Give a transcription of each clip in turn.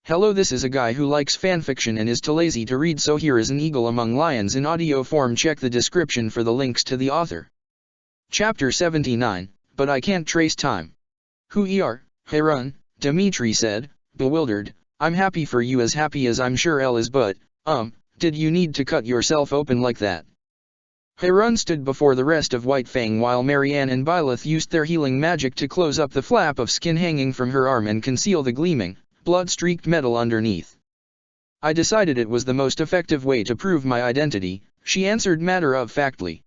Hello, this is a guy who likes fanfiction and is too lazy to read, so here is An Eagle Among Lions in audio form. Check the description for the links to the author. Chapter 79, But I Can't Trace Time. Who are, Harun? Dimitri said, bewildered. I'm happy for you, as happy as I'm sure Elle is, but, did you need to cut yourself open like that? Harun stood before the rest of White Fang while Marianne and Byleth used their healing magic to close up the flap of skin hanging from her arm and conceal the gleaming, blood-streaked metal underneath. I decided it was the most effective way to prove my identity, she answered matter-of-factly.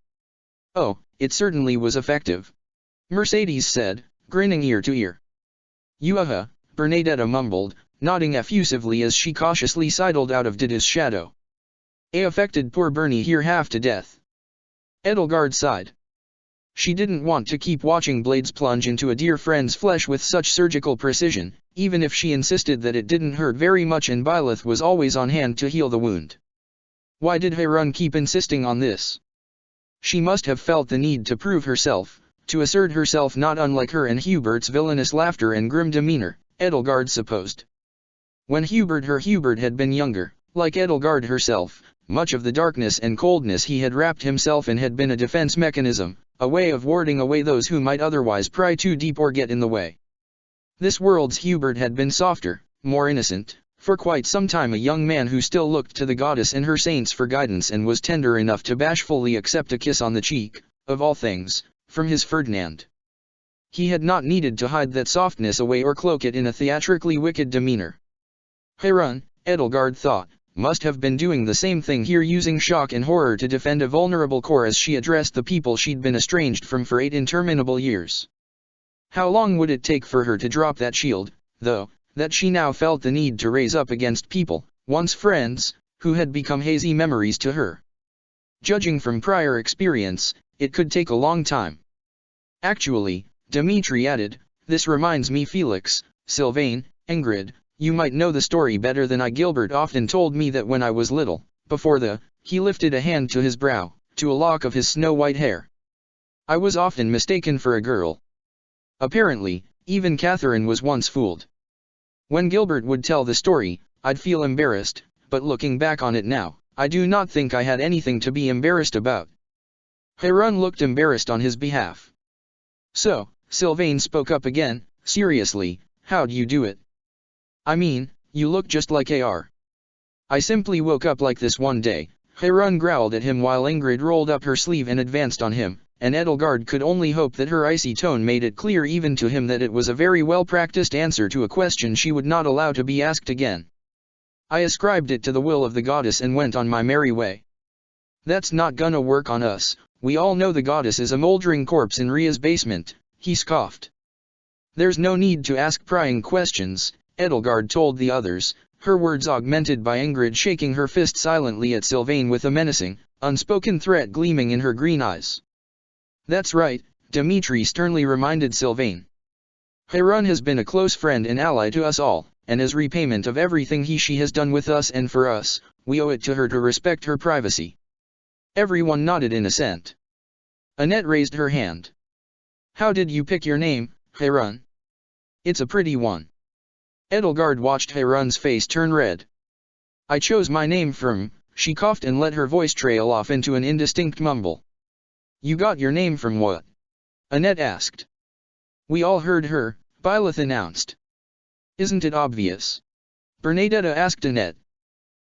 Oh, it certainly was effective, Mercedes said, grinning ear to ear. Bernadetta mumbled, nodding effusively as she cautiously sidled out of Dida's shadow. I affected poor Bernie here half to death. Edelgard sighed. She didn't want to keep watching blades plunge into a dear friend's flesh with such surgical precision, even if she insisted that it didn't hurt very much and Byleth was always on hand to heal the wound. Why did Harun keep insisting on this? She must have felt the need to prove herself, to assert herself, not unlike her and Hubert's villainous laughter and grim demeanor, Edelgard supposed. When Hubert had been younger, like Edelgard herself, much of the darkness and coldness he had wrapped himself in had been a defense mechanism, a way of warding away those who might otherwise pry too deep or get in the way. This world's Hubert had been softer, more innocent, for quite some time a young man who still looked to the goddess and her saints for guidance and was tender enough to bashfully accept a kiss on the cheek, of all things, from his Ferdinand. He had not needed to hide that softness away or cloak it in a theatrically wicked demeanor. Harun, Edelgard thought, must have been doing the same thing here, using shock and horror to defend a vulnerable core as she addressed the people she'd been estranged from for 8 interminable years. How long would it take for her to drop that shield, though, that she now felt the need to raise up against people, once friends, who had become hazy memories to her? Judging from prior experience, it could take a long time. Actually, Dimitri added, this reminds me, Felix, Sylvain, Ingrid, you might know the story better than I. Gilbert often told me that when I was little, he lifted a hand to his brow, to a lock of his snow-white hair. I was often mistaken for a girl. Apparently, even Catherine was once fooled. When Gilbert would tell the story, I'd feel embarrassed, but looking back on it now, I do not think I had anything to be embarrassed about. Harun looked embarrassed on his behalf. So, Sylvain spoke up again, seriously, how'd you do it? I mean, you look just like AR. I simply woke up like this one day, Harun growled at him while Ingrid rolled up her sleeve and advanced on him, and Edelgard could only hope that her icy tone made it clear even to him that it was a very well-practiced answer to a question she would not allow to be asked again. I ascribed it to the will of the goddess and went on my merry way. That's not gonna work on us, we all know the goddess is a moldering corpse in Ria's basement, he scoffed. There's no need to ask prying questions, Edelgard told the others, her words augmented by Ingrid shaking her fist silently at Sylvain with a menacing, unspoken threat gleaming in her green eyes. That's right, Dimitri sternly reminded Sylvain. Harun has been a close friend and ally to us all, and as repayment of everything she has done with us and for us, we owe it to her to respect her privacy. Everyone nodded in assent. Annette raised her hand. How did you pick your name, Harun? It's a pretty one. Edelgard watched Harun's face turn red. I chose my name from, she coughed and let her voice trail off into an indistinct mumble. You got your name from what? Annette asked. We all heard her, Byleth announced. Isn't it obvious? Bernadetta asked Annette.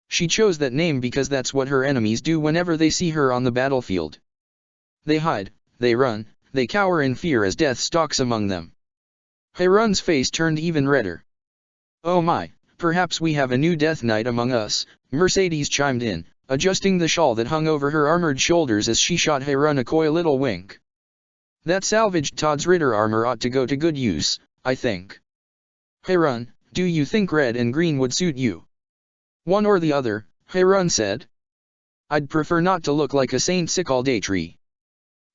She chose that name because that's what her enemies do whenever they see her on the battlefield. They hide, they run, they cower in fear as death stalks among them. Harun's face turned even redder. Oh my, perhaps we have a new Death Knight among us, Mercedes chimed in, adjusting the shawl that hung over her armored shoulders as she shot Harun a coy little wink. That salvaged Todd's Ritter armor ought to go to good use, I think. Harun, do you think red and green would suit you? One or the other, Harun said. I'd prefer not to look like a Saint Sikalday tree.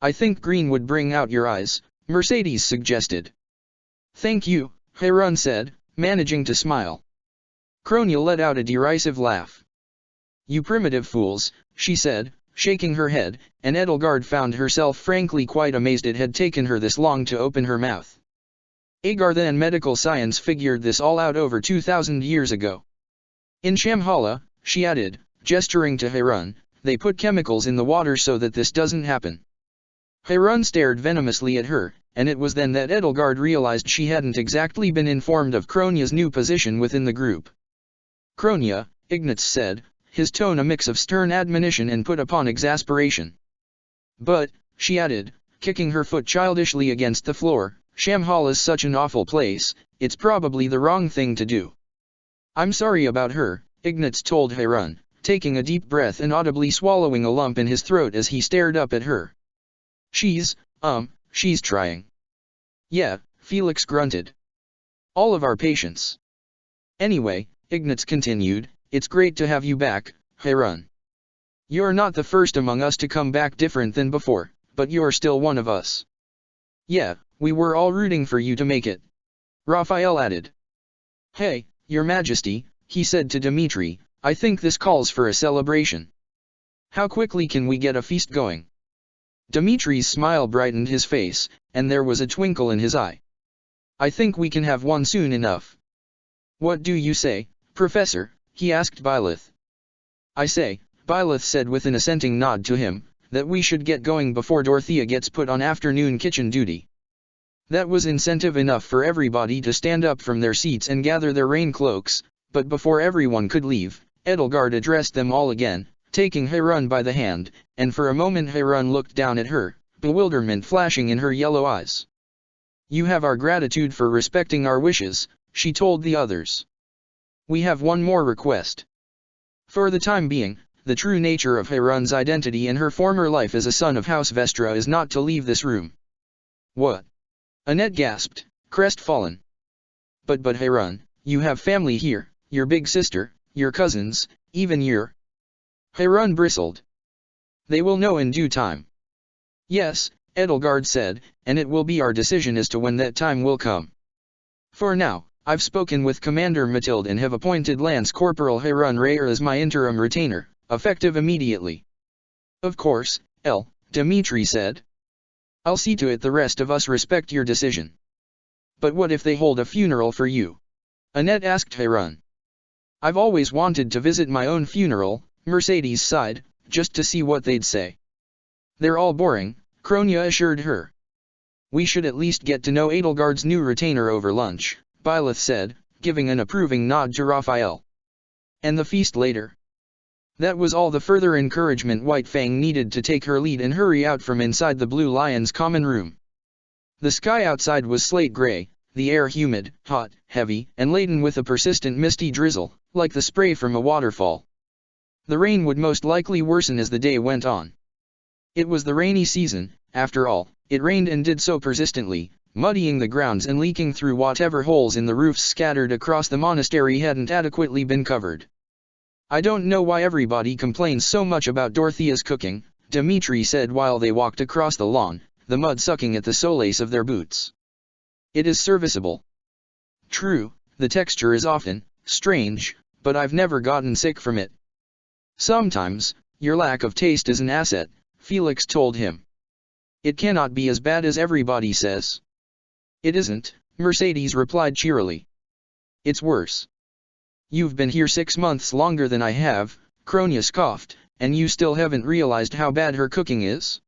I think green would bring out your eyes, Mercedes suggested. Thank you, Harun said, managing to smile. Kronia let out a derisive laugh. You primitive fools, she said, shaking her head, and Edelgard found herself frankly quite amazed it had taken her this long to open her mouth. Agartha and medical science figured this all out over 2,000 years ago. In Shambhala, she added, gesturing to Harun, they put chemicals in the water so that this doesn't happen. Harun stared venomously at her, and it was then that Edelgard realized she hadn't exactly been informed of Kronya's new position within the group. Kronya, Ignatz said, his tone a mix of stern admonition and put upon exasperation. But, she added, kicking her foot childishly against the floor, Shambhala's such an awful place, it's probably the wrong thing to do. I'm sorry about her, Ignatz told Harun, taking a deep breath and audibly swallowing a lump in his throat as he stared up at her. She's trying. Yeah, Felix grunted. All of our patience. Anyway, Ignatz continued, it's great to have you back, Harun. You're not the first among us to come back different than before, but you're still one of us. Yeah, we were all rooting for you to make it. Raphael added. Hey, Your Majesty, he said to Dmitri, I think this calls for a celebration. How quickly can we get a feast going? Dmitri's smile brightened his face, and there was a twinkle in his eye. I think we can have one soon enough. What do you say, Professor? He asked Byleth. I say, Byleth said with an assenting nod to him, that we should get going before Dorothea gets put on afternoon kitchen duty. That was incentive enough for everybody to stand up from their seats and gather their rain cloaks, but before everyone could leave, Edelgard addressed them all again, taking Harun by the hand, and for a moment Harun looked down at her, bewilderment flashing in her yellow eyes. You have our gratitude for respecting our wishes, she told the others. We have one more request. For the time being, the true nature of Harun's identity in her former life as a son of House Vestra is not to leave this room. What? Annette gasped, crestfallen. But Harun, you have family here, your big sister, your cousins, even your... Harun bristled. They will know in due time. Yes, Edelgard said, and it will be our decision as to when that time will come. For now, I've spoken with Commander Matilde and have appointed Lance Corporal Harun Rayer as my interim retainer, effective immediately. Of course, Dmitri said. I'll see to it the rest of us respect your decision. But what if they hold a funeral for you? Annette asked Harun. I've always wanted to visit my own funeral, Mercedes sighed, just to see what they'd say. They're all boring, Kronya assured her. We should at least get to know Edelgard's new retainer over lunch, Byleth said, giving an approving nod to Raphael. And the feast later. That was all the further encouragement White Fang needed to take her lead and hurry out from inside the Blue Lion's common room. The sky outside was slate gray, the air humid, hot, heavy, and laden with a persistent misty drizzle, like the spray from a waterfall. The rain would most likely worsen as the day went on. It was the rainy season, after all. It rained and did so persistently, muddying the grounds and leaking through whatever holes in the roofs scattered across the monastery hadn't adequately been covered. I don't know why everybody complains so much about Dorothea's cooking, Dmitri said while they walked across the lawn, the mud sucking at the soles of their boots. It is serviceable. True, the texture is often strange, but I've never gotten sick from it. Sometimes, your lack of taste is an asset, Felix told him. It cannot be as bad as everybody says. It isn't, Mercedes replied cheerily. It's worse. You've been here 6 months longer than I have, Kronya scoffed, and you still haven't realized how bad her cooking is?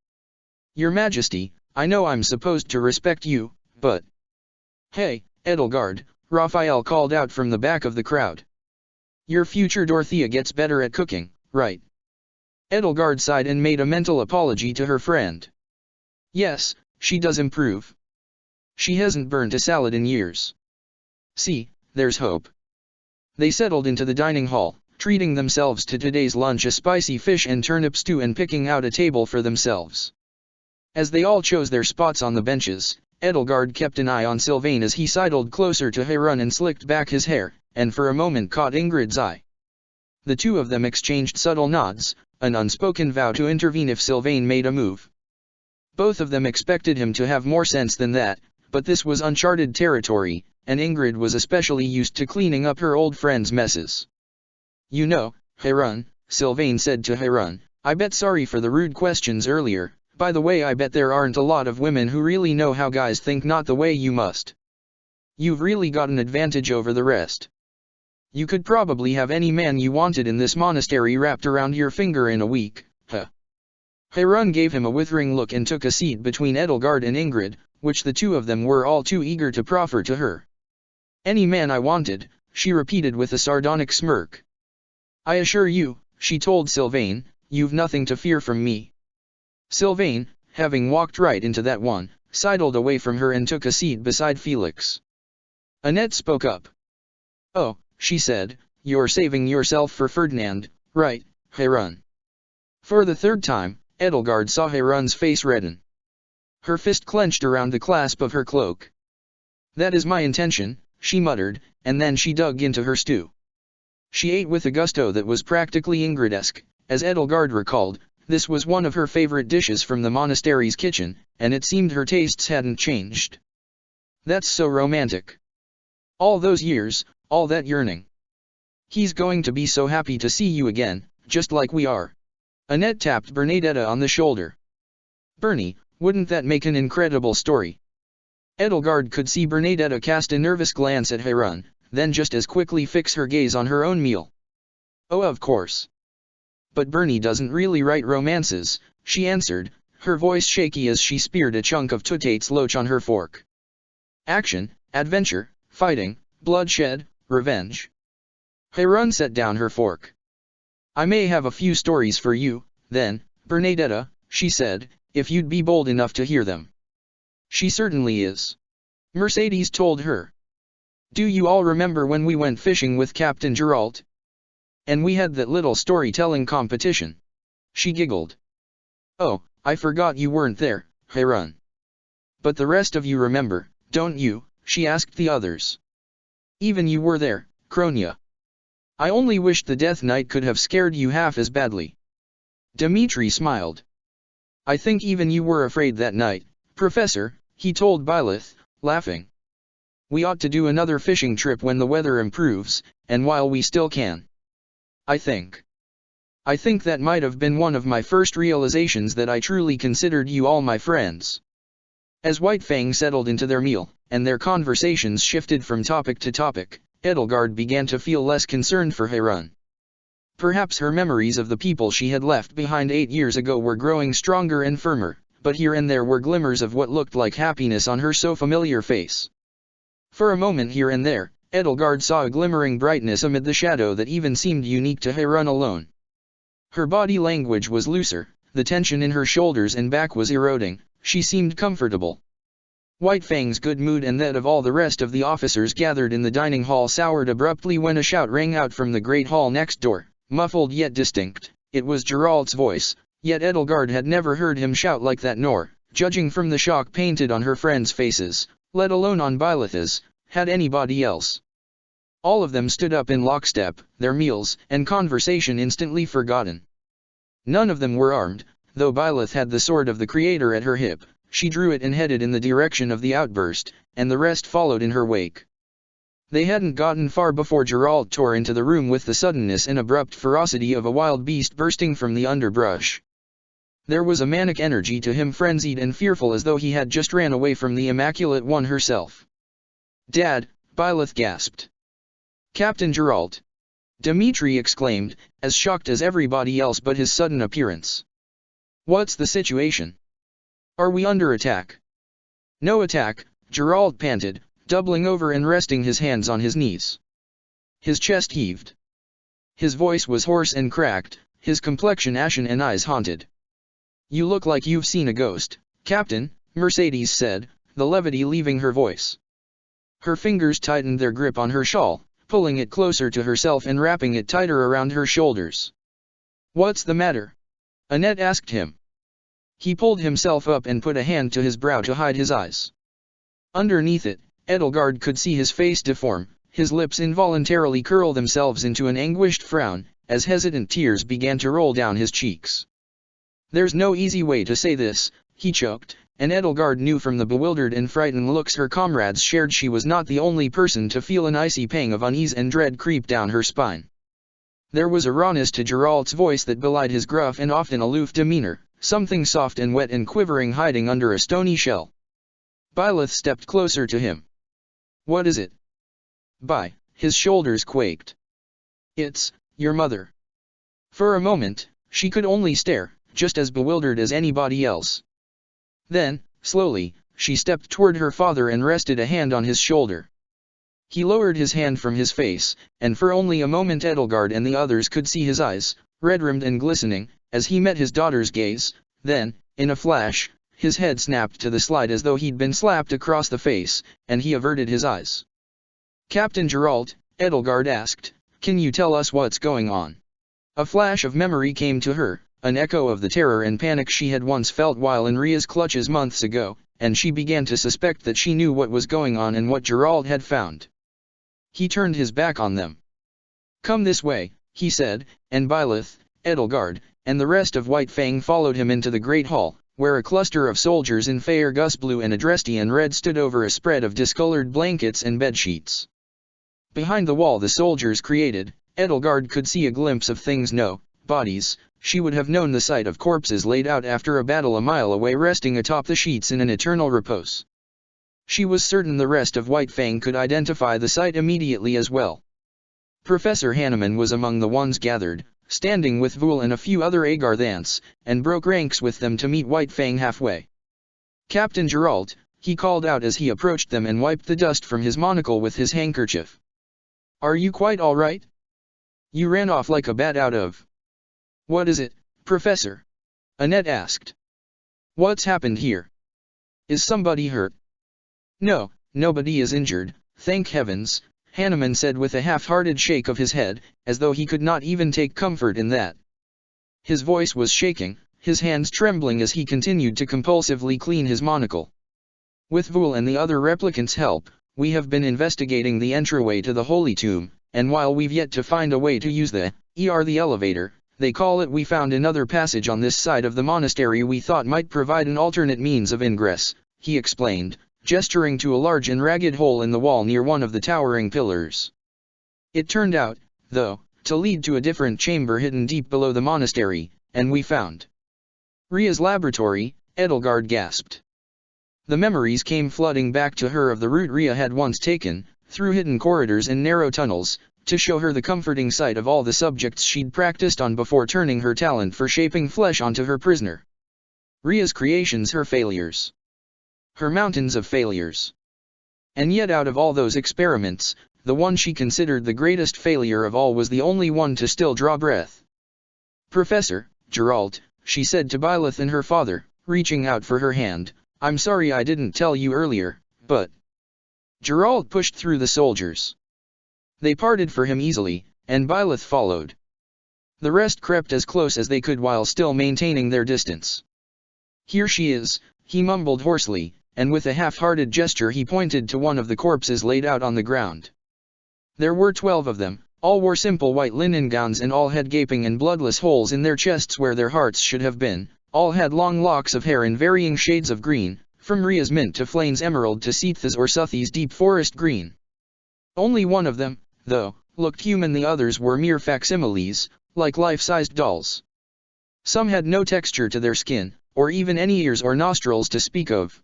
Your Majesty, I know I'm supposed to respect you, but... Hey, Edelgard, Raphael called out from the back of the crowd. Your future Dorothea gets better at cooking, right? Edelgard sighed and made a mental apology to her friend. Yes, she does improve. She hasn't burnt a salad in years. See, there's hope. They settled into the dining hall, treating themselves to today's lunch, a spicy fish and turnip stew, and picking out a table for themselves. As they all chose their spots on the benches, Edelgard kept an eye on Sylvain as he sidled closer to Harun and slicked back his hair, and for a moment caught Ingrid's eye. The two of them exchanged subtle nods, an unspoken vow to intervene if Sylvain made a move. Both of them expected him to have more sense than that, but this was uncharted territory, and Ingrid was especially used to cleaning up her old friend's messes. You know, Harun, Sylvain said to Harun, I bet sorry for the rude questions earlier, by the way I bet there aren't a lot of women who really know how guys think, not the way you must. You've really got an advantage over the rest. You could probably have any man you wanted in this monastery wrapped around your finger in a week, huh? Harun gave him a withering look and took a seat between Edelgard and Ingrid, which the two of them were all too eager to proffer to her. Any man I wanted, she repeated with a sardonic smirk. I assure you, she told Sylvain, you've nothing to fear from me. Sylvain, having walked right into that one, sidled away from her and took a seat beside Felix. Annette spoke up. Oh, she said, you're saving yourself for Ferdinand, right, Harun? For the third time, Edelgard saw Harun's face redden. Her fist clenched around the clasp of her cloak. That is my intention, she muttered, and then she dug into her stew. She ate with a gusto that was practically Ingrid-esque. As Edelgard recalled, this was one of her favorite dishes from the monastery's kitchen, and it seemed her tastes hadn't changed. That's so romantic. All those years, all that yearning. He's going to be so happy to see you again, just like we are. Annette tapped Bernadetta on the shoulder. Bernie, wouldn't that make an incredible story? Edelgard could see Bernadetta cast a nervous glance at Harun, then just as quickly fix her gaze on her own meal. Oh, of course. But Bernie doesn't really write romances, she answered, her voice shaky as she speared a chunk of Tutate's loach on her fork. Action, adventure, fighting, bloodshed, revenge. Harun set down her fork. I may have a few stories for you, then, Bernadetta, she said, if you'd be bold enough to hear them. She certainly is. Mercedes told her. Do you all remember when we went fishing with Captain Geralt? And we had that little storytelling competition. She giggled. Oh, I forgot you weren't there, Harun. But the rest of you remember, don't you? She asked the others. Even you were there, Kronia. I only wished the Death Knight could have scared you half as badly. Dmitri smiled. I think even you were afraid that night, Professor, he told Byleth, laughing. We ought to do another fishing trip when the weather improves, and while we still can. I think that might have been one of my first realizations that I truly considered you all my friends. As White Fang settled into their meal, and their conversations shifted from topic to topic, Edelgard began to feel less concerned for Harun. Perhaps her memories of the people she had left behind 8 years ago were growing stronger and firmer, but here and there were glimmers of what looked like happiness on her so familiar face. For a moment here and there, Edelgard saw a glimmering brightness amid the shadow that even seemed unique to Harun alone. Her body language was looser, the tension in her shoulders and back was eroding, she seemed comfortable. White Fang's good mood and that of all the rest of the officers gathered in the dining hall soured abruptly when a shout rang out from the great hall next door, muffled yet distinct. It was Geralt's voice, yet Edelgard had never heard him shout like that nor, judging from the shock painted on her friends' faces, let alone on Byleth's, had anybody else. All of them stood up in lockstep, their meals and conversation instantly forgotten. None of them were armed, though Byleth had the sword of the Creator at her hip. She drew it and headed in the direction of the outburst, and the rest followed in her wake. They hadn't gotten far before Geralt tore into the room with the suddenness and abrupt ferocity of a wild beast bursting from the underbrush. There was a manic energy to him, frenzied and fearful, as though he had just ran away from the Immaculate One herself. Dad, Byleth gasped. Captain Geralt! Dmitri exclaimed, as shocked as everybody else but his sudden appearance. What's the situation? Are we under attack? No attack, Geralt panted, doubling over and resting his hands on his knees. His chest heaved. His voice was hoarse and cracked, his complexion ashen and eyes haunted. You look like you've seen a ghost, Captain, Mercedes said, the levity leaving her voice. Her fingers tightened their grip on her shawl, pulling it closer to herself and wrapping it tighter around her shoulders. What's the matter? Annette asked him. He pulled himself up and put a hand to his brow to hide his eyes. Underneath it, Edelgard could see his face deform, his lips involuntarily curl themselves into an anguished frown, as hesitant tears began to roll down his cheeks. There's no easy way to say this, he choked, and Edelgard knew from the bewildered and frightened looks her comrades shared she was not the only person to feel an icy pang of unease and dread creep down her spine. There was a rawness to Geralt's voice that belied his gruff and often aloof demeanor, something soft and wet and quivering hiding under a stony shell. Byleth stepped closer to him. What is it? By, his shoulders quaked. It's your mother. For a moment, she could only stare, just as bewildered as anybody else. Then, slowly, she stepped toward her father and rested a hand on his shoulder. He lowered his hand from his face, and for only a moment Edelgard and the others could see his eyes, red-rimmed and glistening, as he met his daughter's gaze. Then, in a flash, his head snapped to the side as though he'd been slapped across the face, and he averted his eyes. "Captain Geralt," Edelgard asked, "can you tell us what's going on?" A flash of memory came to her, an echo of the terror and panic she had once felt while in Ria's clutches months ago, and she began to suspect that she knew what was going on and what Geralt had found. He turned his back on them. "Come this way," he said, and Byleth, Edelgard, and the rest of White Fang followed him into the great hall, where a cluster of soldiers in Faerghus blue and Adrestian red stood over a spread of discolored blankets and bedsheets. Behind the wall the soldiers created, Edelgard could see a glimpse of things no bodies. She would have known the sight of corpses laid out after a battle a mile away resting atop the sheets in an eternal repose. She was certain the rest of White Fang could identify the sight immediately as well. Professor Hanneman was among the ones gathered, standing with Vul and a few other Agarthants, and broke ranks with them to meet White Fang halfway. "Captain Geralt," he called out as he approached them and wiped the dust from his monocle with his handkerchief. "Are you quite all right? You ran off like a bat out of..." "What is it, Professor?" Annette asked. "What's happened here? Is somebody hurt?" "No, nobody is injured, thank heavens," Hanneman said with a half-hearted shake of his head, as though he could not even take comfort in that. His voice was shaking, his hands trembling as he continued to compulsively clean his monocle. "With Vul and the other replicants' help, we have been investigating the entryway to the Holy Tomb, and while we've yet to find a way to use the elevator, they call it, we found another passage on this side of the monastery we thought might provide an alternate means of ingress," he explained, gesturing to a large and ragged hole in the wall near one of the towering pillars. "It turned out, though, to lead to a different chamber hidden deep below the monastery, and we found..." "Ria's laboratory," Edelgard gasped. The memories came flooding back to her of the route Ria had once taken, through hidden corridors and narrow tunnels, to show her the comforting sight of all the subjects she'd practiced on before turning her talent for shaping flesh onto her prisoner. Ria's creations, her failures. Her mountains of failures. And yet out of all those experiments, the one she considered the greatest failure of all was the only one to still draw breath. "Professor Geralt," she said to Byleth and her father, reaching out for her hand, "I'm sorry I didn't tell you earlier, but..." Geralt pushed through the soldiers. They parted for him easily, and Byleth followed. The rest crept as close as they could while still maintaining their distance. "Here she is," he mumbled hoarsely, and with a half-hearted gesture he pointed to one of the corpses laid out on the ground. There were 12 of them, all wore simple white linen gowns and all had gaping and bloodless holes in their chests where their hearts should have been. All had long locks of hair in varying shades of green, from Ria's mint to Flane's emerald to Seith's or Suthi's deep forest green. Only one of them, though, looked human. The others were mere facsimiles, like life-sized dolls. Some had no texture to their skin, or even any ears or nostrils to speak of.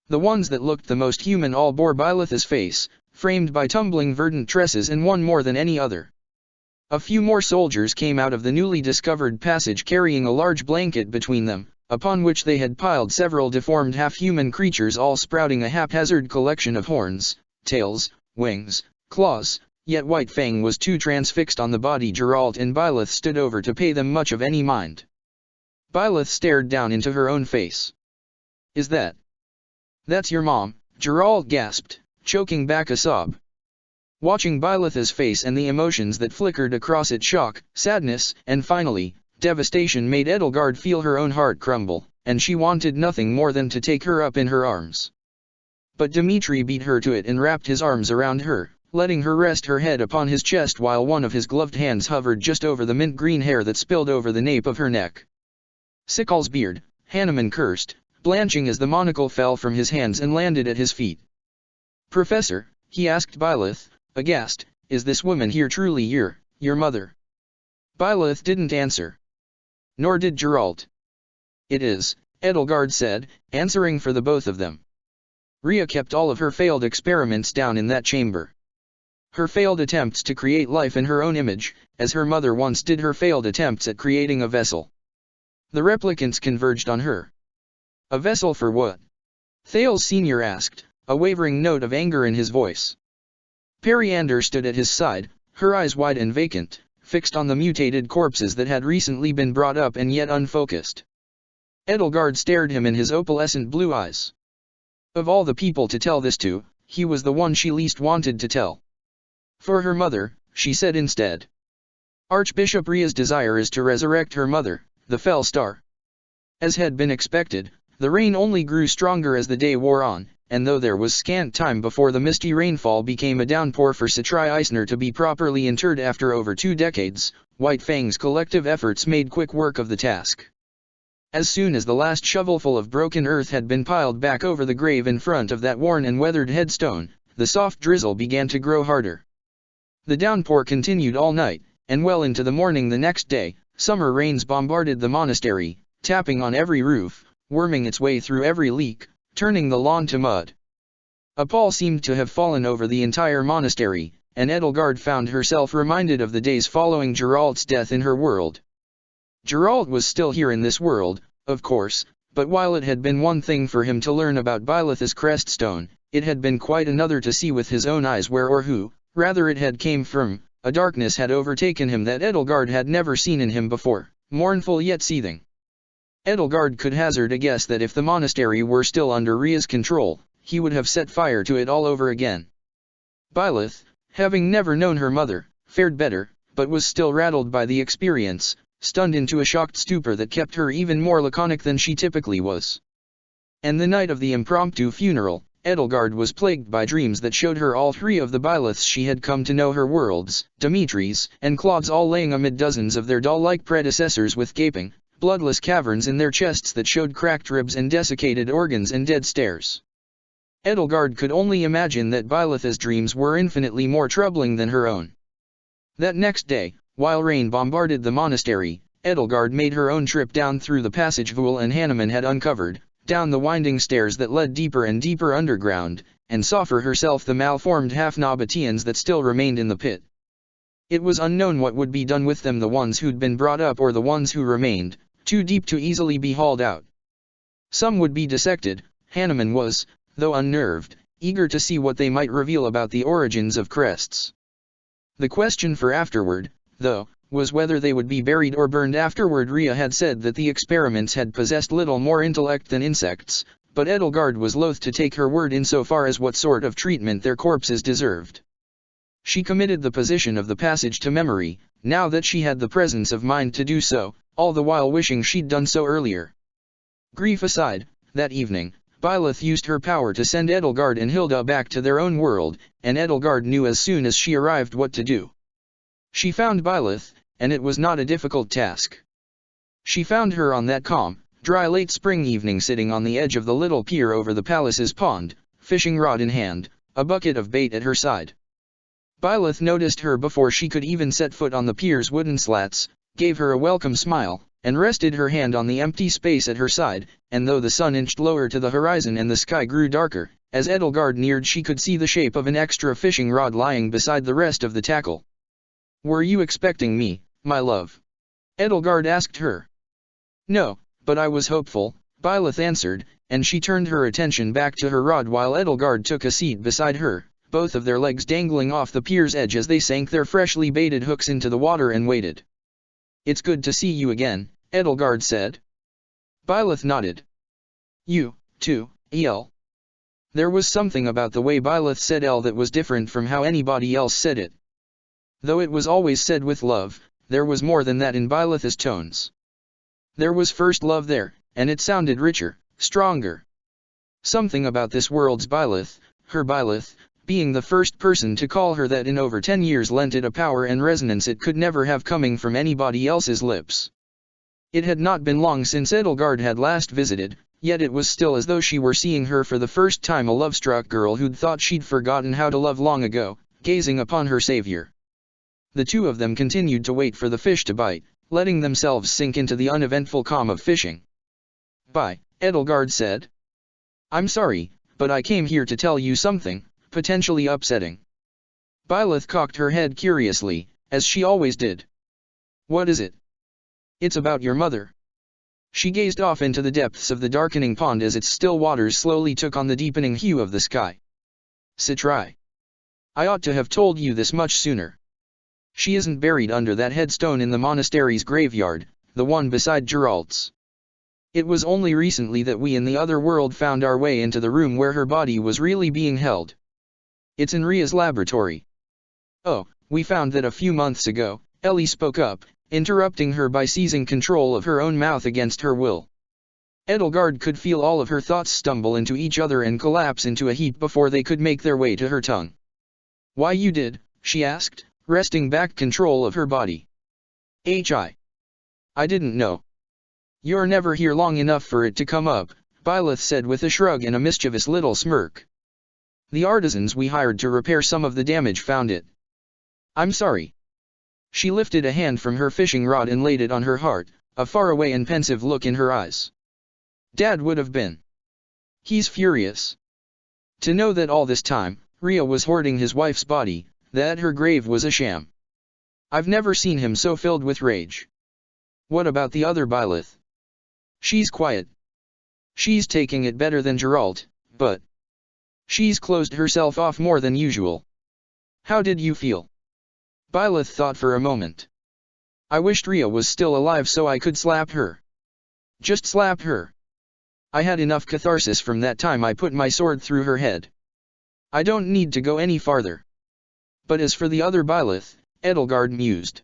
The ones that looked the most human all bore Byleth's face, framed by tumbling verdant tresses, and one more than any other. A few more soldiers came out of the newly discovered passage carrying a large blanket between them, upon which they had piled several deformed half-human creatures, all sprouting a haphazard collection of horns, tails, wings, claws, yet White Fang was too transfixed on the body Geralt and Byleth stood over to pay them much of any mind. Byleth stared down into her own face. "Is that's your mom?" Geralt gasped, choking back a sob. Watching Byleth's face and the emotions that flickered across it, shock, sadness, and finally, devastation, made Edelgard feel her own heart crumble, and she wanted nothing more than to take her up in her arms. But Dimitri beat her to it and wrapped his arms around her, letting her rest her head upon his chest while one of his gloved hands hovered just over the mint-green hair that spilled over the nape of her neck. "Sickles beard," Hanneman cursed, blanching as the monocle fell from his hands and landed at his feet. "Professor," he asked Byleth, aghast, "is this woman here truly your mother?" Byleth didn't answer. Nor did Geralt. "It is," Edelgard said, answering for the both of them. Rhea kept all of her failed experiments down in that chamber. Her failed attempts to create life in her own image, as her mother once did her failed attempts at creating a vessel. The replicants converged on her. A vessel for what? Thales Sr. asked, a wavering note of anger in his voice. Periander stood at his side, her eyes wide and vacant, fixed on the mutated corpses that had recently been brought up and yet unfocused. Edelgard stared him in his opalescent blue eyes. Of all the people to tell this to, he was the one she least wanted to tell. For her mother, she said instead. Archbishop Rhea's desire is to resurrect her mother, the Fell Star. As had been expected, the rain only grew stronger as the day wore on, and though there was scant time before the misty rainfall became a downpour for Citri Eisner to be properly interred after over 2 decades, White Fang's collective efforts made quick work of the task. As soon as the last shovelful of broken earth had been piled back over the grave in front of that worn and weathered headstone, the soft drizzle began to grow harder. The downpour continued all night, and well into the morning the next day. Summer rains bombarded the monastery, tapping on every roof, worming its way through every leak, turning the lawn to mud. A pall seemed to have fallen over the entire monastery, and Edelgard found herself reminded of the days following Geralt's death in her world. Geralt was still here in this world, of course, but while it had been one thing for him to learn about Byleth's Creststone, it had been quite another to see with his own eyes where or who, rather it had came from. A darkness had overtaken him that Edelgard had never seen in him before, mournful yet seething. Edelgard could hazard a guess that if the monastery were still under Rhea's control, he would have set fire to it all over again. Byleth, having never known her mother, fared better, but was still rattled by the experience, stunned into a shocked stupor that kept her even more laconic than she typically was. And the night of the impromptu funeral, Edelgard was plagued by dreams that showed her all 3 of the Byleths she had come to know her worlds, Dimitris and Claude's all laying amid dozens of their doll-like predecessors with gaping, bloodless caverns in their chests that showed cracked ribs and desiccated organs and dead stares. Edelgard could only imagine that Byleth's dreams were infinitely more troubling than her own. That next day, while rain bombarded the monastery, Edelgard made her own trip down through the passage Vul and Hanuman had uncovered, down the winding stairs that led deeper and deeper underground, and saw for herself the malformed half-Nabateans that still remained in the pit. It was unknown what would be done with them, the ones who'd been brought up or the ones who remained, too deep to easily be hauled out. Some would be dissected. Hanuman was, though unnerved, eager to see what they might reveal about the origins of crests. The question for afterward, though, was whether they would be buried or burned afterward. Rhea had said that the experiments had possessed little more intellect than insects, but Edelgard was loath to take her word insofar as what sort of treatment their corpses deserved. She committed the position of the passage to memory, now that she had the presence of mind to do so, all the while wishing she'd done so earlier. Grief aside, that evening, Byleth used her power to send Edelgard and Hilda back to their own world, and Edelgard knew as soon as she arrived what to do. She found Byleth, and it was not a difficult task. She found her on that calm, dry late spring evening sitting on the edge of the little pier over the palace's pond, fishing rod in hand, a bucket of bait at her side. Byleth noticed her before she could even set foot on the pier's wooden slats, gave her a welcome smile, and rested her hand on the empty space at her side, and though the sun inched lower to the horizon and the sky grew darker, as Edelgard neared she could see the shape of an extra fishing rod lying beside the rest of the tackle. "Were you expecting me, my love?" Edelgard asked her. "No, but I was hopeful," Byleth answered, and she turned her attention back to her rod while Edelgard took a seat beside her, both of their legs dangling off the pier's edge as they sank their freshly baited hooks into the water and waited. "It's good to see you again," Edelgard said. Byleth nodded. "You, too, El." There was something about the way Byleth said El that was different from how anybody else said it. Though it was always said with love, there was more than that in Byleth's tones. There was first love there, and it sounded richer, stronger. Something about this world's Byleth, her Byleth, being the first person to call her that in over 10 years lent it a power and resonance it could never have coming from anybody else's lips. It had not been long since Edelgard had last visited, yet it was still as though she were seeing her for the first time, a love-struck girl who'd thought she'd forgotten how to love long ago, gazing upon her savior. The two of them continued to wait for the fish to bite, letting themselves sink into the uneventful calm of fishing. "Bye," Edelgard said. "I'm sorry," but I came here to tell you something, potentially upsetting. Byleth cocked her head curiously, as she always did. What is it? It's about your mother. She gazed off into the depths of the darkening pond as its still waters slowly took on the deepening hue of the sky. Citrai. I ought to have told you this much sooner. She isn't buried under that headstone in the monastery's graveyard, the one beside Geralt's. It was only recently that we in the other world found our way into the room where her body was really being held. It's in Ria's laboratory. Oh, we found that a few months ago, Ellie spoke up, interrupting her by seizing control of her own mouth against her will. Edelgard could feel all of her thoughts stumble into each other and collapse into a heap before they could make their way to her tongue. Why you did? She asked, wresting back control of her body. I didn't know. You're never here long enough for it to come up, Byleth said with a shrug and a mischievous little smirk. The artisans we hired to repair some of the damage found it. I'm sorry. She lifted a hand from her fishing rod and laid it on her heart, a faraway and pensive look in her eyes. Dad would have been. He's furious. To know that all this time, Ria was hoarding his wife's body, that her grave was a sham. I've never seen him so filled with rage. What about the other Byleth? She's quiet. She's taking it better than Geralt, but she's closed herself off more than usual. How did you feel? Byleth thought for a moment. I wished Ria was still alive so I could slap her. Just slap her. I had enough catharsis from that time I put my sword through her head. I don't need to go any farther. But as for the other Byleth, Edelgard mused.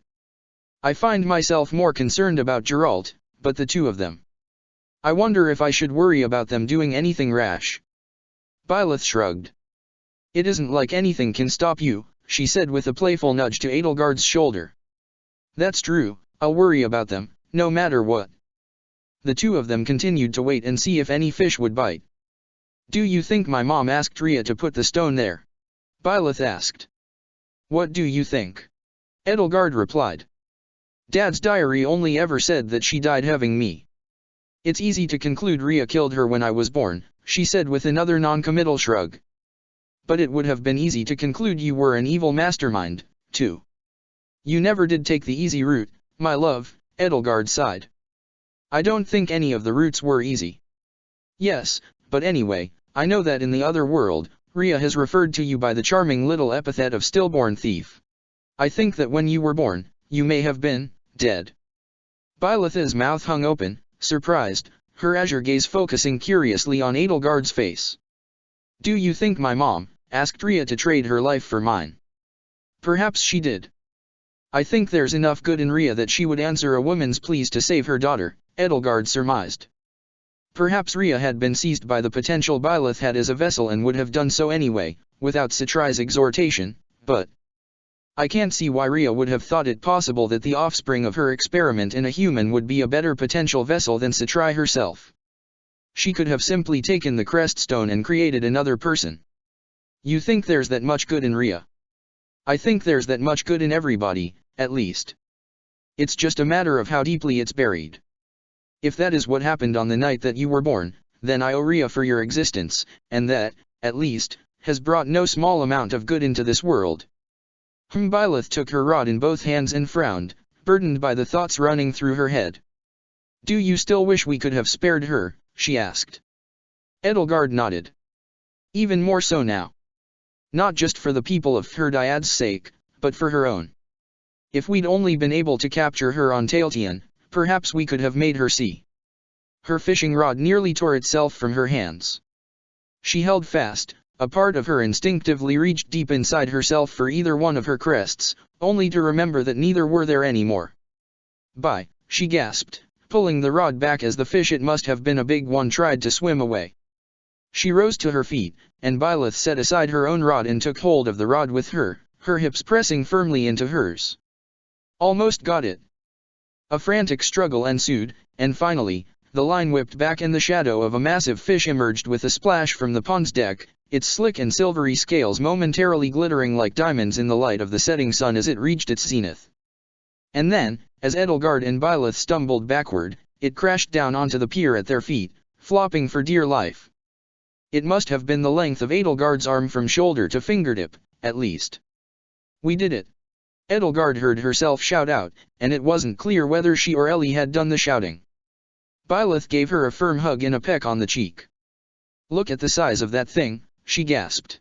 I find myself more concerned about Geralt, but the two of them. I wonder if I should worry about them doing anything rash. Byleth shrugged. It isn't like anything can stop you, she said with a playful nudge to Edelgard's shoulder. That's true, I'll worry about them, no matter what. The two of them continued to wait and see if any fish would bite. Do you think my mom asked Ria to put the stone there? Byleth asked. What do you think? Edelgard replied. Dad's diary only ever said that she died having me. It's easy to conclude Ria killed her when I was born, she said with another non-committal shrug. But it would have been easy to conclude you were an evil mastermind, too. You never did take the easy route, my love, Edelgard sighed. I don't think any of the routes were easy. Yes, but anyway, I know that in the other world, Ria has referred to you by the charming little epithet of stillborn thief. I think that when you were born, you may have been dead. Byleth's mouth hung open, surprised, her azure gaze focusing curiously on Edelgard's face. Do you think my mom asked Ria to trade her life for mine? Perhaps she did. I think there's enough good in Ria that she would answer a woman's pleas to save her daughter, Edelgard surmised. Perhaps Ria had been seized by the potential Byleth had as a vessel and would have done so anyway, without Citrai's exhortation, but I can't see why Ria would have thought it possible that the offspring of her experiment in a human would be a better potential vessel than Citrai herself. She could have simply taken the crest stone and created another person. You think there's that much good in Ria? I think there's that much good in everybody, at least. It's just a matter of how deeply it's buried. If that is what happened on the night that you were born, then I owe Ria for your existence, and that, at least, has brought no small amount of good into this world. Byleth took her rod in both hands and frowned, burdened by the thoughts running through her head. Do you still wish we could have spared her? She asked. Edelgard nodded. Even more so now. Not just for the people of Ferdiad's sake, but for her own. If we'd only been able to capture her on Tailtean, perhaps we could have made her see. Her fishing rod nearly tore itself from her hands. She held fast, a part of her instinctively reached deep inside herself for either one of her crests, only to remember that neither were there anymore. Bye, she gasped, pulling the rod back as the fish, it must have been a big one, tried to swim away. She rose to her feet, and Byleth set aside her own rod and took hold of the rod with her hips pressing firmly into hers. Almost got it. A frantic struggle ensued, and finally, the line whipped back and the shadow of a massive fish emerged with a splash from the pond's deck, its slick and silvery scales momentarily glittering like diamonds in the light of the setting sun as it reached its zenith. And then, as Edelgard and Byleth stumbled backward, it crashed down onto the pier at their feet, flopping for dear life. It must have been the length of Edelgard's arm from shoulder to fingertip, at least. We did it. Edelgard heard herself shout out, and it wasn't clear whether she or Ellie had done the shouting. Byleth gave her a firm hug and a peck on the cheek. Look at the size of that thing, she gasped.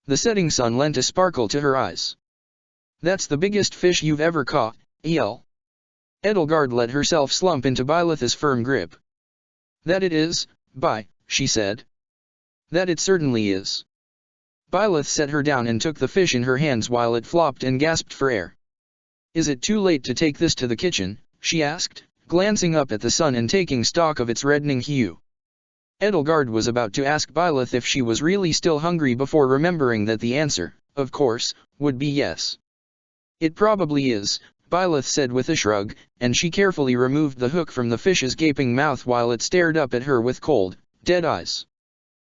The setting sun lent a sparkle to her eyes. That's the biggest fish you've ever caught, El. Edelgard let herself slump into Byleth's firm grip. That it is, By, she said. That it certainly is. Byleth set her down and took the fish in her hands while it flopped and gasped for air. Is it too late to take this to the kitchen? She asked, glancing up at the sun and taking stock of its reddening hue. Edelgard was about to ask Byleth if she was really still hungry before remembering that the answer, of course, would be yes. It probably is, Byleth said with a shrug, and she carefully removed the hook from the fish's gaping mouth while it stared up at her with cold, dead eyes.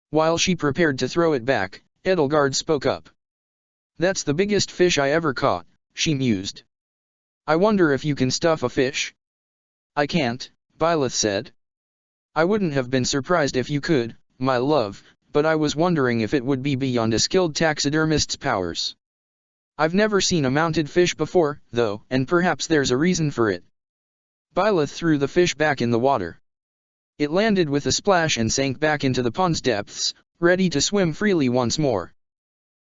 While she prepared to throw it back, Edelgard spoke up. That's the biggest fish I ever caught, she mused. I wonder if you can stuff a fish? I can't, Byleth said. I wouldn't have been surprised if you could, my love, but I was wondering if it would be beyond a skilled taxidermist's powers. I've never seen a mounted fish before, though, and perhaps there's a reason for it. Byleth threw the fish back in the water. It landed with a splash and sank back into the pond's depths, ready to swim freely once more.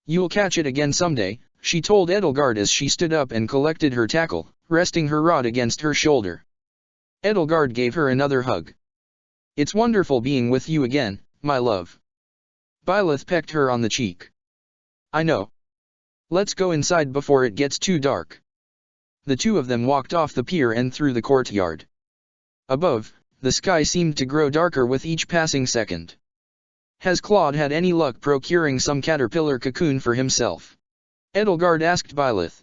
You'll catch it again someday, she told Edelgard as she stood up and collected her tackle, resting her rod against her shoulder. Edelgard gave her another hug. It's wonderful being with you again, my love. Byleth pecked her on the cheek. I know. Let's go inside before it gets too dark. The two of them walked off the pier and through the courtyard. Above, the sky seemed to grow darker with each passing second. Has Claude had any luck procuring some caterpillar cocoon for himself? Edelgard asked Byleth.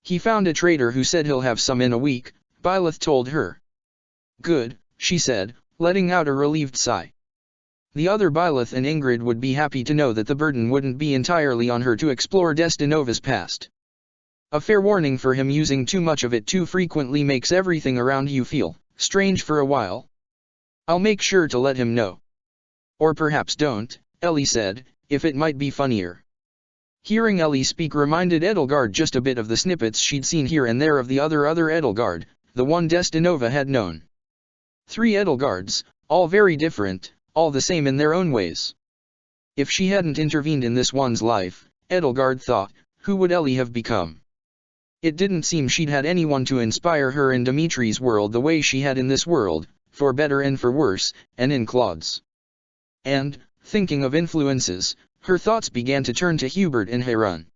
He found a trader who said he'll have some in a week, Byleth told her. Good, she said, letting out a relieved sigh. The other Byleth and Ingrid would be happy to know that the burden wouldn't be entirely on her to explore Destinova's past. A fair warning for him using too much of it too frequently makes everything around you feel strange for a while. I'll make sure to let him know. Or perhaps don't, Ellie said, if it might be funnier. Hearing Ellie speak reminded Edelgard just a bit of the snippets she'd seen here and there of the other Edelgard, the one Destinova had known. 3 Edelgards, all very different, all the same in their own ways. If she hadn't intervened in this one's life, Edelgard thought, who would Ellie have become? It didn't seem she'd had anyone to inspire her in Dimitri's world the way she had in this world, for better and for worse, and in Claude's. And, thinking of influences, her thoughts began to turn to Hubert and Heron.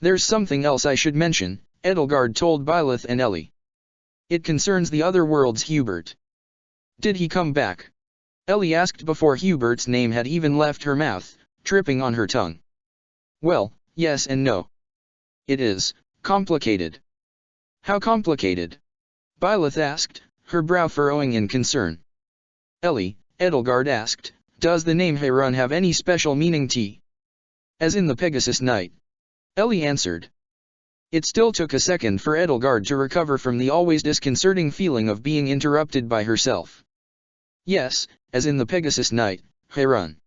There's something else I should mention, Edelgard told Byleth and Ellie. It concerns the other world's Hubert. Did he come back? Ellie asked before Hubert's name had even left her mouth, tripping on her tongue. Well, yes and no. It is complicated. How complicated? Byleth asked, her brow furrowing in concern. Ellie, Edelgard asked, does the name Heron have any special meaning to you? As in the Pegasus Night. Ellie answered. It still took a second for Edelgard to recover from the always disconcerting feeling of being interrupted by herself. Yes, as in the Pegasus Night, Heron.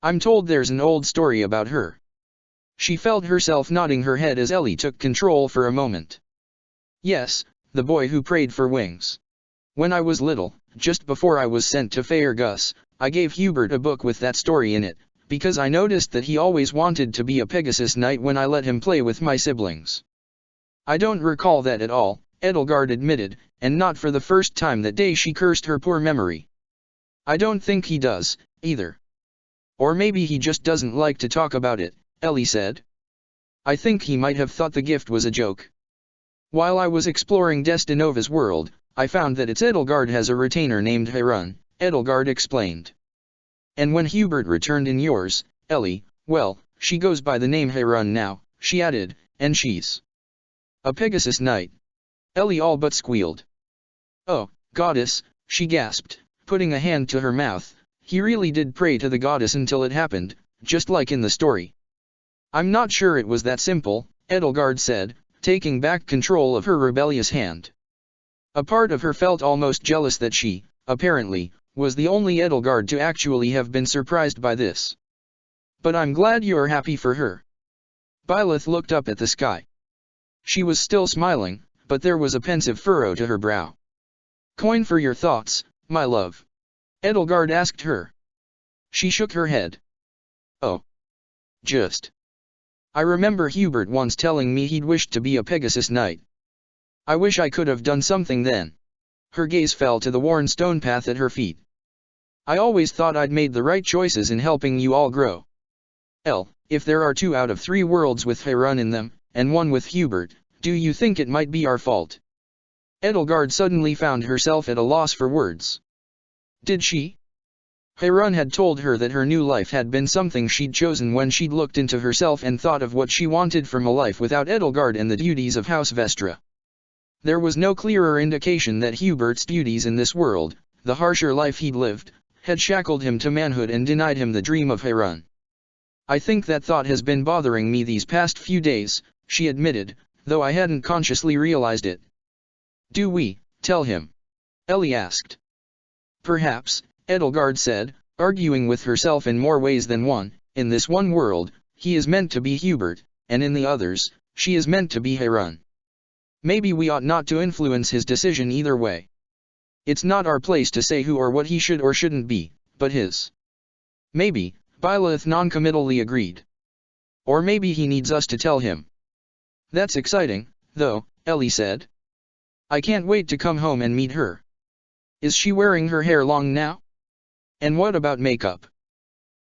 I'm told there's an old story about her. She felt herself nodding her head as Ellie took control for a moment. Yes, the boy who prayed for wings. When I was little, just before I was sent to Faerghus, I gave Hubert a book with that story in it, because I noticed that he always wanted to be a Pegasus Knight when I let him play with my siblings. I don't recall that at all, Edelgard admitted, and not for the first time that day she cursed her poor memory. I don't think he does, either. Or maybe he just doesn't like to talk about it, Ellie said. I think he might have thought the gift was a joke. While I was exploring Destinova's world, I found that its Edelgard has a retainer named Heron, Edelgard explained. And when Hubert returned in yours, Ellie, well, she goes by the name Heron now, she added, and she's a Pegasus Knight. Ellie all but squealed. Oh, goddess, she gasped, putting a hand to her mouth, he really did pray to the goddess until it happened, just like in the story. I'm not sure it was that simple, Edelgard said, taking back control of her rebellious hand. A part of her felt almost jealous that she, apparently, was the only Edelgard to actually have been surprised by this. But I'm glad you're happy for her. Byleth looked up at the sky. She was still smiling, but there was a pensive furrow to her brow. Coin for your thoughts, my love? Edelgard asked her. She shook her head. Oh. Just. I remember Hubert once telling me he'd wished to be a Pegasus Knight. I wish I could have done something then. Her gaze fell to the worn stone path at her feet. I always thought I'd made the right choices in helping you all grow. If there are 2 out of 3 worlds with Harun in them, and 1 with Hubert, do you think it might be our fault? Edelgard suddenly found herself at a loss for words. Did she? Harun had told her that her new life had been something she'd chosen when she'd looked into herself and thought of what she wanted from a life without Edelgard and the duties of House Vestra. There was no clearer indication that Hubert's duties in this world, the harsher life he'd lived, had shackled him to manhood and denied him the dream of Harun. I think that thought has been bothering me these past few days, she admitted, though I hadn't consciously realized it. Do we tell him? Ellie asked. Perhaps, Edelgard said, arguing with herself in more ways than one. In this one world, he is meant to be Hubert, and in the others, she is meant to be Harun. Maybe we ought not to influence his decision either way. It's not our place to say who or what he should or shouldn't be, but his. Maybe, Byleth noncommittally agreed. Or maybe he needs us to tell him. That's exciting, though, Ellie said. I can't wait to come home and meet her. Is she wearing her hair long now? And what about makeup?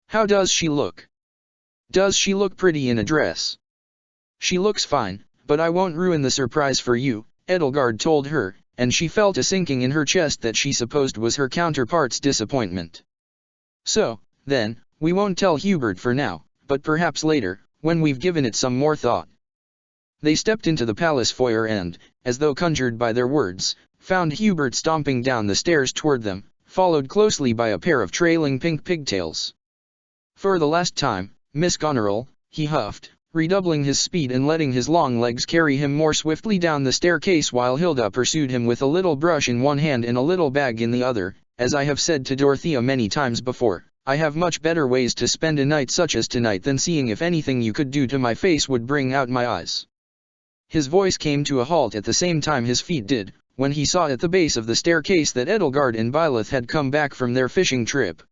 How does she look? Does she look pretty in a dress? She looks fine, but I won't ruin the surprise for you, Edelgard told her, and she felt a sinking in her chest that she supposed was her counterpart's disappointment. So, then, we won't tell Hubert for now, but perhaps later, when we've given it some more thought. They stepped into the palace foyer and, as though conjured by their words, found Hubert stomping down the stairs toward them, followed closely by a pair of trailing pink pigtails. For the last time, Miss Goneril, he huffed, redoubling his speed and letting his long legs carry him more swiftly down the staircase while Hilda pursued him with a little brush in one hand and a little bag in the other. As I have said to Dorothea many times before, I have much better ways to spend a night such as tonight than seeing if anything you could do to my face would bring out my eyes. His voice came to a halt at the same time his feet did, when he saw at the base of the staircase that Edelgard and Byleth had come back from their fishing trip.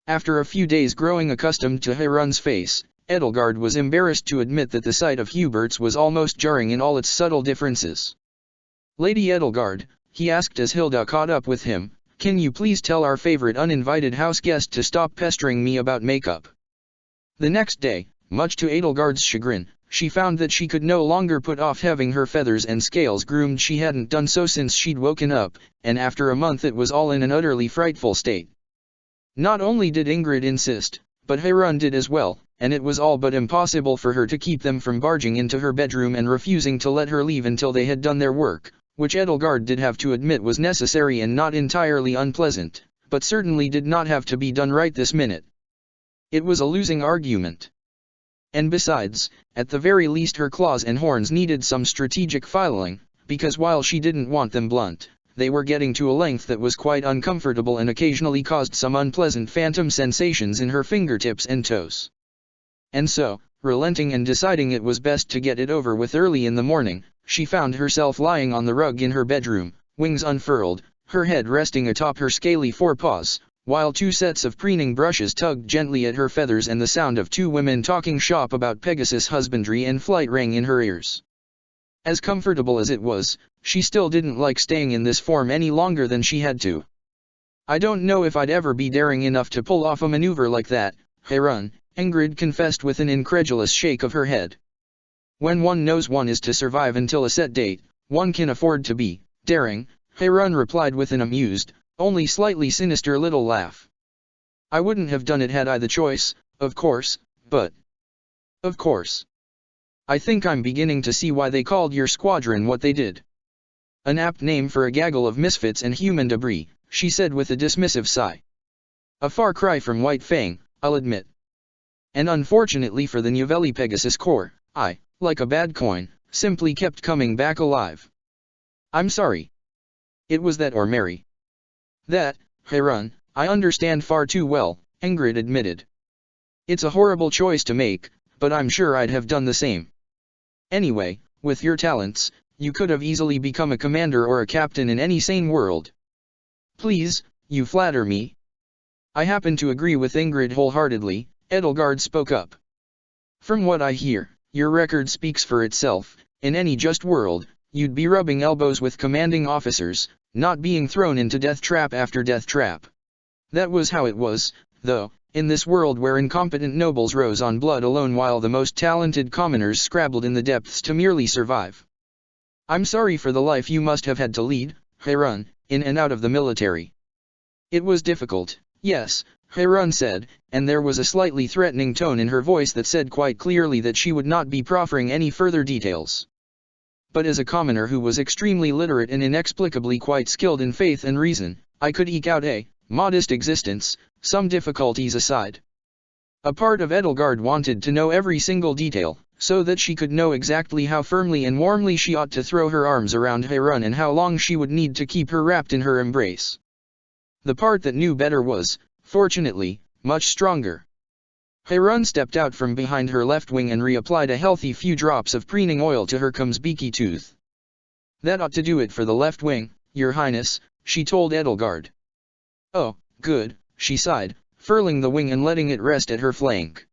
After a few days growing accustomed to Harun's face, Edelgard was embarrassed to admit that the sight of Hubert's was almost jarring in all its subtle differences. Lady Edelgard, he asked as Hilda caught up with him, can you please tell our favorite uninvited house guest to stop pestering me about makeup? The next day, much to Edelgard's chagrin, she found that she could no longer put off having her feathers and scales groomed. She hadn't done so since she'd woken up, and after a month it was all in an utterly frightful state. Not only did Ingrid insist, but Harun did as well, and it was all but impossible for her to keep them from barging into her bedroom and refusing to let her leave until they had done their work, which Edelgard did have to admit was necessary and not entirely unpleasant, but certainly did not have to be done right this minute. It was a losing argument. And besides, at the very least her claws and horns needed some strategic filing, because while she didn't want them blunt, they were getting to a length that was quite uncomfortable and occasionally caused some unpleasant phantom sensations in her fingertips and toes. And so, relenting and deciding it was best to get it over with early in the morning, she found herself lying on the rug in her bedroom, wings unfurled, her head resting atop her scaly forepaws, while 2 sets of preening brushes tugged gently at her feathers and the sound of 2 women talking shop about Pegasus husbandry and flight rang in her ears. As comfortable as it was, she still didn't like staying in this form any longer than she had to. I don't know if I'd ever be daring enough to pull off a maneuver like that, Harun, Ingrid confessed with an incredulous shake of her head. When one knows one is to survive until a set date, one can afford to be daring, Harun replied with an amused, only slightly sinister little laugh. I wouldn't have done it had I the choice, of course, but... Of course. I think I'm beginning to see why they called your squadron what they did. An apt name for a gaggle of misfits and human debris, she said with a dismissive sigh. A far cry from White Fang, I'll admit. And unfortunately for the Novelli Pegasus Corps, I, like a bad coin, simply kept coming back alive. I'm sorry. It was that or Mary. That, Harun, I understand far too well, Ingrid admitted. It's a horrible choice to make, but I'm sure I'd have done the same. Anyway, with your talents, you could have easily become a commander or a captain in any sane world. Please, you flatter me. I happen to agree with Ingrid wholeheartedly, Edelgard spoke up. From what I hear, your record speaks for itself. In any just world, you'd be rubbing elbows with commanding officers, not being thrown into death trap after death trap. That was how it was, though, in this world where incompetent nobles rose on blood alone while the most talented commoners scrabbled in the depths to merely survive. I'm sorry for the life you must have had to lead, Harun, in and out of the military. It was difficult, yes, Harun said, and there was a slightly threatening tone in her voice that said quite clearly that she would not be proffering any further details. But as a commoner who was extremely literate and inexplicably quite skilled in faith and reason, I could eke out a modest existence, some difficulties aside. A part of Edelgard wanted to know every single detail, so that she could know exactly how firmly and warmly she ought to throw her arms around Harun and how long she would need to keep her wrapped in her embrace. The part that knew better was, fortunately, much stronger. Harun stepped out from behind her left wing and reapplied a healthy few drops of preening oil to her Kumsbiki tooth. That ought to do it for the left wing, Your Highness, she told Edelgard. Oh, good, she sighed, furling the wing and letting it rest at her flank.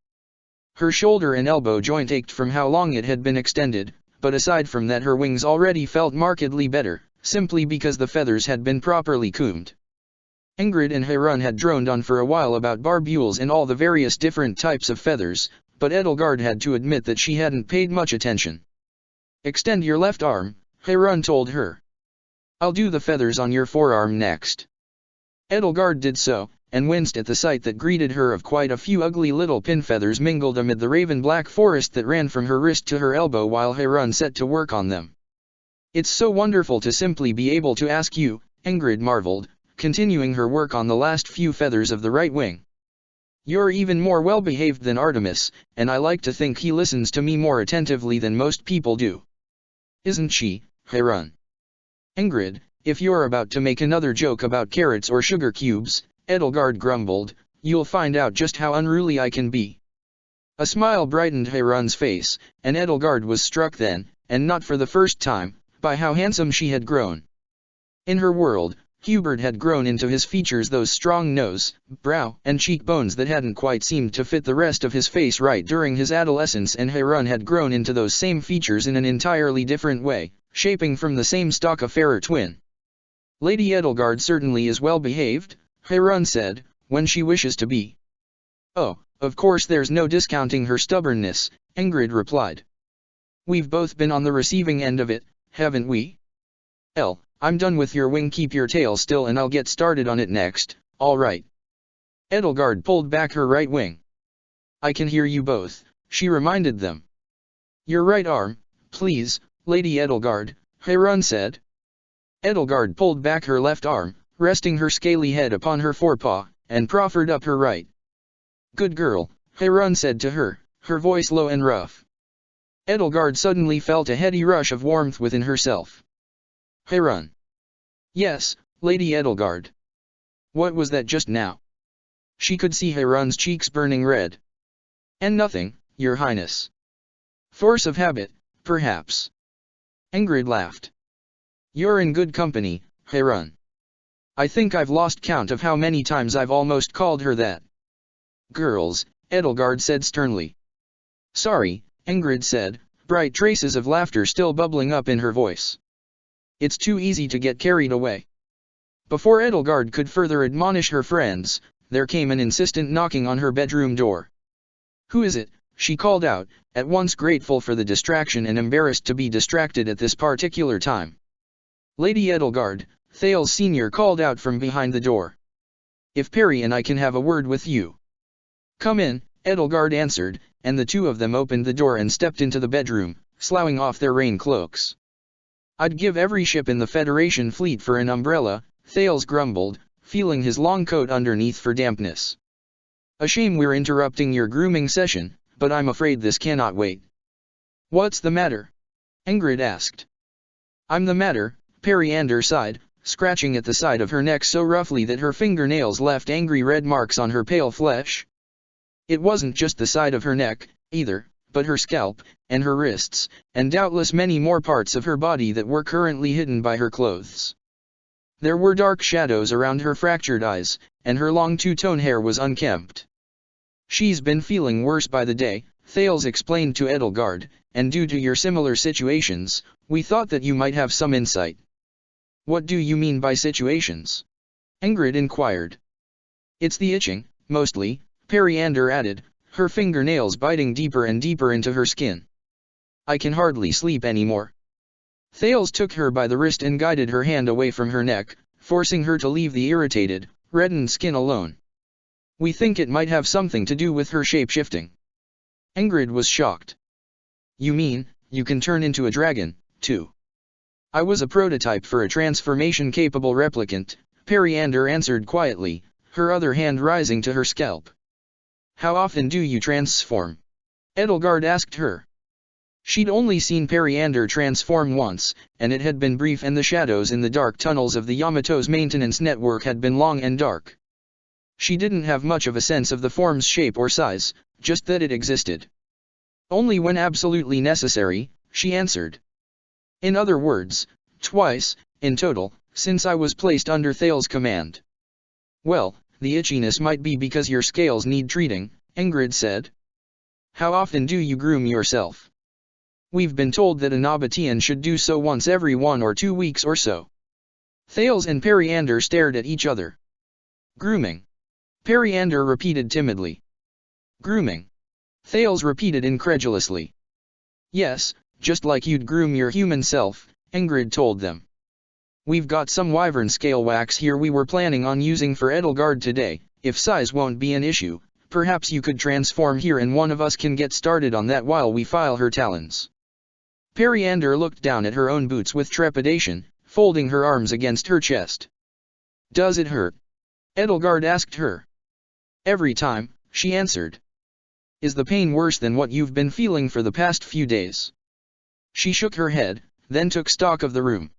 Her shoulder and elbow joint ached from how long it had been extended, but aside from that her wings already felt markedly better, simply because the feathers had been properly combed. Ingrid and Harun had droned on for a while about barbules and all the various different types of feathers, but Edelgard had to admit that she hadn't paid much attention. Extend your left arm, Harun told her. I'll do the feathers on your forearm next. Edelgard did so, and winced at the sight that greeted her of quite a few ugly little pin feathers mingled amid the raven-black forest that ran from her wrist to her elbow while Harun set to work on them. It's so wonderful to simply be able to ask you, Ingrid marveled, continuing her work on the last few feathers of the right wing. You're even more well-behaved than Artemis, and I like to think he listens to me more attentively than most people do. Isn't she, Harun? Ingrid, if you're about to make another joke about carrots or sugar cubes, Edelgard grumbled, you'll find out just how unruly I can be. A smile brightened Harun's face, and Edelgard was struck then, and not for the first time, by how handsome she had grown. In her world, Hubert had grown into his features those strong nose, brow, and cheekbones that hadn't quite seemed to fit the rest of his face right during his adolescence, and Harun had grown into those same features in an entirely different way, shaping from the same stock a fairer twin. Lady Edelgard certainly is well behaved, Harun said, when she wishes to be. Oh, of course there's no discounting her stubbornness, Ingrid replied. We've both been on the receiving end of it, haven't we? I'm done with your wing, keep your tail still and I'll get started on it next, all right. Edelgard pulled back her right wing. I can hear you both, she reminded them. Your right arm, please, Lady Edelgard, Harun said. Edelgard pulled back her left arm, resting her scaly head upon her forepaw, and proffered up her right. Good girl, Harun said to her, her voice low and rough. Edelgard suddenly felt a heady rush of warmth within herself. Harun. Yes, Lady Edelgard. What was that just now? She could see Harun's cheeks burning red. And nothing, Your Highness. Force of habit, perhaps. Ingrid laughed. You're in good company, Harun. I think I've lost count of how many times I've almost called her that. Girls, Edelgard said sternly. Sorry, Ingrid said, bright traces of laughter still bubbling up in her voice. It's too easy to get carried away. Before Edelgard could further admonish her friends, there came an insistent knocking on her bedroom door. Who is it? She called out, at once grateful for the distraction and embarrassed to be distracted at this particular time. Lady Edelgard, Thales Sr. called out from behind the door. If Perry and I can have a word with you. Come in, Edelgard answered, and the two of them opened the door and stepped into the bedroom, sloughing off their rain cloaks. I'd give every ship in the Federation fleet for an umbrella, Thales grumbled, feeling his long coat underneath for dampness. A shame we're interrupting your grooming session, but I'm afraid this cannot wait. What's the matter? Ingrid asked. I'm the matter, Periander sighed, scratching at the side of her neck so roughly that her fingernails left angry red marks on her pale flesh. It wasn't just the side of her neck, either, but her scalp, and her wrists, and doubtless many more parts of her body that were currently hidden by her clothes. There were dark shadows around her fractured eyes, and her long two-tone hair was unkempt. "She's been feeling worse by the day," Thales explained to Edelgard, "and due to your similar situations, we thought that you might have some insight." "What do you mean by situations?" Ingrid inquired. "It's the itching, mostly," Periander added, her fingernails biting deeper and deeper into her skin. "I can hardly sleep anymore." Thales took her by the wrist and guided her hand away from her neck, forcing her to leave the irritated, reddened skin alone. "We think it might have something to do with her shape-shifting." Ingrid was shocked. "You mean, you can turn into a dragon, too?" "I was a prototype for a transformation-capable replicant," Periander answered quietly, her other hand rising to her scalp. "How often do you transform?" Edelgard asked her. She'd only seen Periander transform once, and it had been brief, and the shadows in the dark tunnels of the Yamato's maintenance network had been long and dark. She didn't have much of a sense of the form's shape or size, just that it existed. "Only when absolutely necessary," she answered. "In other words, twice, in total, since I was placed under Thales' command." "Well, the itchiness might be because your scales need treating," Ingrid said. "How often do you groom yourself?" "We've been told that a Nabatean should do so once every 1 or 2 weeks or so." Thales and Periander stared at each other. "Grooming?" Periander repeated timidly. "Grooming?" Thales repeated incredulously. "Yes, just like you'd groom your human self," Ingrid told them. "We've got some wyvern scale wax here we were planning on using for Edelgard today. If size won't be an issue, perhaps you could transform here and one of us can get started on that while we file her talons." Periander looked down at her own boots with trepidation, folding her arms against her chest. "Does it hurt?" Edelgard asked her. "Every time," she answered. "Is the pain worse than what you've been feeling for the past few days?" She shook her head, then took stock of the room.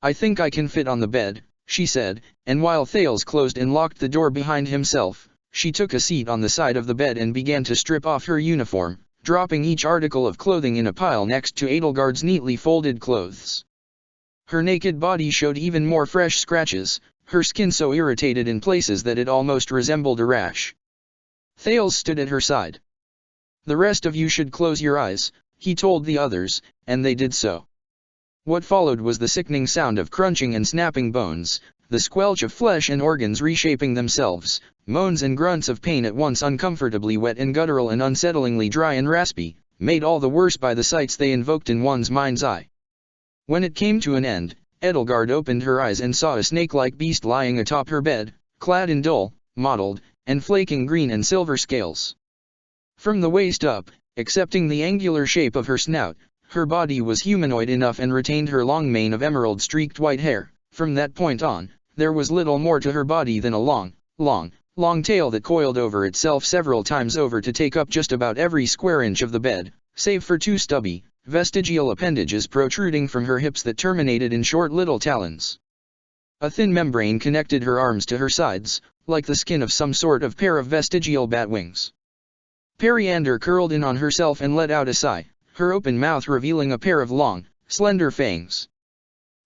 "I think I can fit on the bed," she said, and while Thales closed and locked the door behind himself, she took a seat on the side of the bed and began to strip off her uniform, dropping each article of clothing in a pile next to Edelgard's neatly folded clothes. Her naked body showed even more fresh scratches, her skin so irritated in places that it almost resembled a rash. Thales stood at her side. "The rest of you should close your eyes," he told the others, and they did so. What followed was the sickening sound of crunching and snapping bones, the squelch of flesh and organs reshaping themselves, moans and grunts of pain at once uncomfortably wet and guttural and unsettlingly dry and raspy, made all the worse by the sights they invoked in one's mind's eye. When it came to an end, Edelgard opened her eyes and saw a snake-like beast lying atop her bed, clad in dull, mottled, and flaking green and silver scales. From the waist up, excepting the angular shape of her snout, her body was humanoid enough and retained her long mane of emerald-streaked white hair. From that point on, there was little more to her body than a long tail that coiled over itself several times over to take up just about every square inch of the bed, save for 2 stubby, vestigial appendages protruding from her hips that terminated in short little talons. A thin membrane connected her arms to her sides, like the skin of some sort of pair of vestigial bat wings. Periander curled in on herself and let out a sigh, her open mouth revealing a pair of long, slender fangs.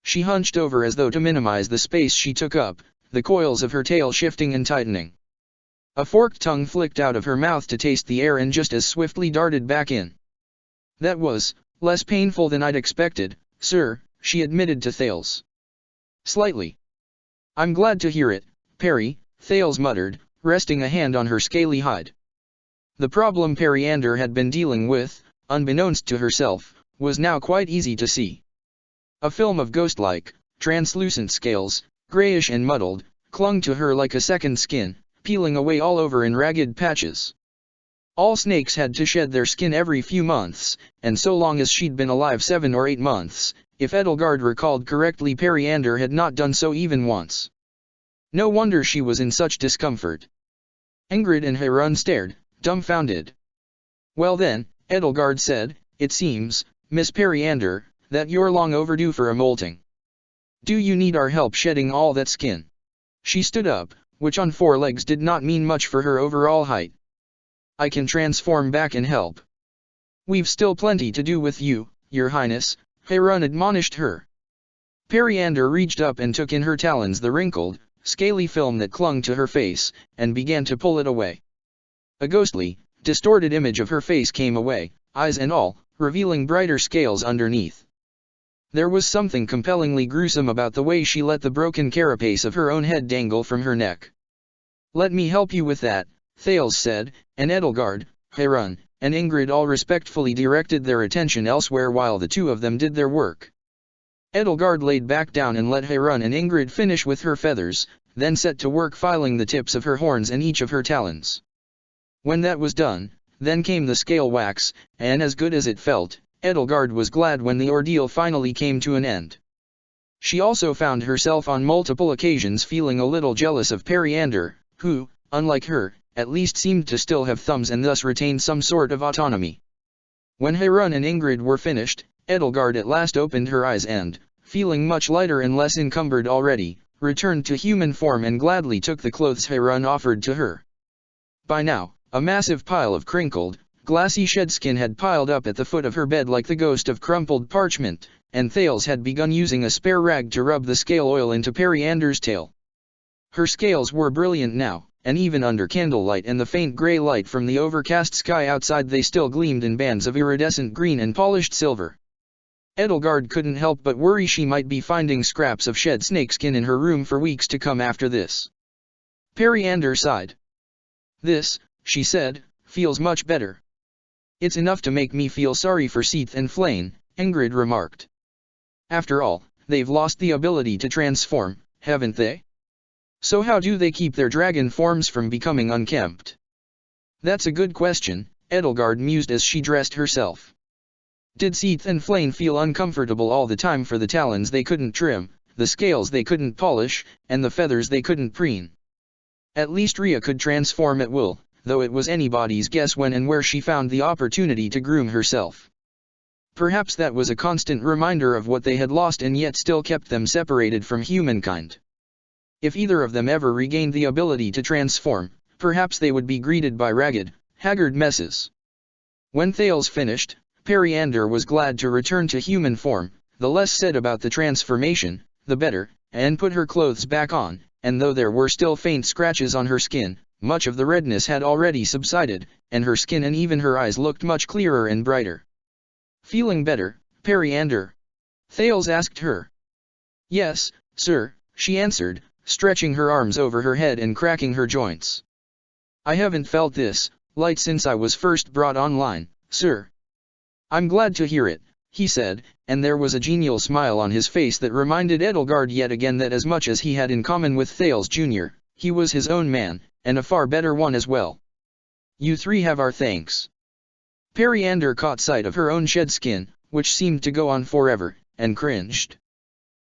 She hunched over as though to minimize the space she took up, the coils of her tail shifting and tightening. A forked tongue flicked out of her mouth to taste the air and just as swiftly darted back in. "That was less painful than I'd expected, sir," she admitted to Thales. "Slightly." "I'm glad to hear it, Perry," Thales muttered, resting a hand on her scaly hide. The problem Periander had been dealing with, unbeknownst to herself, was now quite easy to see. A film of ghost-like, translucent scales, grayish and muddled, clung to her like a second skin, peeling away all over in ragged patches. All snakes had to shed their skin every few months, and so long as she'd been alive 7 or 8 months, if Edelgard recalled correctly, Periander had not done so even once. No wonder she was in such discomfort. Ingrid and Harun stared, dumbfounded. "Well then," Edelgard said, "it seems, Miss Periander, that you're long overdue for a molting. Do you need our help shedding all that skin? She stood up, which on 4 legs did not mean much for her overall height. I can transform back and help. We've still plenty to do with you, Your Highness, Harun admonished her. Periander reached up and took in her talons the wrinkled, scaly film that clung to her face, and began to pull it away. A ghostly, distorted image of her face came away, eyes and all, revealing brighter scales underneath. There was something compellingly gruesome about the way she let the broken carapace of her own head dangle from her neck. Let me help you with that, Thales said, and Edelgard, Harun, and Ingrid all respectfully directed their attention elsewhere while the two of them did their work. Edelgard laid back down and let Harun and Ingrid finish with her feathers, then set to work filing the tips of her horns and each of her talons. When that was done, then came the scale wax, and as good as it felt, Edelgard was glad when the ordeal finally came to an end. She also found herself on multiple occasions feeling a little jealous of Periander, who, unlike her, at least seemed to still have thumbs and thus retained some sort of autonomy. When Harun and Ingrid were finished, Edelgard at last opened her eyes and, feeling much lighter and less encumbered already, returned to human form and gladly took the clothes Harun offered to her. By now, a massive pile of crinkled, glassy shedskin had piled up at the foot of her bed like the ghost of crumpled parchment, and Thales had begun using a spare rag to rub the scale oil into Periander's tail. Her scales were brilliant now, and even under candlelight and the faint grey light from the overcast sky outside they still gleamed in bands of iridescent green and polished silver. Edelgard couldn't help but worry she might be finding scraps of shed snakeskin in her room for weeks to come after this. Periander sighed. This, she said, feels much better. It's enough to make me feel sorry for Seath and Flayn, Ingrid remarked. After all, they've lost the ability to transform, haven't they? So how do they keep their dragon forms from becoming unkempt? That's a good question, Edelgard mused as she dressed herself. Did Seath and Flayn feel uncomfortable all the time for the talons they couldn't trim, the scales they couldn't polish, and the feathers they couldn't preen? At least Rhea could transform at will, though it was anybody's guess when and where she found the opportunity to groom herself. Perhaps that was a constant reminder of what they had lost and yet still kept them separated from humankind. If either of them ever regained the ability to transform, perhaps they would be greeted by ragged, haggard messes. When Thales finished, Periander was glad to return to human form, the less said about the transformation, the better, and put her clothes back on, and though there were still faint scratches on her skin, much of the redness had already subsided, and her skin and even her eyes looked much clearer and brighter. Feeling better, Periander? Thales asked her. Yes, sir, she answered, stretching her arms over her head and cracking her joints. I haven't felt this light since I was first brought online, sir. I'm glad to hear it, he said, and there was a genial smile on his face that reminded Edelgard yet again that as much as he had in common with Thales Jr., he was his own man, and a far better one as well. You three have our thanks. Periander caught sight of her own shed skin, which seemed to go on forever, and cringed.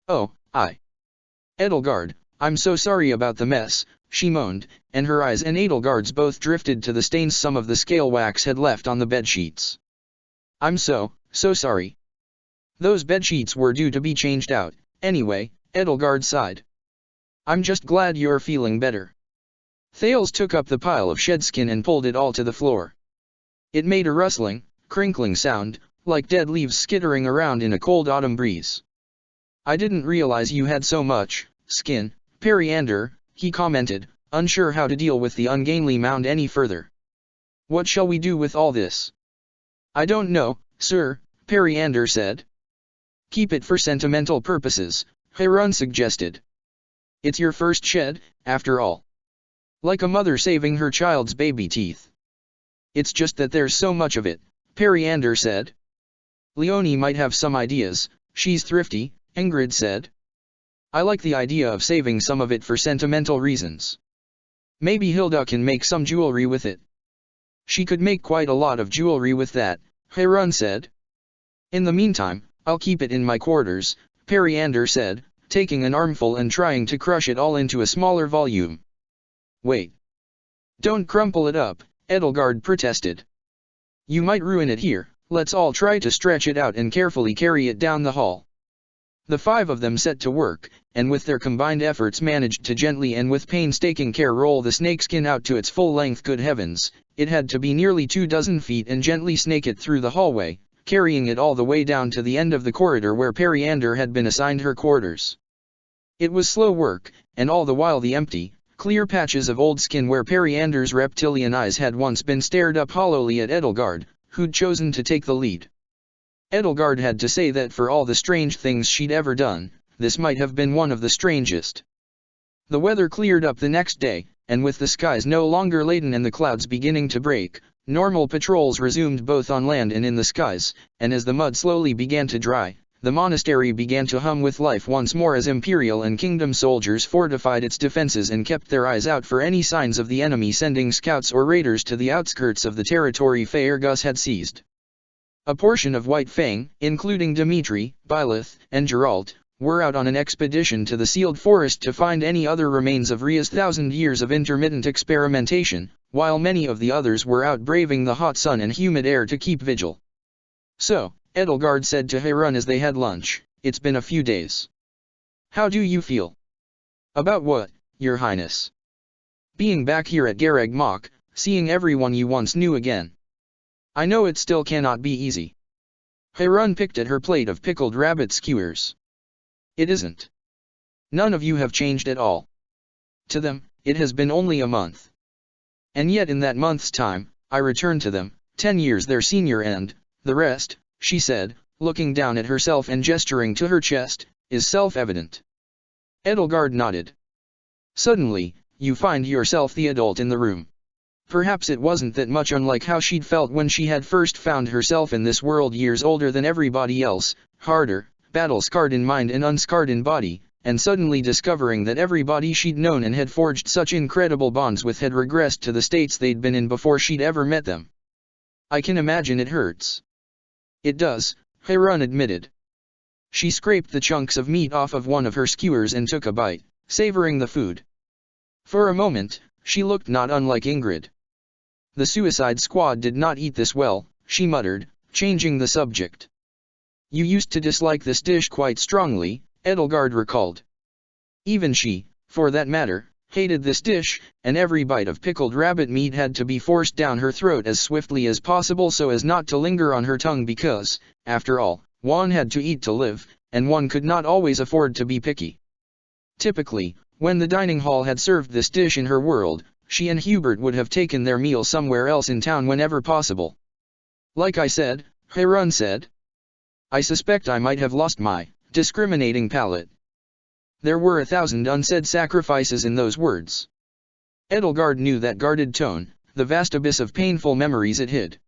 Oh, Edelgard, I'm so sorry about the mess, she moaned, and her eyes and Edelgard's both drifted to the stains some of the scale wax had left on the bedsheets. I'm so sorry. Those bedsheets were due to be changed out, anyway, Edelgard sighed. I'm just glad you're feeling better. Thales took up the pile of shedskin and pulled it all to the floor. It made a rustling, crinkling sound, like dead leaves skittering around in a cold autumn breeze. I didn't realize you had so much skin, Periander, he commented, unsure how to deal with the ungainly mound any further. What shall we do with all this? I don't know, sir, Periander said. Keep it for sentimental purposes, Harun suggested. It's your first shed, after all. Like a mother saving her child's baby teeth. It's just that there's so much of it, Periander said. Leonie might have some ideas, she's thrifty, Ingrid said. I like the idea of saving some of it for sentimental reasons. Maybe Hilda can make some jewelry with it. She could make quite a lot of jewelry with that, Harun said. In the meantime, I'll keep it in my quarters, Periander said, taking an armful and trying to crush it all into a smaller volume. Wait. Don't crumple it up, Edelgard protested. You might ruin it here, let's all try to stretch it out and carefully carry it down the hall. The 5 of them set to work, and with their combined efforts managed to gently and with painstaking care roll the snakeskin out to its full length. Good heavens, it had to be nearly 24 feet, and gently snake it through the hallway, carrying it all the way down to the end of the corridor where Periander had been assigned her quarters. It was slow work, and all the while the empty, clear patches of old skin where Periander's reptilian eyes had once been stared up hollowly at Edelgard, who'd chosen to take the lead. Edelgard had to say that for all the strange things she'd ever done, this might have been one of the strangest. The weather cleared up the next day, and with the skies no longer laden and the clouds beginning to break, normal patrols resumed both on land and in the skies, and as the mud slowly began to dry, the monastery began to hum with life once more as Imperial and Kingdom soldiers fortified its defenses and kept their eyes out for any signs of the enemy, sending scouts or raiders to the outskirts of the territory Faerghus had seized. A portion of White Fang, including Dimitri, Byleth, and Geralt, were out on an expedition to the sealed forest to find any other remains of Rhea's 1,000 years of intermittent experimentation, while many of the others were out braving the hot sun and humid air to keep vigil. "So," Edelgard said to Harun as they had lunch, "it's been a few days. How do you feel?" "About what, Your Highness?" "Being back here at Garreg Mach, seeing everyone you once knew again. I know it still cannot be easy." Harun picked at her plate of pickled rabbit skewers. "It isn't. None of you have changed at all. To them, it has been only a month. And yet in that month's time, I returned to them, 10 years their senior, and the rest," she said, looking down at herself and gesturing to her chest, "is self-evident." Edelgard nodded. "Suddenly, you find yourself the adult in the room." Perhaps it wasn't that much unlike how she'd felt when she had first found herself in this world, years older than everybody else, harder, battle-scarred in mind and unscarred in body, and suddenly discovering that everybody she'd known and had forged such incredible bonds with had regressed to the states they'd been in before she'd ever met them. "I can imagine it hurts." "It does," Harun admitted. She scraped the chunks of meat off of one of her skewers and took a bite, savoring the food. For a moment, she looked not unlike Ingrid. "The Suicide Squad did not eat this well," she muttered, changing the subject. "You used to dislike this dish quite strongly," Edelgard recalled. Even she, for that matter, hated this dish, and every bite of pickled rabbit meat had to be forced down her throat as swiftly as possible so as not to linger on her tongue because, after all, one had to eat to live, and one could not always afford to be picky. Typically, when the dining hall had served this dish in her world, she and Hubert would have taken their meal somewhere else in town whenever possible. "Like I said," Harun said, "I suspect I might have lost my discriminating palate." There were 1,000 unsaid sacrifices in those words. Edelgard knew that guarded tone, the vast abyss of painful memories it hid.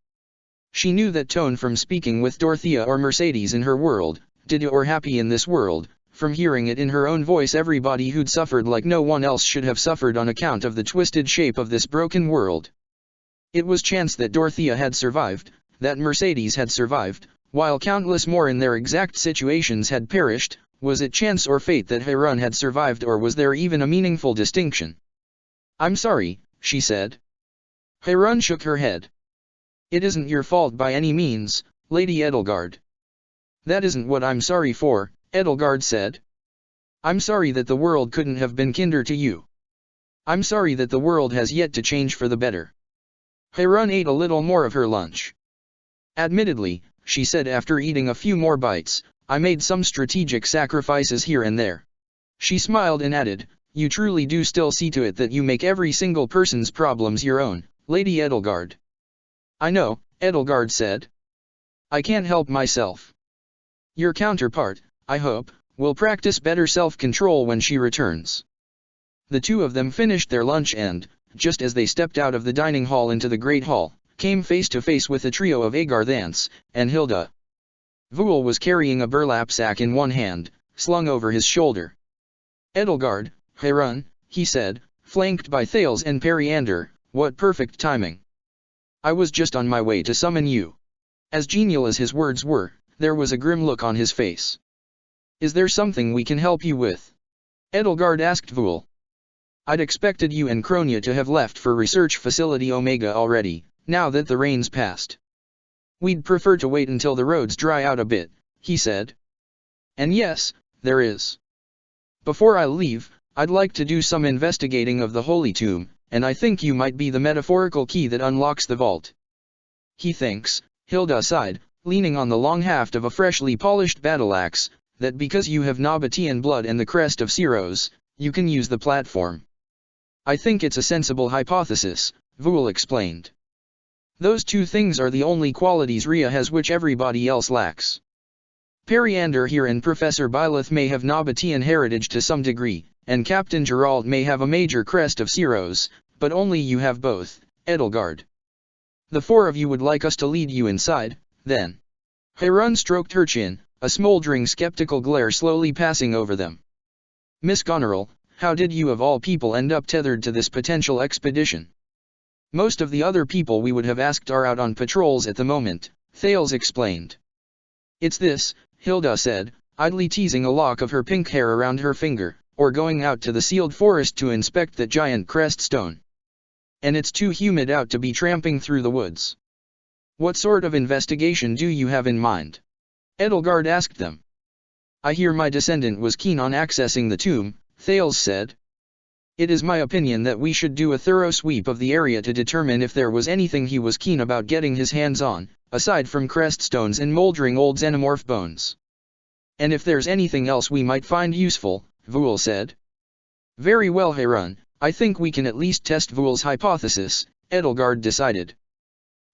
She knew that tone from speaking with Dorothea or Mercedes in her world, Dido or Happy in this world, from hearing it in her own voice. Everybody who'd suffered like no one else should have suffered on account of the twisted shape of this broken world. It was chance that Dorothea had survived, that Mercedes had survived, while countless more in their exact situations had perished. Was it chance or fate that Harun had survived, or was there even a meaningful distinction? "I'm sorry," she said. Harun shook her head. "It isn't your fault by any means, Lady Edelgard." "That isn't what I'm sorry for," Edelgard said. "I'm sorry that the world couldn't have been kinder to you. I'm sorry that the world has yet to change for the better." Harun ate a little more of her lunch. "Admittedly," she said after eating a few more bites, "I made some strategic sacrifices here and there." She smiled and added, "You truly do still see to it that you make every single person's problems your own, Lady Edelgard." "I know," Edelgard said. "I can't help myself. Your counterpart, I hope, will practice better self-control when she returns." The two of them finished their lunch and, just as they stepped out of the dining hall into the Great Hall, came face to face with a trio of Agarthants and Hilda. Vul was carrying a burlap sack in one hand, slung over his shoulder. "Edelgard, Harun," he said, flanked by Thales and Periander, "what perfect timing. I was just on my way to summon you." As genial as his words were, there was a grim look on his face. "Is there something we can help you with?" Edelgard asked Vul. "I'd expected you and Kronia to have left for Research Facility Omega already, now that the rain's passed." "We'd prefer to wait until the roads dry out a bit," he said. "And yes, there is. Before I leave, I'd like to do some investigating of the Holy Tomb, and I think you might be the metaphorical key that unlocks the vault. He thinks, Hilda sighed, leaning on the long haft of a freshly polished battle-axe, that because you have Nabatean blood and the crest of Ceros, you can use the platform. I think it's a sensible hypothesis, Vul explained. Those two things are the only qualities Rhea has which everybody else lacks. Periander here and Professor Byleth may have Nabatean heritage to some degree, and Captain Geralt may have a major crest of Ceros, but only you have both, Edelgard. The four of you would like us to lead you inside, then. Harun stroked her chin, a smoldering skeptical glare slowly passing over them. Miss Goneril, how did you of all people end up tethered to this potential expedition? Most of the other people we would have asked are out on patrols at the moment, Thales explained. It's this, Hilda said, idly teasing a lock of her pink hair around her finger, or going out to the sealed forest to inspect that giant crest stone. And it's too humid out to be tramping through the woods. What sort of investigation do you have in mind? Edelgard asked them. I hear my descendant was keen on accessing the tomb, Thales said. It is my opinion that we should do a thorough sweep of the area to determine if there was anything he was keen about getting his hands on, aside from crest stones and moldering old xenomorph bones. And if there's anything else we might find useful, Vul said. Very well, Harun, I think we can at least test Vul's hypothesis, Edelgard decided.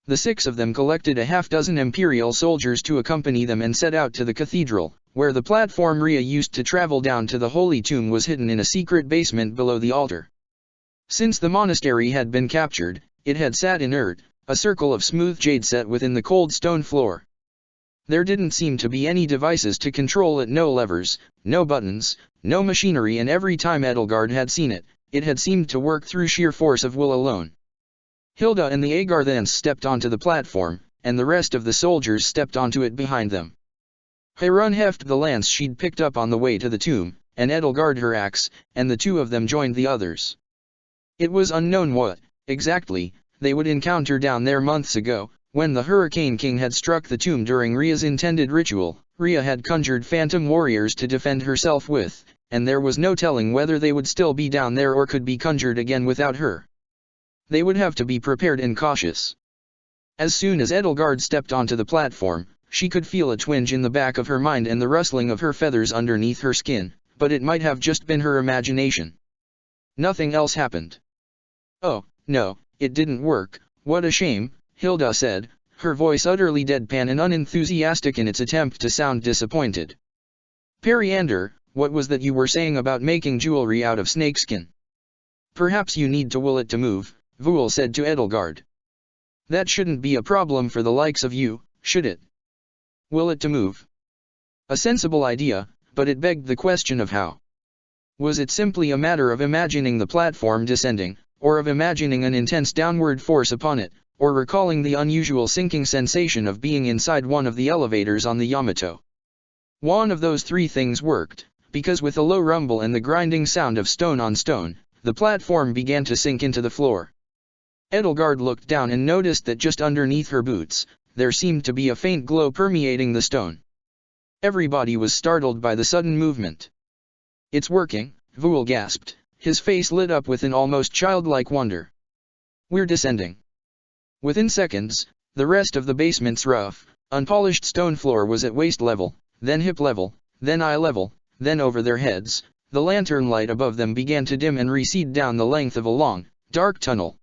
The six of them collected a half-dozen Imperial soldiers to accompany them and set out to the cathedral, where the platform Rhea used to travel down to the Holy Tomb was hidden in a secret basement below the altar. Since the monastery had been captured, it had sat inert, a circle of smooth jade set within the cold stone floor. There didn't seem to be any devices to control it, no levers, no buttons, no machinery, and every time Edelgard had seen it, it had seemed to work through sheer force of will alone. Hilda and the Agarthans stepped onto the platform, and the rest of the soldiers stepped onto it behind them. Harun hefted the lance she'd picked up on the way to the tomb, and Edelgard her axe, and the two of them joined the others. It was unknown what, exactly, they would encounter down there months ago, when the Hurricane King had struck the tomb during Rhea's intended ritual. Rhea had conjured phantom warriors to defend herself with, and there was no telling whether they would still be down there or could be conjured again without her. They would have to be prepared and cautious. As soon as Edelgard stepped onto the platform, she could feel a twinge in the back of her mind and the rustling of her feathers underneath her skin, but it might have just been her imagination. Nothing else happened. Oh, no, it didn't work, what a shame, Hilda said, her voice utterly deadpan and unenthusiastic in its attempt to sound disappointed. Periander, what was that you were saying about making jewelry out of snakeskin? Perhaps you need to will it to move, Vul said to Edelgard. That shouldn't be a problem for the likes of you, should it? Will it to move? A sensible idea, but it begged the question of how. Was it simply a matter of imagining the platform descending, or of imagining an intense downward force upon it, or recalling the unusual sinking sensation of being inside one of the elevators on the Yamato? One of those three things worked, because with a low rumble and the grinding sound of stone on stone, the platform began to sink into the floor. Edelgard looked down and noticed that just underneath her boots, there seemed to be a faint glow permeating the stone. Everybody was startled by the sudden movement. It's working, Vul gasped, his face lit up with an almost childlike wonder. We're descending. Within seconds, the rest of the basement's rough, unpolished stone floor was at waist level, then hip level, then eye level, then over their heads. The lantern light above them began to dim and recede down the length of a long, dark tunnel.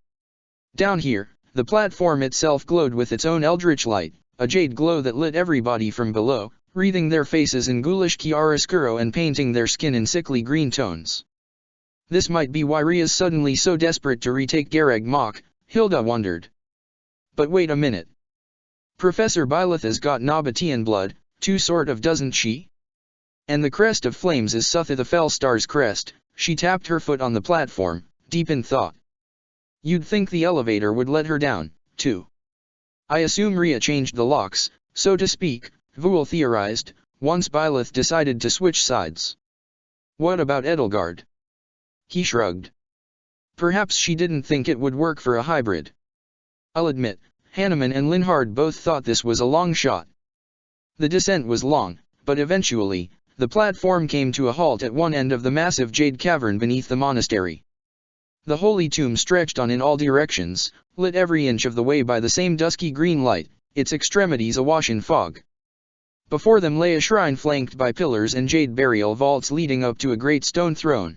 Down here, the platform itself glowed with its own eldritch light, a jade glow that lit everybody from below, wreathing their faces in ghoulish chiaroscuro and painting their skin in sickly green tones. This might be why Rhea's suddenly so desperate to retake Garreg Mach, Hilda wondered. But wait a minute. Professor Byleth has got Nabatean blood, too, doesn't she? And the crest of flames is Sutha the Fellstar's crest. She tapped her foot on the platform, deep in thought. You'd think the elevator would let her down, too. I assume Rhea changed the locks, so to speak, Vul theorized, once Byleth decided to switch sides. What about Edelgard? He shrugged. Perhaps she didn't think it would work for a hybrid. I'll admit, Hanneman and Linhard both thought this was a long shot. The descent was long, but eventually, The platform came to a halt at one end of the massive jade cavern beneath the monastery. The holy tomb stretched on in all directions, lit every inch of the way by the same dusky green light, its extremities awash in fog. Before them lay a shrine flanked by pillars and jade burial vaults leading up to a great stone throne.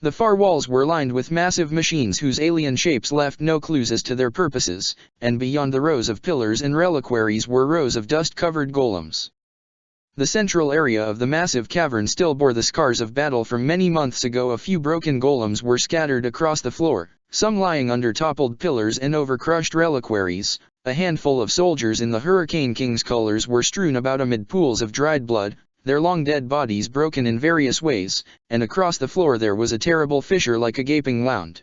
The far walls were lined with massive machines whose alien shapes left no clues as to their purposes, and beyond the rows of pillars and reliquaries were rows of dust-covered golems. The central area of the massive cavern still bore the scars of battle from many months ago. A few broken golems were scattered across the floor, some lying under toppled pillars and over crushed reliquaries. A handful of soldiers in the Hurricane King's colors were strewn about amid pools of dried blood, their long dead bodies broken in various ways, and across the floor there was a terrible fissure like a gaping wound.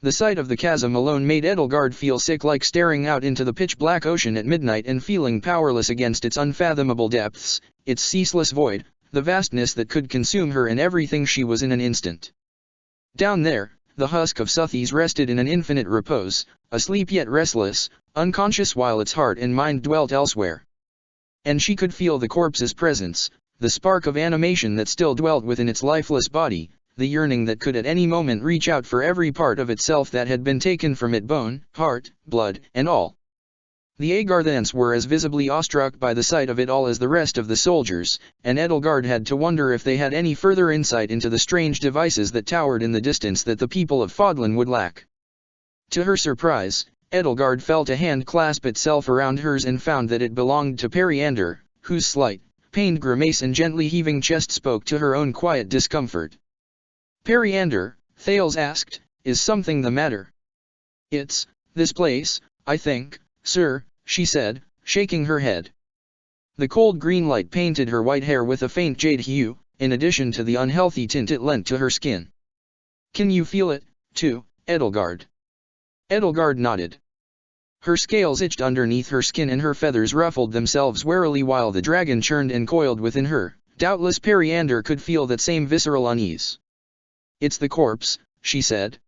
The sight of the chasm alone made Edelgard feel sick, like staring out into the pitch-black ocean at midnight and feeling powerless against its unfathomable depths, its ceaseless void, the vastness that could consume her and everything she was in an instant. Down there, the husk of Suthes rested in an infinite repose, asleep yet restless, unconscious while its heart and mind dwelt elsewhere. And she could feel the corpse's presence, the spark of animation that still dwelt within its lifeless body, the yearning that could at any moment reach out for every part of itself that had been taken from it, bone, heart, blood, and all. The Agarthans were as visibly awestruck by the sight of it all as the rest of the soldiers, and Edelgard had to wonder if they had any further insight into the strange devices that towered in the distance that the people of Fodlan would lack. To her surprise, Edelgard felt a hand clasp itself around hers and found that it belonged to Periander, whose slight, pained grimace and gently heaving chest spoke to her own quiet discomfort. "Periander," Thales asked, "is something the matter?" "It's this place, I think, sir," she said, shaking her head. The cold green light painted her white hair with a faint jade hue, in addition to the unhealthy tint it lent to her skin. "Can you feel it, too, Edelgard?" Edelgard nodded. Her scales itched underneath her skin and her feathers ruffled themselves warily while the dragon churned and coiled within her. Doubtless Periander could feel that same visceral unease. "It's the corpse," she said.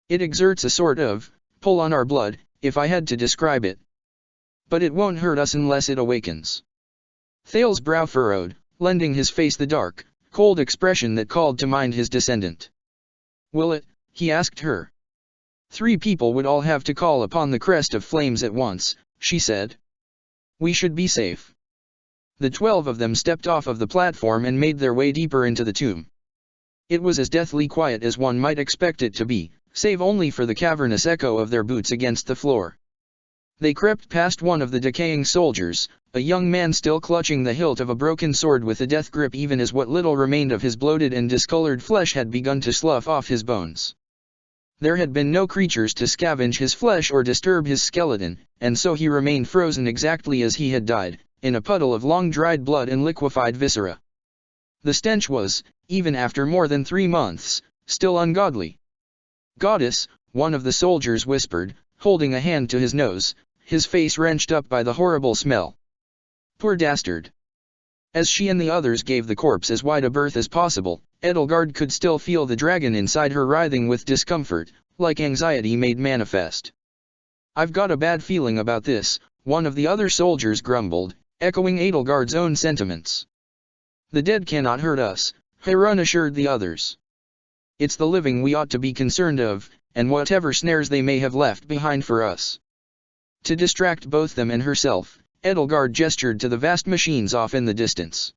"It exerts a sort of pull on our blood, if I had to describe it. But it won't hurt us unless it awakens." Thales' brow furrowed, lending his face the dark, cold expression that called to mind his descendant. "Will it?" he asked her. "3 people would all have to call upon the crest of flames at once," she said. "We should be safe." The 12 of them stepped off of the platform and made their way deeper into the tomb. It was as deathly quiet as one might expect it to be, save only for the cavernous echo of their boots against the floor. They crept past one of the decaying soldiers, a young man still clutching the hilt of a broken sword with a death grip even as what little remained of his bloated and discolored flesh had begun to slough off his bones. There had been no creatures to scavenge his flesh or disturb his skeleton, and so he remained frozen exactly as he had died, in a puddle of long-dried blood and liquefied viscera. The stench was, even after more than 3 months, still ungodly. "Goddess," one of the soldiers whispered, holding a hand to his nose, his face wrenched up by the horrible smell. "Poor dastard." As she and the others gave the corpse as wide a berth as possible, Edelgard could still feel the dragon inside her writhing with discomfort, like anxiety made manifest. "I've got a bad feeling about this," one of the other soldiers grumbled, echoing Edelgard's own sentiments. "The dead cannot hurt us," Harun assured the others. "It's the living we ought to be concerned of, and whatever snares they may have left behind for us." To distract both them and herself, Edelgard gestured to the vast machines off in the distance.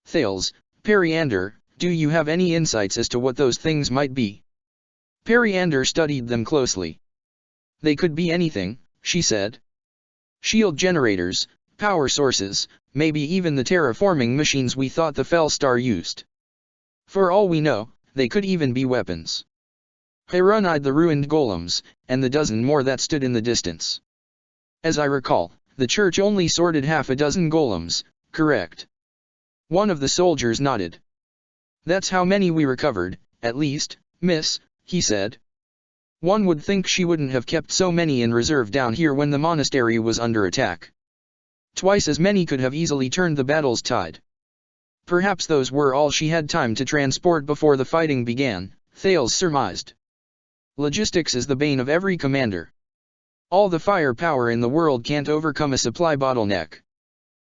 "Thales, Periander, do you have any insights as to what those things might be?" Periander studied them closely. "They could be anything," she said. "Shield generators, power sources, maybe even the terraforming machines we thought the Felstar used. For all we know, they could even be weapons." Harun eyed the ruined golems, and the dozen more that stood in the distance. "As I recall, the church only sorted half a dozen golems, correct?" One of the soldiers nodded. "That's how many we recovered, at least, miss," he said. "One would think she wouldn't have kept so many in reserve down here when the monastery was under attack. Twice as many could have easily turned the battle's tide." Perhaps those were all she had time to transport before the fighting began, Thales surmised. Logistics is the bane of every commander. All the firepower in the world can't overcome a supply bottleneck.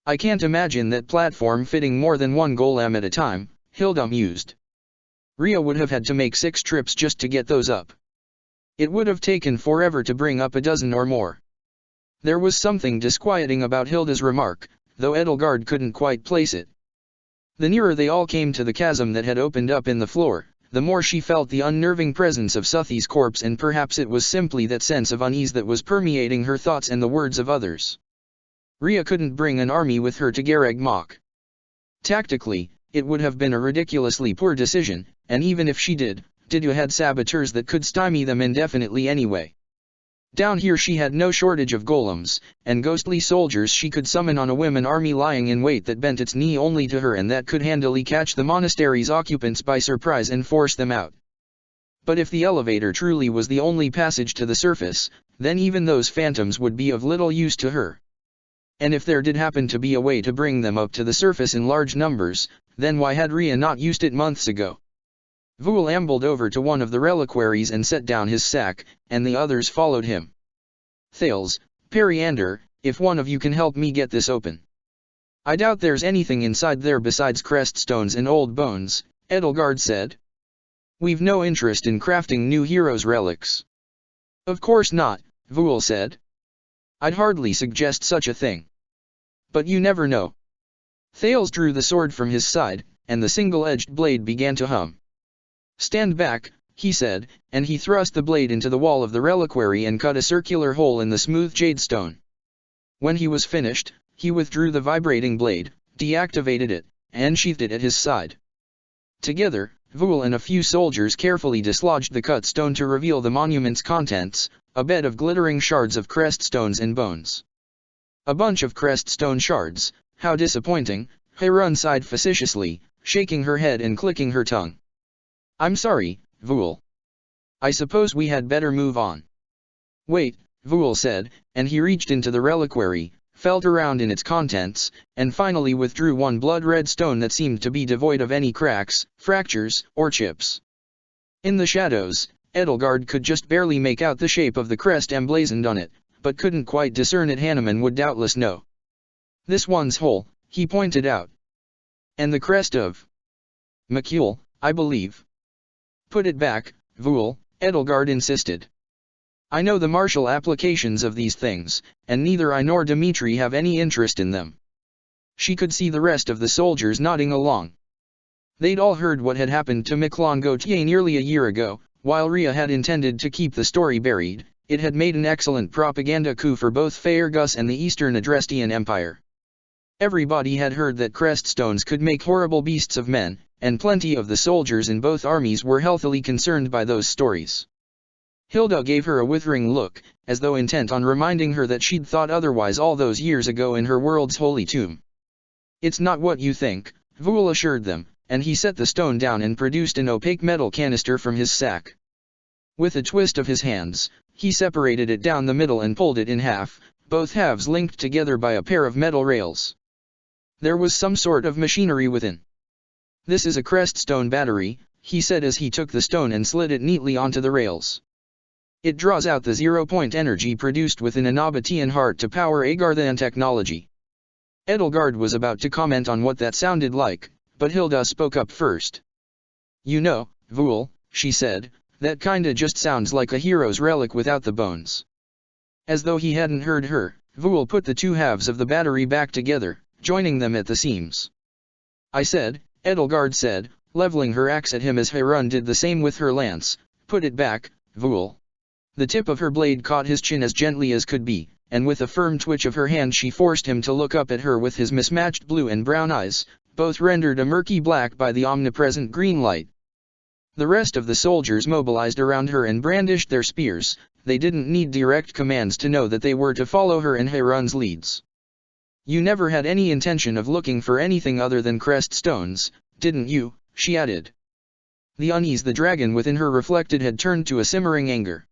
I can't imagine that platform fitting more than one golem at a time, Hilda mused. Rhea would have had to make 6 trips just to get those up. It would have taken forever to bring up a dozen or more. There was something disquieting about Hilda's remark, though Edelgard couldn't quite place it. The nearer they all came to the chasm that had opened up in the floor, the more she felt the unnerving presence of Suthi's corpse, and perhaps it was simply that sense of unease that was permeating her thoughts and the words of others. Rhea couldn't bring an army with her to Garreg Mach. Tactically, it would have been a ridiculously poor decision, and even if she did, Didu had saboteurs that could stymie them indefinitely anyway. Down here she had no shortage of golems, and ghostly soldiers she could summon on a whim, an army lying in wait that bent its knee only to her and that could handily catch the monastery's occupants by surprise and force them out. But if the elevator truly was the only passage to the surface, then even those phantoms would be of little use to her. And if there did happen to be a way to bring them up to the surface in large numbers, then why had Rhea not used it months ago? Vul ambled over to one of the reliquaries and set down his sack, and the others followed him. Thales, Periander, if one of you can help me get this open. I doubt there's anything inside there besides crest stones and old bones, Edelgard said. We've no interest in crafting new heroes' relics. Of course not, Vul said. I'd hardly suggest such a thing. But you never know. Thales drew the sword from his side, and the single-edged blade began to hum. Stand back, he said, and he thrust the blade into the wall of the reliquary and cut a circular hole in the smooth jade stone. When he was finished, he withdrew the vibrating blade, deactivated it, and sheathed it at his side. Together, Vul and a few soldiers carefully dislodged the cut stone to reveal the monument's contents, a bed of glittering shards of crest stones and bones. A bunch of crest stone shards, how disappointing, Heirun sighed facetiously, shaking her head and clicking her tongue. I'm sorry, Vul. I suppose we had better move on. Wait, Vul said, and he reached into the reliquary, felt around in its contents, and finally withdrew one blood-red stone that seemed to be devoid of any cracks, fractures, or chips. In the shadows, Edelgard could just barely make out the shape of the crest emblazoned on it, but couldn't quite discern it. Hanuman would doubtless know. This one's whole, he pointed out. And the crest of Makul, I believe. Put it back, Vul, Edelgard insisted. I know the martial applications of these things, and neither I nor Dmitri have any interest in them. She could see the rest of the soldiers nodding along. They'd all heard what had happened to Miklon Gautier nearly a year ago. While Rhea had intended to keep the story buried, it had made an excellent propaganda coup for both Faerghus and the Eastern Adrestian Empire. Everybody had heard that crest stones could make horrible beasts of men, and plenty of the soldiers in both armies were healthily concerned by those stories. Hilda gave her a withering look, as though intent on reminding her that she'd thought otherwise all those years ago in her world's holy tomb. It's not what you think, Vul assured them, and he set the stone down and produced an opaque metal canister from his sack. With a twist of his hands, he separated it down the middle and pulled it in half, both halves linked together by a pair of metal rails. There was some sort of machinery within. This is a crest stone battery, he said as he took the stone and slid it neatly onto the rails. It draws out the zero-point energy produced within a Nabatean heart to power Agarthan technology. Edelgard was about to comment on what that sounded like, but Hilda spoke up first. You know, Vul, she said, that kinda just sounds like a hero's relic without the bones. As though he hadn't heard her, Vul put the two halves of the battery back together, joining them at the seams. I said, Edelgard said, leveling her axe at him as Heirun did the same with her lance, put it back, Vul. The tip of her blade caught his chin as gently as could be, and with a firm twitch of her hand she forced him to look up at her with his mismatched blue and brown eyes, both rendered a murky black by the omnipresent green light. The rest of the soldiers mobilized around her and brandished their spears. They didn't need direct commands to know that they were to follow her and Heirun's leads. You never had any intention of looking for anything other than crest stones, didn't you? She added. The unease the dragon within her reflected had turned to a simmering anger.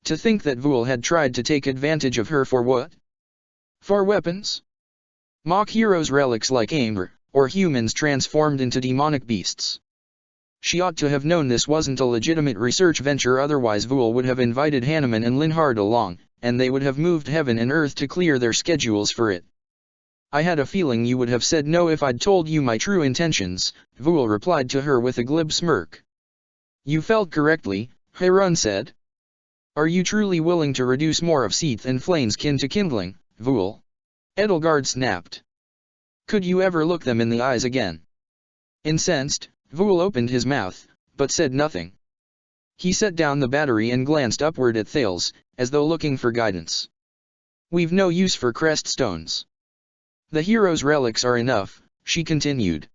To think that Vul had tried to take advantage of her for what? For weapons? Mock heroes' relics like Amber, or humans transformed into demonic beasts. She ought to have known this wasn't a legitimate research venture, otherwise Vul would have invited Hanuman and Linhard along, and they would have moved heaven and earth to clear their schedules for it. I had a feeling you would have said no if I'd told you my true intentions, Vul replied to her with a glib smirk. You felt correctly, Harun said. Are you truly willing to reduce more of Seath and Flayn's kin to kindling, Vul? Edelgard snapped. Could you ever look them in the eyes again? Incensed, Vul opened his mouth, but said nothing. He set down the battery and glanced upward at Thales, as though looking for guidance. We've no use for crest stones. The hero's relics are enough, she continued.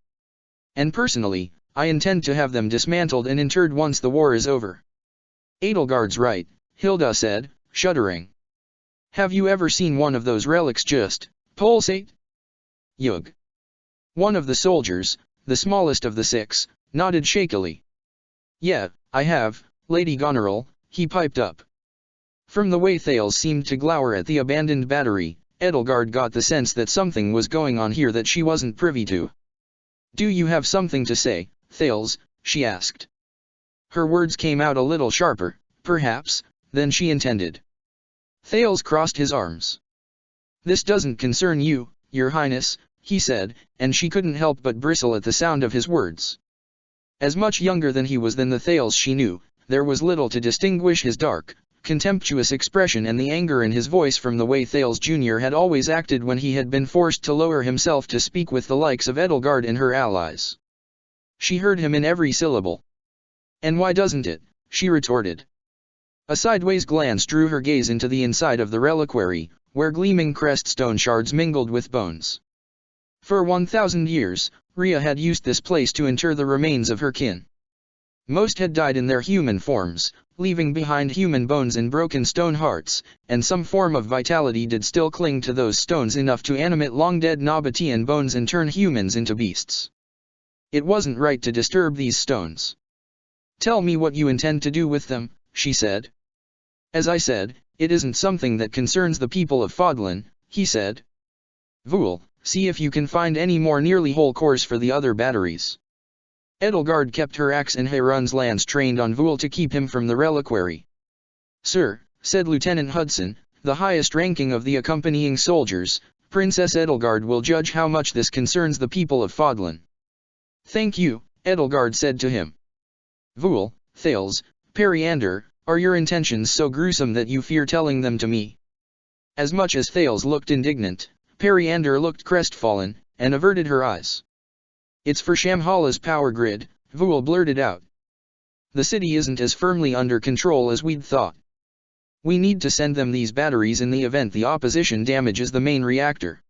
And personally, I intend to have them dismantled and interred once the war is over. Edelgard's right, Hilda said, shuddering. Have you ever seen one of those relics just pulsate? Yug. One of the soldiers, the smallest of the six, nodded shakily. Yeah, I have, Lady Goneril, he piped up. From the way Thales seemed to glower at the abandoned battery, Edelgard got the sense that something was going on here that she wasn't privy to. Do you have something to say, Thales? She asked. Her words came out a little sharper, perhaps, than she intended. Thales crossed his arms. This doesn't concern you, Your Highness, he said, and she couldn't help but bristle at the sound of his words. As much younger than he was than the Thales she knew, there was little to distinguish his dark, contemptuous expression and the anger in his voice from the way Thales Jr. had always acted when he had been forced to lower himself to speak with the likes of Edelgard and her allies. She heard him in every syllable. And why doesn't it? She retorted. A sideways glance drew her gaze into the inside of the reliquary, where gleaming creststone shards mingled with bones. For 1,000 years, Rhea had used this place to inter the remains of her kin. Most had died in their human forms, leaving behind human bones and broken stone hearts, and some form of vitality did still cling to those stones enough to animate long-dead Nabatean bones and turn humans into beasts. It wasn't right to disturb these stones. Tell me what you intend to do with them, she said. As I said, it isn't something that concerns the people of Fodlan, he said. Vul, see if you can find any more nearly whole cores for the other batteries. Edelgard kept her axe and Harun's lance trained on Vul to keep him from the reliquary. Sir, said Lieutenant Hudson, the highest ranking of the accompanying soldiers, Princess Edelgard will judge how much this concerns the people of Fodlan. Thank you, Edelgard said to him. Vul, Thales, Periander, are your intentions so gruesome that you fear telling them to me? As much as Thales looked indignant, Periander looked crestfallen, and averted her eyes. It's for Shamhala's power grid, Vul blurted out. The city isn't as firmly under control as we'd thought. We need to send them these batteries in the event the opposition damages the main reactor.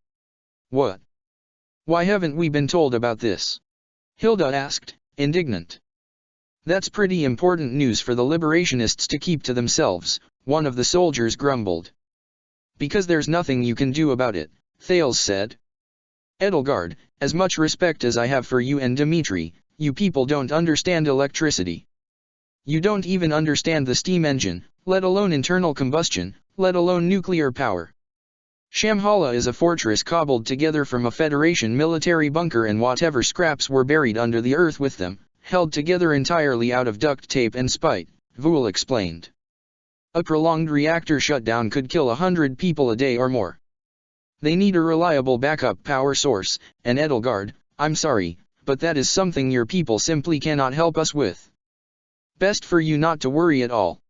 What? Why haven't we been told about this? Hilda asked, indignant. That's pretty important news for the liberationists to keep to themselves, one of the soldiers grumbled. Because there's nothing you can do about it, Thales said. Edelgard, as much respect as I have for you and Dimitri, you people don't understand electricity. You don't even understand the steam engine, let alone internal combustion, let alone nuclear power. Shamhala is a fortress cobbled together from a Federation military bunker and whatever scraps were buried under the earth with them, held together entirely out of duct tape and spite, Vul explained. A prolonged reactor shutdown could kill 100 people a day or more. They need a reliable backup power source, and Edelgard, I'm sorry, but that is something your people simply cannot help us with. Best for you not to worry at all.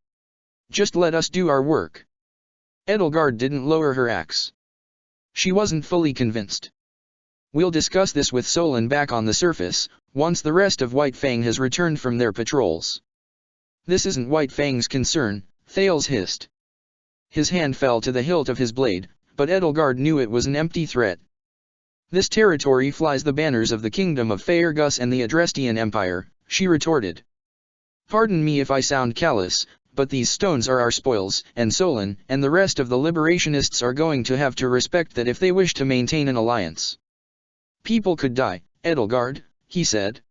Just let us do our work. Edelgard didn't lower her axe. She wasn't fully convinced. We'll discuss this with Solon back on the surface, once the rest of White Fang has returned from their patrols. This isn't White Fang's concern, Thales hissed. His hand fell to the hilt of his blade, but Edelgard knew it was an empty threat. This territory flies the banners of the kingdom of Faerghus and the Adrestian Empire, she retorted. Pardon me if I sound callous, but these stones are our spoils, and Solon and the rest of the liberationists are going to have to respect that if they wish to maintain an alliance. People could die, Edelgard, he said.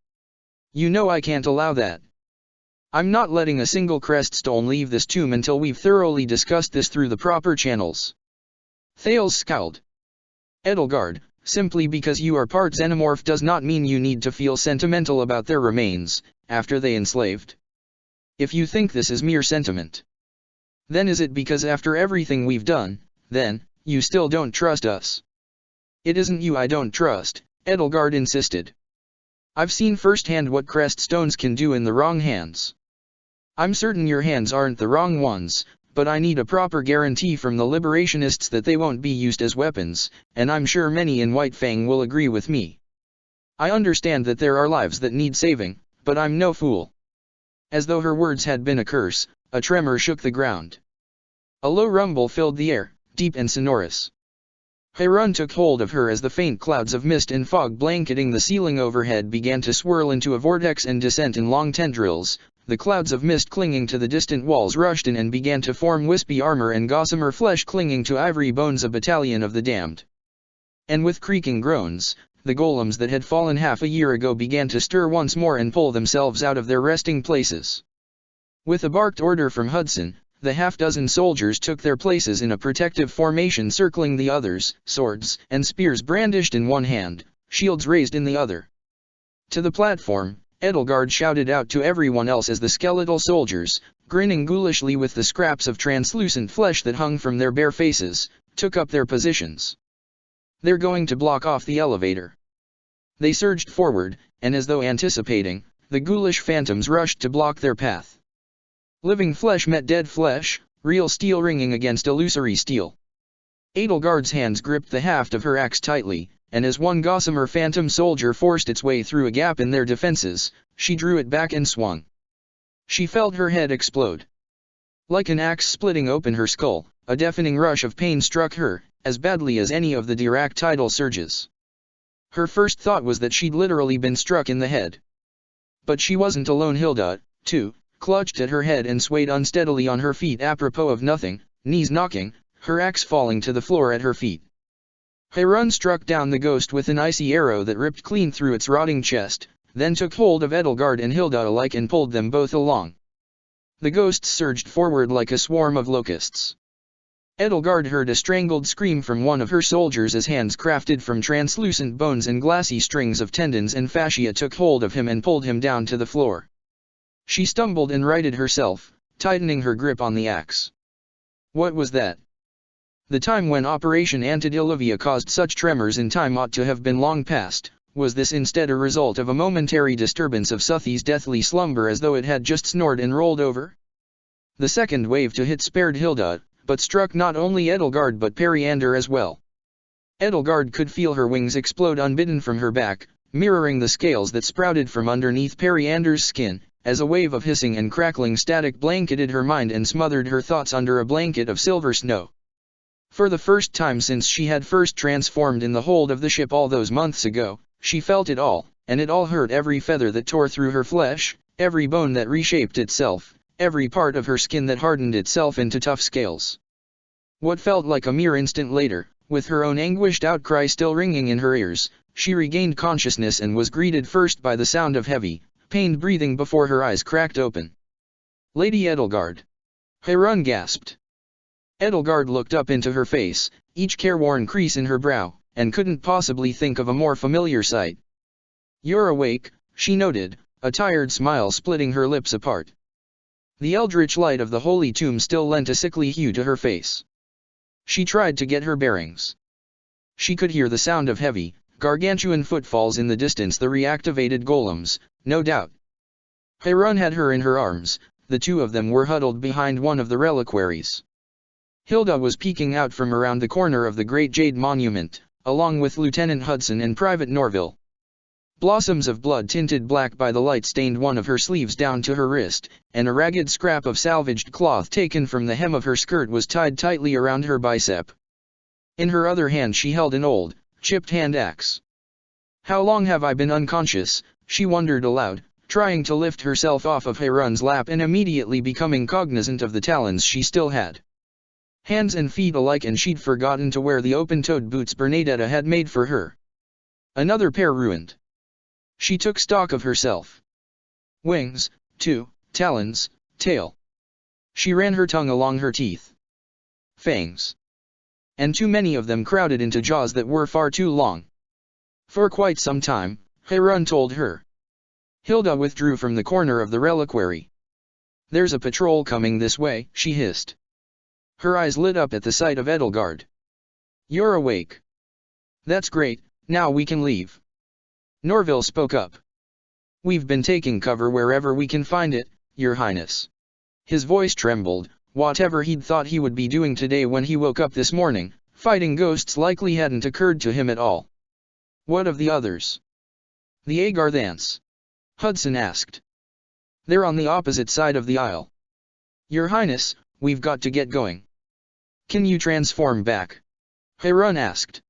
You know I can't allow that. I'm not letting a single creststone leave this tomb until we've thoroughly discussed this through the proper channels. Thales scowled. Edelgard, simply because you are part xenomorph does not mean you need to feel sentimental about their remains, after they enslaved. If you think this is mere sentiment, then is it because after everything we've done, then, you still don't trust us? It isn't you I don't trust, Edelgard insisted. I've seen firsthand what crest stones can do in the wrong hands. I'm certain your hands aren't the wrong ones, but I need a proper guarantee from the liberationists that they won't be used as weapons, and I'm sure many in White Fang will agree with me. I understand that there are lives that need saving, but I'm no fool. As though her words had been a curse, a tremor shook the ground. A low rumble filled the air, deep and sonorous. Harun took hold of her as the faint clouds of mist and fog blanketing the ceiling overhead began to swirl into a vortex and descent in long tendrils. The clouds of mist clinging to the distant walls rushed in and began to form wispy armor and gossamer flesh clinging to ivory bones, a battalion of the damned. And with creaking groans, the golems that had fallen half a year ago began to stir once more and pull themselves out of their resting places. With a barked order from Hudson, the half-dozen soldiers took their places in a protective formation circling the others, swords and spears brandished in one hand, shields raised in the other. To the platform, Edelgard shouted out to everyone else as the skeletal soldiers, grinning ghoulishly with the scraps of translucent flesh that hung from their bare faces, took up their positions. They're going to block off the elevator. They surged forward, and as though anticipating, the ghoulish phantoms rushed to block their path. Living flesh met dead flesh, real steel ringing against illusory steel. Edelgard's hands gripped the haft of her axe tightly, and as one gossamer phantom soldier forced its way through a gap in their defenses, she drew it back and swung. She felt her head explode. Like an axe splitting open her skull, a deafening rush of pain struck her, as badly as any of the Dirac tidal surges. Her first thought was that she'd literally been struck in the head. But she wasn't alone. Hilda, too, clutched at her head and swayed unsteadily on her feet apropos of nothing, knees knocking, her axe falling to the floor at her feet. Harun struck down the ghost with an icy arrow that ripped clean through its rotting chest, then took hold of Edelgard and Hilda alike and pulled them both along. The ghosts surged forward like a swarm of locusts. Edelgard heard a strangled scream from one of her soldiers as hands crafted from translucent bones and glassy strings of tendons and fascia took hold of him and pulled him down to the floor. She stumbled and righted herself, tightening her grip on the axe. What was that? The time when Operation Antediluvian caused such tremors in time ought to have been long past. Was this instead a result of a momentary disturbance of Suthi's deathly slumber as though it had just snored and rolled over? The second wave to hit spared Hilda, but struck not only Edelgard but Periander as well. Edelgard could feel her wings explode unbidden from her back, mirroring the scales that sprouted from underneath Periander's skin, as a wave of hissing and crackling static blanketed her mind and smothered her thoughts under a blanket of silver snow. For the first time since she had first transformed in the hold of the ship all those months ago, she felt it all, and it all hurt. Every feather that tore through her flesh, every bone that reshaped itself, every part of her skin that hardened itself into tough scales. What felt like a mere instant later, with her own anguished outcry still ringing in her ears, she regained consciousness and was greeted first by the sound of heavy, pained breathing before her eyes cracked open. Lady Edelgard. Harun gasped. Edelgard looked up into her face, each careworn crease in her brow, and couldn't possibly think of a more familiar sight. You're awake, she noted, a tired smile splitting her lips apart. The eldritch light of the holy tomb still lent a sickly hue to her face. She tried to get her bearings. She could hear the sound of heavy, gargantuan footfalls in the distance, the reactivated golems, no doubt. Harun had her in her arms, the two of them were huddled behind one of the reliquaries. Hilda was peeking out from around the corner of the great jade monument, along with Lieutenant Hudson and Private Norville. Blossoms of blood tinted black by the light stained one of her sleeves down to her wrist, and a ragged scrap of salvaged cloth taken from the hem of her skirt was tied tightly around her bicep. In her other hand she held an old, chipped hand axe. How long have I been unconscious, she wondered aloud, trying to lift herself off of Harun's lap and immediately becoming cognizant of the talons she still had. Hands and feet alike, and she'd forgotten to wear the open-toed boots Bernadetta had made for her. Another pair ruined. She took stock of herself. Wings, too, talons, tail. She ran her tongue along her teeth. Fangs. And too many of them crowded into jaws that were far too long. For quite some time, Harun told her. Hilda withdrew from the corner of the reliquary. There's a patrol coming this way, she hissed. Her eyes lit up at the sight of Edelgard. You're awake. That's great, now we can leave. Norville spoke up. We've been taking cover wherever we can find it, Your Highness. His voice trembled. Whatever he'd thought he would be doing today when he woke up this morning, fighting ghosts likely hadn't occurred to him at all. What of the others? The Agarthans? Hudson asked. They're on the opposite side of the aisle. Your Highness, we've got to get going. Can you transform back? Harun asked.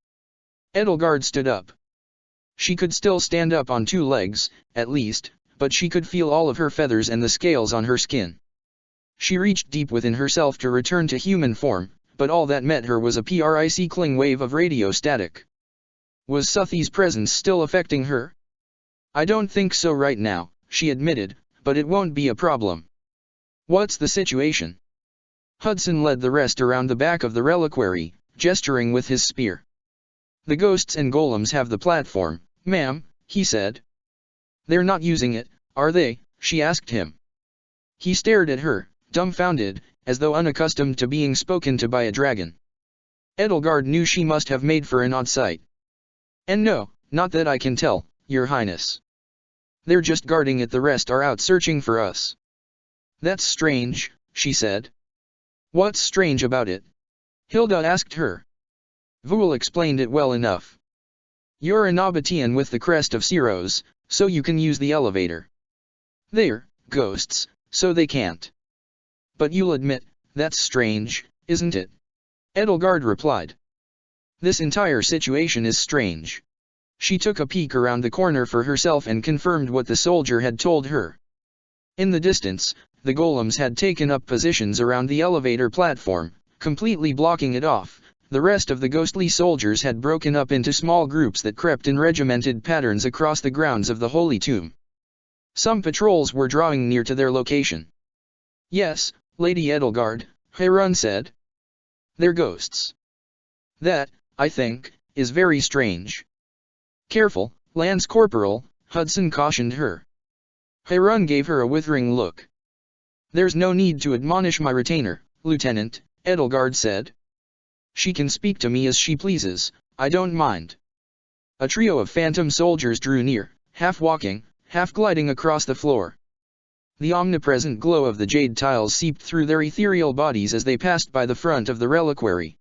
Edelgard stood up. She could still stand up on 2 legs, at least, but she could feel all of her feathers and the scales on her skin. She reached deep within herself to return to human form, but all that met her was a prickling wave of radio static. Was Suthi's presence still affecting her? I don't think so right now, she admitted, but it won't be a problem. What's the situation? Hudson led the rest around the back of the reliquary, gesturing with his spear. The ghosts and golems have the platform, ma'am, he said. They're not using it, are they? She asked him. He stared at her, dumbfounded, as though unaccustomed to being spoken to by a dragon. Edelgard knew she must have made for an odd sight. And no, not that I can tell, Your Highness. They're just guarding it, the rest are out searching for us. That's strange, she said. What's strange about it? Hilda asked her. Vul explained it well enough. You're a Nabatean with the crest of Ceros, so you can use the elevator. They're ghosts, so they can't. But you'll admit, that's strange, isn't it? Edelgard replied. This entire situation is strange. She took a peek around the corner for herself and confirmed what the soldier had told her. In the distance, the golems had taken up positions around the elevator platform, completely blocking it off. The rest of the ghostly soldiers had broken up into small groups that crept in regimented patterns across the grounds of the Holy Tomb. Some patrols were drawing near to their location. Yes, Lady Edelgard, Harun said. They're ghosts. That, I think, is very strange. Careful, Lance Corporal, Hudson cautioned her. Harun gave her a withering look. There's no need to admonish my retainer, Lieutenant, Edelgard said. She can speak to me as she pleases, I don't mind. A trio of phantom soldiers drew near, half walking, half gliding across the floor. The omnipresent glow of the jade tiles seeped through their ethereal bodies as they passed by the front of the reliquary.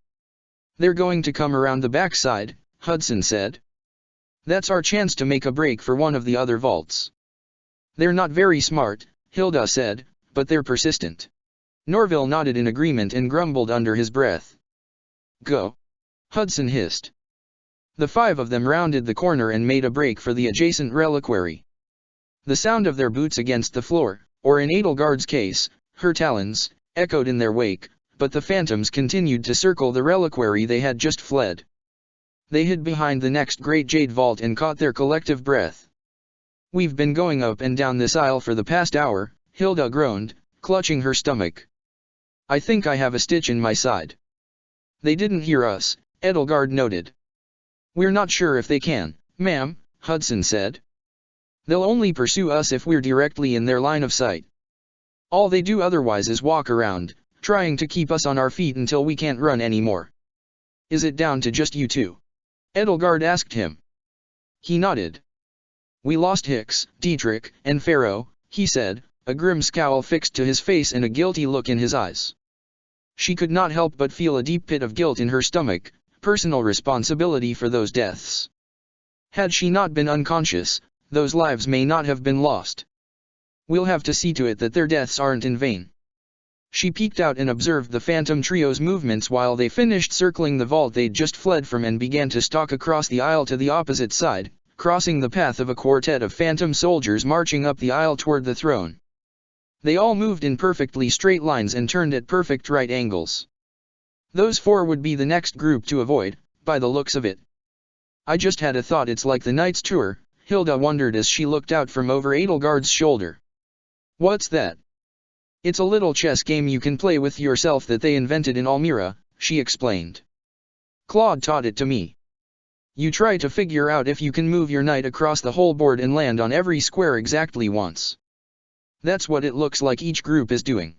They're going to come around the backside, Hudson said. That's our chance to make a break for one of the other vaults. They're not very smart, Hilda said, but they're persistent. Norville nodded in agreement and grumbled under his breath. Go! Hudson hissed. The 5 of them rounded the corner and made a break for the adjacent reliquary. The sound of their boots against the floor, or in Edelgard's case, her talons, echoed in their wake, but the phantoms continued to circle the reliquary they had just fled. They hid behind the next great jade vault and caught their collective breath. We've been going up and down this aisle for the past hour, Hilda groaned, clutching her stomach. I think I have a stitch in my side. They didn't hear us, Edelgard noted. We're not sure if they can, ma'am, Hudson said. They'll only pursue us if we're directly in their line of sight. All they do otherwise is walk around, trying to keep us on our feet until we can't run anymore. Is it down to just you 2? Edelgard asked him. He nodded. We lost Hicks, Dietrich, and Pharaoh, he said, a grim scowl fixed to his face and a guilty look in his eyes. She could not help but feel a deep pit of guilt in her stomach, personal responsibility for those deaths. Had she not been unconscious, those lives may not have been lost. We'll have to see to it that their deaths aren't in vain. She peeked out and observed the phantom trio's movements while they finished circling the vault they'd just fled from and began to stalk across the aisle to the opposite side, crossing the path of a quartet of phantom soldiers marching up the aisle toward the throne. They all moved in perfectly straight lines and turned at perfect right angles. Those 4 would be the next group to avoid, by the looks of it. I just had a thought, it's like the Knight's Tour, Hilda wondered as she looked out from over Edelgard's shoulder. What's that? It's a little chess game you can play with yourself that they invented in Almira, she explained. Claude taught it to me. You try to figure out if you can move your knight across the whole board and land on every square exactly once. That's what it looks like each group is doing.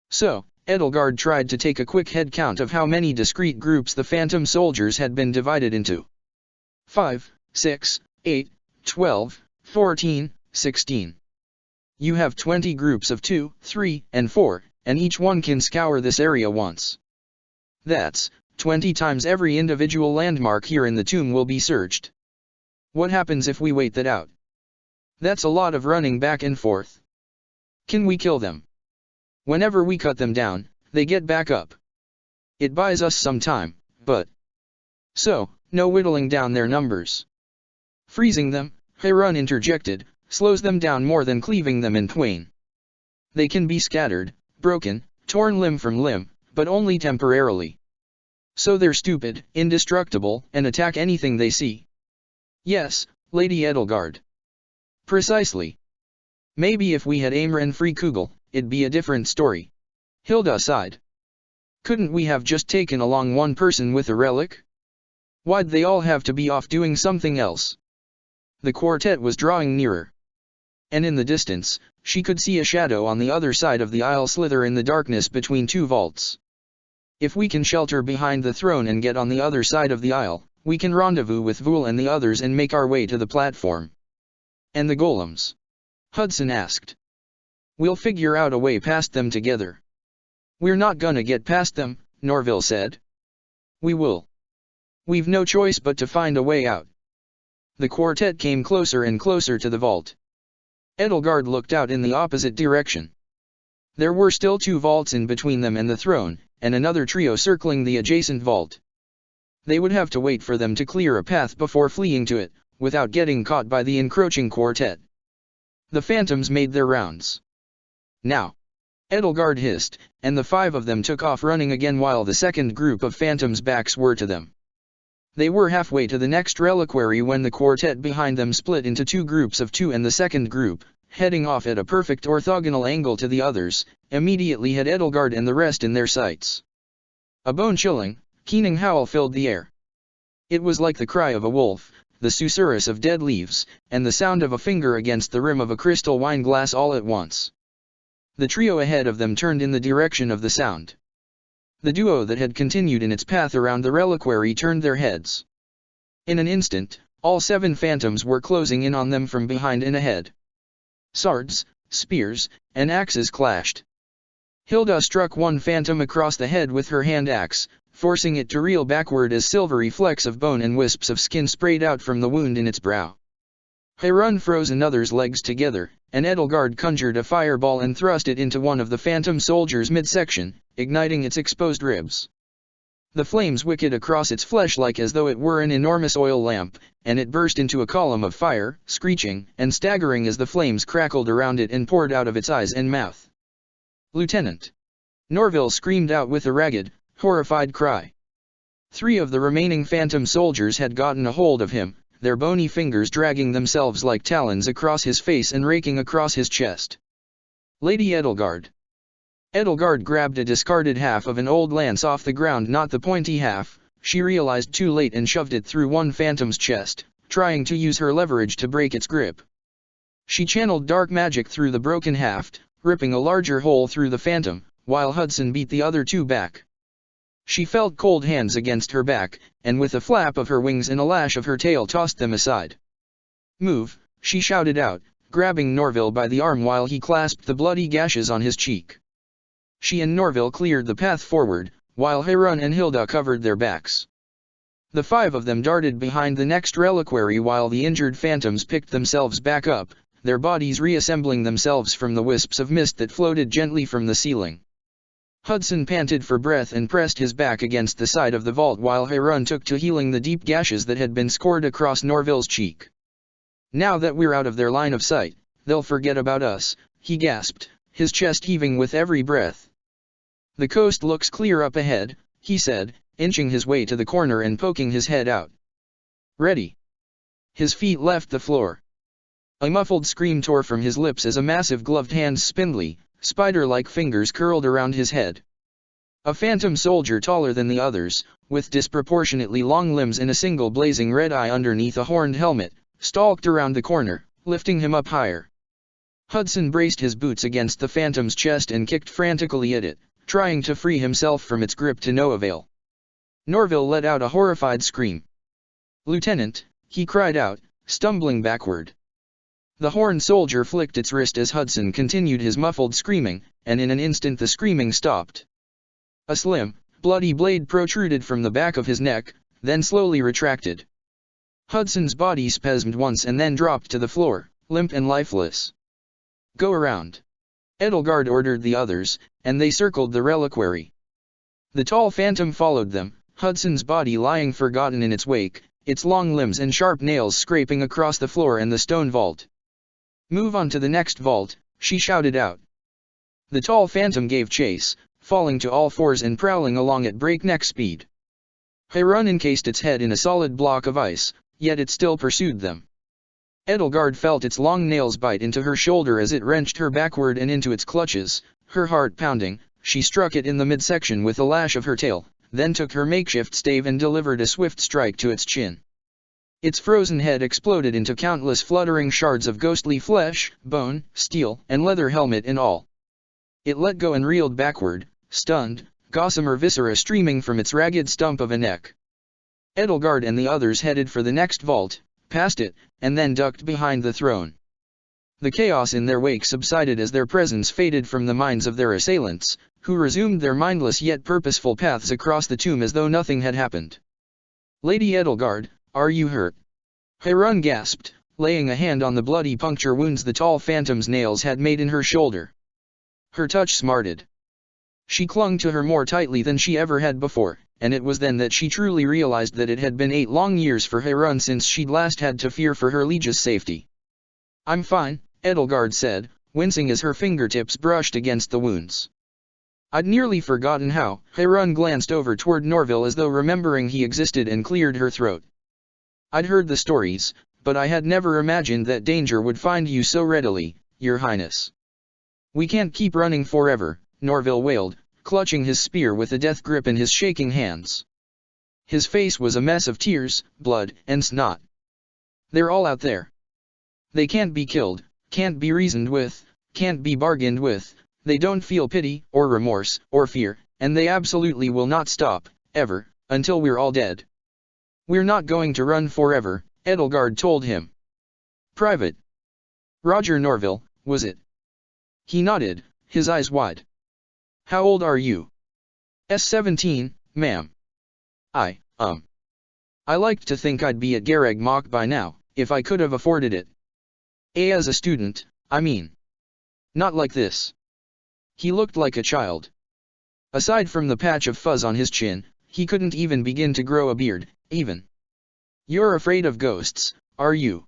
So, Edelgard tried to take a quick head count of how many discrete groups the phantom soldiers had been divided into. 5, 6, 8, 12, 14, 16. You have 20 groups of 2, 3, and 4, and each one can scour this area once. That's 20 times every individual landmark here in the tomb will be searched. What happens if we wait that out? That's a lot of running back and forth. Can we kill them? Whenever we cut them down, they get back up. It buys us some time, but... So, no whittling down their numbers. Freezing them, Harun interjected, slows them down more than cleaving them in twain. They can be scattered, broken, torn limb from limb, but only temporarily. So they're stupid, indestructible, and attack anything they see. Yes, Lady Edelgard. Precisely. Maybe if we had Aimer and Free Kugel, it'd be a different story. Hilda sighed. Couldn't we have just taken along one person with a relic? Why'd they all have to be off doing something else? The quartet was drawing nearer. And in the distance, she could see a shadow on the other side of the aisle slither in the darkness between two vaults. If we can shelter behind the throne and get on the other side of the aisle, we can rendezvous with Vul and the others and make our way to the platform. And the golems? Hudson asked. We'll figure out a way past them together. We're not gonna get past them, Norville said. We will. We've no choice but to find a way out. The quartet came closer and closer to the vault. Edelgard looked out in the opposite direction. There were still 2 vaults in between them and the throne, and another trio circling the adjacent vault. They would have to wait for them to clear a path before fleeing to it, without getting caught by the encroaching quartet. The phantoms made their rounds. Now! Edelgard hissed, and the 5 of them took off running again while the second group of phantoms' backs were to them. They were halfway to the next reliquary when the quartet behind them split into 2 groups of 2 and the second group, heading off at a perfect orthogonal angle to the others, immediately had Edelgard and the rest in their sights. A bone-chilling, keening howl filled the air. It was like the cry of a wolf, the susurrus of dead leaves, and the sound of a finger against the rim of a crystal wine glass all at once. The trio ahead of them turned in the direction of the sound. The duo that had continued in its path around the reliquary turned their heads. In an instant, all 7 phantoms were closing in on them from behind and ahead. Swords, spears, and axes clashed. Hilda struck one phantom across the head with her hand axe, forcing it to reel backward as silvery flecks of bone and wisps of skin sprayed out from the wound in its brow. Harun froze another's legs together, and Edelgard conjured a fireball and thrust it into one of the phantom soldiers' midsection, igniting its exposed ribs. The flames wicked across its flesh like as though it were an enormous oil lamp, and it burst into a column of fire, screeching and staggering as the flames crackled around it and poured out of its eyes and mouth. "Lieutenant!" Norville screamed out with a ragged, horrified cry. 3 of the remaining phantom soldiers had gotten a hold of him, their bony fingers dragging themselves like talons across his face and raking across his chest. "Lady Edelgard!" Edelgard grabbed a discarded half of an old lance off the ground, not the pointy half, she realized too late, and shoved it through one phantom's chest, trying to use her leverage to break its grip. She channeled dark magic through the broken haft, ripping a larger hole through the phantom, while Hudson beat the other 2 back. She felt cold hands against her back, and with a flap of her wings and a lash of her tail tossed them aside. "Move," she shouted out, grabbing Norville by the arm while he clasped the bloody gashes on his cheek. She and Norville cleared the path forward, while Harun and Hilda covered their backs. The 5 of them darted behind the next reliquary while the injured phantoms picked themselves back up, their bodies reassembling themselves from the wisps of mist that floated gently from the ceiling. Hudson panted for breath and pressed his back against the side of the vault while Harun took to healing the deep gashes that had been scored across Norville's cheek. "Now that we're out of their line of sight, they'll forget about us," he gasped, his chest heaving with every breath. "The coast looks clear up ahead," he said, inching his way to the corner and poking his head out. "Ready." His feet left the floor. A muffled scream tore from his lips as a massive gloved hand's spindly, spider-like fingers curled around his head. A phantom soldier taller than the others, with disproportionately long limbs and a single blazing red eye underneath a horned helmet, stalked around the corner, lifting him up higher. Hudson braced his boots against the phantom's chest and kicked frantically at it, trying to free himself from its grip to no avail. Norville let out a horrified scream. "Lieutenant, he cried out, stumbling backward. The horned soldier flicked its wrist as Hudson continued his muffled screaming, and in an instant the screaming stopped. A slim, bloody blade protruded from the back of his neck, then slowly retracted. Hudson's body spasmed once and then dropped to the floor, limp and lifeless. "Go around," Edelgard ordered the others, and they circled the reliquary. The tall phantom followed them, Hudson's body lying forgotten in its wake, its long limbs and sharp nails scraping across the floor and the stone vault. "Move on to the next vault," she shouted out. The tall phantom gave chase, falling to all fours and prowling along at breakneck speed. Harun encased its head in a solid block of ice, yet it still pursued them. Edelgard felt its long nails bite into her shoulder as it wrenched her backward and into its clutches, her heart pounding. She struck it in the midsection with a lash of her tail, then took her makeshift stave and delivered a swift strike to its chin. Its frozen head exploded into countless fluttering shards of ghostly flesh, bone, steel, and leather helmet and all. It let go and reeled backward, stunned, gossamer viscera streaming from its ragged stump of a neck. Edelgard and the others headed for the next vault, past it, and then ducked behind the throne. The chaos in their wake subsided as their presence faded from the minds of their assailants, who resumed their mindless yet purposeful paths across the tomb as though nothing had happened. "Lady Edelgard, are you hurt?" Harun gasped, laying a hand on the bloody puncture wounds the tall phantom's nails had made in her shoulder. Her touch smarted. She clung to her more tightly than she ever had before, and it was then that she truly realized that it had been 8 long years for Harun since she'd last had to fear for her liege's safety. "I'm fine," Edelgard said, wincing as her fingertips brushed against the wounds. "I'd nearly forgotten how." Harun glanced over toward Norville as though remembering he existed and cleared her throat. "I'd heard the stories, but I had never imagined that danger would find you so readily, Your Highness." "We can't keep running forever," Norville wailed, clutching his spear with a death grip in his shaking hands. His face was a mess of tears, blood, and snot. "They're all out there. They can't be killed, can't be reasoned with, can't be bargained with. They don't feel pity, or remorse, or fear, and they absolutely will not stop, ever, until we're all dead." "We're not going to run forever," Edelgard told him. "Private Roger Norville, was it?" He nodded, his eyes wide. "How old are you?" "17, ma'am." I liked to think I'd be at Garreg Mach by now, if I could have afforded it. As a student, I mean. Not like this." He looked like a child. Aside from the patch of fuzz on his chin, he couldn't even begin to grow a beard, even. "You're afraid of ghosts, are you?"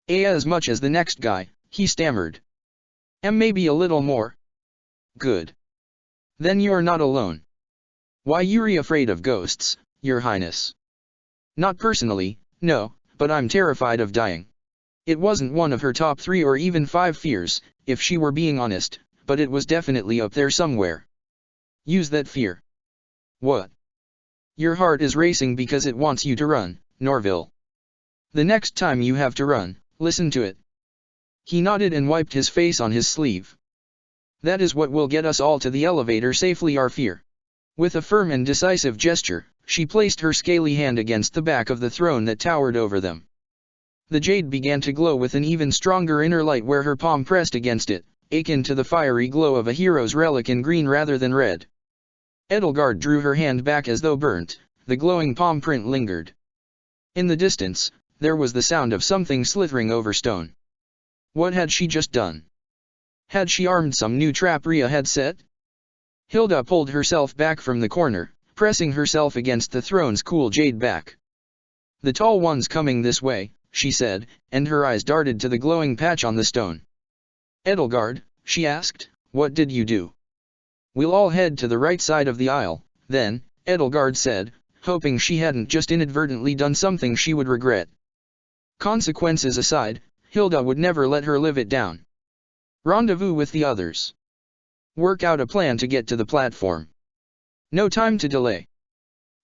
"As much as the next guy," he stammered. "Maybe a little more." "Good. Then you're not alone." "Why you're afraid of ghosts, Your Highness?" "Not personally, no, but I'm terrified of dying." It wasn't one of her top 3 or even 5 fears, if she were being honest, but it was definitely up there somewhere. "Use that fear." "What?" "Your heart is racing because it wants you to run, Norville. The next time you have to run, listen to it." He nodded and wiped his face on his sleeve. "That is what will get us all to the elevator safely, our fear." With a firm and decisive gesture, she placed her scaly hand against the back of the throne that towered over them. The jade began to glow with an even stronger inner light where her palm pressed against it, akin to the fiery glow of a hero's relic in green rather than red. Edelgard drew her hand back as though burnt, the glowing palm print lingered. In the distance, there was the sound of something slithering over stone. What had she just done? Had she armed some new trap Rhea had set? Hilda pulled herself back from the corner, pressing herself against the throne's cool jade back. "The tall one's coming this way," she said, and her eyes darted to the glowing patch on the stone. "Edelgard," she asked, "what did you do?" "We'll all head to the right side of the aisle, then," Edelgard said, hoping she hadn't just inadvertently done something she would regret. Consequences aside, Hilda would never let her live it down. Rendezvous with the others. Work out a plan to get to the platform. No time to delay.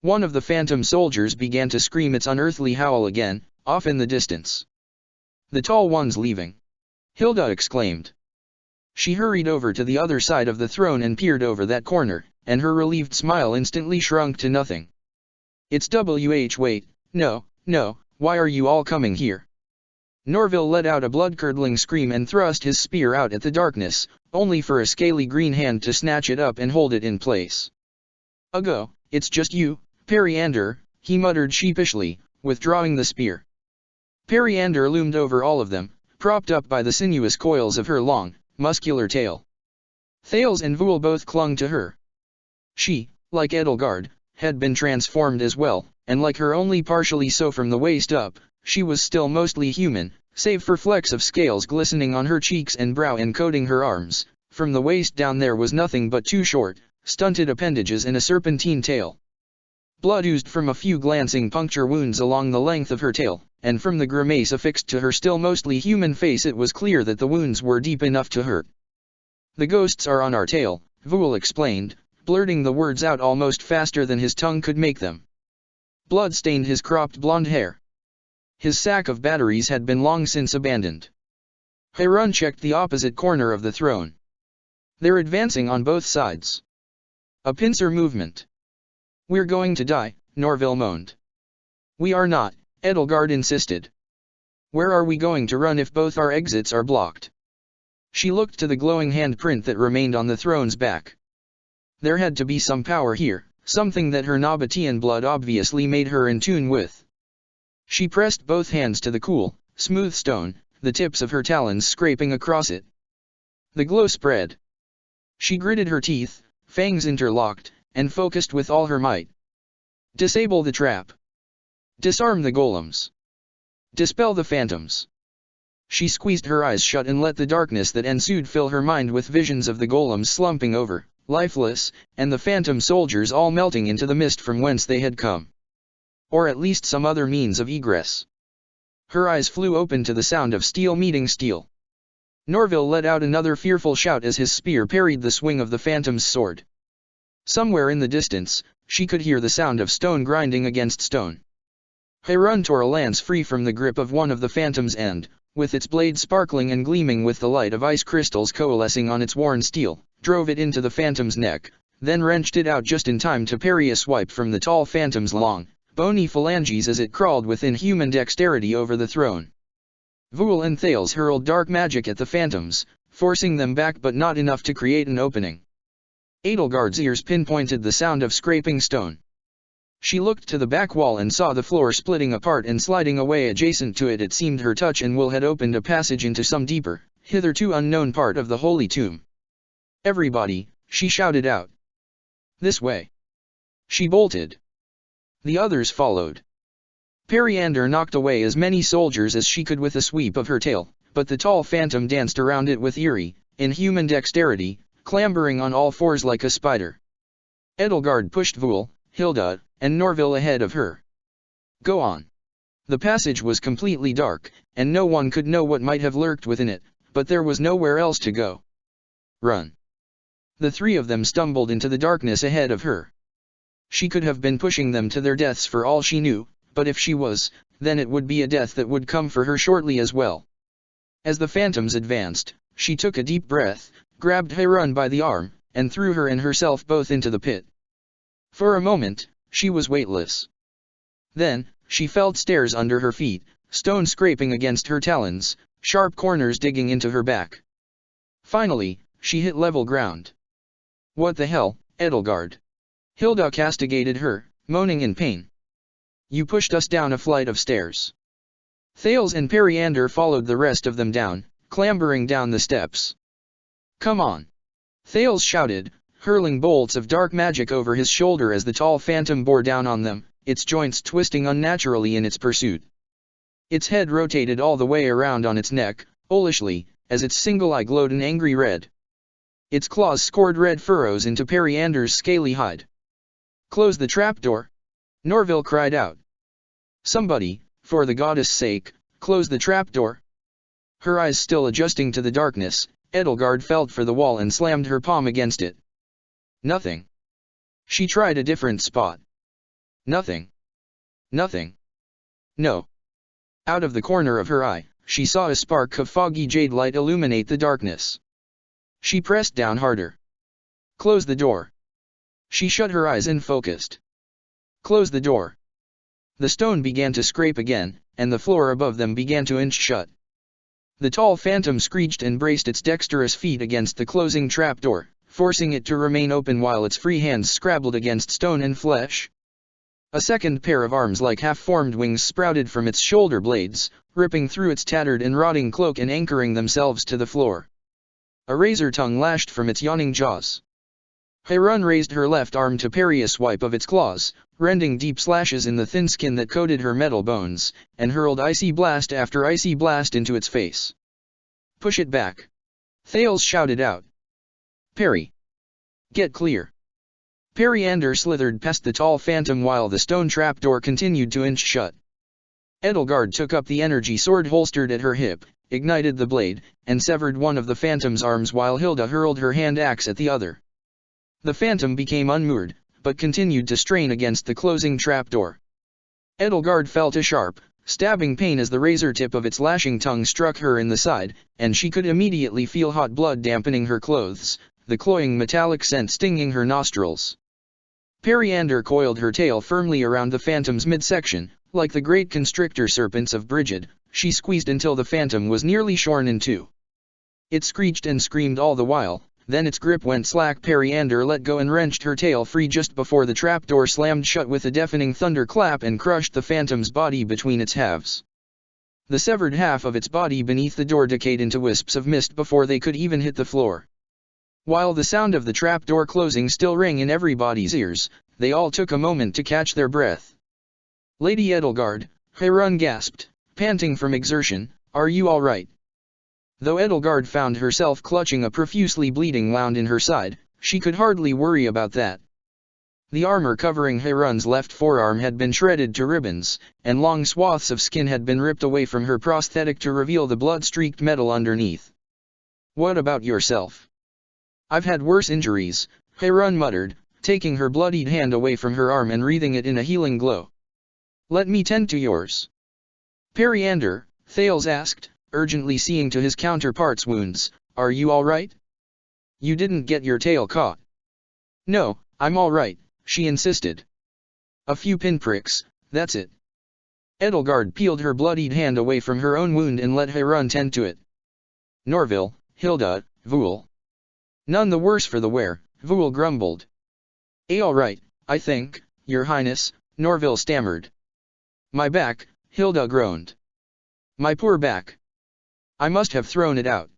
One of the phantom soldiers began to scream its unearthly howl again, off in the distance. "The tall one's leaving," Hilda exclaimed. She hurried over to the other side of the throne and peered over that corner, and her relieved smile instantly shrunk to nothing. "It's wait, no, Why are you all coming here? Norville let out a blood-curdling scream and thrust his spear out at the darkness, only for a scaly green hand to snatch it up and hold it in place. "Ugh, it's just you, Periander," he muttered sheepishly, withdrawing the spear. Periander loomed over all of them, propped up by the sinuous coils of her long, muscular tail. Thales and Voul both clung to her. She, like Edelgard, had been transformed as well, and like her only partially so from the waist up, she was still mostly human, save for flecks of scales glistening on her cheeks and brow and coating her arms. From the waist down there was nothing but two short, stunted appendages and a serpentine tail. Blood oozed from a few glancing puncture wounds along the length of her tail, and from the grimace affixed to her still mostly human face it was clear that the wounds were deep enough to hurt. "The ghosts are on our tail," Voul explained, blurting the words out almost faster than his tongue could make them. Blood stained his cropped blonde hair. His sack of batteries had been long since abandoned. Harun checked the opposite corner of the throne. "They're advancing on both sides." A pincer movement. "We're going to die," Norville moaned. "We are not," Edelgard insisted. "Where are we going to run if both our exits are blocked?" She looked to the glowing handprint that remained on the throne's back. There had to be some power here, something that her Nabatean blood obviously made her in tune with. She pressed both hands to the cool, smooth stone, the tips of her talons scraping across it. The glow spread. She gritted her teeth, fangs interlocked, and focused with all her might. Disable the trap. Disarm the golems. Dispel the phantoms. She squeezed her eyes shut and let the darkness that ensued fill her mind with visions of the golems slumping over, lifeless, and the phantom soldiers all melting into the mist from whence they had come. Or at least some other means of egress. Her eyes flew open to the sound of steel meeting steel. Norville let out another fearful shout as his spear parried the swing of the phantom's sword. Somewhere in the distance, she could hear the sound of stone grinding against stone. Harun tore a lance free from the grip of one of the phantoms and, with its blade sparkling and gleaming with the light of ice crystals coalescing on its worn steel, drove it into the phantom's neck, then wrenched it out just in time to parry a swipe from the tall phantom's long, bony phalanges as it crawled with inhuman dexterity over the throne. Voul and Thales hurled dark magic at the phantoms, forcing them back but not enough to create an opening. Edelgard's ears pinpointed the sound of scraping stone. She looked to the back wall and saw the floor splitting apart and sliding away. Adjacent to it seemed her touch and will had opened a passage into some deeper, hitherto unknown part of the holy tomb. "Everybody," she shouted out. "This way." She bolted. The others followed. Periander knocked away as many soldiers as she could with a sweep of her tail, but the tall phantom danced around it with eerie, inhuman dexterity, clambering on all fours like a spider. Edelgard pushed Voul, Hilda, and Norville ahead of her. "Go on." The passage was completely dark, and no one could know what might have lurked within it, but there was nowhere else to go. "Run." The three of them stumbled into the darkness ahead of her. She could have been pushing them to their deaths for all she knew, but if she was, then it would be a death that would come for her shortly as well. As the phantoms advanced, she took a deep breath, grabbed Harun by the arm, and threw her and herself both into the pit. For a moment, she was weightless. Then, she felt stairs under her feet, stone scraping against her talons, sharp corners digging into her back. Finally, she hit level ground. "What the hell, Edelgard?" Hilda castigated her, moaning in pain. "You pushed us down a flight of stairs." Thales and Periander followed the rest of them down, clambering down the steps. "Come on!" Thales shouted, hurling bolts of dark magic over his shoulder as the tall phantom bore down on them, its joints twisting unnaturally in its pursuit. Its head rotated all the way around on its neck, owlishly, as its single eye glowed an angry red. Its claws scored red furrows into Periander's scaly hide. "Close the trapdoor!" Norville cried out. "Somebody, for the goddess' sake, close the trapdoor!" Her eyes still adjusting to the darkness, Edelgard felt for the wall and slammed her palm against it. Nothing. She tried a different spot. Nothing. Nothing. No. Out of the corner of her eye, she saw a spark of foggy jade light illuminate the darkness. She pressed down harder. "Close the door." She shut her eyes and focused. "Close the door." The stone began to scrape again, and the floor above them began to inch shut. The tall phantom screeched and braced its dexterous feet against the closing trapdoor, forcing it to remain open while its free hands scrabbled against stone and flesh. A second pair of arms like half-formed wings sprouted from its shoulder blades, ripping through its tattered and rotting cloak and anchoring themselves to the floor. A razor tongue lashed from its yawning jaws. Heirun raised her left arm to parry a swipe of its claws, rending deep slashes in the thin skin that coated her metal bones, and hurled icy blast after icy blast into its face. "Push it back!" Thales shouted out. "Parry! Get clear!" Periander slithered past the tall phantom while the stone trapdoor continued to inch shut. Edelgard took up the energy sword holstered at her hip, ignited the blade, and severed one of the phantom's arms while Hilda hurled her hand axe at the other. The phantom became unmoored, but continued to strain against the closing trapdoor. Edelgard felt a sharp, stabbing pain as the razor tip of its lashing tongue struck her in the side, and she could immediately feel hot blood dampening her clothes, the cloying metallic scent stinging her nostrils. Periander coiled her tail firmly around the phantom's midsection, like the great constrictor serpents of Brigid. She squeezed until the phantom was nearly shorn in two. It screeched and screamed all the while. Then its grip went slack. Periander let go and wrenched her tail free just before the trapdoor slammed shut with a deafening thunderclap and crushed the phantom's body between its halves. The severed half of its body beneath the door decayed into wisps of mist before they could even hit the floor. While the sound of the trapdoor closing still rang in everybody's ears, they all took a moment to catch their breath. "Lady Edelgard," Heirun gasped, panting from exertion, "are you all right?" Though Edelgard found herself clutching a profusely bleeding wound in her side, she could hardly worry about that. The armor covering Heirun's left forearm had been shredded to ribbons, and long swaths of skin had been ripped away from her prosthetic to reveal the blood-streaked metal underneath. "What about yourself?" "I've had worse injuries," Heirun muttered, taking her bloodied hand away from her arm and wreathing it in a healing glow. "Let me tend to yours." "Periander," Thales asked, urgently seeing to his counterpart's wounds, "are you all right? You didn't get your tail caught." "No, I'm all right," she insisted. "A few pinpricks, that's it." Edelgard peeled her bloodied hand away from her own wound and let Heirun tend to it. "Norville, Hilda, Vul. None the worse for the wear," Vul grumbled. All right, I think, Your Highness," Norville stammered. "My back," Hilda groaned. "My poor back. I must have thrown it out.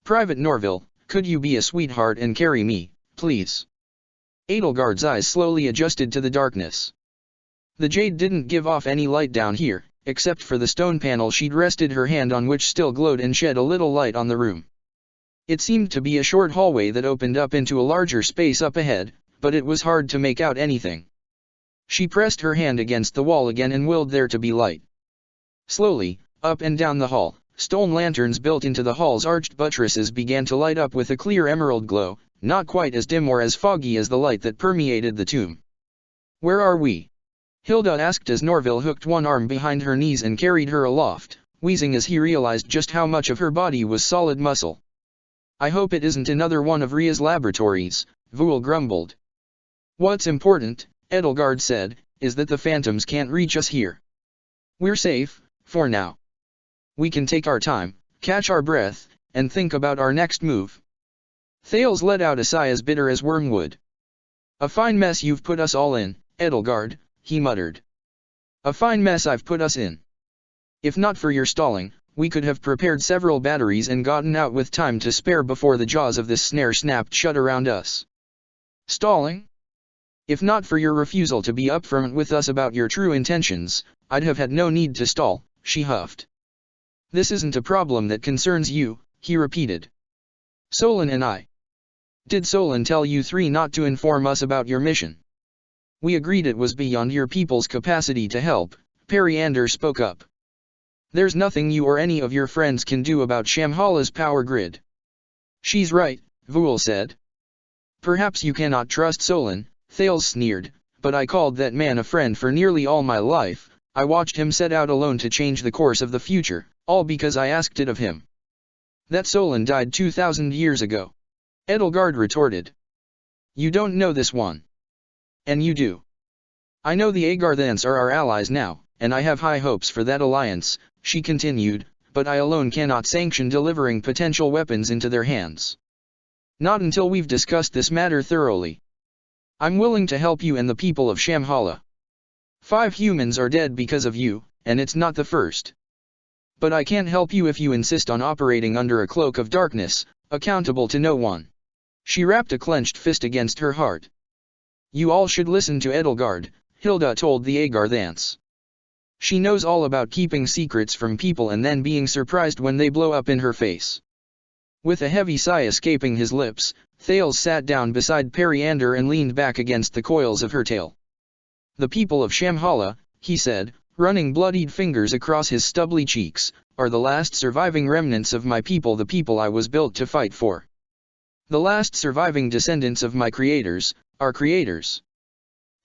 Private Norville, could you be a sweetheart and carry me, please?" Edelgard's eyes slowly adjusted to the darkness. The jade didn't give off any light down here, except for the stone panel she'd rested her hand on, which still glowed and shed a little light on the room. It seemed to be a short hallway that opened up into a larger space up ahead, but it was hard to make out anything. She pressed her hand against the wall again and willed there to be light. Slowly, up and down the hall, stone lanterns built into the hall's arched buttresses began to light up with a clear emerald glow, not quite as dim or as foggy as the light that permeated the tomb. "Where are we?" Hilda asked as Norville hooked one arm behind her knees and carried her aloft, wheezing as he realized just how much of her body was solid muscle. "I hope it isn't another one of Ria's laboratories," Vul grumbled. "What's important," Edelgard said, "is that the phantoms can't reach us here. We're safe, for now. We can take our time, catch our breath, and think about our next move." Thales let out a sigh as bitter as wormwood. "A fine mess you've put us all in, Edelgard," he muttered. "A fine mess I've put us in. If not for your stalling, we could have prepared several batteries and gotten out with time to spare before the jaws of this snare snapped shut around us." "Stalling? If not for your refusal to be upfront with us about your true intentions, I'd have had no need to stall," she huffed. "This isn't a problem that concerns you," he repeated. "Solon and I. Did Solon tell you three not to inform us about your mission?" "We agreed it was beyond your people's capacity to help," Periander spoke up. "There's nothing you or any of your friends can do about Shamhala's power grid." "She's right," Vul said. "Perhaps you cannot trust Solon," Thales sneered, "but I called that man a friend for nearly all my life. I watched him set out alone to change the course of the future, all because I asked it of him." "That Solon died 2,000 years ago," Edelgard retorted. "You don't know this one. And you do. I know the Agarthans are our allies now, and I have high hopes for that alliance, she continued, but I alone cannot sanction delivering potential weapons into their hands. Not until we've discussed this matter thoroughly. I'm willing to help you and the people of Shamhala. 5 humans are dead because of you, and it's not the first. But I can't help you if you insist on operating under a cloak of darkness, accountable to no one. She rapped a clenched fist against her heart. You all should listen to Edelgard, Hilda told the Agarthans. She knows all about keeping secrets from people and then being surprised when they blow up in her face. With a heavy sigh escaping his lips, Thales sat down beside Periander and leaned back against the coils of her tail. The people of Shamhala, he said, running bloodied fingers across his stubbly cheeks, are the last surviving remnants of my people, the people I was built to fight for. The last surviving descendants of my creators, our creators.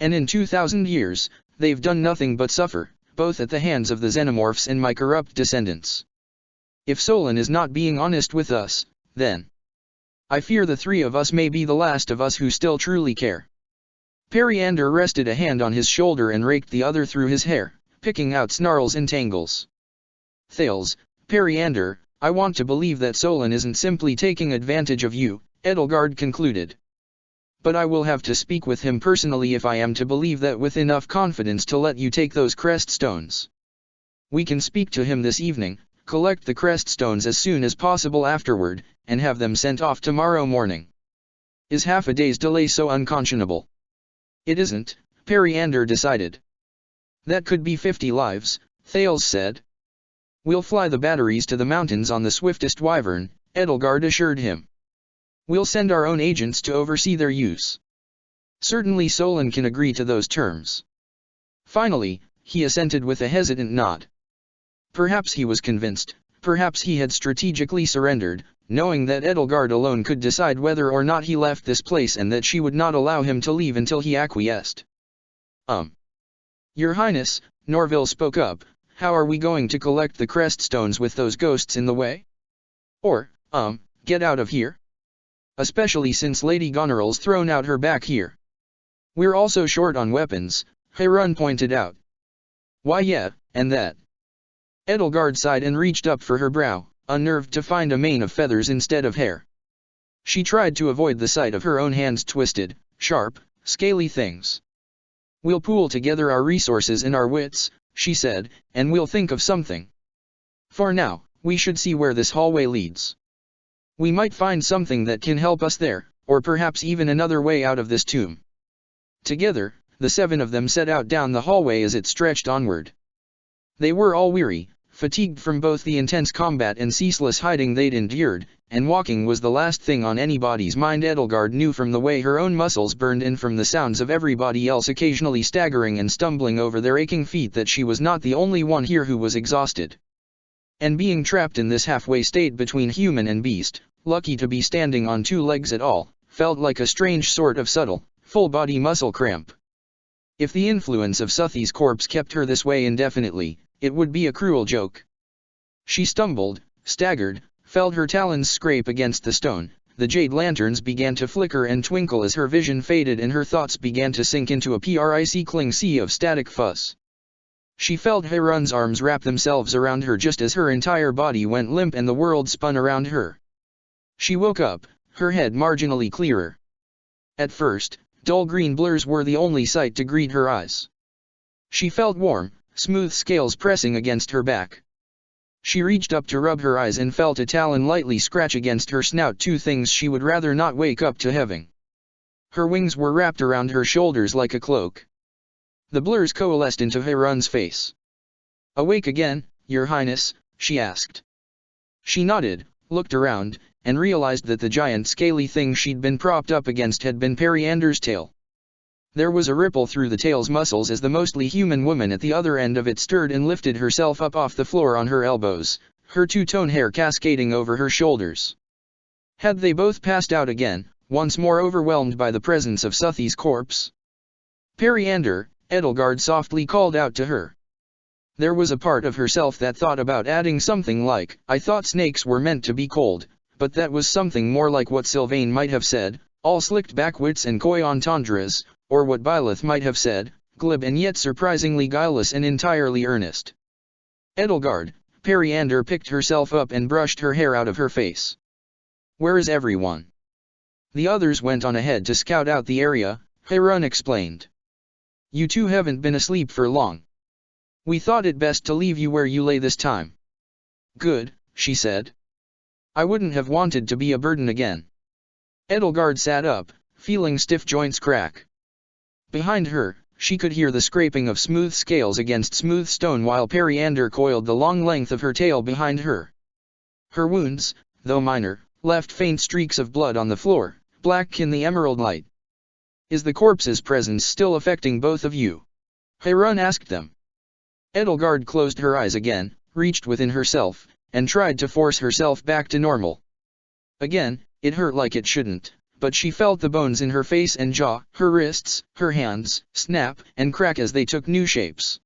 And in 2,000 years, they've done nothing but suffer, both at the hands of the xenomorphs and my corrupt descendants. If Solon is not being honest with us, then I fear the 3 of us may be the last of us who still truly care. Periander rested a hand on his shoulder and raked the other through his hair, picking out snarls and tangles. Thales, Periander, I want to believe that Solon isn't simply taking advantage of you, Edelgard concluded. But I will have to speak with him personally if I am to believe that with enough confidence to let you take those crest stones. We can speak to him this evening, collect the crest stones as soon as possible afterward, and have them sent off tomorrow morning. Is half a day's delay so unconscionable? It isn't, Periander decided. That could be 50 lives, Thales said. We'll fly the batteries to the mountains on the swiftest wyvern, Edelgard assured him. We'll send our own agents to oversee their use. Certainly Solon can agree to those terms. Finally, he assented with a hesitant nod. Perhaps he was convinced, perhaps he had strategically surrendered, knowing that Edelgard alone could decide whether or not he left this place and that she would not allow him to leave until he acquiesced. Your Highness, Norville spoke up, how are we going to collect the crest stones with those ghosts in the way? Or, get out of here? Especially since Lady Goneril's thrown out her back here. We're also short on weapons, Harun pointed out. Why yeah, and that. Edelgard sighed and reached up for her brow, unnerved to find a mane of feathers instead of hair. She tried to avoid the sight of her own hands twisted, sharp, scaly things. We'll pool together our resources and our wits, she said, and we'll think of something. For now, we should see where this hallway leads. We might find something that can help us there, or perhaps even another way out of this tomb. Together, the 7 of them set out down the hallway as it stretched onward. They were all weary, fatigued from both the intense combat and ceaseless hiding they'd endured, and walking was the last thing on anybody's mind. Edelgard knew from the way her own muscles burned and from the sounds of everybody else occasionally staggering and stumbling over their aching feet that she was not the only one here who was exhausted. And being trapped in this halfway state between human and beast, lucky to be standing on 2 legs at all, felt like a strange sort of subtle, full-body muscle cramp. If the influence of Suthi's corpse kept her this way indefinitely, it would be a cruel joke. She stumbled, staggered, felt her talons scrape against the stone, the jade lanterns began to flicker and twinkle as her vision faded and her thoughts began to sink into a prickling sea of static fuzz. She felt Harun's arms wrap themselves around her just as her entire body went limp and the world spun around her. She woke up, her head marginally clearer. At first, dull green blurs were the only sight to greet her eyes. She felt warm, smooth scales pressing against her back. She reached up to rub her eyes and felt a talon lightly scratch against her snout, 2 things she would rather not wake up to having. Her wings were wrapped around her shoulders like a cloak. The blurs coalesced into Harun's face. Awake again, Your Highness? She asked. She nodded, looked around, and realized that the giant scaly thing she'd been propped up against had been Periander's tail. There was a ripple through the tail's muscles as the mostly human woman at the other end of it stirred and lifted herself up off the floor on her elbows, her 2-tone hair cascading over her shoulders. Had they both passed out again, once more overwhelmed by the presence of Suthi's corpse? Periander, Edelgard softly called out to her. There was a part of herself that thought about adding something like, I thought snakes were meant to be cold, but that was something more like what Sylvain might have said, all slicked back wits and coy entendres, or what Byleth might have said, glib and yet surprisingly guileless and entirely earnest. Edelgard, Periander picked herself up and brushed her hair out of her face. Where is everyone? The others went on ahead to scout out the area, Harun explained. You two haven't been asleep for long. We thought it best to leave you where you lay this time. Good, she said. I wouldn't have wanted to be a burden again. Edelgard sat up, feeling stiff joints crack. Behind her, she could hear the scraping of smooth scales against smooth stone while Periander coiled the long length of her tail behind her. Her wounds, though minor, left faint streaks of blood on the floor, black in the emerald light. Is the corpse's presence still affecting both of you? Harun asked them. Edelgard closed her eyes again, reached within herself, and tried to force herself back to normal. Again, it hurt like it shouldn't, but she felt the bones in her face and jaw, her wrists, her hands, snap and crack as they took new shapes.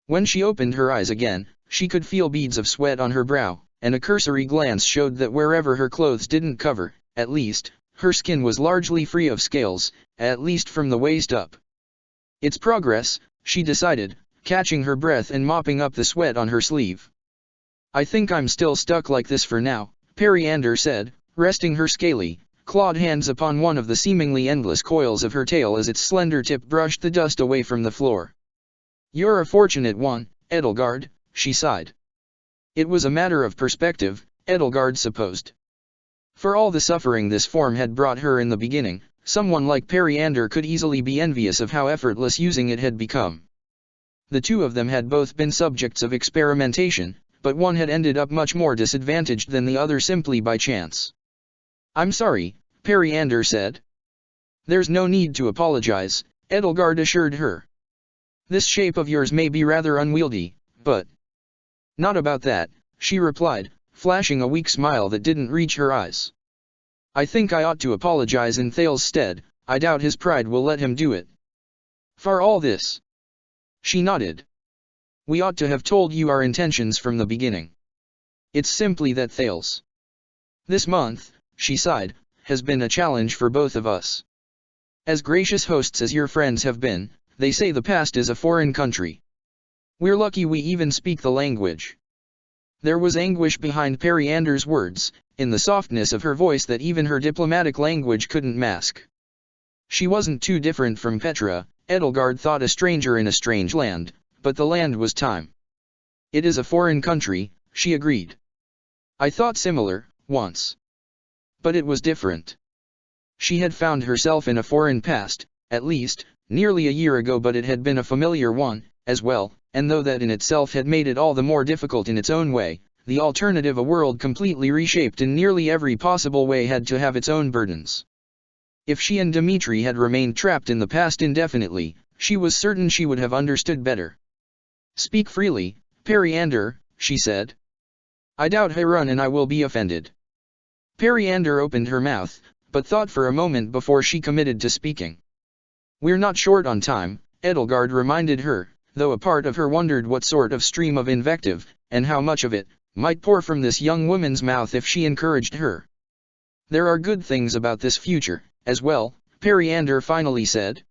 When she opened her eyes again, she could feel beads of sweat on her brow, and a cursory glance showed that wherever her clothes didn't cover, at least, her skin was largely free of scales, at least from the waist up. It's progress, she decided, catching her breath and mopping up the sweat on her sleeve. I think I'm still stuck like this for now, Periander said, resting her scaly, clawed hands upon one of the seemingly endless coils of her tail as its slender tip brushed the dust away from the floor. You're a fortunate one, Edelgard, she sighed. It was a matter of perspective, Edelgard supposed. For all the suffering this form had brought her in the beginning, someone like Periander could easily be envious of how effortless using it had become. The two of them had both been subjects of experimentation, but one had ended up much more disadvantaged than the other simply by chance. I'm sorry, Periander said. There's no need to apologize, Edelgard assured her. This shape of yours may be rather unwieldy, but... Not about that, she replied, flashing a weak smile that didn't reach her eyes. I think I ought to apologize in Thales's stead. I doubt his pride will let him do it. For all this. She nodded. We ought to have told you our intentions from the beginning. It's simply that Thales. This month, she sighed, has been a challenge for both of us. As gracious hosts as your friends have been, they say the past is a foreign country. We're lucky we even speak the language. There was anguish behind Periander's words, in the softness of her voice that even her diplomatic language couldn't mask. She wasn't too different from Petra, Edelgard thought, a stranger in a strange land, but the land was time. It is a foreign country, she agreed. I thought similar, once. But it was different. She had found herself in a foreign past, at least, nearly a year ago, but it had been a familiar one, as well, and though that in itself had made it all the more difficult in its own way, the alternative, a world completely reshaped in nearly every possible way, had to have its own burdens. If she and Dimitri had remained trapped in the past indefinitely, she was certain she would have understood better. Speak freely, Periander, she said. I doubt Harun and I will be offended. Periander opened her mouth, but thought for a moment before she committed to speaking. We're not short on time, Edelgard reminded her, though a part of her wondered what sort of stream of invective, and how much of it, might pour from this young woman's mouth if she encouraged her. There are good things about this future, as well, Periander finally said.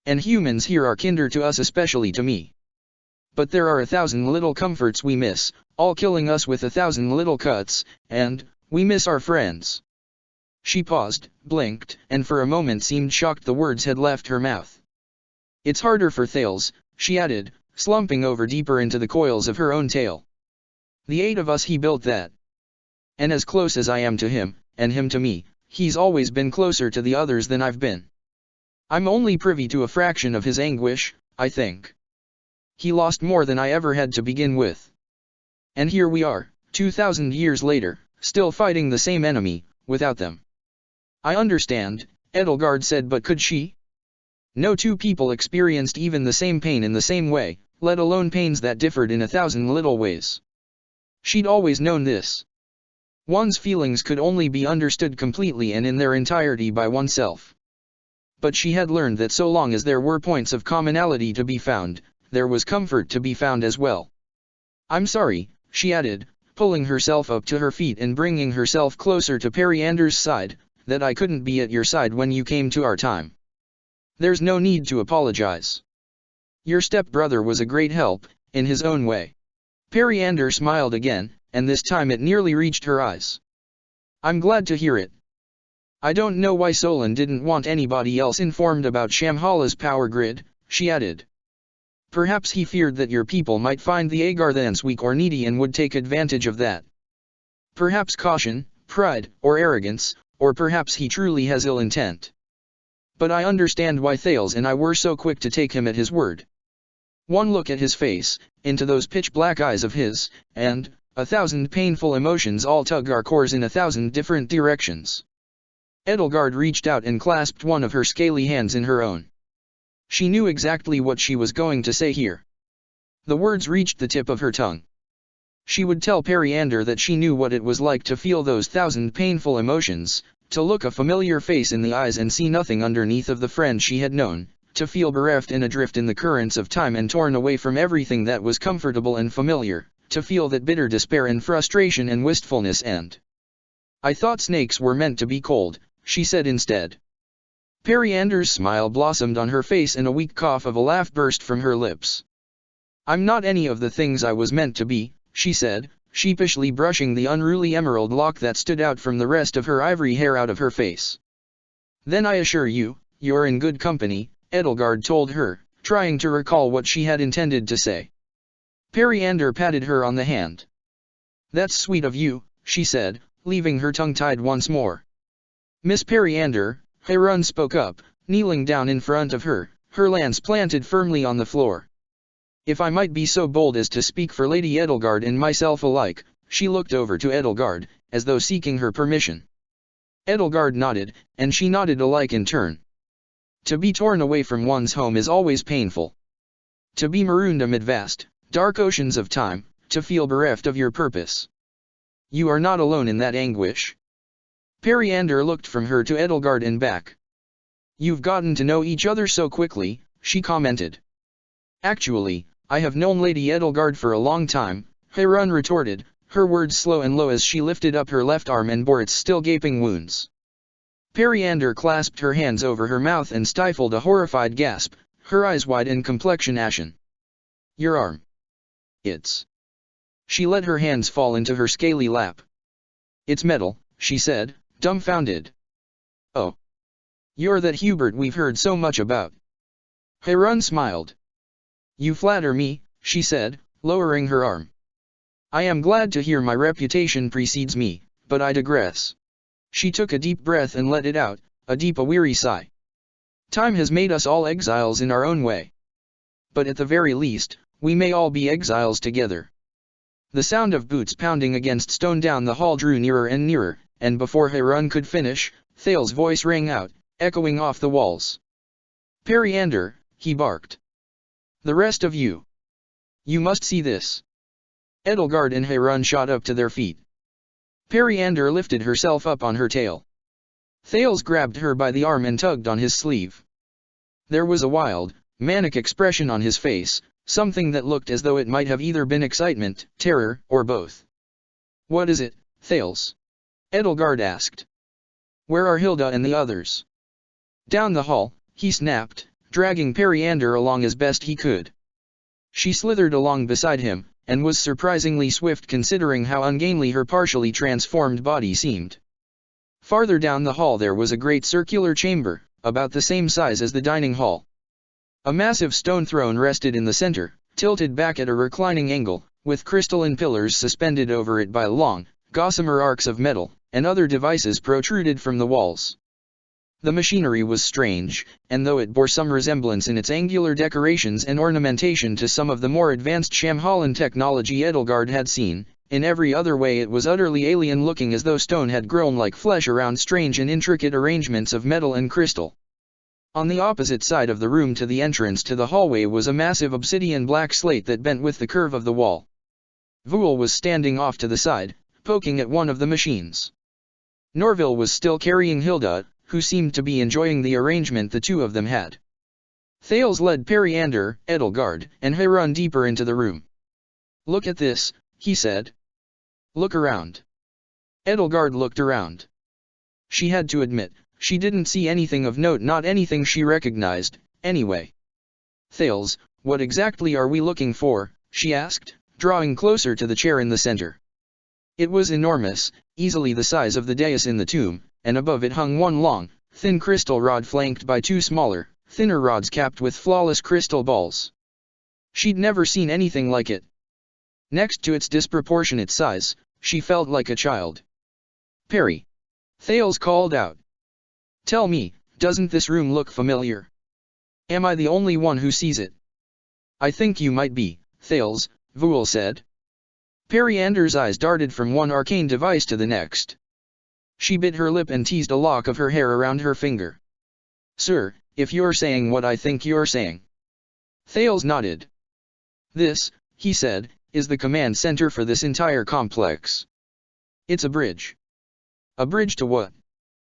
And humans here are kinder to us, especially to me. But there are 1,000 little comforts we miss, all killing us with 1,000 little cuts, and we miss our friends. She paused, blinked, and for a moment seemed shocked the words had left her mouth. It's harder for Thales, she added, slumping over deeper into the coils of her own tail. The 8 of us, he built that. And as close as I am to him, and him to me, he's always been closer to the others than I've been. I'm only privy to a fraction of his anguish, I think. He lost more than I ever had to begin with. And here we are, 2,000 years later, still fighting the same enemy, without them. I understand, Edelgard said, but could she? No two people experienced even the same pain in the same way, let alone pains that differed in 1,000 little ways. She'd always known this. One's feelings could only be understood completely and in their entirety by oneself. But she had learned that so long as there were points of commonality to be found, there was comfort to be found as well. I'm sorry, she added, pulling herself up to her feet and bringing herself closer to Periander's side, that I couldn't be at your side when you came to our time. There's no need to apologize. Your stepbrother was a great help, in his own way. Periander smiled again, and this time it nearly reached her eyes. I'm glad to hear it. I don't know why Solon didn't want anybody else informed about Shamhala's power grid, she added. Perhaps he feared that your people might find the Agarthans weak or needy and would take advantage of that. Perhaps caution, pride, or arrogance, or perhaps he truly has ill intent. But I understand why Thales and I were so quick to take him at his word. One look at his face, into those pitch-black eyes of his, and 1,000 painful emotions all tug our cores in 1,000 different directions. Edelgard reached out and clasped one of her scaly hands in her own. She knew exactly what she was going to say here. The words reached the tip of her tongue. She would tell Periander that she knew what it was like to feel those 1,000 painful emotions, to look a familiar face in the eyes and see nothing underneath of the friend she had known, to feel bereft and adrift in the currents of time and torn away from everything that was comfortable and familiar, to feel that bitter despair and frustration and wistfulness and... I thought snakes were meant to be cold, she said instead. Periander's smile blossomed on her face and a weak cough of a laugh burst from her lips. I'm not any of the things I was meant to be, she said, sheepishly brushing the unruly emerald lock that stood out from the rest of her ivory hair out of her face. Then I assure you, you're in good company, Edelgard told her, trying to recall what she had intended to say. Periander patted her on the hand. That's sweet of you, she said, leaving her tongue tied once more. Miss Periander, Harun spoke up, kneeling down in front of her, her lance planted firmly on the floor. If I might be so bold as to speak for Lady Edelgard and myself alike, she looked over to Edelgard, as though seeking her permission. Edelgard nodded, and she nodded alike in turn. To be torn away from one's home is always painful. To be marooned amid vast, dark oceans of time, to feel bereft of your purpose. You are not alone in that anguish. Periander looked from her to Edelgard and back. You've gotten to know each other so quickly, she commented. Actually, I have known Lady Edelgard for a long time, Harun retorted, her words slow and low as she lifted up her left arm and bore its still gaping wounds. Periander clasped her hands over her mouth and stifled a horrified gasp, her eyes wide and complexion ashen. Your arm. It's... She let her hands fall into her scaly lap. It's metal, she said, dumbfounded. Oh. You're that Hubert we've heard so much about. Harun smiled. You flatter me, she said, lowering her arm. I am glad to hear my reputation precedes me, but I digress. She took a deep breath and let it out, a deep weary sigh. Time has made us all exiles in our own way. But at the very least, we may all be exiles together. The sound of boots pounding against stone down the hall drew nearer and nearer, and before Harun could finish, Thales' voice rang out, echoing off the walls. Periander, he barked. The rest of you. You must see this. Edelgard and Harun shot up to their feet. Periander lifted herself up on her tail. Thales grabbed her by the arm and tugged on his sleeve. There was a wild, manic expression on his face, something that looked as though it might have either been excitement, terror, or both. What is it, Thales? Edelgard asked. Where are Hilda and the others? Down the hall, he snapped, dragging Periander along as best he could. She slithered along beside him, and was surprisingly swift considering how ungainly her partially transformed body seemed. Farther down the hall there was a great circular chamber, about the same size as the dining hall. A massive stone throne rested in the center, tilted back at a reclining angle, with crystalline pillars suspended over it by long, gossamer arcs of metal, and other devices protruded from the walls. The machinery was strange, and though it bore some resemblance in its angular decorations and ornamentation to some of the more advanced Shamhalan technology Edelgard had seen, in every other way it was utterly alien, looking as though stone had grown like flesh around strange and intricate arrangements of metal and crystal. On the opposite side of the room to the entrance to the hallway was a massive obsidian black slate that bent with the curve of the wall. Voul was standing off to the side, poking at one of the machines. Norville was still carrying Hilda, who seemed to be enjoying the arrangement the two of them had. Thales led Periander, Edelgard, and Harun deeper into the room. Look at this, he said. Look around. Edelgard looked around. She had to admit, she didn't see anything of note, not anything she recognized, anyway. Thales, What exactly are we looking for? She asked, drawing closer to the chair in the center. It was enormous, easily the size of the dais in the tomb, and above it hung one long, thin crystal rod flanked by two smaller, thinner rods capped with flawless crystal balls. She'd never seen anything like it. Next to its disproportionate size, she felt like a child. "Perry!" Thales called out. "Tell me, doesn't this room look familiar? Am I the only one who sees it?" "I think you might be, Thales," Voul said. Periander's eyes darted from one arcane device to the next. She bit her lip and teased a lock of her hair around her finger. "Sir, if you're saying what I think you're saying." Thales nodded. "This," he said, "is the command center for this entire complex. It's a bridge." "A bridge to what?"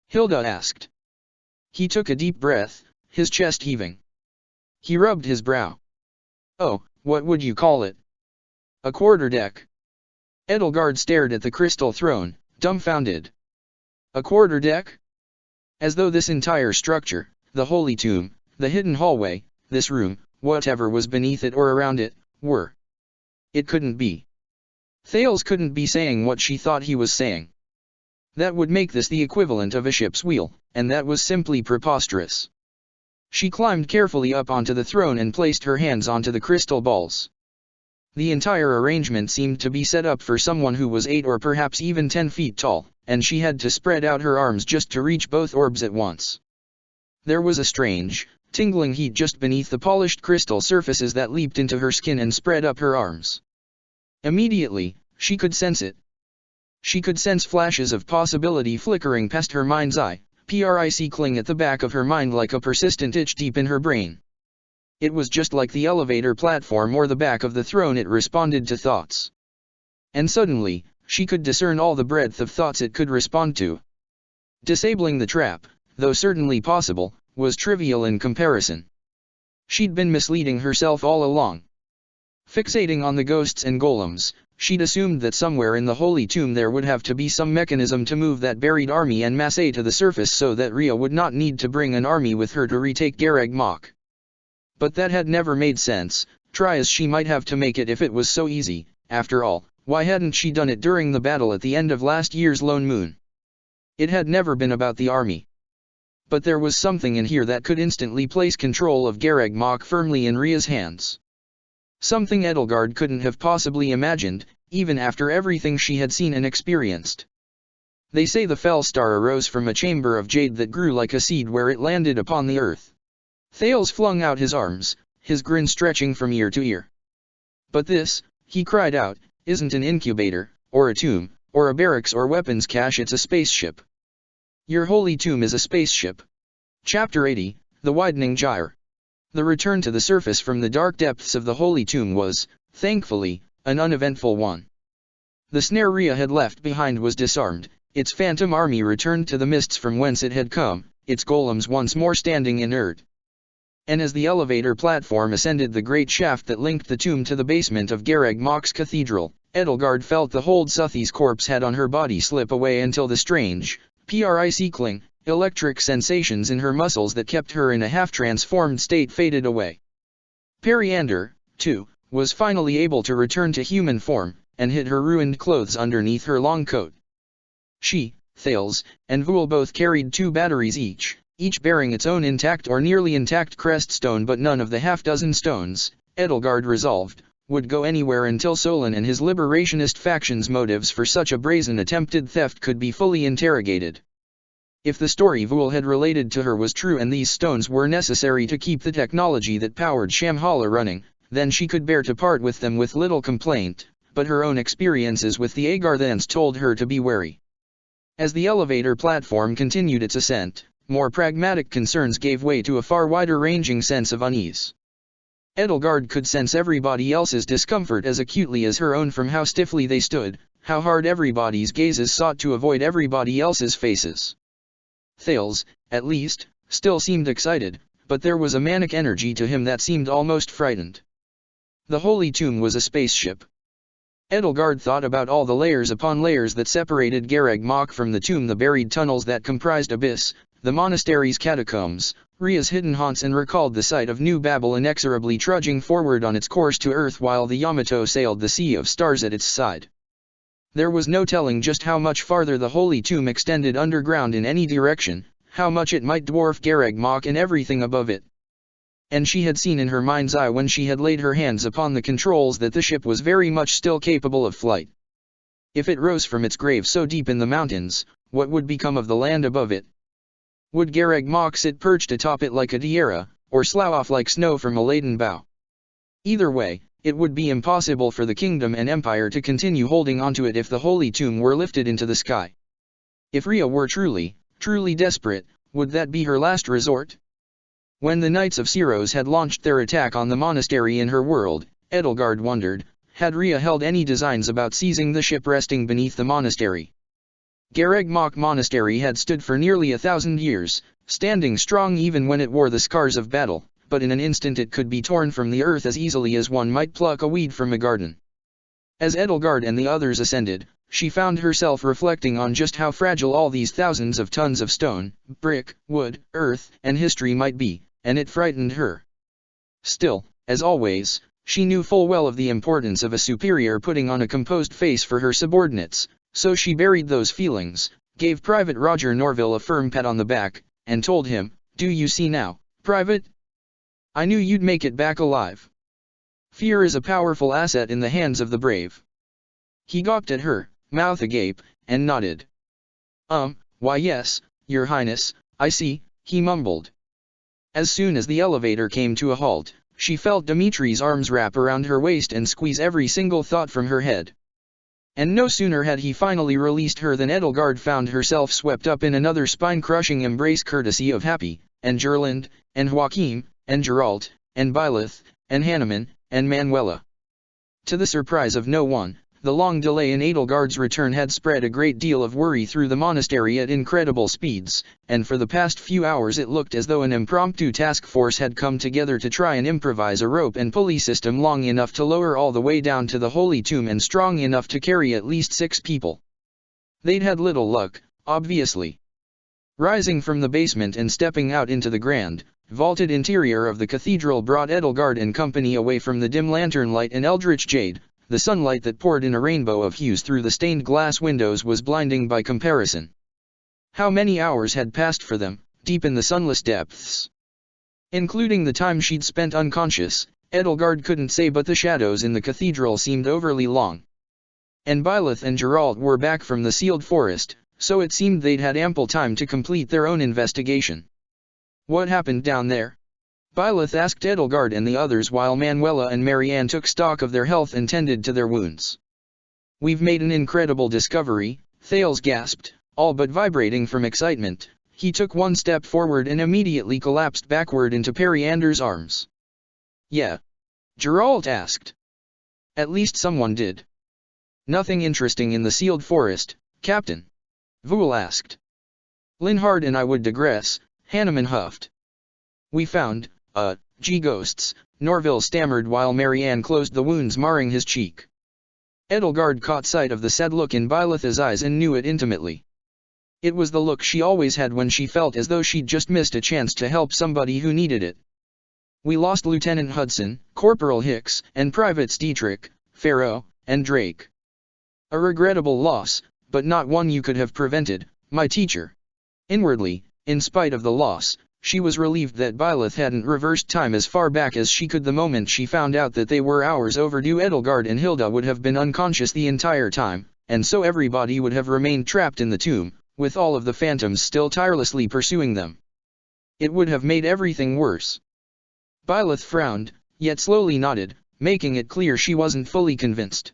Hilda asked. He took a deep breath, his chest heaving. He rubbed his brow. "Oh, what would you call it?" "A quarterdeck." Edelgard stared at the crystal throne, dumbfounded. "A quarterdeck?" As though this entire structure, the holy tomb, the hidden hallway, this room, whatever was beneath it or around it, were. It couldn't be. Thales couldn't be saying what she thought he was saying. That would make this the equivalent of a ship's wheel, and that was simply preposterous. She climbed carefully up onto the throne and placed her hands onto the crystal balls. The entire arrangement seemed to be set up for someone who was 8 or perhaps even 10 feet tall, and she had to spread out her arms just to reach both orbs at once. There was a strange, tingling heat just beneath the polished crystal surfaces that leaped into her skin and spread up her arms. Immediately, she could sense it. She could sense flashes of possibility flickering past her mind's eye, prickling at the back of her mind like a persistent itch deep in her brain. It was just like the elevator platform or the back of the throne, it responded to thoughts. And suddenly, she could discern all the breadth of thoughts it could respond to. Disabling the trap, though certainly possible, was trivial in comparison. She'd been misleading herself all along. Fixating on the ghosts and golems, she'd assumed that somewhere in the holy tomb there would have to be some mechanism to move that buried army en masse to the surface so that Rhea would not need to bring an army with her to retake Garreg Mach. But that had never made sense, try as she might have to make it if it was so easy. After all, why hadn't she done it during the battle at the end of last year's Lone Moon? It had never been about the army. But there was something in here that could instantly place control of Garreg Mach firmly in Rhea's hands. Something Edelgard couldn't have possibly imagined, even after everything she had seen and experienced. They say the Fell Star arose from a chamber of jade that grew like a seed where it landed upon the earth. Thales flung out his arms, his grin stretching from ear to ear. "But this," he cried out, "isn't an incubator, or a tomb, or a barracks or weapons cache, it's a spaceship. Your holy tomb is a spaceship." Chapter 80, The Widening Gyre. The return to the surface from the dark depths of the holy tomb was, thankfully, an uneventful one. The snare Rhea had left behind was disarmed, its phantom army returned to the mists from whence it had come, its golems once more standing inert. And as the elevator platform ascended the great shaft that linked the tomb to the basement of Garreg Mach's cathedral, Edelgard felt the hold Suthi's corpse had on her body slip away until the strange, prickling, electric sensations in her muscles that kept her in a half-transformed state faded away. Periander, too, was finally able to return to human form, and hid her ruined clothes underneath her long coat. She, Thales, and Voul both carried 2 batteries each bearing its own intact or nearly intact crest stone, but none of the half-dozen stones, Edelgard resolved, would go anywhere until Solon and his liberationist faction's motives for such a brazen attempted theft could be fully interrogated. If the story Voul had related to her was true and these stones were necessary to keep the technology that powered Shamhala running, then she could bear to part with them with little complaint, but her own experiences with the Agarthans told her to be wary. As the elevator platform continued its ascent, more pragmatic concerns gave way to a far wider-ranging sense of unease. Edelgard could sense everybody else's discomfort as acutely as her own from how stiffly they stood, how hard everybody's gazes sought to avoid everybody else's faces. Thales, at least, still seemed excited, but there was a manic energy to him that seemed almost frightened. The Holy Tomb was a spaceship. Edelgard thought about all the layers upon layers that separated Gareg Mach from the tomb, the buried tunnels that comprised Abyss, the monastery's catacombs, Rhea's hidden haunts, and recalled the sight of New Babel inexorably trudging forward on its course to Earth while the Yamato sailed the sea of stars at its side. There was no telling just how much farther the Holy Tomb extended underground in any direction, how much it might dwarf Gareg Mach and everything above it. And she had seen in her mind's eye when she had laid her hands upon the controls that the ship was very much still capable of flight. If it rose from its grave so deep in the mountains, what would become of the land above it? Would Gareg Mach sit perched atop it like a tiara, or slough off like snow from a laden bow? Either way, it would be impossible for the kingdom and empire to continue holding onto it if the Holy Tomb were lifted into the sky. If Rhea were truly desperate, would that be her last resort? When the Knights of Syros had launched their attack on the monastery in her world, Edelgard wondered, had Rhea held any designs about seizing the ship resting beneath the monastery? Gareg Mach Monastery had stood for nearly 1,000 years, standing strong even when it wore the scars of battle, but in an instant it could be torn from the earth as easily as one might pluck a weed from a garden. As Edelgard and the others ascended, she found herself reflecting on just how fragile all these thousands of tons of stone, brick, wood, earth, and history might be, and it frightened her. Still, as always, she knew full well of the importance of a superior putting on a composed face for her subordinates, so she buried those feelings, gave Private Roger Norville a firm pat on the back, and told him, "Do you see now, Private? I knew you'd make it back alive. Fear is a powerful asset in the hands of the brave." He gawked at her, mouth agape, and nodded. Why yes, Your Highness, I see," he mumbled. As soon as the elevator came to a halt, she felt Dimitri's arms wrap around her waist and squeeze every single thought from her head. And no sooner had he finally released her than Edelgard found herself swept up in another spine-crushing embrace courtesy of Happy, and Gerland, and Joachim, and Geralt, and Byleth, and Hanneman, and Manuela. To the surprise of no one, the long delay in Edelgard's return had spread a great deal of worry through the monastery at incredible speeds, and for the past few hours it looked as though an impromptu task force had come together to try and improvise a rope and pulley system long enough to lower all the way down to the Holy Tomb and strong enough to carry at least 6 people. They'd had little luck, obviously. Rising from the basement and stepping out into the grand, vaulted interior of the cathedral brought Edelgard and company away from the dim lantern light and eldritch jade. The sunlight that poured in a rainbow of hues through the stained glass windows was blinding by comparison. How many hours had passed for them, deep in the sunless depths? Including the time she'd spent unconscious, Edelgard couldn't say, but the shadows in the cathedral seemed overly long. And Byleth and Geralt were back from the sealed forest, so it seemed they'd had ample time to complete their own investigation. "What happened down there?" Byleth asked Edelgard and the others while Manuela and Marianne took stock of their health and tended to their wounds. "We've made an incredible discovery," Thales gasped, all but vibrating from excitement. He took one step forward and immediately collapsed backward into Periander's arms. "Yeah?" Geralt asked. "At least someone did." "Nothing interesting in the sealed forest, Captain?" Vul asked. "Linhard and I would digress," Hanneman huffed. "We found ghosts," Norville stammered while Marianne closed the wounds marring his cheek. Edelgard caught sight of the sad look in Byleth's eyes and knew it intimately. It was the look she always had when she felt as though she'd just missed a chance to help somebody who needed it. "We lost Lieutenant Hudson, Corporal Hicks, and Privates Dietrich, Farrow, and Drake. A regrettable loss, but not one you could have prevented, my teacher." Inwardly, in spite of the loss, she was relieved that Byleth hadn't reversed time as far back as she could the moment she found out that they were hours overdue. Edelgard and Hilda would have been unconscious the entire time, and so everybody would have remained trapped in the tomb, with all of the phantoms still tirelessly pursuing them. It would have made everything worse. Byleth frowned, yet slowly nodded, making it clear she wasn't fully convinced.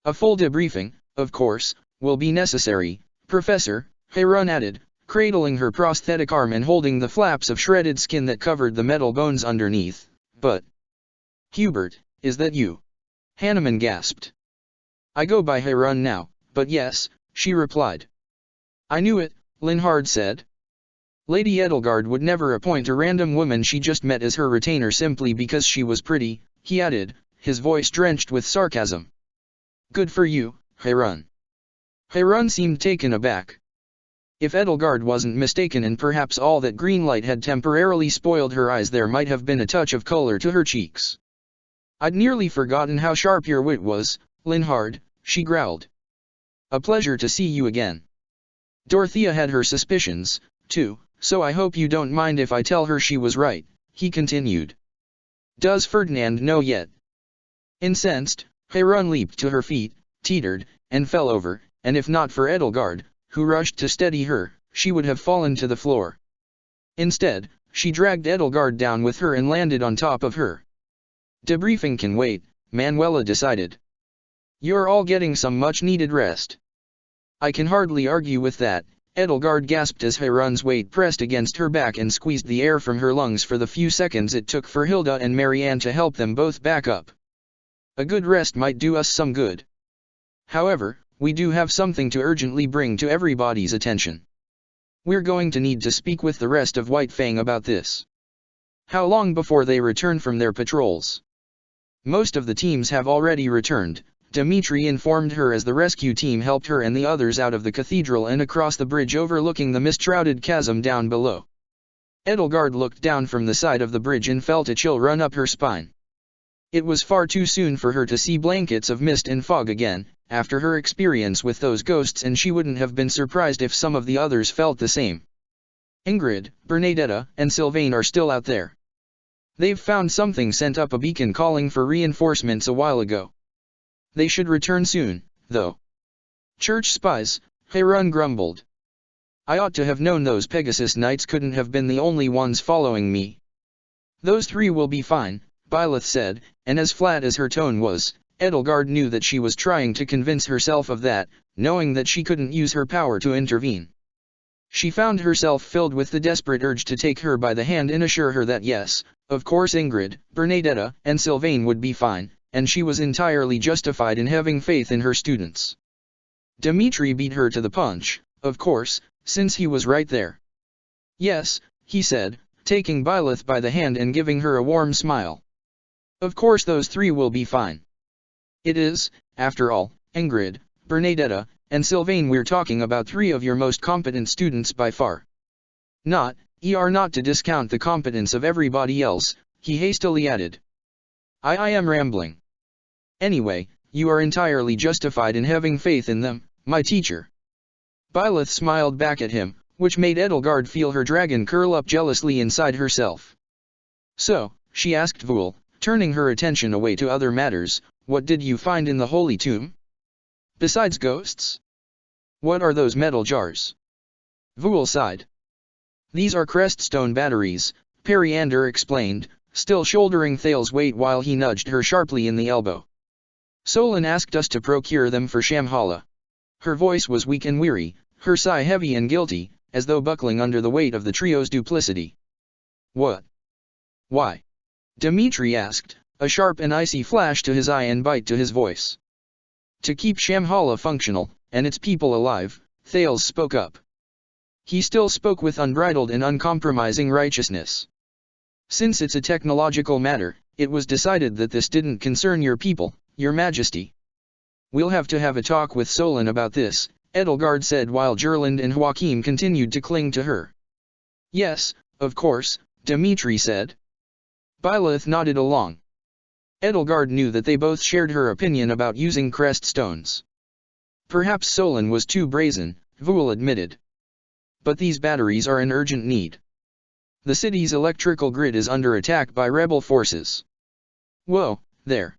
"A full debriefing, of course, will be necessary, Professor," Harun added, cradling her prosthetic arm and holding the flaps of shredded skin that covered the metal bones underneath. "But... Hubert, is that you?" Hanneman gasped. "I go by Harun now, but yes," she replied. "I knew it," Linhard said. "Lady Edelgard would never appoint a random woman she just met as her retainer simply because she was pretty," he added, his voice drenched with sarcasm. Good for you, Harun. Harun seemed taken aback. If Edelgard wasn't mistaken and perhaps all that green light had temporarily spoiled her eyes, there might have been a touch of color to her cheeks. I'd nearly forgotten how sharp your wit was, Linhard, she growled. A pleasure to see you again. Dorothea had her suspicions, too, so I hope you don't mind if I tell her she was right, he continued. Does Ferdinand know yet? Incensed, Harun leaped to her feet, teetered, and fell over, and if not for Edelgard, who rushed to steady her, she would have fallen to the floor. Instead, she dragged Edelgard down with her and landed on top of her. Debriefing can wait, Manuela decided. You're all getting some much-needed rest. I can hardly argue with that, Edelgard gasped as Harun's weight pressed against her back and squeezed the air from her lungs for the few seconds it took for Hilda and Marianne to help them both back up. A good rest might do us some good. However, we do have something to urgently bring to everybody's attention. We're going to need to speak with the rest of White Fang about this. How long before they return from their patrols? Most of the teams have already returned, Dimitri informed her as the rescue team helped her and the others out of the cathedral and across the bridge overlooking the mist-shrouded chasm down below. Edelgard looked down from the side of the bridge and felt a chill run up her spine. It was far too soon for her to see blankets of mist and fog again, after her experience with those ghosts, and she wouldn't have been surprised if some of the others felt the same. Ingrid, Bernadetta, and Sylvain are still out there. They've found something, sent up a beacon calling for reinforcements a while ago. They should return soon, though. Church spies, Harun grumbled. I ought to have known those Pegasus Knights couldn't have been the only ones following me. Those three will be fine, Byleth said, and as flat as her tone was, Edelgard knew that she was trying to convince herself of that, knowing that she couldn't use her power to intervene. She found herself filled with the desperate urge to take her by the hand and assure her that yes, of course Ingrid, Bernadetta, and Sylvain would be fine, and she was entirely justified in having faith in her students. Dimitri beat her to the punch, of course, since he was right there. Yes, he said, taking Byleth by the hand and giving her a warm smile. Of course those three will be fine. It is, after all, Ingrid, Bernadetta, and Sylvain, we're talking about three of your most competent students by far. Not to discount the competence of everybody else, he hastily added. I am rambling. Anyway, you are entirely justified in having faith in them, my teacher. Byleth smiled back at him, which made Edelgard feel her dragon curl up jealously inside herself. So, she asked Vul, turning her attention away to other matters, what did you find in the Holy Tomb? Besides ghosts? What are those metal jars? Vul sighed. These are Creststone batteries, Periander explained, still shouldering Thal's weight while he nudged her sharply in the elbow. Solon asked us to procure them for Shamhala. Her voice was weak and weary, her sigh heavy and guilty, as though buckling under the weight of the trio's duplicity. What? Why? Dimitri asked, a sharp and icy flash to his eye and bite to his voice. To keep Shamhala functional, and its people alive, Thales spoke up. He still spoke with unbridled and uncompromising righteousness. Since it's a technological matter, it was decided that this didn't concern your people, your majesty. We'll have to have a talk with Solon about this, Edelgard said while Gerland and Joachim continued to cling to her. Yes, of course, Dimitri said. Byleth nodded along. Edelgard knew that they both shared her opinion about using crest stones. Perhaps Solon was too brazen, Vul admitted. But these batteries are an urgent need. The city's electrical grid is under attack by rebel forces. Whoa, there.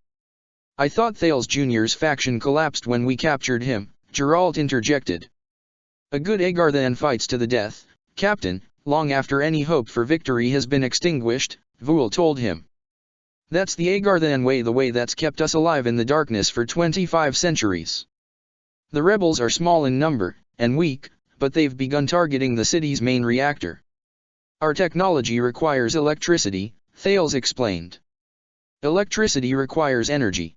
I thought Thales Jr.'s faction collapsed when we captured him, Geralt interjected. A good Agarthan fights to the death, Captain, long after any hope for victory has been extinguished, Vul told him. That's the Agarthan way, the way that's kept us alive in the darkness for 25 centuries. The rebels are small in number, and weak, but they've begun targeting the city's main reactor. Our technology requires electricity, Thales explained. Electricity requires energy.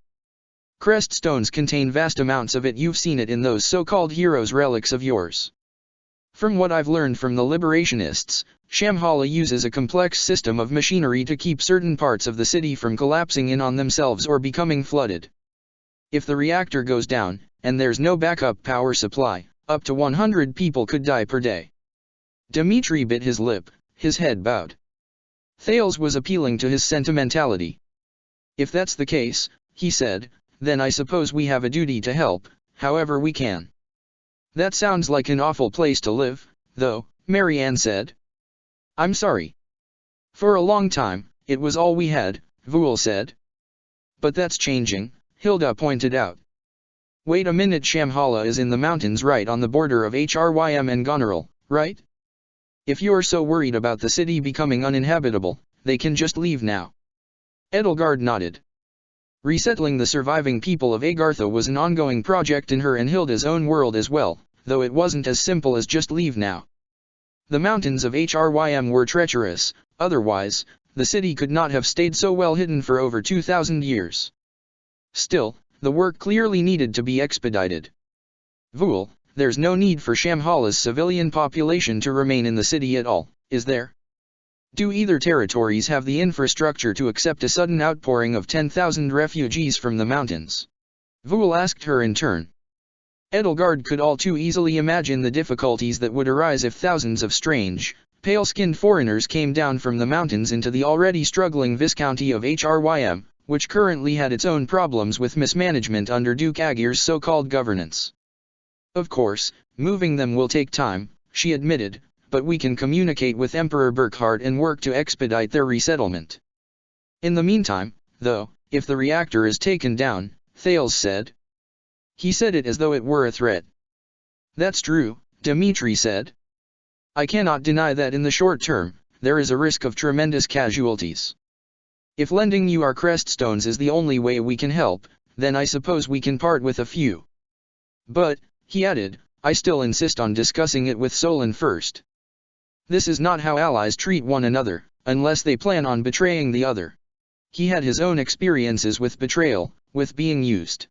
Crest stones contain vast amounts of it. You've seen it in those so-called heroes' relics of yours. From what I've learned from the liberationists, Shamhala uses a complex system of machinery to keep certain parts of the city from collapsing in on themselves or becoming flooded. If the reactor goes down, and there's no backup power supply, up to 100 people could die per day. Dmitri bit his lip, his head bowed. Thales was appealing to his sentimentality. If that's the case, he said, then I suppose we have a duty to help, however we can. That sounds like an awful place to live, though, Marianne said. I'm sorry. For a long time, it was all we had, Voul said. But that's changing, Hilda pointed out. Wait a minute, Shamhala is in the mountains right on the border of Hrym and Goneril, right? If you're so worried about the city becoming uninhabitable, they can just leave now. Edelgard nodded. Resettling the surviving people of Agartha was an ongoing project in her and Hilda's own world as well, though it wasn't as simple as just leave now. The mountains of Hrym were treacherous, otherwise, the city could not have stayed so well hidden for over 2,000 years. Still, the work clearly needed to be expedited. Voul, there's no need for Shamhala's civilian population to remain in the city at all, is there? Do either territories have the infrastructure to accept a sudden outpouring of 10,000 refugees from the mountains? Voul asked her in turn. Edelgard could all too easily imagine the difficulties that would arise if thousands of strange, pale-skinned foreigners came down from the mountains into the already struggling Viscounty of Hrym, which currently had its own problems with mismanagement under Duke Agir's so-called governance. Of course, moving them will take time, she admitted, but we can communicate with Emperor Burkhard and work to expedite their resettlement. In the meantime, though, if the reactor is taken down, Thales said. He said it as though it were a threat. That's true, Dmitri said. I cannot deny that in the short term, there is a risk of tremendous casualties. If lending you our crest stones is the only way we can help, then I suppose we can part with a few. But, he added, I still insist on discussing it with Solon first. This is not how allies treat one another, unless they plan on betraying the other. He had his own experiences with betrayal, with being used.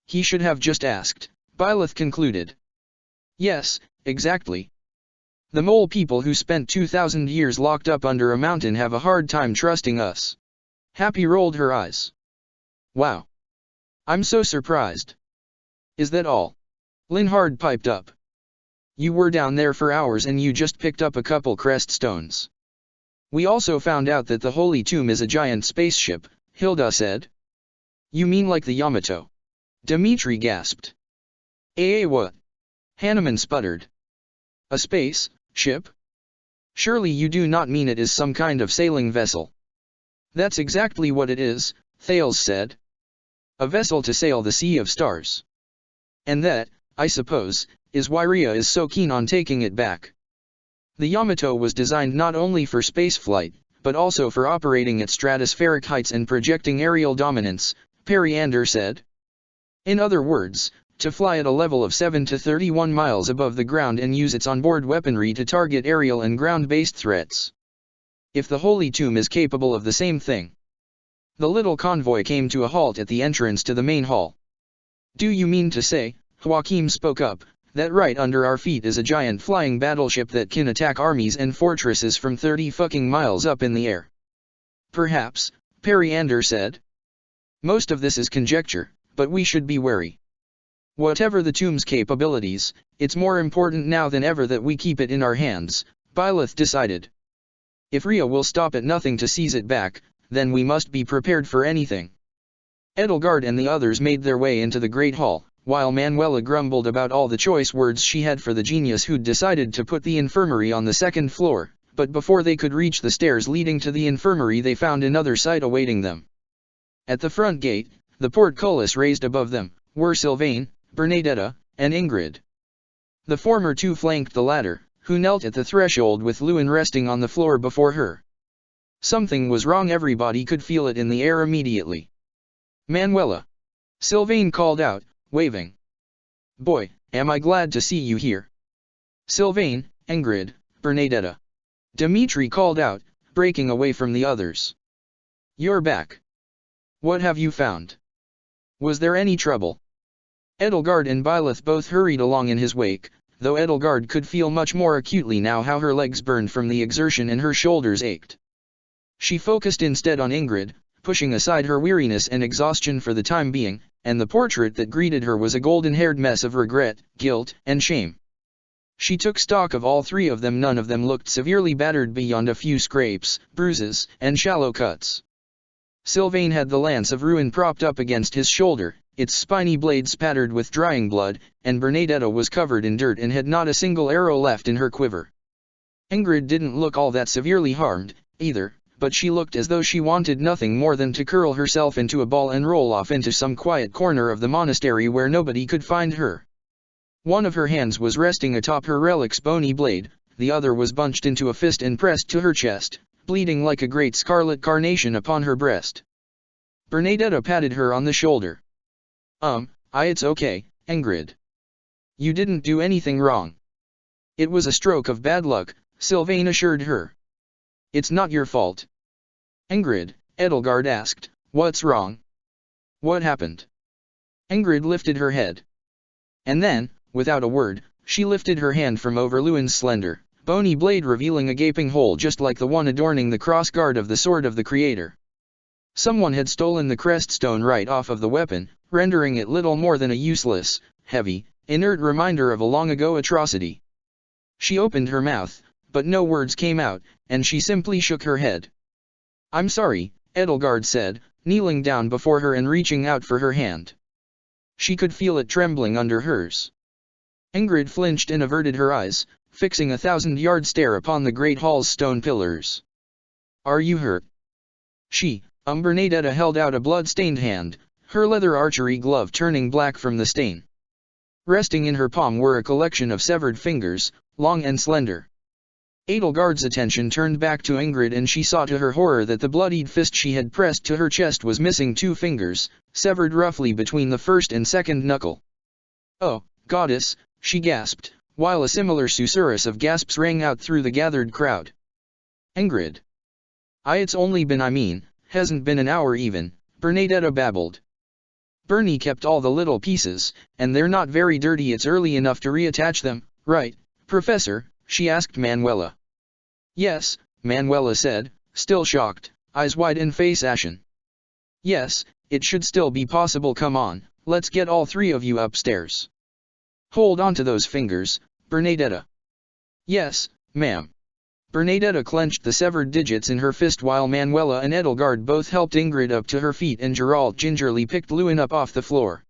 He should have just asked, Byleth concluded. Yes, exactly. The mole people who spent 2,000 years locked up under a mountain have a hard time trusting us. Happy rolled her eyes. Wow. I'm so surprised. Is that all? Linhard piped up. You were down there for hours and you just picked up a couple crest stones. We also found out that the Holy Tomb is a giant spaceship, Hilda said. You mean like the Yamato? Dmitri gasped. What? Hanneman sputtered. A space ship? Surely you do not mean it is some kind of sailing vessel. That's exactly what it is, Thales said. A vessel to sail the Sea of Stars. And that, I suppose, is why Rhea is so keen on taking it back. The Yamato was designed not only for spaceflight, but also for operating at stratospheric heights and projecting aerial dominance, Periander said. In other words, to fly at a level of 7 to 31 miles above the ground and use its onboard weaponry to target aerial and ground-based threats. If the Holy Tomb is capable of the same thing. The little convoy came to a halt at the entrance to the main hall. Do you mean to say, Joachim spoke up, that right under our feet is a giant flying battleship that can attack armies and fortresses from 30 fucking miles up in the air? Perhaps, Periander said. Most of this is conjecture, but we should be wary. Whatever the tomb's capabilities, it's more important now than ever that we keep it in our hands, Byleth decided. If Rhea will stop at nothing to seize it back, then we must be prepared for anything. Edelgard and the others made their way into the Great Hall, while Manuela grumbled about all the choice words she had for the genius who'd decided to put the infirmary on the second floor, but before they could reach the stairs leading to the infirmary they found another sight awaiting them. At the front gate, the portcullis raised above them, were Sylvain, Bernadetta, and Ingrid. The former two flanked the latter, who knelt at the threshold with Lewin resting on the floor before her. Something was wrong, everybody could feel it in the air immediately. Manuela. Sylvain called out, waving. Boy, am I glad to see you here. Sylvain, Ingrid, Bernadetta. Dmitri called out, breaking away from the others. You're back. What have you found? Was there any trouble? Edelgard and Byleth both hurried along in his wake, though Edelgard could feel much more acutely now how her legs burned from the exertion and her shoulders ached. She focused instead on Ingrid, pushing aside her weariness and exhaustion for the time being, and the portrait that greeted her was a golden-haired mess of regret, guilt, and shame. She took stock of all three of them. None of them looked severely battered beyond a few scrapes, bruises, and shallow cuts. Sylvain had the lance of ruin propped up against his shoulder, its spiny blade spattered with drying blood, and Bernadetta was covered in dirt and had not a single arrow left in her quiver. Ingrid didn't look all that severely harmed, either, but she looked as though she wanted nothing more than to curl herself into a ball and roll off into some quiet corner of the monastery where nobody could find her. One of her hands was resting atop her relic's bony blade, the other was bunched into a fist and pressed to her chest, bleeding like a great scarlet carnation upon her breast. Bernadetta patted her on the shoulder. It's okay, Ingrid. You didn't do anything wrong. It was a stroke of bad luck, Sylvain assured her. It's not your fault. Ingrid, Edelgard asked, what's wrong? What happened? Ingrid lifted her head. And then, without a word, she lifted her hand from over Lewin's slender, bony blade, revealing a gaping hole just like the one adorning the crossguard of the sword of the Creator. Someone had stolen the crest stone right off of the weapon, rendering it little more than a useless, heavy, inert reminder of a long-ago atrocity. She opened her mouth, but no words came out, and she simply shook her head. I'm sorry, Edelgard said, kneeling down before her and reaching out for her hand. She could feel it trembling under hers. Ingrid flinched and averted her eyes, fixing a 1,000-yard stare upon the great hall's stone pillars. Are you hurt? Bernadetta held out a blood-stained hand, her leather archery glove turning black from the stain. Resting in her palm were a collection of severed fingers, long and slender. Edelgard's attention turned back to Ingrid, and she saw to her horror that the bloodied fist she had pressed to her chest was missing 2 fingers, severed roughly between the first and second knuckle. Oh, goddess, she gasped, while a similar susurrus of gasps rang out through the gathered crowd. Ingrid. It's only been hasn't been an hour even, Bernadetta babbled. Bernie kept all the little pieces, and they're not very dirty. It's early enough to reattach them, right, Professor? She asked Manuela. Yes, Manuela said, still shocked, eyes wide and face ashen. Yes, it should still be possible. Come on, let's get all 3 of you upstairs. Hold on to those fingers, Bernadetta. Yes, ma'am. Bernadetta clenched the severed digits in her fist while Manuela and Edelgard both helped Ingrid up to her feet, and Geralt gingerly picked Lewin up off the floor.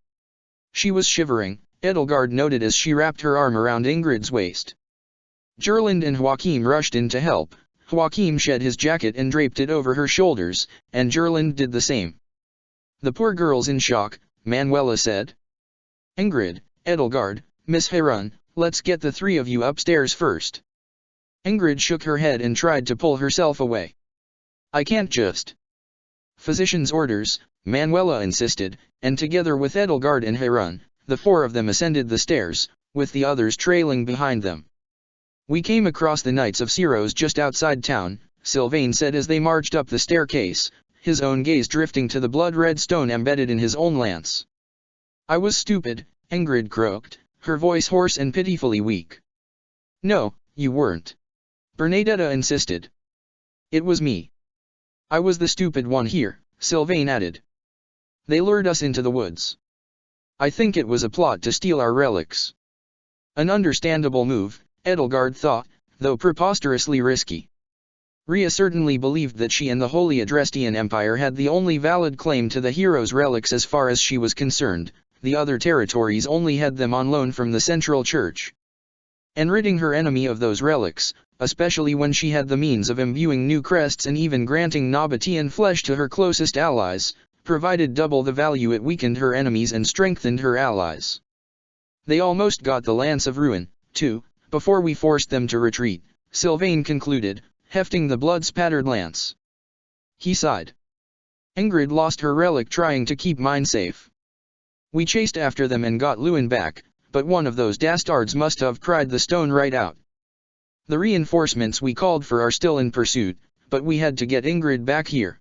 She was shivering, Edelgard noted as she wrapped her arm around Ingrid's waist. Gerland and Joachim rushed in to help. Joachim shed his jacket and draped it over her shoulders, and Gerland did the same. The poor girl's in shock, Manuela said. Ingrid, Edelgard, Miss Heron, let's get the 3 of you upstairs first. Ingrid shook her head and tried to pull herself away. I can't just. Physician's orders, Manuela insisted, and together with Edelgard and Heron, the 4 of them ascended the stairs, with the others trailing behind them. We came across the Knights of Syros just outside town, Sylvain said as they marched up the staircase, his own gaze drifting to the blood-red stone embedded in his own lance. I was stupid, Ingrid croaked, her voice hoarse and pitifully weak. No, you weren't. Bernadetta insisted. It was me. I was the stupid one here, Sylvain added. They lured us into the woods. I think it was a plot to steal our relics. An understandable move, Edelgard thought, though preposterously risky. Rhea certainly believed that she and the Holy Adrestian Empire had the only valid claim to the hero's relics as far as she was concerned. The other territories only had them on loan from the Central Church. And ridding her enemy of those relics, especially when she had the means of imbuing new crests and even granting Nabatean flesh to her closest allies, provided double the value. It weakened her enemies and strengthened her allies. They almost got the Lance of Ruin, too, before we forced them to retreat, Sylvain concluded, hefting the blood-spattered lance. He sighed. Ingrid lost her relic trying to keep mine safe. We chased after them and got Lewin back, but one of those dastards must have pried the stone right out. The reinforcements we called for are still in pursuit, but we had to get Ingrid back here.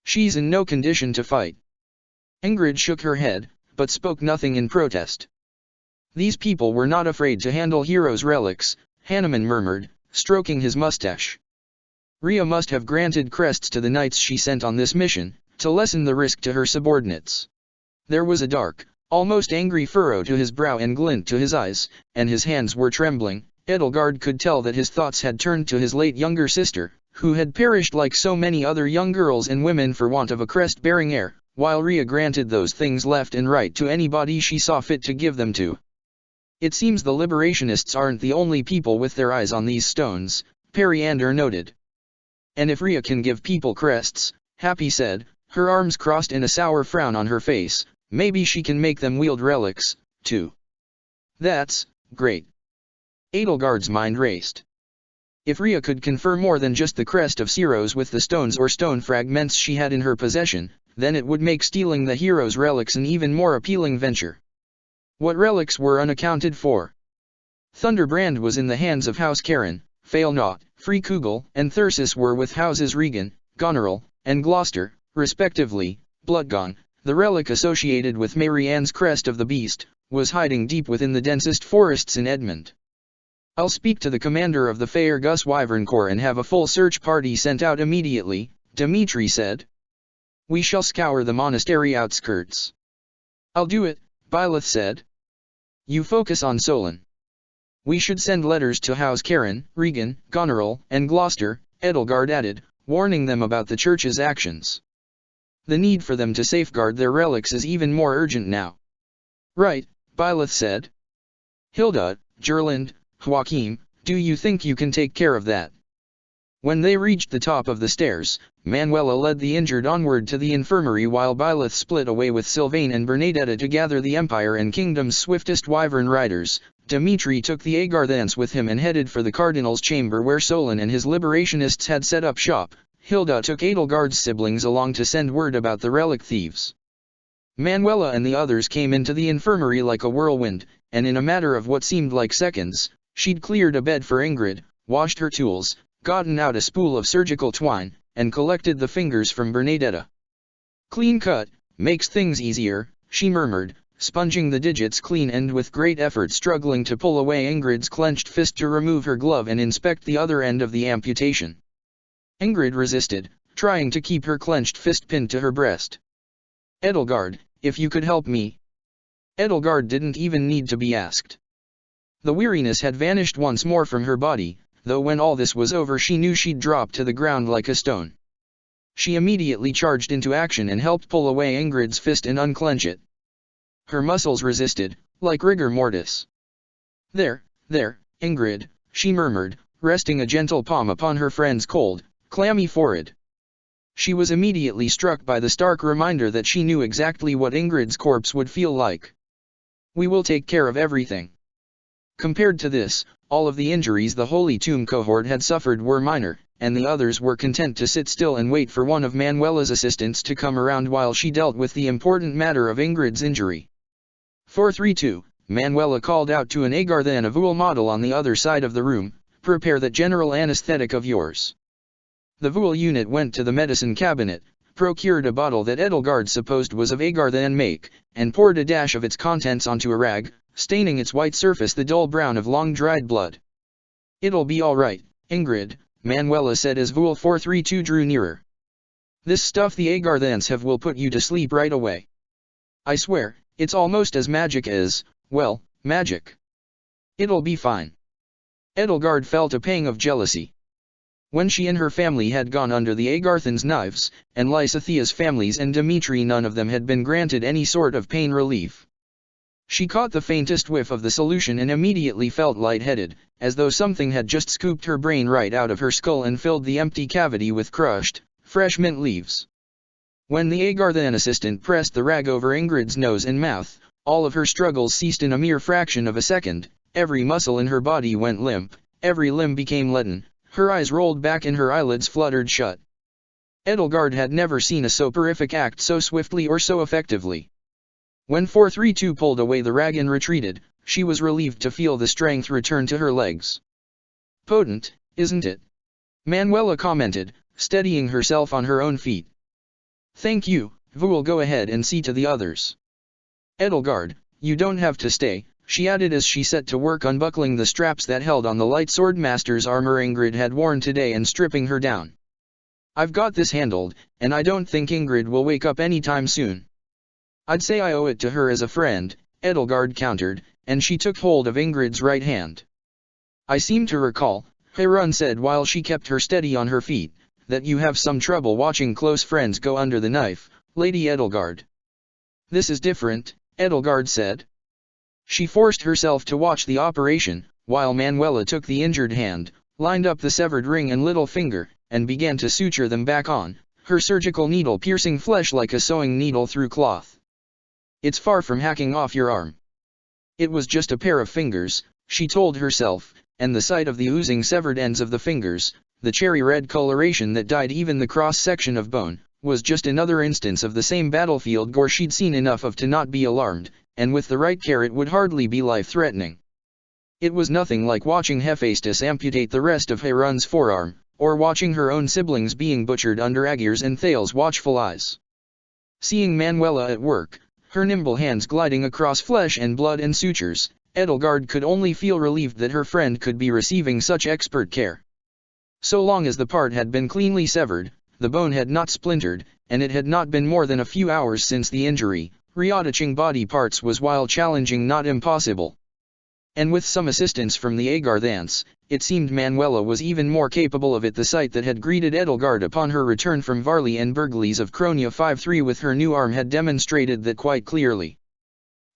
She's in no condition to fight. Ingrid shook her head, but spoke nothing in protest. These people were not afraid to handle heroes' relics, Hanneman murmured, stroking his mustache. Rhea must have granted crests to the knights she sent on this mission, to lessen the risk to her subordinates. There was a dark, almost angry furrow to his brow and glint to his eyes, and his hands were trembling. Edelgard could tell that his thoughts had turned to his late younger sister, who had perished like so many other young girls and women for want of a crest-bearing heir, while Rhea granted those things left and right to anybody she saw fit to give them to. It seems the liberationists aren't the only people with their eyes on these stones, Periander noted. And if Rhea can give people crests, Happy said, her arms crossed in a sour frown on her face, maybe she can make them wield relics, too. That's great. Edelgard's mind raced. If Rhea could confer more than just the crest of Ceros with the stones or stone fragments she had in her possession, then it would make stealing the hero's relics an even more appealing venture. What relics were unaccounted for? Thunderbrand was in the hands of House Caron, Failnaught, Freekugel, and Thyrsus were with houses Regan, Goneril, and Gloucester, respectively. Bloodgon, the relic associated with Marianne's crest of the beast, was hiding deep within the densest forests in Edmund. I'll speak to the commander of the Faerghus Wyvern Corps and have a full search party sent out immediately, Dimitri said. We shall scour the monastery outskirts. I'll do it, Byleth said. You focus on Solon. We should send letters to House Caron, Regan, Goneril, and Gloucester, Edelgard added, warning them about the church's actions. The need for them to safeguard their relics is even more urgent now. Right, Byleth said. Hilda, Gerland, Joachim, do you think you can take care of that? When they reached the top of the stairs, Manuela led the injured onward to the infirmary while Byleth split away with Sylvain and Bernadetta to gather the Empire and Kingdom's swiftest wyvern riders. Dimitri took the Agarthans with him and headed for the Cardinal's chamber where Solon and his liberationists had set up shop. Hilda took Edelgard's siblings along to send word about the relic thieves. Manuela and the others came into the infirmary like a whirlwind, and in a matter of what seemed like seconds, she'd cleared a bed for Ingrid, washed her tools, gotten out a spool of surgical twine, and collected the fingers from Bernadetta. Clean cut, makes things easier, she murmured, sponging the digits clean and with great effort struggling to pull away Ingrid's clenched fist to remove her glove and inspect the other end of the amputation. Ingrid resisted, trying to keep her clenched fist pinned to her breast. Edelgard, if you could help me. Edelgard didn't even need to be asked. The weariness had vanished once more from her body, though when all this was over she knew she'd drop to the ground like a stone. She immediately charged into action and helped pull away Ingrid's fist and unclench it. Her muscles resisted, like rigor mortis. There, Ingrid, she murmured, resting a gentle palm upon her friend's cold, clammy forehead. She was immediately struck by the stark reminder that she knew exactly what Ingrid's corpse would feel like. We will take care of everything. Compared to this, all of the injuries the Holy Tomb cohort had suffered were minor, and the others were content to sit still and wait for one of Manuela's assistants to come around while she dealt with the important matter of Ingrid's injury. 432, Manuela called out to an Agarthan of Vool model on the other side of the room, prepare that general anesthetic of yours. The Vool unit went to the medicine cabinet, procured a bottle that Edelgard supposed was of Agarthan make, and poured a dash of its contents onto a rag, staining its white surface the dull brown of long-dried blood. It'll be all right, Ingrid, Manuela said as Vool 432 drew nearer. This stuff the Agarthans have will put you to sleep right away. I swear, it's almost as magic as, well, magic. It'll be fine. Edelgard felt a pang of jealousy. When she and her family had gone under the Agarthans' knives, and Lysithia's families and Dimitri none of them had been granted any sort of pain relief. She caught the faintest whiff of the solution and immediately felt lightheaded, as though something had just scooped her brain right out of her skull and filled the empty cavity with crushed, fresh mint leaves. When the Agarthan assistant pressed the rag over Ingrid's nose and mouth, all of her struggles ceased in a mere fraction of a second, every muscle in her body went limp, every limb became leaden, her eyes rolled back and her eyelids fluttered shut. Edelgard had never seen a soporific act so swiftly or so effectively. When 432 pulled away the rag and retreated, she was relieved to feel the strength return to her legs. Potent, isn't it? Manuela commented, steadying herself on her own feet. Thank you, Vool, go ahead and see to the others. Edelgard, you don't have to stay, she added as she set to work unbuckling the straps that held on the light swordmaster's armor Ingrid had worn today and stripping her down. I've got this handled, and I don't think Ingrid will wake up anytime soon. I'd say I owe it to her as a friend, Edelgard countered, and she took hold of Ingrid's right hand. I seem to recall, Heron said while she kept her steady on her feet, that you have some trouble watching close friends go under the knife, Lady Edelgard. This is different, Edelgard said. She forced herself to watch the operation, while Manuela took the injured hand, lined up the severed ring and little finger, and began to suture them back on, her surgical needle piercing flesh like a sewing needle through cloth. It's far from hacking off your arm. It was just a pair of fingers, she told herself, and the sight of the oozing severed ends of the fingers, the cherry-red coloration that dyed even the cross-section of bone, was just another instance of the same battlefield gore she'd seen enough of to not be alarmed, and with the right care it would hardly be life-threatening. It was nothing like watching Hephaestus amputate the rest of Heron's forearm, or watching her own siblings being butchered under Aegir's and Thale's watchful eyes. Seeing Manuela at work, her nimble hands gliding across flesh and blood and sutures, Edelgard could only feel relieved that her friend could be receiving such expert care. So long as the part had been cleanly severed, the bone had not splintered, and it had not been more than a few hours since the injury, reattaching body parts was while challenging not impossible. And with some assistance from the Agarthans, it seemed Manuela was even more capable of it. The sight that had greeted Edelgard upon her return from Varley and Burgleys of Cronia 5-3 with her new arm had demonstrated that quite clearly.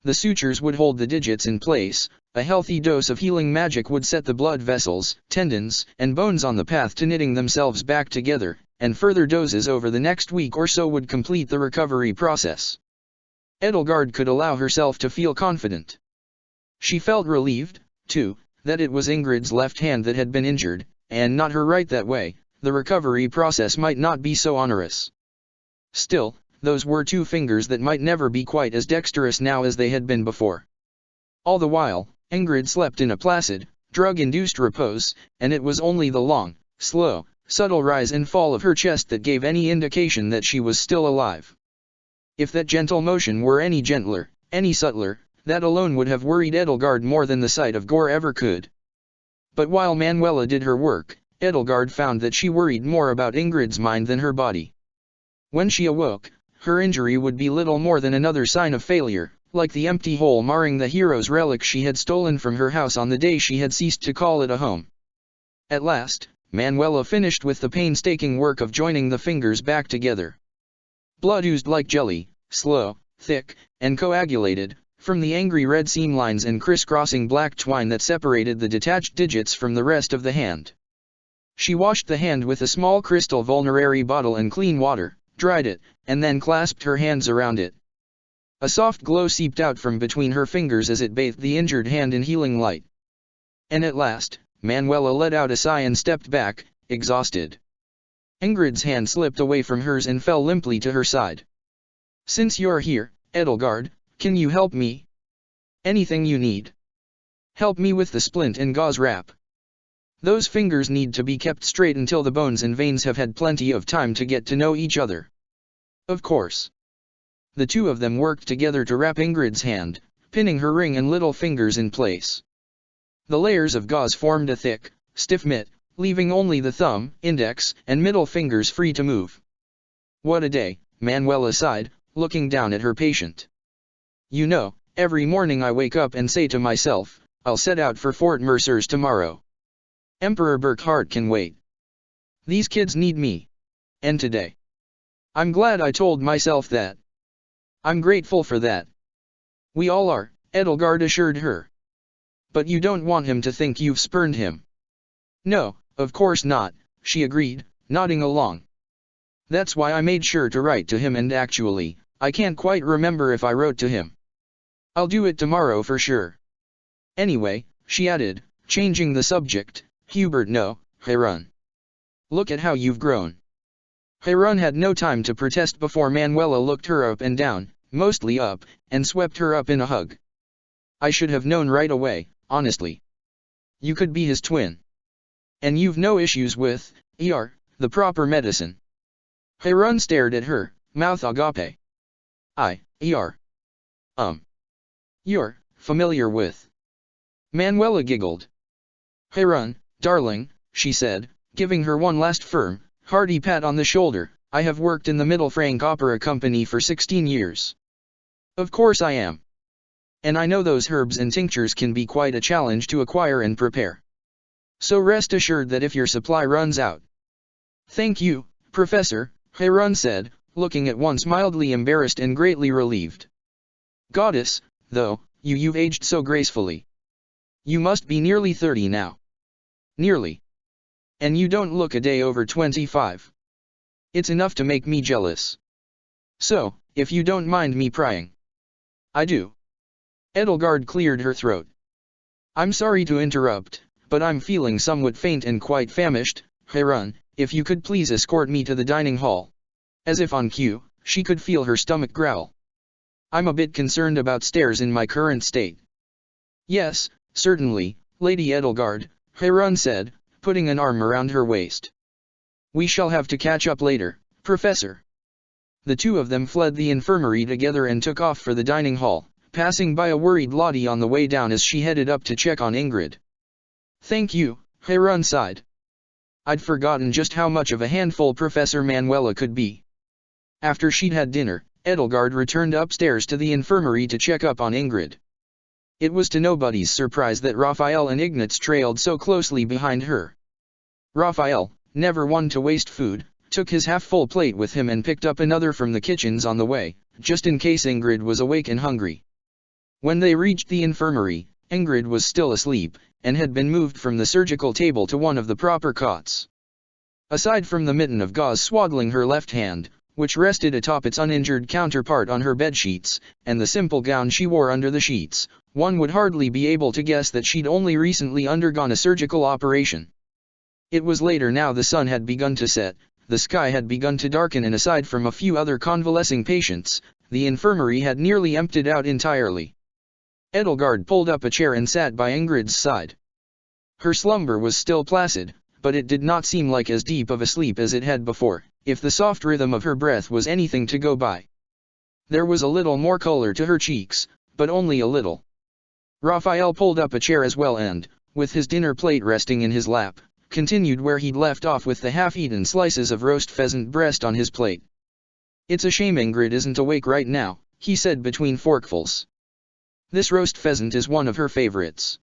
The sutures would hold the digits in place, a healthy dose of healing magic would set the blood vessels, tendons, and bones on the path to knitting themselves back together, and further doses over the next week or so would complete the recovery process. Edelgard could allow herself to feel confident. She felt relieved, too, that it was Ingrid's left hand that had been injured, and not her right. That way, the recovery process might not be so onerous. Still, those were two fingers that might never be quite as dexterous now as they had been before. All the while, Ingrid slept in a placid, drug-induced repose, and it was only the long, slow, subtle rise and fall of her chest that gave any indication that she was still alive. If that gentle motion were any gentler, any subtler, that alone would have worried Edelgard more than the sight of gore ever could. But while Manuela did her work, Edelgard found that she worried more about Ingrid's mind than her body. When she awoke, her injury would be little more than another sign of failure, like the empty hole marring the hero's relic she had stolen from her house on the day she had ceased to call it a home. At last, Manuela finished with the painstaking work of joining the fingers back together. Blood oozed like jelly, slow, thick, and coagulated, from the angry red seam lines and crisscrossing black twine that separated the detached digits from the rest of the hand. She washed the hand with a small crystal vulnerary bottle and clean water, dried it, and then clasped her hands around it. A soft glow seeped out from between her fingers as it bathed the injured hand in healing light. And at last, Manuela let out a sigh and stepped back, exhausted. Ingrid's hand slipped away from hers and fell limply to her side. "Since you're here, Edelgard, can you help me? Anything you need? Help me with the splint and gauze wrap. Those fingers need to be kept straight until the bones and veins have had plenty of time to get to know each other." Of course. The two of them worked together to wrap Ingrid's hand, pinning her ring and little fingers in place. The layers of gauze formed a thick, stiff mitt, leaving only the thumb, index, and middle fingers free to move. What a day, Manuela sighed, looking down at her patient. "You know, every morning I wake up and say to myself, I'll set out for Fort Mercers tomorrow. Emperor Burkhart can wait. These kids need me. And today. I'm glad I told myself that. I'm grateful for that." "We all are," Edelgard assured her. "But you don't want him to think you've spurned him." "No, of course not," she agreed, nodding along. "That's why I made sure to write to him, and actually, I can't quite remember if I wrote to him. I'll do it tomorrow for sure. Anyway," she added, changing the subject, "Hubert, no, Heron. Look at how you've grown." Heron had no time to protest before Manuela looked her up and down, mostly up, and swept her up in a hug. "I should have known right away, honestly. You could be his twin. And you've no issues with, the proper medicine." Heron stared at her, mouth agape. "You're familiar with." Manuela giggled. "Heron, darling," she said, giving her one last firm, hearty pat on the shoulder, "I have worked in the Middle Frank Opera Company for 16 years. Of course I am. And I know those herbs and tinctures can be quite a challenge to acquire and prepare. So rest assured that if your supply runs out. Thank you, Professor, Harun said, looking at once mildly embarrassed and greatly relieved. Goddess, though, you've aged so gracefully. You must be nearly 30 now. Nearly. And you don't look a day over 25. It's enough to make me jealous. So, if you don't mind me prying. I do. Edelgard cleared her throat. I'm sorry to interrupt, but I'm feeling somewhat faint and quite famished, Harun, if you could please escort me to the dining hall. As if on cue, she could feel her stomach growl. I'm a bit concerned about stairs in my current state. Yes, certainly, Lady Edelgard, Harun said, putting an arm around her waist. We shall have to catch up later, Professor. The two of them fled the infirmary together and took off for the dining hall, passing by a worried Lottie on the way down as she headed up to check on Ingrid. Thank you, Harun sighed. I'd forgotten just how much of a handful Professor Manuela could be. After she'd had dinner, Edelgard returned upstairs to the infirmary to check up on Ingrid. It was to nobody's surprise that Raphael and Ignatz trailed so closely behind her. Raphael, never one to waste food, took his half-full plate with him and picked up another from the kitchens on the way, just in case Ingrid was awake and hungry. When they reached the infirmary, Ingrid was still asleep, and had been moved from the surgical table to one of the proper cots. Aside from the mitten of gauze swaddling her left hand, which rested atop its uninjured counterpart on her bedsheets, and the simple gown she wore under the sheets, one would hardly be able to guess that she'd only recently undergone a surgical operation. It was later now. The sun had begun to set, the sky had begun to darken, and aside from a few other convalescing patients, the infirmary had nearly emptied out entirely. Edelgard pulled up a chair and sat by Ingrid's side. Her slumber was still placid, but it did not seem like as deep of a sleep as it had before, if the soft rhythm of her breath was anything to go by. There was a little more color to her cheeks, but only a little. Raphael pulled up a chair as well and, with his dinner plate resting in his lap, continued where he'd left off with the half-eaten slices of roast pheasant breast on his plate. It's a shame Ingrid isn't awake right now, he said between forkfuls. This roast pheasant is one of her favorites.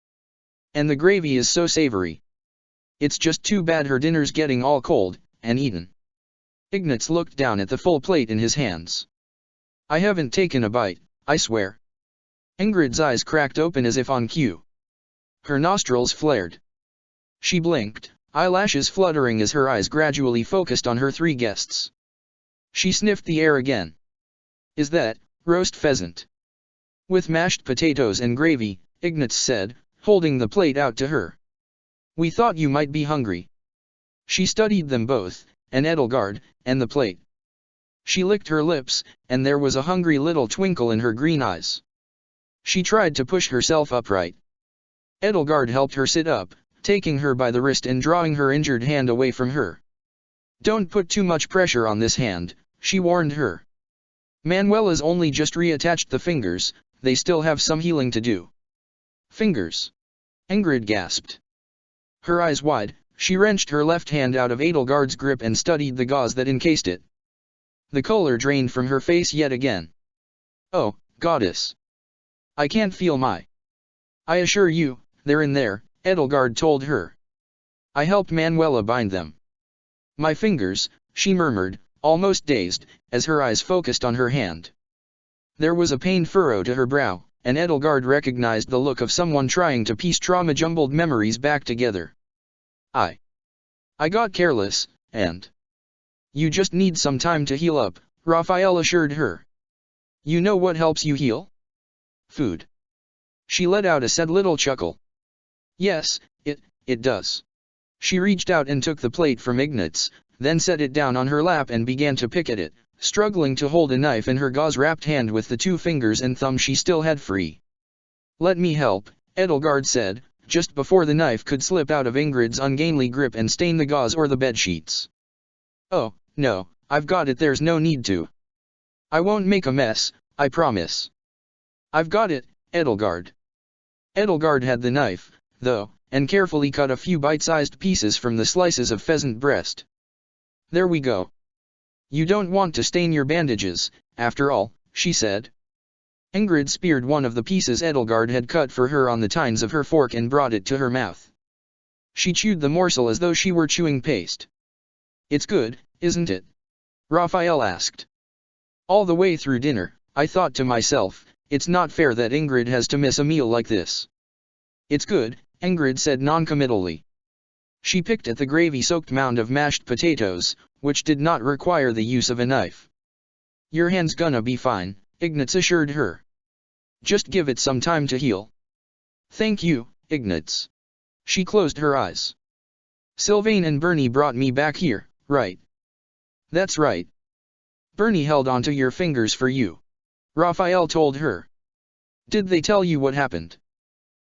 And the gravy is so savory. It's just too bad her dinner's getting all cold and eaten. Ignatz looked down at the full plate in his hands. I haven't taken a bite, I swear. Ingrid's eyes cracked open as if on cue. Her nostrils flared. She blinked, eyelashes fluttering as her eyes gradually focused on her three guests. She sniffed the air again. Is that roast pheasant? With mashed potatoes and gravy, Ignatz said, holding the plate out to her. We thought you might be hungry. She studied them both, and Edelgard, and the plate. She licked her lips, and there was a hungry little twinkle in her green eyes. She tried to push herself upright. Edelgard helped her sit up, taking her by the wrist and drawing her injured hand away from her. Don't put too much pressure on this hand, she warned her. Manuela's only just reattached the fingers, they still have some healing to do. Fingers? Ingrid gasped. Her eyes wide, she wrenched her left hand out of Edelgard's grip and studied the gauze that encased it. The color drained from her face yet again. Oh, goddess. I can't feel my. I assure you, they're in there, Edelgard told her. I helped Manuela bind them. My fingers, she murmured, almost dazed, as her eyes focused on her hand. There was a pained furrow to her brow, and Edelgard recognized the look of someone trying to piece trauma-jumbled memories back together. I got careless, and... You just need some time to heal up, Raphael assured her. You know what helps you heal? Food. She let out a sad little chuckle. Yes, it does. She reached out and took the plate from Ignatz, then set it down on her lap and began to pick at it, struggling to hold a knife in her gauze-wrapped hand with the 2 fingers and thumb she still had free. Let me help, Edelgard said, just before the knife could slip out of Ingrid's ungainly grip and stain the gauze or the bedsheets. Oh, no, I've got it, there's no need to. I won't make a mess, I promise. I've got it, Edelgard. Edelgard had the knife, though, and carefully cut a few bite-sized pieces from the slices of pheasant breast. There we go. You don't want to stain your bandages, after all, she said. Ingrid speared one of the pieces Edelgard had cut for her on the tines of her fork and brought it to her mouth. She chewed the morsel as though she were chewing paste. "It's good, isn't it?" Raphael asked. All the way through dinner, I thought to myself, it's not fair that Ingrid has to miss a meal like this. "It's good," Ingrid said noncommittally. She picked at the gravy-soaked mound of mashed potatoes, which did not require the use of a knife. "Your hand's gonna be fine," Ignatz assured her. "Just give it some time to heal." "Thank you, Ignatz." She closed her eyes. "Sylvain and Bernie brought me back here, right?" "That's right. Bernie held onto your fingers for you," Raphael told her. "Did they tell you what happened?"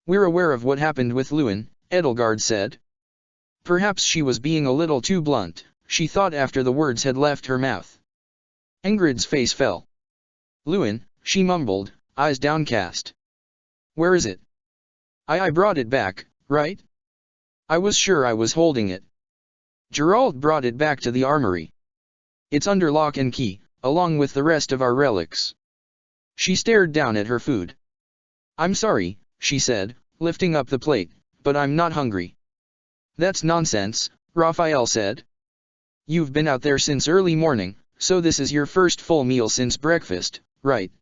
"We're aware of what happened with Lewin," Edelgard said. Perhaps she was being a little too blunt, she thought after the words had left her mouth. Ingrid's face fell. "Lewin," she mumbled, eyes downcast. "Where is it?" I brought it back, right? I was sure I was holding it." Gerald brought it back to the armory. "It's under lock and key, along with the rest of our relics." She stared down at her food. "I'm sorry," she said, lifting up the plate, "but I'm not hungry." "That's nonsense," Raphael said. "You've been out there since early morning, so this is your first full meal since breakfast, right?"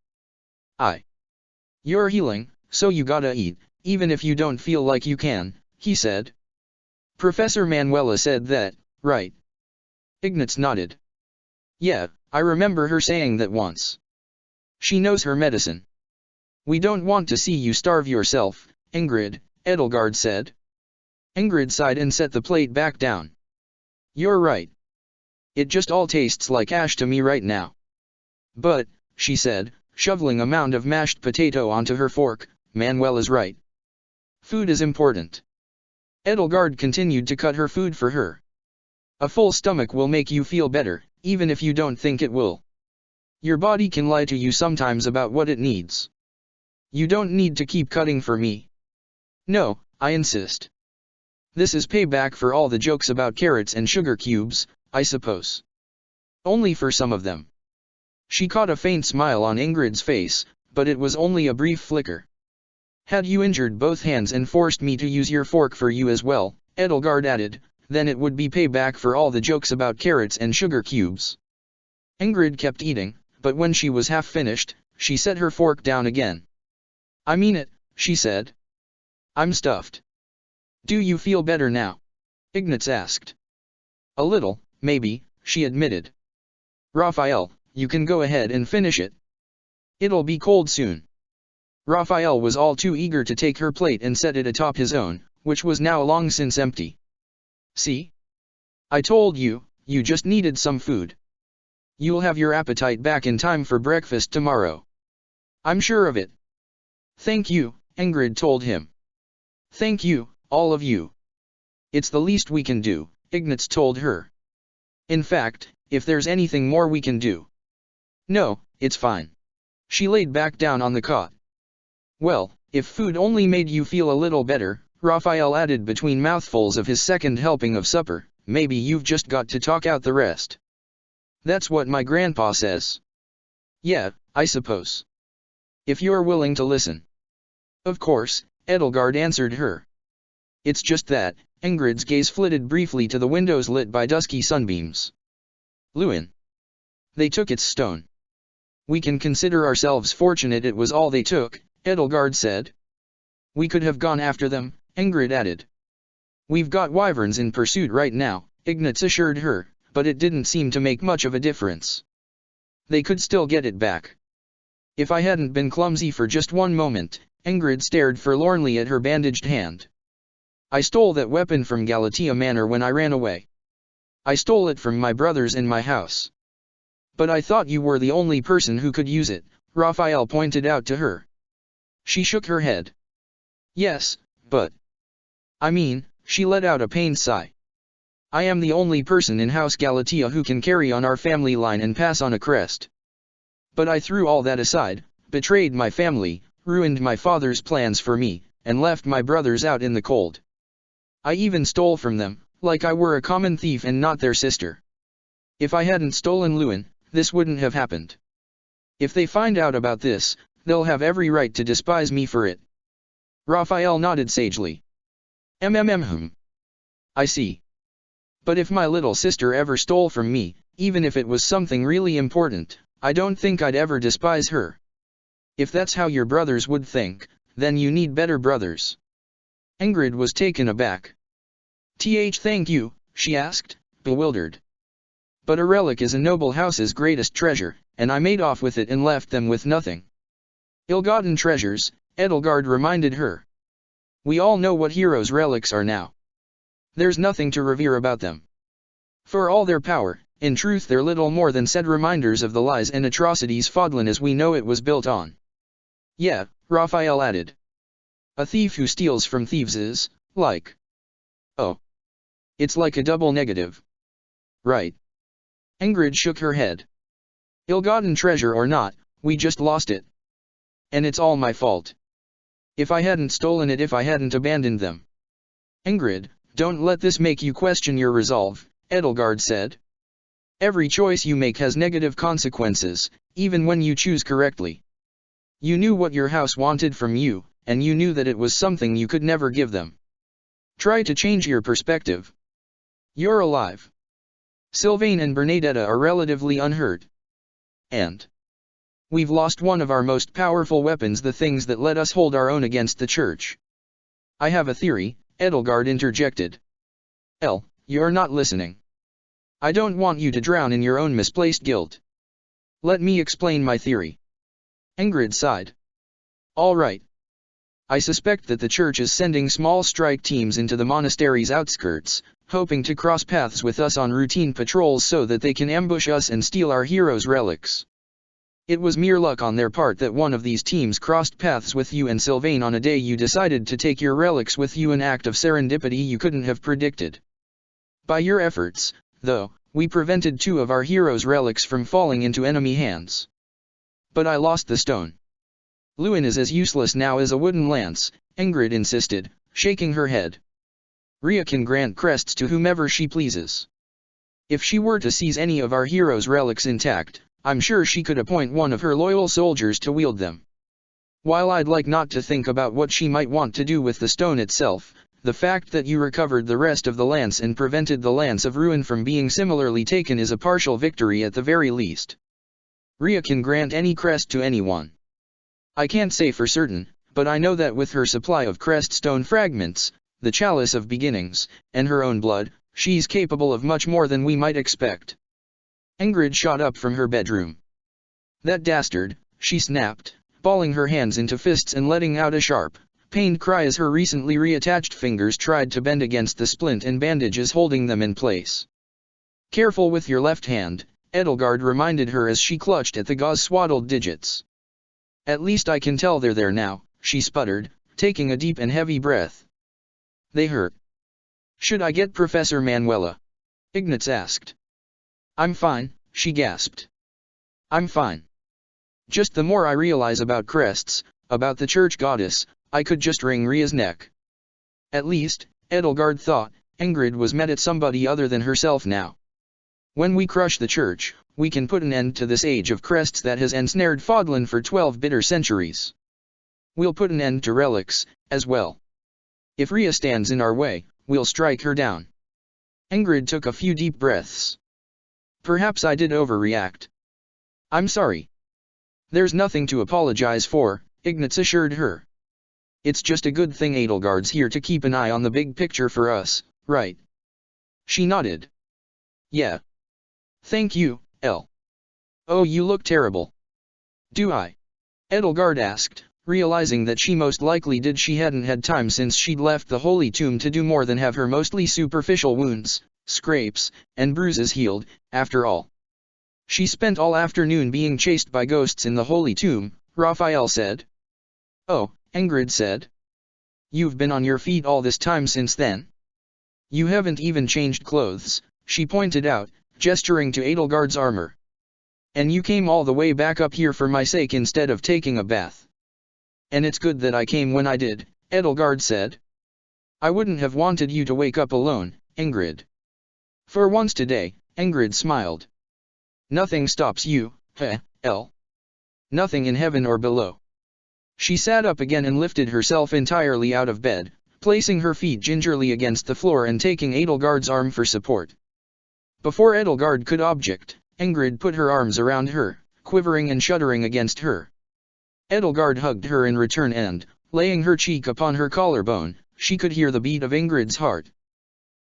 "You're healing, so you gotta eat, even if you don't feel like you can," he said. "Professor Manuela said that, right?" Ignatz nodded. "Yeah, I remember her saying that once. She knows her medicine." "We don't want to see you starve yourself, Ingrid," Edelgard said. Ingrid sighed and set the plate back down. "You're right. It just all tastes like ash to me right now." "But," she said, shoveling a mound of mashed potato onto her fork, "Manuela's right. Food is important." Edelgard continued to cut her food for her. "A full stomach will make you feel better, even if you don't think it will. Your body can lie to you sometimes about what it needs. You don't need to keep cutting for me." "No, I insist. This is payback for all the jokes about carrots and sugar cubes, I suppose. Only for some of them." She caught a faint smile on Ingrid's face, but it was only a brief flicker. "Had you injured both hands and forced me to use your fork for you as well," Edelgard added, "then it would be payback for all the jokes about carrots and sugar cubes." Ingrid kept eating, but when she was half finished, she set her fork down again. "I mean it," she said. "I'm stuffed." "Do you feel better now?" Ignatz asked. "A little, maybe," she admitted. "Raphael, you can go ahead and finish it. It'll be cold soon." Raphael was all too eager to take her plate and set it atop his own, which was now long since empty. "See? I told you, you just needed some food. You'll have your appetite back in time for breakfast tomorrow. I'm sure of it." "Thank you," Ingrid told him. "Thank you, all of you. It's the least we can do," Ignatz told her. "In fact, if there's anything more we can do." "No, it's fine." She laid back down on the cot. "Well, if food only made you feel a little better," Raphael added between mouthfuls of his second helping of supper, "maybe you've just got to talk out the rest. That's what my grandpa says." "Yeah, I suppose. If you're willing to listen." "Of course," Edelgard answered her. "It's just that," Ingrid's gaze flitted briefly to the windows lit by dusky sunbeams. "Lewin. They took its stone. We can consider ourselves fortunate it was all they took," Edelgard said. "We could have gone after them," Ingrid added. "We've got wyverns in pursuit right now," Ignatz assured her, but it didn't seem to make much of a difference. They could still get it back. "If I hadn't been clumsy for just one moment," Ingrid stared forlornly at her bandaged hand. "I stole that weapon from Galatea Manor when I ran away. I stole it from my brothers in my house. But I thought you were the only person who could use it," Raphael pointed out to her. She shook her head. "Yes, but... I mean," she let out a pained sigh. "I am the only person in House Galatea who can carry on our family line and pass on a crest. But I threw all that aside, betrayed my family, ruined my father's plans for me, and left my brothers out in the cold. I even stole from them, like I were a common thief and not their sister. If I hadn't stolen Lewin, this wouldn't have happened. If they find out about this, they'll have every right to despise me for it. Raphael nodded sagely. I see. But if my little sister ever stole from me, even if it was something really important, I don't think I'd ever despise her. If that's how your brothers would think, then you need better brothers. Ingrid was taken aback. Thank you, she asked, bewildered. But a relic is a noble house's greatest treasure, and I made off with it and left them with nothing. Ill-gotten treasures, Edelgard reminded her. We all know what heroes' relics are now. There's nothing to revere about them. For all their power, in truth they're little more than said reminders of the lies and atrocities Fodlan as we know it was built on. Yeah, Raphael added. A thief who steals from thieves is, like. Oh. It's like a double negative. Right. Ingrid shook her head. Ill-gotten treasure or not, we just lost it. And it's all my fault. If I hadn't stolen it, if I hadn't abandoned them. Ingrid, don't let this make you question your resolve, Edelgard said. Every choice you make has negative consequences, even when you choose correctly. You knew what your house wanted from you, and you knew that it was something you could never give them. Try to change your perspective. You're alive. Sylvain and Bernadetta are relatively unhurt. And we've lost one of our most powerful weapons, the things that let us hold our own against the church. I have a theory, Edelgard interjected. You're not listening. I don't want you to drown in your own misplaced guilt. Let me explain my theory. Ingrid sighed. All right. I suspect that the church is sending small strike teams into the monastery's outskirts, hoping to cross paths with us on routine patrols so that they can ambush us and steal our heroes' relics. It was mere luck on their part that one of these teams crossed paths with you and Sylvain on a day you decided to take your relics with you, an act of serendipity you couldn't have predicted. By your efforts, though, we prevented 2 of our heroes' relics from falling into enemy hands. But I lost the stone. Lewin is as useless now as a wooden lance, Ingrid insisted, shaking her head. Rhea can grant crests to whomever she pleases. If she were to seize any of our heroes' relics intact, I'm sure she could appoint one of her loyal soldiers to wield them. While I'd like not to think about what she might want to do with the stone itself, the fact that you recovered the rest of the lance and prevented the Lance of Ruin from being similarly taken is a partial victory at the very least. Rhea can grant any crest to anyone. I can't say for certain, but I know that with her supply of crest stone fragments, the Chalice of Beginnings, and her own blood, she's capable of much more than we might expect. Ingrid shot up from her bedroom. That dastard, she snapped, balling her hands into fists and letting out a sharp, pained cry as her recently reattached fingers tried to bend against the splint and bandages holding them in place. Careful with your left hand, Edelgard reminded her as she clutched at the gauze-swaddled digits. At least I can tell they're there now, she sputtered, taking a deep and heavy breath. They hurt. Should I get Professor Manuela? Ignatz asked. I'm fine, she gasped. I'm fine. Just the more I realize about crests, about the church goddess, I could just wring Rhea's neck. At least, Edelgard thought, Ingrid was mad at somebody other than herself now. When we crush the church, we can put an end to this age of crests that has ensnared Fodlan for 12 bitter centuries. We'll put an end to relics, as well. If Rhea stands in our way, we'll strike her down. Ingrid took a few deep breaths. Perhaps I did overreact. I'm sorry. There's nothing to apologize for, Ignatz assured her. It's just a good thing Edelgard's here to keep an eye on the big picture for us, right? She nodded. Yeah. Thank you, Elle. Oh, you look terrible. Do I? Edelgard asked, realizing that she most likely did. She hadn't had time since she'd left the Holy Tomb to do more than have her mostly superficial wounds, scrapes, and bruises healed, after all. She spent all afternoon being chased by ghosts in the Holy Tomb, Raphael said. Oh, Ingrid said. You've been on your feet all this time since then? You haven't even changed clothes, she pointed out, gesturing to Edelgard's armor. And you came all the way back up here for my sake instead of taking a bath. And it's good that I came when I did, Edelgard said. I wouldn't have wanted you to wake up alone, Ingrid. For once today, Ingrid smiled. Nothing stops you, Elle. Nothing in heaven or below. She sat up again and lifted herself entirely out of bed, placing her feet gingerly against the floor and taking Edelgard's arm for support. Before Edelgard could object, Ingrid put her arms around her, quivering and shuddering against her. Edelgard hugged her in return and, laying her cheek upon her collarbone, she could hear the beat of Ingrid's heart.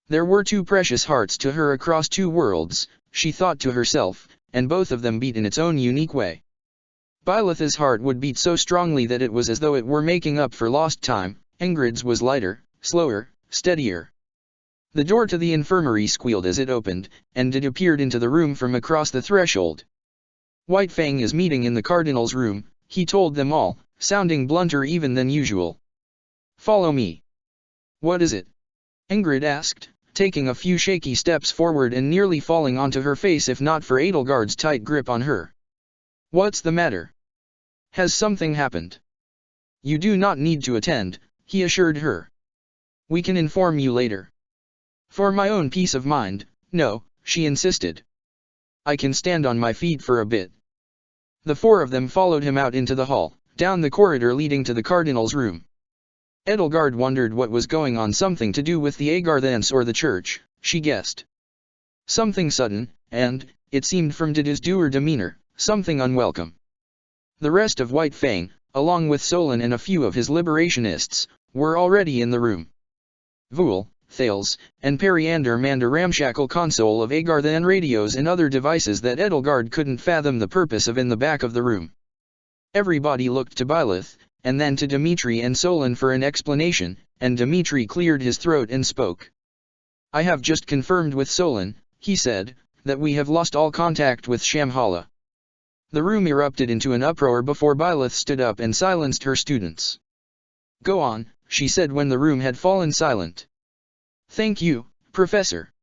There were two precious hearts to her across two worlds, she thought to herself, and both of them beat in its own unique way. Byleth's heart would beat so strongly that it was as though it were making up for lost time. Ingrid's was lighter, slower, steadier. The door to the infirmary squealed as it opened, and it appeared into the room from across the threshold. White Fang is meeting in the cardinal's room, he told them all, sounding blunter even than usual. Follow me. What is it? Ingrid asked, taking a few shaky steps forward and nearly falling onto her face if not for Edelgard's tight grip on her. What's the matter? Has something happened? You do not need to attend, he assured her. We can inform you later. For my own peace of mind, no, she insisted. I can stand on my feet for a bit. The four of them followed him out into the hall, down the corridor leading to the cardinal's room. Edelgard wondered what was going on, something to do with the Agarthans or the church, she guessed. Something sudden, and, it seemed from Dida's dour demeanor, something unwelcome. The rest of White Fang, along with Solon and a few of his liberationists, were already in the room. Vul, Thales, and Periander manned a ramshackle console of Agarthan radios and other devices that Edelgard couldn't fathom the purpose of in the back of the room. Everybody looked to Byleth, and then to Dimitri and Solon for an explanation, and Dimitri cleared his throat and spoke. I have just confirmed with Solon, he said, that we have lost all contact with Shamhala. The room erupted into an uproar before Byleth stood up and silenced her students. Go on, she said when the room had fallen silent. Thank you, Professor.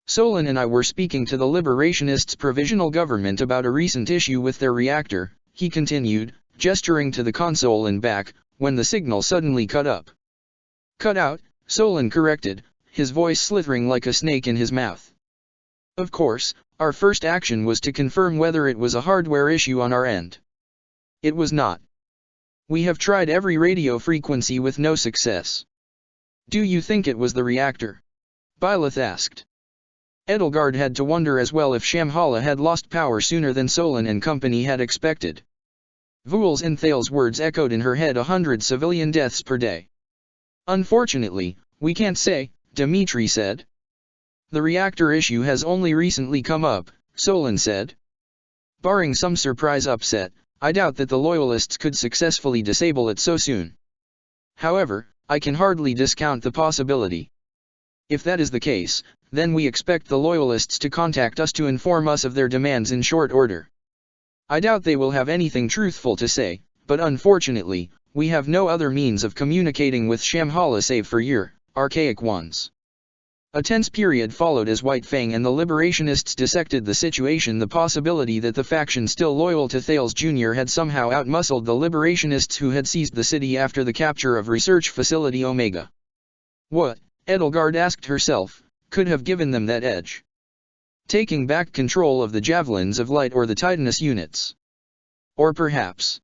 Solon and I were speaking to the Liberationists' provisional government about a recent issue with their reactor, he continued, gesturing to the console and back, when the signal suddenly cut up. Cut out, Solon corrected, his voice slithering like a snake in his mouth. Of course, our first action was to confirm whether it was a hardware issue on our end. It was not. We have tried every radio frequency with no success. Do you think it was the reactor? Byleth asked. Edelgard had to wonder as well if Shamhala had lost power sooner than Solon and company had expected. Vul's and Thales' words echoed in her head 100 civilian deaths per day. Unfortunately, we can't say, Dimitri said. The reactor issue has only recently come up, Solon said. Barring some surprise upset, I doubt that the Loyalists could successfully disable it so soon. However, I can hardly discount the possibility. If that is the case, then we expect the Loyalists to contact us to inform us of their demands in short order. I doubt they will have anything truthful to say, but unfortunately, we have no other means of communicating with Shamhala save for your archaic ones. A tense period followed as White Fang and the Liberationists dissected the situation, the possibility that the faction still loyal to Thales Jr. had somehow outmuscled the Liberationists who had seized the city after the capture of Research Facility Omega. What, Edelgard asked herself, could have given them that edge? Taking back control of the Javelins of Light or the Titanus units? Or perhaps...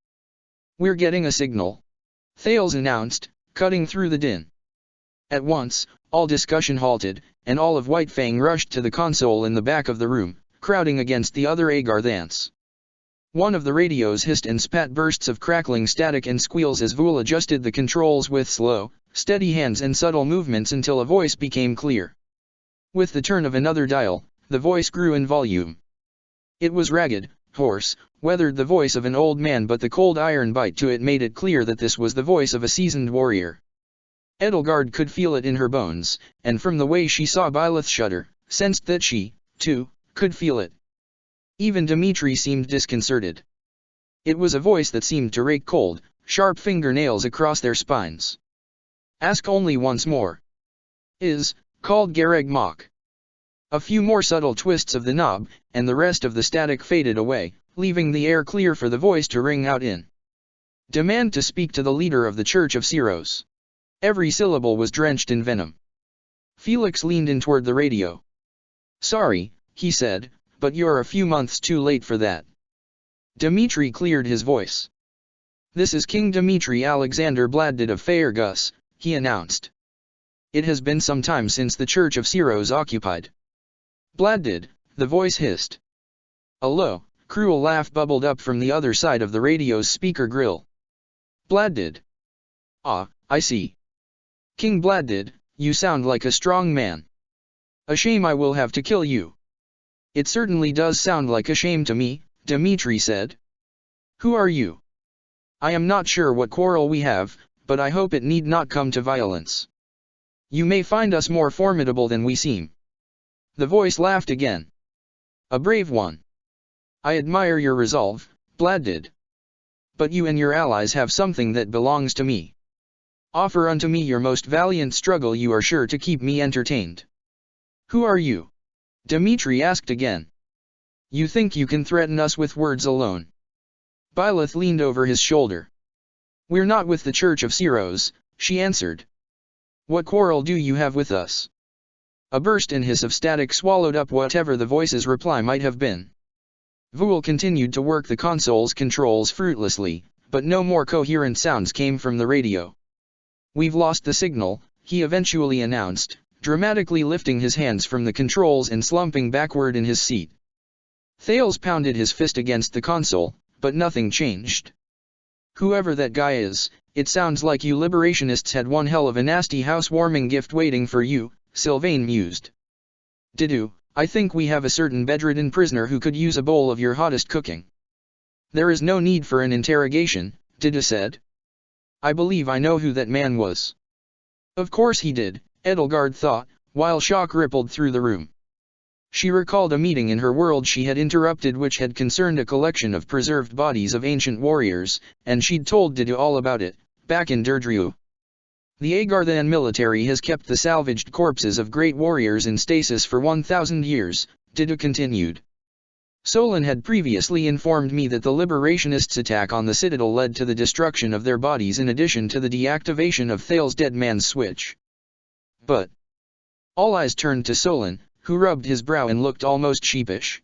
We're getting a signal, Thales announced, cutting through the din. At once, all discussion halted, and all of White Fang rushed to the console in the back of the room, crowding against the other Agarthans. One of the radios hissed and spat bursts of crackling static and squeals as Vul adjusted the controls with slow, steady hands and subtle movements until a voice became clear. With the turn of another dial, the voice grew in volume. It was ragged, hoarse, weathered, the voice of an old man, but the cold iron bite to it made it clear that this was the voice of a seasoned warrior. Edelgard could feel it in her bones, and from the way she saw Byleth shudder, sensed that she, too, could feel it. Even Dimitri seemed disconcerted. It was a voice that seemed to rake cold, sharp fingernails across their spines. Ask only once more. Called Gareg Mach. A few more subtle twists of the knob, and the rest of the static faded away, leaving the air clear for the voice to ring out in. Demand to speak to the leader of the Church of Syros. Every syllable was drenched in venom. Felix leaned in toward the radio. Sorry, he said, but you're a few months too late for that. Dimitri cleared his voice. "This is King Dmitri Alexander Bladdid of Faergus," he announced. "It has been some time since the Church of Siros occupied." "Bladdid," the voice hissed. A low, cruel laugh bubbled up from the other side of the radio's speaker grill. "Bladdid. Ah, I see. King Bladdid, you sound like a strong man. A shame I will have to kill you." "It certainly does sound like a shame to me," Dmitri said. "Who are you? I am not sure what quarrel we have, but I hope it need not come to violence. You may find us more formidable than we seem." The voice laughed again. "A brave one. I admire your resolve, Bladdid. But you and your allies have something that belongs to me. Offer unto me your most valiant struggle, you are sure to keep me entertained." "Who are you?" Dmitri asked again. "You think you can threaten us with words alone?" Byleth leaned over his shoulder. "We're not with the Church of Siros," she answered. "What quarrel do you have with us?" A burst and hiss of static swallowed up whatever the voice's reply might have been. Vul continued to work the console's controls fruitlessly, but no more coherent sounds came from the radio. "We've lost the signal," he eventually announced, dramatically lifting his hands from the controls and slumping backward in his seat. Thales pounded his fist against the console, but nothing changed. "Whoever that guy is, it sounds like you liberationists had one hell of a nasty housewarming gift waiting for you," Sylvain mused. "Didu, I think we have a certain bedridden prisoner who could use a bowl of your hottest cooking." "There is no need for an interrogation," Didu said. "I believe I know who that man was." Of course he did, Edelgard thought, while shock rippled through the room. She recalled a meeting in her world she had interrupted which had concerned a collection of preserved bodies of ancient warriors, and she'd told Didu all about it, back in Derdriu. "The Agarthan military has kept the salvaged corpses of great warriors in stasis for 1,000 years, Didu continued. Solon had previously informed me that the liberationists' attack on the citadel led to the destruction of their bodies in addition to the deactivation of Thales' dead man's switch. But all eyes turned to Solon, who rubbed his brow and looked almost sheepish.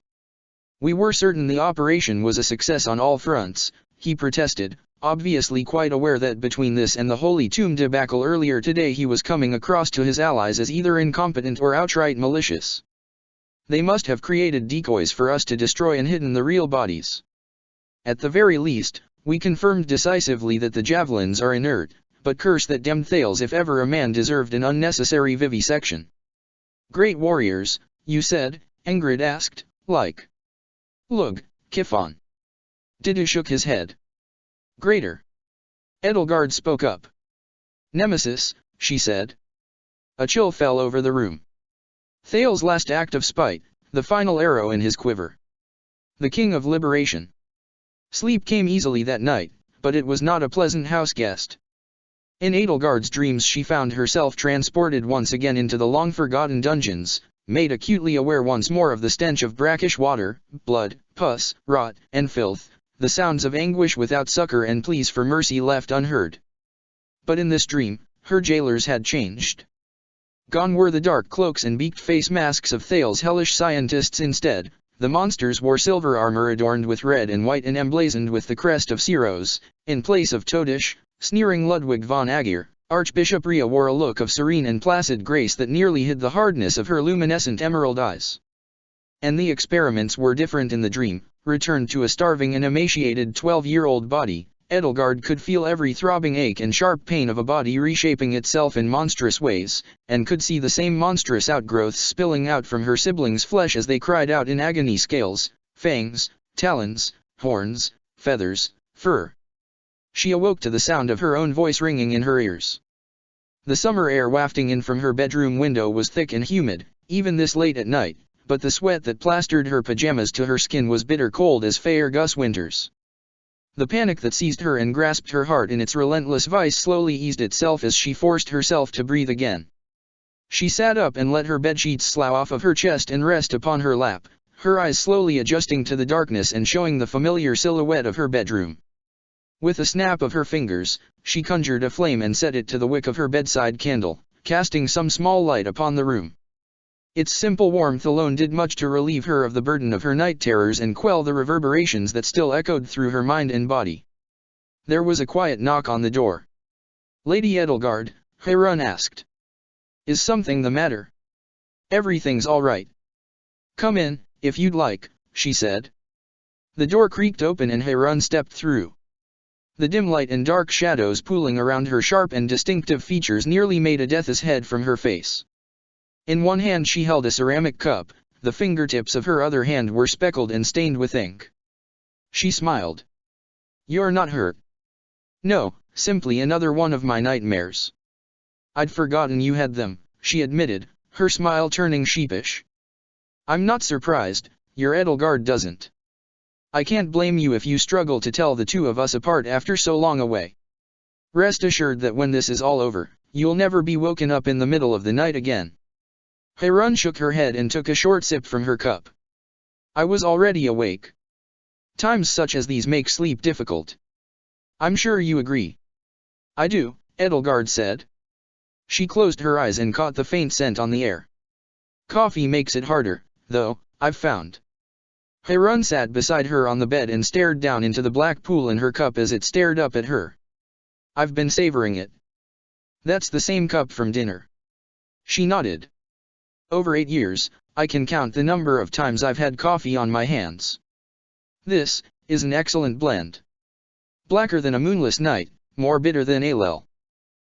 "We were certain the operation was a success on all fronts," he protested, obviously quite aware that between this and the Holy Tomb debacle earlier today he was coming across to his allies as either incompetent or outright malicious. "They must have created decoys for us to destroy and hidden the real bodies. At the very least, we confirmed decisively that the javelins are inert, but curse that damned Thales if ever a man deserved an unnecessary vivisection." "Great warriors, you said?" Ingrid asked, like. "Lug, Kifon." Didu shook his head. "Greater." Edelgard spoke up. "Nemesis," she said. A chill fell over the room. Thales' last act of spite, the final arrow in his quiver. The king of liberation. Sleep came easily that night, but it was not a pleasant house guest. In Edelgard's dreams she found herself transported once again into the long-forgotten dungeons, made acutely aware once more of the stench of brackish water, blood, pus, rot, and filth, the sounds of anguish without succor and pleas for mercy left unheard. But in this dream, her jailers had changed. Gone were the dark cloaks and beaked face masks of Thales' hellish scientists. Instead, the monsters wore silver armor adorned with red and white and emblazoned with the crest of Siros. In place of Todish, sneering Ludwig von Agir, Archbishop Rhea wore a look of serene and placid grace that nearly hid the hardness of her luminescent emerald eyes. And the experiments were different in the dream. Returned to a starving and emaciated 12-year-old body, Edelgard could feel every throbbing ache and sharp pain of a body reshaping itself in monstrous ways, and could see the same monstrous outgrowths spilling out from her siblings' flesh as they cried out in agony: scales, fangs, talons, horns, feathers, fur. She awoke to the sound of her own voice ringing in her ears. The summer air wafting in from her bedroom window was thick and humid, even this late at night, but the sweat that plastered her pajamas to her skin was bitter cold as Faergus winters. The panic that seized her and grasped her heart in its relentless vice slowly eased itself as she forced herself to breathe again. She sat up and let her bedsheets slough off of her chest and rest upon her lap, her eyes slowly adjusting to the darkness and showing the familiar silhouette of her bedroom. With a snap of her fingers, she conjured a flame and set it to the wick of her bedside candle, casting some small light upon the room. Its simple warmth alone did much to relieve her of the burden of her night terrors and quell the reverberations that still echoed through her mind and body. There was a quiet knock on the door. "Lady Edelgard," Harun asked. "Is something the matter?" "Everything's all right. Come in, if you'd like," she said. The door creaked open and Harun stepped through. The dim light and dark shadows pooling around her sharp and distinctive features nearly made a death's head from her face. In one hand she held a ceramic cup, the fingertips of her other hand were speckled and stained with ink. She smiled. "You're not hurt?" "No, simply another one of my nightmares." "I'd forgotten you had them," she admitted, her smile turning sheepish. "I'm not surprised, your Edelgard doesn't. I can't blame you if you struggle to tell the two of us apart after so long away. Rest assured that when this is all over, you'll never be woken up in the middle of the night again." Harun shook her head and took a short sip from her cup. "I was already awake. Times such as these make sleep difficult. I'm sure you agree." "I do," Edelgard said. She closed her eyes and caught the faint scent on the air. "Coffee makes it harder, though, I've found." Harun sat beside her on the bed and stared down into the black pool in her cup as it stared up at her. "I've been savoring it." "That's the same cup from dinner." She nodded. "Over 8 years, I can count the number of times I've had coffee on my hands. This is an excellent blend. Blacker than a moonless night, more bitter than Alel.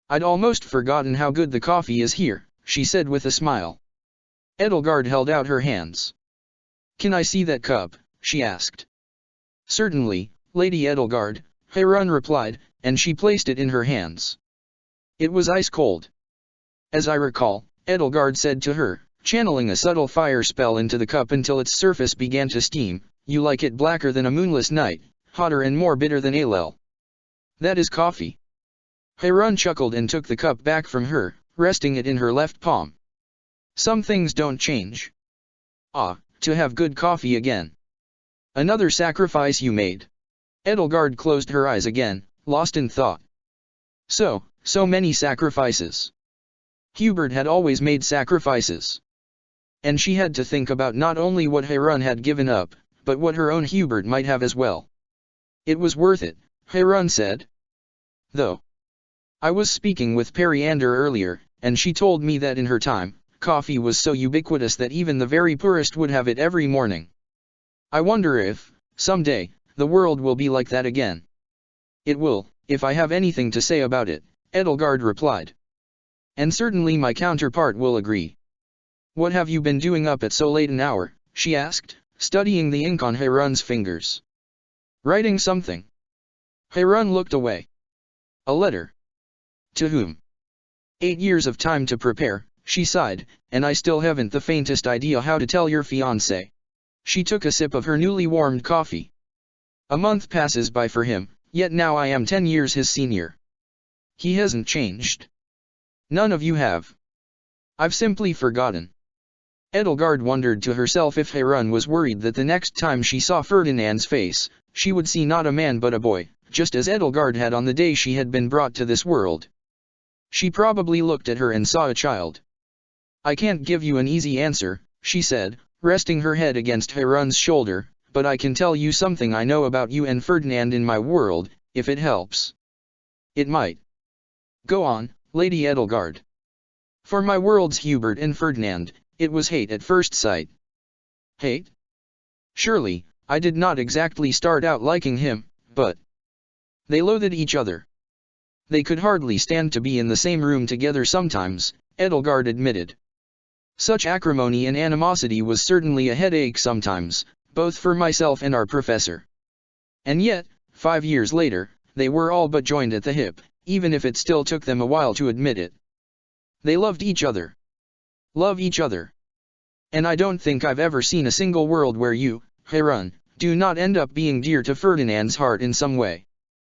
I'd almost forgotten how good the coffee is here," she said with a smile. Edelgard held out her hands. "Can I see that cup?" she asked. "Certainly, Lady Edelgard," Harun replied, and she placed it in her hands. It was ice cold. "As I recall," Edelgard said to her, channeling a subtle fire spell into the cup until its surface began to steam, "you like it blacker than a moonless night, hotter and more bitter than Alel. That is coffee." Harun chuckled and took the cup back from her, resting it in her left palm. "Some things don't change. Ah, to have good coffee again. Another sacrifice you made." Edelgard closed her eyes again, lost in thought. So many sacrifices. Hubert had always made sacrifices. And she had to think about not only what Harun had given up, but what her own Hubert might have as well. "It was worth it," Harun said. "Though. I was speaking with Periander earlier, and she told me that in her time, coffee was so ubiquitous that even the very poorest would have it every morning. I wonder if, someday, the world will be like that again." "It will, if I have anything to say about it," Edelgard replied. "And certainly my counterpart will agree." "What have you been doing up at so late an hour?" she asked, studying the ink on Harun's fingers. "Writing something." Harun looked away. "A letter." "To whom?" 8 years of time to prepare," she sighed, "and I still haven't the faintest idea how to tell your fiancé." She took a sip of her newly warmed coffee. "A month passes by for him, yet now I am 10 years his senior. He hasn't changed. None of you have. I've simply forgotten." Edelgard wondered to herself if Harun was worried that the next time she saw Ferdinand's face, she would see not a man but a boy, just as Edelgard had on the day she had been brought to this world. She probably looked at her and saw a child. "I can't give you an easy answer," she said, resting her head against Harun's shoulder, "but I can tell you something I know about you and Ferdinand in my world, if it helps." "It might." "Go on, Lady Edelgard." "For my world's Hubert and Ferdinand, it was hate at first sight." "Hate?" "Surely, I did not exactly start out liking him, but they loathed each other. They could hardly stand to be in the same room together sometimes," Edelgard admitted. "Such acrimony and animosity was certainly a headache sometimes, both for myself and our professor. And yet, 5 years later, they were all but joined at the hip, even if it still took them a while to admit it. They loved each other. Love each other. And I don't think I've ever seen a single world where you, Harun, do not end up being dear to Ferdinand's heart in some way."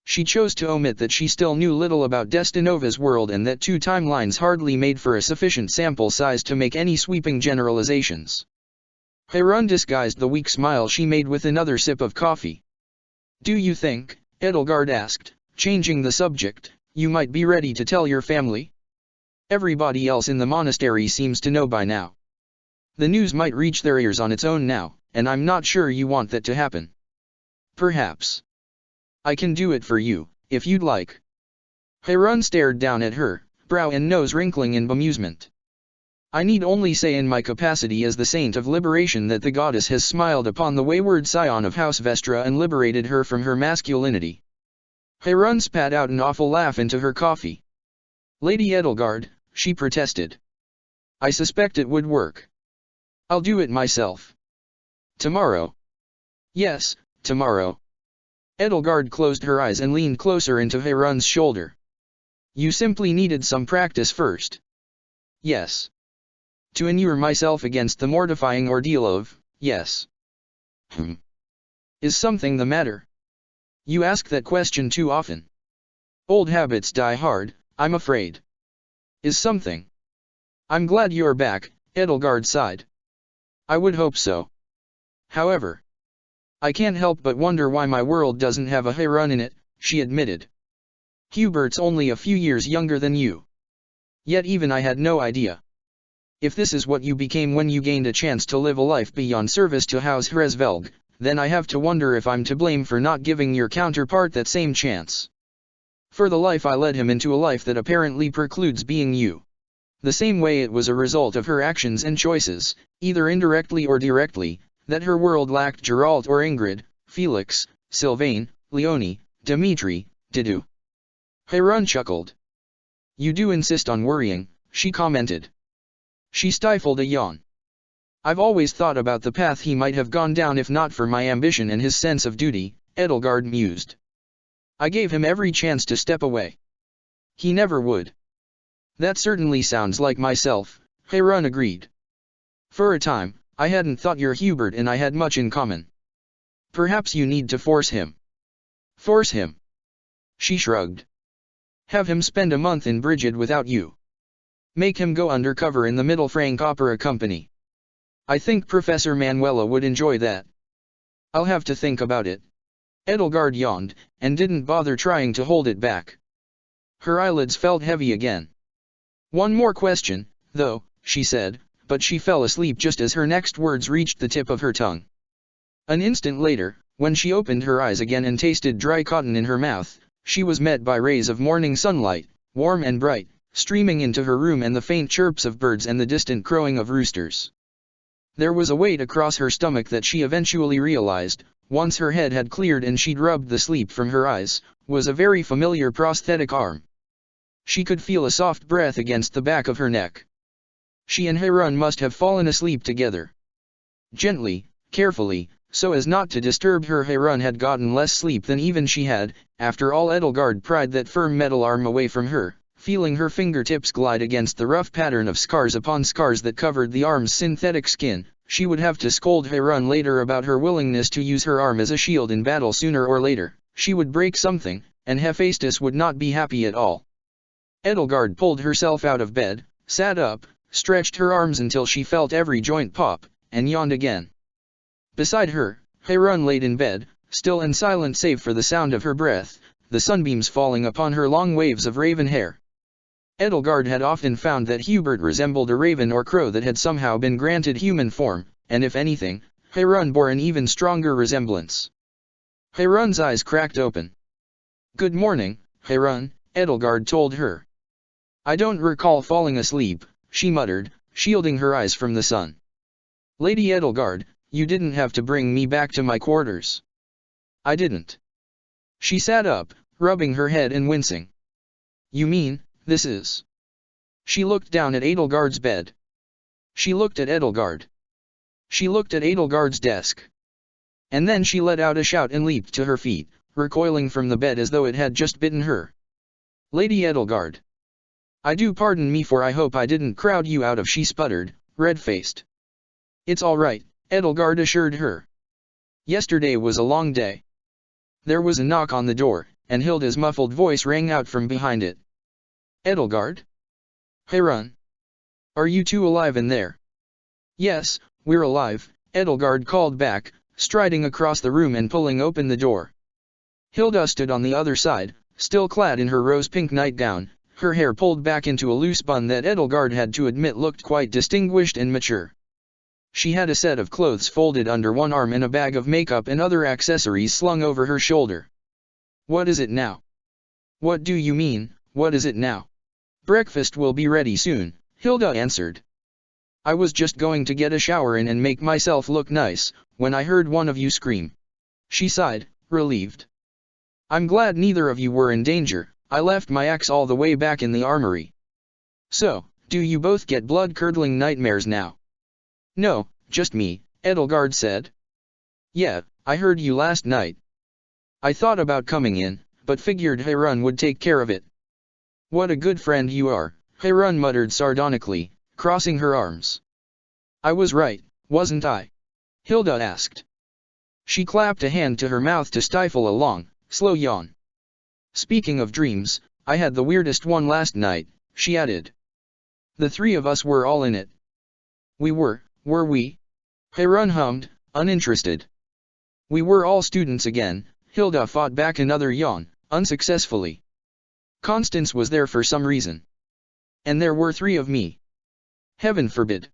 She chose to omit that she still knew little about Destinova's world and that 2 timelines hardly made for a sufficient sample size to make any sweeping generalizations. Harun disguised the weak smile she made with another sip of coffee. "Do you think," Edelgard asked, changing the subject, "you might be ready to tell your family? Everybody else in the monastery seems to know by now. The news might reach their ears on its own now, and I'm not sure you want that to happen." "Perhaps. I can do it for you," if you'd like. Heirun stared down at her, brow and nose wrinkling in bemusement. I need only say in my capacity as the saint of liberation that the goddess has smiled upon the wayward scion of House Vestra and liberated her from her masculinity. Heirun spat out an awful laugh into her coffee. Lady Edelgard, she protested. I suspect it would work. I'll do it myself. Tomorrow. Yes, tomorrow. Edelgard closed her eyes and leaned closer into Heirun's shoulder. You simply needed some practice first. Yes. To inure myself against the mortifying ordeal of, yes. Is something the matter? You ask that question too often. Old habits die hard, I'm afraid. Is something? I'm glad you're back, Edelgard sighed. I would hope so. However, I can't help but wonder why my world doesn't have a Heirun in it, she admitted. Hubert's only a few years younger than you. Yet even I had no idea. If this is what you became when you gained a chance to live a life beyond service to House Hresvelg, then I have to wonder if I'm to blame for not giving your counterpart that same chance. For the life I led him into a life that apparently precludes being you. The same way it was a result of her actions and choices, either indirectly or directly, that her world lacked Geralt or Ingrid, Felix, Sylvain, Leonie, Dimitri, Didu. Heirun chuckled. You do insist on worrying, she commented. She stifled a yawn. I've always thought about the path he might have gone down if not for my ambition and his sense of duty, Edelgard mused. I gave him every chance to step away. He never would. That certainly sounds like myself, Heirun agreed. For a time, I hadn't thought your Hubert and I had much in common. Perhaps you need to force him. Force him? She shrugged. Have him spend a month in Brigid without you. Make him go undercover in the Middle Frank Opera Company. I think Professor Manuela would enjoy that. I'll have to think about it. Edelgard yawned, and didn't bother trying to hold it back. Her eyelids felt heavy again. One more question, though, she said, but she fell asleep just as her next words reached the tip of her tongue. An instant later, when she opened her eyes again and tasted dry cotton in her mouth, she was met by rays of morning sunlight, warm and bright, streaming into her room and the faint chirps of birds and the distant crowing of roosters. There was a weight across her stomach that she eventually realized, once her head had cleared and she'd rubbed the sleep from her eyes, was a very familiar prosthetic arm. She could feel a soft breath against the back of her neck. She and Heirun must have fallen asleep together. Gently, carefully, so as not to disturb her, Heirun had gotten less sleep than even she had. After all, Edelgard pried that firm metal arm away from her, feeling her fingertips glide against the rough pattern of scars upon scars that covered the arm's synthetic skin. She would have to scold Heirun later about her willingness to use her arm as a shield in battle. Sooner or later, she would break something, and Hephaestus would not be happy at all. Edelgard pulled herself out of bed, sat up, stretched her arms until she felt every joint pop, and yawned again. Beside her, Heirun laid in bed, still and silent save for the sound of her breath, the sunbeams falling upon her long waves of raven hair. Edelgard had often found that Hubert resembled a raven or crow that had somehow been granted human form, and if anything, Heirun bore an even stronger resemblance. Heirun's eyes cracked open. Good morning, Heirun, Edelgard told her. I don't recall falling asleep, she muttered, shielding her eyes from the sun. Lady Edelgard, you didn't have to bring me back to my quarters. I didn't. She sat up, rubbing her head and wincing. You mean, this is... She looked down at Edelgard's bed. She looked at Edelgard. She looked at Edelgard's desk. And then she let out a shout and leaped to her feet, recoiling from the bed as though it had just bitten her. Lady Edelgard. I do pardon me, for I hope I didn't crowd you out of, she sputtered, red-faced. It's all right, Edelgard assured her. Yesterday was a long day. There was a knock on the door, and Hilda's muffled voice rang out from behind it. Edelgard? Heirun? Are you two alive in there? Yes, we're alive, Edelgard called back, striding across the room and pulling open the door. Hilda stood on the other side, still clad in her rose-pink nightgown, her hair pulled back into a loose bun that Edelgard had to admit looked quite distinguished and mature. She had a set of clothes folded under one arm and a bag of makeup and other accessories slung over her shoulder. What is it now? What do you mean, what is it now? Breakfast will be ready soon, Hilda answered. I was just going to get a shower in and make myself look nice, when I heard one of you scream. She sighed, relieved. I'm glad neither of you were in danger. I left my axe all the way back in the armory. So, do you both get blood-curdling nightmares now? No, just me, Edelgard said. Yeah, I heard you last night. I thought about coming in, but figured Harun would take care of it. What a good friend you are, Harun muttered sardonically, crossing her arms. I was right, wasn't I? Hilda asked. She clapped a hand to her mouth to stifle a long, slow yawn. Speaking of dreams, I had the weirdest one last night, she added. The three of us were all in it. We were we? Harun hummed, uninterested. We were all students again. Hilda fought back another yawn, unsuccessfully. Constance was there for some reason. And there were three of me. Heaven forbid.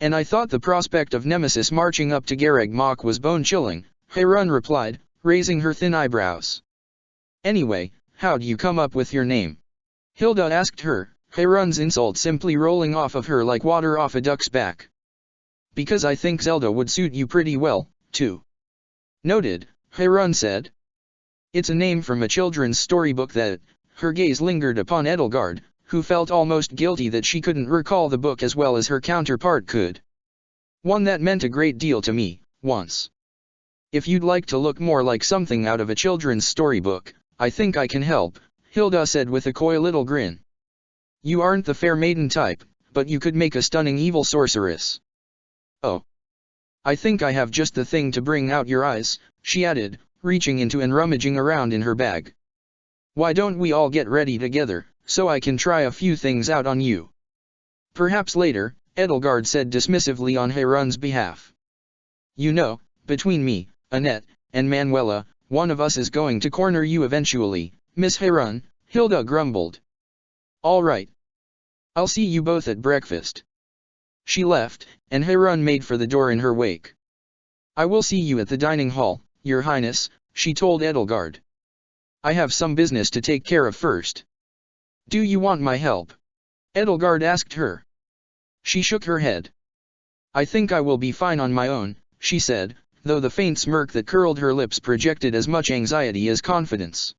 And I thought the prospect of Nemesis marching up to Gareg Mach was bone-chilling, Harun replied, raising her thin eyebrows. Anyway, how'd you come up with your name? Hilda asked her, Harun's insult simply rolling off of her like water off a duck's back. Because I think Zelda would suit you pretty well, too. Noted, Harun said. It's a name from a children's storybook that, her gaze lingered upon Edelgard, who felt almost guilty that she couldn't recall the book as well as her counterpart could. One that meant a great deal to me, once. If you'd like to look more like something out of a children's storybook, I think I can help, Hilda said with a coy little grin. You aren't the fair maiden type, but you could make a stunning evil sorceress. Oh. I think I have just the thing to bring out your eyes, she added, reaching into and rummaging around in her bag. Why don't we all get ready together, so I can try a few things out on you? Perhaps later, Edelgard said dismissively on Harun's behalf. You know, between me, Annette, and Manuela, one of us is going to corner you eventually, Miss Harun, Hilda grumbled. All right. I'll see you both at breakfast. She left, and Harun made for the door in her wake. I will see you at the dining hall, Your Highness, she told Edelgard. I have some business to take care of first. Do you want my help? Edelgard asked her. She shook her head. I think I will be fine on my own, she said, though the faint smirk that curled her lips projected as much anxiety as confidence.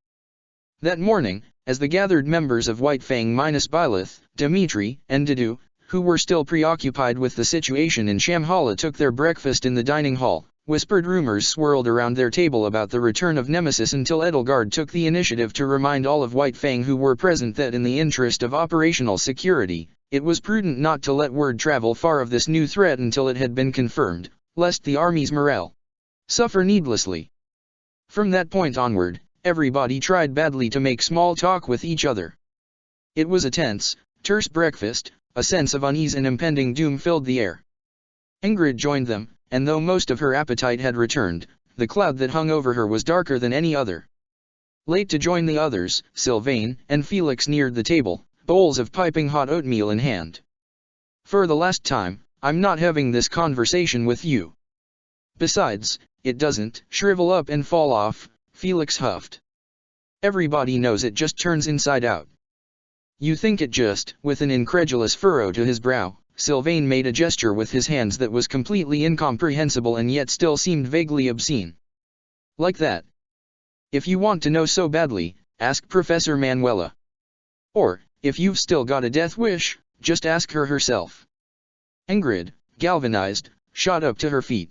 That morning, as the gathered members of White Fang minus Byleth, Dimitri, and Didu, who were still preoccupied with the situation in Shamhala took their breakfast in the dining hall, whispered rumors swirled around their table about the return of Nemesis until Edelgard took the initiative to remind all of White Fang who were present that in the interest of operational security, it was prudent not to let word travel far of this new threat until it had been confirmed, lest the army's morale suffer needlessly. From that point onward, everybody tried badly to make small talk with each other. It was a tense, terse breakfast. A sense of unease and impending doom filled the air. Ingrid joined them, and though most of her appetite had returned, the cloud that hung over her was darker than any other. Late to join the others, Sylvain and Felix neared the table, bowls of piping hot oatmeal in hand. For the last time, I'm not having this conversation with you. Besides, it doesn't shrivel up and fall off, Felix huffed. Everybody knows it just turns inside out. You think it just, with an incredulous furrow to his brow, Sylvain made a gesture with his hands that was completely incomprehensible and yet still seemed vaguely obscene. Like that. If you want to know so badly, ask Professor Manuela. Or, if you've still got a death wish, just ask her herself. Ingrid, galvanized, shot up to her feet.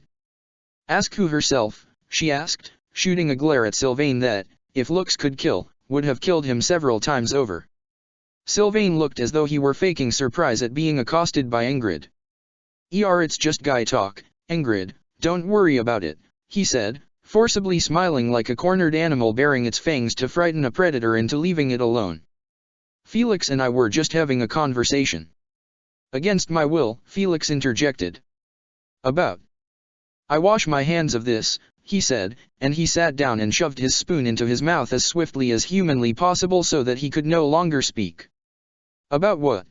Ask who herself, she asked, shooting a glare at Sylvain that, if looks could kill, would have killed him several times over. Sylvain looked as though he were faking surprise at being accosted by Ingrid. It's just guy talk, Ingrid, don't worry about it, he said, forcibly smiling like a cornered animal baring its fangs to frighten a predator into leaving it alone. Felix and I were just having a conversation. Against my will, Felix interjected. About. I wash my hands of this, he said, and he sat down and shoved his spoon into his mouth as swiftly as humanly possible so that he could no longer speak. About what?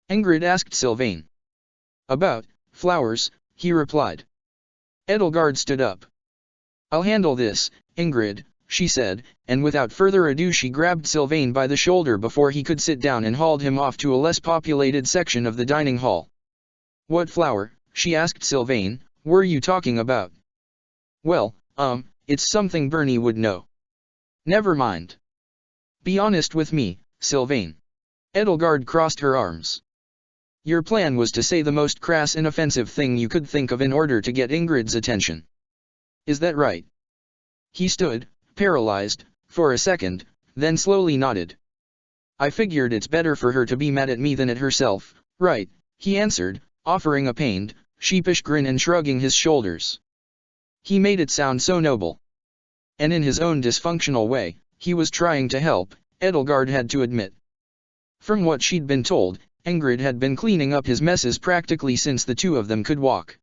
Ingrid asked Sylvain. About flowers, he replied. Edelgard stood up. I'll handle this, Ingrid, she said, and without further ado she grabbed Sylvain by the shoulder before he could sit down and hauled him off to a less populated section of the dining hall. "What flower?" she asked Sylvain, "were you talking about?" "Well, it's something Bernie would know." "Never mind. Be honest with me, Sylvain." Edelgard crossed her arms. "Your plan was to say the most crass and offensive thing you could think of in order to get Ingrid's attention. Is that right?" He stood, paralyzed, for a second, then slowly nodded. "I figured it's better for her to be mad at me than at herself, right?" he answered, offering a pained, sheepish grin and shrugging his shoulders. He made it sound so noble. And in his own dysfunctional way, he was trying to help, Edelgard had to admit. From what she'd been told, Ingrid had been cleaning up his messes practically since the two of them could walk.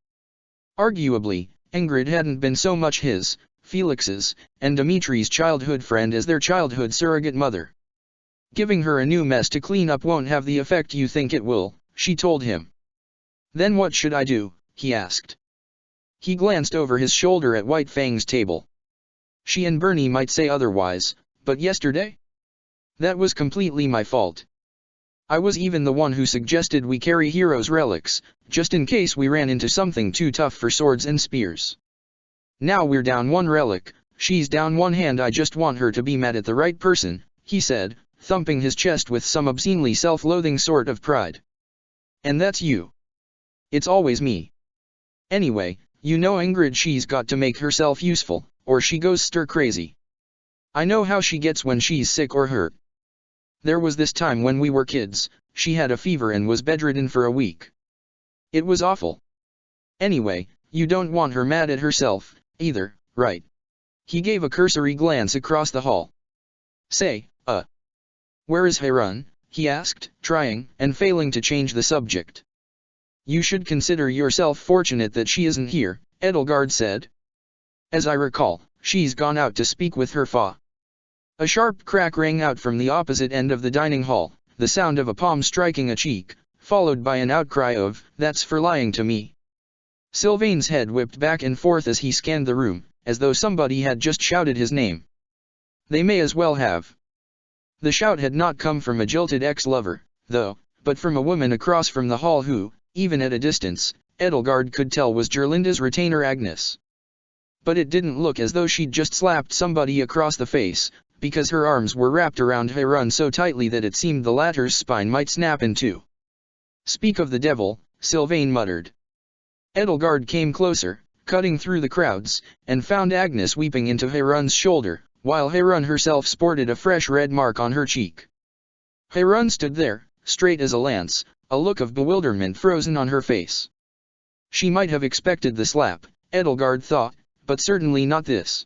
Arguably, Ingrid hadn't been so much his, Felix's, and Dimitri's childhood friend as their childhood surrogate mother. "Giving her a new mess to clean up won't have the effect you think it will," she told him. "Then what should I do?" he asked. He glanced over his shoulder at White Fang's table. "She and Bernie might say otherwise, but yesterday? That was completely my fault. I was even the one who suggested we carry heroes' relics, just in case we ran into something too tough for swords and spears. Now we're down one relic, she's down one hand. I just want her to be mad at the right person," he said, thumping his chest with some obscenely self-loathing sort of pride. "And that's you. It's always me. Anyway, you know Ingrid, she's got to make herself useful, or she goes stir-crazy. I know how she gets when she's sick or hurt. There was this time when we were kids, she had a fever and was bedridden for a week. It was awful. Anyway, you don't want her mad at herself, either, right?" He gave a cursory glance across the hall. "Say, where is Harun?" he asked, trying and failing to change the subject. "You should consider yourself fortunate that she isn't here," Edelgard said. "As I recall, she's gone out to speak with her fa." A sharp crack rang out from the opposite end of the dining hall, the sound of a palm striking a cheek, followed by an outcry of, "That's for lying to me." Sylvain's head whipped back and forth as he scanned the room, as though somebody had just shouted his name. They may as well have. The shout had not come from a jilted ex-lover, though, but from a woman across from the hall who, even at a distance, Edelgard could tell was Gerlinda's retainer Agnes. But it didn't look as though she'd just slapped somebody across the face, because her arms were wrapped around Harun so tightly that it seemed the latter's spine might snap in two. "Speak of the devil," Sylvain muttered. Edelgard came closer, cutting through the crowds, and found Agnes weeping into Harun's shoulder, while Harun herself sported a fresh red mark on her cheek. Harun stood there, straight as a lance, a look of bewilderment frozen on her face. She might have expected the slap, Edelgard thought, but certainly not this.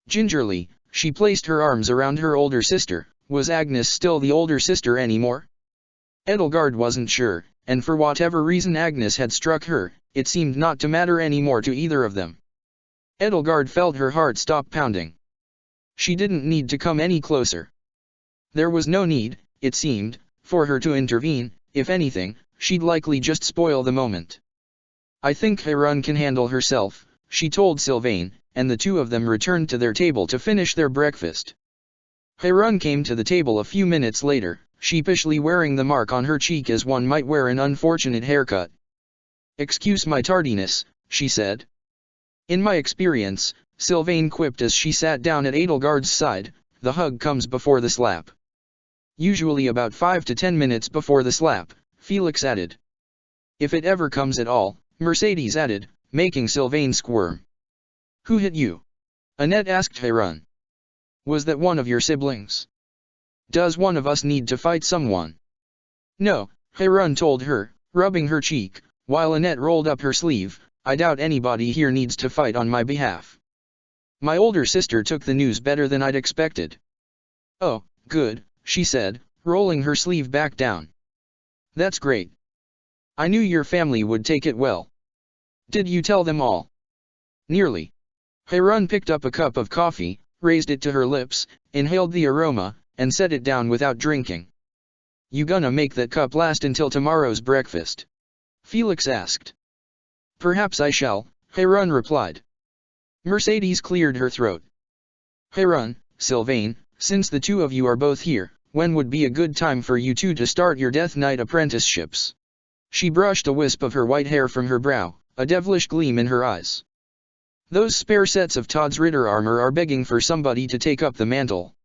Gingerly, she placed her arms around her older sister. Was Agnes still the older sister anymore? Edelgard wasn't sure, and for whatever reason Agnes had struck her, it seemed not to matter anymore to either of them. Edelgard felt her heart stop pounding. She didn't need to come any closer. There was no need, it seemed, for her to intervene. If anything, she'd likely just spoil the moment. "I think Harun can handle herself," she told Sylvain, and the two of them returned to their table to finish their breakfast. Harun came to the table a few minutes later, sheepishly wearing the mark on her cheek as one might wear an unfortunate haircut. "Excuse my tardiness," she said. "In my experience," Sylvain quipped as she sat down at Edelgard's side, "the hug comes before the slap." "Usually about 5 to 10 minutes before the slap," Felix added. "If it ever comes at all," Mercedes added, making Sylvain squirm. "Who hit you?" Annette asked Harun. "Was that one of your siblings? Does one of us need to fight someone?" "No," Harun told her, rubbing her cheek, while Annette rolled up her sleeve. "I doubt anybody here needs to fight on my behalf. My older sister took the news better than I'd expected." "Oh, good," she said, rolling her sleeve back down. "That's great. I knew your family would take it well. Did you tell them all?" "Nearly." Harun picked up a cup of coffee, raised it to her lips, inhaled the aroma, and set it down without drinking. "You gonna make that cup last until tomorrow's breakfast?" Felix asked. "Perhaps I shall," Harun replied. Mercedes cleared her throat. Harun, Sylvain, since the two of you are both here, when would be a good time for you two to start your Death Knight apprenticeships? She brushed a wisp of her white hair from her brow, a devilish gleam in her eyes. Those spare sets of Todd's Ritter armor are begging for somebody to take up the mantle.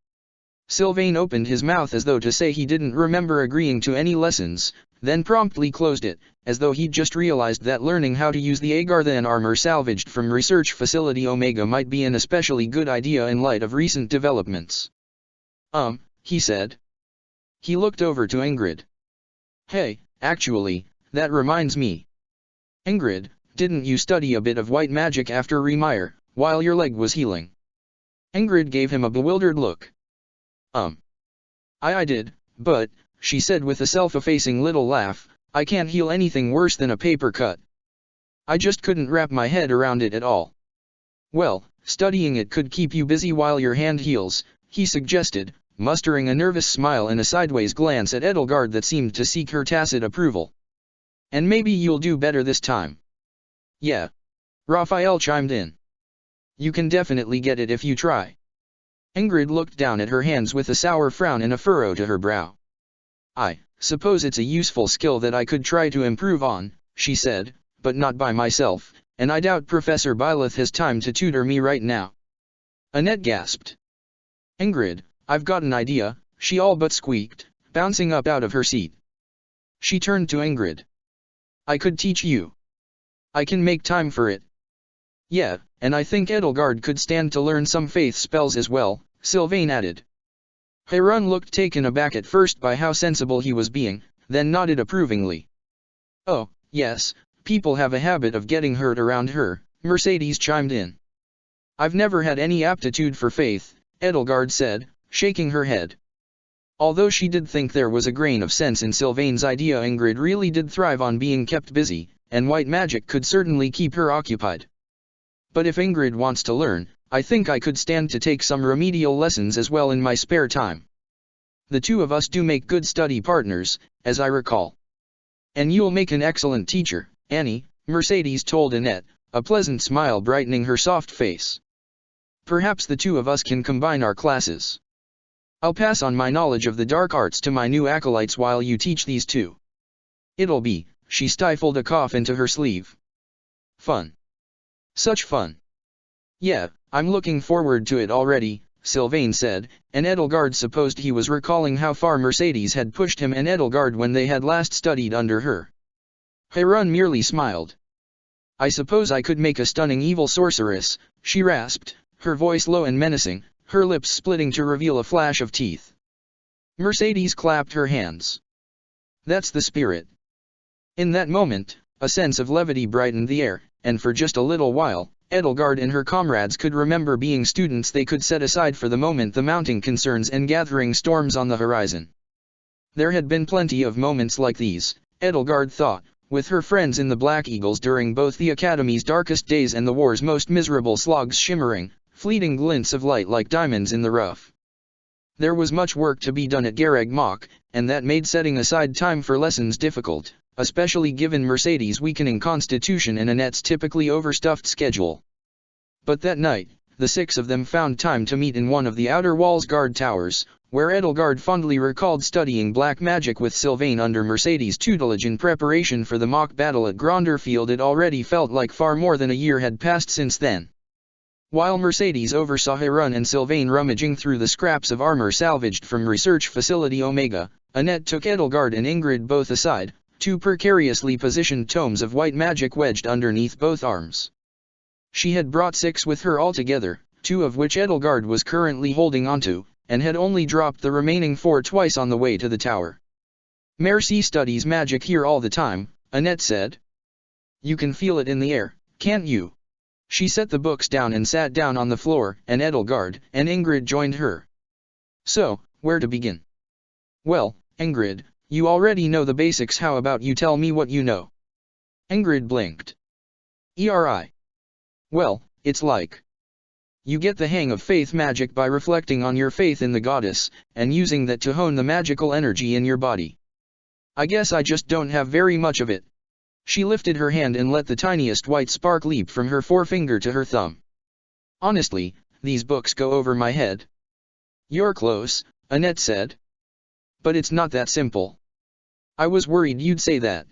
Sylvain opened his mouth as though to say he didn't remember agreeing to any lessons, then promptly closed it, as though he'd just realized that learning how to use the Agarthan armor salvaged from Research Facility Omega might be an especially good idea in light of recent developments. He said. He looked over to Ingrid. Hey, actually, that reminds me. Ingrid, didn't you study a bit of white magic after Remire, while your leg was healing? Ingrid gave him a bewildered look. I did, but, she said with a self-effacing little laugh, I can't heal anything worse than a paper cut. I just couldn't wrap my head around it at all. Well, studying it could keep you busy while your hand heals, he suggested, mustering a nervous smile and a sideways glance at Edelgard that seemed to seek her tacit approval. And maybe you'll do better this time. Yeah. Raphael chimed in. You can definitely get it if you try. Ingrid looked down at her hands with a sour frown and a furrow to her brow. I suppose it's a useful skill that I could try to improve on, she said, but not by myself, and I doubt Professor Byleth has time to tutor me right now. Annette gasped. Ingrid, I've got an idea, she all but squeaked, bouncing up out of her seat. She turned to Ingrid. I could teach you. I can make time for it. Yeah, and I think Edelgard could stand to learn some faith spells as well, Sylvain added. Harun looked taken aback at first by how sensible he was being, then nodded approvingly. Oh, yes, people have a habit of getting hurt around her, Mercedes chimed in. I've never had any aptitude for faith, Edelgard said, shaking her head. Although she did think there was a grain of sense in Sylvain's idea, Ingrid really did thrive on being kept busy, and white magic could certainly keep her occupied. But if Ingrid wants to learn, I think I could stand to take some remedial lessons as well in my spare time. The two of us do make good study partners, as I recall. And you'll make an excellent teacher, Annie, Mercedes told Annette, a pleasant smile brightening her soft face. Perhaps the two of us can combine our classes. I'll pass on my knowledge of the dark arts to my new acolytes while you teach these two. It'll be, she stifled a cough into her sleeve. Fun. Such fun. Yeah, I'm looking forward to it already, Sylvain said, and Edelgard supposed he was recalling how far Mercedes had pushed him and Edelgard when they had last studied under her. Harun merely smiled. I suppose I could make a stunning evil sorceress, she rasped, her voice low and menacing, her lips splitting to reveal a flash of teeth. Mercedes clapped her hands. That's the spirit. In that moment, a sense of levity brightened the air, and for just a little while, Edelgard and her comrades could remember being students they could set aside for the moment the mounting concerns and gathering storms on the horizon. There had been plenty of moments like these, Edelgard thought, with her friends in the Black Eagles during both the Academy's darkest days and the war's most miserable slogs, shimmering, fleeting glints of light like diamonds in the rough. There was much work to be done at Garreg Mach, and that made setting aside time for lessons difficult, especially given Mercedes' weakening constitution and Annette's typically overstuffed schedule. But that night, the six of them found time to meet in one of the outer walls guard towers, where Edelgard fondly recalled studying black magic with Sylvain under Mercedes' tutelage in preparation for the mock battle at Gronderfield. It already felt like far more than a year had passed since then. While Mercedes oversaw Harun and Sylvain rummaging through the scraps of armor salvaged from Research Facility Omega, Annette took Edelgard and Ingrid both aside, two precariously positioned tomes of white magic wedged underneath both arms. She had brought 6 with her altogether, 2 of which Edelgard was currently holding onto, and had only dropped the remaining 4 twice on the way to the tower. Mercy studies magic here all the time, Annette said. You can feel it in the air, can't you? She set the books down and sat down on the floor, and Edelgard and Ingrid joined her. So, where to begin? Well, Ingrid, you already know the basics. How about you tell me what you know? Ingrid blinked. ERI. Well, it's like. You get the hang of faith magic by reflecting on your faith in the goddess, and using that to hone the magical energy in your body. I guess I just don't have very much of it. She lifted her hand and let the tiniest white spark leap from her forefinger to her thumb. Honestly, these books go over my head. You're close, Annette said. But it's not that simple. I was worried you'd say that.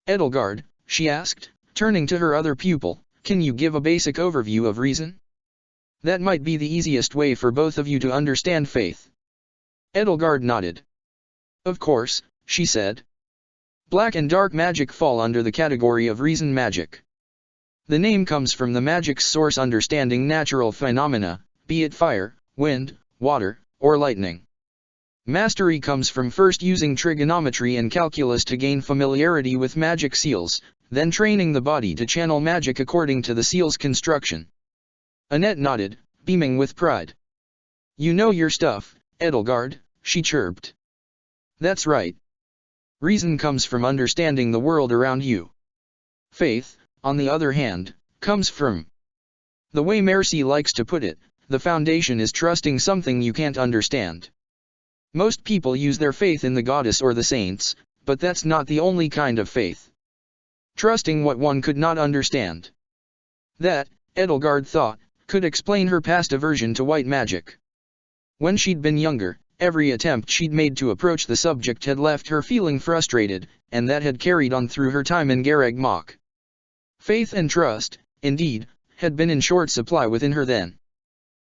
Edelgard, she asked, turning to her other pupil, can you give a basic overview of reason? That might be the easiest way for both of you to understand faith. Edelgard nodded. Of course, she said. Black and dark magic fall under the category of reason magic. The name comes from the magic's source understanding natural phenomena, be it fire, wind, water, or lightning. Mastery comes from first using trigonometry and calculus to gain familiarity with magic seals, then training the body to channel magic according to the seal's construction. Annette nodded, beaming with pride. You know your stuff, Edelgard, she chirped. That's right. Reason comes from understanding the world around you. Faith, on the other hand, comes from. The way Mercy likes to put it, the foundation is trusting something you can't understand. Most people use their faith in the goddess or the saints, but that's not the only kind of faith. Trusting what one could not understand. That, Edelgard thought, could explain her past aversion to white magic. When she'd been younger, every attempt she'd made to approach the subject had left her feeling frustrated, and that had carried on through her time in Garreg Mach. Faith and trust, indeed, had been in short supply within her then.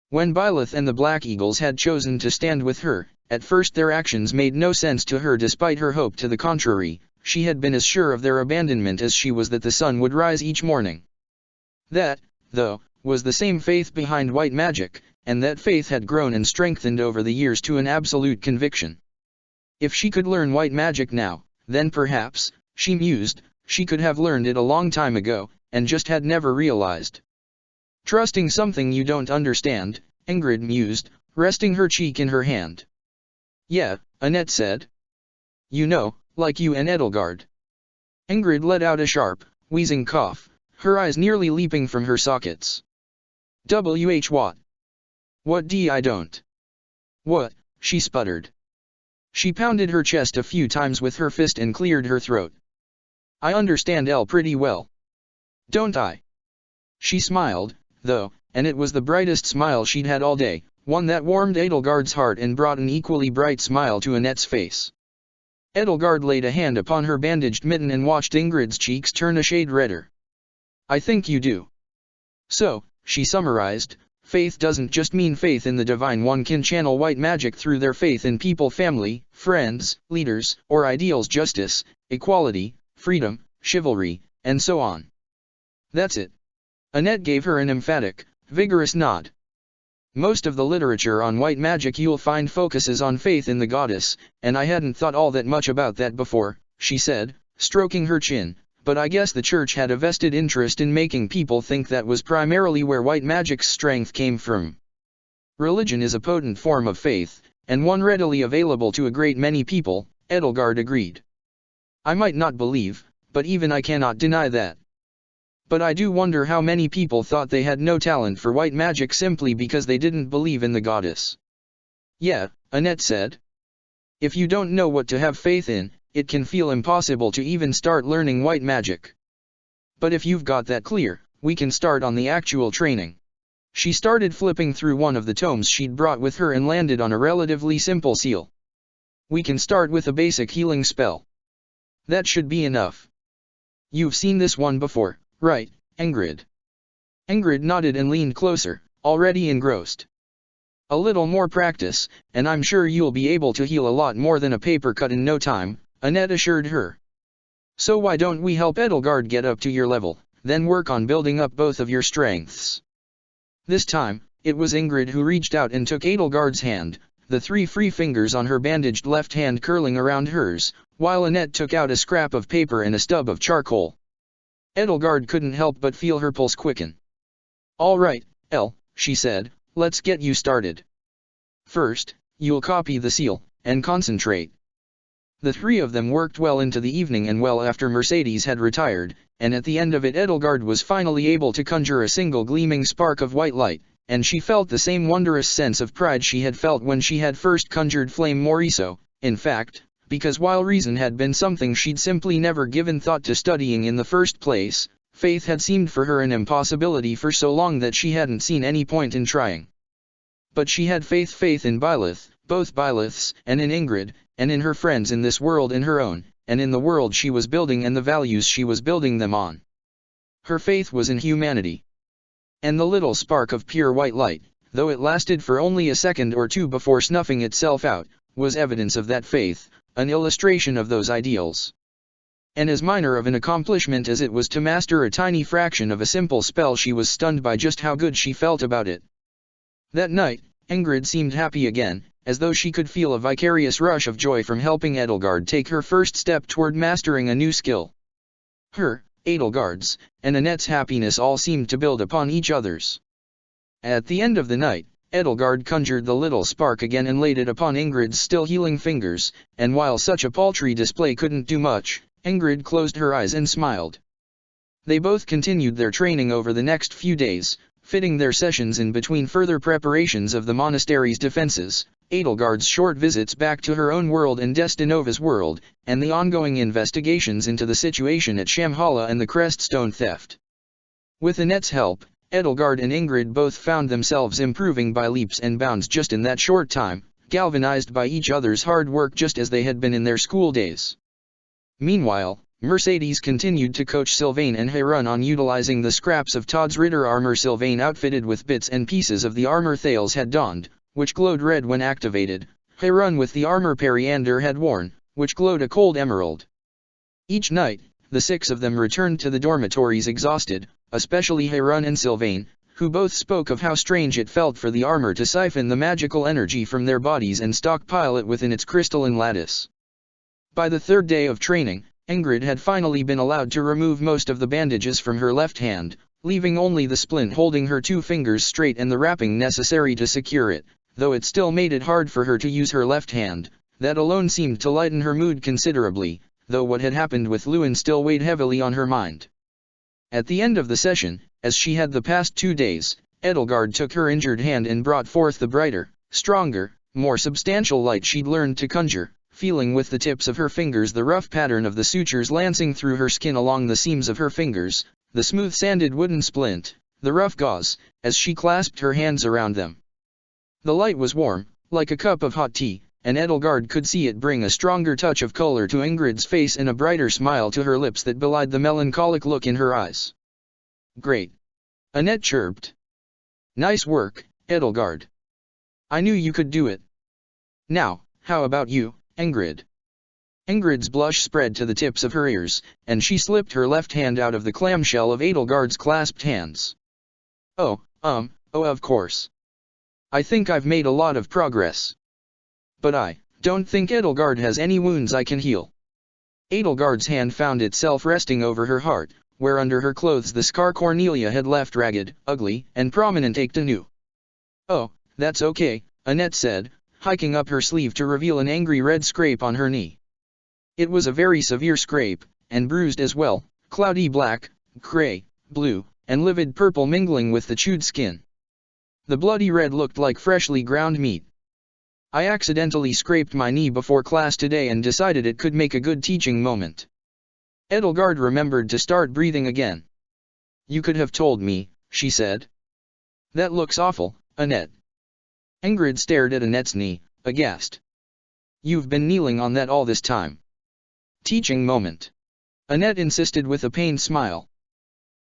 When Byleth and the Black Eagles had chosen to stand with her, at first their actions made no sense to her despite her hope to the contrary. She had been as sure of their abandonment as she was that the sun would rise each morning. That, though, was the same faith behind white magic, and that faith had grown and strengthened over the years to an absolute conviction. If she could learn white magic now, then perhaps, she mused, she could have learned it a long time ago, and just had never realized. Trusting something you don't understand, Ingrid mused, resting her cheek in her hand. Yeah, Annette said. You know, like you and Edelgard. Ingrid let out a sharp, wheezing cough, her eyes nearly leaping from her sockets. What? What I don't? What, she sputtered. She pounded her chest a few times with her fist and cleared her throat. I understand L pretty well. Don't I? She smiled, though, and it was the brightest smile she'd had all day, one that warmed Edelgard's heart and brought an equally bright smile to Annette's face. Edelgard laid a hand upon her bandaged mitten and watched Ingrid's cheeks turn a shade redder. I think you do. So, she summarized, faith doesn't just mean faith in the divine. One can channel white magic through their faith in people, family, friends, leaders, or ideals, justice, equality, freedom, chivalry, and so on. That's it. Annette gave her an emphatic, vigorous nod. Most of the literature on white magic you'll find focuses on faith in the goddess, and I hadn't thought all that much about that before, she said, stroking her chin, but I guess the church had a vested interest in making people think that was primarily where white magic's strength came from. Religion is a potent form of faith, and one readily available to a great many people, Edelgard agreed. I might not believe, but even I cannot deny that. But I do wonder how many people thought they had no talent for white magic simply because they didn't believe in the goddess. Yeah, Annette said. If you don't know what to have faith in, it can feel impossible to even start learning white magic. But if you've got that clear, we can start on the actual training. She started flipping through one of the tomes she'd brought with her and landed on a relatively simple seal. We can start with a basic healing spell. That should be enough. You've seen this one before, right, Ingrid? Ingrid nodded and leaned closer, already engrossed. A little more practice, and I'm sure you'll be able to heal a lot more than a paper cut in no time, Annette assured her. So why don't we help Edelgard get up to your level, then work on building up both of your strengths? This time, it was Ingrid who reached out and took Edelgard's hand, the 3 free fingers on her bandaged left hand curling around hers, while Annette took out a scrap of paper and a stub of charcoal. Edelgard couldn't help but feel her pulse quicken. All right, Elle, she said, let's get you started. First, you'll copy the seal, and concentrate. The 3 of them worked well into the evening and well after Mercedes had retired, and at the end of it Edelgard was finally able to conjure a single gleaming spark of white light, and she felt the same wondrous sense of pride she had felt when she had first conjured Flame Moriso, in fact, because while reason had been something she'd simply never given thought to studying in the first place, Faith had seemed for her an impossibility for so long that she hadn't seen any point in trying. But she had faith in Byleth, both Byleths, and in Ingrid, and in her friends in this world and her own, and in the world she was building and the values she was building them on. Her faith was in humanity. And the little spark of pure white light, though it lasted for only a second or two before snuffing itself out, was evidence of that faith, an illustration of those ideals. And as minor of an accomplishment as it was to master a tiny fraction of a simple spell, she was stunned by just how good she felt about it. That night, Ingrid seemed happy again, as though she could feel a vicarious rush of joy from helping Edelgard take her first step toward mastering a new skill. Her, Edelgard's, and Annette's happiness all seemed to build upon each other's. At the end of the night, Edelgard conjured the little spark again and laid it upon Ingrid's still healing fingers, and while such a paltry display couldn't do much, Ingrid closed her eyes and smiled. They both continued their training over the next few days, fitting their sessions in between further preparations of the monastery's defenses, Edelgard's short visits back to her own world and Destinova's world, and the ongoing investigations into the situation at Shamhala and the Creststone theft. With Annette's help, Edelgard and Ingrid both found themselves improving by leaps and bounds just in that short time, galvanized by each other's hard work just as they had been in their school days. Meanwhile, Mercedes continued to coach Sylvain and Harun on utilizing the scraps of Todd's Ritter armor Sylvain outfitted with bits and pieces of the armor Thales had donned, which glowed red when activated, Harun with the armor Periander had worn, which glowed a cold emerald. Each night, the six of them returned to the dormitories exhausted, especially Harun and Sylvain, who both spoke of how strange it felt for the armor to siphon the magical energy from their bodies and stockpile it within its crystalline lattice. By the third day of training, Ingrid had finally been allowed to remove most of the bandages from her left hand, leaving only the splint holding her two fingers straight and the wrapping necessary to secure it, though it still made it hard for her to use her left hand. That alone seemed to lighten her mood considerably, though what had happened with Lewin still weighed heavily on her mind. At the end of the session, as she had the past 2 days, Edelgard took her injured hand and brought forth the brighter, stronger, more substantial light she'd learned to conjure, feeling with the tips of her fingers the rough pattern of the sutures lancing through her skin along the seams of her fingers, the smooth sanded wooden splint, the rough gauze, as she clasped her hands around them. The light was warm, like a cup of hot tea, and Edelgard could see it bring a stronger touch of color to Ingrid's face and a brighter smile to her lips that belied the melancholic look in her eyes. "Great," Annette chirped. "Nice work, Edelgard. I knew you could do it. Now, how about you, Ingrid?" Ingrid's blush spread to the tips of her ears, and she slipped her left hand out of the clamshell of Edelgard's clasped hands. Oh, of course. I think I've made a lot of progress. But I don't think Edelgard has any wounds I can heal." Edelgard's hand found itself resting over her heart, where under her clothes the scar Cornelia had left ragged, ugly, and prominent ached anew. "Oh, that's okay," Annette said, hiking up her sleeve to reveal an angry red scrape on her knee. It was a very severe scrape, and bruised as well, cloudy black, gray, blue, and livid purple mingling with the chewed skin. The bloody red looked like freshly ground meat. "I accidentally scraped my knee before class today and decided it could make a good teaching moment." Edelgard remembered to start breathing again. "You could have told me," she said. "That looks awful, Annette." Ingrid stared at Annette's knee, aghast. "You've been kneeling on that all this time." "Teaching moment," Annette insisted with a pained smile.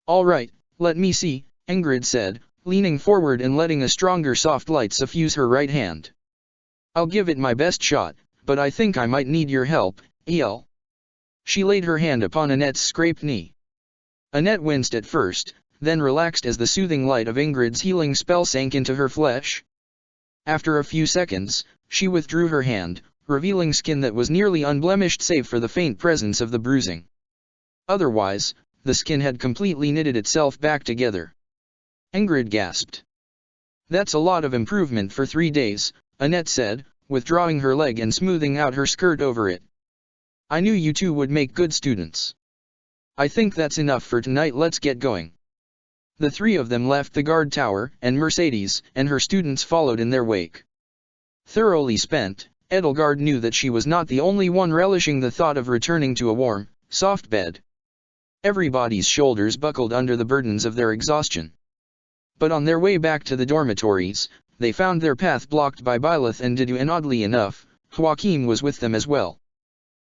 "All right, let me see," Ingrid said, leaning forward and letting a stronger soft light suffuse her right hand. "I'll give it my best shot, but I think I might need your help, El." She laid her hand upon Annette's scraped knee. Annette winced at first, then relaxed as the soothing light of Ingrid's healing spell sank into her flesh. After a few seconds, she withdrew her hand, revealing skin that was nearly unblemished save for the faint presence of the bruising. Otherwise, the skin had completely knitted itself back together. Ingrid gasped. "That's a lot of improvement for 3 days, Annette said, withdrawing her leg and smoothing out her skirt over it. "I knew you two would make good students. I think that's enough for tonight, let's get going." The three of them left the guard tower, and Mercedes and her students followed in their wake. Thoroughly spent, Edelgard knew that she was not the only one relishing the thought of returning to a warm, soft bed. Everybody's shoulders buckled under the burdens of their exhaustion. But on their way back to the dormitories, they found their path blocked by Byleth and Didu, and oddly enough, Joachim was with them as well.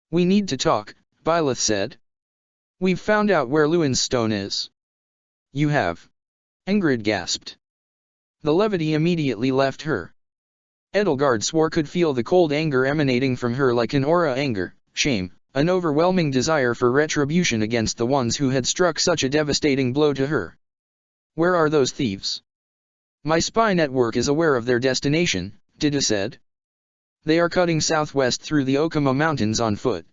"We need to talk," Byleth said. "We've found out where Lewin's stone is." "You have?" Ingrid gasped. The levity immediately left her. Edelgard swore could feel the cold anger emanating from her, like an aura, anger, shame, an overwhelming desire for retribution against the ones who had struck such a devastating blow to her. "Where are those thieves?" "My spy network is aware of their destination," Didu said. "They are cutting southwest through the Okama Mountains on foot.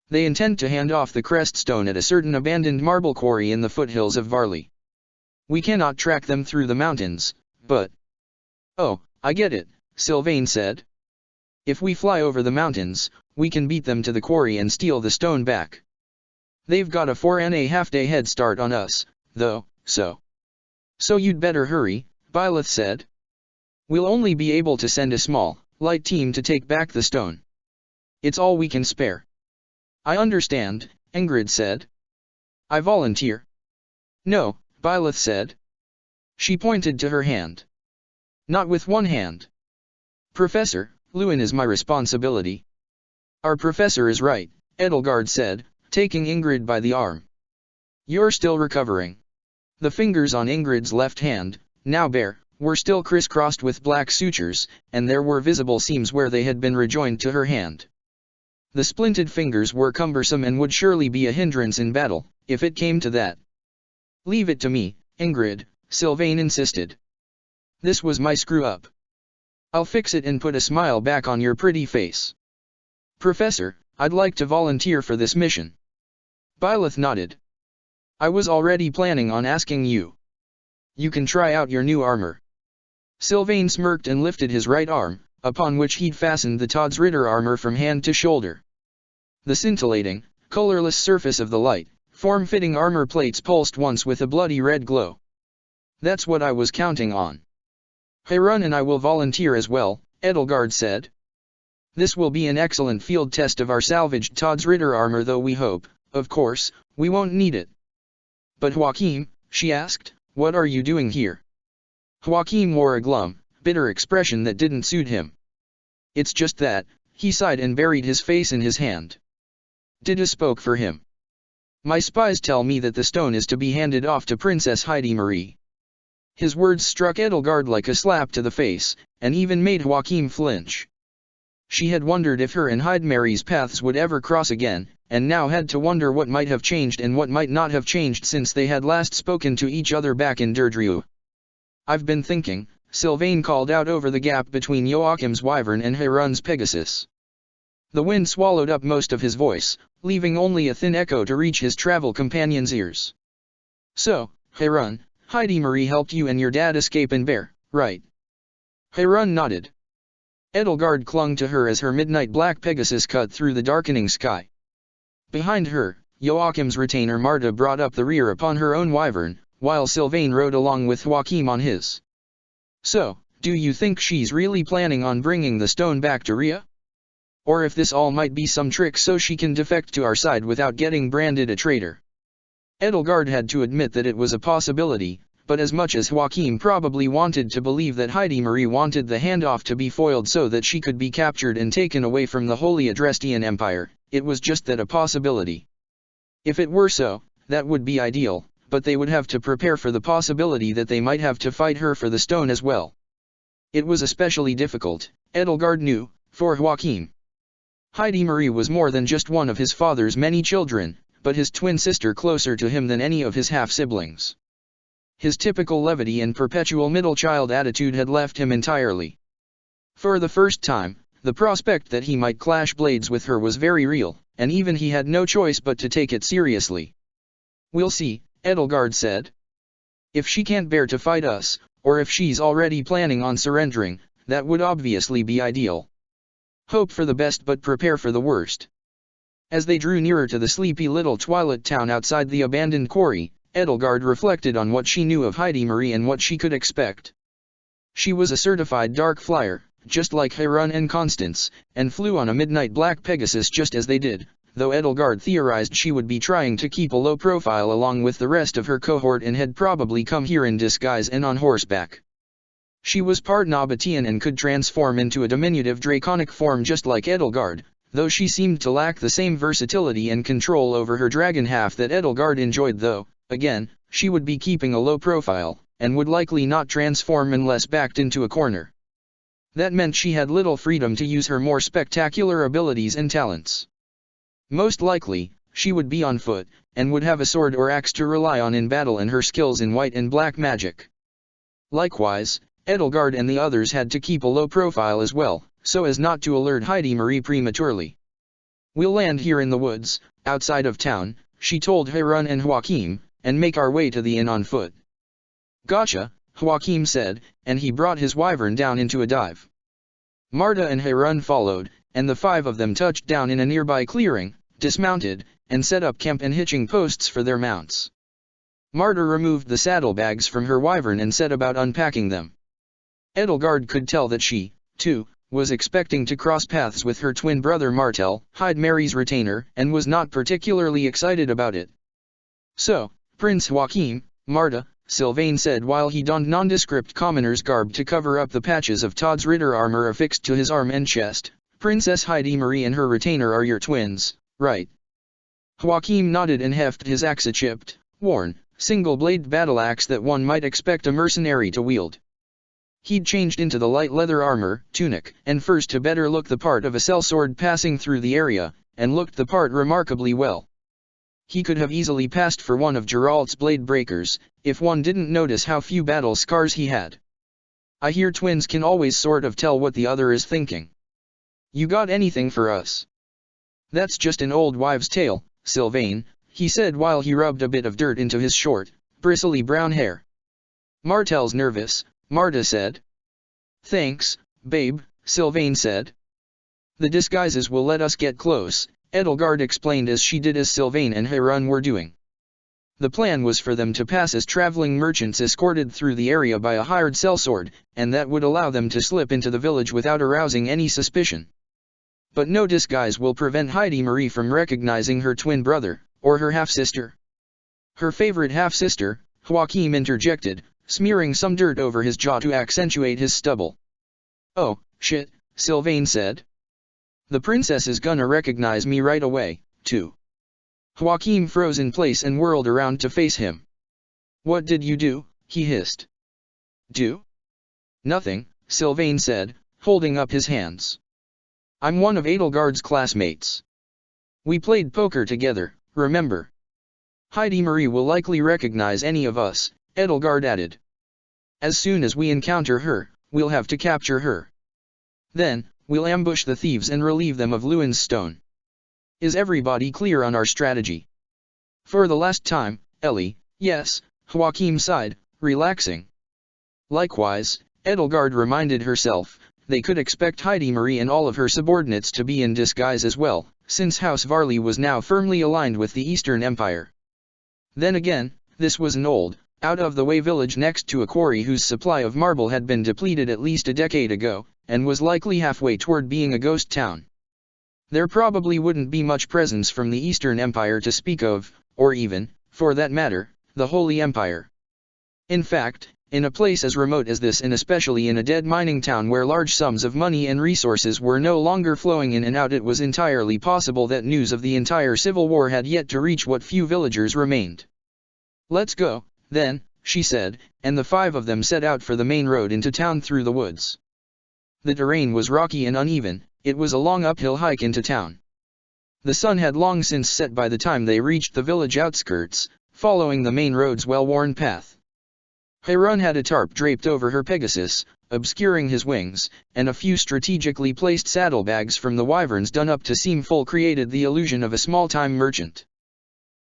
They intend to hand off the crest stone at a certain abandoned marble quarry in the foothills of Varley. We cannot track them through the mountains, but—" "Oh, I get it," Sylvain said. "If we fly over the mountains, we can beat them to the quarry and steal the stone back. They've got a 4.5-day head start on us, though, so you'd better hurry," Byleth said. "We'll only be able to send a small, light team to take back the stone. It's all we can spare." "I understand," Ingrid said. "I volunteer." "No," Byleth said. She pointed to her hand. "Not with one hand. Professor, Lewin is my responsibility." "Our professor is right," Edelgard said, taking Ingrid by the arm. "You're still recovering." The fingers on Ingrid's left hand, now bare, were still crisscrossed with black sutures, and there were visible seams where they had been rejoined to her hand. The splinted fingers were cumbersome and would surely be a hindrance in battle, if it came to that. "Leave it to me, Ingrid," Sylvain insisted. "This was my screw-up. I'll fix it and put a smile back on your pretty face." "Professor, I'd like to volunteer for this mission." Byleth nodded. "I was already planning on asking you. You can try out your new armor." Sylvain smirked and lifted his right arm, upon which he'd fastened the Todd's Ritter armor from hand to shoulder. The scintillating, colorless surface of the light, form-fitting armor plates pulsed once with a bloody red glow. "That's what I was counting on." "Harun and I will volunteer as well," Edelgard said. "This will be an excellent field test of our salvaged Todd's Ritter armor, though we hope, of course, we won't need it." "But Joachim," she asked, "what are you doing here?" Joachim wore a glum, bitter expression that didn't suit him. "It's just that," he sighed and buried his face in his hand. Didu spoke for him. "My spies tell me that the stone is to be handed off to Princess Heidi Marie." His words struck Edelgard like a slap to the face, and even made Joachim flinch. She had wondered if her and Heidemarie's paths would ever cross again, and now had to wonder what might have changed and what might not have changed since they had last spoken to each other back in Derdriu. "I've been thinking," Sylvain called out over the gap between Joachim's wyvern and Harun's Pegasus. The wind swallowed up most of his voice, leaving only a thin echo to reach his travel companion's ears. "So, Harun, Heidi Marie helped you and your dad escape in Bear, right?" Harun nodded. Edelgard clung to her as her midnight black Pegasus cut through the darkening sky. Behind her, Joachim's retainer Marta brought up the rear upon her own wyvern, while Sylvain rode along with Joachim on his. "So, do you think she's really planning on bringing the stone back to Rhea? Or if this all might be some trick so she can defect to our side without getting branded a traitor?" Edelgard had to admit that it was a possibility, but as much as Joachim probably wanted to believe that Heidi Marie wanted the handoff to be foiled so that she could be captured and taken away from the Holy Adrestian Empire, it was just that a possibility. If it were so, that would be ideal, but they would have to prepare for the possibility that they might have to fight her for the stone as well. It was especially difficult, Edelgard knew, for Joachim. Heidi Marie was more than just one of his father's many children, but his twin sister closer to him than any of his half-siblings. His typical levity and perpetual middle child attitude had left him entirely. For the first time, the prospect that he might clash blades with her was very real, and even he had no choice but to take it seriously. "We'll see," Edelgard said. "If she can't bear to fight us, or if she's already planning on surrendering, that would obviously be ideal. Hope for the best but prepare for the worst." As they drew nearer to the sleepy little twilit town outside the abandoned quarry, Edelgard reflected on what she knew of Heidi Marie and what she could expect. She was a certified dark flyer, just like Harun and Constance, and flew on a midnight black Pegasus just as they did, though Edelgard theorized she would be trying to keep a low profile along with the rest of her cohort and had probably come here in disguise and on horseback. She was part Nabatean and could transform into a diminutive draconic form just like Edelgard, though she seemed to lack the same versatility and control over her dragon half that Edelgard enjoyed, though, again, she would be keeping a low profile, and would likely not transform unless backed into a corner. That meant she had little freedom to use her more spectacular abilities and talents. Most likely, she would be on foot, and would have a sword or axe to rely on in battle and her skills in white and black magic. Likewise, Edelgard and the others had to keep a low profile as well, so as not to alert Heidi Marie prematurely. "We'll land here in the woods, outside of town," she told Harun and Joachim, "and make our way to the inn on foot." "Gotcha," Joachim said, and he brought his wyvern down into a dive. Marta and Harun followed, and the 5 of them touched down in a nearby clearing, dismounted, and set up camp and hitching posts for their mounts. Marta removed the saddlebags from her wyvern and set about unpacking them. Edelgard could tell that she, too, was expecting to cross paths with her twin brother Martel, Hyde Mary's retainer, and was not particularly excited about it. "So, Prince Joachim," Marta, Sylvain said while he donned nondescript commoner's garb to cover up the patches of Todd's Ritter armor affixed to his arm and chest, "Princess Heidi Marie and her retainer are your twins, right?" Joachim nodded and hefted his axe-chipped, worn, single-bladed battle axe that one might expect a mercenary to wield. He'd changed into the light leather armor, tunic, and furs to better look the part of a sellsword passing through the area, and looked the part remarkably well. He could have easily passed for one of Geralt's blade breakers, if one didn't notice how few battle scars he had. "I hear twins can always sort of tell what the other is thinking. You got anything for us?" "That's just an old wives' tale, Sylvain," he said while he rubbed a bit of dirt into his short, bristly brown hair. "Martel's nervous," Marta said. "Thanks, babe," Sylvain said. "The disguises will let us get close," Edelgard explained as she did as Sylvain and Harun were doing. The plan was for them to pass as traveling merchants escorted through the area by a hired sellsword, and that would allow them to slip into the village without arousing any suspicion. But no disguise will prevent Heidi Marie from recognizing her twin brother, or her half-sister. "Her favorite half-sister," Joachim interjected, smearing some dirt over his jaw to accentuate his stubble. "Oh, shit," Sylvain said. "The princess is gonna recognize me right away, too." Joachim froze in place and whirled around to face him. "What did you do?" he hissed. "Do? Nothing," Sylvain said, holding up his hands. "I'm one of Edelgard's classmates. We played poker together, remember? Heidi Marie will likely recognize any of us," Edelgard added. "As soon as we encounter her, we'll have to capture her. Then, we'll ambush the thieves and relieve them of Lewin's stone. Is everybody clear on our strategy?" "For the last time, Ellie, yes," Joachim sighed, relaxing. Likewise, Edelgard reminded herself, they could expect Heidi Marie and all of her subordinates to be in disguise as well, since House Varley was now firmly aligned with the Eastern Empire. Then again, this was an old, out-of-the-way village next to a quarry whose supply of marble had been depleted at least a decade ago, and was likely halfway toward being a ghost town. There probably wouldn't be much presence from the Eastern Empire to speak of, or even, for that matter, the Holy Empire. In fact, in a place as remote as this and especially in a dead mining town where large sums of money and resources were no longer flowing in and out, it was entirely possible that news of the entire civil war had yet to reach what few villagers remained. "Let's go, then," she said, and the 5 of them set out for the main road into town through the woods. The terrain was rocky and uneven. It was a long uphill hike into town. The sun had long since set by the time they reached the village outskirts, following the main road's well-worn path. Harun had a tarp draped over her Pegasus, obscuring his wings, and a few strategically placed saddlebags from the wyverns done up to seem full created the illusion of a small-time merchant.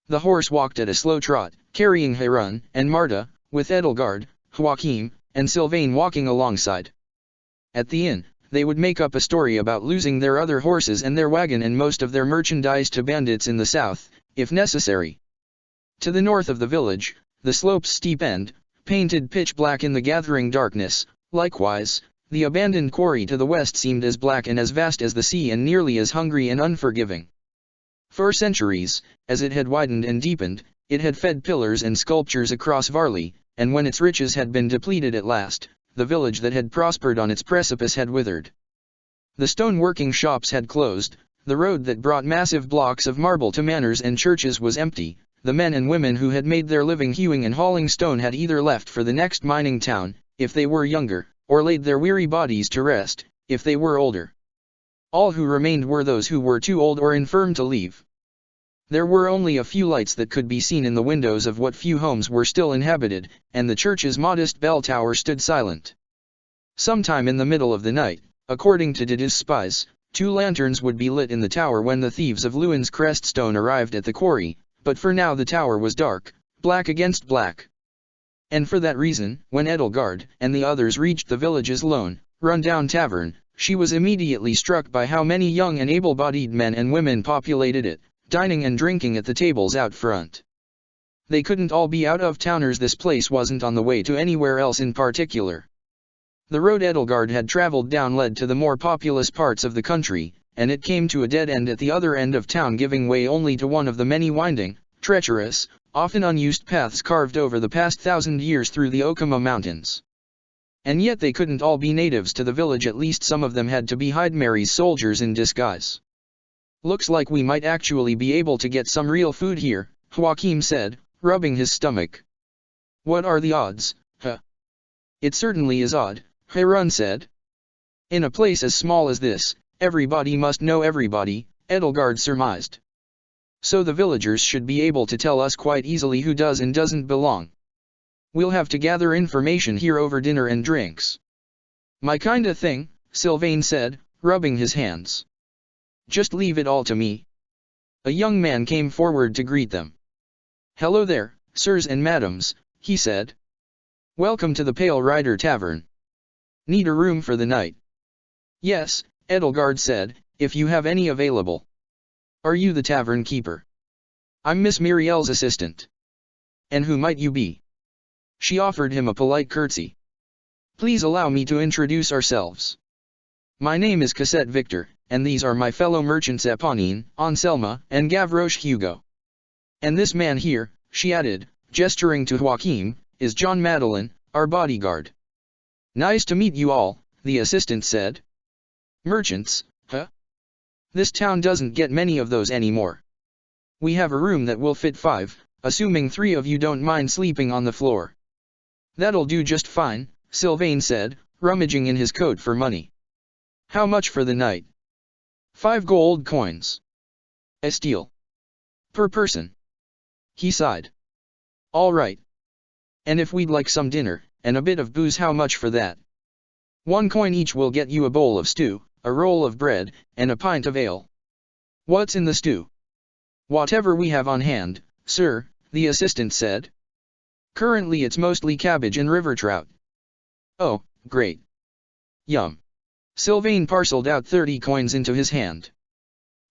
The horse walked at a slow trot, carrying Harun and Marta, with Edelgard, Joachim, and Sylvain walking alongside. At the inn, they would make up a story about losing their other horses and their wagon and most of their merchandise to bandits in the south, if necessary. To the north of the village, the slope's steep end, painted pitch black in the gathering darkness. Likewise, the abandoned quarry to the west seemed as black and as vast as the sea and nearly as hungry and unforgiving. For centuries, as it had widened and deepened, it had fed pillars and sculptures across Varley, and when its riches had been depleted at last, the village that had prospered on its precipice had withered. The stone-working shops had closed, the road that brought massive blocks of marble to manors and churches was empty, the men and women who had made their living hewing and hauling stone had either left for the next mining town, if they were younger, or laid their weary bodies to rest, if they were older. All who remained were those who were too old or infirm to leave. There were only a few lights that could be seen in the windows of what few homes were still inhabited, and the church's modest bell tower stood silent. Sometime in the middle of the night, according to Didy's spies, 2 lanterns would be lit in the tower when the thieves of Lewin's Creststone arrived at the quarry, but for now the tower was dark, black against black. And for that reason, when Edelgard and the others reached the village's lone, run-down tavern, she was immediately struck by how many young and able-bodied men and women populated it, dining and drinking at the tables out front. They couldn't all be out-of-towners. This place wasn't on the way to anywhere else in particular. The road Edelgard had traveled down led to the more populous parts of the country, and it came to a dead end at the other end of town, giving way only to one of the many winding, treacherous, often unused paths carved over the past 1,000 years through the Okama Mountains. And yet they couldn't all be natives to the village. At least some of them had to be Hyde Mary's soldiers in disguise. "Looks like we might actually be able to get some real food here," Joachim said, rubbing his stomach. "What are the odds, huh?" "It certainly is odd," Harun said. "In a place as small as this, everybody must know everybody," Edelgard surmised. "So the villagers should be able to tell us quite easily who does and doesn't belong. We'll have to gather information here over dinner and drinks." "My kinda thing," Sylvain said, rubbing his hands. "Just leave it all to me." A young man came forward to greet them. "Hello there, sirs and madams," he said. "Welcome to the Pale Rider Tavern. Need a room for the night?" "Yes," Edelgard said, "if you have any available." "Are you the tavern keeper?" "I'm Miss Muriel's assistant." "And who might you be?" She offered him a polite curtsy. "Please allow me to introduce ourselves. My name is Cassette Victor, and these are my fellow merchants Eponine, Anselma, and Gavroche Hugo. And this man here," she added, gesturing to Joachim, "is John Madeline, our bodyguard." "Nice to meet you all," the assistant said. "Merchants, huh? This town doesn't get many of those anymore. We have a room that will fit 5, assuming 3 of you don't mind sleeping on the floor." "That'll do just fine," Sylvain said, rummaging in his coat for money. "How much for the night?" 5 gold coins. Estil. Per person." He sighed. "All right. And if we'd like some dinner, and a bit of booze, how much for that?" 1 coin each will get you a bowl of stew, a roll of bread, and a pint of ale." "What's in the stew?" "Whatever we have on hand, sir," the assistant said. "Currently it's mostly cabbage and river trout." "Oh, great. Yum." Sylvain parceled out 30 coins into his hand.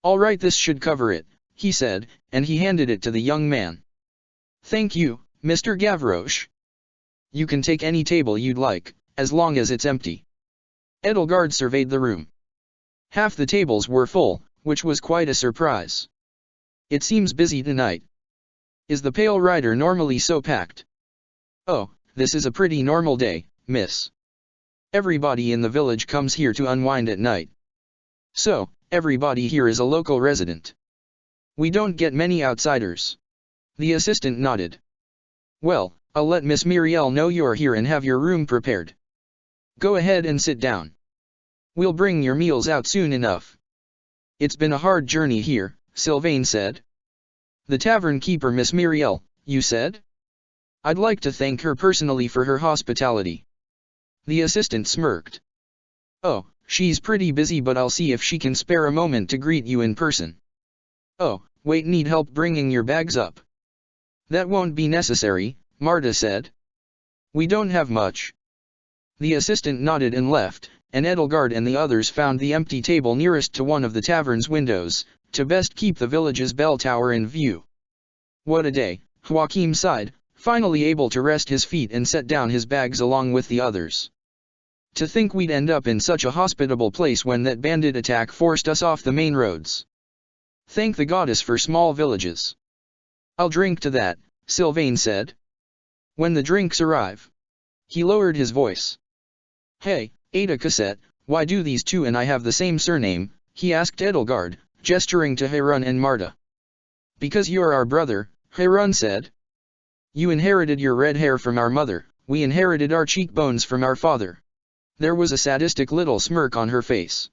"All right, this should cover it," he said, and he handed it to the young man. "Thank you, Mr. Gavroche. You can take any table you'd like, as long as it's empty." Edelgard surveyed the room. Half the tables were full, which was quite a surprise. "It seems busy tonight. Is the Pale Rider normally so packed?" "Oh, this is a pretty normal day, miss. Everybody in the village comes here to unwind at night. So, everybody here is a local resident. We don't get many outsiders." The assistant nodded. "Well, I'll let Miss Muriel know you're here and have your room prepared. Go ahead and sit down. We'll bring your meals out soon enough." "It's been a hard journey here," Sylvain said. "The tavern keeper, Miss Muriel, you said? I'd like to thank her personally for her hospitality." The assistant smirked. "Oh, she's pretty busy, but I'll see if she can spare a moment to greet you in person." "Oh, wait, need help bringing your bags up?" "That won't be necessary," Marta said. "We don't have much." The assistant nodded and left, and Edelgard and the others found the empty table nearest to one of the tavern's windows, to best keep the village's bell tower in view. "What a day," Joachim sighed, finally able to rest his feet and set down his bags along with the others. "To think we'd end up in such a hospitable place when that bandit attack forced us off the main roads." Thank the goddess for small villages. I'll drink to that, Sylvain said. When the drinks arrive. He lowered his voice. Hey, Ada Cassette, why do these two and I have the same surname? He asked Edelgard, gesturing to Harun and Marta. Because you're our brother, Harun said. You inherited your red hair from our mother, we inherited our cheekbones from our father. There was a sadistic little smirk on her face.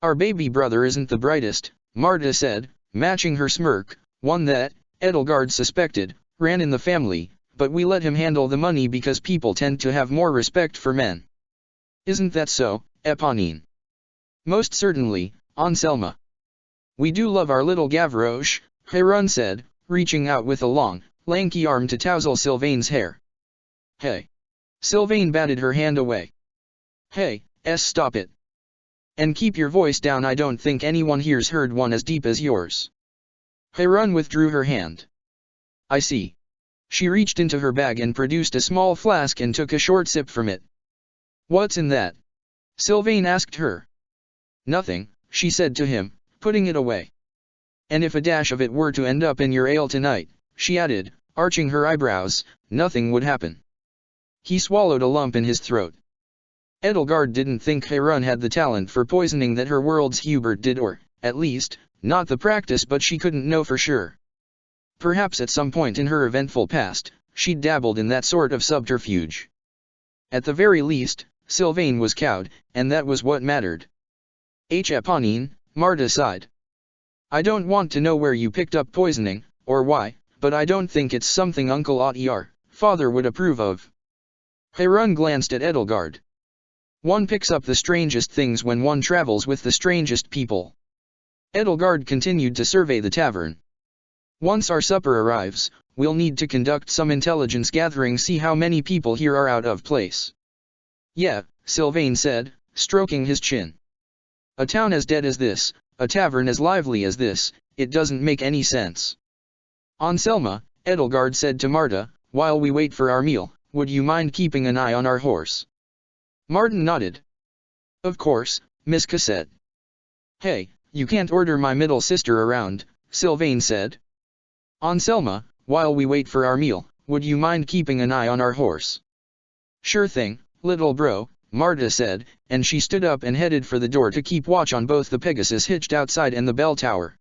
Our baby brother isn't the brightest, Marta said, matching her smirk, one that, Edelgard suspected, ran in the family, but we let him handle the money because people tend to have more respect for men. Isn't that so, Eponine? Most certainly, Anselma. We do love our little Gavroche, Harun said, reaching out with a long, lanky arm to touzle Sylvain's hair. Hey. Sylvain batted her hand away. Hey, stop it. And keep your voice down, I don't think anyone here's heard one as deep as yours. Harun withdrew her hand. I see. She reached into her bag and produced a small flask and took a short sip from it. What's in that? Sylvain asked her. Nothing, she said to him, putting it away. And if a dash of it were to end up in your ale tonight, she added, arching her eyebrows, nothing would happen. He swallowed a lump in his throat. Edelgard didn't think Harun had the talent for poisoning that her world's Hubert did, or, at least, not the practice, but she couldn't know for sure. Perhaps at some point in her eventful past, she'd dabbled in that sort of subterfuge. At the very least, Sylvain was cowed, and that was what mattered. Eponine, Marta sighed. I don't want to know where you picked up poisoning, or why, but I don't think it's something Uncle Ottiar, father, would approve of. Harun glanced at Edelgard. One picks up the strangest things when one travels with the strangest people. Edelgard continued to survey the tavern. Once our supper arrives, we'll need to conduct some intelligence gathering, see how many people here are out of place. Yeah, Sylvain said, stroking his chin. A town as dead as this, a tavern as lively as this, it doesn't make any sense. Anselma, Edelgard said to Marta, while we wait for our meal, would you mind keeping an eye on our horse? Martin nodded. Of course, Miss Cassette. Hey, you can't order my middle sister around, Sylvain said. Anselma, while we wait for our meal, would you mind keeping an eye on our horse? Sure thing, little bro, Marta said, and she stood up and headed for the door to keep watch on both the Pegasus hitched outside and the bell tower.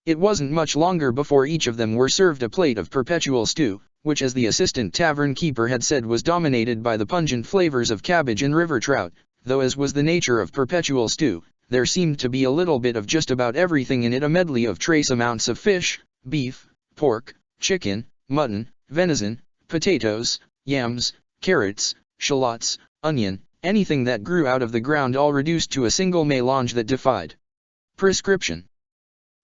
It wasn't much longer before each of them were served a plate of perpetual stew, which, as the assistant tavern keeper had said, was dominated by the pungent flavors of cabbage and river trout, though as was the nature of perpetual stew, there seemed to be a little bit of just about everything in it, a medley of trace amounts of fish, beef, pork, chicken, mutton, venison, potatoes, yams, carrots, shallots, onion, anything that grew out of the ground, all reduced to a single melange that defied prescription.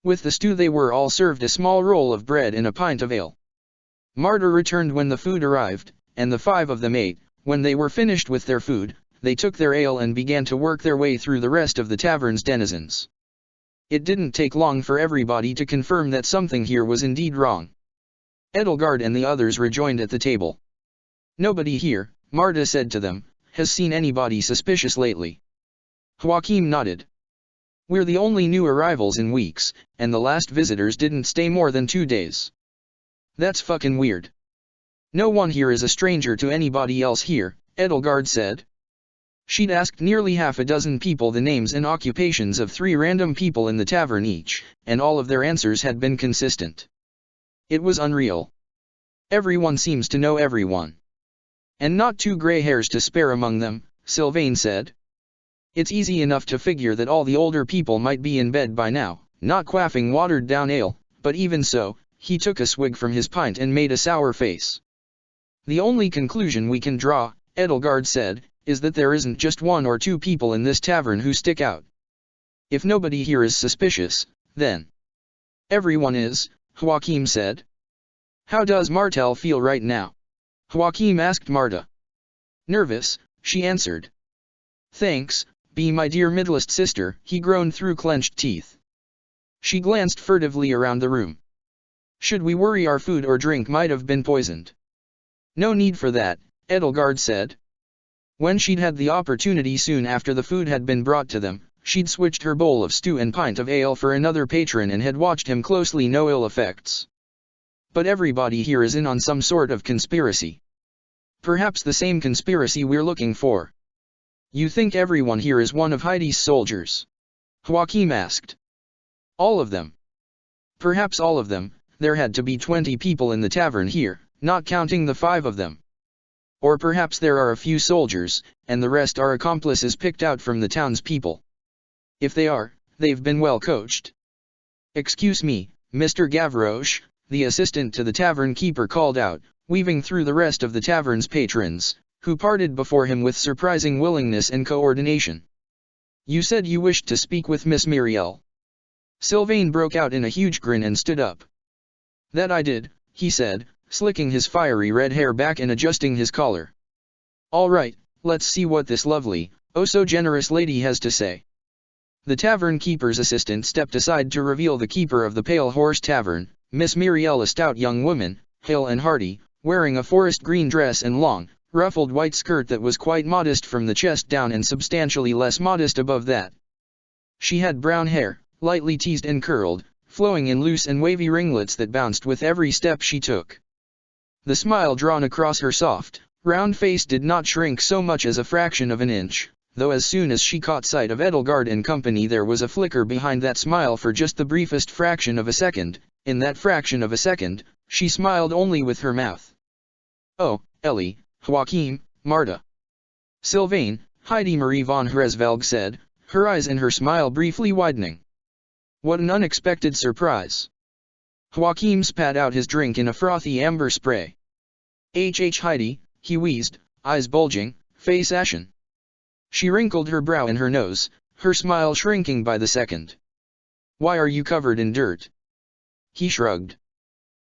With the stew they were all served a small roll of bread and a pint of ale. Marta returned when the food arrived, and the five of them ate. When they were finished with their food, they took their ale and began to work their way through the rest of the tavern's denizens. It didn't take long for everybody to confirm that something here was indeed wrong. Edelgard and the others rejoined at the table. Nobody here, Marta said to them, has seen anybody suspicious lately. Joachim nodded. We're the only new arrivals in weeks, and the last visitors didn't stay more than 2 days. That's fucking weird. No one here is a stranger to anybody else here, Edelgard said. She'd asked nearly half a dozen people the names and occupations of 3 random people in the tavern each, and all of their answers had been consistent. It was unreal. Everyone seems to know everyone. And not 2 gray hairs to spare among them, Sylvain said. It's easy enough to figure that all the older people might be in bed by now, not quaffing watered-down ale, but even so, he took a swig from his pint and made a sour face. The only conclusion we can draw, Edelgard said, is that there isn't just 1 or 2 people in this tavern who stick out. If nobody here is suspicious, then everyone is, Joachim said. How does Martel feel right now? Joachim asked Marta. Nervous, she answered. Thanks, be my dear middlest sister, he groaned through clenched teeth. She glanced furtively around the room. Should we worry our food or drink might have been poisoned? No need for that, Edelgard said. When she'd had the opportunity soon after the food had been brought to them, She'd switched her bowl of stew and pint of ale for another patron and had watched him closely, no ill effects. But everybody here is in on some sort of conspiracy. Perhaps the same conspiracy we're looking for. You think everyone here is one of Heidi's soldiers? Joachim asked. All of them. Perhaps all of them. There had to be 20 people in the tavern here, not counting the 5 of them. Or perhaps there are a few soldiers, and the rest are accomplices picked out from the townspeople. If they are, they've been well coached. Excuse me, Mr. Gavroche, the assistant to the tavern keeper called out, weaving through the rest of the tavern's patrons, who parted before him with surprising willingness and coordination. You said you wished to speak with Miss Myriel. Sylvain broke out in a huge grin and stood up. That I did, he said, slicking his fiery red hair back and adjusting his collar. All right, let's see what this lovely, oh so generous lady has to say. The tavern keeper's assistant stepped aside to reveal the keeper of the Pale Horse Tavern, Miss Myriel, a stout young woman, hale and hearty, wearing a forest green dress and long, ruffled white skirt that was quite modest from the chest down and substantially less modest above that. She had brown hair, lightly teased and curled, flowing in loose and wavy ringlets that bounced with every step she took. The smile drawn across her soft, round face did not shrink so much as a fraction of an inch, though as soon as she caught sight of Edelgard and company there was a flicker behind that smile for just the briefest fraction of a second. In that fraction of a second, she smiled only with her mouth. Oh, Ellie, Joachim, Marta. Sylvain, Heidi Marie von Hresvelg said, her eyes and her smile briefly widening. What an unexpected surprise. Joachim spat out his drink in a frothy amber spray. Heidi, he wheezed, eyes bulging, face ashen. She wrinkled her brow and her nose, her smile shrinking by the second. Why are you covered in dirt? He shrugged.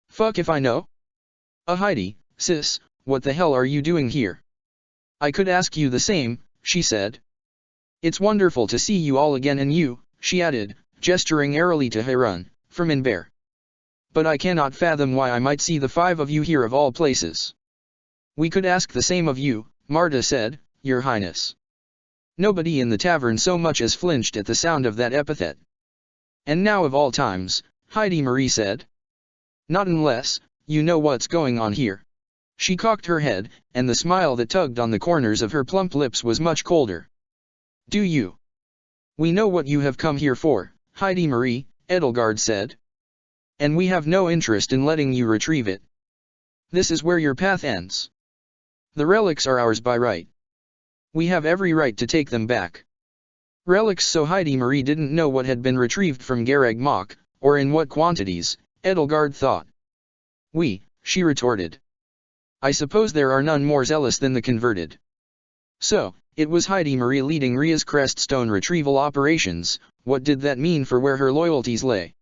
Fuck if I know. Heidi, sis, what the hell are you doing here? I could ask you the same, she said. It's wonderful to see you all again and you, she added, gesturing airily to Heron, from Inver. But I cannot fathom why I might see the 5 of you here of all places. We could ask the same of you, Marta said, Your Highness. Nobody in the tavern so much as flinched at the sound of that epithet. And now of all times, Heidi Marie said. Not unless, you know what's going on here. She cocked her head, and the smile that tugged on the corners of her plump lips was much colder. Do you? We know what you have come here for, Heidi Marie, Edelgard said. And we have no interest in letting you retrieve it. This is where your path ends. The relics are ours by right. We have every right to take them back. Relics, so Heidi Marie didn't know what had been retrieved from Gareg Mach, or in what quantities, Edelgard thought. She retorted. I suppose there are none more zealous than the converted. So, it was Heidi Marie leading Ria's Creststone retrieval operations. What did that mean for where her loyalties lay?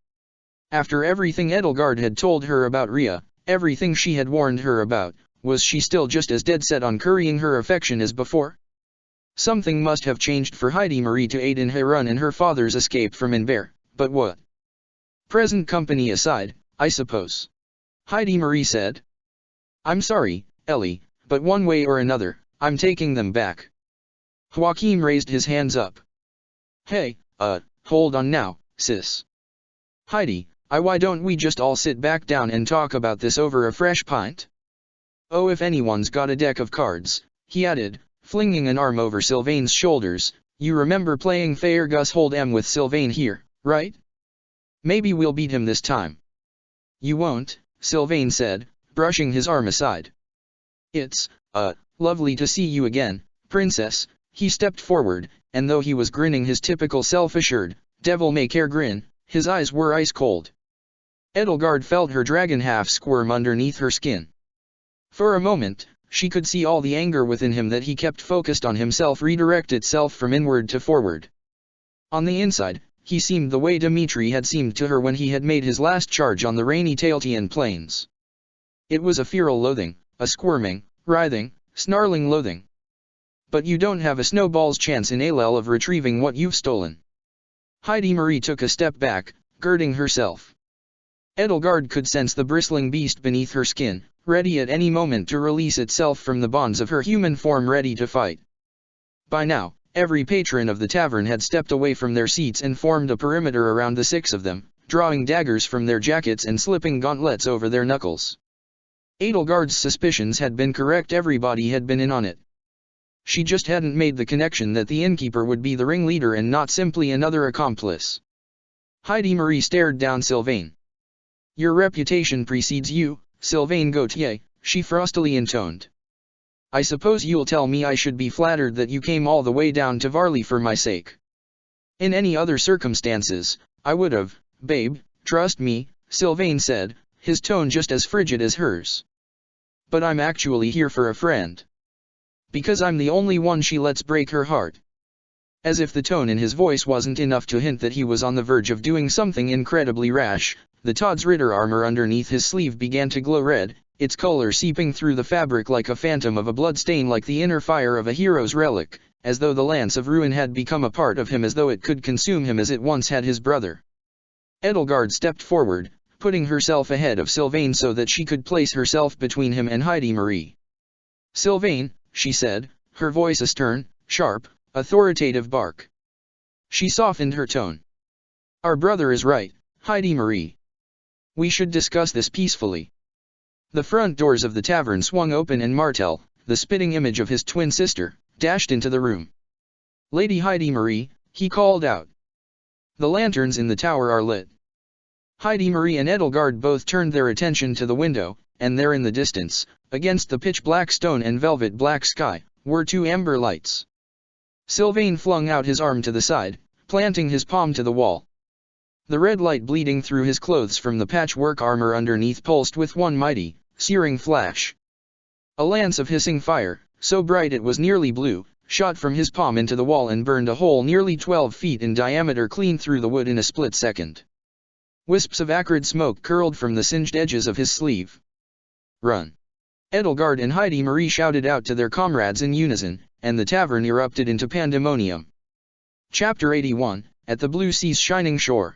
After everything Edelgard had told her about Ria, everything she had warned her about, was she still just as dead set on currying her affection as before? Something must have changed for Heidi Marie to aid in Heron and her father's escape from Inver, but what? Present company aside, I suppose. Heidi Marie said. I'm sorry, Ellie, but one way or another, I'm taking them back. Joachim raised his hands up. Hey, hold on now, sis. Heidi, why don't we just all sit back down and talk about this over a fresh pint? Oh, if anyone's got a deck of cards, he added, flinging an arm over Sylvain's shoulders, you remember playing Fairgus Hold'em with Sylvain here, right? Maybe we'll beat him this time. You won't, Sylvain said, brushing his arm aside. It's, lovely to see you again, princess. He stepped forward, and though he was grinning his typical self-assured, devil-may-care grin, his eyes were ice-cold. Edelgard felt her dragon half squirm underneath her skin. For a moment, she could see all the anger within him that he kept focused on himself redirect itself from inward to forward. On the inside, he seemed the way Dimitri had seemed to her when he had made his last charge on the rainy Tailtean plains. It was a feral loathing, a squirming, writhing, snarling loathing. But you don't have a snowball's chance in Alel of retrieving what you've stolen. Heidi Marie took a step back, girding herself. Edelgard could sense the bristling beast beneath her skin, ready at any moment to release itself from the bonds of her human form, ready to fight. By now, Every patron of the tavern had stepped away from their seats and formed a perimeter around the 6 of them, drawing daggers from their jackets and slipping gauntlets over their knuckles. Edelgard's suspicions had been correct, everybody had been in on it. She just hadn't made the connection that the innkeeper would be the ringleader and not simply another accomplice. Heidi Marie stared down Sylvain. "Your reputation precedes you, Sylvain Gautier," she frostily intoned. "I suppose you'll tell me I should be flattered that you came all the way down to Varley for my sake. In any other circumstances, I would have, babe, trust me," Sylvain said, his tone just as frigid as hers. "But I'm actually here for a friend. Because I'm the only one she lets break her heart." As if the tone in his voice wasn't enough to hint that he was on the verge of doing something incredibly rash, the Todd's Ritter armor underneath his sleeve began to glow red, its color seeping through the fabric like a phantom of a bloodstain, like the inner fire of a hero's relic, as though the lance of ruin had become a part of him, as though it could consume him as it once had his brother. Edelgard stepped forward, putting herself ahead of Sylvain so that she could place herself between him and Heidi Marie. "Sylvain," she said, her voice a stern, sharp, authoritative bark. She softened her tone. "Our brother is right, Heidi Marie. We should discuss this peacefully." The front doors of the tavern swung open and Martel, the spitting image of his twin sister, dashed into the room. "Lady Heidi Marie," he called out. "The lanterns in the tower are lit." Heidi Marie and Edelgard both turned their attention to the window, and there in the distance, against the pitch-black stone and velvet-black sky, were 2 amber lights. Sylvain flung out his arm to the side, planting his palm to the wall. The red light bleeding through his clothes from the patchwork armor underneath pulsed with one mighty, searing flash. A lance of hissing fire, so bright it was nearly blue, shot from his palm into the wall and burned a hole nearly 12 feet in diameter clean through the wood in a split second. Wisps of acrid smoke curled from the singed edges of his sleeve. "Run!" Edelgard and Heidi Marie shouted out to their comrades in unison, and the tavern erupted into pandemonium. Chapter 81, At the Blue Sea's Shining Shore.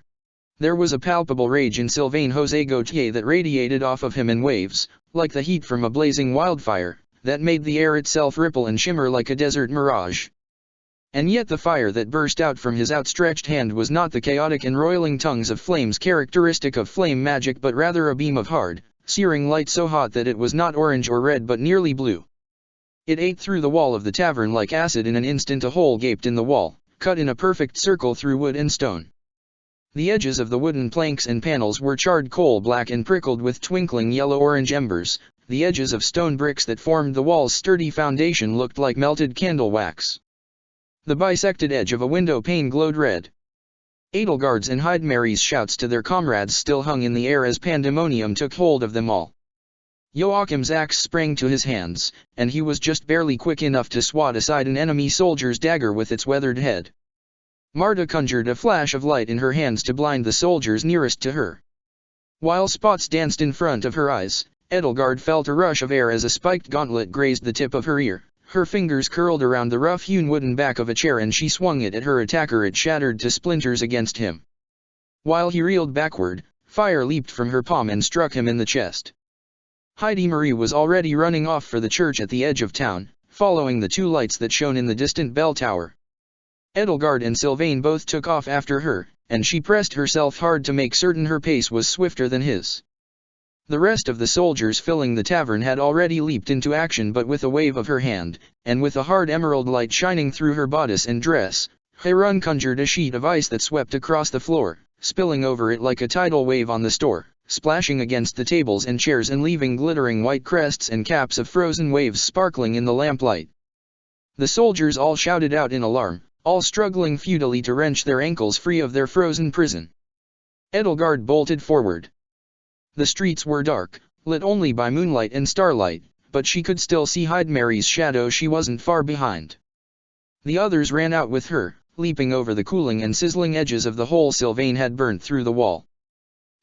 There was a palpable rage in Sylvain José Gautier that radiated off of him in waves, like the heat from a blazing wildfire, that made the air itself ripple and shimmer like a desert mirage. And yet the fire that burst out from his outstretched hand was not the chaotic and roiling tongues of flames characteristic of flame magic, but rather a beam of hard, searing light so hot that it was not orange or red but nearly blue. It ate through the wall of the tavern like acid. In an instant a hole gaped in the wall, cut in a perfect circle through wood and stone. The edges of the wooden planks and panels were charred coal black and prickled with twinkling yellow-orange embers. The edges of stone bricks that formed the wall's sturdy foundation looked like melted candle wax. The bisected edge of a window pane glowed red. Edelgard's and Heidi Marie's shouts to their comrades still hung in the air as pandemonium took hold of them all. Joachim's axe sprang to his hands, and he was just barely quick enough to swat aside an enemy soldier's dagger with its weathered head. Marta conjured a flash of light in her hands to blind the soldiers nearest to her. While spots danced in front of her eyes, Edelgard felt a rush of air as a spiked gauntlet grazed the tip of her ear. Her fingers curled around the rough-hewn wooden back of a chair and she swung it at her attacker. It shattered to splinters against him. While he reeled backward, fire leaped from her palm and struck him in the chest. Heidi Marie was already running off for the church at the edge of town, following the 2 lights that shone in the distant bell tower. Edelgard and Sylvain both took off after her, and she pressed herself hard to make certain her pace was swifter than his. The rest of the soldiers filling the tavern had already leaped into action, but with a wave of her hand, and with a hard emerald light shining through her bodice and dress, Harun conjured a sheet of ice that swept across the floor, spilling over it like a tidal wave on the store, splashing against the tables and chairs and leaving glittering white crests and caps of frozen waves sparkling in the lamplight. The soldiers all shouted out in alarm, all struggling futilely to wrench their ankles free of their frozen prison. Edelgard bolted forward. The streets were dark, lit only by moonlight and starlight, but she could still see Heidi Marie's shadow. She wasn't far behind. The others ran out with her, leaping over the cooling and sizzling edges of the hole Sylvain had burnt through the wall.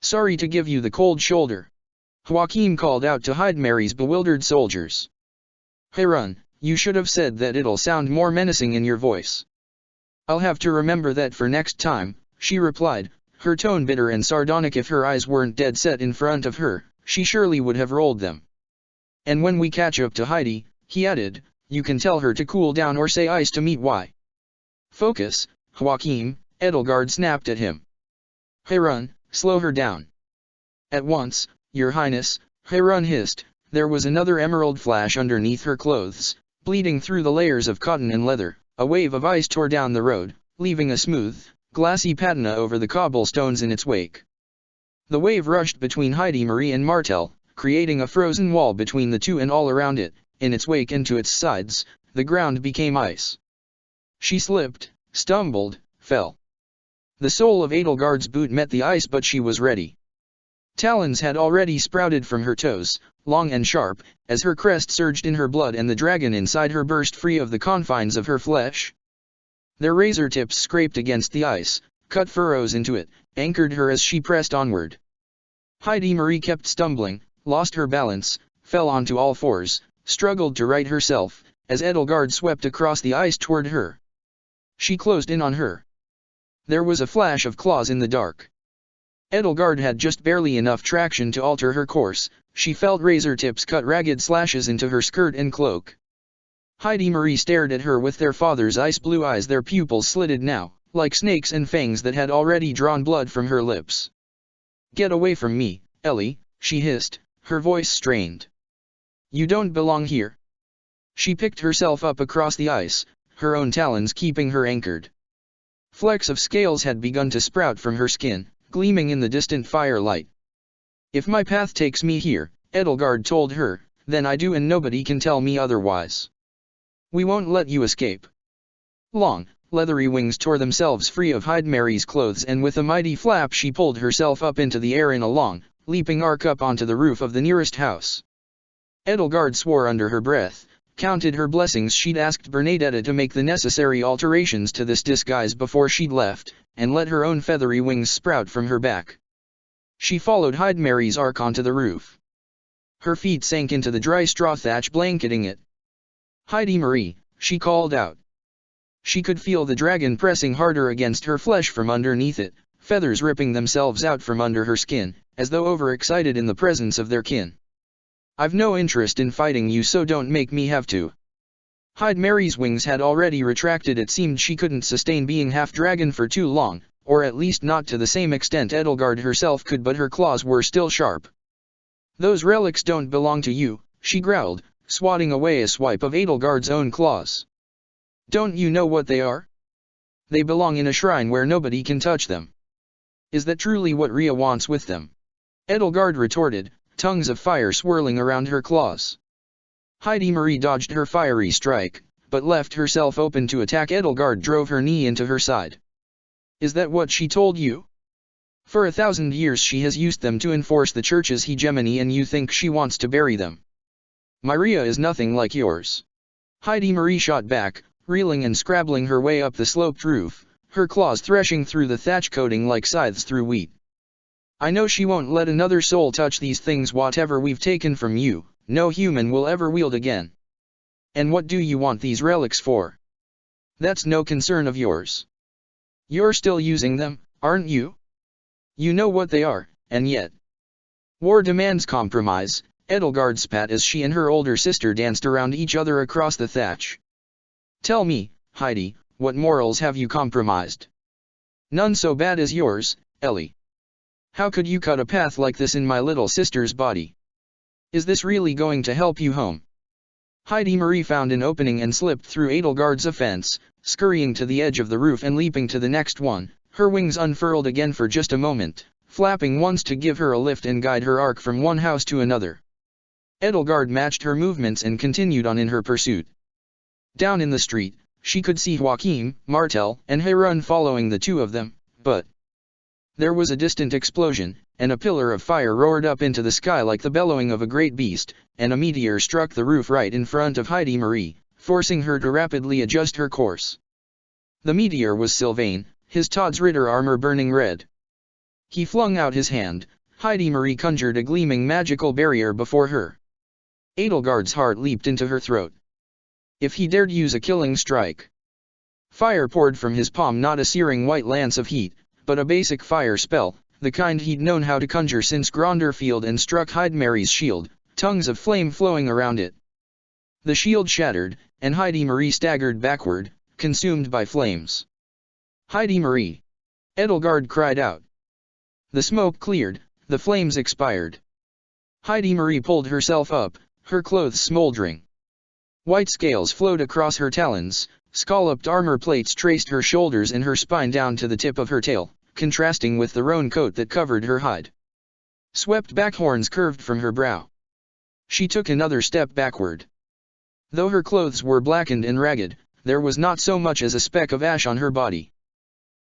"Sorry to give you the cold shoulder," Joachim called out to Heidi Marie's bewildered soldiers. "Harun, you should have said that. It'll sound more menacing in your voice." "I'll have to remember that for next time," she replied, her tone bitter and sardonic. If her eyes weren't dead set in front of her, she surely would have rolled them. "And when we catch up to Heidi," he added, "you can tell her to cool down or say ice to meet. Why? Focus, Joachim, Edelgard snapped at him. Harun, slow her down. At once, Your Highness, Harun hissed. There was another emerald flash underneath her clothes, bleeding through the layers of cotton and leather. A wave of ice tore down the road, leaving a smooth, glassy patina over the cobblestones in its wake. The wave rushed between Heidi Marie and Martel, creating a frozen wall between the two and all around it. In its wake and to its sides, the ground became ice. She slipped, stumbled, fell. The sole of Edelgard's boot met the ice, but she was ready. Talons had already sprouted from her toes, long and sharp, as her crest surged in her blood and the dragon inside her burst free of the confines of her flesh. Their razor tips scraped against the ice, cut furrows into it, anchored her as she pressed onward. Heidi Marie kept stumbling, lost her balance, fell onto all fours, struggled to right herself, as Edelgard swept across the ice toward her. She closed in on her. There was a flash of claws in the dark. Edelgard had just barely enough traction to alter her course. She felt razor tips cut ragged slashes into her skirt and cloak. Heidi Marie stared at her with their father's ice blue eyes, their pupils slitted now, like snakes and fangs that had already drawn blood from her lips. "Get away from me, Ellie," she hissed, her voice strained. "You don't belong here." She picked herself up across the ice, her own talons keeping her anchored. Flecks of scales had begun to sprout from her skin, gleaming in the distant firelight. "If my path takes me here," Edelgard told her, "then I do, and nobody can tell me otherwise. We won't let you escape." Long, leathery wings tore themselves free of Heidi Marie's clothes, and with a mighty flap she pulled herself up into the air in a long, leaping arc up onto the roof of the nearest house. Edelgard swore under her breath, counted her blessings. She'd asked Bernadetta to make the necessary alterations to this disguise before she'd left, and let her own feathery wings sprout from her back. She followed Heidi Marie's arc onto the roof. Her feet sank into the dry straw thatch blanketing it. "Heidi Marie," she called out. She could feel the dragon pressing harder against her flesh from underneath it, feathers ripping themselves out from under her skin, as though overexcited in the presence of their kin. "I've no interest in fighting you, so don't make me have to." Heidi Marie's wings had already retracted. It seemed she couldn't sustain being half-dragon for too long, or at least not to the same extent Edelgard herself could, but her claws were still sharp. "Those relics don't belong to you," she growled, swatting away a swipe of Edelgard's own claws. "Don't you know what they are? They belong in a shrine where nobody can touch them." "Is that truly what Rhea wants with them?" Edelgard retorted, tongues of fire swirling around her claws. Heidi Marie dodged her fiery strike, but left herself open to attack. Edelgard drove her knee into her side. "Is that what she told you? For 1,000 years she has used them to enforce the church's hegemony, and you think she wants to bury them? My Rhea is nothing like yours." Heidi Marie shot back, reeling and scrabbling her way up the sloped roof, her claws threshing through the thatch coating like scythes through wheat. "I know she won't let another soul touch these things. Whatever we've taken from you, no human will ever wield again. And what do you want these relics for? That's no concern of yours. You're still using them, aren't you? You know what they are, and yet. War demands compromise." Edelgard spat as she and her older sister danced around each other across the thatch. "Tell me, Heidi, what morals have you compromised?" "None so bad as yours, Ellie. How could you cut a path like this in my little sister's body? Is this really going to help you home?" Heidi Marie found an opening and slipped through Edelgard's offense, scurrying to the edge of the roof and leaping to the next one. Her wings unfurled again for just a moment, flapping once to give her a lift and guide her arc from one house to another. Edelgard matched her movements and continued on in her pursuit. Down in the street, she could see Joachim, Martel, and Harun following the two of them, but there was a distant explosion, and a pillar of fire roared up into the sky like the bellowing of a great beast, and a meteor struck the roof right in front of Heidi Marie, forcing her to rapidly adjust her course. The meteor was Sylvain, his Todd's Ritter armor burning red. He flung out his hand. Heidi Marie conjured a gleaming magical barrier before her. Edelgard's heart leaped into her throat. If he dared use a killing strike. Fire poured from his palm, not a searing white lance of heat, but a basic fire spell, the kind he'd known how to conjure since Gronderfield, and struck Heidi Marie's shield, tongues of flame flowing around it. The shield shattered, and Heidi Marie staggered backward, consumed by flames. Heidi Marie! Edelgard cried out. The smoke cleared, the flames expired. Heidi Marie pulled herself up, her clothes smoldering. White scales flowed across her talons, scalloped armor plates traced her shoulders and her spine down to the tip of her tail, contrasting with the roan coat that covered her hide. Swept back horns curved from her brow. She took another step backward. Though her clothes were blackened and ragged, there was not so much as a speck of ash on her body.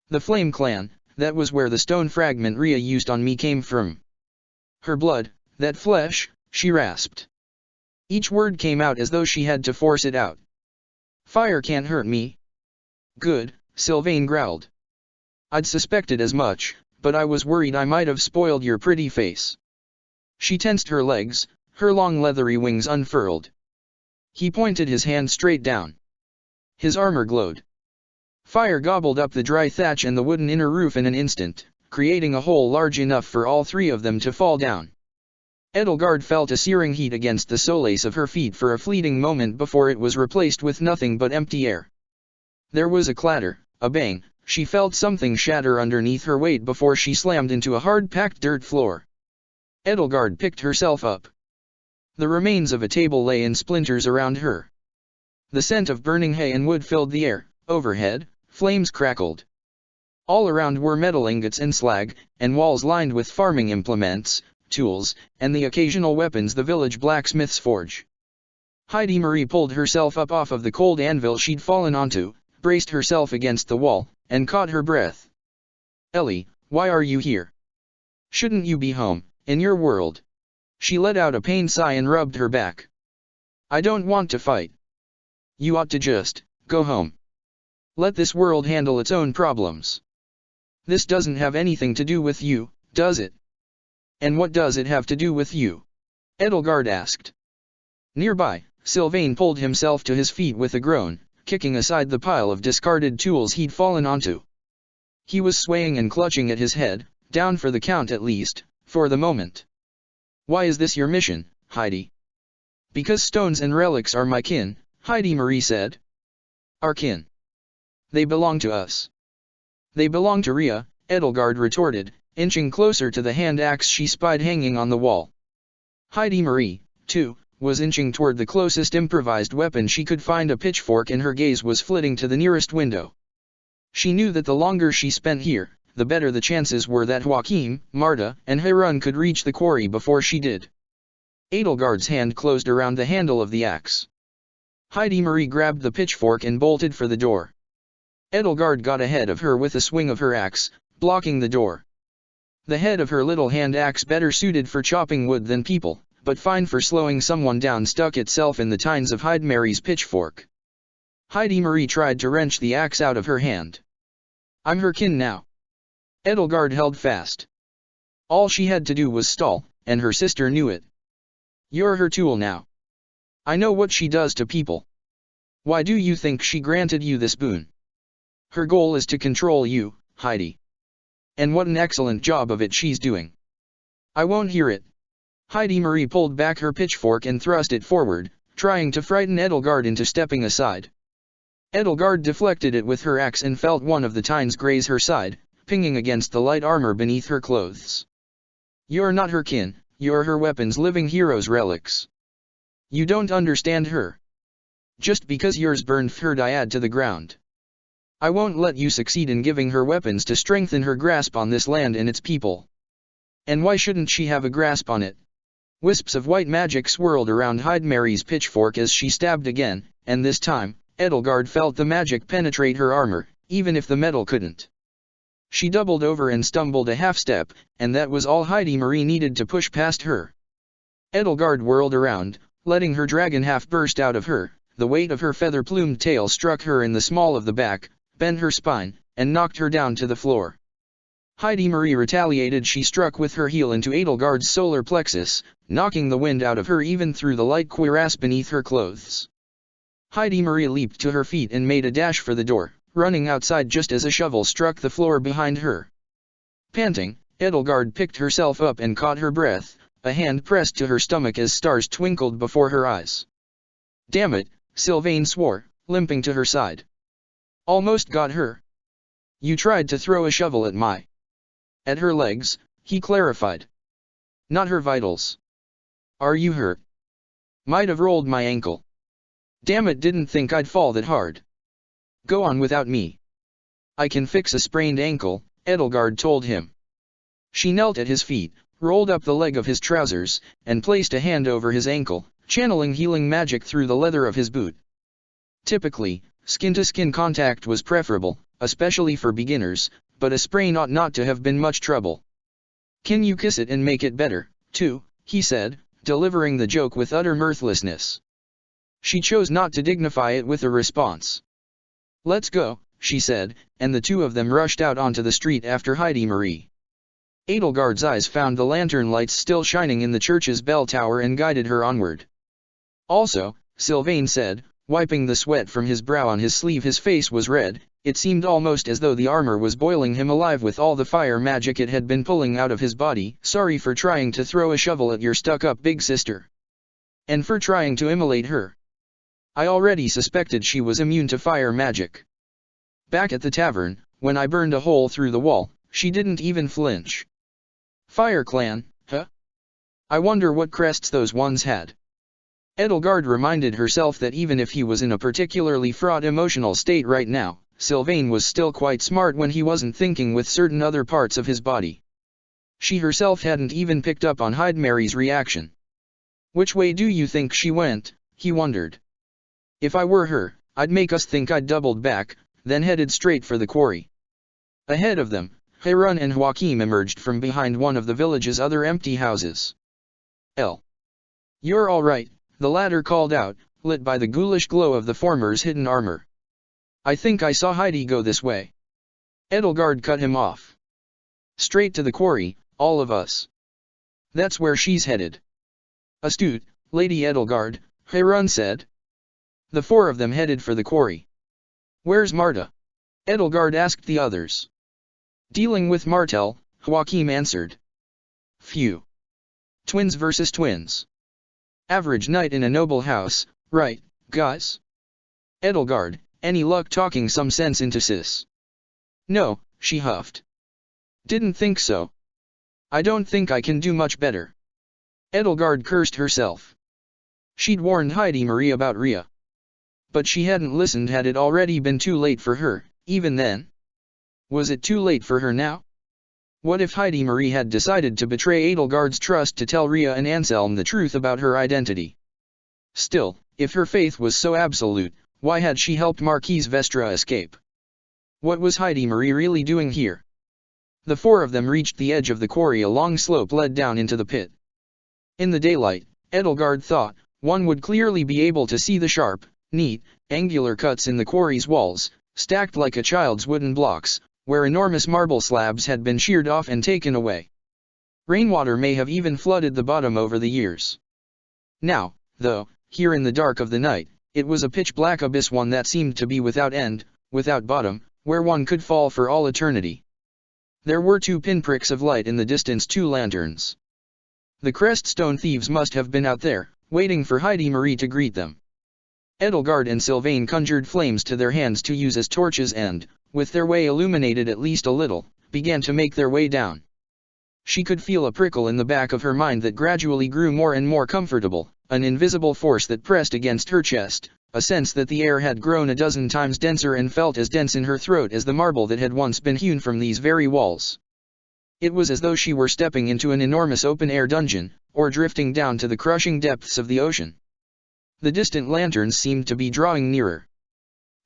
The Flame Clan, that was where the stone fragment Rhea used on me came from. Her blood, that flesh, she rasped. Each word came out as though she had to force it out. Fire can't hurt me. Good, Sylvain growled. I'd suspected as much, but I was worried I might have spoiled your pretty face. She tensed her legs, her long leathery wings unfurled. He pointed his hand straight down. His armor glowed. Fire gobbled up the dry thatch and the wooden inner roof in an instant, creating a hole large enough for all three of them to fall down. Edelgard felt a searing heat against the solace of her feet for a fleeting moment before it was replaced with nothing but empty air. There was a clatter, a bang, she felt something shatter underneath her weight before she slammed into a hard-packed dirt floor. Edelgard picked herself up. The remains of a table lay in splinters around her. The scent of burning hay and wood filled the air. Overhead, flames crackled. All around were metal ingots and slag, and walls lined with farming implements, tools, and the occasional weapons the village blacksmiths forge. Heidi Marie pulled herself up off of the cold anvil she'd fallen onto, braced herself against the wall, and caught her breath. Ellie, why are you here? Shouldn't you be home, in your world? She let out a pained sigh and rubbed her back. I don't want to fight. You ought to just go home. Let this world handle its own problems. This doesn't have anything to do with you, does it? And what does it have to do with you? Edelgard asked. Nearby, Sylvain pulled himself to his feet with a groan, kicking aside the pile of discarded tools he'd fallen onto. He was swaying and clutching at his head, down for the count at least, for the moment. Why is this your mission, Heidi? Because stones and relics are my kin, Heidi Marie said. Our kin. They belong to us. They belong to Rhea, Edelgard retorted, inching closer to the hand axe she spied hanging on the wall. Heidi Marie, too, was inching toward the closest improvised weapon she could find, a pitchfork, and her gaze was flitting to the nearest window. She knew that the longer she spent here, the better the chances were that Joachim, Marta, and Harun could reach the quarry before she did. Edelgard's hand closed around the handle of the axe. Heidi Marie grabbed the pitchfork and bolted for the door. Edelgard got ahead of her with a swing of her axe, blocking the door. The head of her little hand axe, better suited for chopping wood than people, but fine for slowing someone down, stuck itself in the tines of Heidi Marie's pitchfork. Heidi Marie tried to wrench the axe out of her hand. I'm her kin now. Edelgard held fast. All she had to do was stall, and her sister knew it. You're her tool now. I know what she does to people. Why do you think she granted you this boon? Her goal is to control you, Heidi. And what an excellent job of it she's doing. I won't hear it. Heidi Marie pulled back her pitchfork and thrust it forward, trying to frighten Edelgard into stepping aside. Edelgard deflected it with her axe and felt one of the tines graze her side, pinging against the light armor beneath her clothes. You're not her kin, you're her weapon's living hero's relics. You don't understand her. Just because yours burned her dyad to the ground. I won't let you succeed in giving her weapons to strengthen her grasp on this land and its people. And why shouldn't she have a grasp on it? Wisps of white magic swirled around Heidi Marie's pitchfork as she stabbed again, and this time, Edelgard felt the magic penetrate her armor, even if the metal couldn't. She doubled over and stumbled a half-step, and that was all Heidi Marie needed to push past her. Edelgard whirled around, letting her dragon half burst out of her. The weight of her feather-plumed tail struck her in the small of the back, bent her spine, and knocked her down to the floor. Heidi Marie retaliated. She struck with her heel into Edelgard's solar plexus, knocking the wind out of her even through the light cuirass beneath her clothes. Heidi Marie leaped to her feet and made a dash for the door, running outside just as a shovel struck the floor behind her. Panting, Edelgard picked herself up and caught her breath, a hand pressed to her stomach as stars twinkled before her eyes. Damn it, Sylvain swore, limping to her side. Almost got her. You tried to throw a shovel at her legs, he clarified. Not her vitals. Are you hurt? Might have rolled my ankle. Damn it, didn't think I'd fall that hard. Go on without me. I can fix a sprained ankle, Edelgard told him. She knelt at his feet, rolled up the leg of his trousers, and placed a hand over his ankle, channeling healing magic through the leather of his boot. Typically, skin-to-skin contact was preferable, especially for beginners, but a sprain ought not to have been much trouble. Can you kiss it and make it better, too, he said, delivering the joke with utter mirthlessness. She chose not to dignify it with a response. Let's go, she said, and the two of them rushed out onto the street after Heidi Marie. Edelgard's eyes found the lantern lights still shining in the church's bell tower and guided her onward. Also, Sylvain said, wiping the sweat from his brow on his sleeve. His face was red, it seemed almost as though the armor was boiling him alive with all the fire magic it had been pulling out of his body. Sorry for trying to throw a shovel at your stuck-up big sister. And for trying to immolate her. I already suspected she was immune to fire magic. Back at the tavern, when I burned a hole through the wall, she didn't even flinch. Fire Clan, huh? I wonder what crests those ones had. Edelgard reminded herself that even if he was in a particularly fraught emotional state right now, Sylvain was still quite smart when he wasn't thinking with certain other parts of his body. She herself hadn't even picked up on Heidi Marie's reaction. Which way do you think she went, he wondered. If I were her, I'd make us think I'd doubled back, then headed straight for the quarry. Ahead of them, Harun and Joachim emerged from behind one of the village's other empty houses. You're all right, the latter called out, lit by the ghoulish glow of the former's hidden armor. I think I saw Heidi go this way. Edelgard cut him off. Straight to the quarry, all of us. That's where she's headed. Astute, Lady Edelgard, Harun said. The four of them headed for the quarry. Where's Marta? Edelgard asked the others. Dealing with Martel, Joachim answered. Phew. Twins versus twins. Average night in a noble house, right, guys? Edelgard, any luck talking some sense into Sis? No, she huffed. Didn't think so. I don't think I can do much better. Edelgard cursed herself. She'd warned Heidi Marie about Rhea. But she hadn't listened. Had it already been too late for her, even then? Was it too late for her now? What if Heidi Marie had decided to betray Edelgard's trust to tell Rhea and Anselm the truth about her identity? Still, if her faith was so absolute, why had she helped Marquise Vestra escape? What was Heidi Marie really doing here? The four of them reached the edge of the quarry. A long slope led down into the pit. In the daylight, Edelgard thought, one would clearly be able to see the sharp, neat, angular cuts in the quarry's walls, stacked like a child's wooden blocks, where enormous marble slabs had been sheared off and taken away. Rainwater may have even flooded the bottom over the years. Now, though, here in the dark of the night, it was a pitch-black abyss, one that seemed to be without end, without bottom, where one could fall for all eternity. There were two pinpricks of light in the distance, two lanterns. The Creststone thieves must have been out there, waiting for Heidi Marie to greet them. Edelgard and Sylvain conjured flames to their hands to use as torches and, with their way illuminated at least a little, began to make their way down. She could feel a prickle in the back of her mind that gradually grew more and more comfortable, an invisible force that pressed against her chest, a sense that the air had grown a dozen times denser and felt as dense in her throat as the marble that had once been hewn from these very walls. It was as though she were stepping into an enormous open-air dungeon, or drifting down to the crushing depths of the ocean. The distant lanterns seemed to be drawing nearer.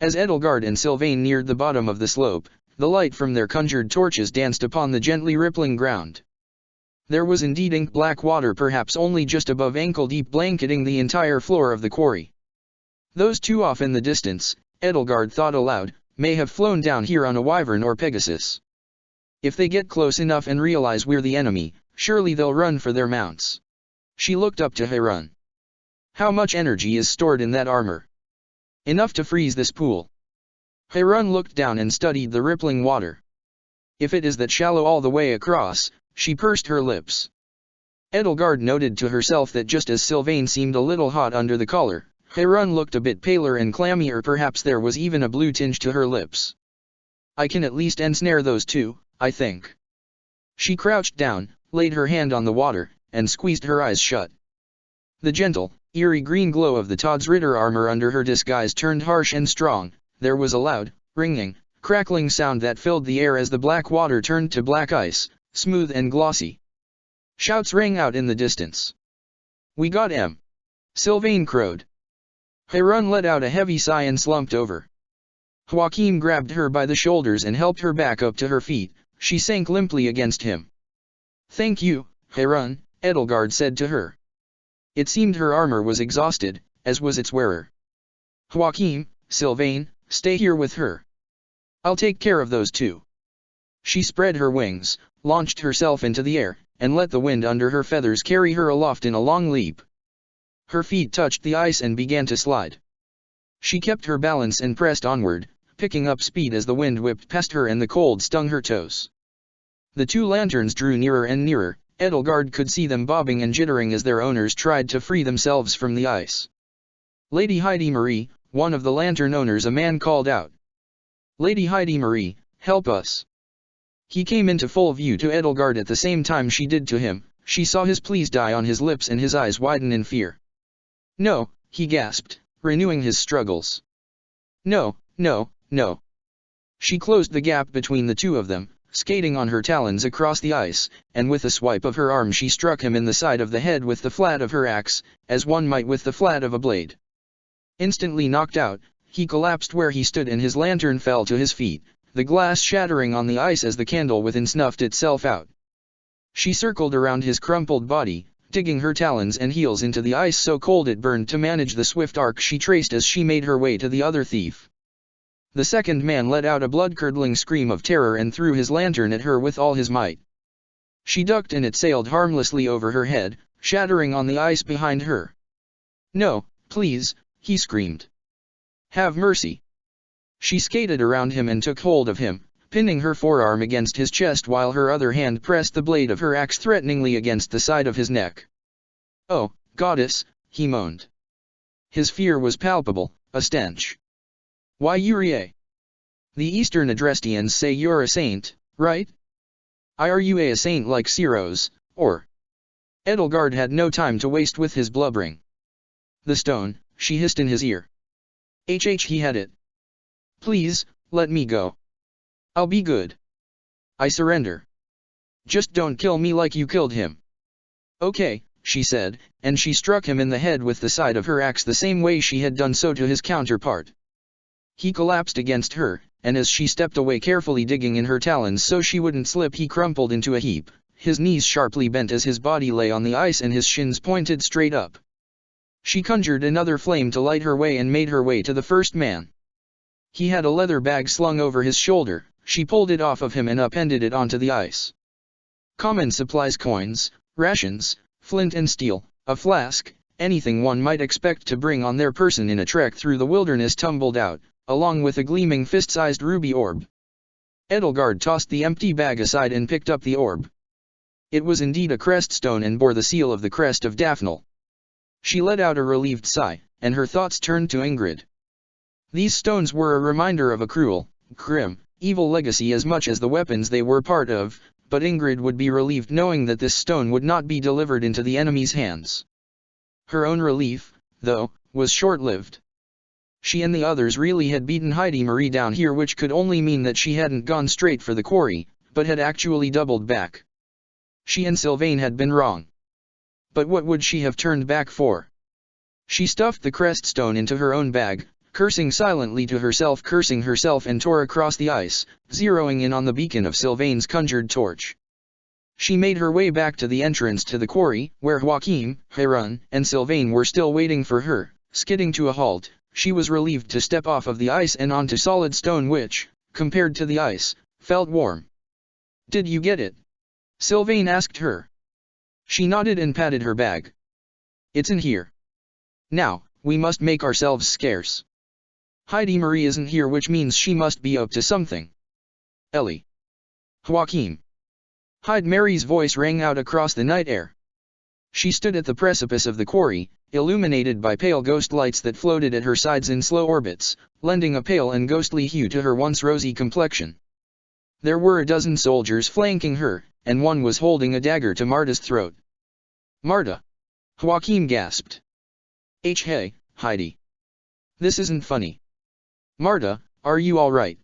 As Edelgard and Sylvain neared the bottom of the slope, the light from their conjured torches danced upon the gently rippling ground. There was indeed ink-black water, perhaps only just above ankle-deep, blanketing the entire floor of the quarry. Those two off in the distance, Edelgard thought aloud, may have flown down here on a wyvern or Pegasus. If they get close enough and realize we're the enemy, surely they'll run for their mounts. She looked up to Harun. How much energy is stored in that armor? Enough to freeze this pool. Harun looked down and studied the rippling water. If it is that shallow all the way across, she pursed her lips. Edelgard noted to herself that just as Sylvain seemed a little hot under the collar, Harun looked a bit paler and clammier, perhaps there was even a blue tinge to her lips. I can at least ensnare those two, I think. She crouched down, laid her hand on the water, and squeezed her eyes shut. The gentle, eerie green glow of the Todd's Ritter armor under her disguise turned harsh and strong. There was a loud, ringing, crackling sound that filled the air as the black water turned to black ice, smooth and glossy. Shouts rang out in the distance. We got him! Sylvain crowed. Harun let out a heavy sigh and slumped over. Joachim grabbed her by the shoulders and helped her back up to her feet. She sank limply against him. Thank you, Harun, Edelgard said to her. It seemed her armor was exhausted, as was its wearer. Joachim, Sylvain, stay here with her. I'll take care of those two. She spread her wings, launched herself into the air, and let the wind under her feathers carry her aloft in a long leap. Her feet touched the ice and began to slide. She kept her balance and pressed onward, picking up speed as the wind whipped past her and the cold stung her toes. The two lanterns drew nearer and nearer. Edelgard could see them bobbing and jittering as their owners tried to free themselves from the ice. Lady Heidi Marie, one of the lantern owners, a man called out. Lady Heidi Marie, help us. He came into full view to Edelgard at the same time she did to him. She saw his pleased eye on his lips and his eyes widen in fear. No, he gasped, renewing his struggles. No, no, no. She closed the gap between the two of them, skating on her talons across the ice, and with a swipe of her arm she struck him in the side of the head with the flat of her axe, as one might with the flat of a blade. Instantly knocked out, he collapsed where he stood and his lantern fell to his feet, the glass shattering on the ice as the candle within snuffed itself out. She circled around his crumpled body, digging her talons and heels into the ice so cold it burned to manage the swift arc she traced as she made her way to the other thief. The second man let out a blood-curdling scream of terror and threw his lantern at her with all his might. She ducked and it sailed harmlessly over her head, shattering on the ice behind her. No, please, he screamed. Have mercy. She skated around him and took hold of him, pinning her forearm against his chest while her other hand pressed the blade of her axe threateningly against the side of his neck. Oh, goddess, he moaned. His fear was palpable, a stench. Why Uriah? The Eastern Adrestians say you're a saint, right? Are you a saint like Siros, or? Edelgard had no time to waste with his blubbering. The stone, she hissed in his ear. He had it. Please, let me go. I'll be good. I surrender. Just don't kill me like you killed him. Okay, she said, and she struck him in the head with the side of her axe the same way she had done so to his counterpart. He collapsed against her, and as she stepped away carefully digging in her talons so she wouldn't slip he crumpled into a heap, his knees sharply bent as his body lay on the ice and his shins pointed straight up. She conjured another flame to light her way and made her way to the first man. He had a leather bag slung over his shoulder. She pulled it off of him and upended it onto the ice. Common supplies, coins, rations, flint and steel, a flask, anything one might expect to bring on their person in a trek through the wilderness tumbled out, along with a gleaming fist-sized ruby orb. Edelgard tossed the empty bag aside and picked up the orb. It was indeed a crest stone and bore the seal of the crest of Daphnel. She let out a relieved sigh, and her thoughts turned to Ingrid. These stones were a reminder of a cruel, grim, evil legacy as much as the weapons they were part of, but Ingrid would be relieved knowing that this stone would not be delivered into the enemy's hands. Her own relief, though, was short-lived. She and the others really had beaten Heidi Marie down here, which could only mean that she hadn't gone straight for the quarry, but had actually doubled back. She and Sylvain had been wrong. But what would she have turned back for? She stuffed the crest stone into her own bag, cursing silently to herself, cursing herself, and tore across the ice, zeroing in on the beacon of Sylvain's conjured torch. She made her way back to the entrance to the quarry, where Joachim, Harun, and Sylvain were still waiting for her. Skidding to a halt, she was relieved to step off of the ice and onto solid stone which, compared to the ice, felt warm. Did you get it? Sylvain asked her. She nodded and patted her bag. It's in here. Now, we must make ourselves scarce. Heidi Marie isn't here, which means she must be up to something. Ellie. Joachim. Heidi Marie's voice rang out across the night air. She stood at the precipice of the quarry, illuminated by pale ghost lights that floated at her sides in slow orbits, lending a pale and ghostly hue to her once rosy complexion. There were a dozen soldiers flanking her, and one was holding a dagger to Marta's throat. "Marta!" Joachim gasped. Hey, Heidi. This isn't funny. Marta, are you all right?"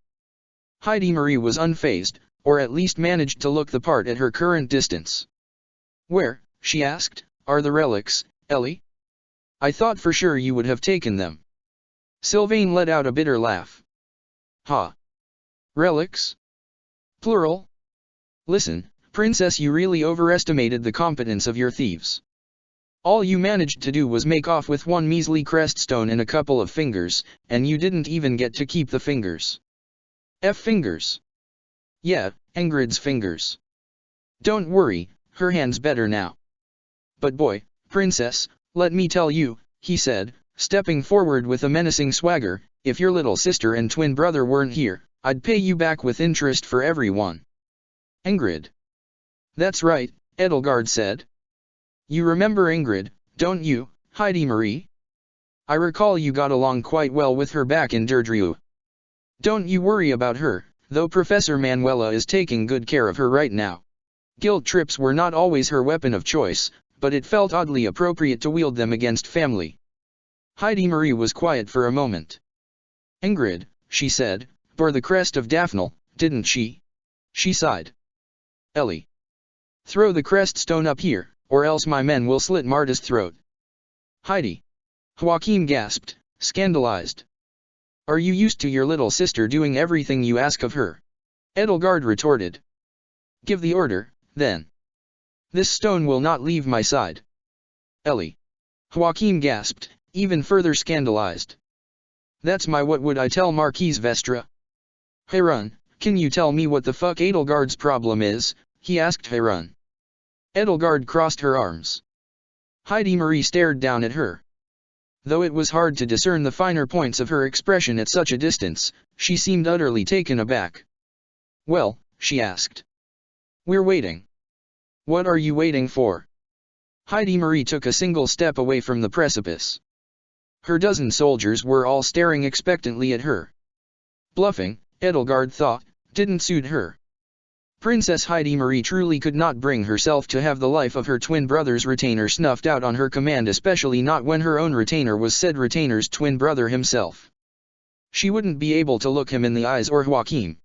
Heidi Marie was unfazed, or at least managed to look the part at her current distance. "Where," she asked, "are the relics, Ellie? I thought for sure you would have taken them." Sylvain let out a bitter laugh. "Ha! Relics? Plural? Listen, Princess, you really overestimated the competence of your thieves. All you managed to do was make off with one measly creststone and a couple of fingers, and you didn't even get to keep the fingers." Fingers? Yeah, Ingrid's fingers. Don't worry, her hand's better now. "But boy, Princess, let me tell you," he said, stepping forward with a menacing swagger, "if your little sister and twin brother weren't here, I'd pay you back with interest for every one." "Ingrid?" "That's right," Edelgard said. "You remember Ingrid, don't you, Heidi Marie? I recall you got along quite well with her back in Derdriu. Don't you worry about her, though Professor Manuela is taking good care of her right now. Guilt trips were not always her weapon of choice, but it felt oddly appropriate to wield them against family." Heidi Marie was quiet for a moment. "Ingrid," she said, "bore the crest of Daphne, didn't she?" She sighed. "Ellie. Throw the crest stone up here, or else my men will slit Marta's throat." "Heidi!" Joachim gasped, scandalized. "Are you used to your little sister doing everything you ask of her?" Edelgard retorted. "Give the order, then. This stone will not leave my side." "Ellie!" Joachim gasped, even further scandalized. "That's my what would I tell Marquise Vestra?" "Heron, can you tell me what the fuck Edelgard's problem is?" he asked Heron. Edelgard crossed her arms. Heidi Marie stared down at her. Though it was hard to discern the finer points of her expression at such a distance, she seemed utterly taken aback. "Well," she asked. "We're waiting." "What are you waiting for?" Heidi Marie took a single step away from the precipice. Her dozen soldiers were all staring expectantly at her. Bluffing, Edelgard thought, didn't suit her. Princess Heidi Marie truly could not bring herself to have the life of her twin brother's retainer snuffed out on her command, especially not when her own retainer was said retainer's twin brother himself. She wouldn't be able to look him in the eyes or Joachim.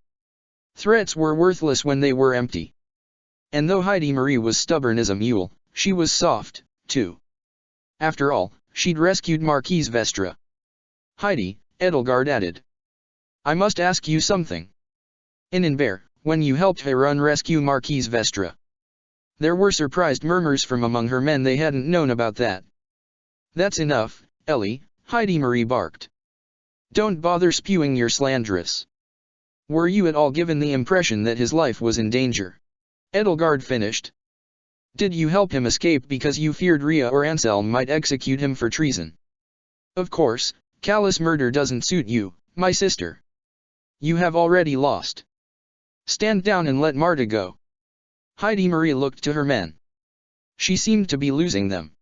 Threats were worthless when they were empty. And though Heidi Marie was stubborn as a mule, she was soft, too. After all, she'd rescued Marquise Vestra. "Heidi," Edelgard added. "I must ask you something. In Inver, when you helped Heron rescue Marquise Vestra, there were surprised murmurs from among her men they hadn't known about that." "That's enough, Ellie," Heidi Marie barked. "Don't bother spewing your slanderous. Were you at all given the impression that his life was in danger?" Edelgard finished. "Did you help him escape because you feared Rhea or Anselm might execute him for treason? Of course, callous murder doesn't suit you, my sister. You have already lost. Stand down and let Marta go." Heidi Marie looked to her men. She seemed to be losing them.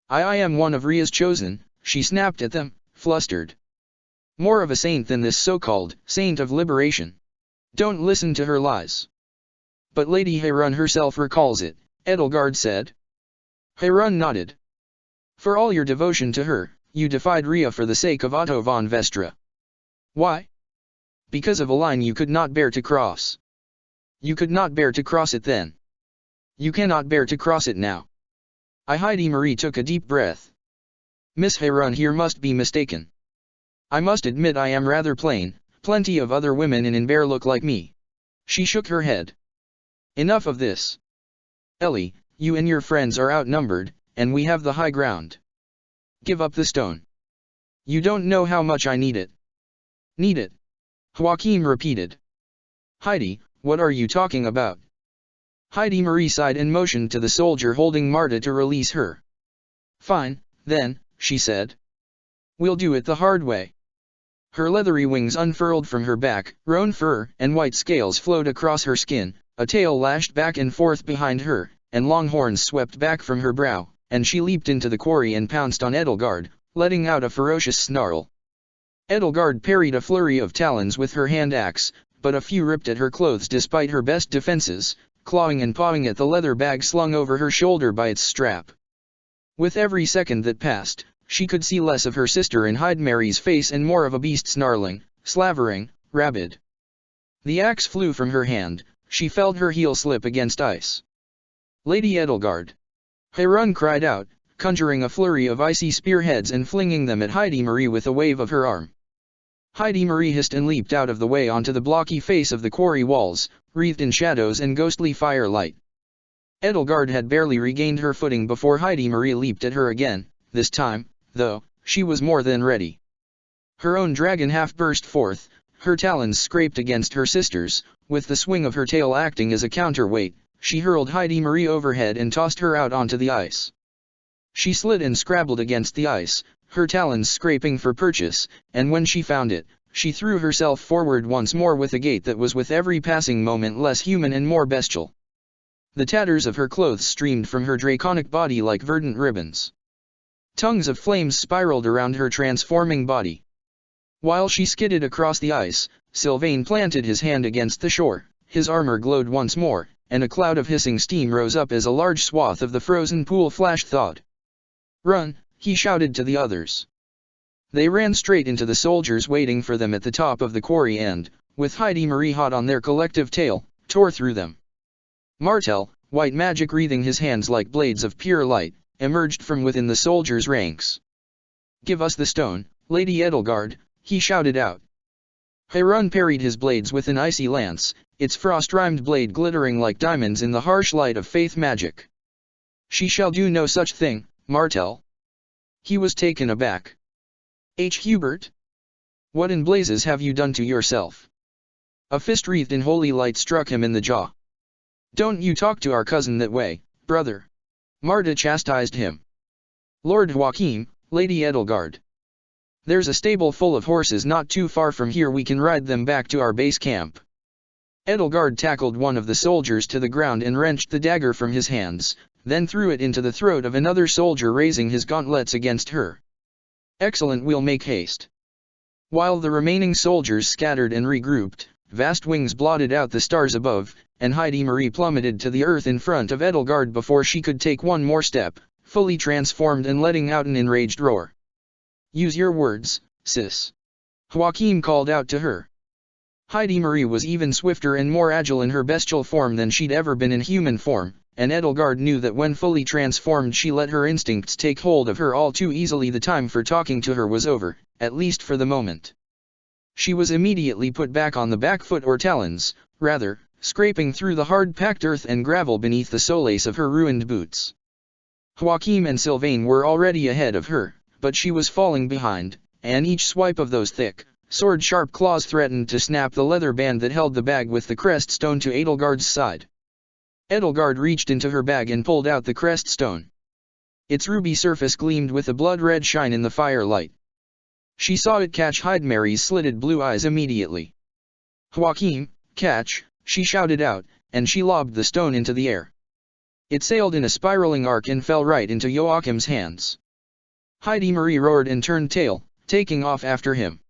I am one of Rhea's chosen," she snapped at them, flustered. "More of a saint than this so-called saint of liberation. Don't listen to her lies." "But Lady Heron herself recalls it," Edelgard said. Heron nodded. "For all your devotion to her, you defied Rhea for the sake of Otto von Vestra. Why? Because of a line you could not bear to cross. You could not bear to cross it then. You cannot bear to cross it now." Heidi Marie took a deep breath. "Miss Heron here must be mistaken. I must admit I am rather plain, plenty of other women in Inver look like me." She shook her head. "Enough of this. Ellie, you and your friends are outnumbered, and we have the high ground. Give up the stone. You don't know how much I need it." "Need it?" Joachim repeated. "Heidi, what are you talking about?" Heidi Marie sighed and motioned to the soldier holding Marta to release her. "Fine, then," she said. "We'll do it the hard way." Her leathery wings unfurled from her back, roan fur and white scales flowed across her skin, a tail lashed back and forth behind her, and long horns swept back from her brow, and she leaped into the quarry and pounced on Edelgard, letting out a ferocious snarl. Edelgard parried a flurry of talons with her hand axe, but a few ripped at her clothes despite her best defenses, clawing and pawing at the leather bag slung over her shoulder by its strap. With every second that passed, she could see less of her sister in Hydemary's face and more of a beast snarling, slavering, rabid. The axe flew from her hand, she felt her heel slip against ice. "Lady Edelgard!" Haerun cried out, conjuring a flurry of icy spearheads and flinging them at Hydemarie with a wave of her arm. Hydemarie hissed and leaped out of the way onto the blocky face of the quarry walls, wreathed in shadows and ghostly firelight. Edelgard had barely regained her footing before Hydemarie leaped at her again. This time, though, she was more than ready. Her own dragon half burst forth, her talons scraped against her sister's, with the swing of her tail acting as a counterweight. She hurled Hydemarie overhead and tossed her out onto the ice. She slid and scrabbled against the ice, her talons scraping for purchase, and when she found it, she threw herself forward once more with a gait that was with every passing moment less human and more bestial. The tatters of her clothes streamed from her draconic body like verdant ribbons. Tongues of flames spiraled around her transforming body. While she skidded across the ice, Sylvain planted his hand against the shore, his armor glowed once more, and a cloud of hissing steam rose up as a large swath of the frozen pool flash thawed. "Run!" he shouted to the others. They ran straight into the soldiers waiting for them at the top of the quarry and, with Hydemarie hot on their collective tail, tore through them. Martel, white magic wreathing his hands like blades of pure light, emerged from within the soldiers' ranks. "Give us the stone, Lady Edelgard," he shouted out. Haerun parried his blades with an icy lance, its frost-rimed blade glittering like diamonds in the harsh light of faith magic. "She shall do no such thing, Martel." He was taken aback. "Hubert? What in blazes have you done to yourself?" A fist wreathed in holy light struck him in the jaw. "Don't you talk to our cousin that way, brother," Marta chastised him. "Lord Joachim, Lady Edelgard. There's a stable full of horses not too far from here, we can ride them back to our base camp." Edelgard tackled one of the soldiers to the ground and wrenched the dagger from his hands, then threw it into the throat of another soldier, raising his gauntlets against her. "Excellent, we'll make haste." While the remaining soldiers scattered and regrouped, vast wings blotted out the stars above, and Hydemarie plummeted to the earth in front of Edelgard before she could take one more step, fully transformed and letting out an enraged roar. "Use your words, sis," Joachim called out to her. Hydemarie was even swifter and more agile in her bestial form than she'd ever been in human form, and Edelgard knew that when fully transformed she let her instincts take hold of her all too easily. The time for talking to her was over, at least for the moment. She was immediately put back on the back foot, or talons, rather, scraping through the hard-packed earth and gravel beneath the solace of her ruined boots. Joachim and Sylvain were already ahead of her, but she was falling behind, and each swipe of those thick, sword-sharp claws threatened to snap the leather band that held the bag with the crest stone to Edelgard's side. Edelgard reached into her bag and pulled out the crest stone. Its ruby surface gleamed with a blood-red shine in the firelight. She saw it catch Hydemary's slitted blue eyes immediately. "Joachim, catch!" she shouted out, and she lobbed the stone into the air. It sailed in a spiraling arc and fell right into Joachim's hands. Hydemarie roared and turned tail, taking off after him.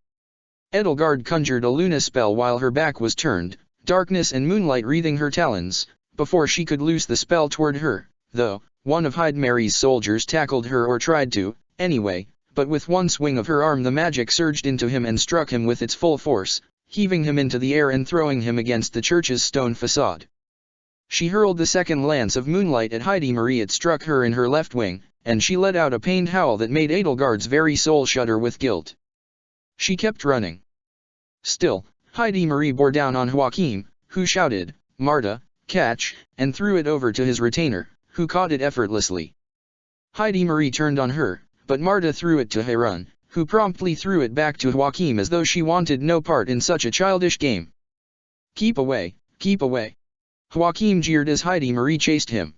Edelgard conjured a Luna spell while her back was turned, darkness and moonlight wreathing her talons. Before she could loose the spell toward her, though, one of Hydemary's soldiers tackled her, or tried to, anyway, but with one swing of her arm the magic surged into him and struck him with its full force, heaving him into the air and throwing him against the church's stone facade. She hurled the second lance of moonlight at Hydemarie. It struck her in her left wing, and she let out a pained howl that made Edelgard's very soul shudder with guilt. She kept running. Still, Hydemarie bore down on Joachim, who shouted, "Marta, catch," and threw it over to his retainer, who caught it effortlessly. Hydemarie turned on her, but Marta threw it to Haerun, who promptly threw it back to Joachim as though she wanted no part in such a childish game. "Keep away, keep away," Joachim jeered as Hydemarie chased him.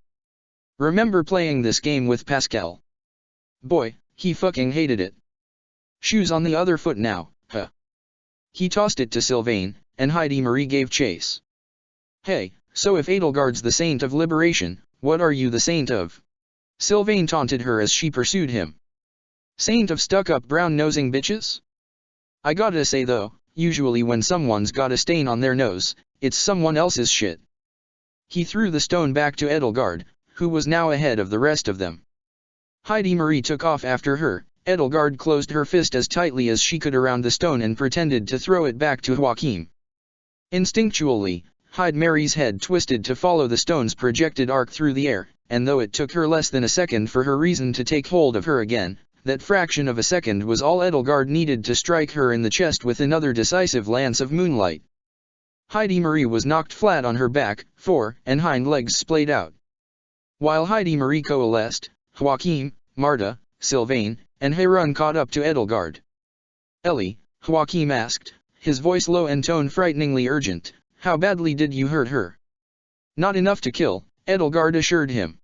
"Remember playing this game with Pascal? Boy, he fucking hated it. Shoes on the other foot now, huh?" He tossed it to Sylvain, and Hydemarie gave chase. "Hey, so if Edelgard's the saint of liberation, what are you the saint of?" Sylvain taunted her as she pursued him. Saint of stuck-up brown-nosing bitches? I gotta say though, usually when someone's got a stain on their nose, it's someone else's shit. He threw the stone back to Edelgard, who was now ahead of the rest of them. Heidi Marie took off after her. Edelgard closed her fist as tightly as she could around the stone and pretended to throw it back to Joachim. Instinctually, Heidi Marie's head twisted to follow the stone's projected arc through the air, and though it took her less than a second for her reason to take hold of her again, that fraction of a second was all Edelgard needed to strike her in the chest with another decisive lance of moonlight. Heidi Marie was knocked flat on her back, fore and hind legs splayed out. While Heidi Marie coalesced, Joachim, Marta, Sylvain, and Harun caught up to Edelgard. Ellie, Joachim asked, his voice low and tone frighteningly urgent, how badly did you hurt her? Not enough to kill, Edelgard assured him.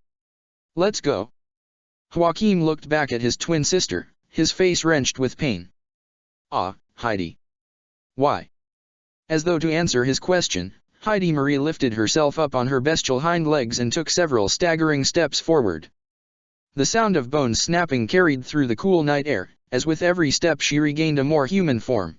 Let's go. Joachim looked back at his twin sister, his face wrenched with pain. Ah, Heidi. Why? As though to answer his question, Heidi Marie lifted herself up on her bestial hind legs and took several staggering steps forward. The sound of bones snapping carried through the cool night air, as with every step she regained a more human form.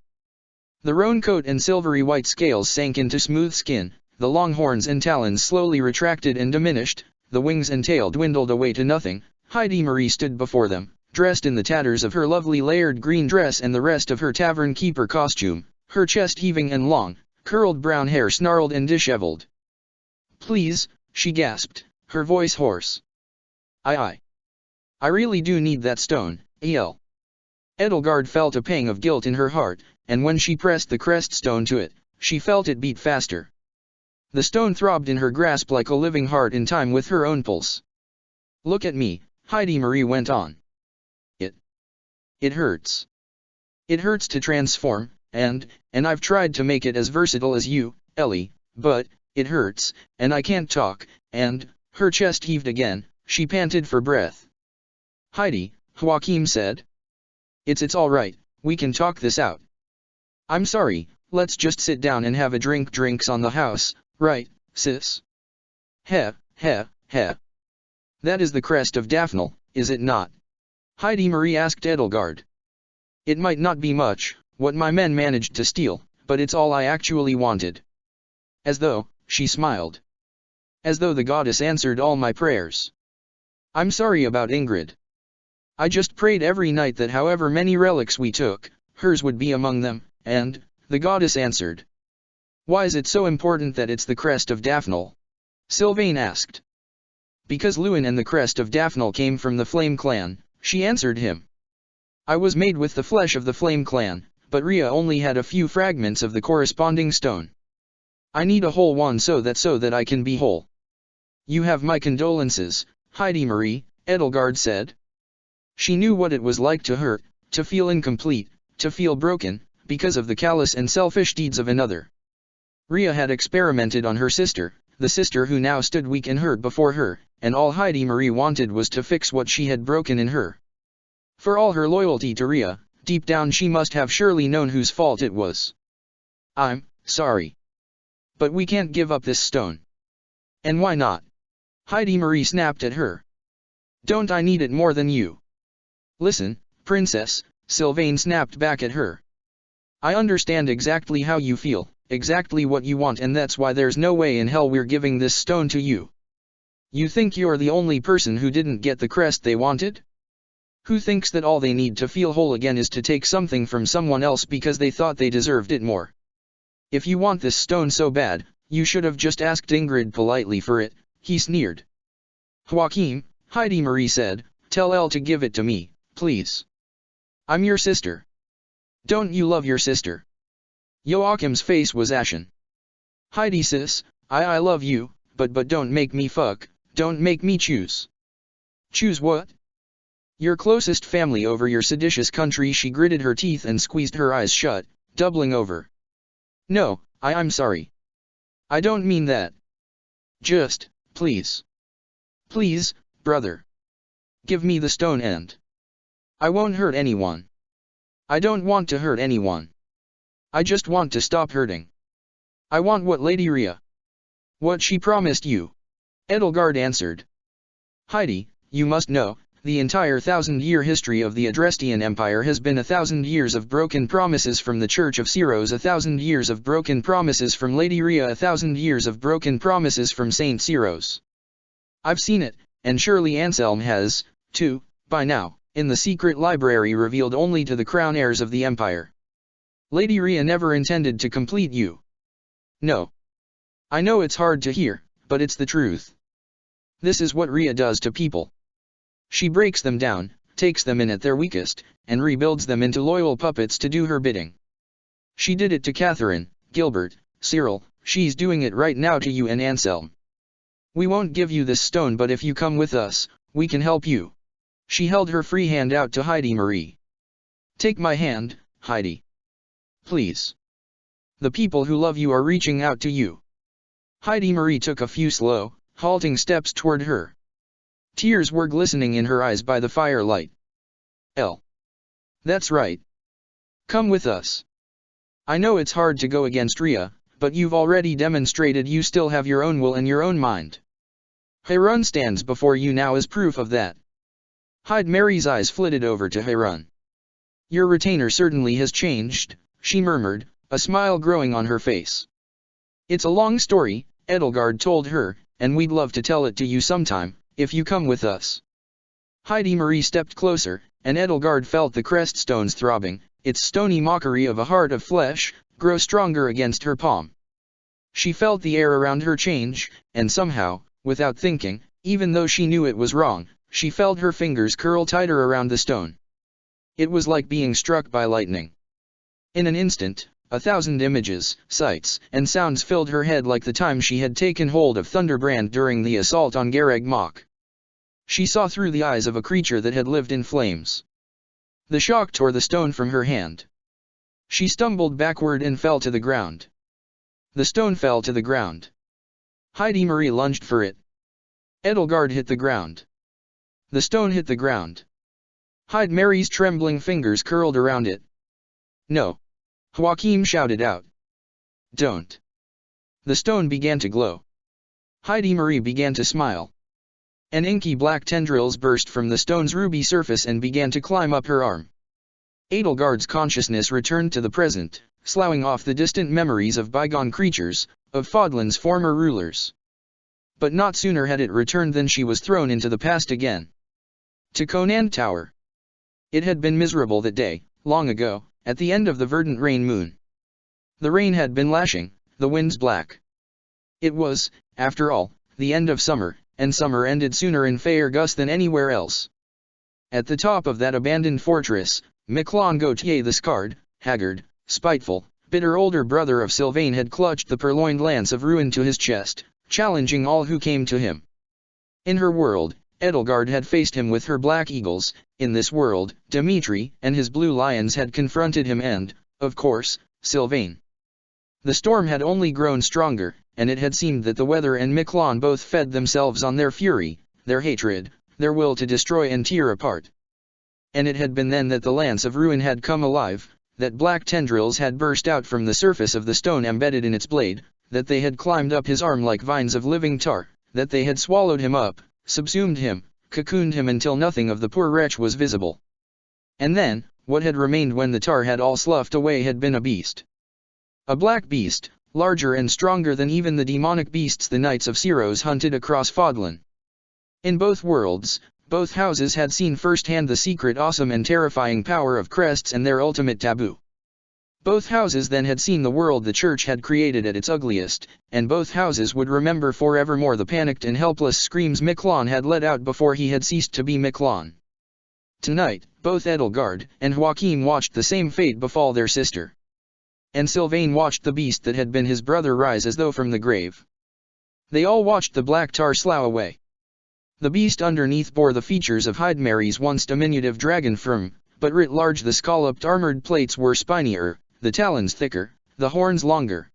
The roan coat and silvery white scales sank into smooth skin, the long horns and talons slowly retracted and diminished, the wings and tail dwindled away to nothing. Heidi Marie stood before them, dressed in the tatters of her lovely layered green dress and the rest of her tavern keeper costume, her chest heaving and long, curled brown hair snarled and disheveled. Please, she gasped, her voice hoarse. I really do need that stone, El. Edelgard felt a pang of guilt in her heart, and when she pressed the crest stone to it, she felt it beat faster. The stone throbbed in her grasp like a living heart in time with her own pulse. Look at me, Heidi Marie went on. It hurts. It hurts to transform, and I've tried to make it as versatile as you, Ellie, but it hurts, and I can't talk, and her chest heaved again, she panted for breath. Heidi, Joachim said. It's all right, we can talk this out. I'm sorry, let's just sit down and have a drink. Drinks on the house, right, sis? Heh. That is the crest of Daphne, is it not? Heidi Marie asked Edelgard. It might not be much, what my men managed to steal, but it's all I actually wanted. As though, she smiled. As though the goddess answered all my prayers. I'm sorry about Ingrid. I just prayed every night that however many relics we took, hers would be among them, and the goddess answered. Why is it so important that it's the crest of Daphne? Sylvain asked. Because Lewin and the crest of Daphne came from the Flame Clan, she answered him. I was made with the flesh of the Flame Clan, but Rhea only had a few fragments of the corresponding stone. I need a whole one so that I can be whole. You have my condolences, Heidi Marie, Edelgard said. She knew what it was like to hurt, to feel incomplete, to feel broken, because of the callous and selfish deeds of another. Rhea had experimented on her sister, the sister who now stood weak and hurt before her, and all Heidi Marie wanted was to fix what she had broken in her. For all her loyalty to Rhea, deep down she must have surely known whose fault it was. I'm sorry. But we can't give up this stone. And why not? Heidi Marie snapped at her. Don't I need it more than you? Listen, princess, Sylvain snapped back at her. I understand exactly how you feel, exactly what you want, and that's why there's no way in hell we're giving this stone to you. You think you're the only person who didn't get the crest they wanted? Who thinks that all they need to feel whole again is to take something from someone else because they thought they deserved it more? If you want this stone so bad, you should have just asked Ingrid politely for it, he sneered. Joachim, Heidi Marie said, tell Elle to give it to me, please. I'm your sister. Don't you love your sister? Joachim's face was ashen. Heidi sis, I love you, but don't make me fuck, don't make me choose. Choose what? Your closest family over your seditious country. She gritted her teeth and squeezed her eyes shut, doubling over. No, I'm sorry. I don't mean that. Just, please. Please, brother. Give me the stone and I won't hurt anyone. I don't want to hurt anyone. I just want to stop hurting. I want what Lady Rhea. What she promised you. Edelgard answered. Heidi, you must know, the entire 1,000-year history of the Adrestian Empire has been 1,000 years of broken promises from the Church of Syros, 1,000 years of broken promises from Lady Rhea, 1,000 years of broken promises from Saint Syros. I've seen it, and surely Anselm has, too, by now, in the secret library revealed only to the crown heirs of the Empire. Lady Rhea never intended to complete you. No. I know it's hard to hear, but it's the truth. This is what Rhea does to people. She breaks them down, takes them in at their weakest, and rebuilds them into loyal puppets to do her bidding. She did it to Catherine, Gilbert, Cyril, she's doing it right now to you and Anselm. We won't give you this stone, but if you come with us, we can help you. She held her free hand out to Heidi Marie. Take my hand, Heidi. Please. The people who love you are reaching out to you. Heidi Marie took a few slow, halting steps toward her. Tears were glistening in her eyes by the firelight. That's right. Come with us. I know it's hard to go against Rhea, but you've already demonstrated you still have your own will and your own mind. Harun stands before you now as proof of that. Heidi Marie's eyes flitted over to Harun. Your retainer certainly has changed, she murmured, a smile growing on her face. It's a long story, Edelgard told her, and we'd love to tell it to you sometime, if you come with us. Heidi Marie stepped closer, and Edelgard felt the crest stones throbbing, its stony mockery of a heart of flesh, grow stronger against her palm. She felt the air around her change, and somehow, without thinking, even though she knew it was wrong, she felt her fingers curl tighter around the stone. It was like being struck by lightning. In an instant, 1,000 images, sights, and sounds filled her head like the time she had taken hold of Thunderbrand during the assault on Garreg Mach. She saw through the eyes of a creature that had lived in flames. The shock tore the stone from her hand. She stumbled backward and fell to the ground. The stone fell to the ground. Heidi Marie lunged for it. Edelgard hit the ground. The stone hit the ground. Heidi Marie's trembling fingers curled around it. No. Joachim shouted out. Don't. The stone began to glow. Heidi Marie began to smile. And inky black tendrils burst from the stone's ruby surface and began to climb up her arm. Edelgard's consciousness returned to the present, sloughing off the distant memories of bygone creatures, of Fodlan's former rulers. But not sooner had it returned than she was thrown into the past again. To Conan Tower. It had been miserable that day, long ago, at the end of the verdant rain moon. The rain had been lashing, the winds black. It was, after all, the end of summer, and summer ended sooner in Faerghus than anywhere else. At the top of that abandoned fortress, Miquelon Gautier the scarred, haggard, spiteful, bitter older brother of Sylvain had clutched the purloined lance of ruin to his chest, challenging all who came to him. In her world, Edelgard had faced him with her black eagles. In this world, Dimitri and his blue lions had confronted him and, of course, Sylvain. The storm had only grown stronger, and it had seemed that the weather and Miquelon both fed themselves on their fury, their hatred, their will to destroy and tear apart. And it had been then that the lance of ruin had come alive, that black tendrils had burst out from the surface of the stone embedded in its blade, that they had climbed up his arm like vines of living tar, that they had swallowed him up, subsumed him, cocooned him until nothing of the poor wretch was visible. And then, what had remained when the tar had all sloughed away had been a beast. A black beast, larger and stronger than even the demonic beasts the knights of Syros hunted across Fodlan. In both worlds, both houses had seen firsthand the secret awesome and terrifying power of crests and their ultimate taboo. Both houses then had seen the world the church had created at its ugliest, and both houses would remember forevermore the panicked and helpless screams Miquelon had let out before he had ceased to be Miquelon. Tonight, both Edelgard and Joachim watched the same fate befall their sister. And Sylvain watched the beast that had been his brother rise as though from the grave. They all watched the black tar slough away. The beast underneath bore the features of Heidi Marie's once diminutive dragon form, but writ large the scalloped armored plates were spinier, the talons thicker, the horns longer.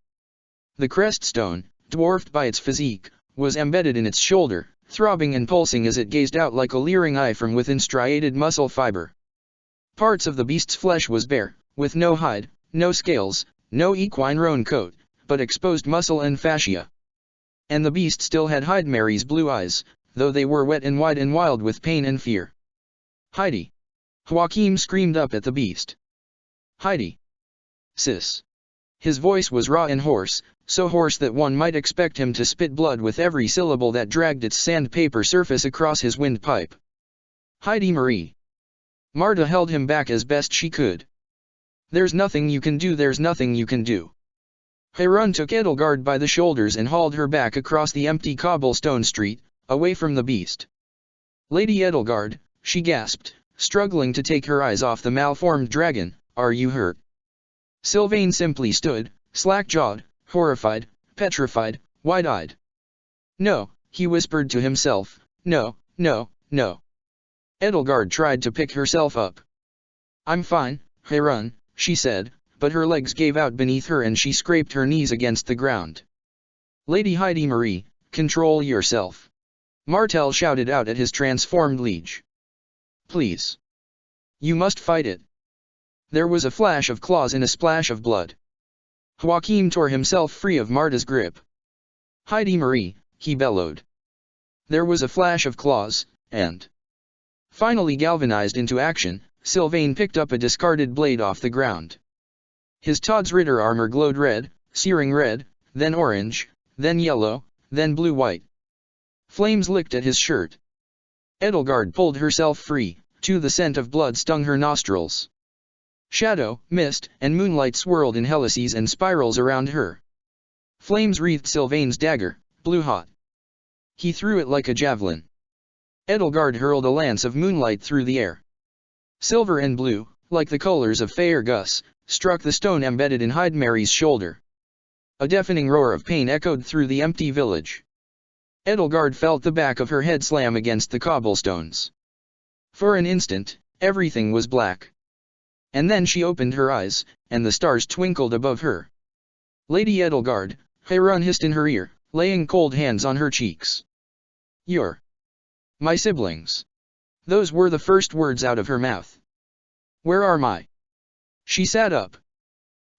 The crest stone, dwarfed by its physique, was embedded in its shoulder, throbbing and pulsing as it gazed out like a leering eye from within striated muscle fiber. Parts of the beast's flesh was bare, with no hide, no scales, no equine roan coat, but exposed muscle and fascia. And the beast still had Heidi Marie's blue eyes, though they were wet and wide and wild with pain and fear. "Heidi!" Joachim screamed up at the beast. "Heidi! Sis!" His voice was raw and hoarse, so hoarse that one might expect him to spit blood with every syllable that dragged its sandpaper surface across his windpipe. "Heidi Marie!" Marta held him back as best she could. "There's nothing you can do, there's nothing you can do." Harun took Edelgard by the shoulders and hauled her back across the empty cobblestone street, away from the beast. "Lady Edelgard," she gasped, struggling to take her eyes off the malformed dragon, "are you hurt?" Sylvain simply stood, slack-jawed, horrified, petrified, wide-eyed. "No," he whispered to himself, "no, no, no." Edelgard tried to pick herself up. "I'm fine, Harun," she said, but her legs gave out beneath her and she scraped her knees against the ground. "Lady Heidi Marie, control yourself," Martel shouted out at his transformed liege. "Please. You must fight it." There was a flash of claws and a splash of blood. Joachim tore himself free of Marta's grip. "Heidi Marie," he bellowed. There was a flash of claws, and, finally galvanized into action, Sylvain picked up a discarded blade off the ground. His Todd's Ritter armor glowed red, searing red, then orange, then yellow, then blue-white. Flames licked at his shirt. Edelgard pulled herself free, too. The scent of blood stung her nostrils. Shadow, mist, and moonlight swirled in helices and spirals around her. Flames wreathed Sylvain's dagger, blue-hot. He threw it like a javelin. Edelgard hurled a lance of moonlight through the air. Silver and blue, like the colors of Faerghus, struck the stone embedded in Heidmary's shoulder. A deafening roar of pain echoed through the empty village. Edelgard felt the back of her head slam against the cobblestones. For an instant, everything was black. And then she opened her eyes, and the stars twinkled above her. "Lady Edelgard," Harun hissed in her ear, laying cold hands on her cheeks. "You're my siblings." Those were the first words out of her mouth. "Where are my?" She sat up.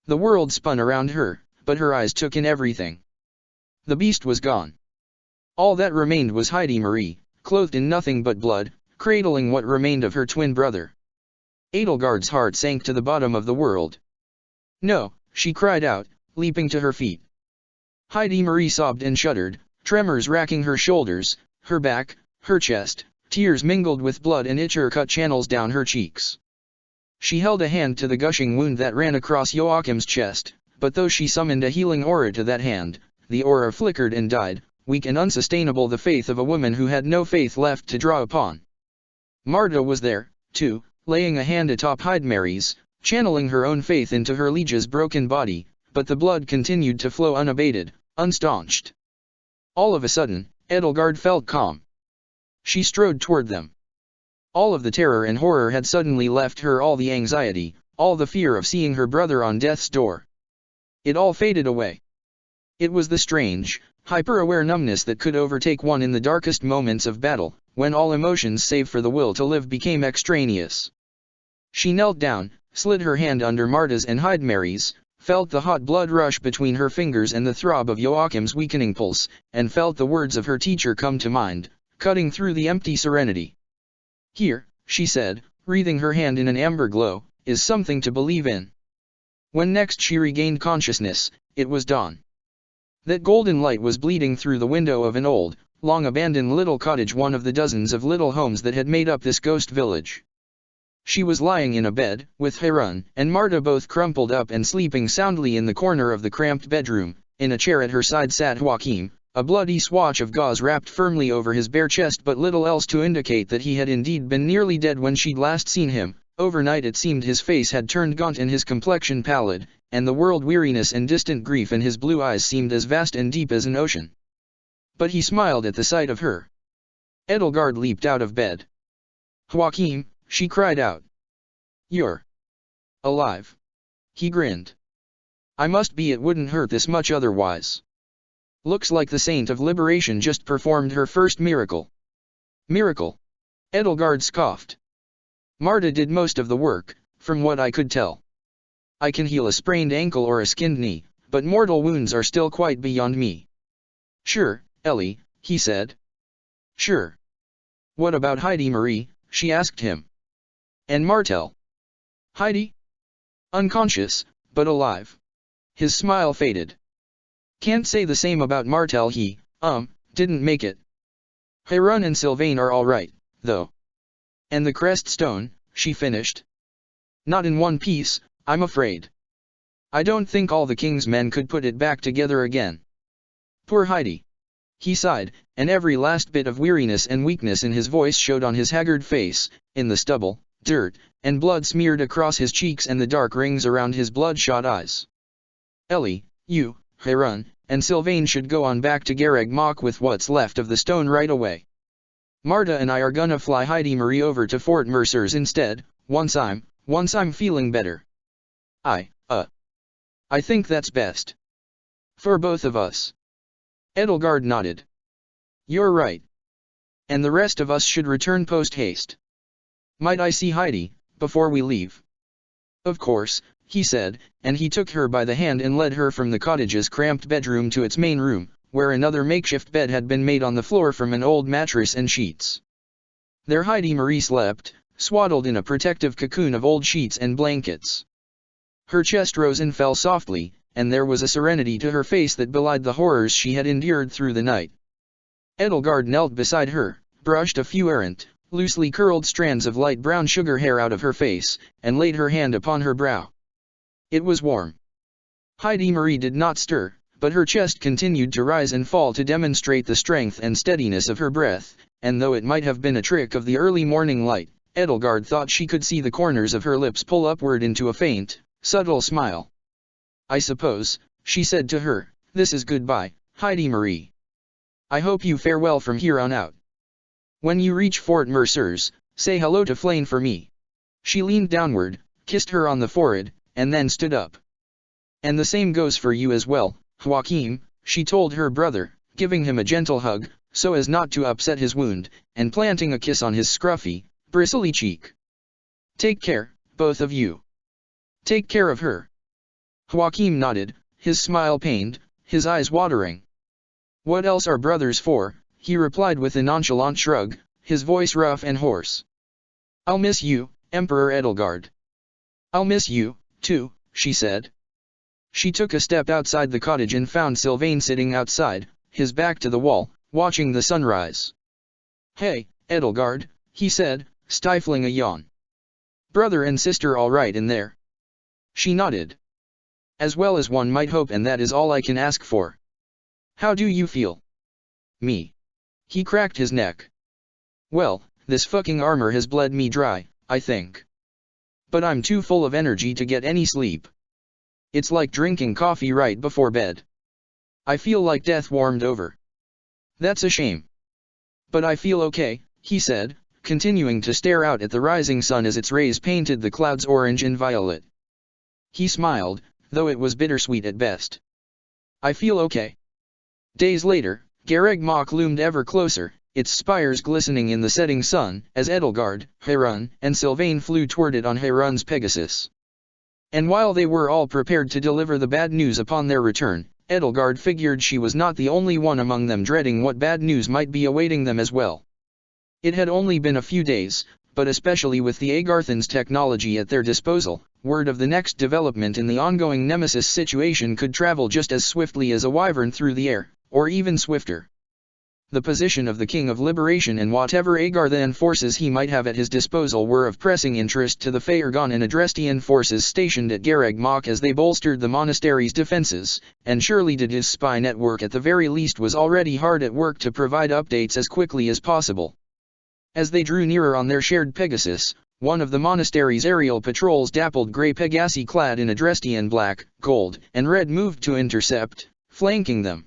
The world spun around her, but her eyes took in everything. The beast was gone. All that remained was Heidi Marie, clothed in nothing but blood, cradling what remained of her twin brother. Edelgard's heart sank to the bottom of the world. "No," she cried out, leaping to her feet. Heidi Marie sobbed and shuddered, tremors racking her shoulders, her back, her chest, tears mingled with blood and itcher cut channels down her cheeks. She held a hand to the gushing wound that ran across Joachim's chest, but though she summoned a healing aura to that hand, the aura flickered and died, weak and unsustainable, the faith of a woman who had no faith left to draw upon. Marta was there, too, laying a hand atop Heidmary's, channeling her own faith into her liege's broken body, but the blood continued to flow unabated, unstaunched. All of a sudden, Edelgard felt calm. She strode toward them. All of the terror and horror had suddenly left her, all the anxiety, all the fear of seeing her brother on death's door. It all faded away. It was the strange, hyper-aware numbness that could overtake one in the darkest moments of battle, when all emotions save for the will to live became extraneous. She knelt down, slid her hand under Marta's and Heidmary's, felt the hot blood rush between her fingers and the throb of Joachim's weakening pulse, and felt the words of her teacher come to mind, cutting through the empty serenity. "Here," she said, wreathing her hand in an amber glow, "is something to believe in." When next she regained consciousness, it was dawn. That golden light was bleeding through the window of an old, long-abandoned little cottage, one of the dozens of little homes that had made up this ghost village. She was lying in a bed, with Harun and Marta both crumpled up and sleeping soundly in the corner of the cramped bedroom. In a chair at her side sat Joachim, a bloody swatch of gauze wrapped firmly over his bare chest, but little else to indicate that he had indeed been nearly dead when she'd last seen him. Overnight it seemed his face had turned gaunt and his complexion pallid, and the world weariness and distant grief in his blue eyes seemed as vast and deep as an ocean. But he smiled at the sight of her. Edelgard leaped out of bed. "Joachim," she cried out. "You're alive." He grinned. "I must be, it wouldn't hurt this much otherwise. Looks like the Saint of Liberation just performed her first miracle." "Miracle?" Edelgard scoffed. "Marta did most of the work, from what I could tell. I can heal a sprained ankle or a skinned knee, but mortal wounds are still quite beyond me." "Sure, Ellie," he said. Sure. What about Heidi Marie? She asked him. And Martel? Heidi? Unconscious, but alive. His smile faded. Can't say the same about Martel, he, didn't make it. Heron and Sylvain are alright, though. And the crest stone, she finished. Not in one piece, I'm afraid. I don't think all the king's men could put it back together again. Poor Heidi. He sighed, and every last bit of weariness and weakness in his voice showed on his haggard face, in the stubble, dirt, and blood smeared across his cheeks and the dark rings around his bloodshot eyes. Ellie, you, Heron, and Sylvain should go on back to Garreg Mach with what's left of the stone right away. Marta and I are gonna fly Heidi Marie over to Fort Mercers instead, once I'm feeling better. I think that's best. For both of us. Edelgard nodded. You're right. And the rest of us should return post-haste. Might I see Heidi, before we leave? Of course, he said, and he took her by the hand and led her from the cottage's cramped bedroom to its main room, where another makeshift bed had been made on the floor from an old mattress and sheets. There Heidi Marie slept, swaddled in a protective cocoon of old sheets and blankets. Her chest rose and fell softly, and there was a serenity to her face that belied the horrors she had endured through the night. Edelgard knelt beside her, brushed a few errant, loosely curled strands of light brown sugar hair out of her face, and laid her hand upon her brow. It was warm. Heidi Marie did not stir, but her chest continued to rise and fall to demonstrate the strength and steadiness of her breath, and though it might have been a trick of the early morning light, Edelgard thought she could see the corners of her lips pull upward into a faint, subtle smile. I suppose, she said to her, this is goodbye, Heidi Marie. I hope you fare well from here on out. When you reach Fort Mercers, say hello to Flayn for me. She leaned downward, kissed her on the forehead, and then stood up. And the same goes for you as well, Joachim, she told her brother, giving him a gentle hug, so as not to upset his wound, and planting a kiss on his scruffy, bristly cheek. Take care, both of you. Take care of her. Joachim nodded, his smile pained, his eyes watering. What else are brothers for? He replied with a nonchalant shrug, his voice rough and hoarse. I'll miss you, Emperor Edelgard. I'll miss you, too, she said. She took a step outside the cottage and found Sylvain sitting outside, his back to the wall, watching the sunrise. Hey, Edelgard, he said, stifling a yawn. Brother and sister all right in there? She nodded. As well as one might hope, and that is all I can ask for. How do you feel? Me. He cracked his neck. Well, this fucking armor has bled me dry, I think. But I'm too full of energy to get any sleep. It's like drinking coffee right before bed. I feel like death warmed over. That's a shame. But I feel okay, he said, continuing to stare out at the rising sun as its rays painted the clouds orange and violet. He smiled, though it was bittersweet at best. I feel okay. Days later, Garreg Mach loomed ever closer, its spires glistening in the setting sun, as Edelgard, Heron, and Sylvain flew toward it on Heron's Pegasus. And while they were all prepared to deliver the bad news upon their return, Edelgard figured she was not the only one among them dreading what bad news might be awaiting them as well. It had only been a few days, but especially with the Agarthans' technology at their disposal, word of the next development in the ongoing Nemesis situation could travel just as swiftly as a wyvern through the air, or even swifter. The position of the King of Liberation and whatever Agarthan forces he might have at his disposal were of pressing interest to the Phaergon and Adrestian forces stationed at Garreg Mach as they bolstered the monastery's defenses, and surely did his spy network at the very least was already hard at work to provide updates as quickly as possible. As they drew nearer on their shared Pegasus, one of the monastery's aerial patrols dappled grey Pegasi clad in Adrestian black, gold, and red moved to intercept, flanking them.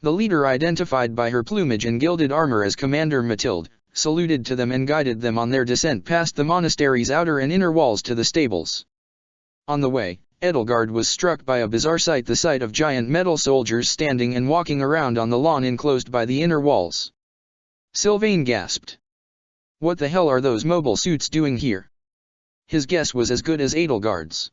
The leader, identified by her plumage and gilded armor as Commander Mathilde, saluted to them and guided them on their descent past the monastery's outer and inner walls to the stables. On the way, Edelgard was struck by a bizarre sight, the sight of giant metal soldiers standing and walking around on the lawn enclosed by the inner walls. Sylvain gasped. What the hell are those mobile suits doing here? His guess was as good as Edelgard's.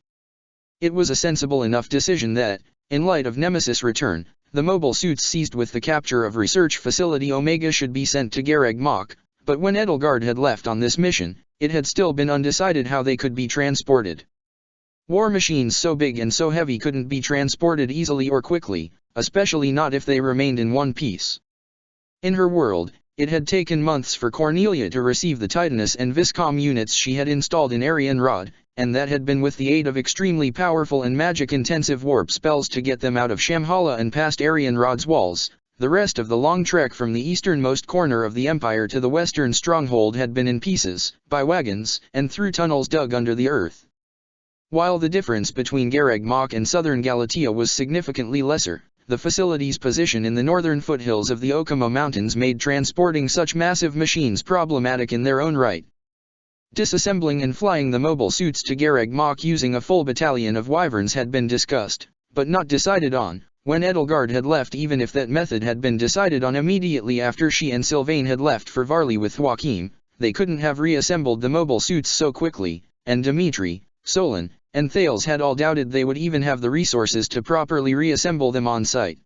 It was a sensible enough decision that, in light of Nemesis' return, the mobile suits seized with the capture of research facility Omega should be sent to Garreg Mach, but when Edelgard had left on this mission, it had still been undecided how they could be transported. War machines so big and so heavy couldn't be transported easily or quickly, especially not if they remained in one piece. In her world, it had taken months for Cornelia to receive the Titanus and Viscom units she had installed in Arianrod, and that had been with the aid of extremely powerful and magic-intensive warp spells to get them out of Shamhala and past Arianrod's walls. The rest of the long trek from the easternmost corner of the Empire to the western stronghold had been in pieces, by wagons, and through tunnels dug under the earth. While the difference between Garreg Mach and southern Galatia was significantly lesser, the facility's position in the northern foothills of the Okama Mountains made transporting such massive machines problematic in their own right. Disassembling and flying the mobile suits to Garreg Mach using a full battalion of wyverns had been discussed, but not decided on, when Edelgard had left. Even if that method had been decided on immediately after she and Sylvain had left for Varley with Joachim, they couldn't have reassembled the mobile suits so quickly, and Dimitri, Solon, and Thales had all doubted they would even have the resources to properly reassemble them on site.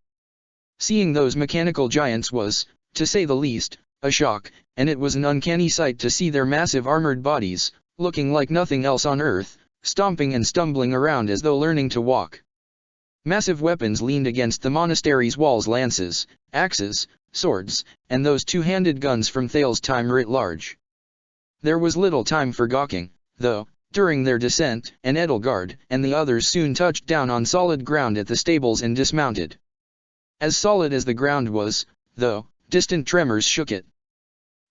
Seeing those mechanical giants was, to say the least, a shock, and it was an uncanny sight to see their massive armored bodies, looking like nothing else on Earth, stomping and stumbling around as though learning to walk. Massive weapons leaned against the monastery's walls: lances, axes, swords, and those two-handed guns from Thales' time writ large. There was little time for gawking, though, during their descent, and Edelgard and the others soon touched down on solid ground at the stables and dismounted. As solid as the ground was, though, distant tremors shook it.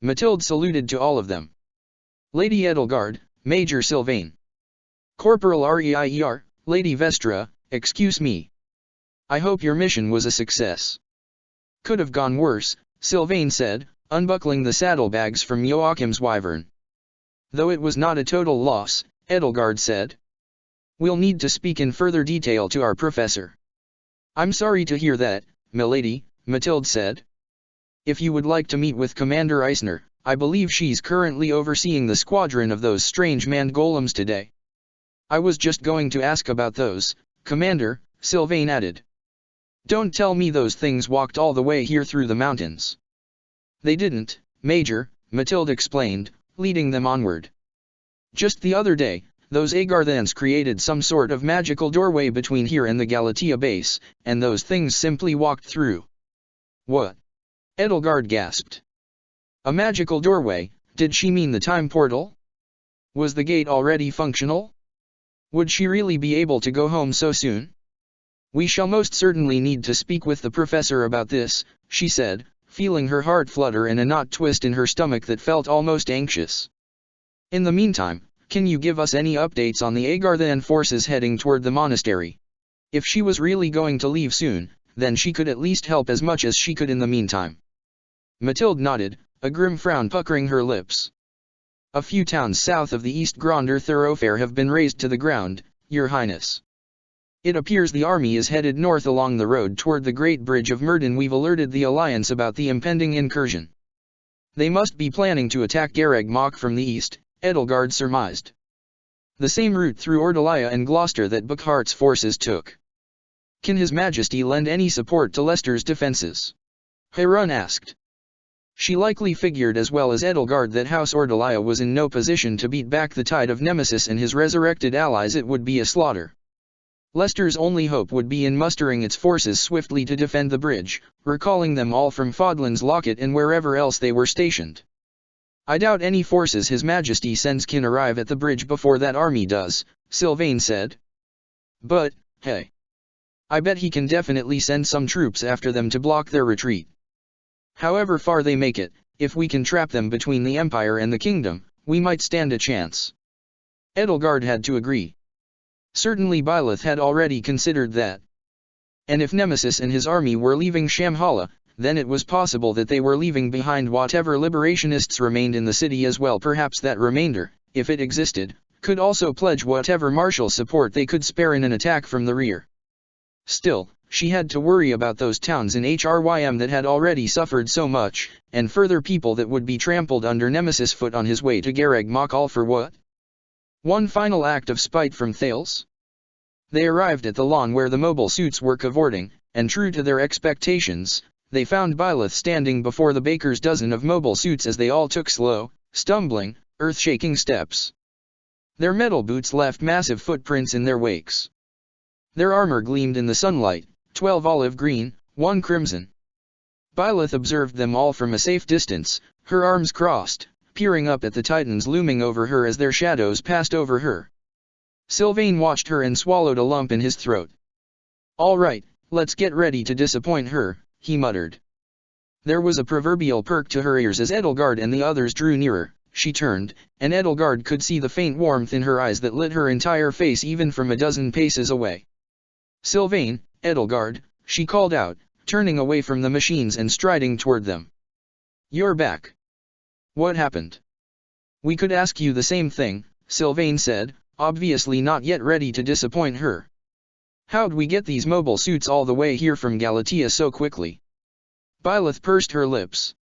Mathilde saluted to all of them. Lady Edelgard, Major Sylvain. Corporal Reier, Lady Vestra, excuse me. I hope your mission was a success. Could have gone worse, Sylvain said, unbuckling the saddlebags from Joachim's wyvern. Though it was not a total loss, Edelgard said. We'll need to speak in further detail to our professor. I'm sorry to hear that, milady, Mathilde said. If you would like to meet with Commander Eisner, I believe she's currently overseeing the squadron of those strange manned golems today. I was just going to ask about those, Commander, Sylvain added. Don't tell me those things walked all the way here through the mountains. They didn't, Major, Mathilde explained, leading them onward. Just the other day, those Agarthans created some sort of magical doorway between here and the Galatia base, and those things simply walked through. What? Edelgard gasped. A magical doorway? Did she mean the time portal? Was the gate already functional? Would she really be able to go home so soon? We shall most certainly need to speak with the professor about this, she said, feeling her heart flutter and a knot twist in her stomach that felt almost anxious. In the meantime, can you give us any updates on the Agarthan forces heading toward the monastery? If she was really going to leave soon, then she could at least help as much as she could in the meantime. Mathilde nodded, a grim frown puckering her lips. A few towns south of the East Gronder thoroughfare have been razed to the ground, Your Highness. It appears the army is headed north along the road toward the Great Bridge of Murden. We've alerted the Alliance about the impending incursion. They must be planning to attack Garreg Mach from the east, Edelgard surmised. The same route through Ordelia and Gloucester that Buckhart's forces took. Can His Majesty lend any support to Leicester's defenses? Harun asked. She likely figured as well as Edelgard that House Ordelia was in no position to beat back the tide of Nemesis and his resurrected allies. It would be a slaughter. Leicester's only hope would be in mustering its forces swiftly to defend the bridge, recalling them all from Fodlan's Locket and wherever else they were stationed. I doubt any forces His Majesty sends can arrive at the bridge before that army does, Sylvain said. But, hey. I bet he can definitely send some troops after them to block their retreat. However far they make it, if we can trap them between the Empire and the Kingdom, we might stand a chance. Edelgard had to agree. Certainly Byleth had already considered that. And if Nemesis and his army were leaving Shamhala, then it was possible that they were leaving behind whatever liberationists remained in the city as well. Perhaps that remainder, if it existed, could also pledge whatever martial support they could spare in an attack from the rear. Still, she had to worry about those towns in Hrym that had already suffered so much, and further people that would be trampled under Nemesis' foot on his way to Garreg Mach. All for what? One final act of spite from Thales? They arrived at the lawn where the mobile suits were cavorting, and true to their expectations, they found Byleth standing before the baker's dozen of mobile suits as they all took slow, stumbling, earth-shaking steps. Their metal boots left massive footprints in their wakes. Their armor gleamed in the sunlight, 12 olive green, 1 crimson. Byleth observed them all from a safe distance, her arms crossed, peering up at the titans looming over her as their shadows passed over her. Sylvain watched her and swallowed a lump in his throat. "All right, let's get ready to disappoint her," he muttered. There was a proverbial perk to her ears as Edelgard and the others drew nearer. She turned, and Edelgard could see the faint warmth in her eyes that lit her entire face even from a dozen paces away. "Sylvain, Edelgard," she called out, turning away from the machines and striding toward them. "You're back. What happened?" "We could ask you the same thing," Sylvain said, obviously not yet ready to disappoint her. "How'd we get these mobile suits all the way here from Galatea so quickly?" Byleth pursed her lips.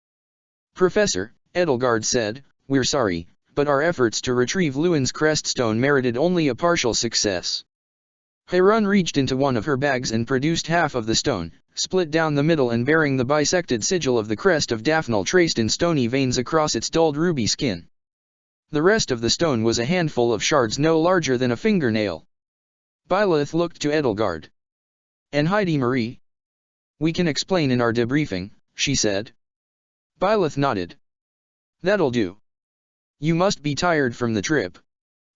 "Professor," Edelgard said, "we're sorry, but our efforts to retrieve Lewin's creststone merited only a partial success." Heron reached into one of her bags and produced half of the stone, split down the middle and bearing the bisected sigil of the crest of Daphnel traced in stony veins across its dulled ruby skin. The rest of the stone was a handful of shards no larger than a fingernail. Byleth looked to Edelgard. "And Heidi Marie?" "We can explain in our debriefing," she said. Byleth nodded. "That'll do. You must be tired from the trip."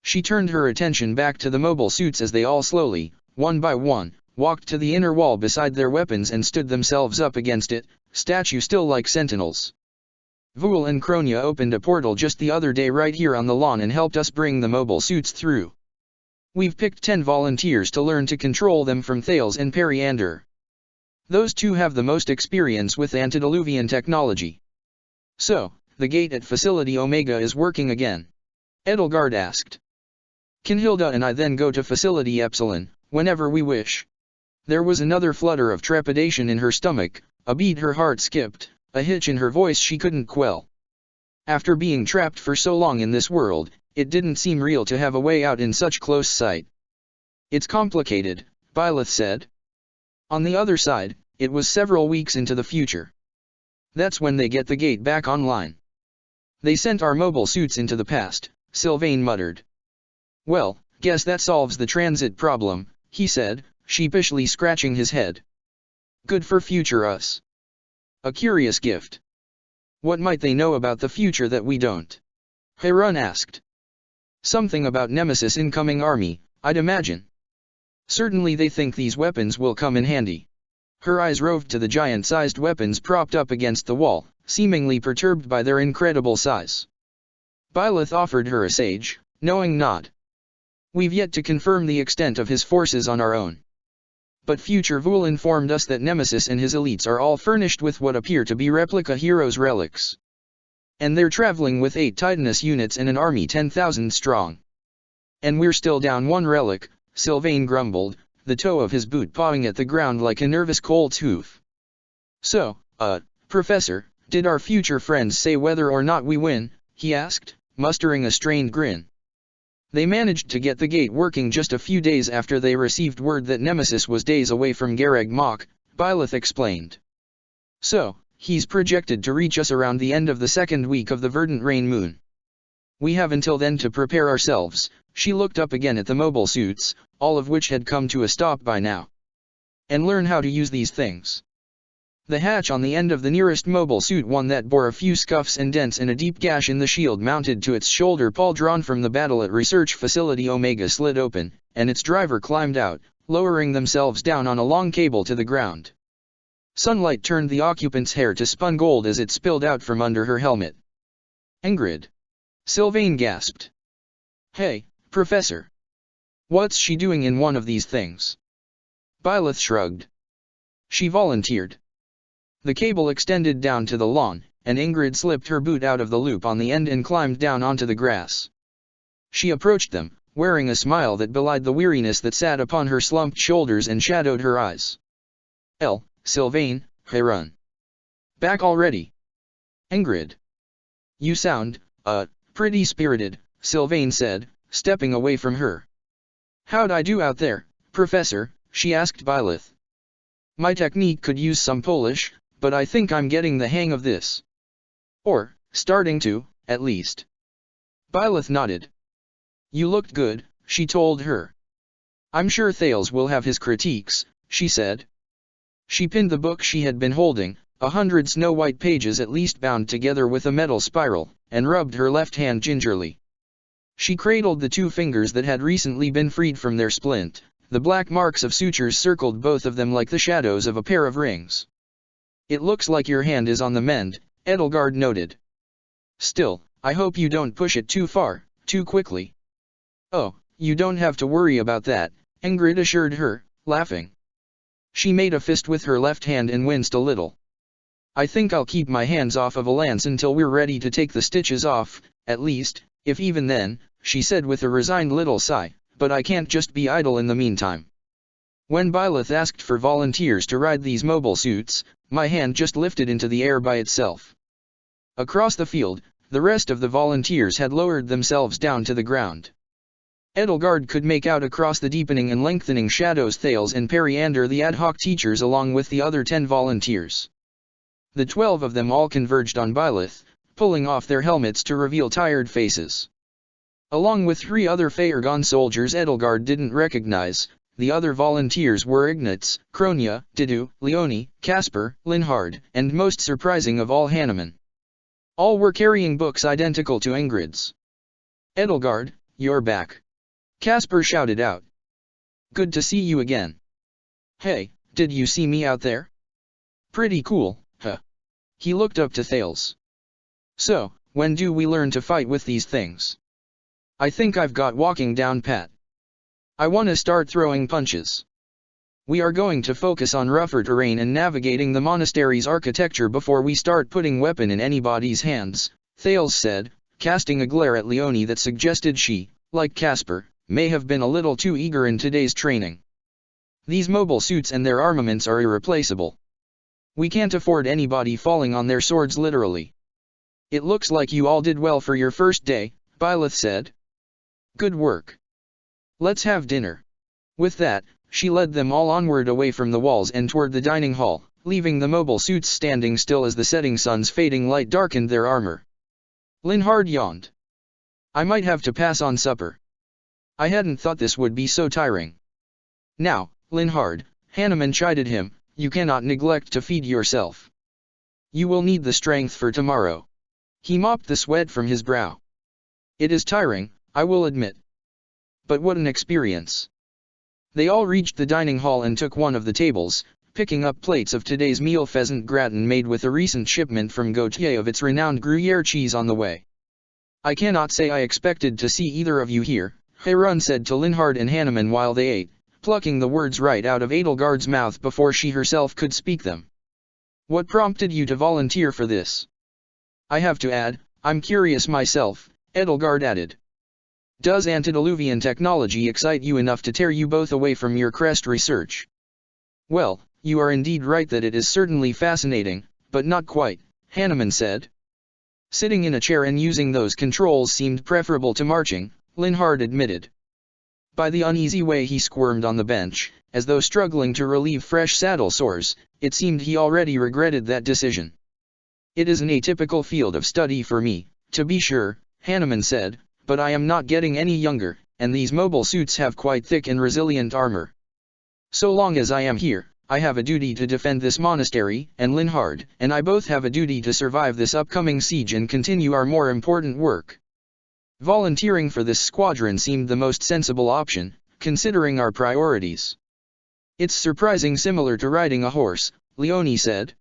She turned her attention back to the mobile suits as they all slowly, one by one, walked to the inner wall beside their weapons and stood themselves up against it, statue still like sentinels. "Vul and Kronia opened a portal just the other day right here on the lawn and helped us bring the mobile suits through. We've picked 10 volunteers to learn to control them from Thales and Periander. Those two have the most experience with antediluvian technology." "So, the gate at Facility Omega is working again?" Edelgard asked. "Can Hilda and I then go to Facility Epsilon, whenever we wish?" There was another flutter of trepidation in her stomach, a beat her heart skipped, a hitch in her voice she couldn't quell. After being trapped for so long in this world, it didn't seem real to have a way out in such close sight. "It's complicated," Byleth said. "On the other side, it was several weeks into the future. That's when they get the gate back online." "They sent our mobile suits into the past," Sylvain muttered. "Well, guess that solves the transit problem," he said, sheepishly scratching his head. "Good for future us. A curious gift. What might they know about the future that we don't?" Heron asked. "Something about Nemesis' incoming army, I'd imagine. Certainly they think these weapons will come in handy." Her eyes roved to the giant-sized weapons propped up against the wall, seemingly perturbed by their incredible size. Byleth offered her a sage, knowing nod. "We've yet to confirm the extent of his forces on our own. But future Vul informed us that Nemesis and his elites are all furnished with what appear to be replica heroes' relics. And they're traveling with 8 Titanus units and an army 10,000 strong. And we're still down 1 relic," Sylvain grumbled, the toe of his boot pawing at the ground like a nervous colt's hoof. "So, Professor, did our future friends say whether or not we win?" he asked, mustering a strained grin. "They managed to get the gate working just a few days after they received word that Nemesis was days away from Gareg Mach," Byleth explained. "So, he's projected to reach us around the end of the second week of the verdant rain moon. We have until then to prepare ourselves." She looked up again at the mobile suits, all of which had come to a stop by now. "And learn how to use these things." The hatch on the end of the nearest mobile suit, one that bore a few scuffs and dents and a deep gash in the shield mounted to its shoulder pawl drawn from the battle at Research Facility Omega, slid open, and its driver climbed out, lowering themselves down on a long cable to the ground. Sunlight turned the occupant's hair to spun gold as it spilled out from under her helmet. "Ingrid!" Sylvain gasped. "Hey, Professor! What's she doing in one of these things?" Byleth shrugged. "She volunteered." The cable extended down to the lawn, and Ingrid slipped her boot out of the loop on the end and climbed down onto the grass. She approached them, wearing a smile that belied the weariness that sat upon her slumped shoulders and shadowed her eyes. Sylvain, Heron. Back already? Ingrid. You sound, pretty spirited, Sylvain said, stepping away from her. How'd I do out there, Professor? She asked Byleth. My technique could use some polish, but I think I'm getting the hang of this. Or, starting to, at least. Byleth nodded. You looked good, she told her. I'm sure Thales will have his critiques, she said. She pinned the book she had been holding, 100 snow-white pages at least bound together with a metal spiral, and rubbed her left hand gingerly. She cradled the 2 fingers that had recently been freed from their splint. The black marks of sutures circled both of them like the shadows of a pair of rings. It looks like your hand is on the mend, Edelgard noted. Still, I hope you don't push it too far, too quickly. Oh, you don't have to worry about that, Ingrid assured her, laughing. She made a fist with her left hand and winced a little. I think I'll keep my hands off of a lance until we're ready to take the stitches off, at least, if even then, she said with a resigned little sigh, but I can't just be idle in the meantime. When Byleth asked for volunteers to ride these mobile suits, my hand just lifted into the air by itself. Across the field, the rest of the volunteers had lowered themselves down to the ground. Edelgard could make out across the deepening and lengthening shadows Thales and Periander the ad hoc teachers along with the other 10 volunteers. The 12 of them all converged on Byleth, pulling off their helmets to reveal tired faces. Along with 3 other Faergon soldiers Edelgard didn't recognize, the other volunteers were Ignatz, Kronia, Didu, Leonie, Casper, Linhard, and most surprising of all Hanneman. All were carrying books identical to Ingrid's. Edelgard, you're back. Casper shouted out. Good to see you again. Hey, did you see me out there? Pretty cool, huh? He looked up to Thales. So, when do we learn to fight with these things? I think I've got walking down pat. I want to start throwing punches. We are going to focus on rougher terrain and navigating the monastery's architecture before we start putting weapon in anybody's hands, Thales said, casting a glare at Leonie that suggested she, like Casper, may have been a little too eager in today's training. These mobile suits and their armaments are irreplaceable. We can't afford anybody falling on their swords literally. It looks like you all did well for your first day, Byleth said. Good work. Let's have dinner. With that, she led them all onward away from the walls and toward the dining hall, leaving the mobile suits standing still as the setting sun's fading light darkened their armor. Linhard yawned. I might have to pass on supper. I hadn't thought this would be so tiring. Now, Linhard, Hanneman chided him, you cannot neglect to feed yourself. You will need the strength for tomorrow. He mopped the sweat from his brow. It is tiring, I will admit. But what an experience. They all reached the dining hall and took one of the tables, picking up plates of today's meal pheasant gratin made with a recent shipment from Gautier of its renowned Gruyere cheese on the way. I cannot say I expected to see either of you here, Heron said to Linhard and Hanneman while they ate, plucking the words right out of Edelgard's mouth before she herself could speak them. What prompted you to volunteer for this? I have to add, I'm curious myself, Edelgard added. Does antediluvian technology excite you enough to tear you both away from your crest research? Well, you are indeed right that it is certainly fascinating, but not quite, Hanneman said. Sitting in a chair and using those controls seemed preferable to marching, Linhard admitted. By the uneasy way he squirmed on the bench, as though struggling to relieve fresh saddle sores, it seemed he already regretted that decision. It is an atypical field of study for me, to be sure, Hanneman said, but I am not getting any younger, and these mobile suits have quite thick and resilient armor. So long as I am here, I have a duty to defend this monastery, and Linhard and I both have a duty to survive this upcoming siege and continue our more important work. Volunteering for this squadron seemed the most sensible option, considering our priorities. It's surprising similar to riding a horse, Leonie said.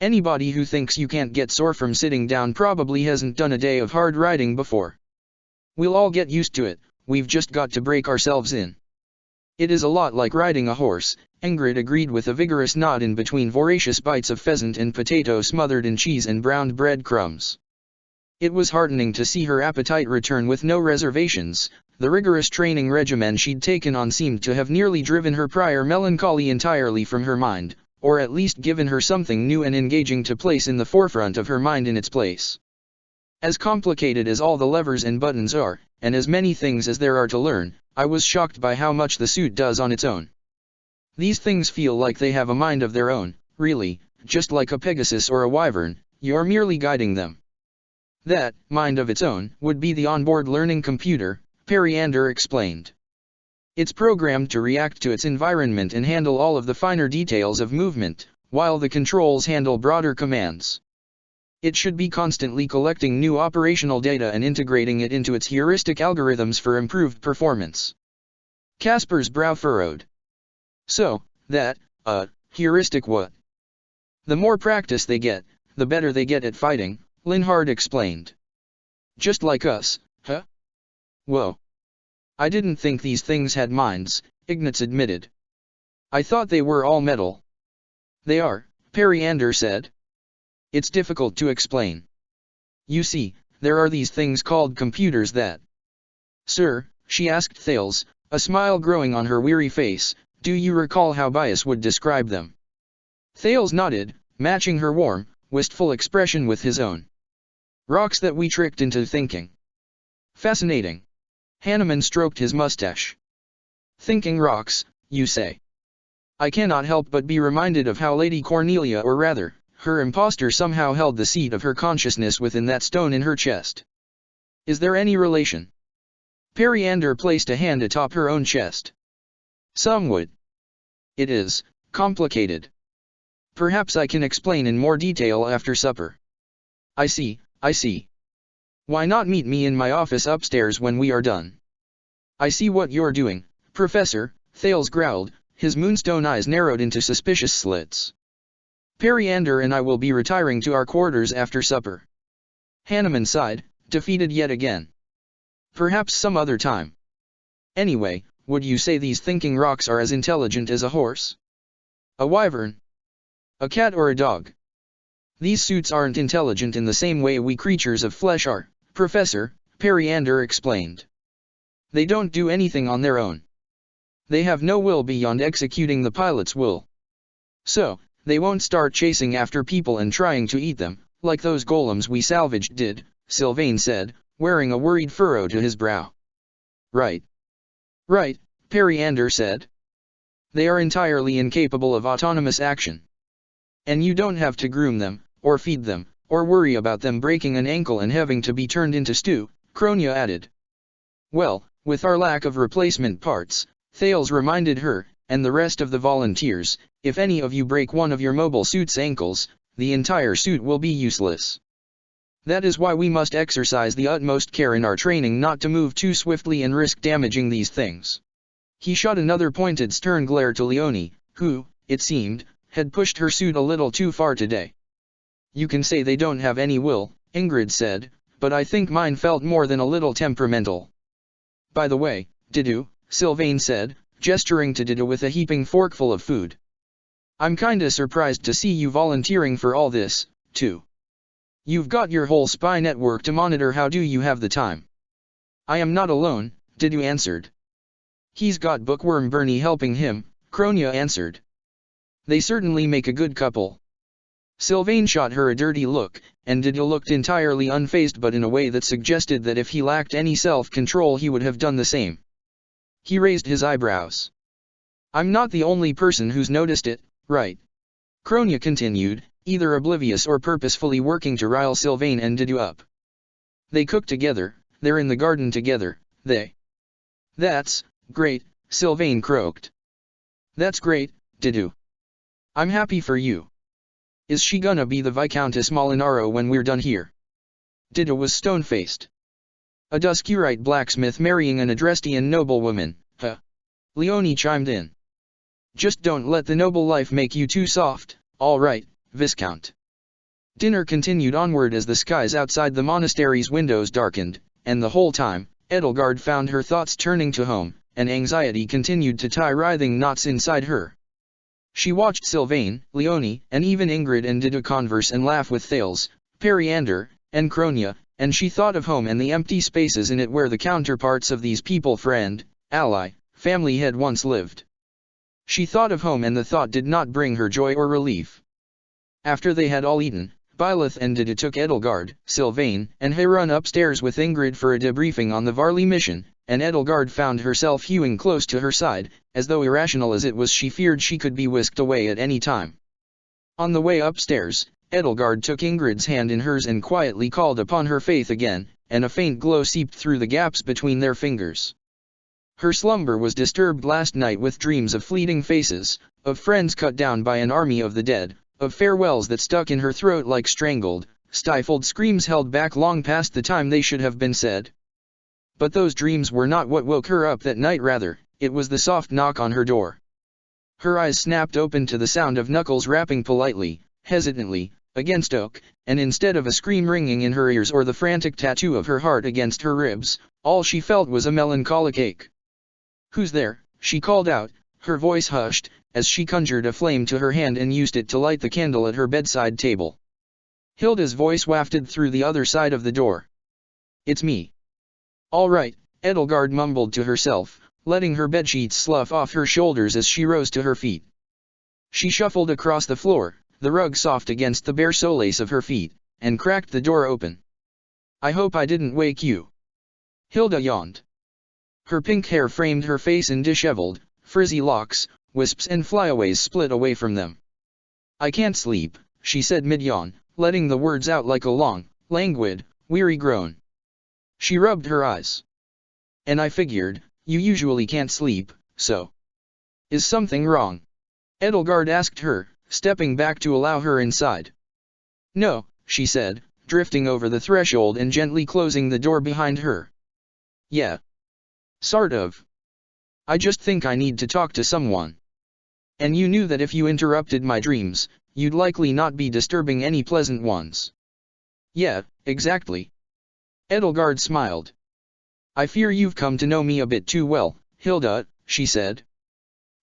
Anybody who thinks you can't get sore from sitting down probably hasn't done a day of hard riding before. We'll all get used to it, we've just got to break ourselves in. It is a lot like riding a horse, Ingrid agreed with a vigorous nod in between voracious bites of pheasant and potato smothered in cheese and browned bread crumbs. It was heartening to see her appetite return with no reservations. The rigorous training regimen she'd taken on seemed to have nearly driven her prior melancholy entirely from her mind, or at least given her something new and engaging to place in the forefront of her mind in its place. As complicated as all the levers and buttons are, and as many things as there are to learn, I was shocked by how much the suit does on its own. These things feel like they have a mind of their own, really, just like a Pegasus or a Wyvern, you're merely guiding them. That, mind of its own, would be the onboard learning computer, Periander explained. It's programmed to react to its environment and handle all of the finer details of movement, while the controls handle broader commands. It should be constantly collecting new operational data and integrating it into its heuristic algorithms for improved performance. Casper's brow furrowed. So, that, heuristic what? The more practice they get, the better they get at fighting, Linhard explained. Just like us, huh? Whoa. I didn't think these things had minds, Ignatz admitted. I thought they were all metal. They are, Periander said. It's difficult to explain. You see, there are these things called computers that... Sir, she asked Thales, a smile growing on her weary face, do you recall how Bias would describe them? Thales nodded, matching her warm, wistful expression with his own. Rocks that we tricked into thinking. Fascinating. Hanneman stroked his mustache. Thinking rocks, you say? I cannot help but be reminded of how Lady Cornelia, or rather, her impostor, somehow held the seat of her consciousness within that stone in her chest. Is there any relation? Periander placed a hand atop her own chest. Some would. It is complicated. Perhaps I can explain in more detail after supper. I see, I see. Why not meet me in my office upstairs when we are done? I see what you're doing, Professor, Thales growled, his moonstone eyes narrowed into suspicious slits. Periander and I will be retiring to our quarters after supper. Hanneman sighed, defeated yet again. Perhaps some other time. Anyway, would you say these thinking rocks are as intelligent as a horse? A wyvern? A cat or a dog? These suits aren't intelligent in the same way we creatures of flesh are, Professor, Periander explained. They don't do anything on their own. They have no will beyond executing the pilot's will. So, they won't start chasing after people and trying to eat them, like those golems we salvaged did, Sylvain said, wearing a worried furrow to his brow. Right. Right, Periander said. They are entirely incapable of autonomous action. And you don't have to groom them, or feed them, or worry about them breaking an ankle and having to be turned into stew, Kronia added. Well, with our lack of replacement parts, Thales reminded her, and the rest of the volunteers, if any of you break one of your mobile suit's ankles, the entire suit will be useless. That is why we must exercise the utmost care in our training not to move too swiftly and risk damaging these things. He shot another pointed stern glare to Leonie, who, it seemed, had pushed her suit a little too far today. You can say they don't have any will, Ingrid said, but I think mine felt more than a little temperamental. By the way, Didu, Sylvain said, gesturing to Didu with a heaping forkful of food. I'm kinda surprised to see you volunteering for all this, too. You've got your whole spy network to monitor. How do you have the time? I am not alone, Didu answered. He's got Bookworm Bernie helping him, Kronia answered. They certainly make a good couple. Sylvain shot her a dirty look, and Didu looked entirely unfazed, but in a way that suggested that if he lacked any self-control he would have done the same. He raised his eyebrows. I'm not the only person who's noticed it, right? Kronia continued, either oblivious or purposefully working to rile Sylvain and Didu up. They cook together, they're in the garden together, they... That's great, Sylvain croaked. That's great, Didu. I'm happy for you. Is she gonna be the Viscountess Molinaro when we're done here? Didu was stone-faced. A Duskyrite blacksmith marrying an Adrestian noblewoman, huh? Leonie chimed in. Just don't let the noble life make you too soft, all right, Viscount. Dinner continued onward as the skies outside the monastery's windows darkened, and the whole time, Edelgard found her thoughts turning to home, and anxiety continued to tie writhing knots inside her. She watched Sylvain, Leonie, and even Ingrid and Didu converse and laugh with Thales, Periander, and Kronia, and she thought of home and the empty spaces in it where the counterparts of these people, friend, ally, family, had once lived. She thought of home, and the thought did not bring her joy or relief. After they had all eaten, Byleth and Didu took Edelgard, Sylvain, and Heron upstairs with Ingrid for a debriefing on the Varley mission, and Edelgard found herself hewing close to her side, as though irrational as it was she feared she could be whisked away at any time. On the way upstairs, Edelgard took Ingrid's hand in hers and quietly called upon her faith again, and a faint glow seeped through the gaps between their fingers. Her slumber was disturbed last night with dreams of fleeting faces, of friends cut down by an army of the dead, of farewells that stuck in her throat like strangled, stifled screams held back long past the time they should have been said. But those dreams were not what woke her up that night, rather, it was the soft knock on her door. Her eyes snapped open to the sound of knuckles rapping politely, hesitantly, against oak, and instead of a scream ringing in her ears or the frantic tattoo of her heart against her ribs, all she felt was a melancholic ache. "Who's there?" she called out, her voice hushed, as she conjured a flame to her hand and used it to light the candle at her bedside table. Hilda's voice wafted through the other side of the door. "It's me." "All right," Edelgard mumbled to herself, letting her bedsheets slough off her shoulders as she rose to her feet. She shuffled across the floor, the rug soft against the bare soles of her feet, and cracked the door open. "I hope I didn't wake you." Hilda yawned. Her pink hair framed her face in disheveled, frizzy locks, wisps and flyaways split away from them. "I can't sleep," she said mid-yawn, letting the words out like a long, languid, weary groan. She rubbed her eyes. "And I figured, you usually can't sleep, so. Is something wrong?" Edelgard asked her, stepping back to allow her inside. "No," she said, drifting over the threshold and gently closing the door behind her. "Yeah. Sort of. I just think I need to talk to someone. And you knew that if you interrupted my dreams, you'd likely not be disturbing any pleasant ones." "Yeah, exactly." Edelgard smiled. "I fear you've come to know me a bit too well, Hilda," she said.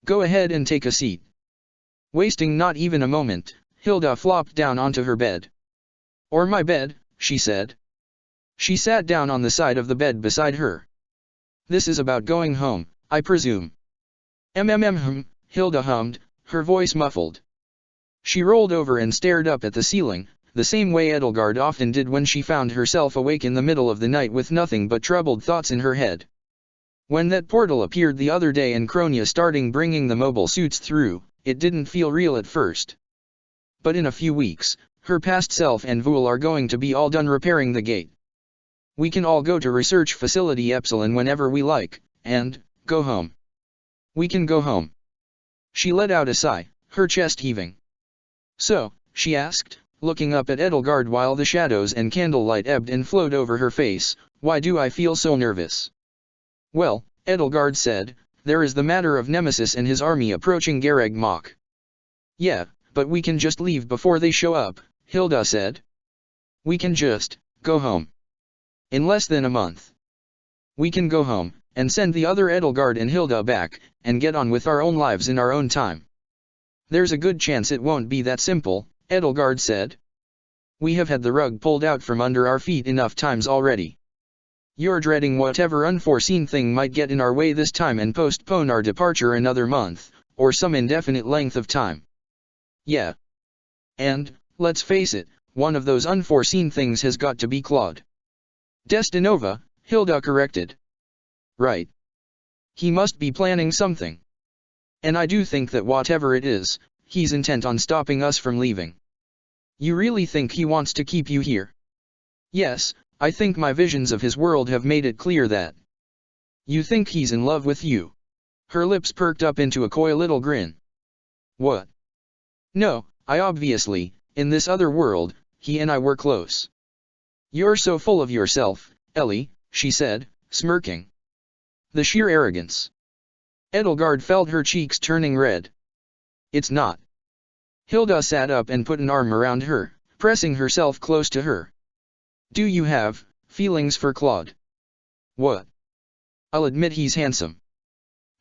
"Go ahead and take a seat." Wasting not even a moment, Hilda flopped down onto her bed. "Or my bed," she said. She sat down on the side of the bed beside her. "This is about going home, I presume." Hilda hummed, her voice muffled. She rolled over and stared up at the ceiling, the same way Edelgard often did when she found herself awake in the middle of the night with nothing but troubled thoughts in her head. When that portal appeared the other day and Kronia started bringing the mobile suits through, it didn't feel real at first. But in a few weeks, her past self and Vul are going to be all done repairing the gate. We can all go to Research Facility Epsilon whenever we like, and go home. We can go home." She let out a sigh, her chest heaving. "So," she asked, looking up at Edelgard while the shadows and candlelight ebbed and flowed over her face, "why do I feel so nervous?" "Well," Edelgard said, "there is the matter of Nemesis and his army approaching Gareg Mach." "Yeah, but we can just leave before they show up," Hilda said. "We can just go home. In less than a month. We can go home, and send the other Edelgard and Hilda back, and get on with our own lives in our own time." "There's a good chance it won't be that simple," Edelgard said. "We have had the rug pulled out from under our feet enough times already. You're dreading whatever unforeseen thing might get in our way this time and postpone our departure another month, or some indefinite length of time." "Yeah. And, let's face it, one of those unforeseen things has got to be Claude." "Destinova," Hilda corrected. "Right. He must be planning something. And I do think that whatever it is, he's intent on stopping us from leaving." "You really think he wants to keep you here?" "Yes, I think my visions of his world have made it clear that." "You think he's in love with you?" Her lips perked up into a coy little grin. "What?" "No, I obviously, in this other world, he and I were close." "You're so full of yourself, Ellie," she said, smirking. "The sheer arrogance." Edelgard felt her cheeks turning red. "It's not." Hilda sat up and put an arm around her, pressing herself close to her. "Do you have feelings for Claude?" "What?" "I'll admit he's handsome.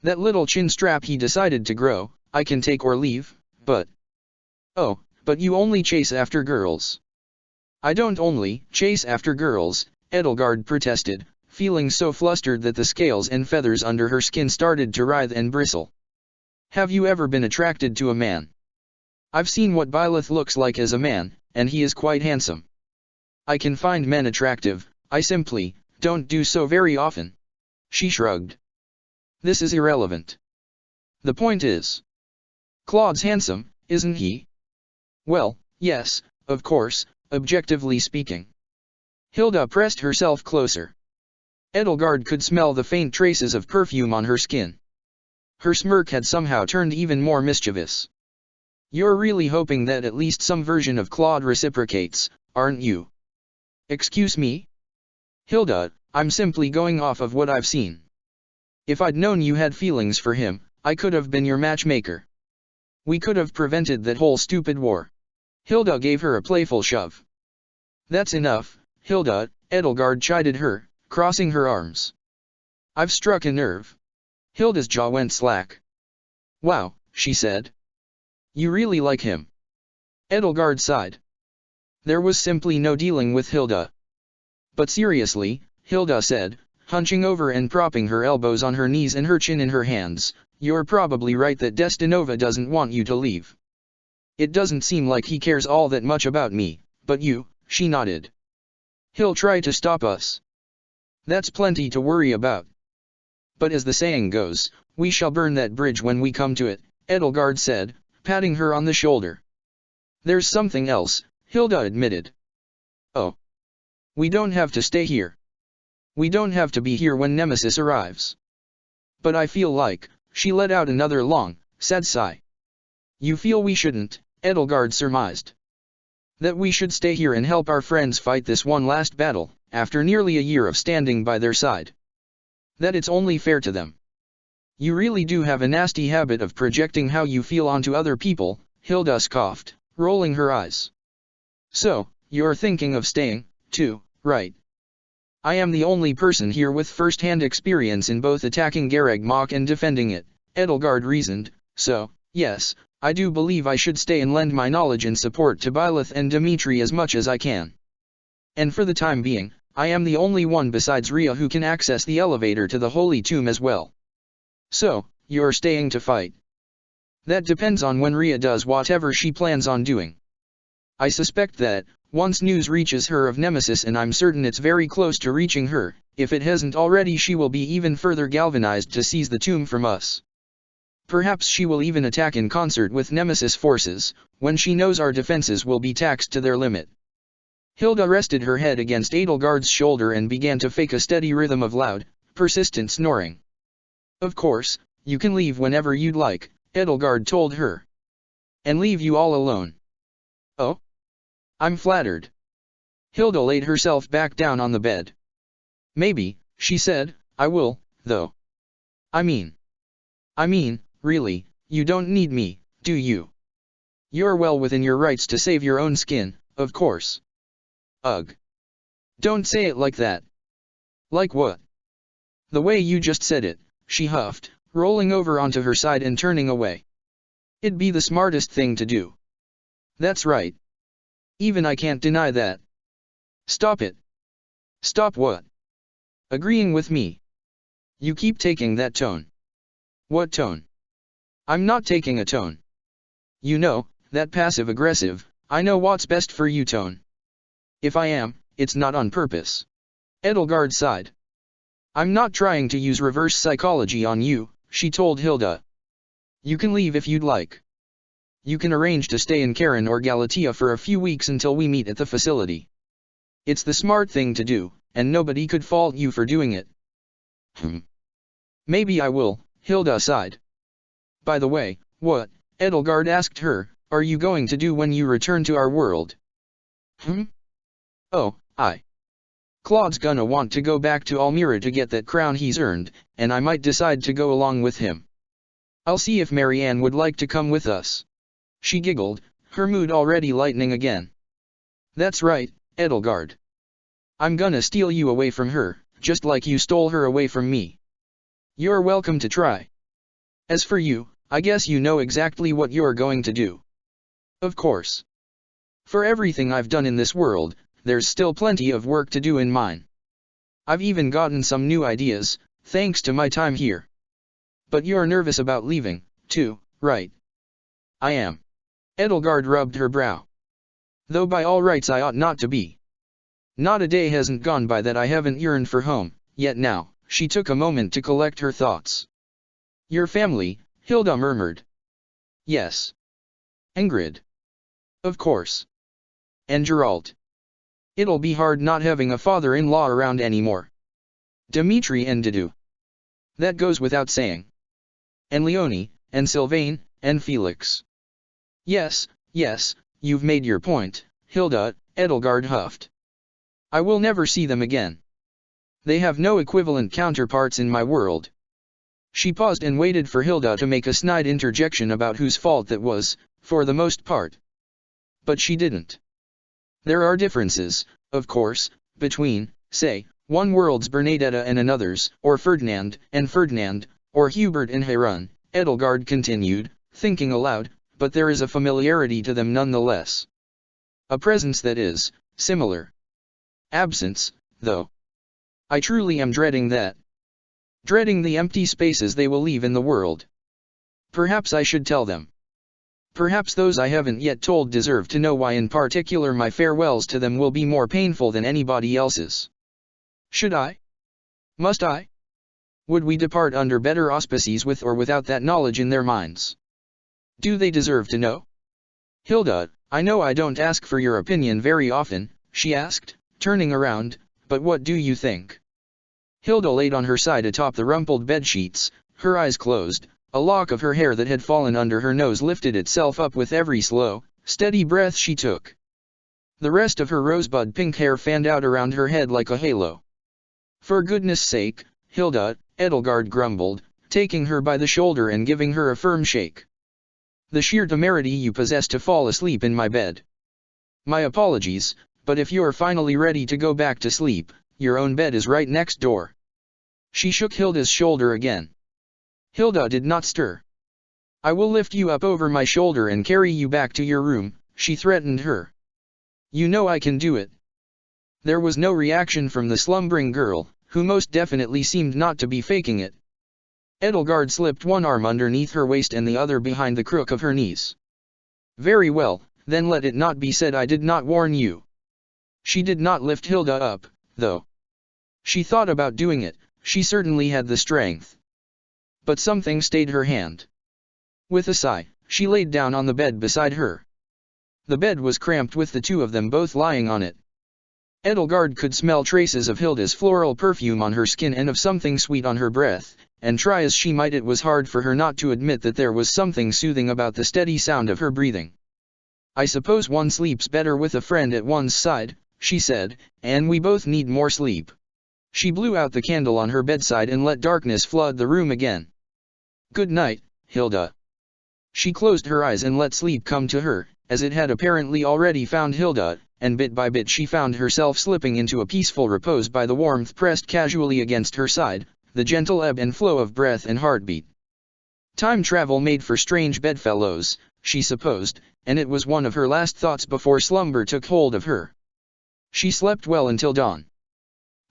That little chin strap he decided to grow, I can take or leave, but..." "Oh, but you only chase after girls." "I don't only chase after girls," Edelgard protested, feeling so flustered that the scales and feathers under her skin started to writhe and bristle. "Have you ever been attracted to a man?" "I've seen what Byleth looks like as a man, and he is quite handsome. I can find men attractive, I simply don't do so very often." She shrugged. This is irrelevant. The point is, Claude's handsome, isn't he? Well, yes, of course, objectively speaking. Hilda pressed herself closer. Edelgard could smell the faint traces of perfume on her skin. Her smirk had somehow turned even more mischievous. You're really hoping that at least some version of Claude reciprocates, aren't you? Excuse me? Hilda, I'm simply going off of what I've seen. If I'd known you had feelings for him, I could have been your matchmaker. We could have prevented that whole stupid war. Hilda gave her a playful shove. That's enough, Hilda, Edelgard chided her, crossing her arms. I've struck a nerve. Hilda's jaw went slack. Wow, she said. You really like him. Edelgard sighed. There was simply no dealing with Hilda. But seriously, Hilda said, hunching over and propping her elbows on her knees and her chin in her hands, you're probably right that Destinova doesn't want you to leave. It doesn't seem like he cares all that much about me, but you, she nodded. He'll try to stop us. That's plenty to worry about. But as the saying goes, we shall burn that bridge when we come to it, Edelgard said, patting her on the shoulder. There's something else, Hilda admitted. Oh. We don't have to stay here. We don't have to be here when Nemesis arrives. But I feel like, she let out another long, sad sigh. You feel we shouldn't, Edelgard surmised. That we should stay here and help our friends fight this one last battle, after nearly a year of standing by their side. That it's only fair to them. You really do have a nasty habit of projecting how you feel onto other people, Hilda scoffed, rolling her eyes. So, you're thinking of staying, too, right? I am the only person here with first-hand experience in both attacking Garreg Mach and defending it, Edelgard reasoned, so, yes, I do believe I should stay and lend my knowledge and support to Byleth and Dimitri as much as I can. And for the time being, I am the only one besides Rhea who can access the elevator to the Holy Tomb as well. So, you're staying to fight. That depends on when Rhea does whatever she plans on doing. I suspect that, once news reaches her of Nemesis, and I'm certain it's very close to reaching her, if it hasn't already, she will be even further galvanized to seize the tomb from us. Perhaps she will even attack in concert with Nemesis forces, when she knows our defenses will be taxed to their limit. Hilda rested her head against Edelgard's shoulder and began to fake a steady rhythm of loud, persistent snoring. Of course, you can leave whenever you'd like, Edelgard told her. And leave you all alone. Oh? I'm flattered. Hilda laid herself back down on the bed. Maybe, she said, I will, though. I mean, really, you don't need me, do you? You're well within your rights to save your own skin, of course. Ugh. Don't say it like that. Like what? The way you just said it, she huffed, rolling over onto her side and turning away. It'd be the smartest thing to do. That's right. Even I can't deny that. Stop it. Stop what? Agreeing with me. You keep taking that tone. What tone? I'm not taking a tone. You know, that passive-aggressive, I know what's best for you tone. If I am, it's not on purpose. Edelgard sighed. I'm not trying to use reverse psychology on you, she told Hilda. You can leave if you'd like. You can arrange to stay in Karen or Galatea for a few weeks until we meet at the facility. It's the smart thing to do, and nobody could fault you for doing it. Maybe I will, Hilda sighed. By the way, what, Edelgard asked her, are you going to do when you return to our world? Oh, Claude's gonna want to go back to Almira to get that crown he's earned, and I might decide to go along with him. I'll see if Marianne would like to come with us. She giggled, her mood already lightening again. That's right, Edelgard. I'm gonna steal you away from her, just like you stole her away from me. You're welcome to try. As for you, I guess you know exactly what you're going to do. Of course. For everything I've done in this world, there's still plenty of work to do in mine. I've even gotten some new ideas, thanks to my time here. But you're nervous about leaving, too, right? I am. Edelgard rubbed her brow. Though by all rights I ought not to be. Not a day hasn't gone by that I haven't yearned for home, yet now, she took a moment to collect her thoughts. Your family, Hilda murmured. Yes. Ingrid. Of course. And Geralt. It'll be hard not having a father-in-law around anymore. Dimitri and Didu. That goes without saying. And Leonie, and Sylvain, and Felix. Yes, yes, you've made your point, Hilda, Edelgard huffed. I will never see them again. They have no equivalent counterparts in my world. She paused and waited for Hilda to make a snide interjection about whose fault that was, for the most part. But she didn't. There are differences, of course, between, say, one world's Bernadetta and another's, or Ferdinand and Ferdinand, or Hubert and Harun, Edelgard continued, thinking aloud, but there is a familiarity to them nonetheless. A presence that is, similar. Absence, though. I truly am dreading that. Dreading the empty spaces they will leave in the world. Perhaps I should tell them. Perhaps those I haven't yet told deserve to know why in particular my farewells to them will be more painful than anybody else's. Should I? Must I? Would we depart under better auspices with or without that knowledge in their minds? Do they deserve to know? Hilda, I know I don't ask for your opinion very often, she asked, turning around, but what do you think? Hilda laid on her side atop the rumpled bedsheets, her eyes closed. A lock of her hair that had fallen under her nose lifted itself up with every slow, steady breath she took. The rest of her rosebud pink hair fanned out around her head like a halo. For goodness sake, Hilda, Edelgard grumbled, taking her by the shoulder and giving her a firm shake. The sheer temerity you possess to fall asleep in my bed. My apologies, but if you're finally ready to go back to sleep, your own bed is right next door. She shook Hilda's shoulder again. Hilda did not stir. I will lift you up over my shoulder and carry you back to your room, she threatened her. You know I can do it. There was no reaction from the slumbering girl, who most definitely seemed not to be faking it. Edelgard slipped one arm underneath her waist and the other behind the crook of her knees. Very well, then let it not be said I did not warn you. She did not lift Hilda up, though. She thought about doing it, she certainly had the strength. But something stayed her hand. With a sigh, she laid down on the bed beside her. The bed was cramped with the two of them both lying on it. Edelgard could smell traces of Hilda's floral perfume on her skin and of something sweet on her breath, and try as she might it was hard for her not to admit that there was something soothing about the steady sound of her breathing. I suppose one sleeps better with a friend at one's side, she said, and we both need more sleep. She blew out the candle on her bedside and let darkness flood the room again. Good night, Hilda. She closed her eyes and let sleep come to her, as it had apparently already found Hilda, and bit by bit she found herself slipping into a peaceful repose by the warmth pressed casually against her side, the gentle ebb and flow of breath and heartbeat. Time travel made for strange bedfellows, she supposed, and it was one of her last thoughts before slumber took hold of her. She slept well until dawn.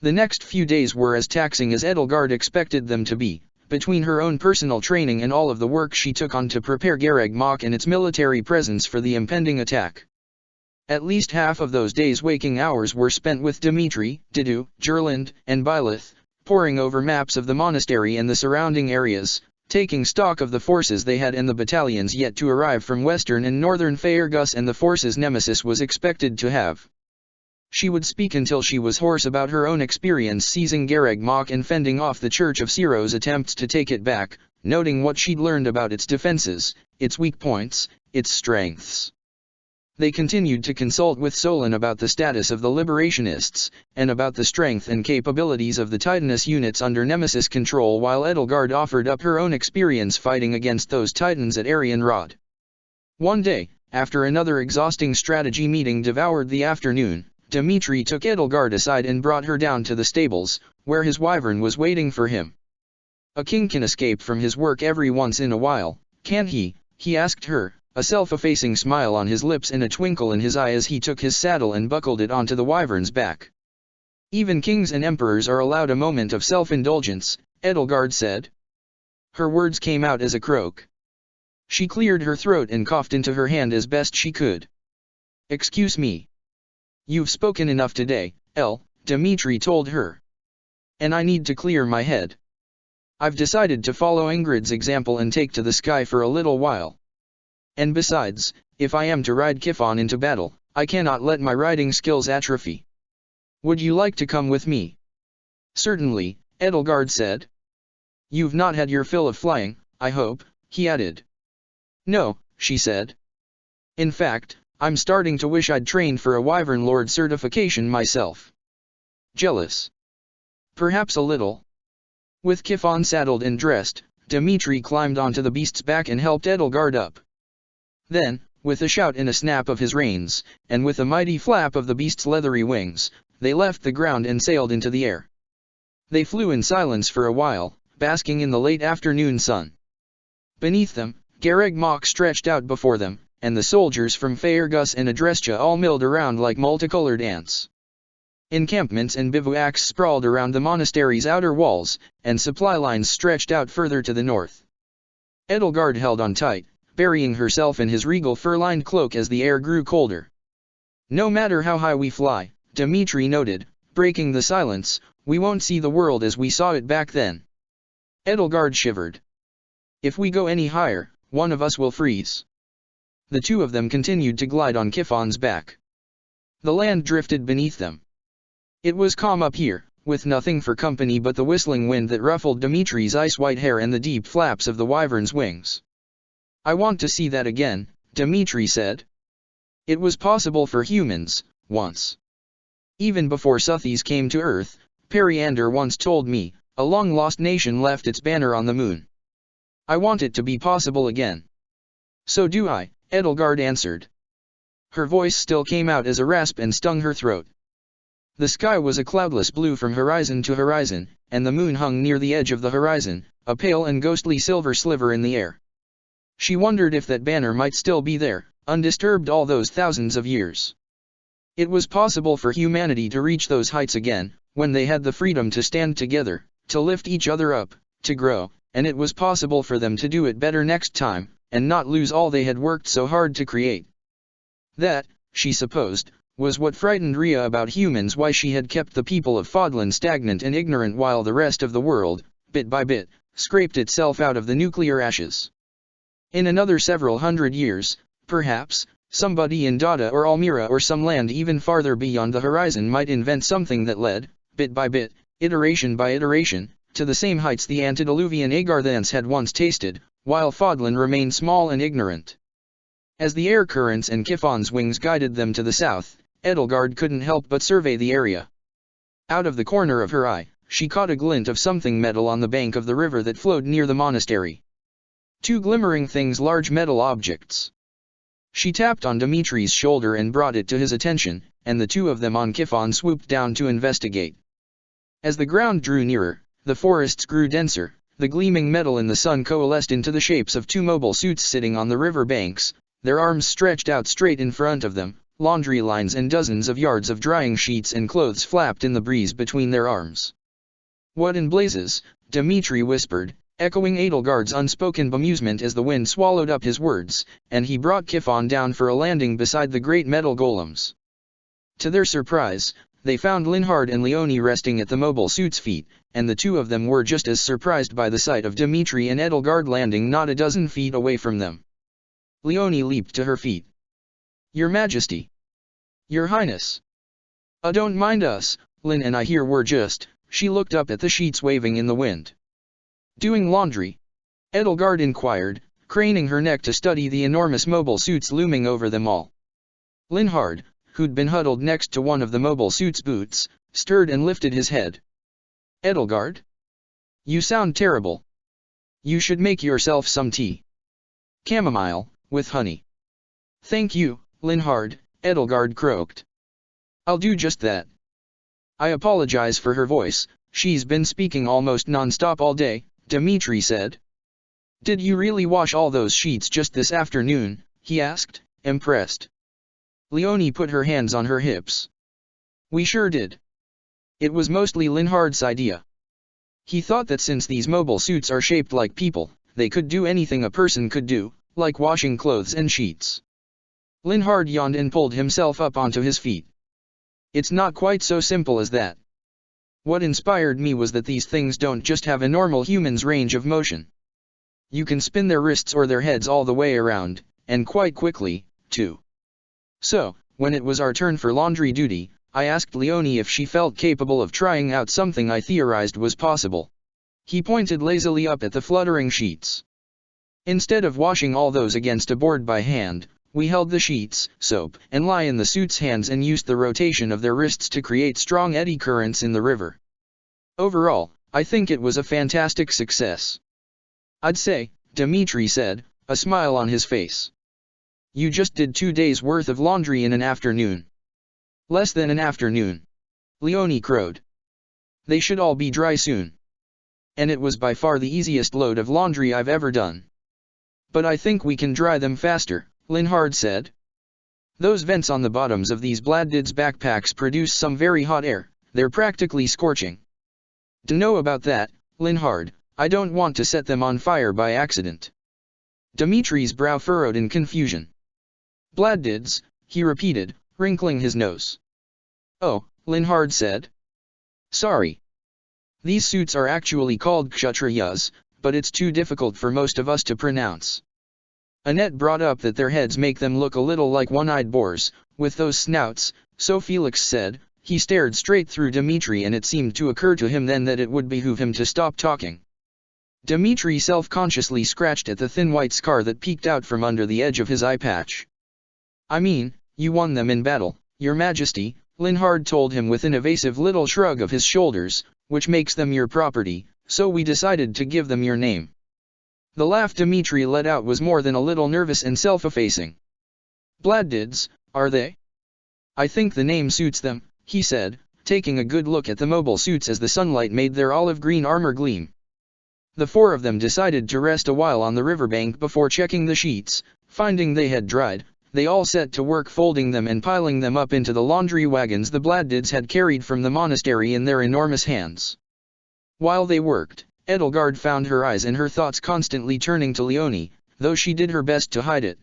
The next few days were as taxing as Edelgard expected them to be. Between her own personal training and all of the work she took on to prepare Garreg Mach and its military presence for the impending attack. At least half of those days' waking hours were spent with Dimitri, Didu, Gerland, and Byleth, poring over maps of the monastery and the surrounding areas, taking stock of the forces they had and the battalions yet to arrive from western and northern Faerghus and the forces Nemesis was expected to have. She would speak until she was hoarse about her own experience seizing Garreg Mach and fending off the Church of Ciro's attempts to take it back, noting what she'd learned about its defenses, its weak points, its strengths. They continued to consult with Solon about the status of the Liberationists, and about the strength and capabilities of the Titanus units under Nemesis control while Edelgard offered up her own experience fighting against those Titans at Arianrod. One day, after another exhausting strategy meeting devoured the afternoon, Dimitri took Edelgard aside and brought her down to the stables, where his wyvern was waiting for him. A king can escape from his work every once in a while, can't he? He asked her, a self-effacing smile on his lips and a twinkle in his eye as he took his saddle and buckled it onto the wyvern's back. Even kings and emperors are allowed a moment of self-indulgence, Edelgard said. Her words came out as a croak. She cleared her throat and coughed into her hand as best she could. Excuse me. You've spoken enough today, Dimitri told her. And I need to clear my head. I've decided to follow Ingrid's example and take to the sky for a little while. And besides, if I am to ride Kifon into battle, I cannot let my riding skills atrophy. Would you like to come with me? Certainly, Edelgard said. You've not had your fill of flying, I hope, he added. No, she said. In fact, I'm starting to wish I'd trained for a Wyvern Lord certification myself. Jealous? Perhaps a little. With Kifon saddled and dressed, Dimitri climbed onto the beast's back and helped Edelgard up. Then, with a shout and a snap of his reins, and with a mighty flap of the beast's leathery wings, they left the ground and sailed into the air. They flew in silence for a while, basking in the late afternoon sun. Beneath them, Gareg Mach stretched out before them, and the soldiers from Faerghus and Adrestia all milled around like multicolored ants. Encampments and bivouacs sprawled around the monastery's outer walls, and supply lines stretched out further to the north. Edelgard held on tight, burying herself in his regal fur-lined cloak as the air grew colder. No matter how high we fly, Dimitri noted, breaking the silence, we won't see the world as we saw it back then. Edelgard shivered. If we go any higher, one of us will freeze. The two of them continued to glide on Kifon's back. The land drifted beneath them. It was calm up here, with nothing for company but the whistling wind that ruffled Dimitri's ice-white hair and the deep flaps of the wyvern's wings. I want to see that again, Dimitri said. It was possible for humans, once. Even before Suthies came to Earth, Periander once told me, a long-lost nation left its banner on the moon. I want it to be possible again. So do I, Edelgard answered. Her voice still came out as a rasp and stung her throat. The sky was a cloudless blue from horizon to horizon, and the moon hung near the edge of the horizon, a pale and ghostly silver sliver in the air. She wondered if that banner might still be there, undisturbed all those thousands of years. It was possible for humanity to reach those heights again, when they had the freedom to stand together, to lift each other up, to grow, and it was possible for them to do it better next time, and not lose all they had worked so hard to create. That, she supposed, was what frightened Rhea about humans, why she had kept the people of Fodlan stagnant and ignorant while the rest of the world, bit by bit, scraped itself out of the nuclear ashes. In another several hundred years, perhaps, somebody in Dada or Almira or some land even farther beyond the horizon might invent something that led, bit by bit, iteration by iteration, to the same heights the antediluvian Agarthans had once tasted, while Fodlan remained small and ignorant. As the air currents and Kifon's wings guided them to the south, Edelgard couldn't help but survey the area. Out of the corner of her eye, she caught a glint of something metal on the bank of the river that flowed near the monastery. Two glimmering things, large metal objects. She tapped on Dimitri's shoulder and brought it to his attention, and the two of them on Kifon swooped down to investigate. As the ground drew nearer, the forests grew denser, the gleaming metal in the sun coalesced into the shapes of two mobile suits sitting on the river banks, their arms stretched out straight in front of them, laundry lines and dozens of yards of drying sheets and clothes flapped in the breeze between their arms. What in blazes, Dimitri whispered, echoing Edelgard's unspoken bemusement as the wind swallowed up his words, and he brought Kifon down for a landing beside the great metal golems. To their surprise, they found Linhard and Leonie resting at the mobile suit's feet, and the two of them were just as surprised by the sight of Dimitri and Edelgard landing not a dozen feet away from them. Leonie leaped to her feet. Your Majesty! Your Highness! Don't mind us, Lin and I here were just, she looked up at the sheets waving in the wind. Doing laundry? Edelgard inquired, craning her neck to study the enormous mobile suits looming over them all. Linhard, who'd been huddled next to one of the mobile suit's boots, stirred and lifted his head. Edelgard? You sound terrible. You should make yourself some tea. Chamomile, with honey. Thank you, Linhard, Edelgard croaked. I'll do just that. I apologize for her voice, she's been speaking almost non-stop all day, Dimitri said. Did you really wash all those sheets just this afternoon? He asked, impressed. Leonie put her hands on her hips. We sure did. It was mostly Linhard's idea. He thought that since these mobile suits are shaped like people, they could do anything a person could do, like washing clothes and sheets. Linhard yawned and pulled himself up onto his feet. It's not quite so simple as that. What inspired me was that these things don't just have a normal human's range of motion. You can spin their wrists or their heads all the way around, and quite quickly, too. So, when it was our turn for laundry duty, I asked Leonie if she felt capable of trying out something I theorized was possible. He pointed lazily up at the fluttering sheets. Instead of washing all those against a board by hand, we held the sheets, soap, and lye in the suit's hands and used the rotation of their wrists to create strong eddy currents in the river. Overall, I think it was a fantastic success. I'd say, Dmitri said, a smile on his face. You just did 2 days' worth of laundry in an afternoon. Less than an afternoon. Leonie crowed. They should all be dry soon. And it was by far the easiest load of laundry I've ever done. But I think we can dry them faster, Linhard said. Those vents on the bottoms of these Bladdids backpacks produce some very hot air, they're practically scorching. Dunno about that, Linhard, I don't want to set them on fire by accident. Dmitri's brow furrowed in confusion. Bladdids, he repeated, wrinkling his nose. Oh, Linhard said. Sorry. These suits are actually called Kshatriyas, but it's too difficult for most of us to pronounce. Annette brought up that their heads make them look a little like one-eyed boars, with those snouts, so Felix said. He stared straight through Dmitri and it seemed to occur to him then that it would behoove him to stop talking. Dmitri self-consciously scratched at the thin white scar that peeked out from under the edge of his eye patch. I mean, you won them in battle, Your Majesty, Linhard told him with an evasive little shrug of his shoulders, which makes them your property, so we decided to give them your name. The laugh Dmitri let out was more than a little nervous and self-effacing. Bladdids, are they? I think the name suits them, he said, taking a good look at the mobile suits as the sunlight made their olive-green armor gleam. The 4 of them decided to rest a while on the riverbank before checking the sheets. Finding they had dried, they all set to work folding them and piling them up into the laundry wagons the Bladdids had carried from the monastery in their enormous hands. While they worked, Edelgard found her eyes and her thoughts constantly turning to Leonie, though she did her best to hide it.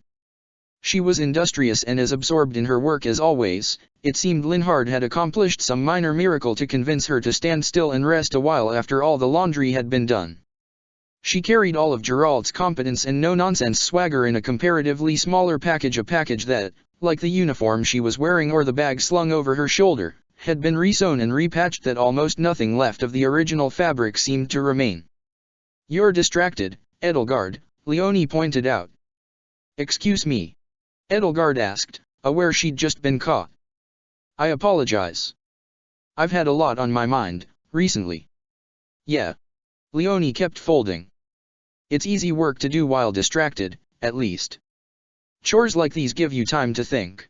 She was industrious and as absorbed in her work as always. It seemed Linhard had accomplished some minor miracle to convince her to stand still and rest a while after all the laundry had been done. She carried all of Geralt's competence and no-nonsense swagger in a comparatively smaller package, a package that, like the uniform she was wearing or the bag slung over her shoulder, had been resewn and repatched that almost nothing left of the original fabric seemed to remain. You're distracted, Edelgard, Leonie pointed out. Excuse me? Edelgard asked, aware she'd just been caught. I apologize. I've had a lot on my mind, recently. Yeah. Leonie kept folding. It's easy work to do while distracted, at least. Chores like these give you time to think.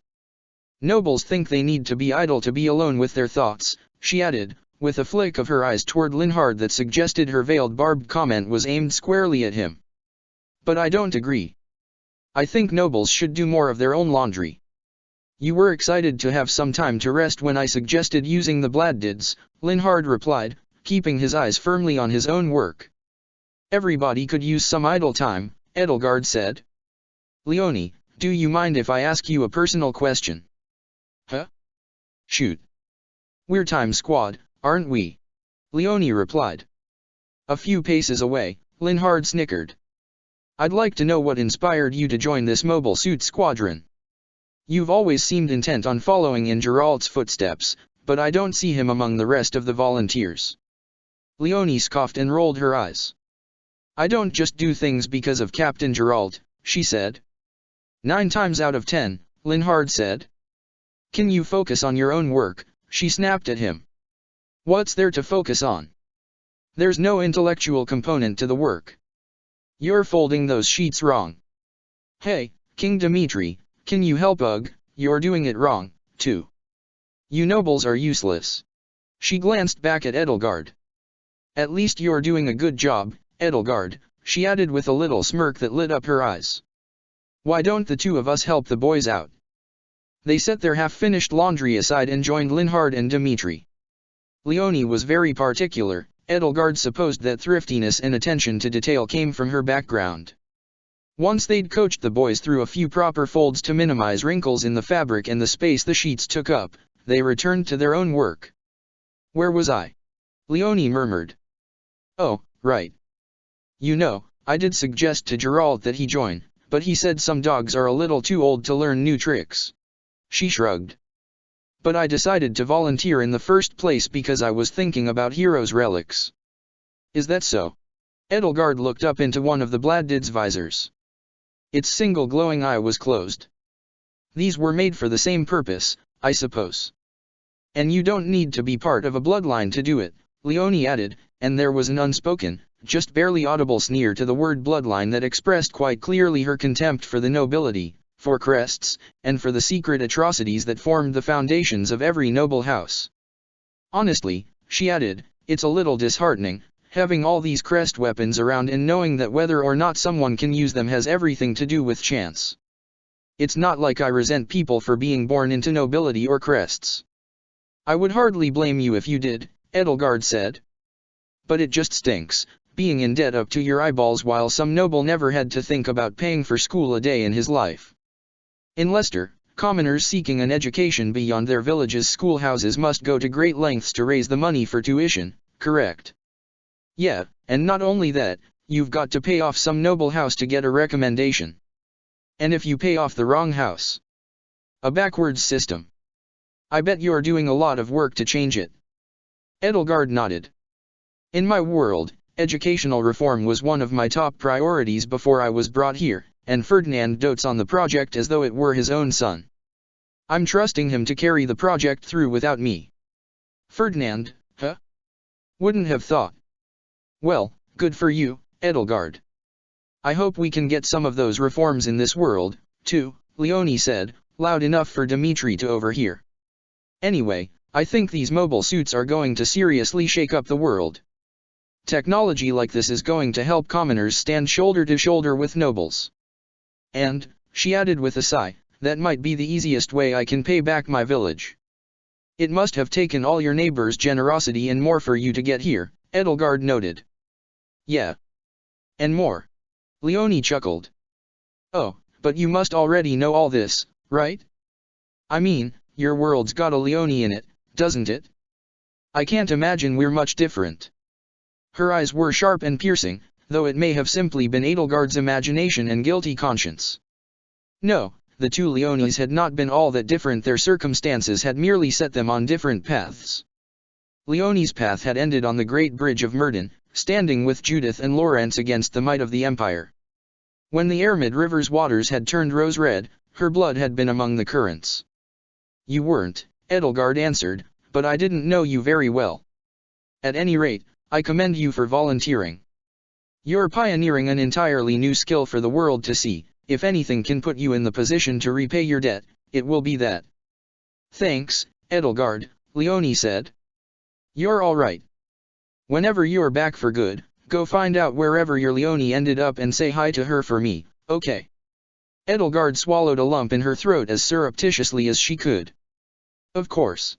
Nobles think they need to be idle to be alone with their thoughts, she added, with a flick of her eyes toward Linhard that suggested her veiled barbed comment was aimed squarely at him. But I don't agree. I think nobles should do more of their own laundry. You were excited to have some time to rest when I suggested using the Bladdids, Linhard replied, keeping his eyes firmly on his own work. Everybody could use some idle time, Edelgard said. Leonie, do you mind if I ask you a personal question? Huh? Shoot. We're Time Squad, aren't we? Leonie replied. A few paces away, Linhard snickered. I'd like to know what inspired you to join this mobile suit squadron. You've always seemed intent on following in Geralt's footsteps, but I don't see him among the rest of the volunteers. Leonie scoffed and rolled her eyes. I don't just do things because of Captain Geralt, she said. 9 times out of 10, Linhard said. Can you focus on your own work? She snapped at him. What's there to focus on? There's no intellectual component to the work. You're folding those sheets wrong. Hey, King Dmitri, can you help? Ugh, you're doing it wrong, too. You nobles are useless. She glanced back at Edelgard. At least you're doing a good job, Edelgard, she added with a little smirk that lit up her eyes. Why don't the 2 of us help the boys out? They set their half-finished laundry aside and joined Linhard and Dmitri. Leonie was very particular. Edelgard supposed that thriftiness and attention to detail came from her background. Once they'd coached the boys through a few proper folds to minimize wrinkles in the fabric and the space the sheets took up, they returned to their own work. Where was I? Leonie murmured. Oh, right. You know, I did suggest to Geralt that he join, but he said some dogs are a little too old to learn new tricks. She shrugged. But I decided to volunteer in the first place because I was thinking about heroes' relics. Is that so? Edelgard looked up into one of the Bladdid's visors. Its single glowing eye was closed. These were made for the same purpose, I suppose. And you don't need to be part of a bloodline to do it, Leonie added, and there was an unspoken, just barely audible sneer to the word bloodline that expressed quite clearly her contempt for the nobility, for crests, and for the secret atrocities that formed the foundations of every noble house. Honestly, she added, it's a little disheartening, having all these crest weapons around and knowing that whether or not someone can use them has everything to do with chance. It's not like I resent people for being born into nobility or crests. I would hardly blame you if you did, Edelgard said. But it just stinks, being in debt up to your eyeballs while some noble never had to think about paying for school a day in his life. In Leicester, commoners seeking an education beyond their village's schoolhouses must go to great lengths to raise the money for tuition, correct? Yeah, and not only that, you've got to pay off some noble house to get a recommendation. And if you pay off the wrong house? A backwards system. I bet you're doing a lot of work to change it. Edelgard nodded. In my world, educational reform was one of my top priorities before I was brought here, and Ferdinand dotes on the project as though it were his own son. I'm trusting him to carry the project through without me. Ferdinand, huh? Wouldn't have thought. Well, good for you, Edelgard. I hope we can get some of those reforms in this world, too, Leonie said, loud enough for Dimitri to overhear. Anyway, I think these mobile suits are going to seriously shake up the world. Technology like this is going to help commoners stand shoulder to shoulder with nobles. And, she added with a sigh, that might be the easiest way I can pay back my village. It must have taken all your neighbors' generosity and more for you to get here, Edelgard noted. Yeah. And more. Leonie chuckled. Oh, but you must already know all this, right? I mean, your world's got a Leonie in it, doesn't it? I can't imagine we're much different. Her eyes were sharp and piercing, though it may have simply been Edelgard's imagination and guilty conscience. No, the two Leonies had not been all that different, their circumstances had merely set them on different paths. Leonie's path had ended on the Great Bridge of Myrddin, standing with Judith and Lawrence against the might of the Empire. When the Ermid River's waters had turned rose-red, her blood had been among the currents. You weren't, Edelgard answered, but I didn't know you very well. At any rate, I commend you for volunteering. You're pioneering an entirely new skill for the world to see. If anything can put you in the position to repay your debt, it will be that. Thanks, Edelgard, Leonie said. You're all right. Whenever you're back for good, go find out wherever your Leonie ended up and say hi to her for me, okay? Edelgard swallowed a lump in her throat as surreptitiously as she could. Of course.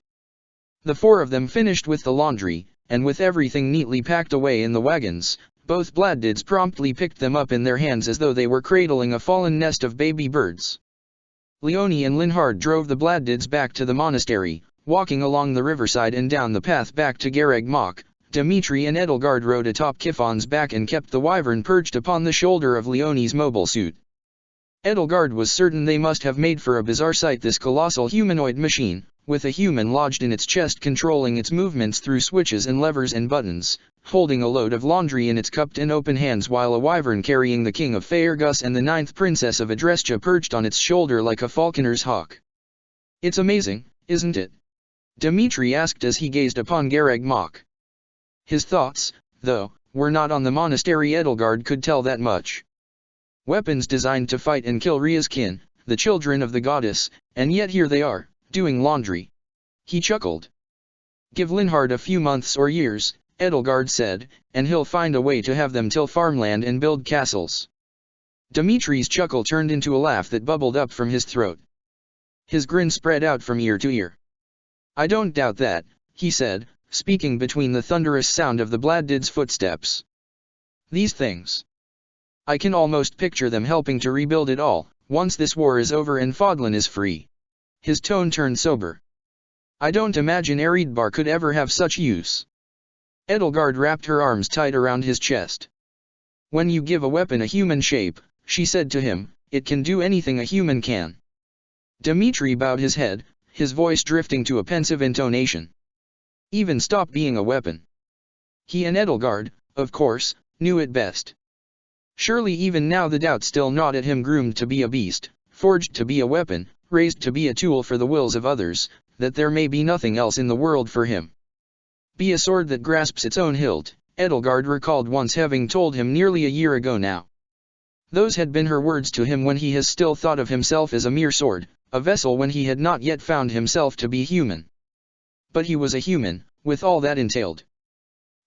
The four of them finished with the laundry, and with everything neatly packed away in the wagons, both Bladdids promptly picked them up in their hands as though they were cradling a fallen nest of baby birds. Leonie and Linhard drove the Bladdids back to the monastery, walking along the riverside and down the path back to Garreg Mach. Dimitri and Edelgard rode atop Kifon's back and kept the wyvern perched upon the shoulder of Leonie's mobile suit. Edelgard was certain they must have made for a bizarre sight, this colossal humanoid machine, with a human lodged in its chest controlling its movements through switches and levers and buttons, holding a load of laundry in its cupped and open hands, while a wyvern carrying the king of Faerghus and the 9th princess of Adrestia perched on its shoulder like a falconer's hawk. It's amazing, isn't it? Dimitri asked as he gazed upon Garreg Mach. His thoughts, though, were not on the monastery. Edelgard could tell that much. Weapons designed to fight and kill Rhea's kin, the children of the goddess, and yet here they are, doing laundry. He chuckled. Give Linhard a few months or years, Edelgard said, and he'll find a way to have them till farmland and build castles. Dimitri's chuckle turned into a laugh that bubbled up from his throat. His grin spread out from ear to ear. I don't doubt that, he said, speaking between the thunderous sound of the Bladdids' footsteps. These things. I can almost picture them helping to rebuild it all, once this war is over and Fodlan is free. His tone turned sober. I don't imagine Eredbar could ever have such use. Edelgard wrapped her arms tight around his chest. When you give a weapon a human shape, she said to him, it can do anything a human can. Dmitri bowed his head, his voice drifting to a pensive intonation. Even stop being a weapon. He and Edelgard, of course, knew it best. Surely even now the doubt still gnawed at him, groomed to be a beast, forged to be a weapon, raised to be a tool for the wills of others, that there may be nothing else in the world for him. Be a sword that grasps its own hilt, Edelgard recalled once having told him nearly a year ago now. Those had been her words to him when he has still thought of himself as a mere sword, a vessel when he had not yet found himself to be human. But he was a human, with all that entailed.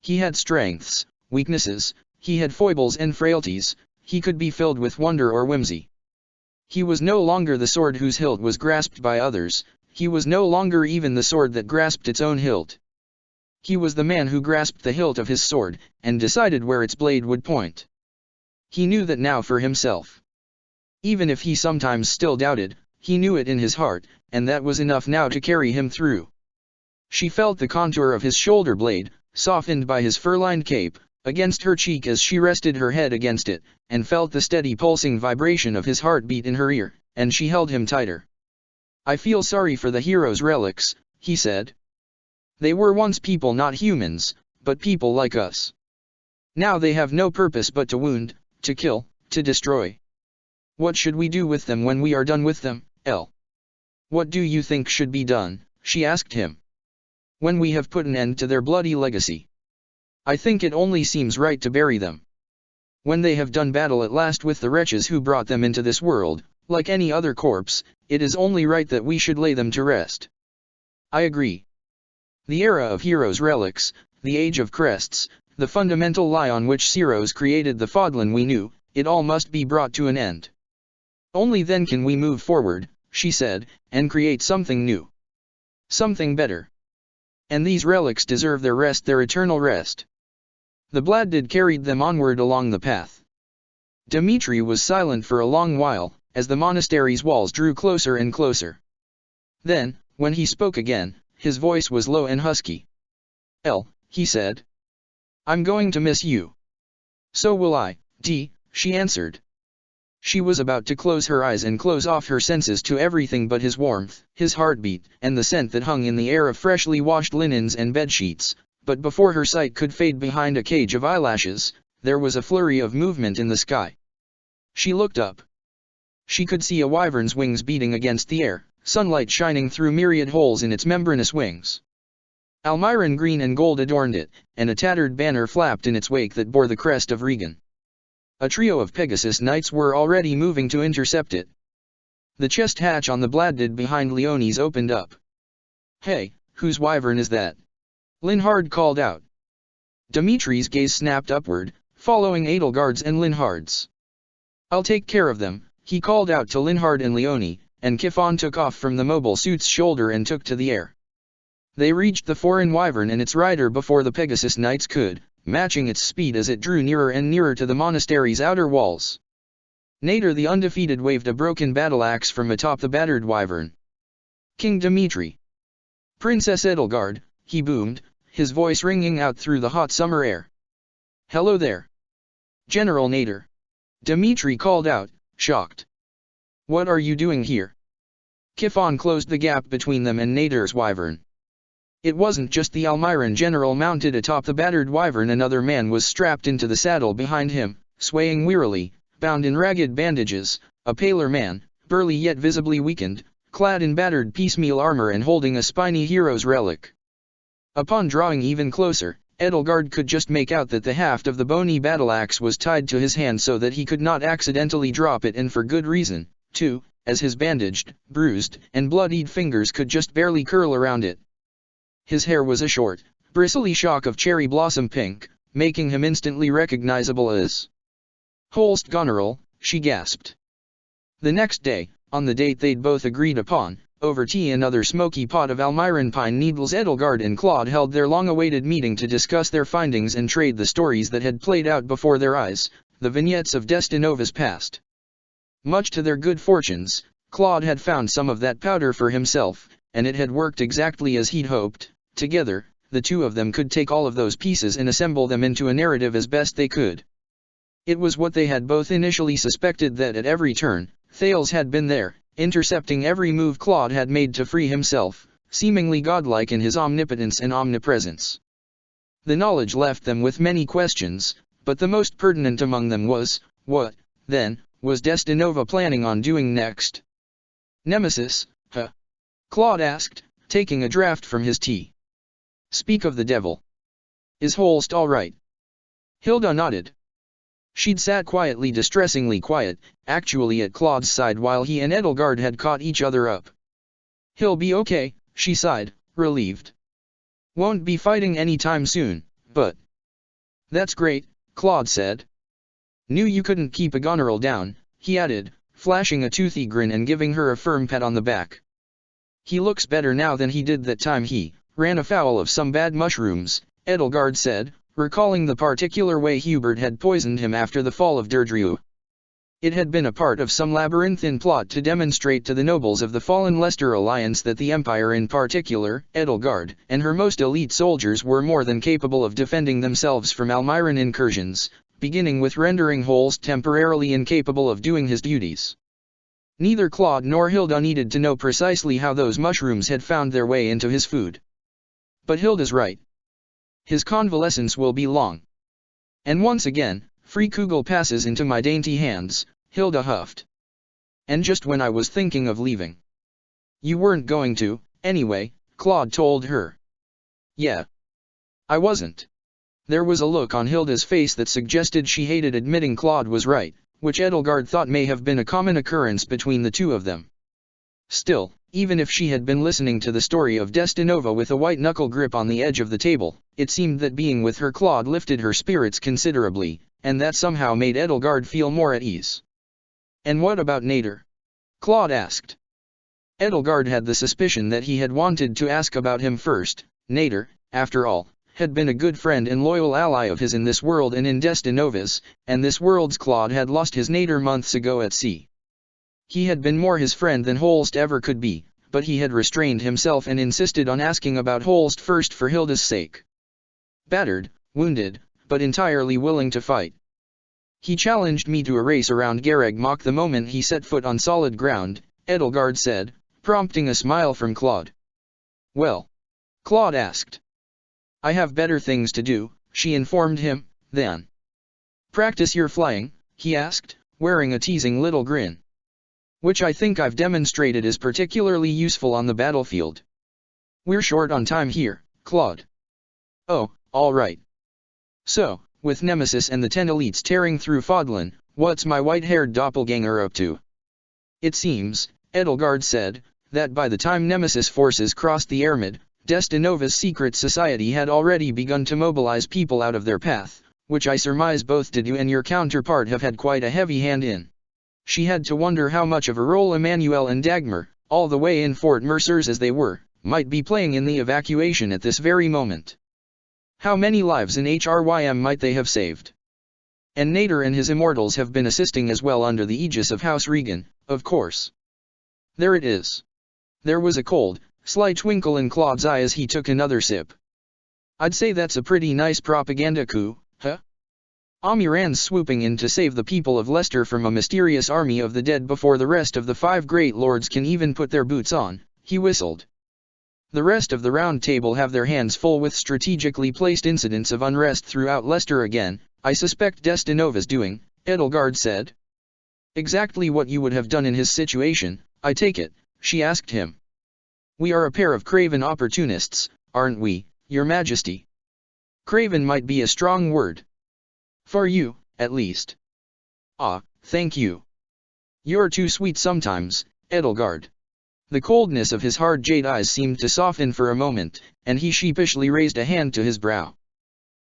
He had strengths, weaknesses, he had foibles and frailties, he could be filled with wonder or whimsy. He was no longer the sword whose hilt was grasped by others, he was no longer even the sword that grasped its own hilt. He was the man who grasped the hilt of his sword, and decided where its blade would point. He knew that now for himself. Even if he sometimes still doubted, he knew it in his heart, and that was enough now to carry him through. She felt the contour of his shoulder blade, softened by his fur-lined cape, against her cheek as she rested her head against it, and felt the steady pulsing vibration of his heartbeat in her ear, and she held him tighter. I feel sorry for the hero's relics, he said. They were once people, not humans, but people like us. Now they have no purpose but to wound, to kill, to destroy. What should we do with them when we are done with them, El? What do you think should be done, she asked him. When we have put an end to their bloody legacy. I think it only seems right to bury them. When they have done battle at last with the wretches who brought them into this world, like any other corpse, it is only right that we should lay them to rest. I agree. The era of heroes' relics, the age of crests, the fundamental lie on which Ceros created the Fodlan we knew, it all must be brought to an end. Only then can we move forward, she said, and create something new. Something better. And these relics deserve their rest, their eternal rest. The Bladdid carried them onward along the path. Dmitri was silent for a long while, as the monastery's walls drew closer and closer. Then, when he spoke again, his voice was low and husky. El, he said. I'm going to miss you. So will I, she answered. She was about to close her eyes and close off her senses to everything but his warmth, his heartbeat, and the scent that hung in the air of freshly washed linens and bedsheets, but before her sight could fade behind a cage of eyelashes, there was a flurry of movement in the sky. She looked up. She could see a wyvern's wings beating against the air, sunlight shining through myriad holes in its membranous wings. Almiron green and gold adorned it, and a tattered banner flapped in its wake that bore the crest of Regan. A trio of Pegasus knights were already moving to intercept it. The chest hatch on the Bladdid behind Leonie's opened up. Hey, whose wyvern is that? Linhard called out. Dimitri's gaze snapped upward, following Edelgard's and Linhard's. I'll take care of them, he called out to Linhard and Leonie, and Kifon took off from the mobile suit's shoulder and took to the air. They reached the foreign wyvern and its rider before the Pegasus knights could, matching its speed as it drew nearer and nearer to the monastery's outer walls. Nader the Undefeated waved a broken battle-axe from atop the battered wyvern. King Dmitri. Princess Edelgard, he boomed, his voice ringing out through the hot summer air. Hello there. General Nader. Dmitri called out, shocked. What are you doing here? Kifon closed the gap between them and Nader's wyvern. It wasn't just the Almiron general mounted atop the battered wyvern, another man was strapped into the saddle behind him, swaying wearily, bound in ragged bandages, a paler man, burly yet visibly weakened, clad in battered piecemeal armor and holding a spiny hero's relic. Upon drawing even closer, Edelgard could just make out that the haft of the bony battle-axe was tied to his hand so that he could not accidentally drop it, and for good reason, too, as his bandaged, bruised, and bloodied fingers could just barely curl around it. His hair was a short, bristly shock of cherry blossom pink, making him instantly recognizable as Holst Goneril, she gasped. The next day, on the date they'd both agreed upon, over tea and another smoky pot of Almiron pine needles, Edelgard and Claude held their long-awaited meeting to discuss their findings and trade the stories that had played out before their eyes, the vignettes of Destinova's past. Much to their good fortunes, Claude had found some of that powder for himself, and it had worked exactly as he'd hoped. Together, the two of them could take all of those pieces and assemble them into a narrative as best they could. It was what they had both initially suspected, that at every turn, Thales had been there, intercepting every move Claude had made to free himself, seemingly godlike in his omnipotence and omnipresence. The knowledge left them with many questions, but the most pertinent among them was, what, then, was Destinova planning on doing next? Nemesis, huh? Claude asked, taking a draught from his tea. Speak of the devil. Is Holst all right? Hilda nodded. She'd sat quietly, distressingly quiet, actually at Claude's side while he and Edelgard had caught each other up. He'll be okay, she sighed, relieved. Won't be fighting any time soon, but... That's great, Claude said. Knew you couldn't keep a Goneril down, he added, flashing a toothy grin and giving her a firm pat on the back. He looks better now than he did that time he ran afoul of some bad mushrooms, Edelgard said, recalling the particular way Hubert had poisoned him after the fall of Deirdre. It had been a part of some labyrinthine plot to demonstrate to the nobles of the fallen Leicester alliance that the Empire, in particular, Edelgard, and her most elite soldiers were more than capable of defending themselves from Almiran incursions, beginning with rendering Holst temporarily incapable of doing his duties. Neither Claude nor Hilda needed to know precisely how those mushrooms had found their way into his food. But Hilda's right. His convalescence will be long. And once again, free Kugel passes into my dainty hands, Hilda huffed. And just when I was thinking of leaving. You weren't going to, anyway, Claude told her. Yeah. I wasn't. There was a look on Hilda's face that suggested she hated admitting Claude was right, which Edelgard thought may have been a common occurrence between the two of them. Still, even if she had been listening to the story of Destinova with a white-knuckle grip on the edge of the table, it seemed that being with her Claude lifted her spirits considerably, and that somehow made Edelgard feel more at ease. And what about Nader? Claude asked. Edelgard had the suspicion that he had wanted to ask about him first. Nader, after all, had been a good friend and loyal ally of his in this world and in Destinova's, and this world's Claude had lost his Nader months ago at sea. He had been more his friend than Holst ever could be, but he had restrained himself and insisted on asking about Holst first for Hilda's sake. Battered, wounded, but entirely willing to fight. He challenged me to a race around Garreg Mach the moment he set foot on solid ground, Edelgard said, prompting a smile from Claude. Well? Claude asked. I have better things to do, she informed him, then. Practice your flying, he asked, wearing a teasing little grin. Which I think I've demonstrated is particularly useful on the battlefield. We're short on time here, Claude. Oh, all right. So, with Nemesis and the 10 elites tearing through Fodlan, what's my white-haired doppelganger up to? It seems, Edelgard said, that by the time Nemesis forces crossed the Ermid, Destinova's secret society had already begun to mobilize people out of their path, which I surmise both Didu and your counterpart have had quite a heavy hand in. She had to wonder how much of a role Emmanuel and Dagmar, all the way in Fort Mercers as they were, might be playing in the evacuation at this very moment. How many lives in HRYM might they have saved? And Nader and his immortals have been assisting as well under the aegis of House Regan, of course. There it is. There was a cold, slight twinkle in Claude's eye as he took another sip. I'd say that's a pretty nice propaganda coup, huh? Amiran's swooping in to save the people of Leicester from a mysterious army of the dead before the rest of the 5 great lords can even put their boots on, he whistled. The rest of the round table have their hands full with strategically placed incidents of unrest throughout Leicester again, I suspect Destinova's doing, Edelgard said. Exactly what you would have done in his situation, I take it, she asked him. We are a pair of craven opportunists, aren't we, Your Majesty? Craven might be a strong word. For you, at least. Ah, thank you. You're too sweet sometimes, Edelgard. The coldness of his hard jade eyes seemed to soften for a moment, and he sheepishly raised a hand to his brow.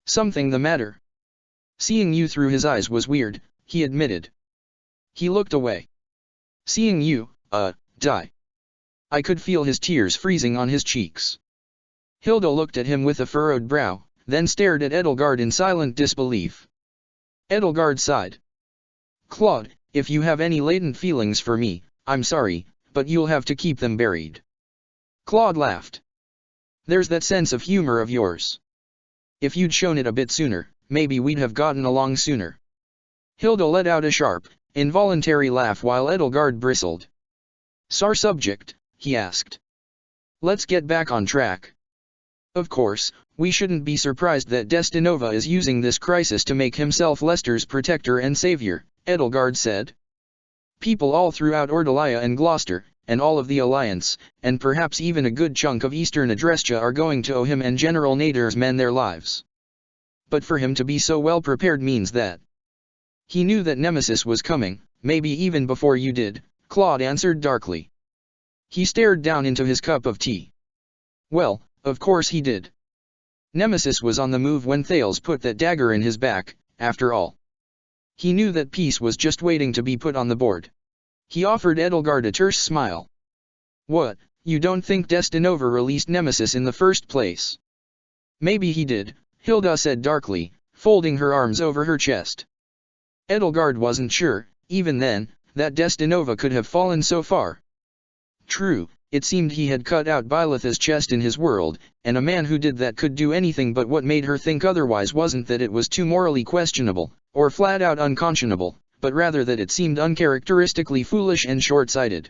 Something the matter? Seeing you through his eyes was weird, he admitted. He looked away. Seeing you, die. I could feel his tears freezing on his cheeks. Hilda looked at him with a furrowed brow, then stared at Edelgard in silent disbelief. Edelgard sighed. Claude, if you have any latent feelings for me, I'm sorry, but you'll have to keep them buried. Claude laughed. There's that sense of humor of yours. If you'd shown it a bit sooner, maybe we'd have gotten along sooner. Hilda let out a sharp, involuntary laugh while Edelgard bristled. "Sar subject?" he asked. "Let's get back on track. Of course, we shouldn't be surprised that Destinova is using this crisis to make himself Leicester's protector and savior," Edelgard said. "People all throughout Ordelia and Gloucester, and all of the Alliance, and perhaps even a good chunk of Eastern Adrestia are going to owe him and General Nader's men their lives. But for him to be so well prepared means that he knew that Nemesis was coming, maybe even before you did," Claude answered darkly. He stared down into his cup of tea. "Well, of course he did. Nemesis was on the move when Thales put that dagger in his back, after all. He knew that peace was just waiting to be put on the board." He offered Edelgard a terse smile. "What, you don't think Destinova released Nemesis in the first place?" "Maybe he did," Hilda said darkly, folding her arms over her chest. Edelgard wasn't sure, even then, that Destinova could have fallen so far. True, it seemed he had cut out Bylitha's chest in his world, and a man who did that could do anything, but what made her think otherwise wasn't that it was too morally questionable, or flat out unconscionable, but rather that it seemed uncharacteristically foolish and short-sighted.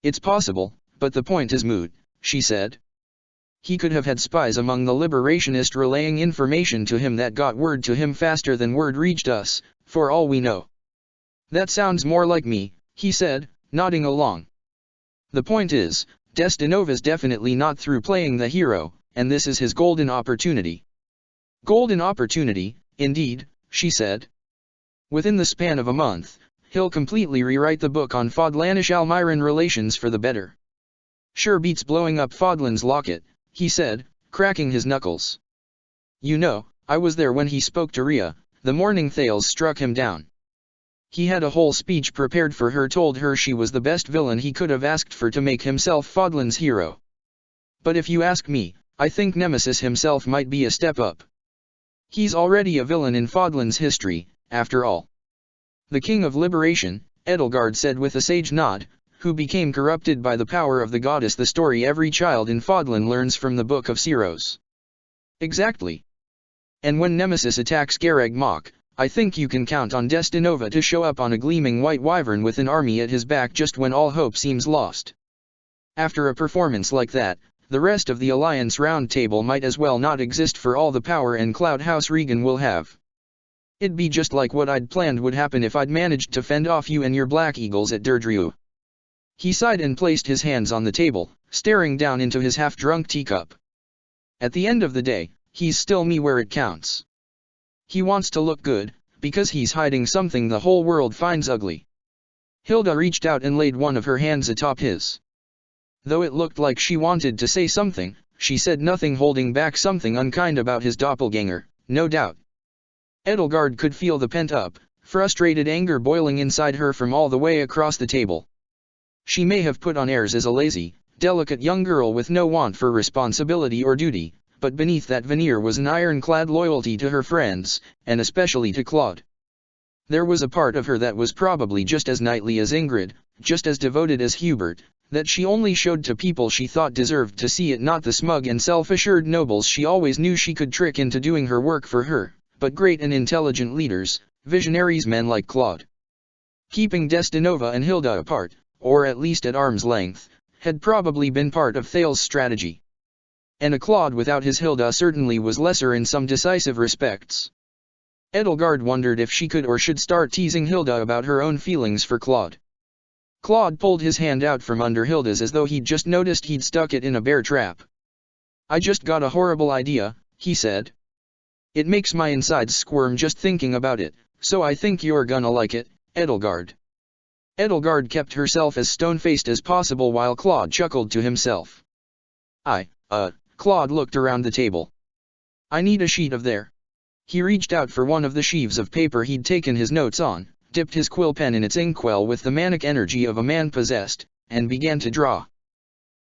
"It's possible, but the point is moot," she said. "He could have had spies among the Liberationists relaying information to him that got word to him faster than word reached us, for all we know." "That sounds more like me," he said, nodding along. "The point is, Destinova's definitely not through playing the hero, and this is his golden opportunity." "Golden opportunity, indeed," she said. "Within the span of a month, he'll completely rewrite the book on Fodlanish-Almiran relations for the better. Sure beats blowing up Fodlan's locket," he said, cracking his knuckles. "You know, I was there when he spoke to Rhea, the morning Thales struck him down. He had a whole speech prepared for her, told her she was the best villain he could have asked for to make himself Fodlan's hero. But if you ask me, I think Nemesis himself might be a step up. He's already a villain in Fodlan's history, after all. The King of Liberation," Edelgard said with a sage nod, "who became corrupted by the power of the goddess, the story every child in Fodlan learns from the Book of Siros." "Exactly. And when Nemesis attacks Garag Mach, I think you can count on Destinova to show up on a gleaming white wyvern with an army at his back just when all hope seems lost. After a performance like that, the rest of the Alliance Round Table might as well not exist for all the power and clout House Regan will have. It'd be just like what I'd planned would happen if I'd managed to fend off you and your Black Eagles at Derdriu." He sighed and placed his hands on the table, staring down into his half-drunk teacup. "At the end of the day, he's still me where it counts. He wants to look good, because he's hiding something the whole world finds ugly." Hilda reached out and laid one of her hands atop his. Though it looked like she wanted to say something, she said nothing, holding back something unkind about his doppelganger, no doubt. Edelgard could feel the pent-up, frustrated anger boiling inside her from all the way across the table. She may have put on airs as a lazy, delicate young girl with no want for responsibility or duty, but beneath that veneer was an ironclad loyalty to her friends, and especially to Claude. There was a part of her that was probably just as knightly as Ingrid, just as devoted as Hubert, that she only showed to people she thought deserved to see it, not the smug and self-assured nobles she always knew she could trick into doing her work for her, but great and intelligent leaders, visionaries, men like Claude. Keeping Destinova and Hilda apart, or at least at arm's length, had probably been part of Thales' strategy. And a Claude without his Hilda certainly was lesser in some decisive respects. Edelgard wondered if she could or should start teasing Hilda about her own feelings for Claude. Claude pulled his hand out from under Hilda's as though he'd just noticed he'd stuck it in a bear trap. "I just got a horrible idea," he said. "It makes my insides squirm just thinking about it, so I think you're gonna like it, Edelgard." Edelgard kept herself as stone-faced as possible while Claude chuckled to himself. Claude looked around the table. "I need a sheet of there." He reached out for one of the sheaves of paper he'd taken his notes on, dipped his quill pen in its inkwell with the manic energy of a man possessed, and began to draw.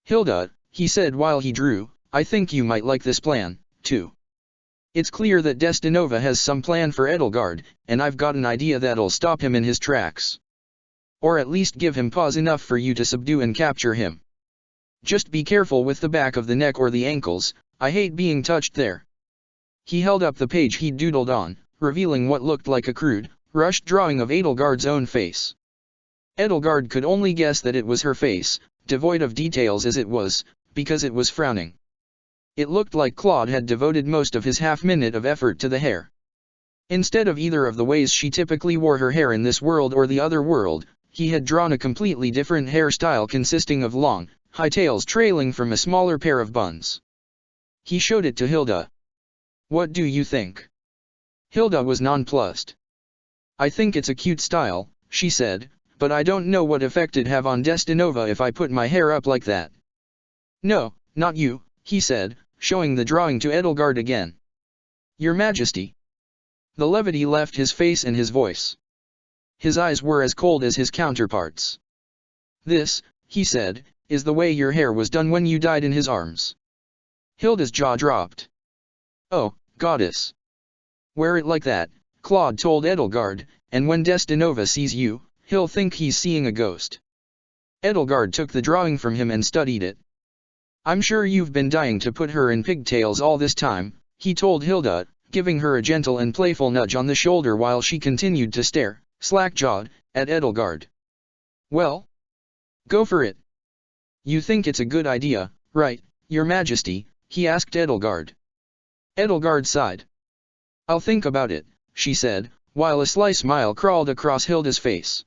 "Hilda," he said while he drew, "I think you might like this plan, too. It's clear that Destinova has some plan for Edelgard, and I've got an idea that'll stop him in his tracks. Or at least give him pause enough for you to subdue and capture him." Just be careful with the back of the neck or the ankles, I hate being touched there. He held up the page he'd doodled on, revealing what looked like a crude, rushed drawing of Edelgard's own face. Edelgard could only guess that it was her face, devoid of details as it was, because it was frowning. It looked like Claude had devoted most of his half-minute of effort to the hair. Instead of either of the ways she typically wore her hair in this world or the other world, he had drawn a completely different hairstyle consisting of long, high tails trailing from a smaller pair of buns. He showed it to Hilda. "What do you think?" Hilda was nonplussed. "I think it's a cute style," she said, "but I don't know what effect it'd have on Destinova if I put my hair up like that." "No, not you," he said, showing the drawing to Edelgard again. "Your Majesty." The levity left his face and his voice. His eyes were as cold as his counterparts. "This," he said, "is the way your hair was done when you died in his arms." Hilda's jaw dropped. "Oh, goddess. Wear it like that," Claude told Edelgard, "and when Destinova sees you, he'll think he's seeing a ghost." Edelgard took the drawing from him and studied it. "I'm sure you've been dying to put her in pigtails all this time," he told Hilda, giving her a gentle and playful nudge on the shoulder while she continued to stare, slack-jawed, at Edelgard. "Well? Go for it. You think it's a good idea, right, Your Majesty?" he asked Edelgard. Edelgard sighed. "I'll think about it," she said, while a sly smile crawled across Hilda's face.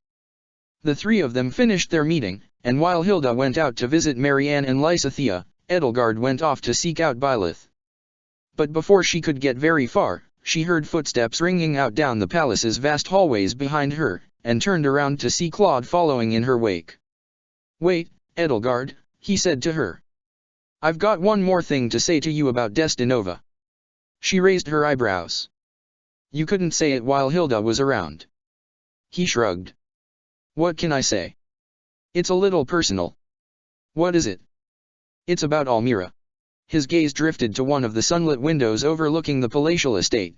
The three of them finished their meeting, and while Hilda went out to visit Marianne and Lysithea, Edelgard went off to seek out Byleth. But before she could get very far, she heard footsteps ringing out down the palace's vast hallways behind her, and turned around to see Claude following in her wake. "Wait, Edelgard," he said to her. "I've got one more thing to say to you about Destinova." She raised her eyebrows. "You couldn't say it while Hilda was around." He shrugged. "What can I say? It's a little personal." "What is it?" "It's about Almira." His gaze drifted to one of the sunlit windows overlooking the palatial estate.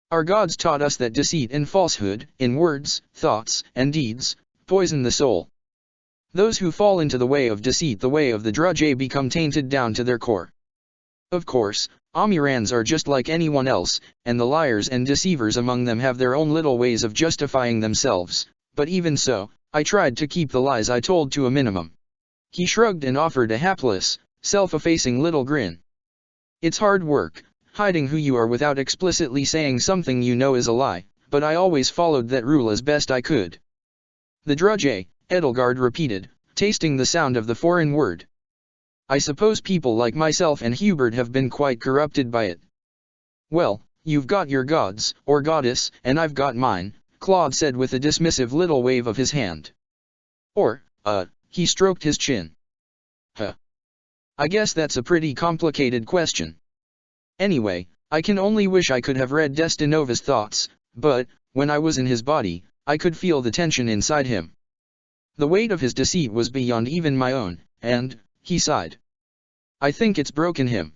"Our gods taught us that deceit and falsehood, in words, thoughts, and deeds, poison the soul. Those who fall into the way of deceit, the way of the drudge, become tainted down to their core. Of course, Almirans are just like anyone else, and the liars and deceivers among them have their own little ways of justifying themselves, but even so, I tried to keep the lies I told to a minimum." He shrugged and offered a hapless, self-effacing little grin. "It's hard work, hiding who you are without explicitly saying something you know is a lie, but I always followed that rule as best I could." "The drudge," Edelgard repeated, tasting the sound of the foreign word. "I suppose people like myself and Hubert have been quite corrupted by it." "Well, you've got your gods, or goddess, and I've got mine," Claude said with a dismissive little wave of his hand. He stroked his chin. "Huh. I guess that's a pretty complicated question. Anyway, I can only wish I could have read Destinova's thoughts, but, when I was in his body, I could feel the tension inside him. The weight of his deceit was beyond even my own, and," he sighed, "I think it's broken him.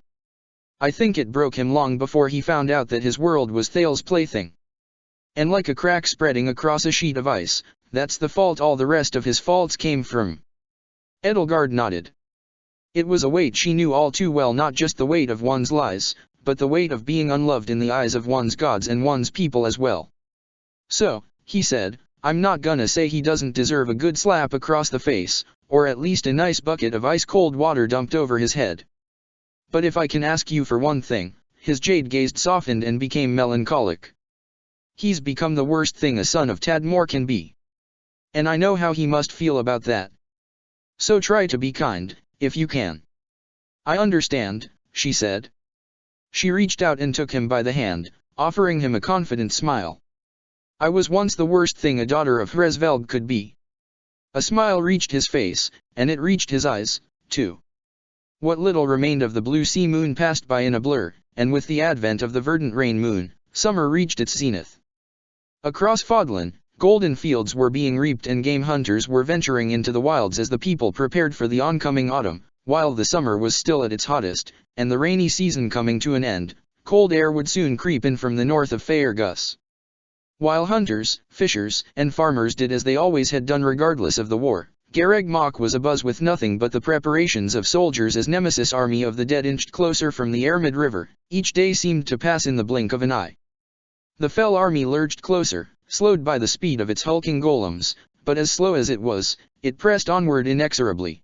I think it broke him long before he found out that his world was Thal's plaything. And like a crack spreading across a sheet of ice, that's the fault all the rest of his faults came from." Edelgard nodded. It was a weight she knew all too well, not just the weight of one's lies, but the weight of being unloved in the eyes of one's gods and one's people as well. "So," he said, "I'm not gonna say he doesn't deserve a good slap across the face, or at least a nice bucket of ice-cold water dumped over his head. But if I can ask you for one thing," his jade gaze softened and became melancholic. "He's become the worst thing a son of Tadmor can be. And I know how he must feel about that. So try to be kind, if you can." "I understand," she said. She reached out and took him by the hand, offering him a confident smile. "I was once the worst thing a daughter of Hresvelg could be." A smile reached his face, and it reached his eyes, too. What little remained of the blue sea moon passed by in a blur, and with the advent of the verdant rain moon, summer reached its zenith. Across Fodlan, golden fields were being reaped and game hunters were venturing into the wilds as the people prepared for the oncoming autumn. While the summer was still at its hottest, and the rainy season coming to an end, cold air would soon creep in from the north of Faergus. While hunters, fishers, and farmers did as they always had done regardless of the war, Gareg Mach was abuzz with nothing but the preparations of soldiers as Nemesis army of the dead inched closer from the Ermid River. Each day seemed to pass in the blink of an eye. The fell army lurched closer, slowed by the speed of its hulking golems, but as slow as it was, it pressed onward inexorably.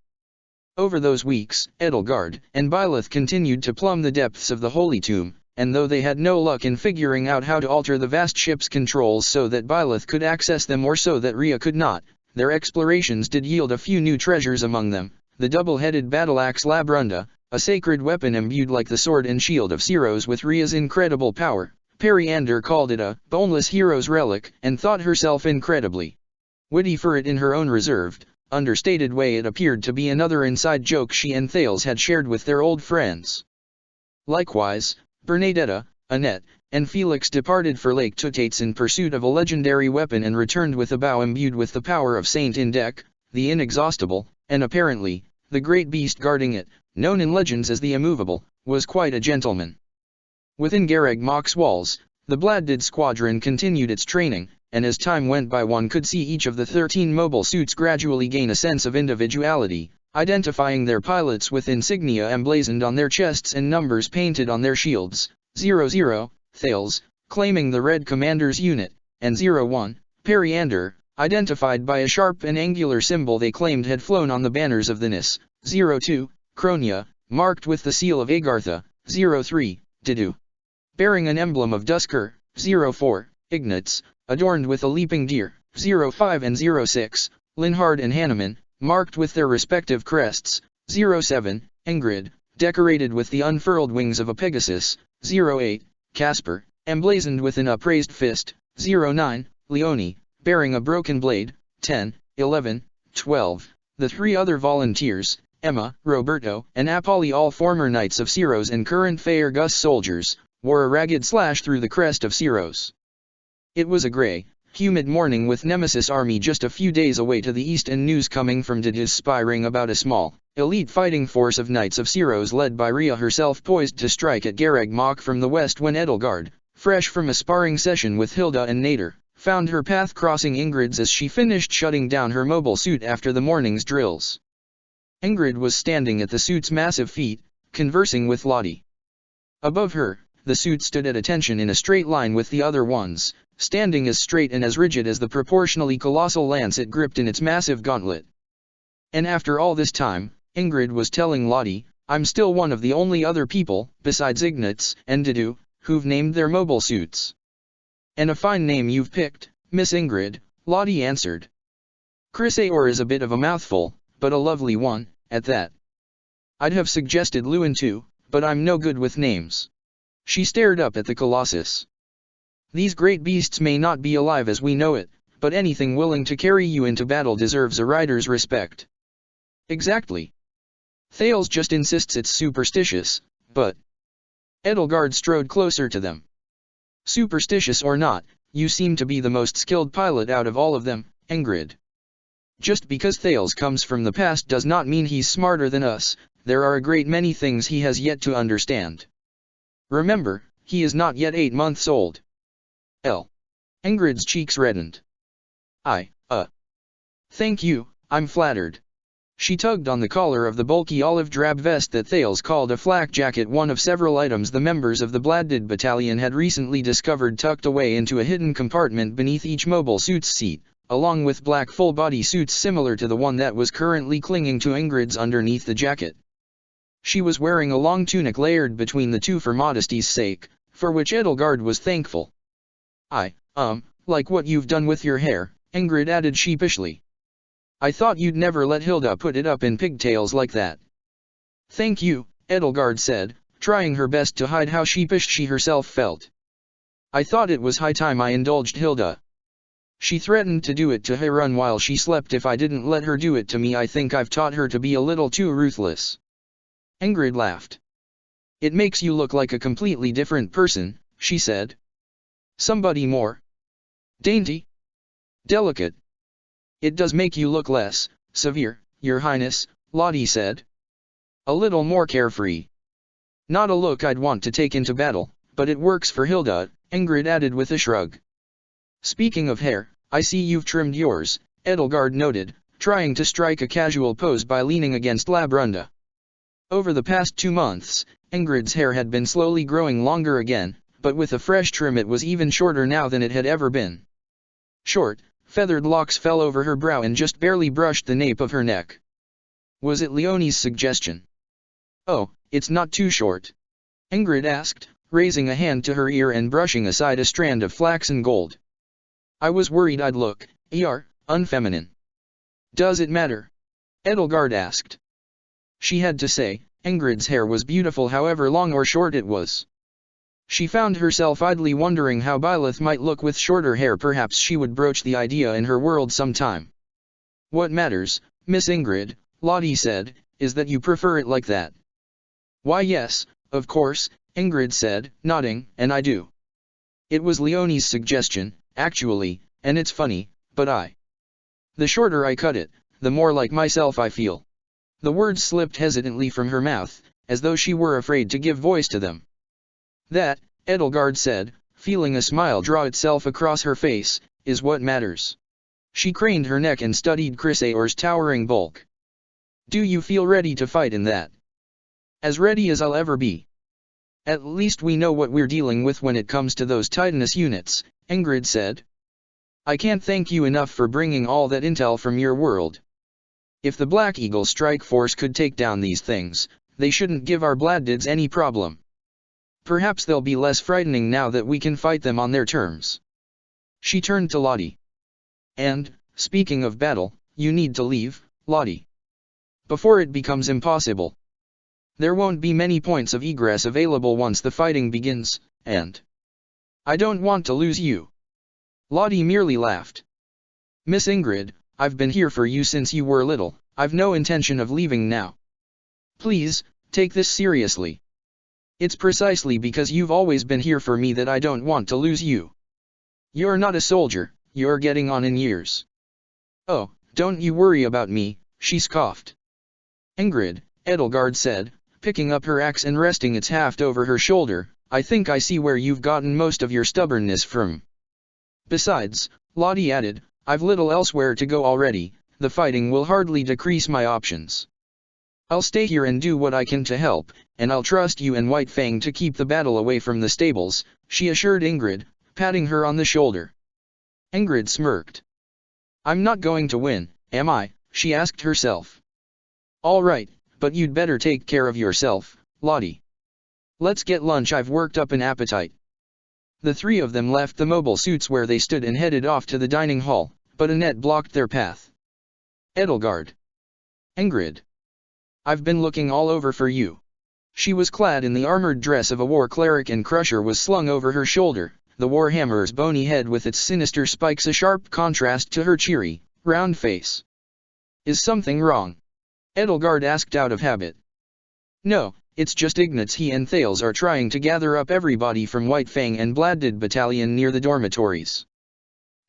Over those weeks, Edelgard and Byleth continued to plumb the depths of the Holy Tomb, and though they had no luck in figuring out how to alter the vast ship's controls so that Byleth could access them or so that Rhea could not, their explorations did yield a few new treasures among them: the double-headed battle-axe Labrunda, a sacred weapon imbued like the sword and shield of Ceros with Rhea's incredible power. Periander called it a boneless hero's relic, and thought herself incredibly witty for it in her own reserved, understated way. It appeared to be another inside joke she and Thales had shared with their old friends. Likewise, Bernadetta, Annette, and Felix departed for Lake Tutates in pursuit of a legendary weapon and returned with a bow imbued with the power of Saint Indek, the inexhaustible, and apparently, the great beast guarding it, known in legends as the Immovable, was quite a gentleman. Within Gareg Mach's walls, the Bladdid squadron continued its training, and as time went by one could see each of the 13 mobile suits gradually gain a sense of individuality, identifying their pilots with insignia emblazoned on their chests and numbers painted on their shields: 00, Thales, claiming the Red Commander's unit, and 01, Periander, identified by a sharp and angular symbol they claimed had flown on the banners of the Nis; 02, Cronia, marked with the seal of Agartha; 03, Didu, bearing an emblem of Dusker; 04, Ignatz, adorned with a leaping deer; 05 and 06, Linhard and Hanuman, marked with their respective crests; 07, Ingrid, decorated with the unfurled wings of a Pegasus; 08, Caspar, emblazoned with an upraised fist; 09, Leone, bearing a broken blade; 10, 11, 12, the 3 other volunteers, Emma, Roberto, and Apolli, all former knights of Ceros and current Faerghus soldiers, wore a ragged slash through the crest of Ceros. It was a grey, humid morning with Nemesis army just a few days away to the east and news coming from Didis spy ring about a small, elite fighting force of knights of Ceros led by Rhea herself poised to strike at Gareg Mach from the west when Edelgard, fresh from a sparring session with Hilda and Nader, found her path crossing Ingrid's as she finished shutting down her mobile suit after the morning's drills. Ingrid was standing at the suit's massive feet, conversing with Lottie. Above her, the suit stood at attention in a straight line with the other ones, standing as straight and as rigid as the proportionally colossal lance it gripped in its massive gauntlet. And after all this time, Ingrid was telling Lottie, "I'm still one of the only other people, besides Ignatz and Didu, who've named their mobile suits." "And a fine name you've picked, Miss Ingrid," Lottie answered. "Chrysaor is a bit of a mouthful, but a lovely one, at that. I'd have suggested Lewin too, but I'm no good with names." She stared up at the Colossus. "These great beasts may not be alive as we know it, but anything willing to carry you into battle deserves a rider's respect." "Exactly. Thales just insists it's superstitious, but..." Edelgard strode closer to them. "Superstitious or not, you seem to be the most skilled pilot out of all of them, Ingrid. Just because Thales comes from the past does not mean he's smarter than us. There are a great many things he has yet to understand. Remember, he is not yet 8 months old." Ingrid's cheeks reddened. Thank you, I'm flattered." She tugged on the collar of the bulky olive-drab vest that Thales called a flak jacket, one of several items the members of the Bladdid battalion had recently discovered tucked away into a hidden compartment beneath each mobile suit's seat, along with black full-body suits similar to the one that was currently clinging to Ingrid's underneath the jacket. She was wearing a long tunic layered between the two for modesty's sake, for which Edelgard was thankful. Like what you've done with your hair," Ingrid added sheepishly. "I thought you'd never let Hilda put it up in pigtails like that." "Thank you," Edelgard said, trying her best to hide how sheepish she herself felt. "I thought it was high time I indulged Hilda. She threatened to do it to Harun while she slept if I didn't let her do it to me. I think I've taught her to be a little too ruthless." Ingrid laughed. "It makes you look like a completely different person," she said. "Somebody more dainty, delicate." "It does make you look less severe, Your Highness," Lottie said. "A little more carefree. Not a look I'd want to take into battle, but it works for Hilda," Ingrid added with a shrug. "Speaking of hair, I see you've trimmed yours," Edelgard noted, trying to strike a casual pose by leaning against Labrunda. Over the past 2 months, Ingrid's hair had been slowly growing longer again, but with a fresh trim it was even shorter now than it had ever been. Short, feathered locks fell over her brow and just barely brushed the nape of her neck. Was it Leonie's suggestion? "Oh, it's not too short?" Ingrid asked, raising a hand to her ear and brushing aside a strand of flaxen gold. "I was worried I'd look, unfeminine." "Does it matter?" Edelgard asked. She had to say, Ingrid's hair was beautiful however long or short it was. She found herself idly wondering how Byleth might look with shorter hair. Perhaps she would broach the idea in her world sometime. "What matters, Miss Ingrid," Lottie said, "is that you prefer it like that." "Why yes, of course," Ingrid said, nodding, "and I do. It was Leonie's suggestion, actually, and it's funny, but the shorter I cut it, the more like myself I feel." The words slipped hesitantly from her mouth, as though she were afraid to give voice to them. "That," Edelgard said, feeling a smile draw itself across her face, "is what matters." She craned her neck and studied Chrysaor's towering bulk. "Do you feel ready to fight in that?" "As ready as I'll ever be. At least we know what we're dealing with when it comes to those Titanus units," Ingrid said. "I can't thank you enough for bringing all that intel from your world. If the Black Eagle strike force could take down these things, they shouldn't give our Bladdids any problem. Perhaps they'll be less frightening now that we can fight them on their terms." She turned to Lottie. "And, speaking of battle, you need to leave, Lottie. Before it becomes impossible. There won't be many points of egress available once the fighting begins, and I don't want to lose you." Lottie merely laughed. "Miss Ingrid, I've been here for you since you were little. I've no intention of leaving now. Please, take this seriously. It's precisely because you've always been here for me that I don't want to lose you. You're not a soldier, you're getting on in years." "Oh, don't you worry about me," she scoffed. "Ingrid," Edelgard said, picking up her axe and resting its haft over her shoulder, "I think I see where you've gotten most of your stubbornness from. Besides," Lottie added, "I've little elsewhere to go already, the fighting will hardly decrease my options. I'll stay here and do what I can to help, and I'll trust you and White Fang to keep the battle away from the stables," she assured Ingrid, patting her on the shoulder. Ingrid smirked. "I'm not going to win, am I?" she asked herself. "All right, but you'd better take care of yourself, Lottie. Let's get lunch, I've worked up an appetite." The three of them left the mobile suits where they stood and headed off to the dining hall, but Annette blocked their path. "Edelgard." "Ingrid. I've been looking all over for you." She was clad in the armored dress of a war cleric and Crusher was slung over her shoulder, the warhammer's bony head with its sinister spikes a sharp contrast to her cheery, round face. "Is something wrong?" Edelgard asked out of habit. "No, it's just Ignatz. He and Thales are trying to gather up everybody from White Fang and Bladdid battalion near the dormitories.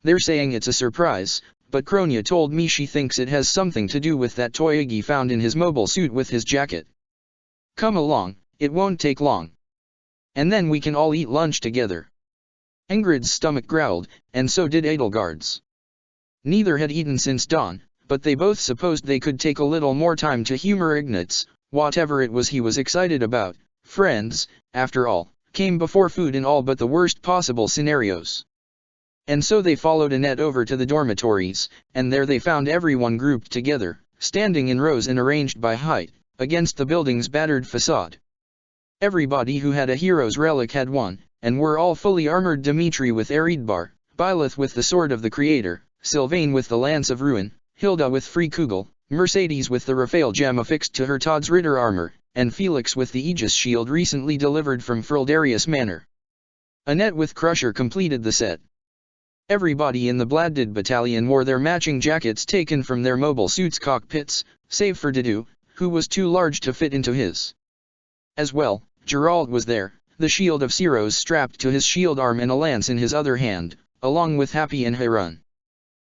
They're saying it's a surprise, but Kronia told me she thinks it has something to do with that toy Iggy found in his mobile suit with his jacket. Come along, it won't take long. And then we can all eat lunch together." Ingrid's stomach growled, and so did Edelgard's. Neither had eaten since dawn, but they both supposed they could take a little more time to humor Ignatz. Whatever it was he was excited about, friends, after all, came before food in all but the worst possible scenarios. And so they followed Annette over to the dormitories, and there they found everyone grouped together, standing in rows and arranged by height, against the building's battered facade. Everybody who had a hero's relic had one, and were all fully armored: Dimitri with Eridbar, Byleth with the Sword of the Creator, Sylvain with the Lance of Ruin, Hilda with Free Kugel, Mercedes with the Raphael gem affixed to her Todd's Ritter armor, and Felix with the Aegis shield recently delivered from Frildarius Manor. Annette with Crusher completed the set. Everybody in the Bladdid battalion wore their matching jackets taken from their mobile suits' cockpits, save for Didu, who was too large to fit into his. As well, Gerald was there, the shield of Ceros strapped to his shield arm and a lance in his other hand, along with Happy and Harun.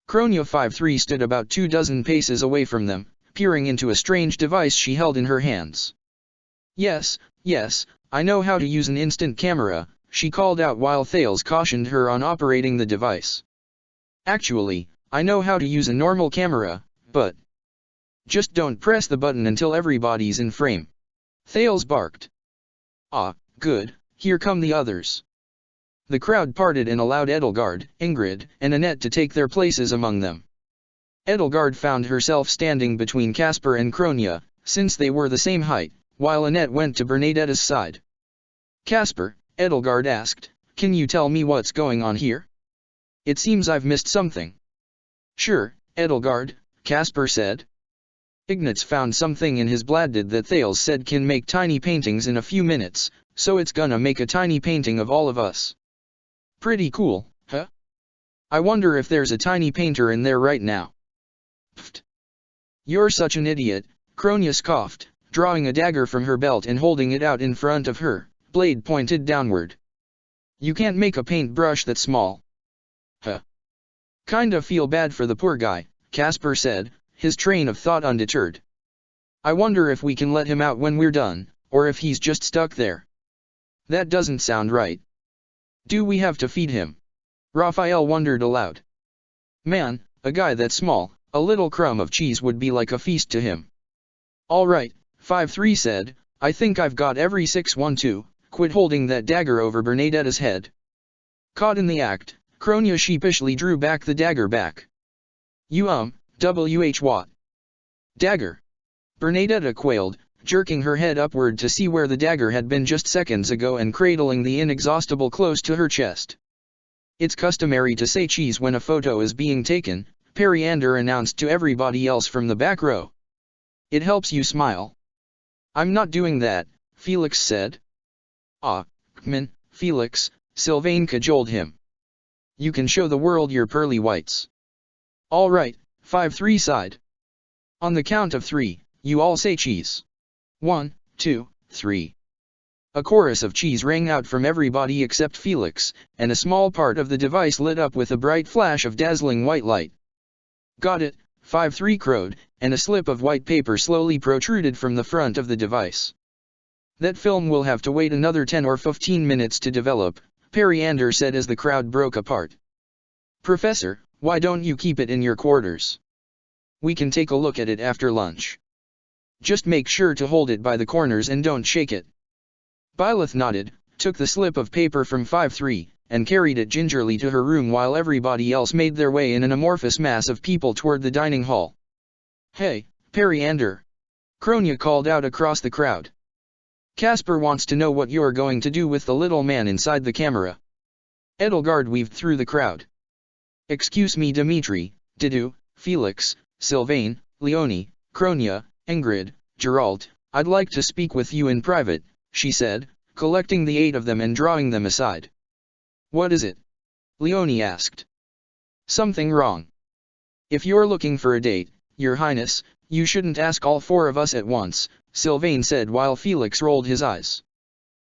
Kronia 5-3 stood about 24 paces away from them, peering into a strange device she held in her hands. Yes, I know how to use an instant camera," she called out while Thales cautioned her on operating the device. "Actually, I know how to use a normal camera, but just don't press the button until everybody's in frame. Thales barked. Ah, good, here come the others. The crowd parted and allowed Edelgard, Ingrid, and Annette to take their places among them. Edelgard found herself standing between Caspar and Kronia, since they were the same height, while Annette went to Bernadetta's side. Caspar, Edelgard asked, can you tell me what's going on here? It seems I've missed something. Sure, Edelgard, Caspar said. Ignatz found something in his bladdid that Thales said can make tiny paintings in a few minutes, so it's gonna make a tiny painting of all of us. Pretty cool, huh? I wonder if there's a tiny painter in there right now. Pfft. You're such an idiot, Kronia scoffed, drawing a dagger from her belt and holding it out in front of her, blade pointed downward. You can't make a paintbrush that small. Huh. Kinda feel bad for the poor guy, Caspar said, his train of thought undeterred. I wonder if we can let him out when we're done, or if he's just stuck there. That doesn't sound right. Do we have to feed him? Raphael wondered aloud. Man, a guy that small, a little crumb of cheese would be like a feast to him. All right, 5-3 said, I think I've got every 6-1-2, quit holding that dagger over Bernadetta's head. Caught in the act, Kronia sheepishly drew back the dagger back. What? Dagger. Bernadetta quailed, jerking her head upward to see where the dagger had been just seconds ago and cradling the inexhaustible close to her chest. It's customary to say cheese when a photo is being taken, Periander announced to everybody else from the back row. It helps you smile. I'm not doing that, Felix said. Ah, Kman, Felix, Sylvain cajoled him. You can show the world your pearly whites. All right, 5-3 sighed. On the count of 3, you all say cheese. 1, 2, 3. A chorus of cheese rang out from everybody except Felix, and a small part of the device lit up with a bright flash of dazzling white light. Got it, 5-3 crowed, and a slip of white paper slowly protruded from the front of the device. That film will have to wait another 10 or 15 minutes to develop, Periander said as the crowd broke apart. Professor, why don't you keep it in your quarters? We can take a look at it after lunch. Just make sure to hold it by the corners and don't shake it. Byleth nodded, took the slip of paper from 5-3, and carried it gingerly to her room while everybody else made their way in an amorphous mass of people toward the dining hall. Hey, Periander! Kronia called out across the crowd. Caspar wants to know what you're going to do with the little man inside the camera. Edelgard weaved through the crowd. Excuse me Dimitri, Didu, Felix, Sylvain, Leonie, Kronia, Ingrid, Geralt, I'd like to speak with you in private, she said, collecting the 8 of them and drawing them aside. What is it? Leonie asked. Something wrong. If you're looking for a date, Your Highness, you shouldn't ask all 4 of us at once, Sylvain said while Felix rolled his eyes.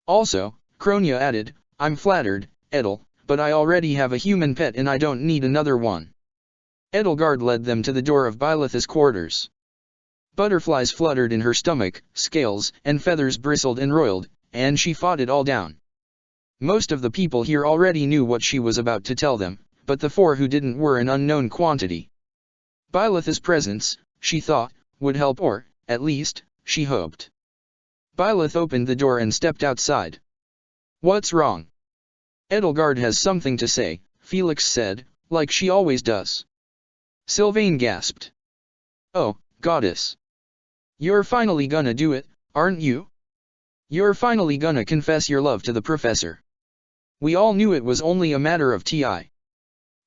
Also, Kronia added, I'm flattered, Edel, but I already have a human pet and I don't need another one. Edelgard led them to the door of Byleth's quarters. Butterflies fluttered in her stomach, scales and feathers bristled and roiled, and she fought it all down. Most of the people here already knew what she was about to tell them, but the 4 who didn't were an unknown quantity. Byleth's presence, she thought, would help or, at least, she hoped. Byleth opened the door and stepped outside. What's wrong? Edelgard has something to say, Felix said, like she always does. Sylvain gasped. Oh, goddess. You're finally gonna do it, aren't you? You're finally gonna confess your love to the professor. We all knew it was only a matter of time.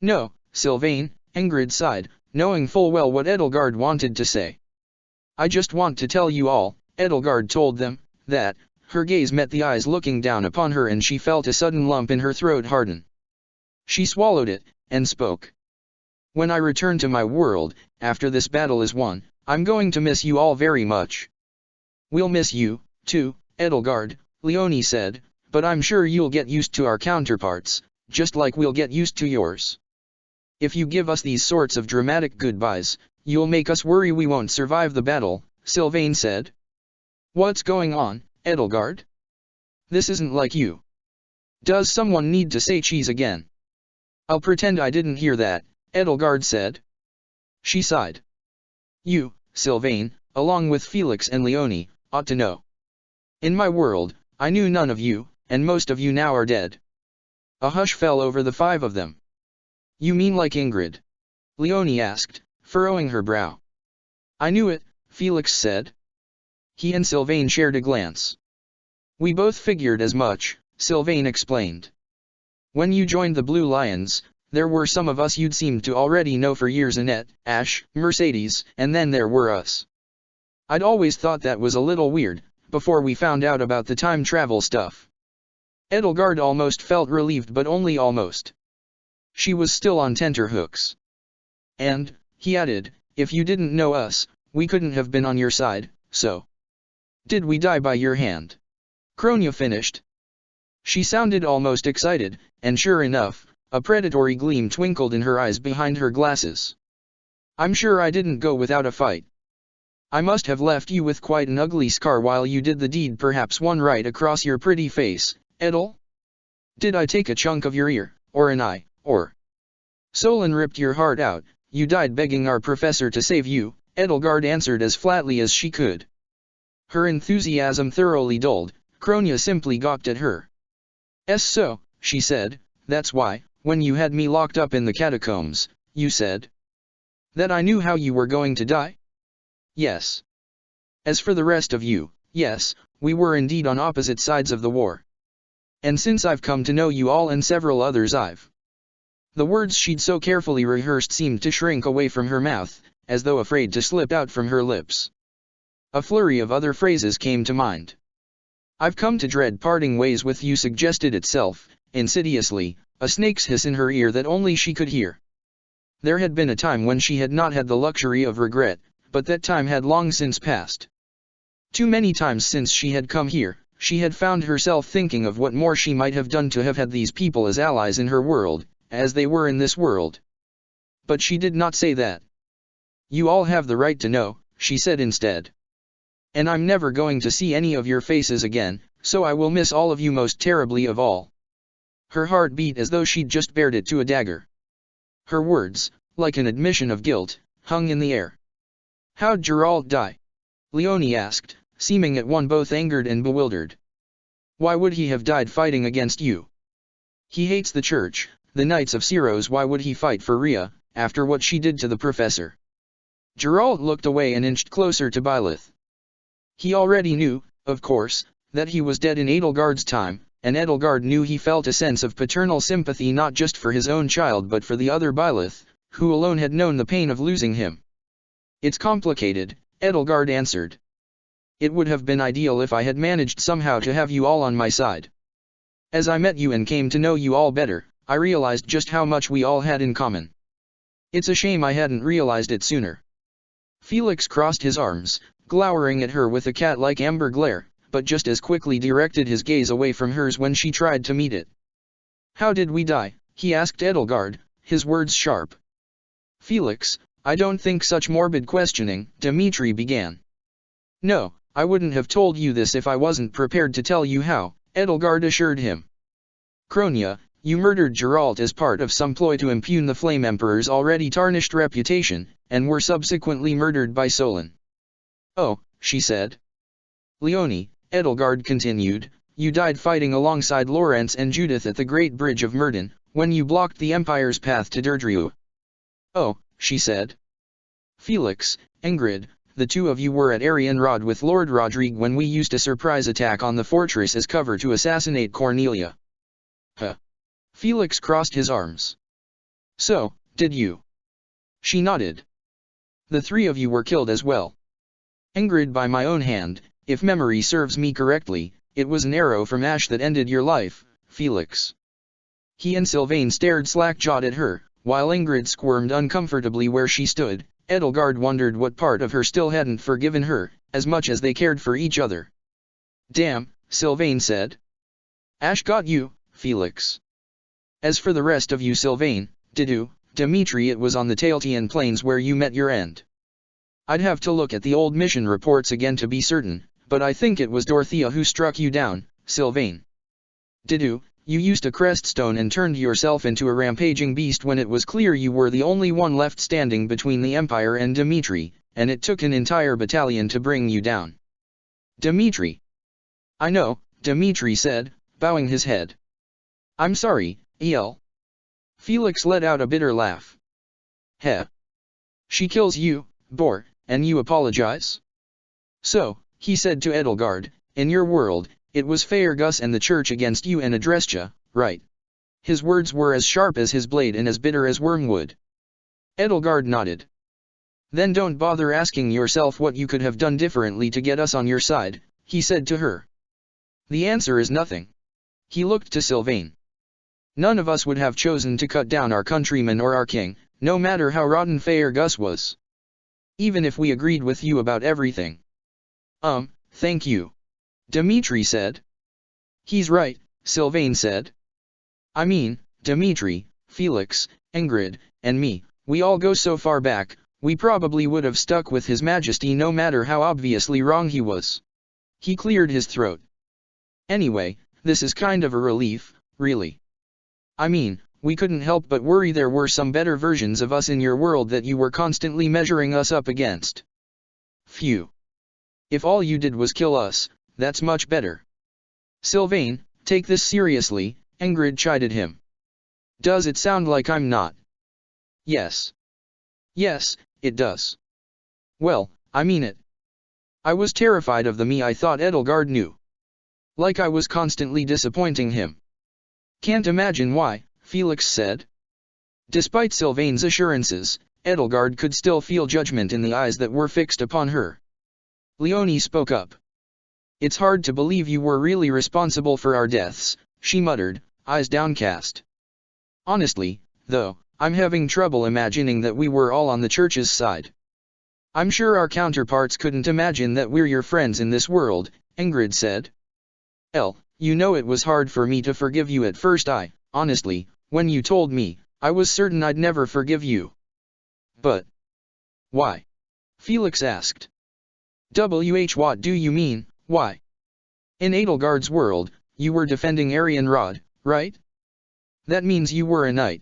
No, Sylvain, Ingrid sighed, knowing full well what Edelgard wanted to say. I just want to tell you all, Edelgard told them, that, her gaze met the eyes looking down upon her and she felt a sudden lump in her throat harden. She swallowed it, and spoke. When I return to my world, after this battle is won, I'm going to miss you all very much. We'll miss you, too, Edelgard, Leonie said, but I'm sure you'll get used to our counterparts, just like we'll get used to yours. If you give us these sorts of dramatic goodbyes, you'll make us worry we won't survive the battle, Sylvain said. What's going on, Edelgard? This isn't like you. Does someone need to say cheese again? I'll pretend I didn't hear that, Edelgard said. She sighed. You, Sylvain, along with Felix and Leone, ought to know. In my world, I knew none of you, and most of you now are dead. A hush fell over the five of them. You mean like Ingrid? Leone asked, furrowing her brow. I knew it, Felix said. He and Sylvain shared a glance. We both figured as much, Sylvain explained. When you joined the Blue Lions, there were some of us you'd seemed to already know for years: Annette, Ash, Mercedes, and then there were us. I'd always thought that was a little weird, before we found out about the time travel stuff. Edelgard almost felt relieved, but only almost. She was still on tenterhooks. And, he added, if you didn't know us, we couldn't have been on your side, so. Did we die by your hand? Kronia finished. She sounded almost excited, and sure enough, a predatory gleam twinkled in her eyes behind her glasses. I'm sure I didn't go without a fight. I must have left you with quite an ugly scar while you did the deed, perhaps one right across your pretty face, Edel? Did I take a chunk of your ear, or an eye, or? Solon ripped your heart out. You died begging our professor to save you, Edelgard answered as flatly as she could. Her enthusiasm thoroughly dulled. Kronia simply gawked at her. So, she said, that's why, when you had me locked up in the catacombs, you said that I knew how you were going to die? Yes. As for the rest of you, yes, we were indeed on opposite sides of the war. And since I've come to know you all and several others, The words she'd so carefully rehearsed seemed to shrink away from her mouth, as though afraid to slip out from her lips. A flurry of other phrases came to mind. I've come to dread parting ways with you suggested itself, insidiously, a snake's hiss in her ear that only she could hear. There had been a time when she had not had the luxury of regret, but that time had long since passed. Too many times since she had come here, she had found herself thinking of what more she might have done to have had these people as allies in her world, as they were in this world. But she did not say that. You all have the right to know, she said instead. And I'm never going to see any of your faces again, so I will miss all of you most terribly of all. Her heart beat as though she'd just bared it to a dagger. Her words, like an admission of guilt, hung in the air. How'd Geralt die? Leone asked, seeming at once both angered and bewildered. Why would he have died fighting against you? He hates the church, the Knights of Syros. Why would he fight for Rhea, after what she did to the professor? Geralt looked away and inched closer to Byleth. He already knew, of course, that he was dead in Edelgard's time, and Edelgard knew he felt a sense of paternal sympathy not just for his own child but for the other Byleth, who alone had known the pain of losing him. It's complicated, Edelgard answered. It would have been ideal if I had managed somehow to have you all on my side. As I met you and came to know you all better, I realized just how much we all had in common. It's a shame I hadn't realized it sooner. Felix crossed his arms, glowering at her with a cat-like amber glare, but just as quickly directed his gaze away from hers when she tried to meet it. How did we die? He asked Edelgard, his words sharp. Felix, I don't think such morbid questioning, Dimitri began. No, I wouldn't have told you this if I wasn't prepared to tell you how, Edelgard assured him. Kronia, you murdered Geralt as part of some ploy to impugn the Flame Emperor's already tarnished reputation, and were subsequently murdered by Solon. Oh, she said. Leone, Edelgard continued, you died fighting alongside Lawrence and Judith at the Great Bridge of Myrddin, when you blocked the Empire's path to Derdriu. Oh, she said. Felix, Ingrid, the two of you were at Arianrod with Lord Rodrigue when we used a surprise attack on the fortress as cover to assassinate Cornelia. Huh. Felix crossed his arms. So, did you? She nodded. The three of you were killed as well. Ingrid by my own hand, if memory serves me correctly, it was an arrow from Ash that ended your life, Felix. He and Sylvain stared slack-jawed at her, while Ingrid squirmed uncomfortably where she stood. Edelgard wondered what part of her still hadn't forgiven her, as much as they cared for each other. Damn, Sylvain said. Ash got you, Felix. As for the rest of you, Sylvain, Dimitri, it was on the Tailtean Plains where you met your end. I'd have to look at the old mission reports again to be certain, but I think it was Dorothea who struck you down, Sylvain. You used a creststone and turned yourself into a rampaging beast when it was clear you were the only one left standing between the Empire and Dimitri, and it took an entire battalion to bring you down. Dmitri. I know, Dmitri said, bowing his head. I'm sorry, El. Felix let out a bitter laugh. Heh. She kills you, Bor, and you apologize? So, he said to Edelgard, in your world, it was Faergus and the church against you and Adrestia, right? His words were as sharp as his blade and as bitter as wormwood. Edelgard nodded. Then don't bother asking yourself what you could have done differently to get us on your side, he said to her. The answer is nothing. He looked to Sylvain. None of us would have chosen to cut down our countryman or our king, no matter how rotten Faergus was. Even if we agreed with you about everything. Thank you. Dmitri said. He's right, Sylvain said. I mean, Dmitri, Felix, Ingrid, and me, we all go so far back, we probably would have stuck with His Majesty no matter how obviously wrong he was. He cleared his throat. Anyway, this is kind of a relief, really. I mean, we couldn't help but worry there were some better versions of us in your world that you were constantly measuring us up against. Phew. If all you did was kill us, that's much better. Sylvain, take this seriously, Ingrid chided him. Does it sound like I'm not? Yes. Yes, it does. Well, I mean it. I was terrified of the me I thought Edelgard knew. Like I was constantly disappointing him. Can't imagine why, Felix said. Despite Sylvain's assurances, Edelgard could still feel judgment in the eyes that were fixed upon her. Leonie spoke up. It's hard to believe you were really responsible for our deaths, she muttered, eyes downcast. Honestly, though, I'm having trouble imagining that we were all on the church's side. I'm sure our counterparts couldn't imagine that we're your friends in this world, Ingrid said. You know it was hard for me to forgive you at first. Honestly, when you told me, I was certain I'd never forgive you. But why? Felix asked. What do you mean, why? In Edelgard's world, you were defending Arianrod, right? That means you were a knight.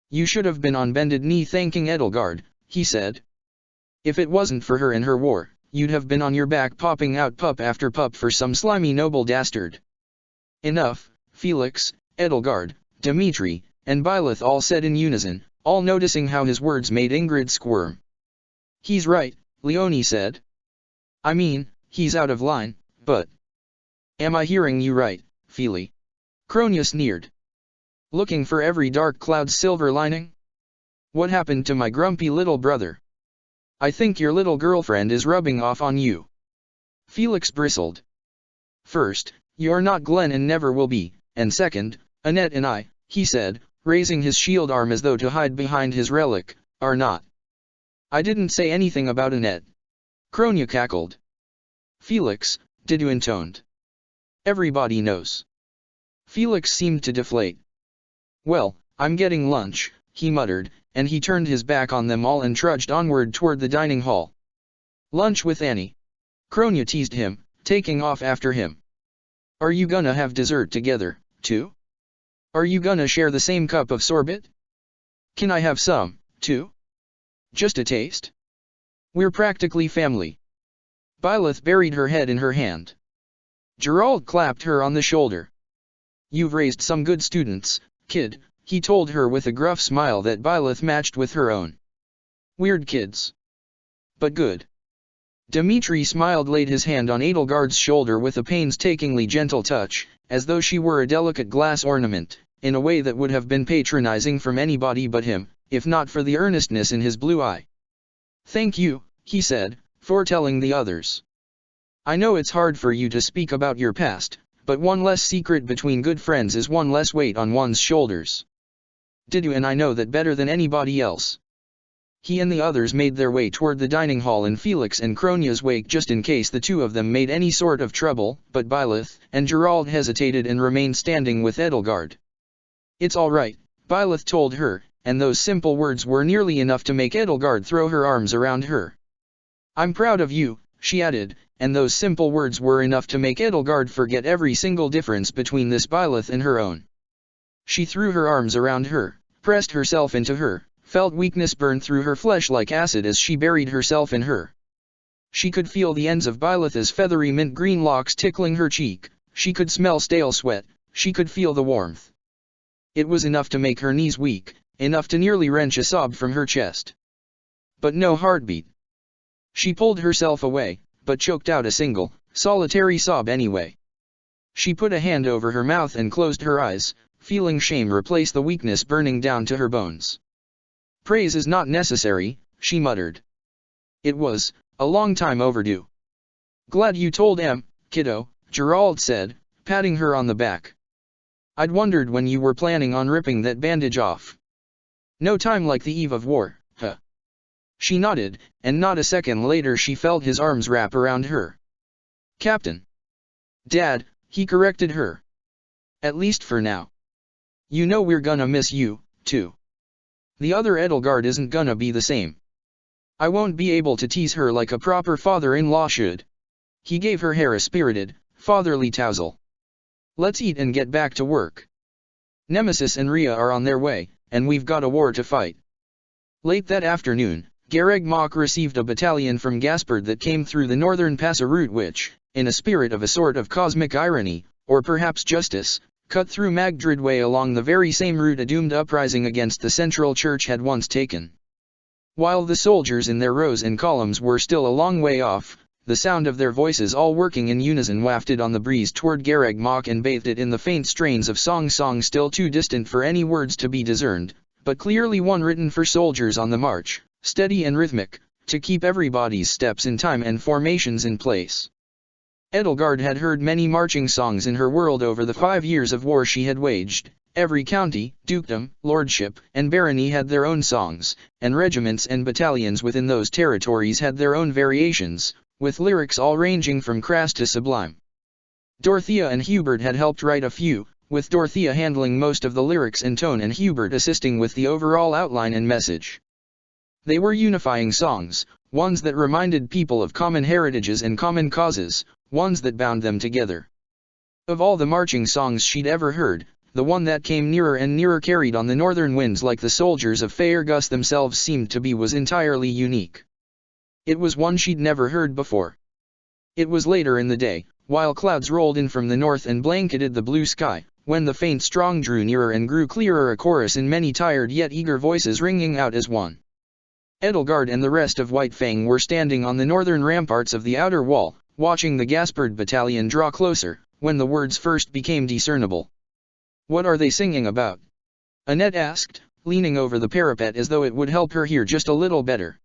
You should have been on bended knee thanking Edelgard, he said. If it wasn't for her and her war, you'd have been on your back popping out pup after pup for some slimy noble dastard. Enough, Felix, Edelgard, Dmitri, and Byleth all said in unison, all noticing how his words made Ingrid squirm. He's right, Leonie said. I mean, he's out of line, but... Am I hearing you right, Feli? Kronia sneered. Looking for every dark cloud's silver lining? What happened to my grumpy little brother? I think your little girlfriend is rubbing off on you. Felix bristled. First, you're not Glenn and never will be, and second, Annette and I, he said, raising his shield arm as though to hide behind his relic, are not. I didn't say anything about Annette. Kronia cackled. Felix, Didu intoned. Everybody knows. Felix seemed to deflate. Well, I'm getting lunch, he muttered, and he turned his back on them all and trudged onward toward the dining hall. Lunch with Annie. Kronia teased him, taking off after him. Are you gonna have dessert together, too? Are you gonna share the same cup of sorbet? Can I have some, too? Just a taste? We're practically family. Byleth buried her head in her hand. Gerald clapped her on the shoulder. You've raised some good students, kid, he told her with a gruff smile that Byleth matched with her own. Weird kids. But good. Dmitri smiled, laid his hand on Edelgard's shoulder with a painstakingly gentle touch, as though she were a delicate glass ornament, in a way that would have been patronizing from anybody but him, if not for the earnestness in his blue eye. Thank you, he said, for telling the others. I know it's hard for you to speak about your past, but one less secret between good friends is one less weight on one's shoulders. Didu and I know that better than anybody else. He and the others made their way toward the dining hall in Felix and Kronia's wake just in case the two of them made any sort of trouble, but Byleth and Gerald hesitated and remained standing with Edelgard. It's all right, Byleth told her, and those simple words were nearly enough to make Edelgard throw her arms around her. I'm proud of you, she added, and those simple words were enough to make Edelgard forget every single difference between this Byleth and her own. She threw her arms around her, pressed herself into her, felt weakness burn through her flesh like acid as she buried herself in her. She could feel the ends of Bylitha's feathery mint-green locks tickling her cheek, she could smell stale sweat, she could feel the warmth. It was enough to make her knees weak, enough to nearly wrench a sob from her chest. But no heartbeat. She pulled herself away, but choked out a single, solitary sob anyway. She put a hand over her mouth and closed her eyes, feeling shame replace the weakness burning down to her bones. "Praise is not necessary," she muttered. "It was a long time overdue." "Glad you told Em, kiddo," Gerald said, patting her on the back. "I'd wondered when you were planning on ripping that bandage off. No time like the eve of war, huh?" She nodded, and not a second later she felt his arms wrap around her. "Captain." "Dad," he corrected her. "At least for now. You know we're gonna miss you, too. The other Edelgard isn't gonna be the same. I won't be able to tease her like a proper father-in-law should." He gave her hair a spirited, fatherly tousle. "Let's eat and get back to work. Nemesis and Rhea are on their way, and we've got a war to fight." Late that afternoon, Gareg Mach received a battalion from Gaspard that came through the northern Passa route which, in a spirit of a sort of cosmic irony, or perhaps justice, cut through Magdridway along the very same route a doomed uprising against the Central Church had once taken. While the soldiers in their rows and columns were still a long way off, the sound of their voices all working in unison wafted on the breeze toward Gareg Mach and bathed it in the faint strains of song still too distant for any words to be discerned, but clearly one written for soldiers on the march, steady and rhythmic, to keep everybody's steps in time and formations in place. Edelgard had heard many marching songs in her world over the 5 years of war she had waged. Every county, dukedom, lordship, and barony had their own songs, and regiments and battalions within those territories had their own variations, with lyrics all ranging from crass to sublime. Dorothea and Hubert had helped write a few, with Dorothea handling most of the lyrics and tone and Hubert assisting with the overall outline and message. They were unifying songs, ones that reminded people of common heritages and common causes, ones that bound them together. Of all the marching songs she'd ever heard, the one that came nearer and nearer carried on the northern winds like the soldiers of Faerghus themselves seemed to be was entirely unique. It was one she'd never heard before. It was later in the day, while clouds rolled in from the north and blanketed the blue sky, when the faint strong drew nearer and grew clearer, a chorus in many tired yet eager voices ringing out as one. Edelgard and the rest of White Fang were standing on the northern ramparts of the outer wall, watching the Gaspard battalion draw closer, when the words first became discernible. "What are they singing about?" Annette asked, leaning over the parapet as though it would help her hear just a little better.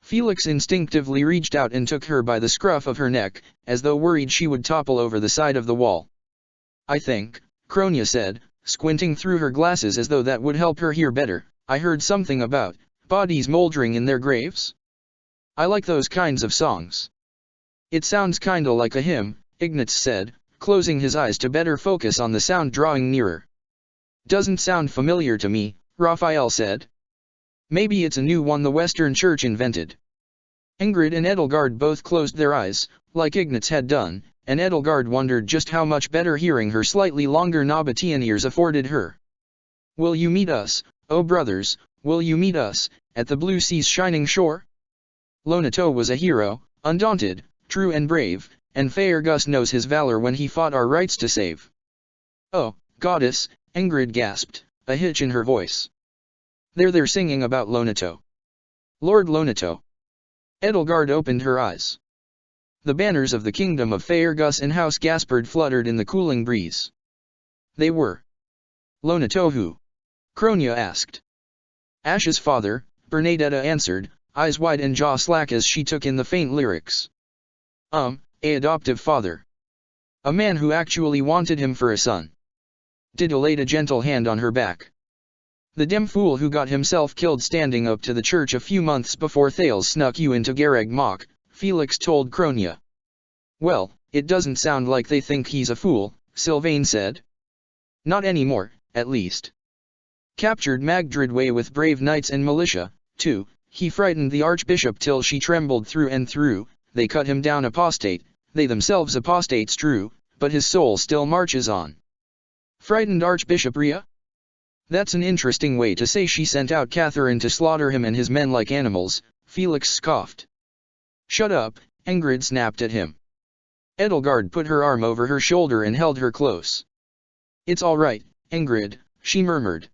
Felix instinctively reached out and took her by the scruff of her neck, as though worried she would topple over the side of the wall. "I think," Kronia said, squinting through her glasses as though that would help her hear better, "I heard something about bodies moldering in their graves. I like those kinds of songs." "It sounds kinda like a hymn," Ignatz said, closing his eyes to better focus on the sound drawing nearer. "Doesn't sound familiar to me," Raphael said. "Maybe it's a new one the Western Church invented." Ingrid and Edelgard both closed their eyes, like Ignatz had done, and Edelgard wondered just how much better hearing her slightly longer Nabatean ears afforded her. "Will you meet us, oh brothers, will you meet us, at the blue sea's shining shore?" Lonato was a hero, undaunted, true and brave, and Faerghus knows his valor when he fought our rights to save. "Oh, goddess," Ingrid gasped, a hitch in her voice. They're singing about Lonato. Lord Lonato." Edelgard opened her eyes. The banners of the kingdom of Faerghus and House Gaspard fluttered in the cooling breeze. They were. "Lonato who?" Kronia asked. "Ash's father," Bernadetta answered, eyes wide and jaw slack as she took in the faint lyrics. A adoptive father. A man who actually wanted him for a son." Didda laid a gentle hand on her back. "The dim fool who got himself killed standing up to the church a few months before Thales snuck you into Gareg Mach," Felix told Kronia. "Well, it doesn't sound like they think he's a fool," Sylvain said. "Not anymore, at least. Captured Magdridway with brave knights and militia, too, he frightened the archbishop till she trembled through and through, they cut him down apostate, they themselves apostates true, but his soul still marches on." "Frightened Archbishop Rhea?" That's an interesting way to say she sent out Catherine to slaughter him and his men like animals, Felix scoffed. Shut up, Ingrid snapped at him. Edelgard put her arm over her shoulder and held her close. It's all right, Ingrid, she murmured.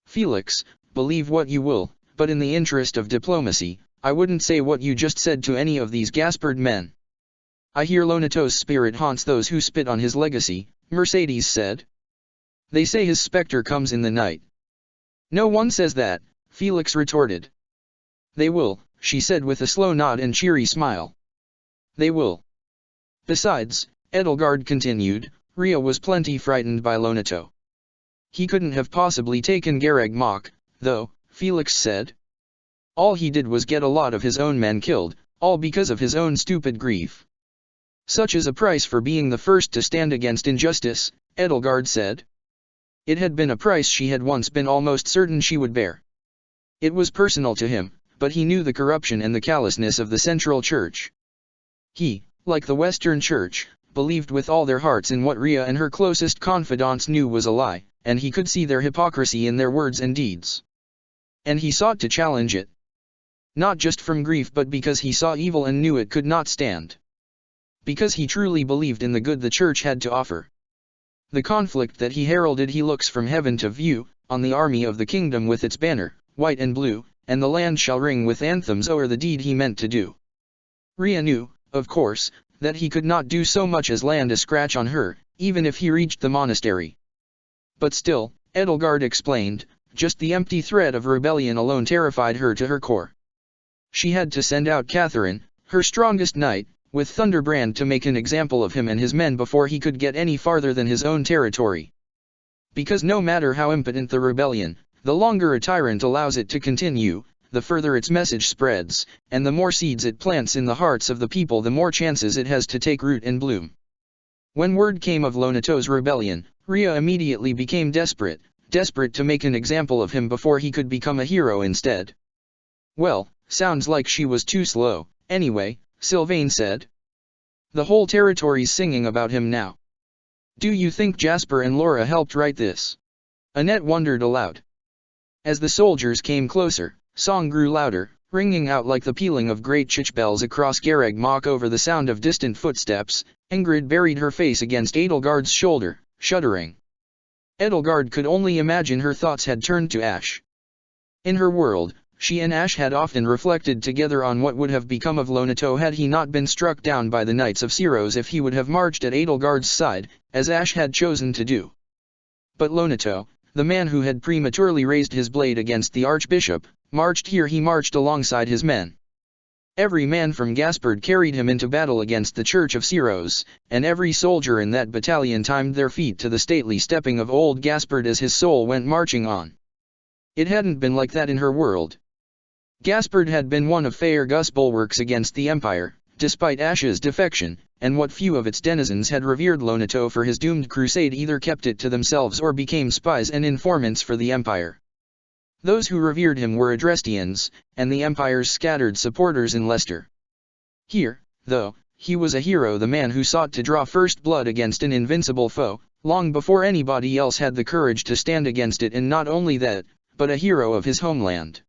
Felix, believe what you will, but in the interest of diplomacy, I wouldn't say what you just said to any of these Gaspard men. I hear Lonato's spirit haunts those who spit on his legacy, Mercedes said. They say his specter comes in the night. No one says that, Felix retorted. They will, she said with a slow nod and cheery smile. They will. Besides, Edelgard continued, Rhea was plenty frightened by Lonato. He couldn't have possibly taken Garreg Mach, though, Felix said. All he did was get a lot of his own men killed, all because of his own stupid grief. Such is a price for being the first to stand against injustice, Edelgard said. It had been a price she had once been almost certain she would bear. It was personal to him, but he knew the corruption and the callousness of the Central Church. He, like the Western Church, believed with all their hearts in what Rhea and her closest confidants knew was a lie, and he could see their hypocrisy in their words and deeds. And he sought to challenge it. Not just from grief but because he saw evil and knew it could not stand. Because he truly believed in the good the Church had to offer. The conflict that he heralded he looks from heaven to view, on the army of the kingdom with its banner, white and blue, and the land shall ring with anthems o'er the deed he meant to do. Rhea knew, of course, that he could not do so much as land a scratch on her, even if he reached the monastery. But still, Edelgard explained, just the empty threat of rebellion alone terrified her to her core. She had to send out Catherine, her strongest knight, with Thunderbrand to make an example of him and his men before he could get any farther than his own territory. Because no matter how impotent the rebellion, the longer a tyrant allows it to continue, the further its message spreads, and the more seeds it plants in the hearts of the people the more chances it has to take root and bloom. When word came of Lonato's rebellion, Rhea immediately became desperate to make an example of him before he could become a hero instead. Well, sounds like she was too slow, anyway, Sylvain said. The whole territory's singing about him now. Do you think Jasper and Laura helped write this? Annette wondered aloud. As the soldiers came closer, song grew louder, ringing out like the pealing of great church bells across Garreg Mach over the sound of distant footsteps. Ingrid buried her face against Edelgard's shoulder, shuddering. Edelgard could only imagine her thoughts had turned to ash. In her world, she and Ash had often reflected together on what would have become of Lonato had he not been struck down by the Knights of Syros, if he would have marched at Edelgard's side, as Ash had chosen to do. But Lonato, the man who had prematurely raised his blade against the Archbishop, marched here. He marched alongside his men. Every man from Gaspard carried him into battle against the Church of Syros, and every soldier in that battalion timed their feet to the stately stepping of old Gaspard as his soul went marching on. It hadn't been like that in her world. Gaspard had been one of Faerghus' bulwarks against the Empire, despite Ash's defection, and what few of its denizens had revered Lonato for his doomed crusade either kept it to themselves or became spies and informants for the Empire. Those who revered him were Adrestians, and the Empire's scattered supporters in Leicester. Here, though, he was a hero, the man who sought to draw first blood against an invincible foe, long before anybody else had the courage to stand against it, and not only that, but a hero of his homeland.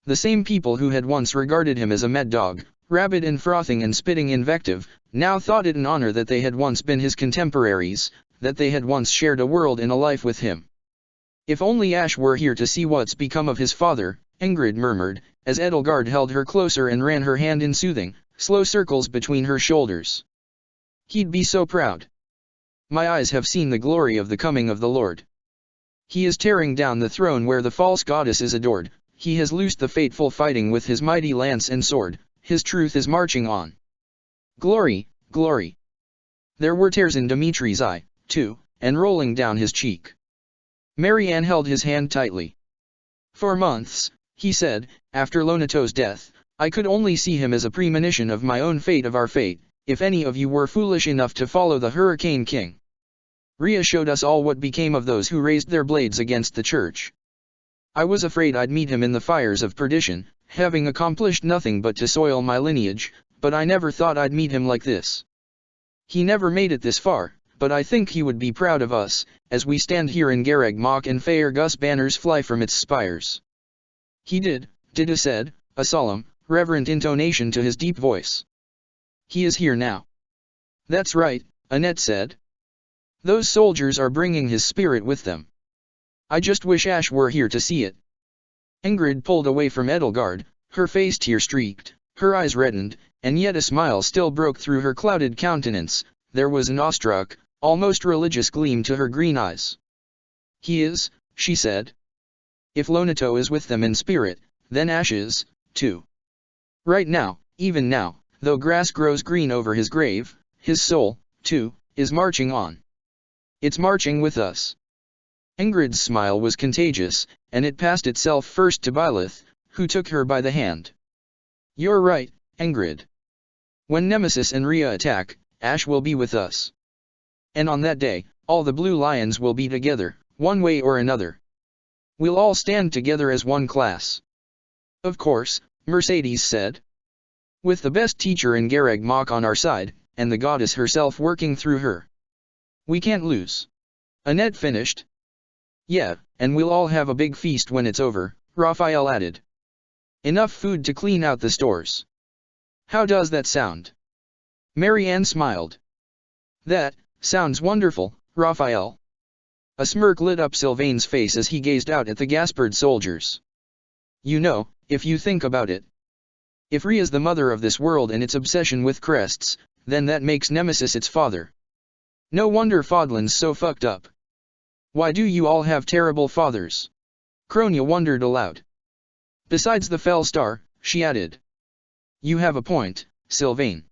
The same people who had once regarded him as a mad dog, rabid and frothing and spitting invective, now thought it an honor that they had once been his contemporaries, that they had once shared a world and a life with him. If only Ash were here to see what's become of his father, Ingrid murmured, as Edelgard held her closer and ran her hand in soothing, slow circles between her shoulders. He'd be so proud. My eyes have seen the glory of the coming of the Lord. He is tearing down the throne where the false goddess is adored. He has loosed the fateful fighting with his mighty lance and sword. His truth is marching on. Glory, glory. There were tears in Dimitri's eye, too, and rolling down his cheek. Marianne held his hand tightly. For months, he said, after Lonato's death, I could only see him as a premonition of my own fate, of our fate, if any of you were foolish enough to follow the Hurricane King. Rhea showed us all what became of those who raised their blades against the church. I was afraid I'd meet him in the fires of perdition, having accomplished nothing but to soil my lineage, but I never thought I'd meet him like this. He never made it this far, but I think he would be proud of us, as we stand here in Garreg Mach and Faerghus banners fly from its spires. He did, Dida said, a solemn, reverent intonation to his deep voice. He is here now. That's right, Annette said. Those soldiers are bringing his spirit with them. I just wish Ash were here to see it. Ingrid pulled away from Edelgard, her face tear-streaked, her eyes reddened, and yet a smile still broke through her clouded countenance. There was an awestruck, almost religious gleam to her green eyes. He is, she said. If Lonato is with them in spirit, then Ash is, too. Right now, even now, though grass grows green over his grave, his soul, too, is marching on. It's marching with us. Ingrid's smile was contagious, and it passed itself first to Byleth, who took her by the hand. You're right, Ingrid. When Nemesis and Rhea attack, Ash will be with us. And on that day, all the Blue Lions will be together, one way or another. We'll all stand together as one class. Of course, Mercedes said. With the best teacher in Garreg Mach on our side, and the goddess herself working through her. We can't lose. Annette finished. Yeah, and we'll all have a big feast when it's over, Raphael added. Enough food to clean out the stores. How does that sound? Marianne smiled. That sounds wonderful, Raphael. A smirk lit up Sylvain's face as he gazed out at the Gaspard soldiers. You know, if you think about it. If Rhea's the mother of this world and its obsession with crests, then that makes Nemesis its father. No wonder Fodlan's so fucked up. Why do you all have terrible fathers? Kronia wondered aloud. Besides the fell star, she added. You have a point, Sylvain.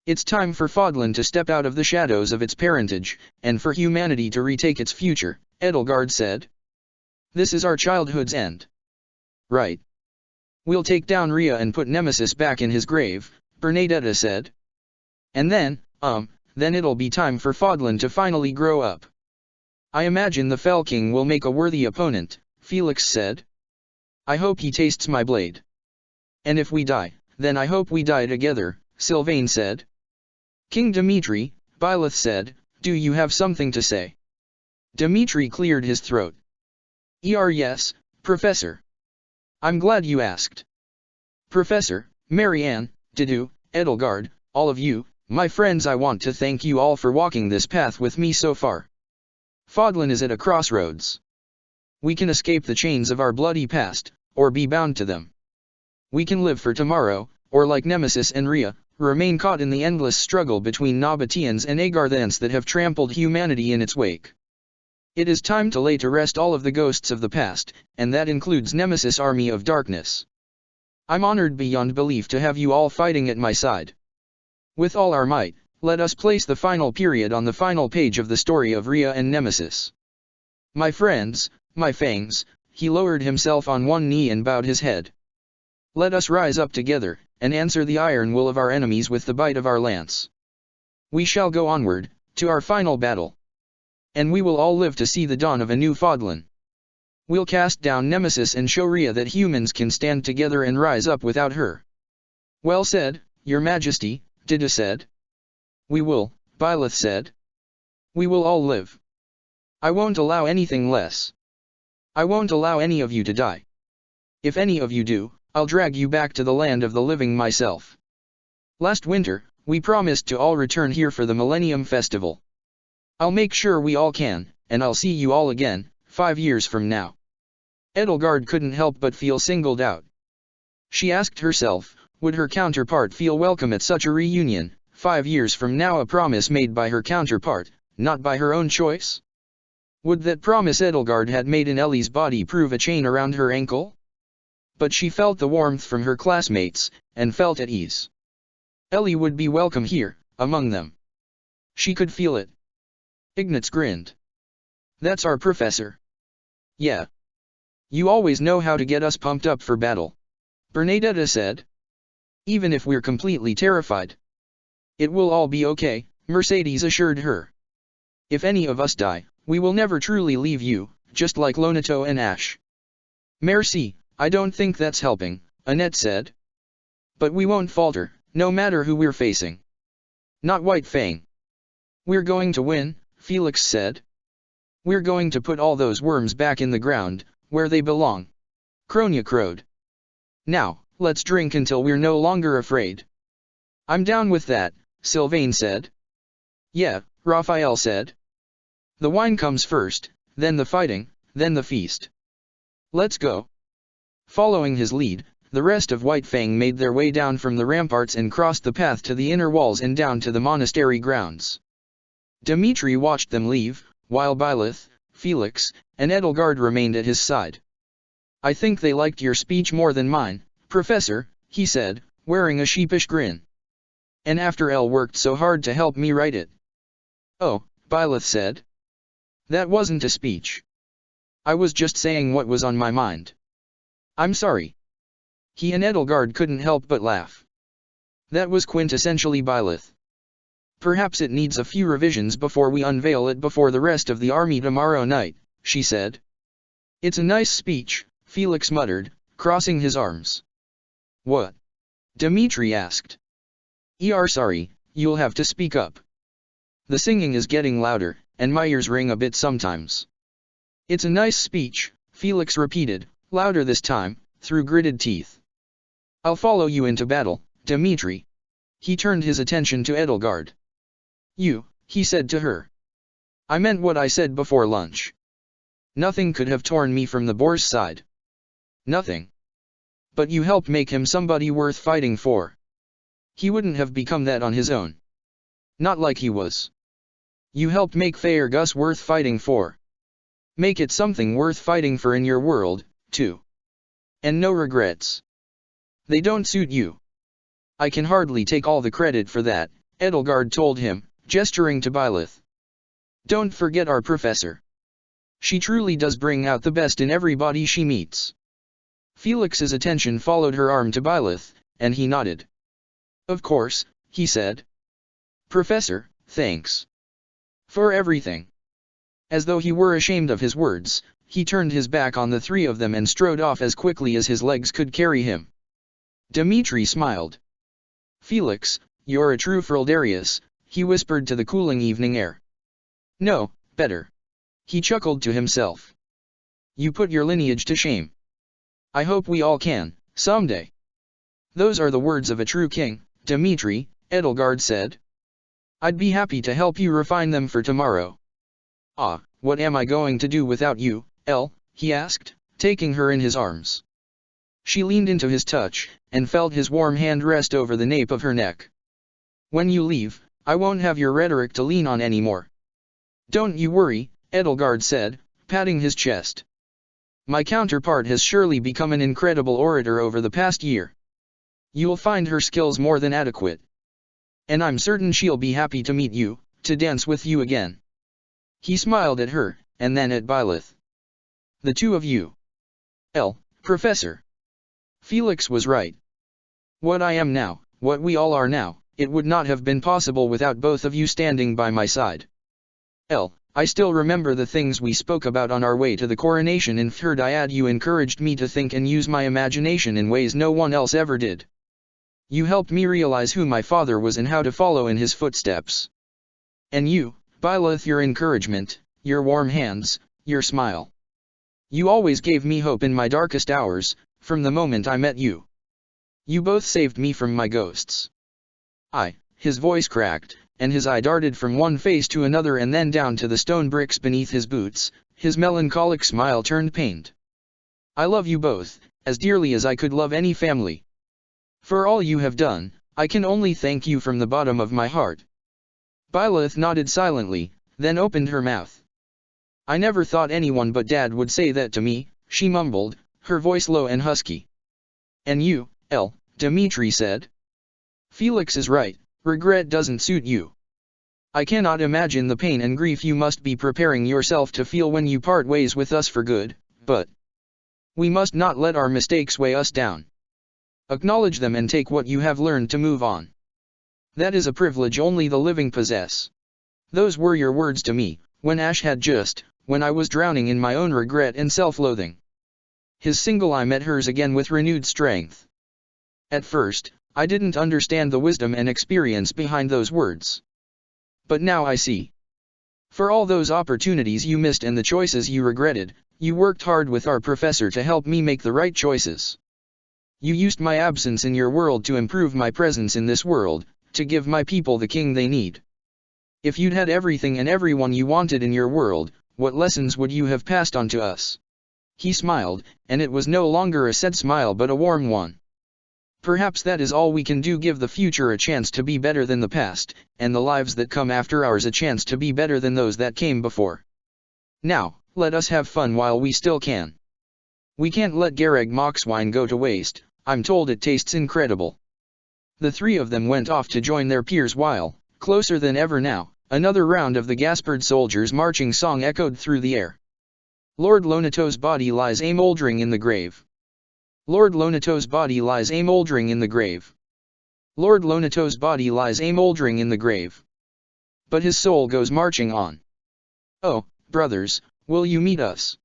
It's time for Fodlan to step out of the shadows of its parentage, and for humanity to retake its future, Edelgard said. This is our childhood's end. Right. We'll take down Rhea and put Nemesis back in his grave, Bernadetta said. And then it'll be time for Fodlan to finally grow up. I imagine the Fell King will make a worthy opponent, Felix said. I hope he tastes my blade. And if we die, then I hope we die together, Sylvain said. King Dimitri, Byleth said, do you have something to say? Dimitri cleared his throat. Yes, Professor. I'm glad you asked. Professor, Marianne, Didu, Edelgard, all of you, my friends, I want to thank you all for walking this path with me so far. Fodlan is at a crossroads. We can escape the chains of our bloody past, or be bound to them. We can live for tomorrow, or like Nemesis and Rhea, remain caught in the endless struggle between Nabateans and Agarthans that have trampled humanity in its wake. It is time to lay to rest all of the ghosts of the past, and that includes Nemesis' army of darkness. I'm honored beyond belief to have you all fighting at my side. With all our might, let us place the final period on the final page of the story of Rhea and Nemesis. My friends, my fangs, he lowered himself on one knee and bowed his head. Let us rise up together, and answer the iron will of our enemies with the bite of our lance. We shall go onward, to our final battle. And we will all live to see the dawn of a new Fodlan. We'll cast down Nemesis and show Rhea that humans can stand together and rise up without her. Well said, Your Majesty, Dida said. We will, Byleth said. We will all live. I won't allow anything less. I won't allow any of you to die. If any of you do, I'll drag you back to the land of the living myself. Last winter, we promised to all return here for the Millennium Festival. I'll make sure we all can, and I'll see you all again, 5 years from now. Edelgard couldn't help but feel singled out. She asked herself, would her counterpart feel welcome at such a reunion, 5 years from now, a promise made by her counterpart, not by her own choice? Would that promise Edelgard had made in Ellie's body prove a chain around her ankle? But she felt the warmth from her classmates, and felt at ease. Ellie would be welcome here, among them. She could feel it. Ignatz grinned. That's our professor. Yeah. You always know how to get us pumped up for battle. Bernadetta said. Even if we're completely terrified. It will all be okay, Mercedes assured her. If any of us die, we will never truly leave you, just like Lonato and Ash. Merci, I don't think that's helping, Annette said. But we won't falter, no matter who we're facing. Not White Fang. We're going to win, Felix said. We're going to put all those worms back in the ground, where they belong. Kronia crowed. Now, let's drink until we're no longer afraid. I'm down with that, Sylvain said. Yeah, Raphael said. The wine comes first, then the fighting, then the feast. Let's go. Following his lead, the rest of White Fang made their way down from the ramparts and crossed the path to the inner walls and down to the monastery grounds. Dimitri watched them leave, while Byleth, Felix, and Edelgard remained at his side. I think they liked your speech more than mine, Professor, he said, wearing a sheepish grin. And after El worked so hard to help me write it. Oh, Byleth said. That wasn't a speech. I was just saying what was on my mind. I'm sorry. He and Edelgard couldn't help but laugh. That was quintessentially Byleth. Perhaps it needs a few revisions before we unveil it before the rest of the army tomorrow night, she said. It's a nice speech, Felix muttered, crossing his arms. What? Dimitri asked. Sorry, you'll have to speak up. The singing is getting louder, and my ears ring a bit sometimes. It's a nice speech, Felix repeated, louder this time, through gritted teeth. I'll follow you into battle, Dimitri. He turned his attention to Edelgard. He said to her. I meant what I said before lunch. Nothing could have torn me from the boar's side. Nothing. But you helped make him somebody worth fighting for. He wouldn't have become that on his own. Not like he was. You helped make Faerghus worth fighting for. Make it something worth fighting for in your world, too. And no regrets. They don't suit you. I can hardly take all the credit for that, Edelgard told him, gesturing to Byleth. Don't forget our professor. She truly does bring out the best in everybody she meets. Felix's attention followed her arm to Byleth, and he nodded. Of course, he said. Professor, thanks. For everything. As though he were ashamed of his words, he turned his back on the three of them and strode off as quickly as his legs could carry him. Dimitri smiled. Felix, you're a true Frildarius, he whispered to the cooling evening air. No, better. He chuckled to himself. You put your lineage to shame. I hope we all can, someday. Those are the words of a true king, Dimitri, Edelgard said. I'd be happy to help you refine them for tomorrow. Ah, what am I going to do without you, El? He asked, taking her in his arms. She leaned into his touch, and felt his warm hand rest over the nape of her neck. When you leave, I won't have your rhetoric to lean on anymore. Don't you worry, Edelgard said, patting his chest. My counterpart has surely become an incredible orator over the past year. You'll find her skills more than adequate. And I'm certain she'll be happy to meet you, to dance with you again. He smiled at her, and then at Byleth. The two of you. El, Professor. Felix was right. What I am now, what we all are now, it would not have been possible without both of you standing by my side. El, I still remember the things we spoke about on our way to the coronation in Fhirdiad. You encouraged me to think and use my imagination in ways no one else ever did. You helped me realize who my father was and how to follow in his footsteps. And you, Byleth, your encouragement, your warm hands, your smile. You always gave me hope in my darkest hours, from the moment I met you. You both saved me from my ghosts. His voice cracked, and his eye darted from one face to another and then down to the stone bricks beneath his boots. His melancholic smile turned pained. I love you both, as dearly as I could love any family. For all you have done, I can only thank you from the bottom of my heart. Byleth nodded silently, then opened her mouth. I never thought anyone but Dad would say that to me, she mumbled, her voice low and husky. And you, El, Dimitri said. Felix is right, regret doesn't suit you. I cannot imagine the pain and grief you must be preparing yourself to feel when you part ways with us for good, but we must not let our mistakes weigh us down. Acknowledge them and take what you have learned to move on. That is a privilege only the living possess. Those were your words to me, when when I was drowning in my own regret and self-loathing. His single eye met hers again with renewed strength. At first, I didn't understand the wisdom and experience behind those words. But now I see. For all those opportunities you missed and the choices you regretted, you worked hard with our professor to help me make the right choices. You used my absence in your world to improve my presence in this world, to give my people the king they need. If you'd had everything and everyone you wanted in your world, what lessons would you have passed on to us? He smiled, and it was no longer a sad smile but a warm one. Perhaps that is all we can do, give the future a chance to be better than the past, and the lives that come after ours a chance to be better than those that came before. Now, let us have fun while we still can. We can't let Garreg Mach's wine go to waste, I'm told it tastes incredible. The three of them went off to join their peers while, closer than ever now, another round of the Gaspard soldiers' marching song echoed through the air. Lord Lonato's body lies a mouldering in the grave. Lord Lonato's body lies a mouldering in the grave. Lord Lonato's body lies a mouldering in the grave. But his soul goes marching on. Oh, brothers, will you meet us?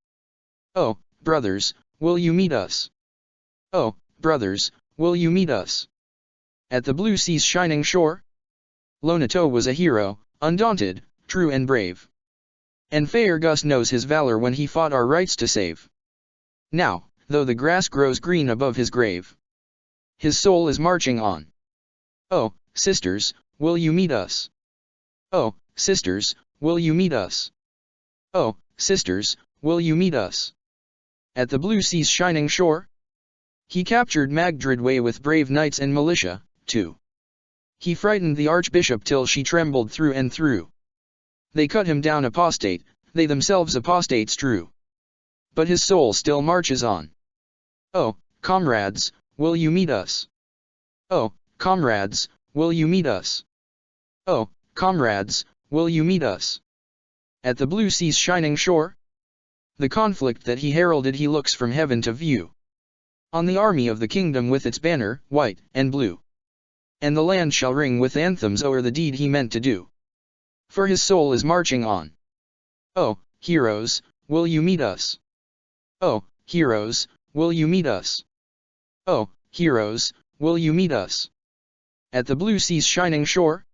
Oh, brothers, will you meet us? Oh, brothers, will you meet us? At the blue sea's shining shore? Lonato was a hero, undaunted, true and brave. And Faergus knows his valor when he fought our rights to save. Now, though the grass grows green above his grave, his soul is marching on. Oh, sisters, will you meet us? Oh, sisters, will you meet us? Oh, sisters, will you meet us? At the blue sea's shining shore? He captured Magdridway with brave knights and militia, too. He frightened the archbishop till she trembled through and through. They cut him down apostate, they themselves apostates true. But his soul still marches on. Oh, comrades, will you meet us? Oh, comrades, will you meet us? Oh, comrades, will you meet us? At the blue sea's shining shore? The conflict that he heralded he looks from heaven to view. On the army of the kingdom with its banner, white and blue. And the land shall ring with anthems o'er the deed he meant to do. For his soul is marching on. Oh, heroes, will you meet us? Oh, heroes, will you meet us? Oh, heroes, will you meet us? At the blue sea's shining shore?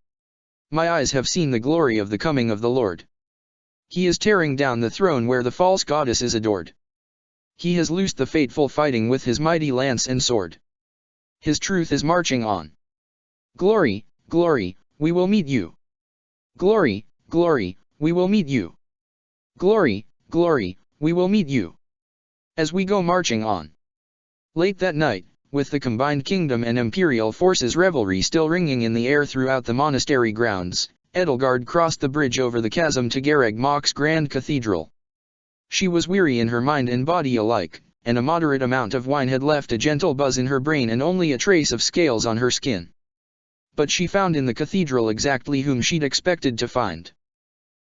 My eyes have seen the glory of the coming of the Lord. He is tearing down the throne where the false goddess is adored. He has loosed the fateful fighting with his mighty lance and sword. His truth is marching on. Glory, glory, we will meet you. Glory, glory, we will meet you. Glory, glory, we will meet you. As we go marching on. Late that night, with the combined kingdom and imperial forces revelry still ringing in the air throughout the monastery grounds, Edelgard crossed the bridge over the chasm to Garreg Mach's grand cathedral. She was weary in her mind and body alike, and a moderate amount of wine had left a gentle buzz in her brain and only a trace of scales on her skin. But she found in the cathedral exactly whom she'd expected to find.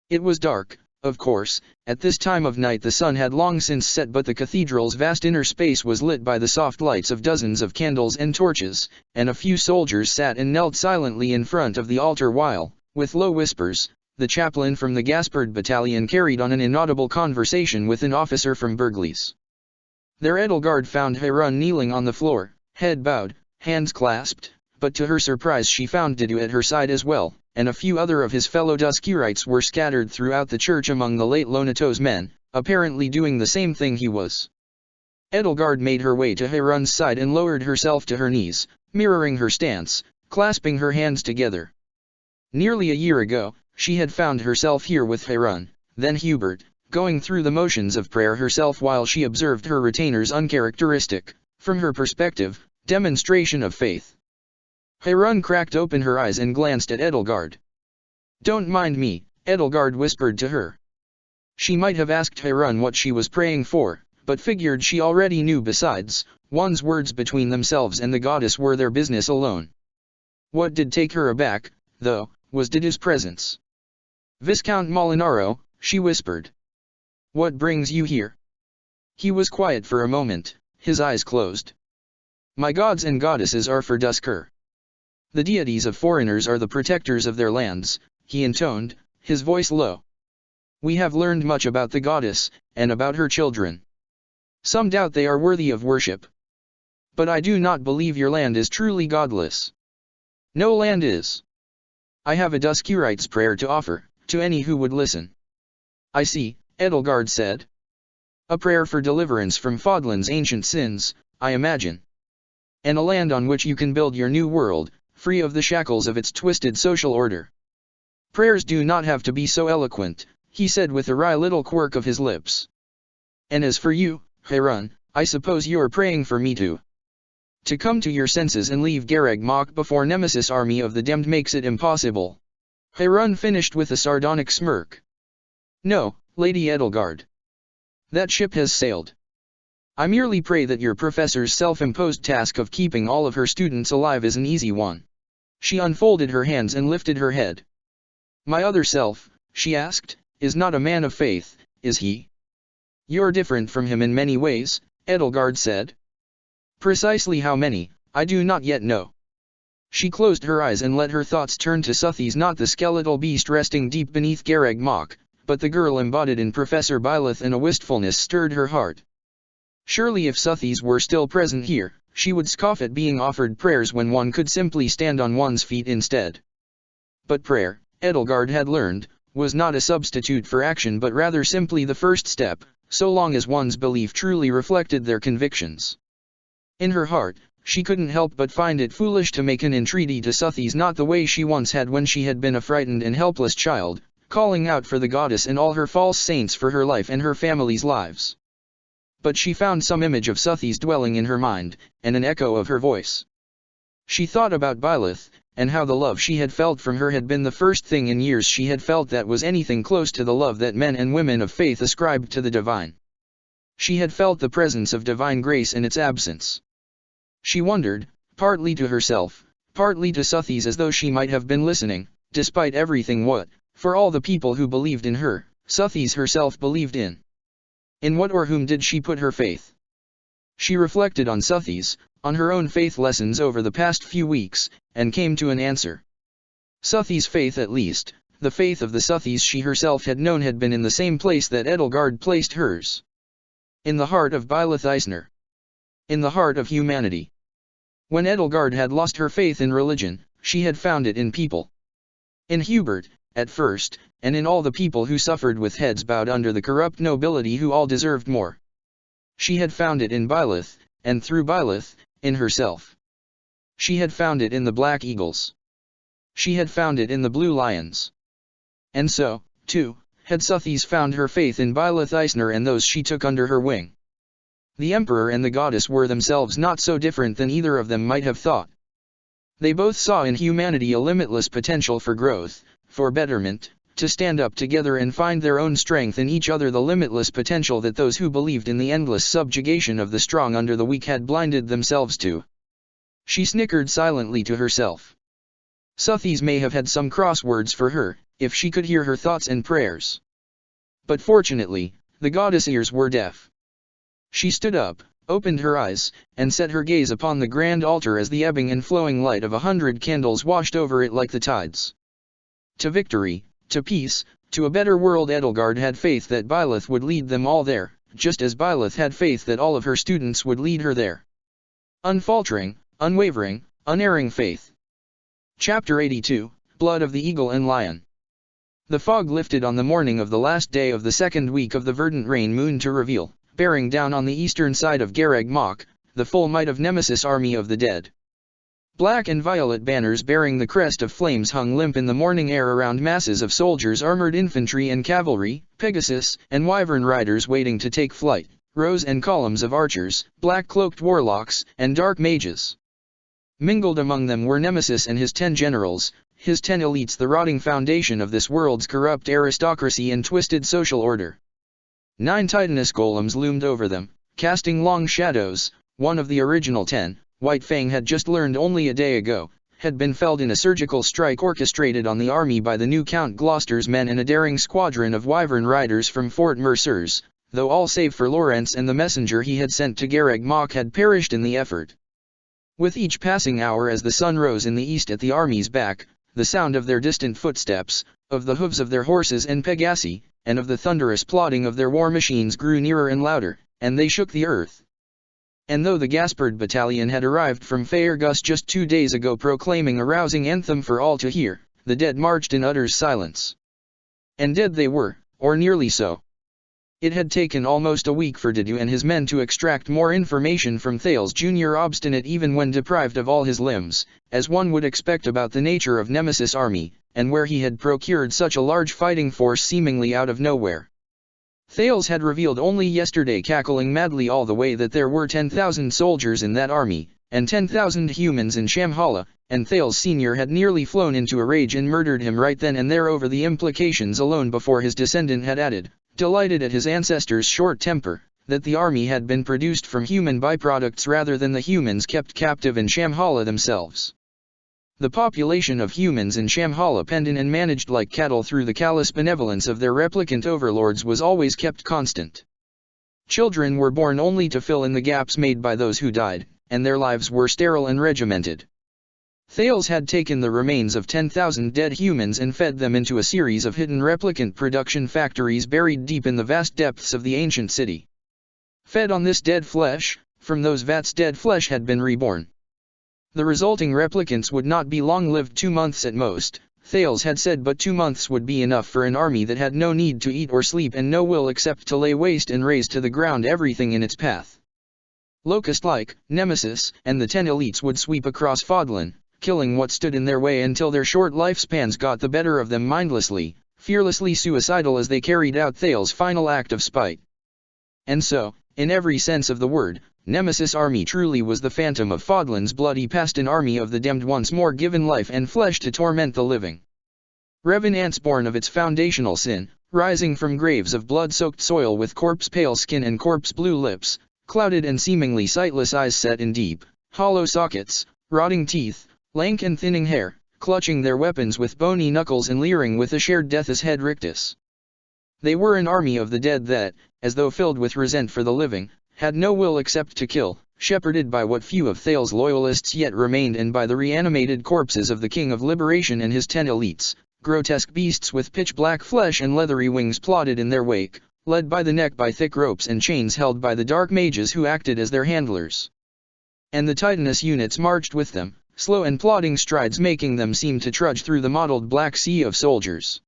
It was dark, of course, at this time of night the sun had long since set, but the cathedral's vast inner space was lit by the soft lights of dozens of candles and torches, and a few soldiers sat and knelt silently in front of the altar while, with low whispers, the chaplain from the Gaspard battalion carried on an inaudible conversation with an officer from Burgleys. There Edelgard found Heron kneeling on the floor, head bowed, hands clasped, but to her surprise she found Didu at her side as well, and a few other of his fellow Duskirites were scattered throughout the church among the late Lonato's men, apparently doing the same thing he was. Edelgard made her way to Heron's side and lowered herself to her knees, mirroring her stance, clasping her hands together. Nearly a year ago, she had found herself here with Heron, then Hubert, going through the motions of prayer herself while she observed her retainer's uncharacteristic, from her perspective, demonstration of faith. Heron cracked open her eyes and glanced at Edelgard. "Don't mind me," Edelgard whispered to her. She might have asked Heron what she was praying for, but figured she already knew. Besides, one's words between themselves and the goddess were their business alone. What did take her aback, though, was Didu's presence. "Viscount Molinaro," she whispered. "What brings you here?" He was quiet for a moment, his eyes closed. "My gods and goddesses are for Dusker. The deities of foreigners are the protectors of their lands," he intoned, his voice low. "We have learned much about the goddess, and about her children. Some doubt they are worthy of worship. But I do not believe your land is truly godless. No land is. I have a Duskirite's prayer to offer, to any who would listen. I see, Edelgard said. A prayer for deliverance from Fodlan's ancient sins, I imagine. And a land on which you can build your new world, free of the shackles of its twisted social order. Prayers do not have to be so eloquent, he said with a wry little quirk of his lips. And as for you, Harun, I suppose you are praying for me too. To come to your senses and leave Garreg Mach before Nemesis army of the damned makes it impossible. Harun finished with a sardonic smirk. No, Lady Edelgard. That ship has sailed. I merely pray that your professor's self-imposed task of keeping all of her students alive is an easy one. She unfolded her hands and lifted her head. My other self, she asked, is not a man of faith, is he? You're different from him in many ways, Edelgard said. Precisely how many, I do not yet know. She closed her eyes and let her thoughts turn to Suthies, not the skeletal beast resting deep beneath Garreg Mach, but the girl embodied in Professor Byleth, and a wistfulness stirred her heart. Surely if Suthies were still present here, she would scoff at being offered prayers when one could simply stand on one's feet instead. But prayer, Edelgard had learned, was not a substitute for action but rather simply the first step, so long as one's belief truly reflected their convictions. In her heart, she couldn't help but find it foolish to make an entreaty to Suthies not the way she once had when she had been a frightened and helpless child, calling out for the goddess and all her false saints for her life and her family's lives. But she found some image of Suthies dwelling in her mind, and an echo of her voice. She thought about Byleth, and how the love she had felt from her had been the first thing in years she had felt that was anything close to the love that men and women of faith ascribed to the divine. She had felt the presence of divine grace in its absence. She wondered, partly to herself, partly to Suthies, as though she might have been listening, despite everything what, for all the people who believed in her, Suthies herself believed in. In what or whom did she put her faith? She reflected on Suthies, on her own faith lessons over the past few weeks, and came to an answer. Suthies' faith, at least, the faith of the Suthies she herself had known, had been in the same place that Edelgard placed hers. In the heart of Byleth Eisner. In the heart of humanity. When Edelgard had lost her faith in religion, she had found it in people. In Hubert, at first, and in all the people who suffered with heads bowed under the corrupt nobility who all deserved more. She had found it in Byleth, and through Byleth, in herself. She had found it in the Black Eagles. She had found it in the Blue Lions. And so, too, had Suthies found her faith in Byleth Eisner and those she took under her wing. The Emperor and the Goddess were themselves not so different than either of them might have thought. They both saw in humanity a limitless potential for growth, for betterment, to stand up together and find their own strength in each other, the limitless potential that those who believed in the endless subjugation of the strong under the weak had blinded themselves to. She snickered silently to herself. Suthies may have had some cross words for her, if she could hear her thoughts and prayers. But fortunately, the goddess' ears were deaf. She stood up, opened her eyes, and set her gaze upon the grand altar as the ebbing and flowing light of 100 candles washed over it like the tides. To victory, to peace, to a better world. Edelgard had faith that Byleth would lead them all there, just as Byleth had faith that all of her students would lead her there. Unfaltering, unwavering, unerring faith. Chapter 82, Blood of the Eagle and Lion. The fog lifted on the morning of the last day of the second week of the verdant rain moon to reveal, bearing down on the eastern side of Garreg Mach, the full might of Nemesis' army of the dead. Black and violet banners bearing the crest of flames hung limp in the morning air around masses of soldiers, armored infantry and cavalry, Pegasus and Wyvern riders waiting to take flight, rows and columns of archers, black-cloaked warlocks, and dark mages. Mingled among them were Nemesis and his 10 generals, his 10 elites, the rotting foundation of this world's corrupt aristocracy and twisted social order. 9 titanous golems loomed over them, casting long shadows. One of the original 10, White Fang had just learned only a day ago, had been felled in a surgical strike orchestrated on the army by the new Count Gloucester's men and a daring squadron of Wyvern riders from Fort Mercers, though all save for Lawrence and the messenger he had sent to Garreg Mach had perished in the effort. With each passing hour as the sun rose in the east at the army's back, the sound of their distant footsteps, of the hooves of their horses and Pegasi, and of the thunderous plodding of their war machines grew nearer and louder, and they shook the earth. And though the Gaspard battalion had arrived from Faergus just 2 days ago proclaiming a rousing anthem for all to hear, the dead marched in utter silence. And dead they were, or nearly so. It had taken almost a week for Didu and his men to extract more information from Thales Jr., obstinate even when deprived of all his limbs, as one would expect about the nature of Nemesis' army, and where he had procured such a large fighting force seemingly out of nowhere. Thales had revealed only yesterday, cackling madly all the way, that there were 10,000 soldiers in that army, and 10,000 humans in Shambhala, and Thales Sr. had nearly flown into a rage and murdered him right then and there over the implications alone before his descendant had added, delighted at his ancestors' short temper, that the army had been produced from human byproducts rather than the humans kept captive in Shambhala themselves. The population of humans in Shambhala, penned in and managed like cattle through the callous benevolence of their replicant overlords, was always kept constant. Children were born only to fill in the gaps made by those who died, and their lives were sterile and regimented. Thales had taken the remains of 10,000 dead humans and fed them into a series of hidden replicant production factories buried deep in the vast depths of the ancient city. Fed on this dead flesh, from those vats dead flesh had been reborn. The resulting replicants would not be long-lived, 2 months at most, Thales had said, but 2 months would be enough for an army that had no need to eat or sleep and no will except to lay waste and raze to the ground everything in its path. Locust-like, Nemesis and the 10 elites would sweep across Fodlan, killing what stood in their way until their short lifespans got the better of them, mindlessly, fearlessly suicidal as they carried out Thales' final act of spite. And so, in every sense of the word, Nemesis' army truly was the phantom of Fodlan's bloody past, an army of the damned once more given life and flesh to torment the living. Revenants born of its foundational sin, rising from graves of blood-soaked soil with corpse-pale skin and corpse-blue lips, clouded and seemingly sightless eyes set in deep, hollow sockets, rotting teeth, lank and thinning hair, clutching their weapons with bony knuckles and leering with a shared death's head rictus. They were an army of the dead that, as though filled with resent for the living, had no will except to kill, shepherded by what few of Thales' loyalists yet remained and by the reanimated corpses of the King of Liberation and his 10 elites, grotesque beasts with pitch-black flesh and leathery wings plodded in their wake, led by the neck by thick ropes and chains held by the dark mages who acted as their handlers. And the Titanus units marched with them, slow and plodding strides making them seem to trudge through the mottled black sea of soldiers.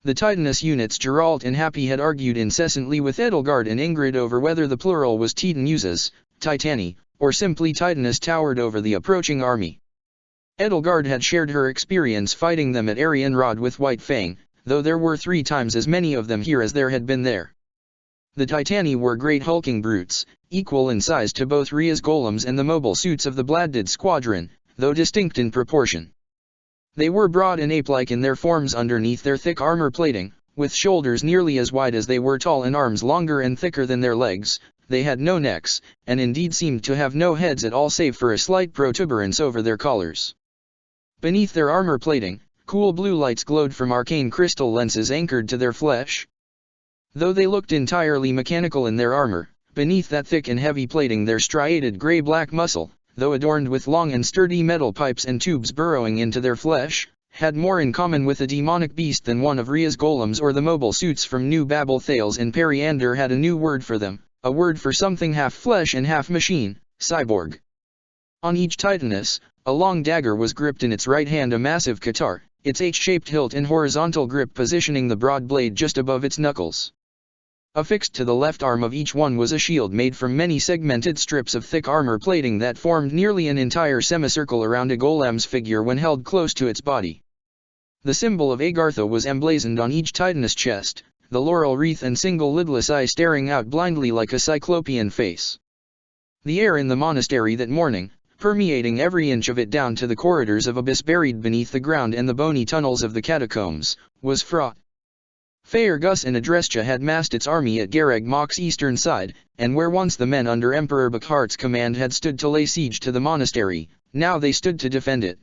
The Titanus units, Geralt and Happy had argued incessantly with Edelgard and Ingrid over whether the plural was Titanusas, Titani, or simply Titanus towered over the approaching army. Edelgard had shared her experience fighting them at Arianrod with White Fang, though there were 3 times as many of them here as there had been there. The Titani were great hulking brutes, equal in size to both Rhea's golems and the mobile suits of the Bladdid squadron, though distinct in proportion. They were broad and ape-like in their forms underneath their thick armor plating, with shoulders nearly as wide as they were tall and arms longer and thicker than their legs. They had no necks, and indeed seemed to have no heads at all save for a slight protuberance over their collars. Beneath their armor plating, cool blue lights glowed from arcane crystal lenses anchored to their flesh. Though they looked entirely mechanical in their armor, beneath that thick and heavy plating their striated gray-black muscle, though adorned with long and sturdy metal pipes and tubes burrowing into their flesh, had more in common with a demonic beast than one of Rhea's golems or the mobile suits from New Babel. Thales and Periander had a new word for them, a word for something half flesh and half machine, cyborg. On each Titanus, a long dagger was gripped in its right hand, a massive katar, its H-shaped hilt in horizontal grip positioning the broad blade just above its knuckles. Affixed to the left arm of each one was a shield made from many segmented strips of thick armor plating that formed nearly an entire semicircle around a golem's figure when held close to its body. The symbol of Agartha was emblazoned on each Titanus chest, the laurel wreath and single lidless eye staring out blindly like a cyclopean face. The air in the monastery that morning, permeating every inch of it down to the corridors of abyss buried beneath the ground and the bony tunnels of the catacombs, was fraught. Faerghus and Adrestia had massed its army at Garag Mach's eastern side, and where once the men under Emperor Buckhart's command had stood to lay siege to the monastery, now they stood to defend it.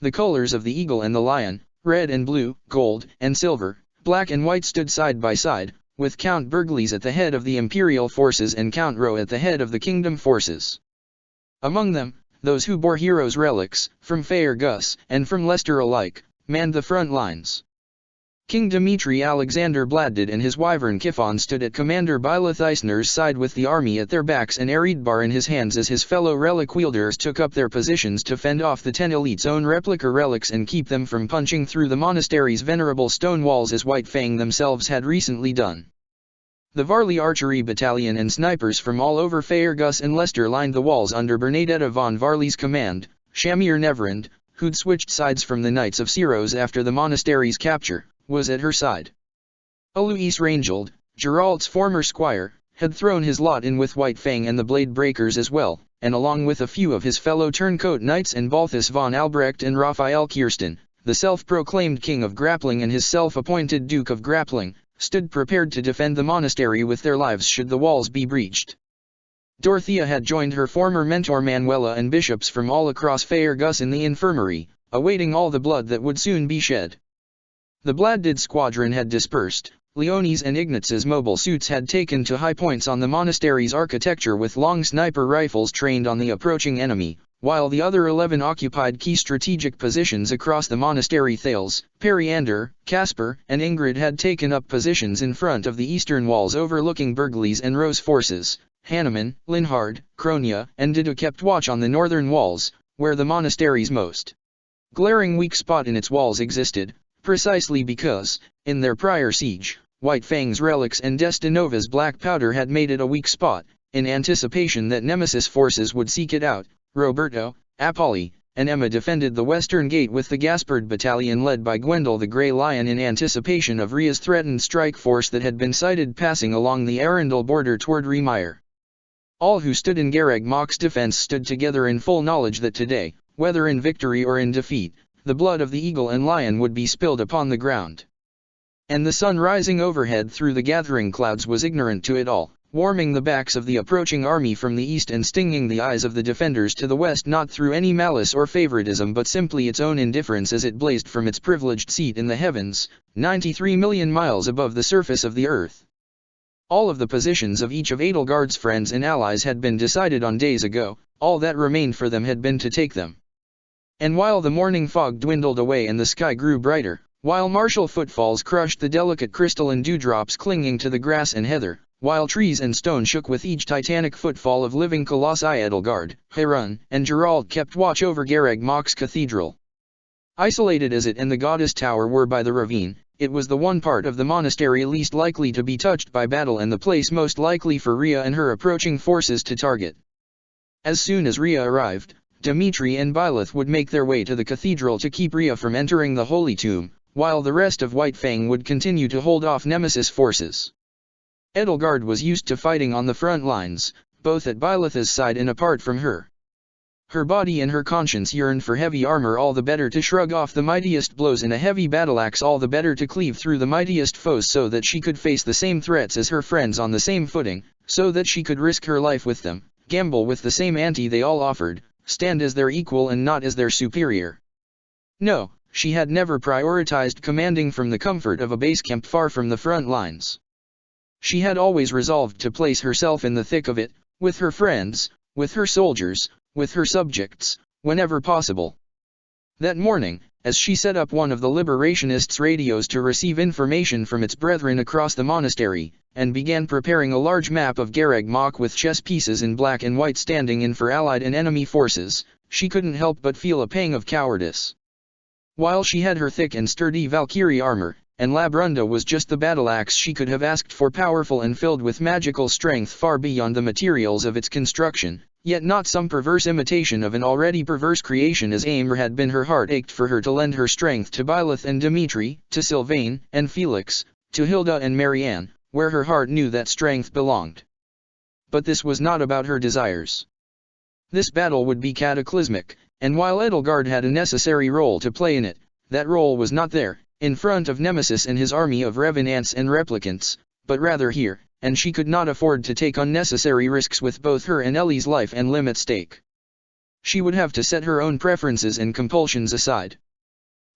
The colors of the eagle and the lion, red and blue, gold and silver, black and white, stood side by side, with Count Bergles at the head of the imperial forces and Count Rowe at the head of the kingdom forces. Among them, those who bore heroes' relics, from Faerghus and from Leicester alike, manned the front lines. King Dmitry Alexander Bladdid and his wyvern Kifon stood at Commander Byleth Eisner's side with the army at their backs and Eredbar in his hands as his fellow relic wielders took up their positions to fend off the 10 elite's own replica relics and keep them from punching through the monastery's venerable stone walls as White Fang themselves had recently done. The Varley Archery Battalion and snipers from all over Faerghus and Leicester lined the walls under Bernadetta von Varley's command. Shamir Neverand, who'd switched sides from the Knights of Syros after the monastery's capture, was at her side. Alois Rangeld, Geralt's former squire, had thrown his lot in with White Fang and the Blade Breakers as well, and along with a few of his fellow turncoat knights and Balthus von Albrecht and Raphael Kirsten, the self-proclaimed king of grappling and his self-appointed duke of grappling, stood prepared to defend the monastery with their lives should the walls be breached. Dorothea had joined her former mentor Manuela and bishops from all across Faerghus in the infirmary, awaiting all the blood that would soon be shed. The Bladdid squadron had dispersed. Leonie's and Ignaz's mobile suits had taken to high points on the monastery's architecture with long sniper rifles trained on the approaching enemy, while the other 11 occupied key strategic positions across the monastery. Thales, Periander, Caspar, and Ingrid had taken up positions in front of the eastern walls overlooking Burgles and Rose forces. Hanneman, Linhard, Kronia, and Dido kept watch on the northern walls, where the monastery's most glaring weak spot in its walls existed, precisely because, in their prior siege, White Fang's relics and Destinova's black powder had made it a weak spot. In anticipation that Nemesis forces would seek it out, Roberto, Apolli, and Emma defended the western gate with the Gaspard battalion led by Gwendol the Grey Lion in anticipation of Rhea's threatened strike force that had been sighted passing along the Arundel border toward Rheamire. All who stood in Garreg Mach's defense stood together in full knowledge that today, whether in victory or in defeat, the blood of the eagle and lion would be spilled upon the ground. And the sun rising overhead through the gathering clouds was ignorant to it all, warming the backs of the approaching army from the east and stinging the eyes of the defenders to the west not through any malice or favoritism but simply its own indifference as it blazed from its privileged seat in the heavens, 93 million miles above the surface of the earth. All of the positions of each of Edelgard's friends and allies had been decided on days ago, all that remained for them had been to take them. And while the morning fog dwindled away and the sky grew brighter, while martial footfalls crushed the delicate crystalline dewdrops clinging to the grass and heather, while trees and stone shook with each titanic footfall of living colossi, Edelgard, Herun, and Geralt kept watch over Garreg Mach's cathedral. Isolated as it and the goddess tower were by the ravine, it was the one part of the monastery least likely to be touched by battle and the place most likely for Rhea and her approaching forces to target. As soon as Rhea arrived, Dmitri and Byleth would make their way to the cathedral to keep Rhea from entering the Holy Tomb, while the rest of White Fang would continue to hold off Nemesis forces. Edelgard was used to fighting on the front lines, both at Byleth's side and apart from her. Her body and her conscience yearned for heavy armor all the better to shrug off the mightiest blows and a heavy battle-axe all the better to cleave through the mightiest foes so that she could face the same threats as her friends on the same footing, so that she could risk her life with them, gamble with the same ante they all offered, stand as their equal and not as their superior. No, she had never prioritized commanding from the comfort of a base camp far from the front lines. She had always resolved to place herself in the thick of it, with her friends, with her soldiers, with her subjects, whenever possible. That morning, as she set up one of the Liberationists' radios to receive information from its brethren across the monastery, and began preparing a large map of Garreg Mach with chess pieces in black and white standing in for allied and enemy forces, she couldn't help but feel a pang of cowardice. While she had her thick and sturdy Valkyrie armor, and Labrunda was just the battle-axe she could have asked for, powerful and filled with magical strength far beyond the materials of its construction, yet not some perverse imitation of an already perverse creation as Aimer had been, her heart ached for her to lend her strength to Byleth and Dmitri, to Sylvain and Felix, to Hilda and Marianne, where her heart knew that strength belonged. But this was not about her desires. This battle would be cataclysmic, and while Edelgard had a necessary role to play in it, that role was not there, in front of Nemesis and his army of revenants and replicants, but rather here, and she could not afford to take unnecessary risks with both her and Ellie's life and limb at stake. She would have to set her own preferences and compulsions aside.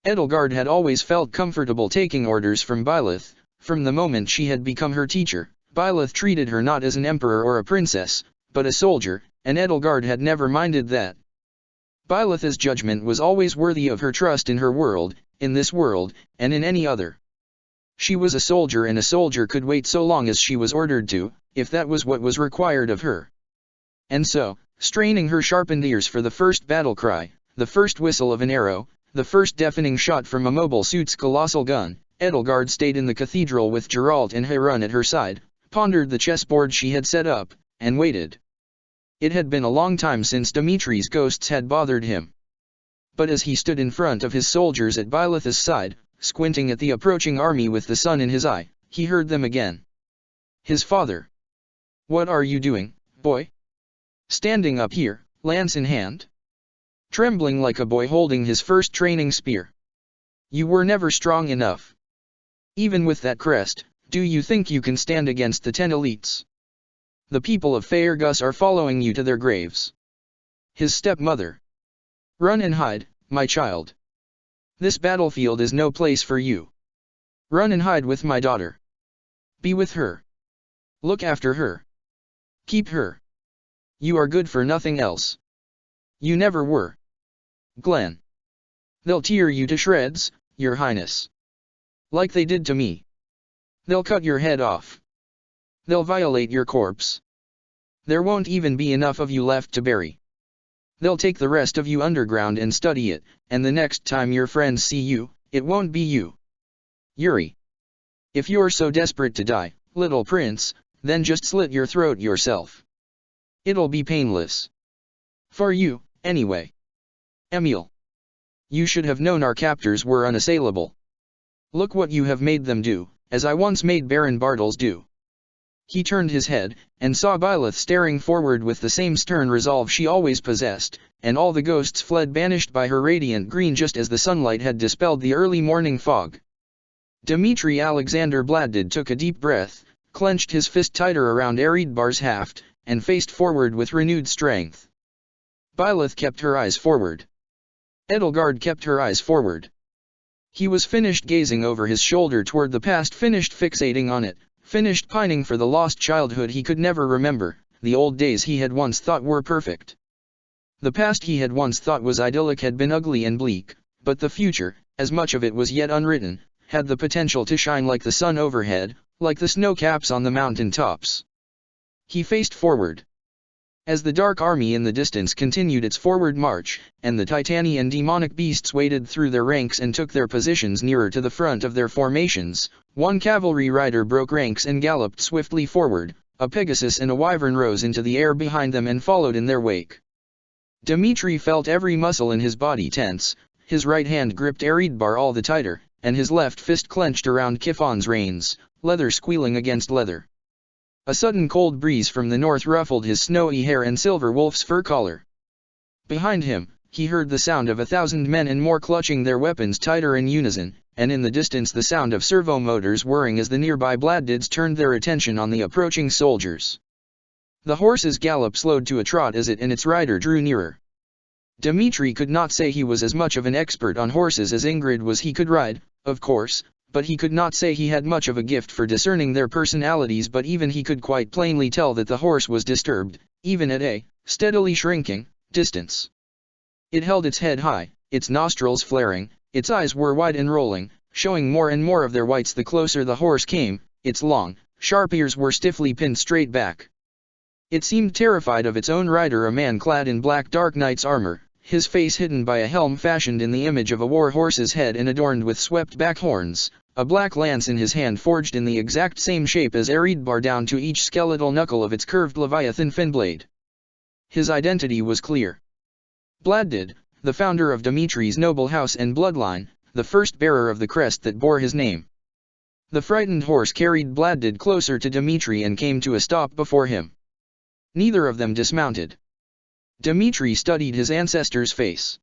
Edelgard had always felt comfortable taking orders from Byleth. From the moment she had become her teacher, Byleth treated her not as an emperor or a princess, but a soldier, and Edelgard had never minded that. Byleth's judgment was always worthy of her trust in her world, in this world, and in any other. She was a soldier, and a soldier could wait so long as she was ordered to, if that was what was required of her. And so, straining her sharpened ears for the first battle cry, the first whistle of an arrow, the first deafening shot from a mobile suit's colossal gun, Edelgard stayed in the cathedral with Geralt and Harun at her side, pondered the chessboard she had set up, and waited. It had been a long time since Dimitri's ghosts had bothered him. But as he stood in front of his soldiers at Byleth's side, squinting at the approaching army with the sun in his eye, he heard them again. His father. "What are you doing, boy? Standing up here, lance in hand? Trembling like a boy holding his first training spear. You were never strong enough. Even with that crest, do you think you can stand against the 10 elites? The people of Faerghus are following you to their graves." His stepmother. "Run and hide, my child. This battlefield is no place for you. Run and hide with my daughter. Be with her. Look after her. Keep her. You are good for nothing else. You never were. Glenn. They'll tear you to shreds, your highness. Like they did to me. They'll cut your head off. They'll violate your corpse. There won't even be enough of you left to bury. They'll take the rest of you underground and study it, and the next time your friends see you, it won't be you. Yuri. If you're so desperate to die, little prince, then just slit your throat yourself. It'll be painless. For you, anyway. Emil. You should have known our captors were unassailable. Look what you have made them do, as I once made Baron Bartels do." He turned his head, and saw Byleth staring forward with the same stern resolve she always possessed, and all the ghosts fled banished by her radiant green just as the sunlight had dispelled the early morning fog. Dmitri Alexander Bladdid took a deep breath, clenched his fist tighter around Eredbar's haft, and faced forward with renewed strength. Byleth kept her eyes forward. Edelgard kept her eyes forward. He was finished gazing over his shoulder toward the past, finished fixating on it, finished pining for the lost childhood he could never remember, the old days he had once thought were perfect. The past he had once thought was idyllic had been ugly and bleak, but the future, as much of it was yet unwritten, had the potential to shine like the sun overhead, like the snow caps on the mountain tops. He faced forward. As the dark army in the distance continued its forward march, and the Titanian demonic beasts waded through their ranks and took their positions nearer to the front of their formations, one cavalry rider broke ranks and galloped swiftly forward. A Pegasus and a Wyvern rose into the air behind them and followed in their wake. Dmitri felt every muscle in his body tense, his right hand gripped Eredbar all the tighter, and his left fist clenched around Kifon's reins, leather squealing against leather. A sudden cold breeze from the north ruffled his snowy hair and silver wolf's fur collar. Behind him, he heard the sound of 1,000 men and more clutching their weapons tighter in unison, and in the distance the sound of servo motors whirring as the nearby Bladdids turned their attention on the approaching soldiers. The horse's gallop slowed to a trot as it and its rider drew nearer. Dmitri could not say he was as much of an expert on horses as Ingrid was. He could ride, of course, but he could not say he had much of a gift for discerning their personalities. But even he could quite plainly tell that the horse was disturbed, even at a steadily shrinking distance. It held its head high, its nostrils flaring, its eyes were wide and rolling, showing more and more of their whites the closer the horse came. Its long, sharp ears were stiffly pinned straight back. It seemed terrified of its own rider, a man clad in black dark knight's armor, his face hidden by a helm fashioned in the image of a war horse's head and adorned with swept-back horns, a black lance in his hand forged in the exact same shape as Eredbar down to each skeletal knuckle of its curved leviathan fin blade. His identity was clear. Bladdid, the founder of Dimitri's noble house and bloodline, the first bearer of the crest that bore his name. The frightened horse carried Bladdid closer to Dmitri and came to a stop before him. Neither of them dismounted. Dmitri studied his ancestor's face.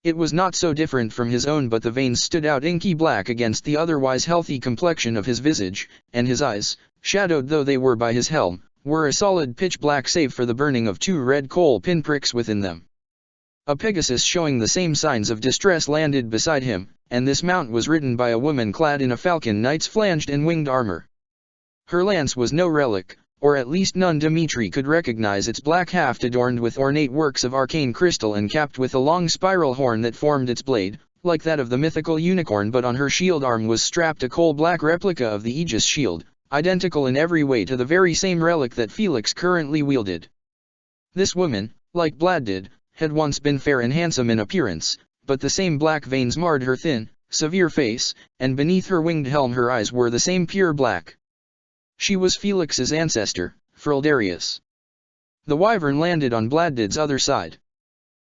It was not so different from his own, but the veins stood out inky black against the otherwise healthy complexion of his visage, and his eyes, shadowed though they were by his helm, were a solid pitch black save for the burning of 2 red coal pinpricks within them. A Pegasus showing the same signs of distress landed beside him, and this mount was ridden by a woman clad in a falcon knight's flanged and winged armor. Her lance was no relic, or at least none Dmitri could recognize, its black haft adorned with ornate works of arcane crystal and capped with a long spiral horn that formed its blade, like that of the mythical unicorn, but on her shield arm was strapped a coal-black replica of the Aegis shield, identical in every way to the very same relic that Felix currently wielded. This woman, like Bladdid, had once been fair and handsome in appearance, but the same black veins marred her thin, severe face, and beneath her winged helm her eyes were the same pure black. She was Felix's ancestor, Frildarius. The wyvern landed on Bladdid's other side.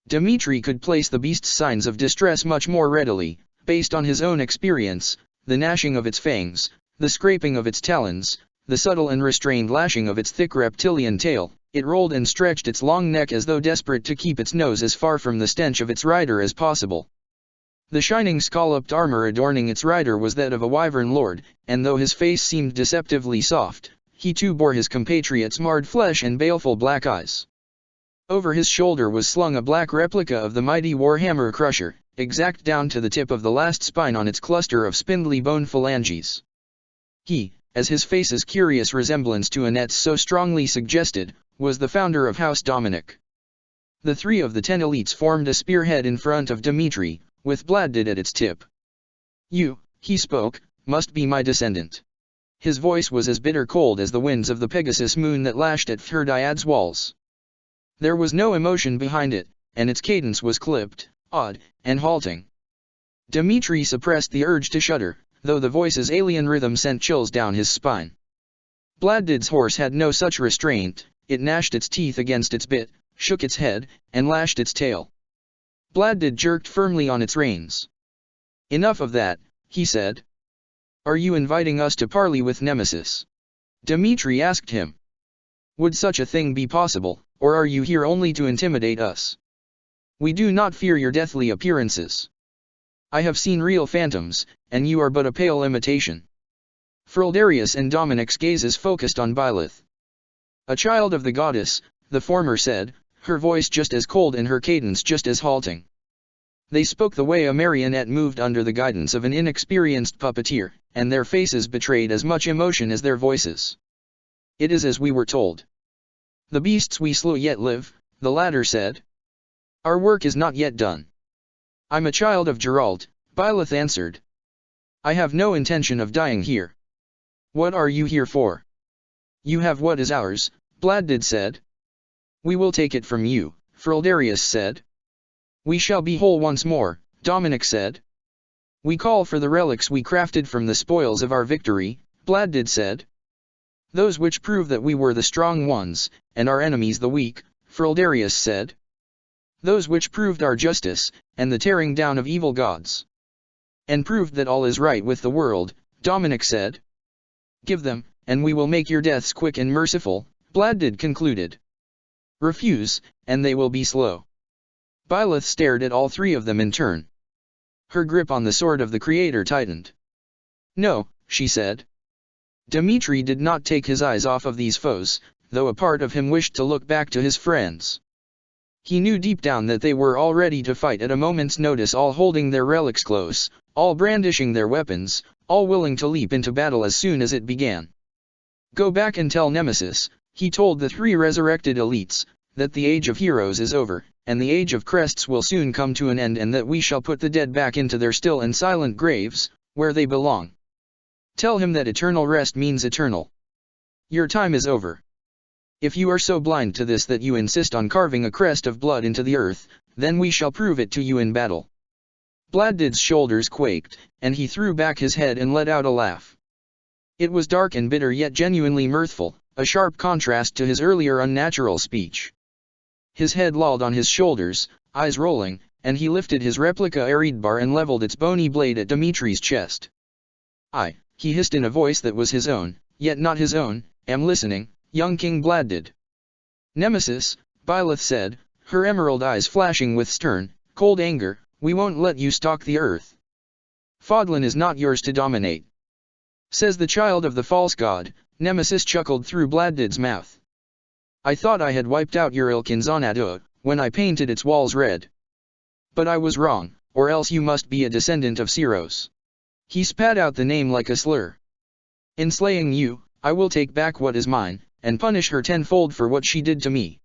Dimitri could place the beast's signs of distress much more readily, based on his own experience, the gnashing of its fangs, the scraping of its talons, the subtle and restrained lashing of its thick reptilian tail. It rolled and stretched its long neck as though desperate to keep its nose as far from the stench of its rider as possible. The shining scalloped armor adorning its rider was that of a wyvern lord, and though his face seemed deceptively soft, he too bore his compatriot's marred flesh and baleful black eyes. Over his shoulder was slung a black replica of the mighty Warhammer Crusher, exact down to the tip of the last spine on its cluster of spindly bone phalanges. He, as his face's curious resemblance to Annette's so strongly suggested, was the founder of House Dominic. The 3 of the 10 elites formed a spearhead in front of Dimitri, with Bladdid at its tip. "You," he spoke, "must be my descendant." His voice was as bitter cold as the winds of the Pegasus moon that lashed at Fhirdiad's walls. There was no emotion behind it, and its cadence was clipped, odd, and halting. Dimitri suppressed the urge to shudder, though the voice's alien rhythm sent chills down his spine. Bladdid's horse had no such restraint. It gnashed its teeth against its bit, shook its head, and lashed its tail. Bladdid jerked firmly on its reins. "Enough of that," he said. "Are you inviting us to parley with Nemesis?" Dimitri asked him. "Would such a thing be possible, or are you here only to intimidate us? We do not fear your deathly appearances. I have seen real phantoms, and you are but a pale imitation." Frildarius and Dominic's gazes focused on Byleth. "A child of the goddess," the former said, her voice just as cold and her cadence just as halting. They spoke the way a marionette moved under the guidance of an inexperienced puppeteer, and their faces betrayed as much emotion as their voices. "It is as we were told. The beasts we slew yet live," the latter said. "Our work is not yet done." "I'm a child of Geralt," Byleth answered. "I have no intention of dying here." "What are you here for?" "You have what is ours," Bladdid said. "We will take it from you," Frildarius said. "We shall be whole once more," Dominic said. "We call for the relics we crafted from the spoils of our victory," Bladdid said. "Those which prove that we were the strong ones, and our enemies the weak," Frildarius said. "Those which proved our justice, and the tearing down of evil gods. And proved that all is right with the world," Dominic said. "Give them, and we will make your deaths quick and merciful," Bladdid concluded. "Refuse, and they will be slow." Byleth stared at all 3 of them in turn. Her grip on the sword of the Creator tightened. "No," she said. Dimitri did not take his eyes off of these foes, though a part of him wished to look back to his friends. He knew deep down that they were all ready to fight at a moment's notice, all holding their relics close, all brandishing their weapons, all willing to leap into battle as soon as it began. "Go back and tell Nemesis," he told the 3 resurrected elites, "that the age of heroes is over, and the age of crests will soon come to an end, and that we shall put the dead back into their still and silent graves, where they belong. Tell him that eternal rest means eternal. Your time is over. If you are so blind to this that you insist on carving a crest of blood into the earth, then we shall prove it to you in battle." Bladdid's shoulders quaked, and he threw back his head and let out a laugh. It was dark and bitter yet genuinely mirthful, a sharp contrast to his earlier unnatural speech. His head lolled on his shoulders, eyes rolling, and he lifted his replica Eredbar and leveled its bony blade at Dimitri's chest. "I," he hissed in a voice that was his own, yet not his own, "am listening, young King Bladdid." "Nemesis," Byleth said, her emerald eyes flashing with stern, cold anger, "we won't let you stalk the earth. Fodlan is not yours to dominate. Says the child of the false god." Nemesis chuckled through Bladdid's mouth. "I thought I had wiped out your ilk in Xanadu, when I painted its walls red. But I was wrong, or else you must be a descendant of Ceros." He spat out the name like a slur. "In slaying you, I will take back what is mine, and punish her tenfold for what she did to me.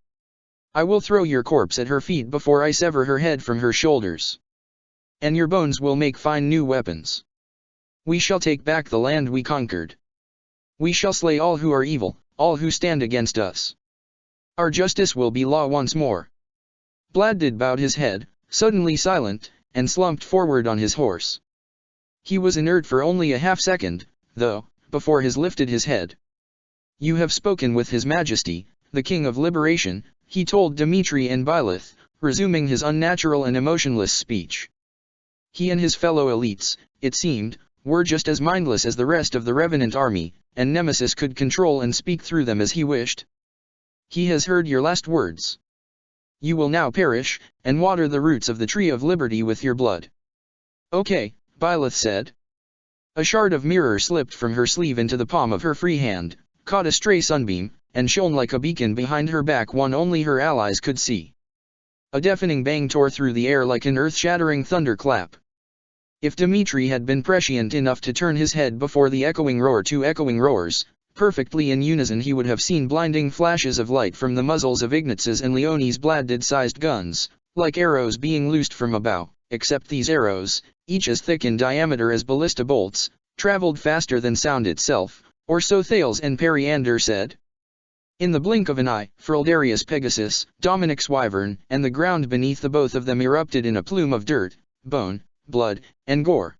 I will throw your corpse at her feet before I sever her head from her shoulders." and your bones will make fine new weapons. We shall take back the land we conquered. We shall slay all who are evil, all who stand against us. Our justice will be law once more." Bladdid bowed his head, suddenly silent, and slumped forward on his horse. He was inert for only a half-second, though, before he lifted his head. "You have spoken with His Majesty, the King of Liberation," he told Dmitri and Byleth, resuming his unnatural and emotionless speech. He and his fellow elites, it seemed, were just as mindless as the rest of the Revenant army, and Nemesis could control and speak through them as he wished. "He has heard your last words. You will now perish, and water the roots of the Tree of Liberty with your blood." "Okay," Byleth said. A shard of mirror slipped from her sleeve into the palm of her free hand, caught a stray sunbeam, and shone like a beacon behind her back, one only her allies could see. A deafening bang tore through the air like an earth-shattering thunderclap. If Dmitri had been prescient enough to turn his head before the echoing roar, two echoing roars, perfectly in unison, he would have seen blinding flashes of light from the muzzles of Ignaz's and Leonie's Bladdid-sized guns, like arrows being loosed from a bow, except these arrows, each as thick in diameter as ballista bolts, traveled faster than sound itself, or so Thales and Periander said. In the blink of an eye, Frildarius Pegasus, Dominic's wyvern, and the ground beneath the both of them erupted in a plume of dirt, bone, blood, and gore.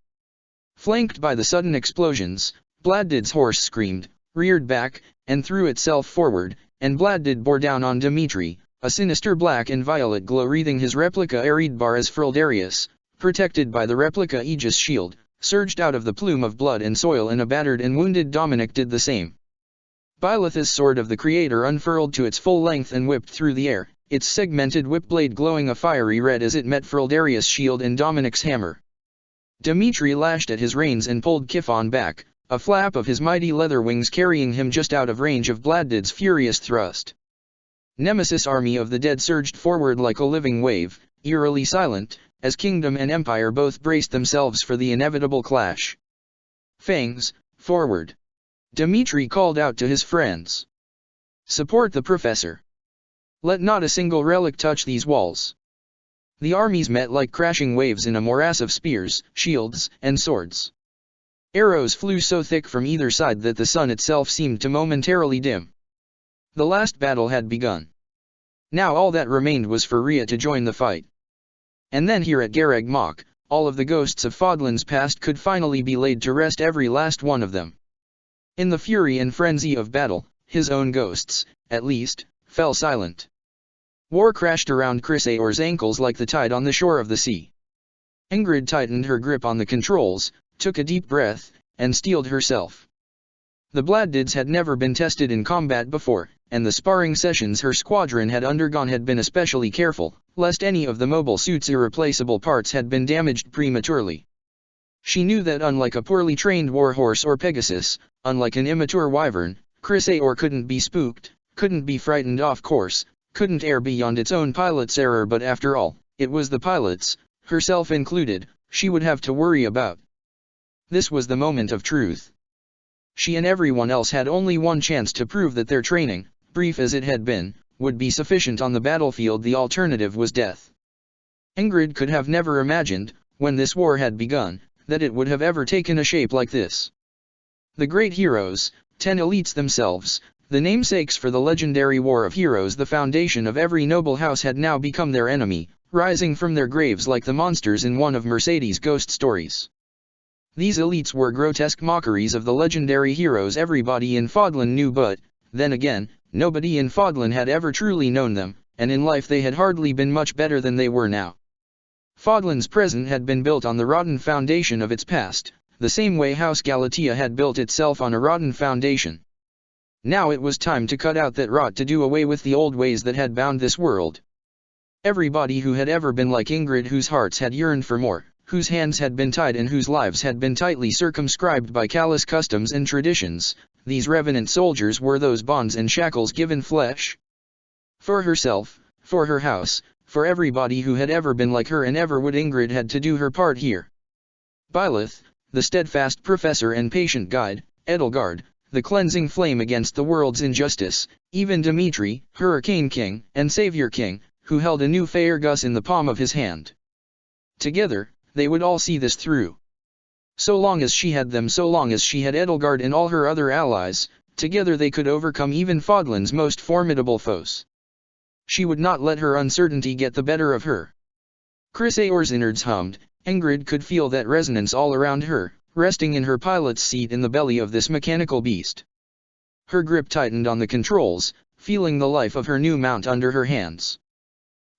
Flanked by the sudden explosions, Bladdid's horse screamed, reared back, and threw itself forward, and Bladdid bore down on Dmitri, a sinister black and violet glow wreathing his replica Eridbar as Frildarius, protected by the replica Aegis shield, surged out of the plume of blood and soil, and a battered and wounded Dominic did the same. Byleth's sword of the Creator unfurled to its full length and whipped through the air, its segmented whip blade glowing a fiery red as it met Frildarius' shield and Dominic's hammer. Dmitri lashed at his reins and pulled Kifon back, a flap of his mighty leather wings carrying him just out of range of Bladdid's furious thrust. Nemesis' army of the dead surged forward like a living wave, eerily silent, as kingdom and empire both braced themselves for the inevitable clash. "Fangs, forward!" Dmitri called out to his friends. "Support the professor. Let not a single relic touch these walls." The armies met like crashing waves in a morass of spears, shields, and swords. Arrows flew so thick from either side that the sun itself seemed to momentarily dim. The last battle had begun. Now all that remained was for Rhea to join the fight. And then here at Garreg Mach, all of the ghosts of Fodlan's past could finally be laid to rest, every last one of them. In the fury and frenzy of battle, his own ghosts, at least, fell silent. War crashed around Chrysaor's ankles like the tide on the shore of the sea. Ingrid tightened her grip on the controls, took a deep breath, and steeled herself. The Bladdids had never been tested in combat before, and the sparring sessions her squadron had undergone had been especially careful, lest any of the mobile suit's irreplaceable parts had been damaged prematurely. She knew that unlike a poorly trained warhorse or Pegasus, unlike an immature wyvern, Chrysaor couldn't be spooked, couldn't be frightened off course, couldn't err beyond its own pilot's error, but after all, it was the pilots, herself included, she would have to worry about. This was the moment of truth. She and everyone else had only one chance to prove that their training, brief as it had been, would be sufficient on the battlefield. The alternative was death. Ingrid could have never imagined, when this war had begun, that it would have ever taken a shape like this. The great heroes, 10 elites themselves, the namesakes for the legendary War of Heroes, the foundation of every noble house, had now become their enemy, rising from their graves like the monsters in one of Mercedes' ghost stories. These elites were grotesque mockeries of the legendary heroes everybody in Fodlan knew, but, then again, nobody in Fodlan had ever truly known them, and in life they had hardly been much better than they were now. Fodlan's present had been built on the rotten foundation of its past, the same way House Galatea had built itself on a rotten foundation. Now it was time to cut out that rot, to do away with the old ways that had bound this world. Everybody who had ever been like Ingrid, whose hearts had yearned for more, whose hands had been tied and whose lives had been tightly circumscribed by callous customs and traditions, these revenant soldiers were those bonds and shackles given flesh. For herself, for her house, for everybody who had ever been like her and ever would, Ingrid had to do her part here. Byleth, the steadfast professor and patient guide, Edelgard, the cleansing flame against the world's injustice, even Dmitri, Hurricane King and Savior King, who held a new Faerghus in the palm of his hand. Together, They would all see this through. So long as she had them, so long as she had Edelgard and all her other allies, together they could overcome even Fodlan's most formidable foes. She would not let her uncertainty get the better of her. Chrysaor's innards hummed. Ingrid could feel that resonance all around her, resting in her pilot's seat in the belly of this mechanical beast. Her grip tightened on the controls, feeling the life of her new mount under her hands.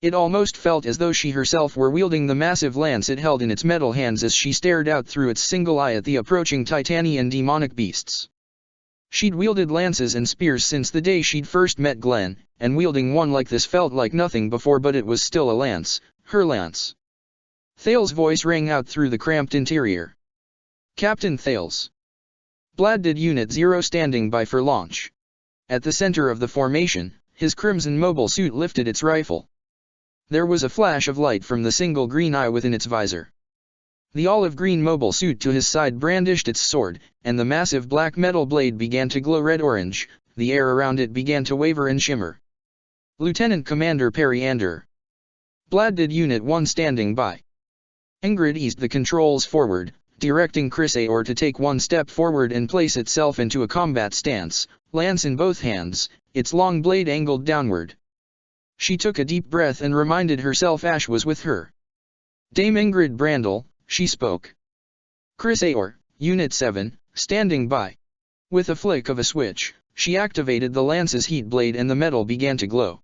It almost felt as though she herself were wielding the massive lance it held in its metal hands as she stared out through its single eye at the approaching Titanian demonic beasts. She'd wielded lances and spears since the day she'd first met Glenn, and wielding one like this felt like nothing before, but it was still a lance, her lance. Thales' voice rang out through the cramped interior. Captain Thales. Bladdid Unit 0 standing by for launch. At the center of the formation, his crimson mobile suit lifted its rifle. There was a flash of light from the single green eye within its visor. The olive-green mobile suit to his side brandished its sword, and the massive black metal blade began to glow red-orange. The air around it began to waver and shimmer. Lieutenant Commander Periander. Bladdid Unit 1 standing by. Ingrid eased the controls forward, directing Chrysaor to take one step forward and place itself into a combat stance, lance in both hands, its long blade angled downward. She took a deep breath and reminded herself Ash was with her. Dame Ingrid Brandel, she spoke. Chrysaor, Unit 7, standing by. With a flick of a switch, she activated the lance's heat blade and the metal began to glow.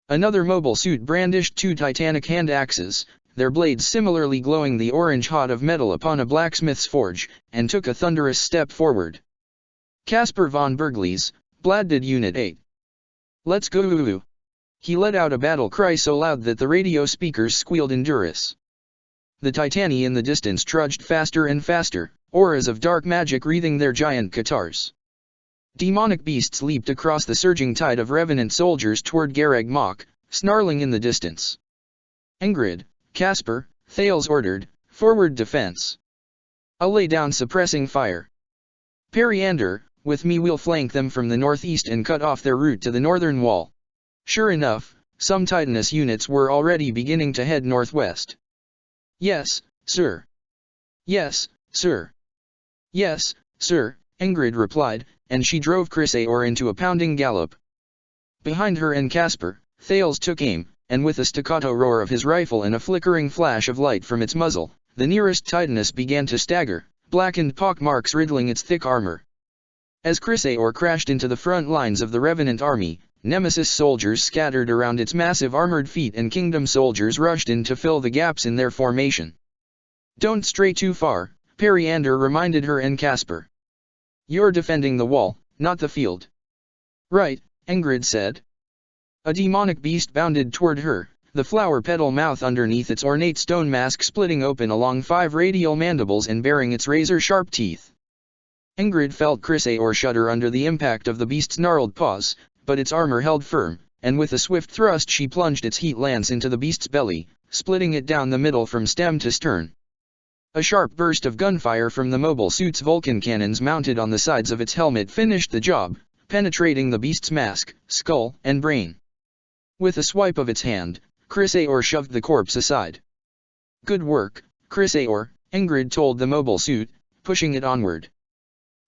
Another mobile suit brandished two titanic hand axes, their blades similarly glowing the orange hot of metal upon a blacksmith's forge, and took a thunderous step forward. Caspar von Bergliez, Bladdid Unit 8. Let's go! He let out a battle cry so loud that the radio speakers squealed in Duras. The Titani in the distance trudged faster and faster, auras of dark magic wreathing their giant guitars. Demonic beasts leaped across the surging tide of revenant soldiers toward Garag Mach, snarling in the distance. Ingrid, Caspar, Thales ordered, forward defense. I'll lay down suppressing fire. Periander, with me we'll flank them from the northeast and cut off their route to the northern wall. Sure enough, some Titanus units were already beginning to head northwest. Yes, sir. Yes, sir. Yes, sir, Ingrid replied, and she drove Chrysaor into a pounding gallop. Behind her and Caspar, Thales took aim, and with a staccato roar of his rifle and a flickering flash of light from its muzzle, the nearest Titanus began to stagger, blackened pockmarks riddling its thick armor. As Chrysaor crashed into the front lines of the Revenant army, Nemesis soldiers scattered around its massive armored feet and Kingdom soldiers rushed in to fill the gaps in their formation. Don't stray too far, Periander reminded her and Caspar. You're defending the wall, not the field. Right, Ingrid said. A demonic beast bounded toward her, the flower petal mouth underneath its ornate stone mask splitting open along 5 radial mandibles and baring its razor-sharp teeth. Ingrid felt Chrysaor shudder under the impact of the beast's gnarled paws, but its armor held firm, and with a swift thrust she plunged its heat lance into the beast's belly, splitting it down the middle from stem to stern. A sharp burst of gunfire from the mobile suit's Vulcan cannons mounted on the sides of its helmet finished the job, penetrating the beast's mask, skull, and brain. With a swipe of its hand, Chrysaor shoved the corpse aside. Good work, Chrysaor, Ingrid told the mobile suit, pushing it onward.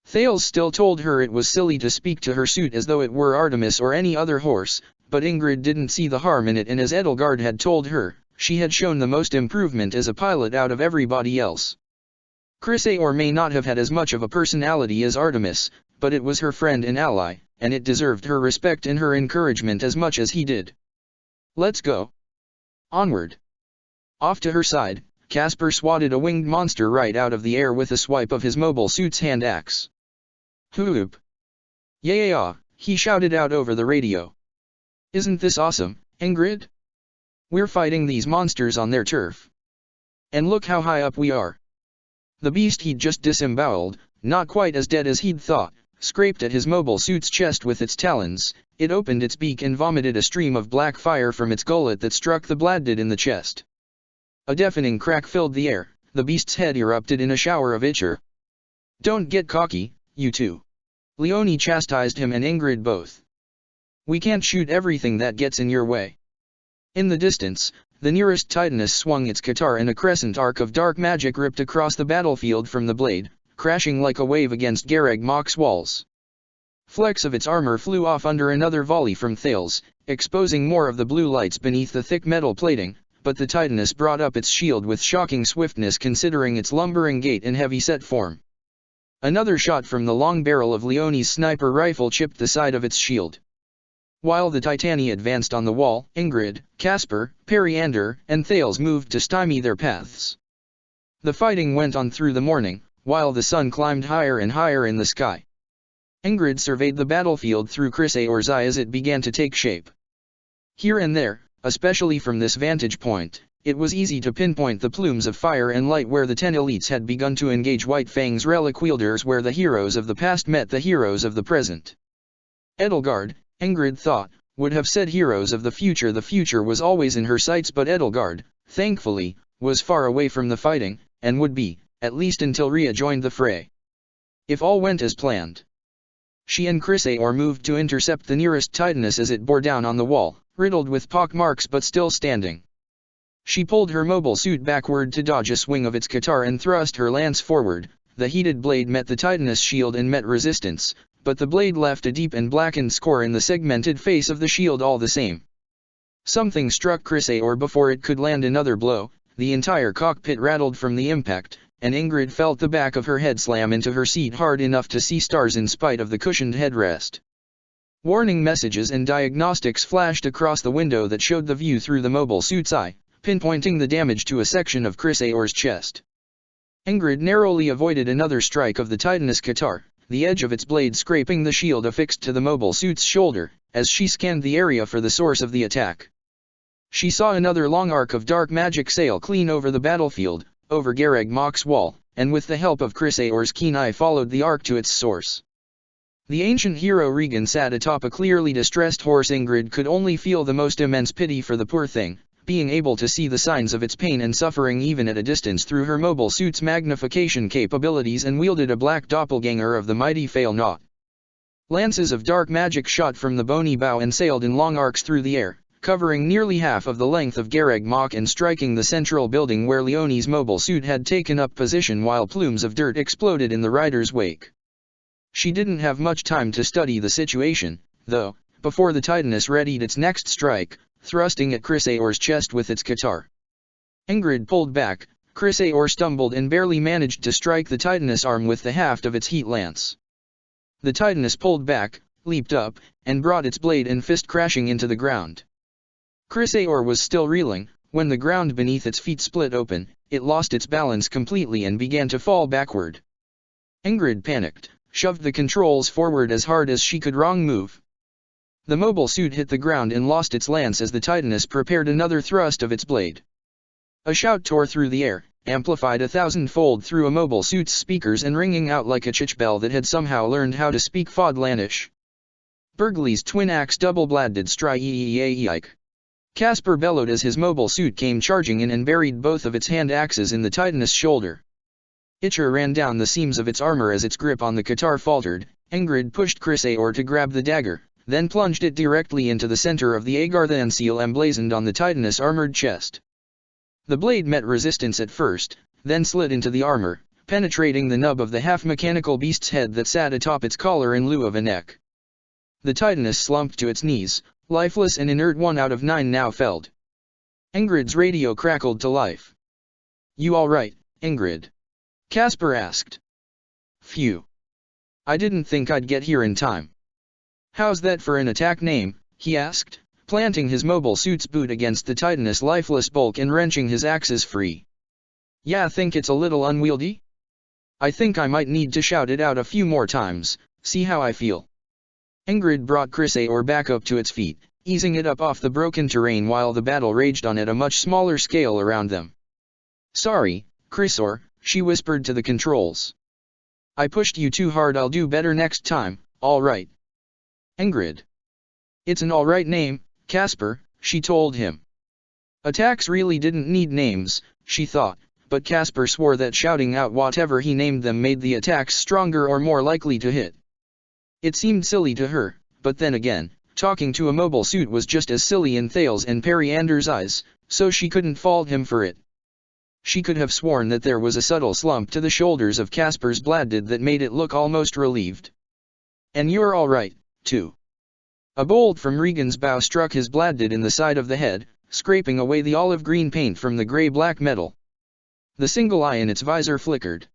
Thales still told her it was silly to speak to her suit as though it were Artemis or any other horse, but Ingrid didn't see the harm in it, and as Edelgard had told her, she had shown the most improvement as a pilot out of everybody else. Chrysaor may not have had as much of a personality as Artemis, but it was her friend and ally, and it deserved her respect and her encouragement as much as he did. Let's go. Onward. Off to her side, Caspar swatted a winged monster right out of the air with a swipe of his mobile suit's hand axe. Whoop! Yeah, he shouted out over the radio. Isn't this awesome, Ingrid? We're fighting these monsters on their turf. And look how high up we are. The beast he'd just disemboweled, not quite as dead as he'd thought, scraped at his mobile suit's chest with its talons. It opened its beak and vomited a stream of black fire from its gullet that struck the Bladdid in the chest. A deafening crack filled the air, the beast's head erupted in a shower of ichor. Don't get cocky, you two. Leone chastised him and Ingrid both. We can't shoot everything that gets in your way. In the distance, the nearest Titanus swung its Katar and a crescent arc of dark magic ripped across the battlefield from the blade, crashing like a wave against Garreg Mach's walls. Flecks of its armor flew off under another volley from Thales, exposing more of the blue lights beneath the thick metal plating, but the Titanus brought up its shield with shocking swiftness considering its lumbering gait and heavy-set form. Another shot from the long barrel of Leonie's sniper rifle chipped the side of its shield. While the Titani advanced on the wall, Ingrid, Caspar, Periander, and Thales moved to stymie their paths. The fighting went on through the morning, while the sun climbed higher and higher in the sky. Ingrid surveyed the battlefield through Chrysaor's eye as it began to take shape. Here and there, especially from this vantage point, it was easy to pinpoint the plumes of fire and light where the 10 elites had begun to engage White Fang's relic wielders, where the heroes of the past met the heroes of the present. Edelgard, Ingrid thought, would have said heroes of the future. The future was always in her sights, but Edelgard, thankfully, was far away from the fighting, and would be, at least until Rhea joined the fray. If all went as planned. She and Chrysaor moved to intercept the nearest Titanus as it bore down on the wall, riddled with pock marks but still standing. She pulled her mobile suit backward to dodge a swing of its Katar and thrust her lance forward. The heated blade met the Titanus' shield and met resistance, but the blade left a deep and blackened score in the segmented face of the shield all the same. Something struck Chrysaor before it could land another blow. The entire cockpit rattled from the impact, and Ingrid felt the back of her head slam into her seat hard enough to see stars in spite of the cushioned headrest. Warning messages and diagnostics flashed across the window that showed the view through the mobile suit's eye, pinpointing the damage to a section of Chrysaor's chest. Ingrid narrowly avoided another strike of the Titanus Katar, the edge of its blade scraping the shield affixed to the mobile suit's shoulder, as she scanned the area for the source of the attack. She saw another long arc of dark magic sail clean over the battlefield, over Garreg Mach's wall, and with the help of Chrysaor's keen eye followed the arc to its source. The ancient hero Regan sat atop a clearly distressed horse. Ingrid could only feel the most immense pity for the poor thing, being able to see the signs of its pain and suffering even at a distance through her mobile suit's magnification capabilities, and wielded a black doppelganger of the mighty Fail-Not. Lances of dark magic shot from the bony bow and sailed in long arcs through the air, covering nearly half of the length of Garreg Mach and striking the central building where Leonie's mobile suit had taken up position, while plumes of dirt exploded in the rider's wake. She didn't have much time to study the situation, though, before the Titanus readied its next strike, thrusting at Chrysaor's chest with its Katar. Ingrid pulled back. Chrysaor stumbled and barely managed to strike the Titanus' arm with the haft of its heat lance. The Titanus pulled back, leaped up, and brought its blade and fist crashing into the ground. Chrysaor was still reeling. When the ground beneath its feet split open, it lost its balance completely and began to fall backward. Ingrid panicked, shoved the controls forward as hard as she could. Wrong move. The mobile suit hit the ground and lost its lance as the Titanus prepared another thrust of its blade. A shout tore through the air, amplified 1,000-fold through a mobile suit's speakers and ringing out like a church bell that had somehow learned how to speak Fodlanish. Burgley's twin-axe double-bladed stry-eeeeike. Caspar bellowed as his mobile suit came charging in and buried both of its hand axes in the Titanus' shoulder. Itcher ran down the seams of its armor as its grip on the Katar faltered. Ingrid pushed Chrysaor to grab the dagger, then plunged it directly into the center of the Agarthan seal emblazoned on the Titanus' armored chest. The blade met resistance at first, then slid into the armor, penetrating the nub of the half-mechanical beast's head that sat atop its collar in lieu of a neck. The Titanus slumped to its knees, lifeless and inert. 1 out of 9 now felled. Ingrid's radio crackled to life. "You all right, Ingrid?" Caspar asked. "Phew. I didn't think I'd get here in time." "How's that for an attack name?" he asked, planting his mobile suit's boot against the Titanus' lifeless bulk and wrenching his axes free. "Yeah, think it's a little unwieldy? I think I might need to shout it out a few more times, see how I feel." Ingrid brought Chrysaor back up to its feet, easing it up off the broken terrain while the battle raged on at a much smaller scale around them. "Sorry, Chrysaor," she whispered to the controls. "I pushed you too hard. I'll do better next time, all right." Ingrid. "It's an all right name, Caspar," she told him. Attacks really didn't need names, she thought, but Caspar swore that shouting out whatever he named them made the attacks stronger or more likely to hit. It seemed silly to her, but then again, talking to a mobile suit was just as silly in Thales and Periander's eyes. so she couldn't fault him for it. She could have sworn that there was a subtle slump to the shoulders of Casper's Bladdid that made it look almost relieved. "And you're all right, too." A bolt from Regan's bow struck his Bladdid in the side of the head, scraping away the olive-green paint from the grey-black metal. The single eye in its visor flickered.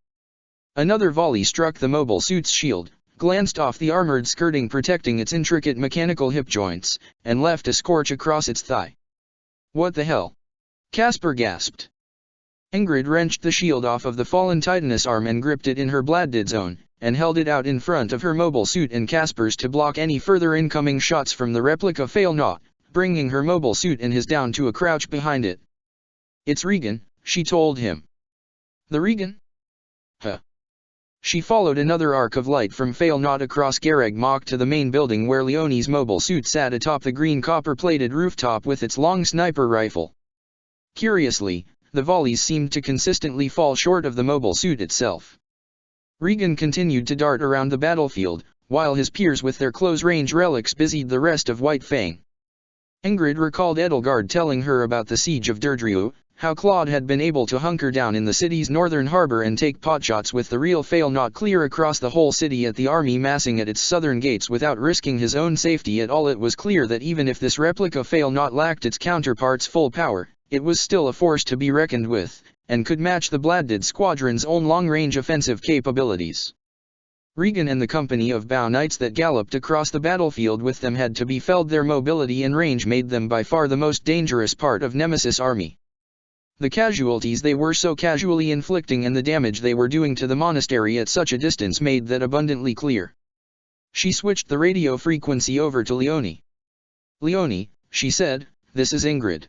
Another volley struck the mobile suit's shield, glanced off the armored skirting protecting its intricate mechanical hip joints, and left a scorch across its thigh. "What the hell?" Casper gasped. Ingrid wrenched the shield off of the fallen Titaness arm and gripped it in her Bladdid's own, and held it out in front of her mobile suit and Casper's to block any further incoming shots from the replica Failnaught, bringing her mobile suit and his down to a crouch behind it. "It's Regan," she told him. "The Regan? Huh." She followed another arc of light from Failnaught across Garreg Mach to the main building where Leonie's mobile suit sat atop the green copper-plated rooftop with its long sniper rifle. Curiously, the volleys seemed to consistently fall short of the mobile suit itself. Regan continued to dart around the battlefield, while his peers with their close-range relics busied the rest of White Fang. Ingrid recalled Edelgard telling her about the siege of Deirdre, how Claude had been able to hunker down in the city's northern harbor and take potshots with the real Failnaught clear across the whole city at the army massing at its southern gates without risking his own safety at all. It was clear that even if this replica Failnaught lacked its counterpart's full power, it was still a force to be reckoned with, and could match the Bladdid squadron's own long-range offensive capabilities. Regan and the company of bow knights that galloped across the battlefield with them had to be felled. Their mobility and range made them by far the most dangerous part of Nemesis' army. The casualties they were so casually inflicting and the damage they were doing to the monastery at such a distance made that abundantly clear. She switched the radio frequency over to Leonie. "Leonie," she said, "this is Ingrid.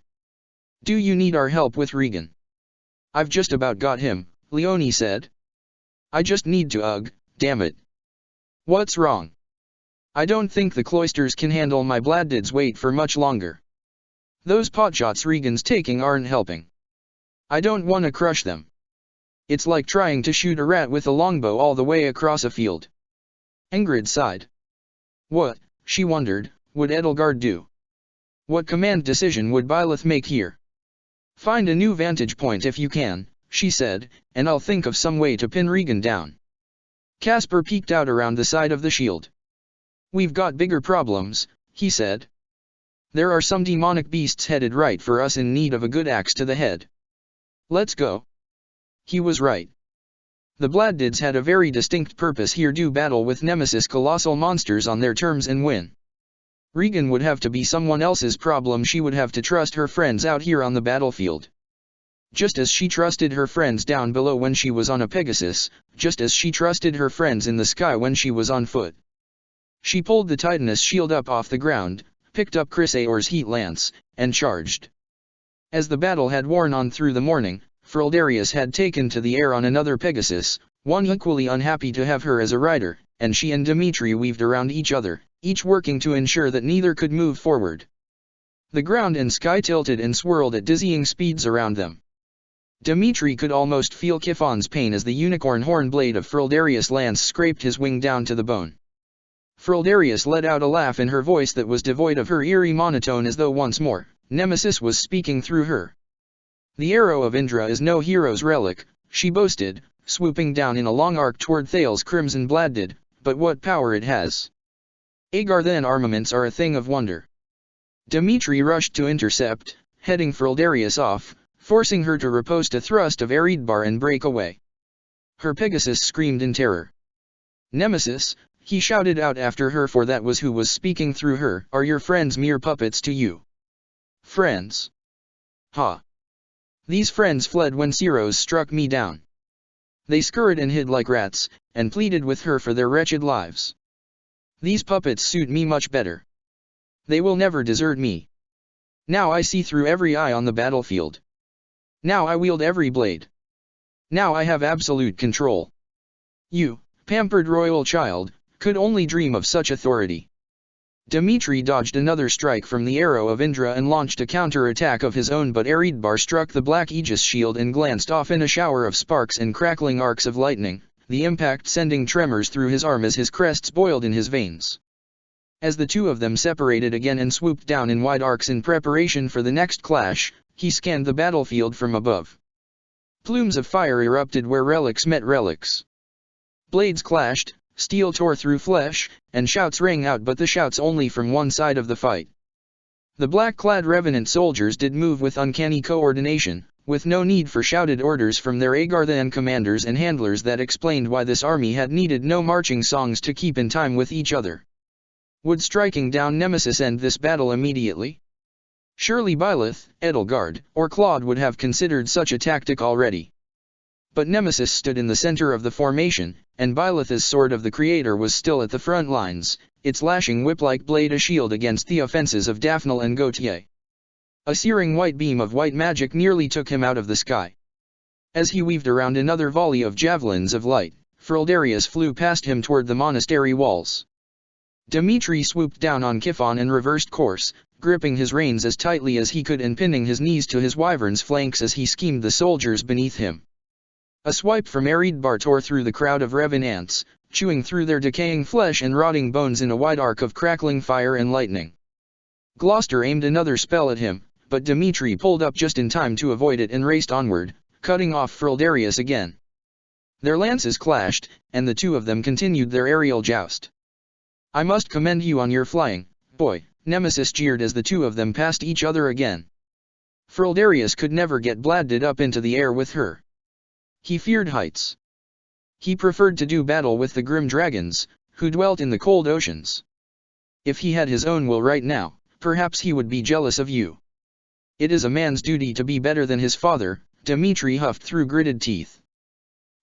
Do you need our help with Regan?" "I've just about got him," Leonie said. "I just need to damn it." "What's wrong?" "I don't think the cloisters can handle my Bladdid's weight for much longer. Those potshots Regan's taking aren't helping. I don't want to crush them. It's like trying to shoot a rat with a longbow all the way across a field." Ingrid sighed. What, she wondered, would Edelgard do? What command decision would Byleth make here? "Find a new vantage point if you can," she said, "and I'll think of some way to pin Regan down." Casper peeked out around the side of the shield. "We've got bigger problems," he said. "There are some demonic beasts headed right for us in need of a good axe to the head. Let's go." He was right. The Bladdids had a very distinct purpose here: do battle with Nemesis colossal monsters on their terms and win. Regan would have to be someone else's problem. She would have to trust her friends out here on the battlefield. Just as she trusted her friends down below when she was on a Pegasus, just as she trusted her friends in the sky when she was on foot. She pulled the Titaness shield up off the ground, picked up Chris Aor's heat lance, and charged. As the battle had worn on through the morning, Frildarius had taken to the air on another Pegasus, one equally unhappy to have her as a rider, and she and Dimitri weaved around each other, each working to ensure that neither could move forward. The ground and sky tilted and swirled at dizzying speeds around them. Dimitri could almost feel Kifon's pain as the unicorn horn blade of Frildarius' lance scraped his wing down to the bone. Frildarius let out a laugh in her voice that was devoid of her eerie monotone, as though once more, Nemesis was speaking through her. "The arrow of Indra is no hero's relic," she boasted, swooping down in a long arc toward Thal's crimson Bladdid, "but what power it has. Agar then armaments are a thing of wonder." Dimitri rushed to intercept, heading Frildarius off, forcing her to riposte a thrust of Eridbar and break away. Her Pegasus screamed in terror. "Nemesis," he shouted out after her, for that was who was speaking through her, "are your friends mere puppets to you?" "Friends? Ha! These friends fled when Ceros struck me down. They scurried and hid like rats, and pleaded with her for their wretched lives. These puppets suit me much better. They will never desert me. Now I see through every eye on the battlefield. Now I wield every blade. Now I have absolute control. You, pampered royal child, could only dream of such authority." Dimitri dodged another strike from the arrow of Indra and launched a counter-attack of his own, but Eridbar struck the black Aegis shield and glanced off in a shower of sparks and crackling arcs of lightning, the impact sending tremors through his arm as his crests boiled in his veins. As the two of them separated again and swooped down in wide arcs in preparation for the next clash, he scanned the battlefield from above. Plumes of fire erupted where relics met relics. Blades clashed, steel tore through flesh, and shouts rang out, but the shouts only from one side of the fight. The black-clad Revenant soldiers did move with uncanny coordination, with no need for shouted orders from their Agarthan commanders and handlers that explained why this army had needed no marching songs to keep in time with each other. Would striking down Nemesis end this battle immediately? Surely Byleth, Edelgard, or Claude would have considered such a tactic already. But Nemesis stood in the center of the formation, and Byleth's Sword of the Creator was still at the front lines, its lashing whip-like blade a shield against the offenses of Daphnel and Gautier. A searing white beam of white magic nearly took him out of the sky. As he weaved around another volley of javelins of light, Frildarius flew past him toward the monastery walls. Dimitri swooped down on Kiffon and reversed course, gripping his reins as tightly as he could and pinning his knees to his wyvern's flanks as he schemed the soldiers beneath him. A swipe from Eridbar tore through the crowd of Revenants, chewing through their decaying flesh and rotting bones in a wide arc of crackling fire and lightning. Gloucester aimed another spell at him, but Dimitri pulled up just in time to avoid it and raced onward, cutting off Frildarius again. Their lances clashed, and the two of them continued their aerial joust. "I must commend you on your flying, boy," Nemesis jeered as the two of them passed each other again. Frildarius could never get bladed up into the air with her. He feared heights. He preferred to do battle with the grim dragons, who dwelt in the cold oceans. If he had his own will right now, perhaps he would be jealous of you. It is a man's duty to be better than his father, Dimitri huffed through gritted teeth.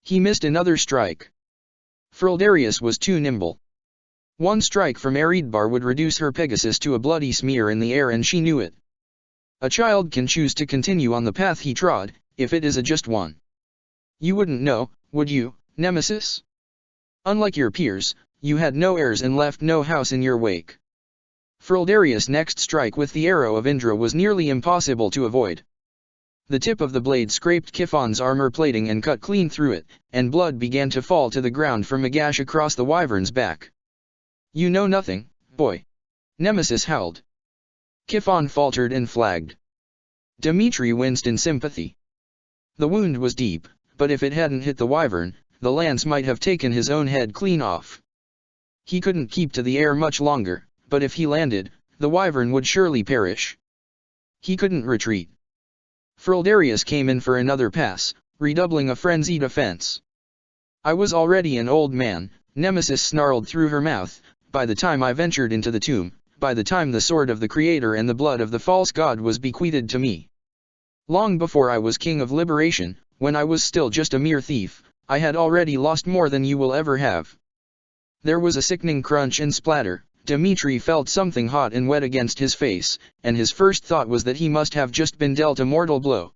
He missed another strike. Frildarius was too nimble. One strike from Eridbar would reduce her Pegasus to a bloody smear in the air, and she knew it. A child can choose to continue on the path he trod, if it is a just one. You wouldn't know, would you, Nemesis? Unlike your peers, you had no heirs and left no house in your wake. Frildarius' next strike with the arrow of Indra was nearly impossible to avoid. The tip of the blade scraped Kiffon's armor plating and cut clean through it, and blood began to fall to the ground from a gash across the wyvern's back. "You know nothing, boy," Nemesis howled. Kiffon faltered and flagged. Dimitri winced in sympathy. The wound was deep, but if it hadn't hit the wyvern, the lance might have taken his own head clean off. He couldn't keep to the air much longer, but if he landed, the wyvern would surely perish. He couldn't retreat. Frildarius came in for another pass, redoubling a frenzied offense. "I was already an old man," Nemesis snarled through her mouth, "by the time I ventured into the tomb, by the time the sword of the Creator and the blood of the false god was bequeathed to me. Long before I was king of liberation, when I was still just a mere thief, I had already lost more than you will ever have." There was a sickening crunch and splatter. Dimitri felt something hot and wet against his face, and his first thought was that he must have just been dealt a mortal blow.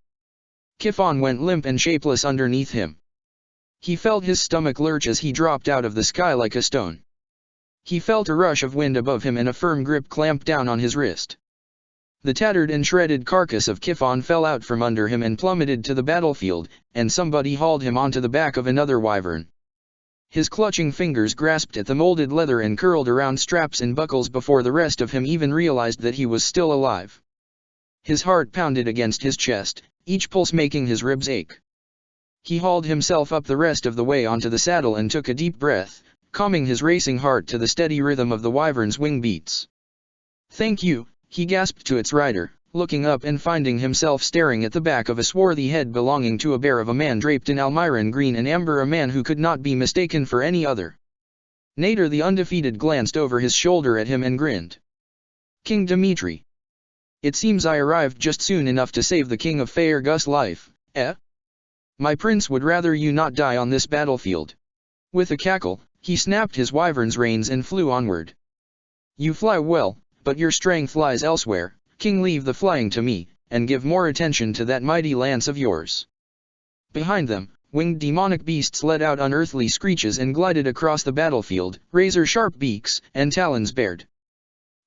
Kiffon went limp and shapeless underneath him. He felt his stomach lurch as he dropped out of the sky like a stone. He felt a rush of wind above him and a firm grip clamp down on his wrist. The tattered and shredded carcass of Kiffon fell out from under him and plummeted to the battlefield, and somebody hauled him onto the back of another wyvern. His clutching fingers grasped at the molded leather and curled around straps and buckles before the rest of him even realized that he was still alive. His heart pounded against his chest, each pulse making his ribs ache. He hauled himself up the rest of the way onto the saddle and took a deep breath, calming his racing heart to the steady rhythm of the wyvern's wing beats. "Thank you," he gasped to its rider, looking up and finding himself staring at the back of a swarthy head belonging to a bear of a man draped in Almiran green and amber, a man who could not be mistaken for any other. Nader the Undefeated glanced over his shoulder at him and grinned. "King Dimitri. It seems I arrived just soon enough to save the King of Faerghus' life, eh? My prince would rather you not die on this battlefield." With a cackle, he snapped his wyvern's reins and flew onward. "You fly well, but your strength lies elsewhere, King. Leave the flying to me, and give more attention to that mighty lance of yours." Behind them, winged demonic beasts let out unearthly screeches and glided across the battlefield, razor-sharp beaks and talons bared.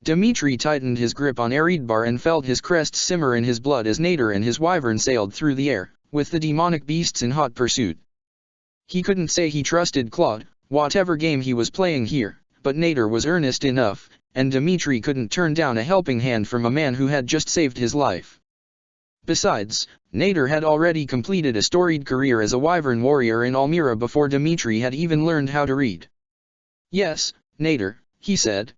Dimitri tightened his grip on Eridbar and felt his crest simmer in his blood as Nader and his wyvern sailed through the air, with the demonic beasts in hot pursuit. He couldn't say he trusted Claude, whatever game he was playing here, but Nader was earnest enough, and Dimitri couldn't turn down a helping hand from a man who had just saved his life. Besides, Nader had already completed a storied career as a wyvern warrior in Almira before Dmitri had even learned how to read. "Yes, Nader," he said.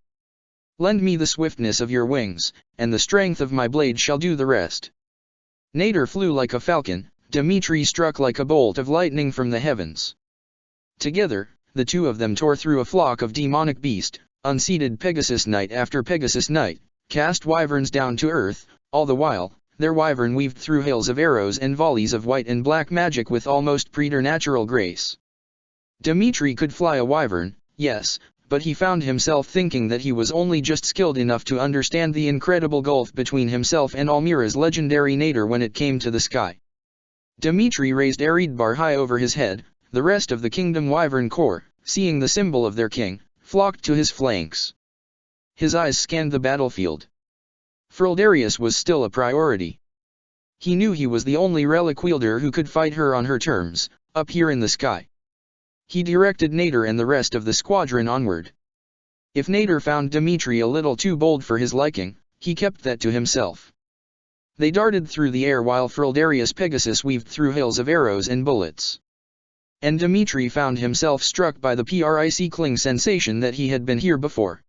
"Lend me the swiftness of your wings, and the strength of my blade shall do the rest." Nader flew like a falcon, Dmitri struck like a bolt of lightning from the heavens. Together, the two of them tore through a flock of demonic beast, unseated Pegasus Knight after Pegasus Knight, cast wyverns down to earth, all the while, their wyvern weaved through hails of arrows and volleys of white and black magic with almost preternatural grace. Dmitri could fly a wyvern, yes, but he found himself thinking that he was only just skilled enough to understand the incredible gulf between himself and Almira's legendary Nader when it came to the sky. Dmitri raised Eridbar high over his head. The rest of the Kingdom Wyvern Corps, seeing the symbol of their king, flocked to his flanks. His eyes scanned the battlefield. Frildarius was still a priority. He knew he was the only relic wielder who could fight her on her terms, up here in the sky. He directed Nader and the rest of the squadron onward. If Nader found Dmitri a little too bold for his liking, he kept that to himself. They darted through the air while Frildarius Pegasus weaved through hails of arrows and bullets. And Dmitri found himself struck by the prickling sensation that he had been here before.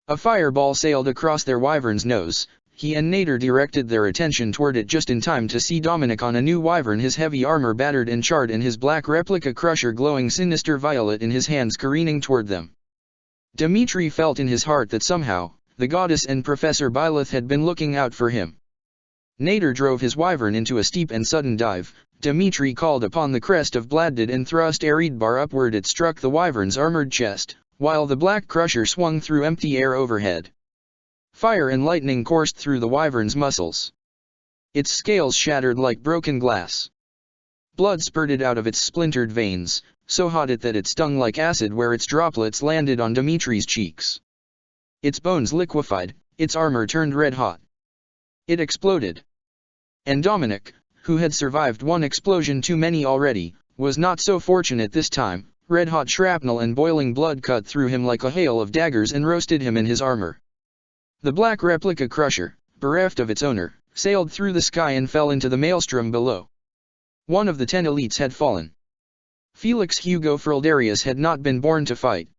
A fireball sailed across their wyvern's nose. He and Nader directed their attention toward it just in time to see Dominic on a new wyvern, his heavy armor battered and charred and his black replica crusher glowing sinister violet in his hands, careening toward them. Dmitri felt in his heart that somehow, the goddess and Professor Byleth had been looking out for him. Nader drove his wyvern into a steep and sudden dive. Dmitri called upon the crest of Bladdid and thrust Eridbar upward. It struck the wyvern's armored chest, while the black crusher swung through empty air overhead. Fire and lightning coursed through the wyvern's muscles. Its scales shattered like broken glass. Blood spurted out of its splintered veins, so hot that it stung like acid where its droplets landed on Dmitri's cheeks. Its bones liquefied, its armor turned red hot. It exploded. And Dominic, who had survived one explosion too many already, was not so fortunate this time. Red-hot shrapnel and boiling blood cut through him like a hail of daggers and roasted him in his armor. The black replica crusher, bereft of its owner, sailed through the sky and fell into the maelstrom below. One of the 10 elites had fallen. Felix Hugo Frildarius had not been born to fight.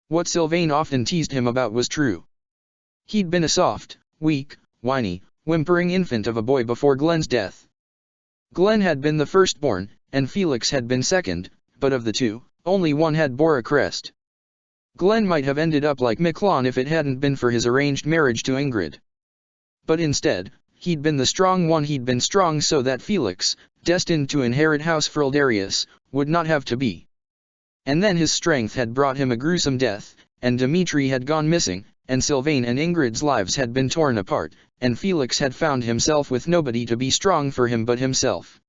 What Sylvain often teased him about was true. He'd been a soft, weak, whiny, whimpering infant of a boy before Glenn's death. Glenn had been the firstborn, and Felix had been second, but of the two, only one had bore a crest. Glenn might have ended up like Miklon if it hadn't been for his arranged marriage to Ingrid. But instead, he'd been the strong one. He'd been strong so that Felix, destined to inherit House Frildarius, would not have to be. And then his strength had brought him a gruesome death, and Dmitri had gone missing, and Sylvain and Ingrid's lives had been torn apart, and Felix had found himself with nobody to be strong for him but himself.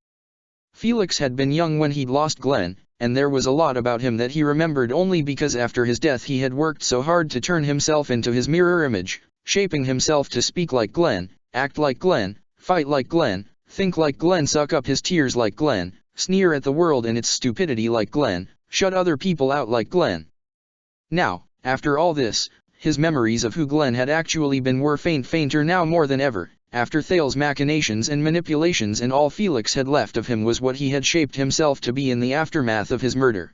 Felix had been young when he'd lost Glenn, and there was a lot about him that he remembered only because after his death he had worked so hard to turn himself into his mirror image, shaping himself to speak like Glenn, act like Glenn, fight like Glenn, think like Glenn, suck up his tears like Glenn, sneer at the world and its stupidity like Glenn, shut other people out like Glenn. Now, after all this, his memories of who Glenn had actually been were fainter now more than ever. After Thales's machinations and manipulations, and all Felix had left of him was what he had shaped himself to be in the aftermath of his murder.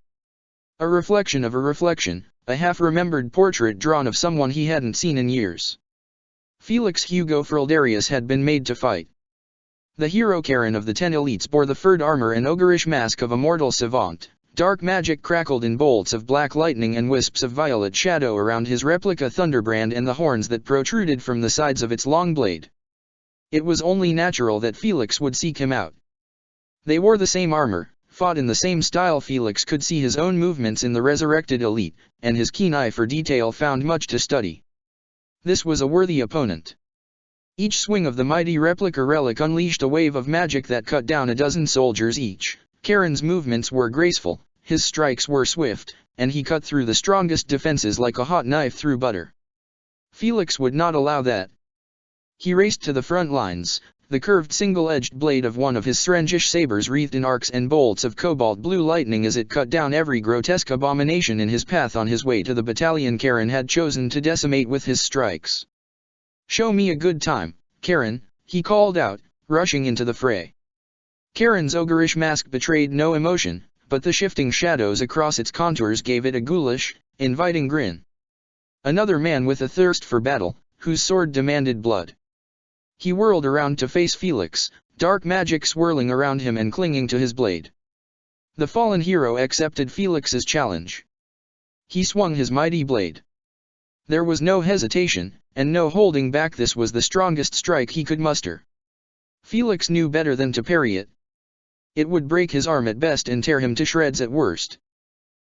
A reflection of a reflection, a half-remembered portrait drawn of someone he hadn't seen in years. Felix Hugo Frildarius had been made to fight. The hero Karen of the 10 elites bore the furred armor and ogreish mask of a mortal savant. Dark magic crackled in bolts of black lightning and wisps of violet shadow around his replica Thunderbrand and the horns that protruded from the sides of its long blade. It was only natural that Felix would seek him out. They wore the same armor, fought in the same style. Felix could see his own movements in the resurrected elite, and his keen eye for detail found much to study. This was a worthy opponent. Each swing of the mighty replica relic unleashed a wave of magic that cut down a dozen soldiers each. Karen's movements were graceful, his strikes were swift, and he cut through the strongest defenses like a hot knife through butter. Felix would not allow that. He raced to the front lines, the curved single-edged blade of one of his Srengish sabers wreathed in arcs and bolts of cobalt blue lightning as it cut down every grotesque abomination in his path on his way to the battalion Karen had chosen to decimate with his strikes. "Show me a good time, Karen," he called out, rushing into the fray. Karen's ogreish mask betrayed no emotion, but the shifting shadows across its contours gave it a ghoulish, inviting grin. Another man with a thirst for battle, whose sword demanded blood. He whirled around to face Felix, dark magic swirling around him and clinging to his blade. The fallen hero accepted Felix's challenge. He swung his mighty blade. There was no hesitation, and no holding back. This was the strongest strike he could muster. Felix knew better than to parry it. It would break his arm at best and tear him to shreds at worst.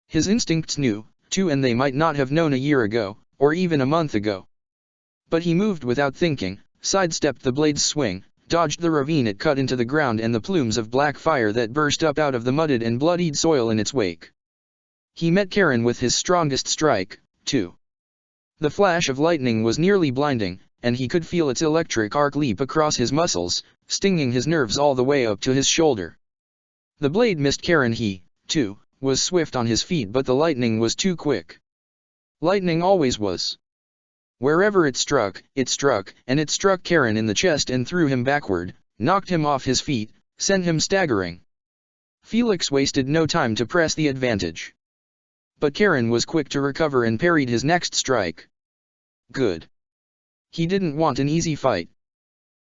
His instincts knew, too, and they might not have known a year ago, or even a month ago. But he moved without thinking, sidestepped the blade's swing, dodged the ravine it cut into the ground and the plumes of black fire that burst up out of the mudded and bloodied soil in its wake. He met Karen with his strongest strike, too. The flash of lightning was nearly blinding, and he could feel its electric arc leap across his muscles, stinging his nerves all the way up to his shoulder. The blade missed Karen. He, too, was swift on his feet, but the lightning was too quick. Lightning always was. Wherever it struck, and it struck Karen in the chest and threw him backward, knocked him off his feet, sent him staggering. Felix wasted no time to press the advantage. But Karen was quick to recover and parried his next strike. Good. He didn't want an easy fight.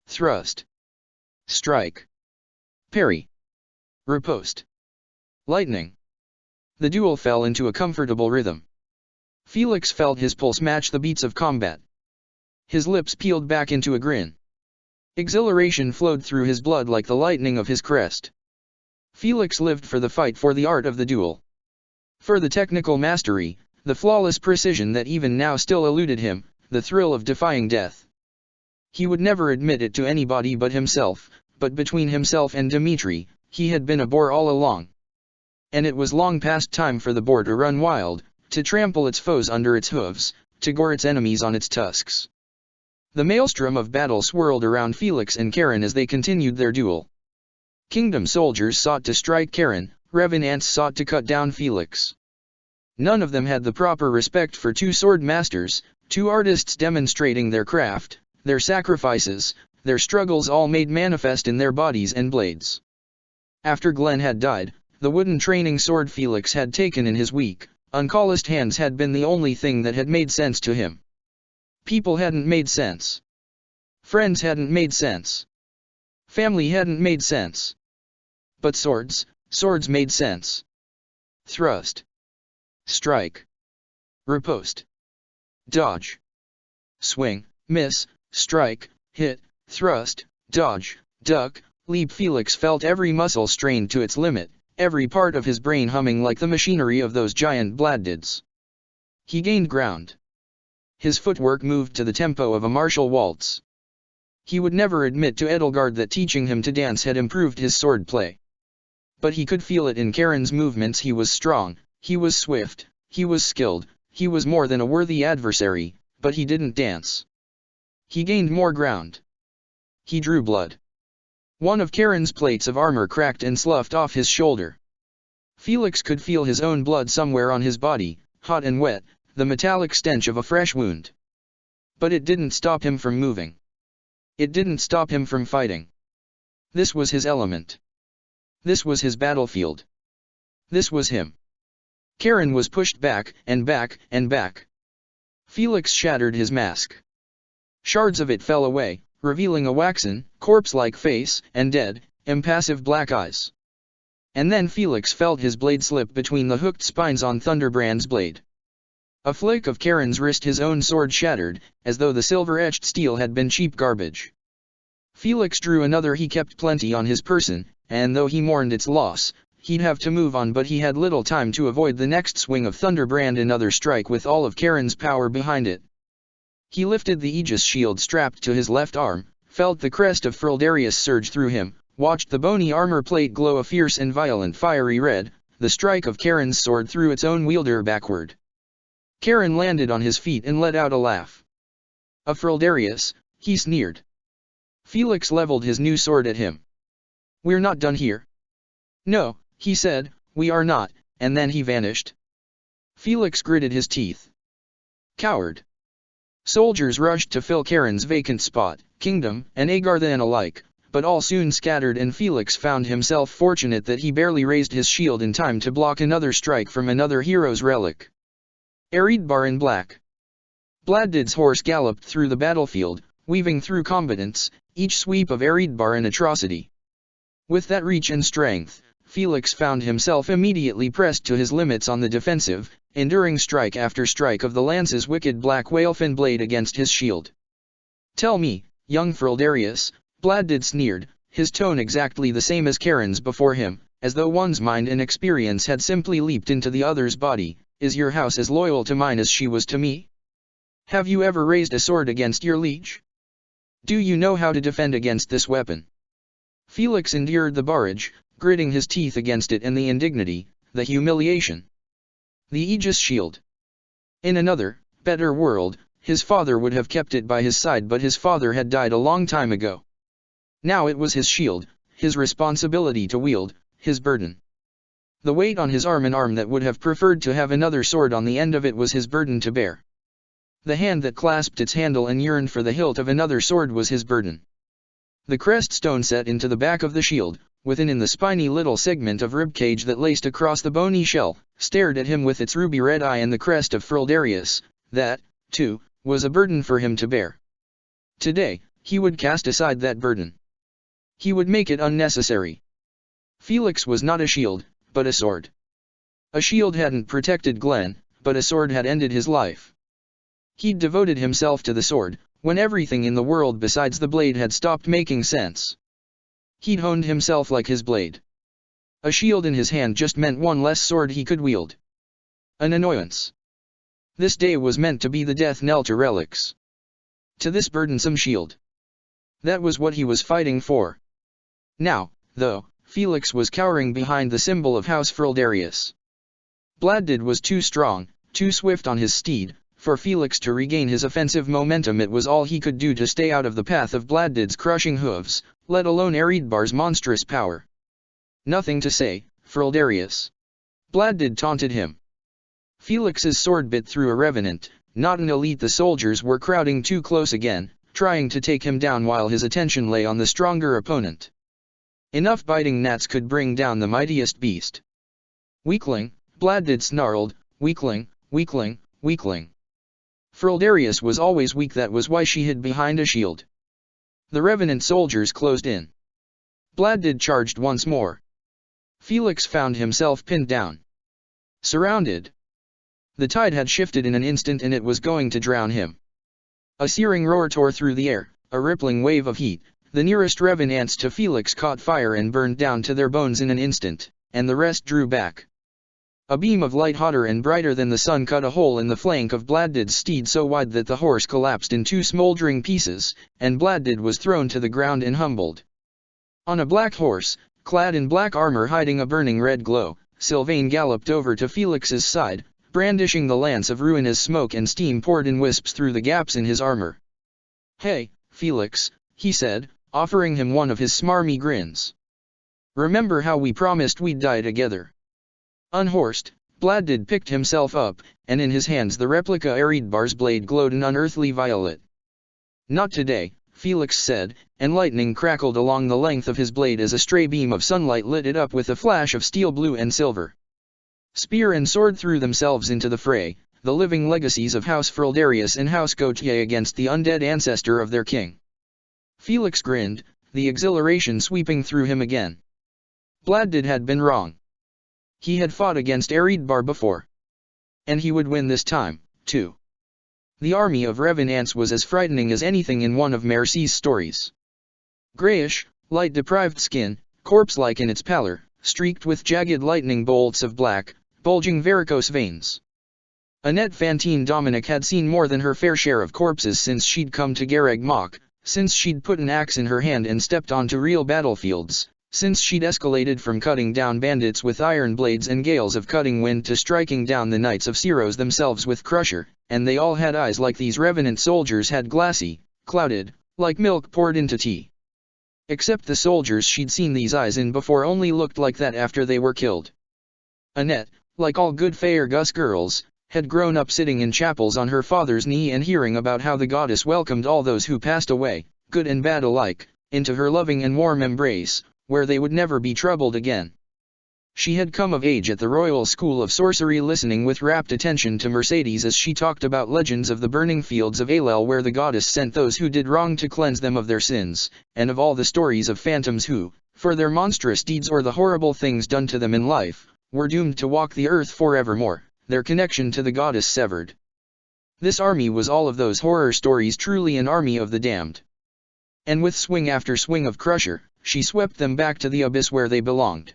Thrust. Strike. Parry. Riposte. Lightning. The duel fell into a comfortable rhythm. Felix felt his pulse match the beats of combat. His lips peeled back into a grin. Exhilaration flowed through his blood like the lightning of his crest. Felix lived for the fight, for the art of the duel. For the technical mastery, the flawless precision that even now still eluded him, the thrill of defying death. He would never admit it to anybody but himself, but between himself and Dmitri, he had been a boar all along. And it was long past time for the boar to run wild, to trample its foes under its hooves, to gore its enemies on its tusks. The maelstrom of battle swirled around Felix and Karen as they continued their duel. Kingdom soldiers sought to strike Karen, revenants sought to cut down Felix. None of them had the proper respect for two sword masters, two artists demonstrating their craft, their sacrifices, their struggles all made manifest in their bodies and blades. After Glenn had died, the wooden training sword Felix had taken in his weak, uncalloused hands had been the only thing that had made sense to him. People hadn't made sense. Friends hadn't made sense. Family hadn't made sense. But swords made sense. Thrust. Strike. Riposte. Dodge. Swing, miss, strike, hit, thrust, dodge, duck, leap. Felix felt every muscle strained to its limit, every part of his brain humming like the machinery of those giant Bladdids. He gained ground. His footwork moved to the tempo of a martial waltz. He would never admit to Edelgard that teaching him to dance had improved his sword play. But he could feel it in Karen's movements. He was strong, he was swift, he was skilled, he was more than a worthy adversary, but he didn't dance. He gained more ground. He drew blood. One of Karen's plates of armor cracked and sloughed off his shoulder. Felix could feel his own blood somewhere on his body, hot and wet, the metallic stench of a fresh wound. But it didn't stop him from moving. It didn't stop him from fighting. This was his element. This was his battlefield. This was him. Karen was pushed back, and back, and back. Felix shattered his mask. Shards of it fell away, revealing a waxen, corpse-like face, and dead, impassive black eyes. And then Felix felt his blade slip between the hooked spines on Thunderbrand's blade. A flake of Karen's wrist, his own sword shattered, as though the silver-etched steel had been cheap garbage. Felix drew another. He kept plenty on his person, and though he mourned its loss, he'd have to move on, but he had little time to avoid the next swing of Thunderbrand, another strike with all of Karen's power behind it. He lifted the Aegis shield strapped to his left arm, felt the crest of Frildarius surge through him, watched the bony armor plate glow a fierce and violent fiery red. The strike of Karen's sword threw its own wielder backward. Karen landed on his feet and let out a laugh. "A Frildarius," he sneered. Felix leveled his new sword at him. "We're not done here." "No," he said, "we are not," and then he vanished. Felix gritted his teeth. Coward. Soldiers rushed to fill Karen's vacant spot, Kingdom and Agarthan alike, but all soon scattered, and Felix found himself fortunate that he barely raised his shield in time to block another strike from another hero's relic. Eredbar in black. Bladdid's horse galloped through the battlefield, weaving through combatants, each sweep of Eredbar an atrocity. With that reach and strength, Felix found himself immediately pressed to his limits on the defensive, enduring strike after strike of the lance's wicked black whalefin blade against his shield. "Tell me, young Frildarius," Bladdid sneered, his tone exactly the same as Charon's before him, as though one's mind and experience had simply leaped into the other's body, "is your house as loyal to mine as she was to me? Have you ever raised a sword against your liege? Do you know how to defend against this weapon?" Felix endured the barrage, gritting his teeth against it and the indignity, the humiliation. The Aegis shield. In another, better world, his father would have kept it by his side, but his father had died a long time ago. Now it was his shield, his responsibility to wield, his burden. The weight on his arm, an arm that would have preferred to have another sword on the end of it, was his burden to bear. The hand that clasped its handle and yearned for the hilt of another sword was his burden. The crest stone set into the back of the shield, within in the spiny little segment of ribcage that laced across the bony shell, stared at him with its ruby red eye, and the crest of Frildarius, that, too, was a burden for him to bear. Today, he would cast aside that burden. He would make it unnecessary. Felix was not a shield, but a sword. A shield hadn't protected Glenn, but a sword had ended his life. He'd devoted himself to the sword, when everything in the world besides the blade had stopped making sense. He'd honed himself like his blade. A shield in his hand just meant one less sword he could wield. An annoyance. This day was meant to be the death knell to relics. To this burdensome shield. That was what he was fighting for. Now, though, Felix was cowering behind the symbol of House Frildarius. Bladdid was too strong, too swift on his steed, for Felix to regain his offensive momentum. It was all he could do to stay out of the path of Bladdid's crushing hooves, let alone Eredbar's monstrous power. "Nothing to say, Frildarius," Bladdid taunted him. Felix's sword bit through a revenant, not an elite. The soldiers were crowding too close again, trying to take him down while his attention lay on the stronger opponent. Enough biting gnats could bring down the mightiest beast. "Weakling," Bladdid snarled, "weakling, weakling, weakling." Frildarius was always weak, that was why she hid behind a shield. The revenant soldiers closed in. Bladdid charged once more. Felix found himself pinned down. Surrounded. The tide had shifted in an instant, and it was going to drown him. A searing roar tore through the air, a rippling wave of heat. The nearest revenants to Felix caught fire and burned down to their bones in an instant, and the rest drew back. A beam of light hotter and brighter than the sun cut a hole in the flank of Bladdid's steed so wide that the horse collapsed in two smoldering pieces, and Bladdid was thrown to the ground and humbled. On a black horse, clad in black armor hiding a burning red glow, Sylvain galloped over to Felix's side, brandishing the lance of ruin as smoke and steam poured in wisps through the gaps in his armor. "Hey, Felix," he said, offering him one of his smarmy grins. "Remember how we promised we'd die together?" Unhorsed, Bladdid picked himself up, and in his hands the replica Eredbar's blade glowed an unearthly violet. "Not today," Felix said, and lightning crackled along the length of his blade as a stray beam of sunlight lit it up with a flash of steel blue and silver. Spear and sword threw themselves into the fray, the living legacies of House Frildarius and House Gautier against the undead ancestor of their king. Felix grinned, the exhilaration sweeping through him again. Bladdid had been wrong. He had fought against Eredbar before. And he would win this time, too. The army of revenants was as frightening as anything in one of Mercy's stories. Grayish, light-deprived skin, corpse-like in its pallor, streaked with jagged lightning bolts of black, bulging varicose veins. Annette Fantine Dominic had seen more than her fair share of corpses since she'd come to Garreg Mach, since she'd put an axe in her hand and stepped onto real battlefields, since she'd escalated from cutting down bandits with iron blades and gales of cutting wind to striking down the Knights of Syros themselves with Crusher, and they all had eyes like these revenant soldiers had, glassy, clouded, like milk poured into tea. Except the soldiers she'd seen these eyes in before only looked like that after they were killed. Annette, like all good Faerghus girls, had grown up sitting in chapels on her father's knee and hearing about how the goddess welcomed all those who passed away, good and bad alike, into her loving and warm embrace, where they would never be troubled again. She had come of age at the Royal School of Sorcery, listening with rapt attention to Mercedes as she talked about legends of the burning fields of Aelel, where the goddess sent those who did wrong to cleanse them of their sins, and of all the stories of phantoms who, for their monstrous deeds or the horrible things done to them in life, were doomed to walk the earth forevermore, their connection to the goddess severed. This army was all of those horror stories, truly an army of the damned. And with swing after swing of Crusher, she swept them back to the abyss where they belonged.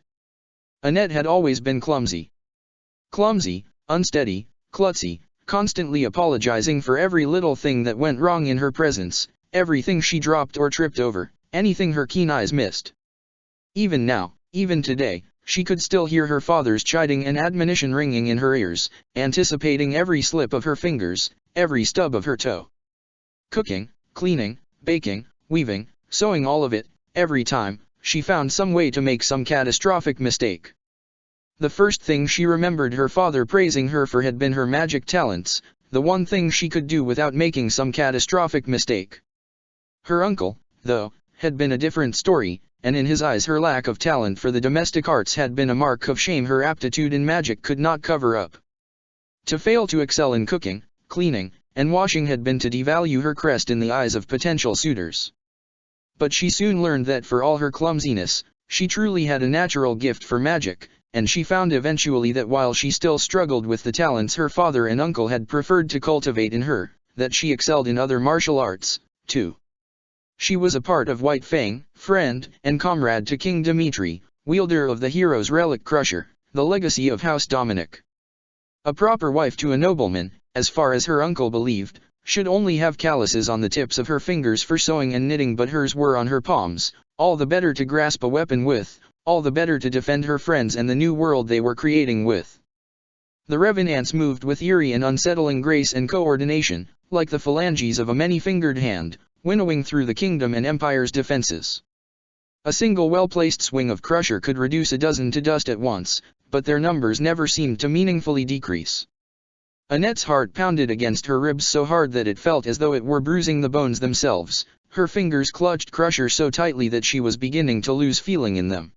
Annette had always been clumsy. Clumsy, unsteady, klutzy, constantly apologizing for every little thing that went wrong in her presence, everything she dropped or tripped over, anything her keen eyes missed. Even now, even today, she could still hear her father's chiding and admonition ringing in her ears, anticipating every slip of her fingers, every stub of her toe. Cooking, cleaning, baking, weaving, sewing, all of it, every time, she found some way to make some catastrophic mistake. The first thing she remembered her father praising her for had been her magic talents, the one thing she could do without making some catastrophic mistake. Her uncle, though, had been a different story, and in his eyes her lack of talent for the domestic arts had been a mark of shame her aptitude in magic could not cover up. To fail to excel in cooking, cleaning, and washing had been to devalue her crest in the eyes of potential suitors. But she soon learned that for all her clumsiness, she truly had a natural gift for magic, and she found eventually that while she still struggled with the talents her father and uncle had preferred to cultivate in her, that she excelled in other martial arts, too. She was a part of White Fang, friend and comrade to King Dimitri, wielder of the hero's relic Crusher, the legacy of House Dominic. A proper wife to a nobleman, as far as her uncle believed, should only have calluses on the tips of her fingers for sewing and knitting, but hers were on her palms, all the better to grasp a weapon with, all the better to defend her friends and the new world they were creating with. The Revenants moved with eerie and unsettling grace and coordination, like the phalanges of a many-fingered hand, winnowing through the kingdom and empire's defenses. A single well-placed swing of Crusher could reduce a dozen to dust at once, but their numbers never seemed to meaningfully decrease. Annette's heart pounded against her ribs so hard that it felt as though it were bruising the bones themselves. Her fingers clutched Crusher so tightly that she was beginning to lose feeling in them.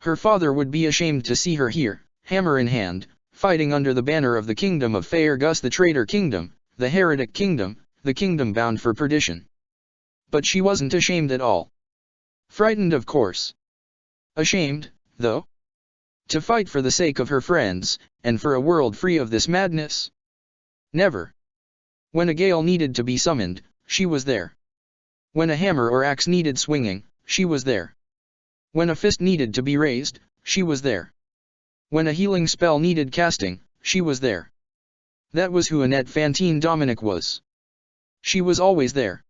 Her father would be ashamed to see her here, hammer in hand, fighting under the banner of the kingdom of Faerghus, the traitor kingdom, the heretic kingdom, the kingdom bound for perdition. But she wasn't ashamed at all. Frightened, of course. Ashamed, though? To fight for the sake of her friends, and for a world free of this madness? Never. When a gale needed to be summoned, she was there. When a hammer or axe needed swinging, she was there. When a fist needed to be raised, she was there. When a healing spell needed casting, she was there. That was who Annette Fantine Dominic was. She was always there.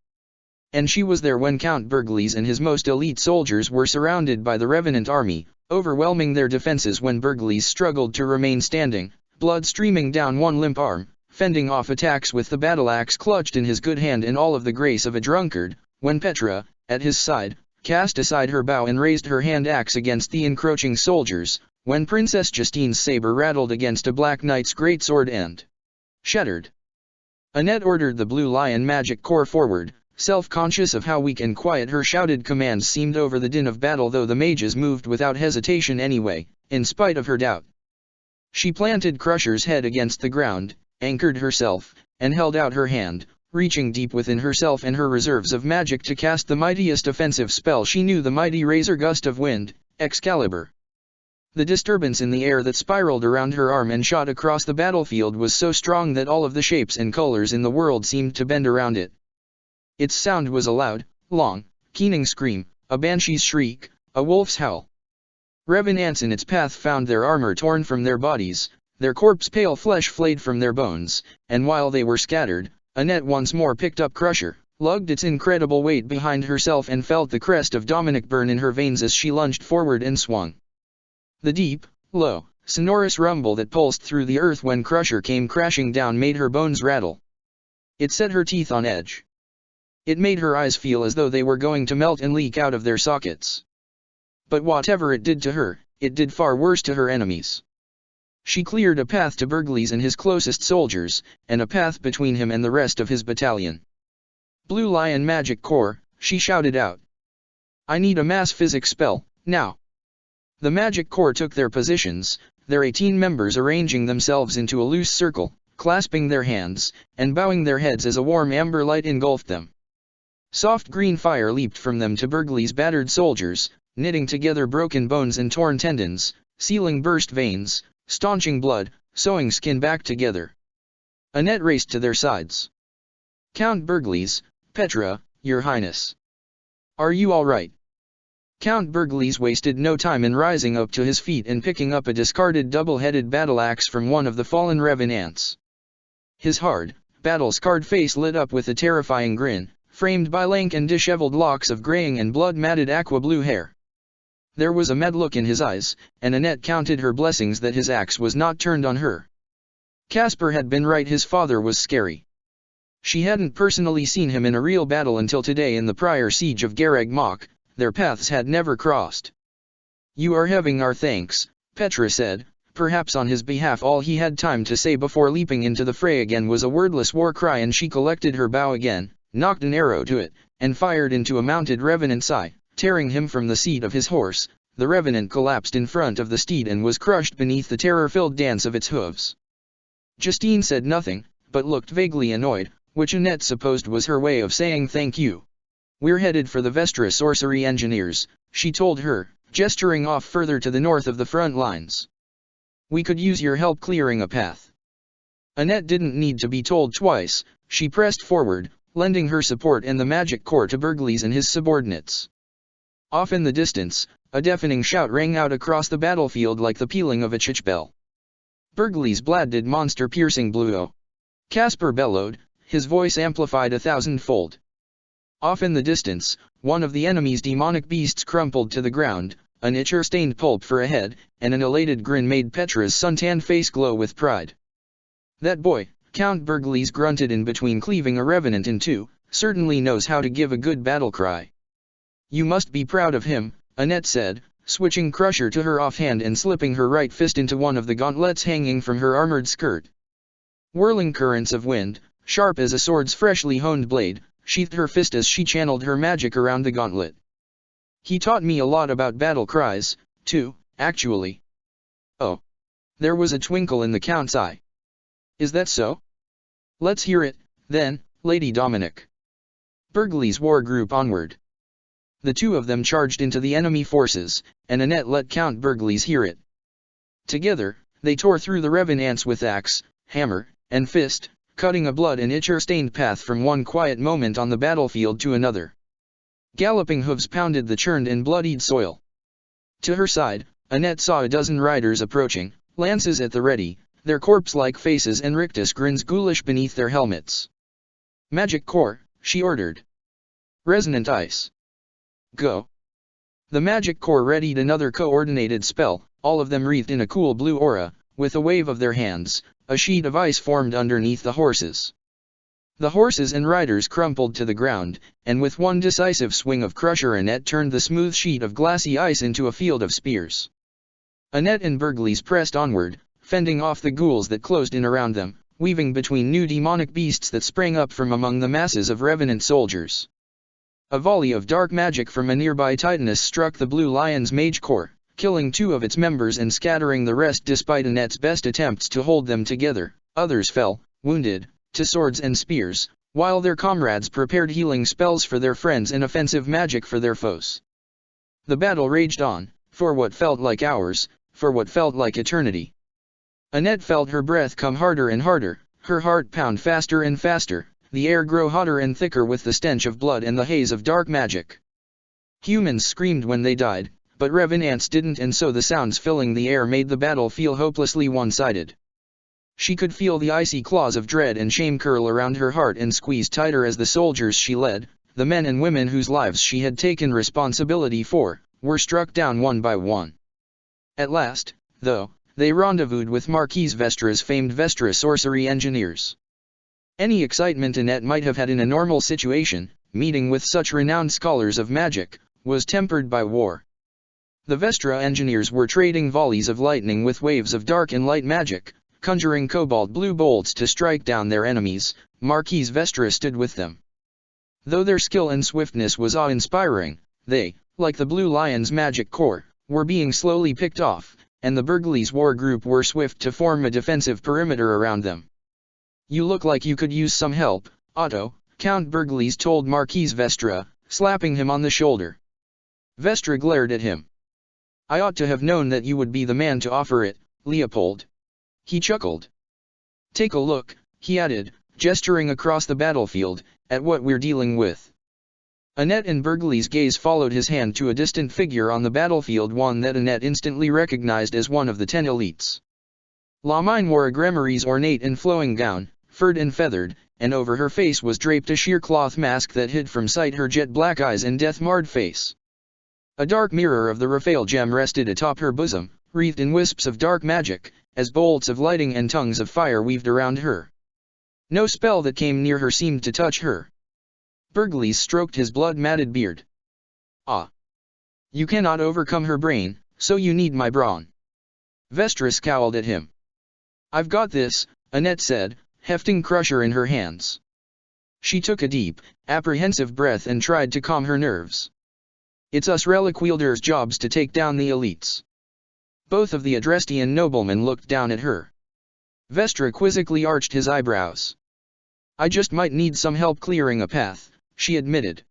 And she was there when Count Berglis and his most elite soldiers were surrounded by the Revenant army, overwhelming their defenses when Berglis struggled to remain standing, blood streaming down one limp arm, fending off attacks with the battle-axe clutched in his good hand in all of the grace of a drunkard, when Petra, at his side, cast aside her bow and raised her hand-axe against the encroaching soldiers, when Princess Justine's saber rattled against a Black Knight's greatsword and shattered. Annette ordered the Blue Lion Magic Corps forward, self-conscious of how weak and quiet her shouted commands seemed over the din of battle, though the mages moved without hesitation anyway, in spite of her doubt. She planted Crusher's head against the ground, anchored herself, and held out her hand, reaching deep within herself and her reserves of magic to cast the mightiest offensive spell she knew, the mighty razor gust of wind, Excalibur. The disturbance in the air that spiraled around her arm and shot across the battlefield was so strong that all of the shapes and colors in the world seemed to bend around it. Its sound was a loud, long, keening scream, a banshee's shriek, a wolf's howl. Revenants in its path found their armor torn from their bodies, their corpse-pale flesh flayed from their bones, and while they were scattered, Annette once more picked up Crusher, lugged its incredible weight behind herself and felt the crest of Dominic burn in her veins as she lunged forward and swung. The deep, low, sonorous rumble that pulsed through the earth when Crusher came crashing down made her bones rattle. It set her teeth on edge. It made her eyes feel as though they were going to melt and leak out of their sockets. But whatever it did to her, it did far worse to her enemies. She cleared a path to Berglis and his closest soldiers, and a path between him and the rest of his battalion. "Blue Lion Magic Corps," she shouted out. I need a mass physics spell, now. The magic corps took their positions, their 18 members arranging themselves into a loose circle, clasping their hands, and bowing their heads as a warm amber light engulfed them. Soft green fire leaped from them to Burgly's battered soldiers, knitting together broken bones and torn tendons, sealing burst veins, staunching blood, sewing skin back together. Annette raced to their sides. Count Burgles, Petra, Your Highness. Are you all right? Count Burgles wasted no time in rising up to his feet and picking up a discarded double-headed battle axe from one of the fallen revenants. His hard, battle-scarred face lit up with a terrifying grin, framed by lank and disheveled locks of graying and blood-matted aqua-blue hair. There was a mad look in his eyes, and Annette counted her blessings that his axe was not turned on her. Caspar had been right, his father was scary. She hadn't personally seen him in a real battle until today in the prior siege of Garreg Mach. Their paths had never crossed. You are having our thanks, Petra said. Perhaps on his behalf all he had time to say before leaping into the fray again was a wordless war cry, and she collected her bow again, knocked an arrow to it, and fired into a mounted revenant's eye, tearing him from the seat of his horse. The revenant collapsed in front of the steed and was crushed beneath the terror-filled dance of its hooves. Justine said nothing, but looked vaguely annoyed, which Annette supposed was her way of saying thank you. We're headed for the Vestra Sorcery Engineers, she told her, gesturing off further to the north of the front lines. We could use your help clearing a path. Annette didn't need to be told twice. She pressed forward, lending her support and the magic corps to Burgles and his subordinates. Off in the distance, a deafening shout rang out across the battlefield like the pealing of a church bell. Burgles bladed monster-piercing blue. Caspar bellowed, his voice amplified 1,000-fold. Off in the distance, one of the enemy's demonic beasts crumpled to the ground, an ichor-stained pulp for a head, and an elated grin made Petra's suntanned face glow with pride. That boy, Count Burgles grunted in between cleaving a revenant in two, certainly knows how to give a good battle cry. You must be proud of him, Annette said, switching Crusher to her offhand and slipping her right fist into one of the gauntlets hanging from her armored skirt. Whirling currents of wind, sharp as a sword's freshly honed blade, sheathed her fist as she channeled her magic around the gauntlet. He taught me a lot about battle cries, too, actually. Oh. There was a twinkle in the Count's eye. Is that so? Let's hear it, then, Lady Dominic. Burgles' war group onward. The two of them charged into the enemy forces, and Annette let Count Burgles hear it. Together, they tore through the revenants with axe, hammer, and fist, cutting a blood and ichor-stained path from one quiet moment on the battlefield to another. Galloping hooves pounded the churned and bloodied soil. To her side, Annette saw a dozen riders approaching, lances at the ready, their corpse-like faces and rictus grins ghoulish beneath their helmets. Magic Corps, she ordered. Resonant Ice. Go. The Magic Corps readied another coordinated spell, all of them wreathed in a cool blue aura. With a wave of their hands, a sheet of ice formed underneath the horses. The horses and riders crumpled to the ground, and with one decisive swing of Crusher, Annette turned the smooth sheet of glassy ice into a field of spears. Annette and Burgles pressed onward, fending off the ghouls that closed in around them, weaving between new demonic beasts that sprang up from among the masses of revenant soldiers. A volley of dark magic from a nearby Titaness struck the Blue Lion's Mage Corps, killing two of its members and scattering the rest despite Annette's best attempts to hold them together. Others fell, wounded, to swords and spears, while their comrades prepared healing spells for their friends and offensive magic for their foes. The battle raged on, for what felt like hours, for what felt like eternity. Annette felt her breath come harder and harder, her heart pound faster and faster, the air grow hotter and thicker with the stench of blood and the haze of dark magic. Humans screamed when they died, but revenants didn't, and so the sounds filling the air made the battle feel hopelessly one-sided. She could feel the icy claws of dread and shame curl around her heart and squeeze tighter as the soldiers she led, the men and women whose lives she had taken responsibility for, were struck down one by one. At last, though, they rendezvoused with Marquise Vestra's famed Vestra Sorcery Engineers. Any excitement Annette might have had in a normal situation, meeting with such renowned scholars of magic, was tempered by war. The Vestra engineers were trading volleys of lightning with waves of dark and light magic, conjuring cobalt blue bolts to strike down their enemies. Marquise Vestra stood with them. Though their skill and swiftness was awe-inspiring, they, like the Blue Lion's magic core, were being slowly picked off, and the Burgleys war group were swift to form a defensive perimeter around them. "You look like you could use some help, Otto," Count Burgleys told Marquise Vestra, slapping him on the shoulder. Vestra glared at him. "I ought to have known that you would be the man to offer it, Leopold." He chuckled. "Take a look," he added, gesturing across the battlefield, "at what we're dealing with." Annette and Burgleys' gaze followed his hand to a distant figure on the battlefield, one that Annette instantly recognized as one of the 10 elites. La Mine wore a Grimoire's ornate and flowing gown, furred and feathered, and over her face was draped a sheer cloth mask that hid from sight her jet-black eyes and death-marred face. A dark mirror of the Raphael gem rested atop her bosom, wreathed in wisps of dark magic, as bolts of lighting and tongues of fire weaved around her. No spell that came near her seemed to touch her. Burgleys stroked his blood-matted beard. "Ah. You cannot overcome her brain, so you need my brawn." Vestra scowled at him. "I've got this," Annette said, hefting Crusher in her hands. She took a deep, apprehensive breath and tried to calm her nerves. "It's us relic wielders' jobs to take down the elites." Both of the Adrestian noblemen looked down at her. Vestra quizzically arched his eyebrows. "I just might need some help clearing a path," she admitted.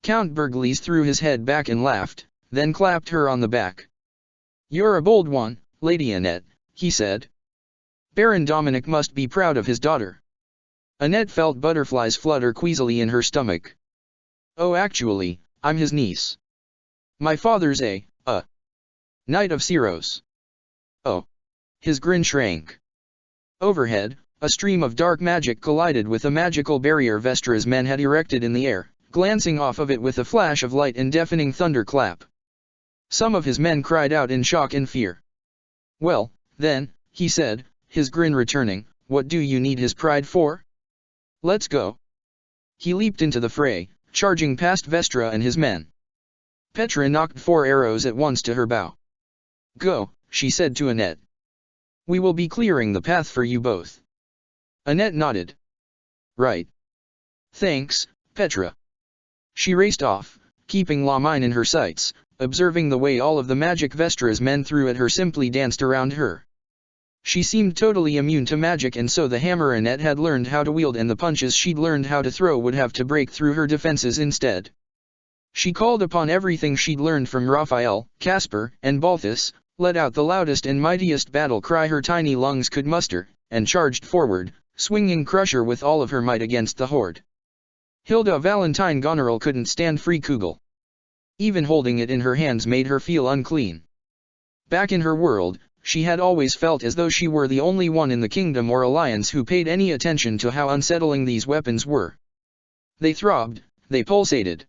Count Burgleys threw his head back and laughed, then clapped her on the back. "You're a bold one, Lady Annette," he said. "Baron Dominic must be proud of his daughter." Annette felt butterflies flutter queasily in her stomach. "Oh, actually, I'm his niece. My father's a Knight of Syros." "Oh." His grin shrank. Overhead, a stream of dark magic collided with a magical barrier Vestra's men had erected in the air, glancing off of it with a flash of light and deafening thunderclap. Some of his men cried out in shock and fear. "Well, then," he said, his grin returning, "what do you need his pride for? Let's go." He leaped into the fray, charging past Vestra and his men. Petra knocked 4 arrows at once to her bow. "Go," she said to Annette. "We will be clearing the path for you both." Annette nodded. "Right. Thanks, Petra." She raced off, keeping La Mine in her sights, observing the way all of the magic Vestra's men threw at her simply danced around her. She seemed totally immune to magic, and so the hammer Annette had learned how to wield and the punches she'd learned how to throw would have to break through her defenses instead. She called upon everything she'd learned from Raphael, Caspar, and Balthus, let out the loudest and mightiest battle cry her tiny lungs could muster, and charged forward, swinging Crusher with all of her might against the horde. Hilda Valentine Goneril couldn't stand free Kugel. Even holding it in her hands made her feel unclean. Back in her world, she had always felt as though she were the only one in the kingdom or alliance who paid any attention to how unsettling these weapons were. They throbbed, they pulsated.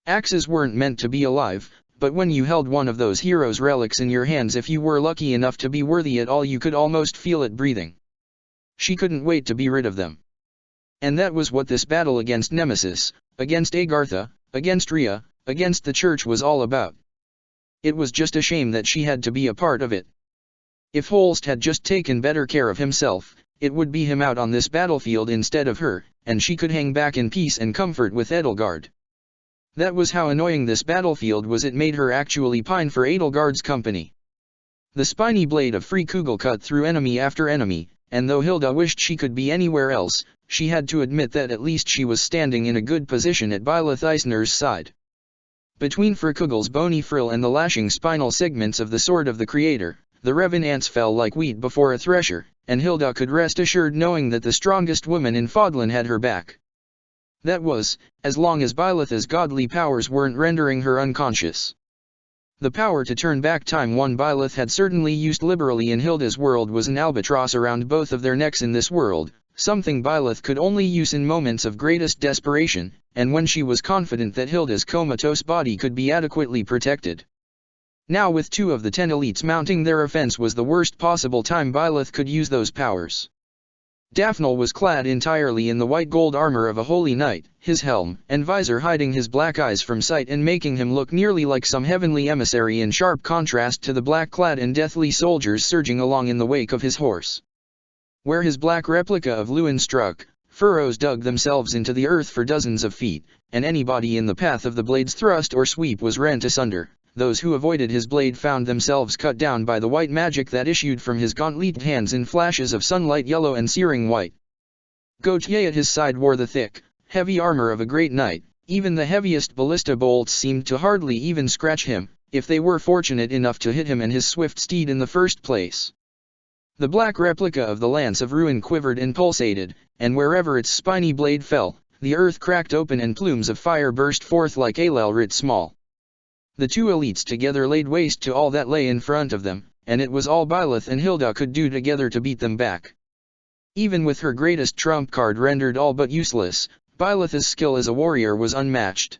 Axes weren't meant to be alive, but when you held one of those heroes' relics in your hands, if you were lucky enough to be worthy at all, you could almost feel it breathing. She couldn't wait to be rid of them. And that was what this battle against Nemesis, against Agartha, against Rhea, against the Church was all about. It was just a shame that she had to be a part of it. If Holst had just taken better care of himself, it would be him out on this battlefield instead of her, and she could hang back in peace and comfort with Edelgard. That was how annoying this battlefield was. It made her actually pine for Edelgard's company. The spiny blade of free Kugel cut through enemy after enemy, and though Hilda wished she could be anywhere else, she had to admit that at least she was standing in a good position at Byleth Eisner's side. Between Frikugel's bony frill and the lashing spinal segments of the sword of the Creator, the Revenants fell like wheat before a thresher, and Hilda could rest assured knowing that the strongest woman in Fodlan had her back. That was, as long as Byleth's godly powers weren't rendering her unconscious. The power to turn back time one Byleth had certainly used liberally in Hilda's world was an albatross around both of their necks in this world, something Byleth could only use in moments of greatest desperation, and when she was confident that Hilda's comatose body could be adequately protected. Now, with 2 of the 10 elites mounting their offense, was the worst possible time Byleth could use those powers. Daphnel was clad entirely in the white gold armor of a holy knight, his helm and visor hiding his black eyes from sight and making him look nearly like some heavenly emissary, in sharp contrast to the black-clad and deathly soldiers surging along in the wake of his horse. Where his black replica of Lewin struck, Furrows dug themselves into the earth for dozens of feet, and anybody in the path of the blade's thrust or sweep was rent asunder. Those who avoided his blade found themselves cut down by the white magic that issued from his gauntleted hands in flashes of sunlight, yellow and searing white. Gautier at his side wore the thick, heavy armor of a great knight. Even the heaviest ballista bolts seemed to hardly even scratch him, if they were fortunate enough to hit him and his swift steed in the first place. The black replica of the Lance of Ruin quivered and pulsated, and wherever its spiny blade fell, the earth cracked open and plumes of fire burst forth like Alel writ small. The two elites together laid waste to all that lay in front of them, and it was all Byleth and Hilda could do together to beat them back. Even with her greatest trump card rendered all but useless, Byleth's skill as a warrior was unmatched.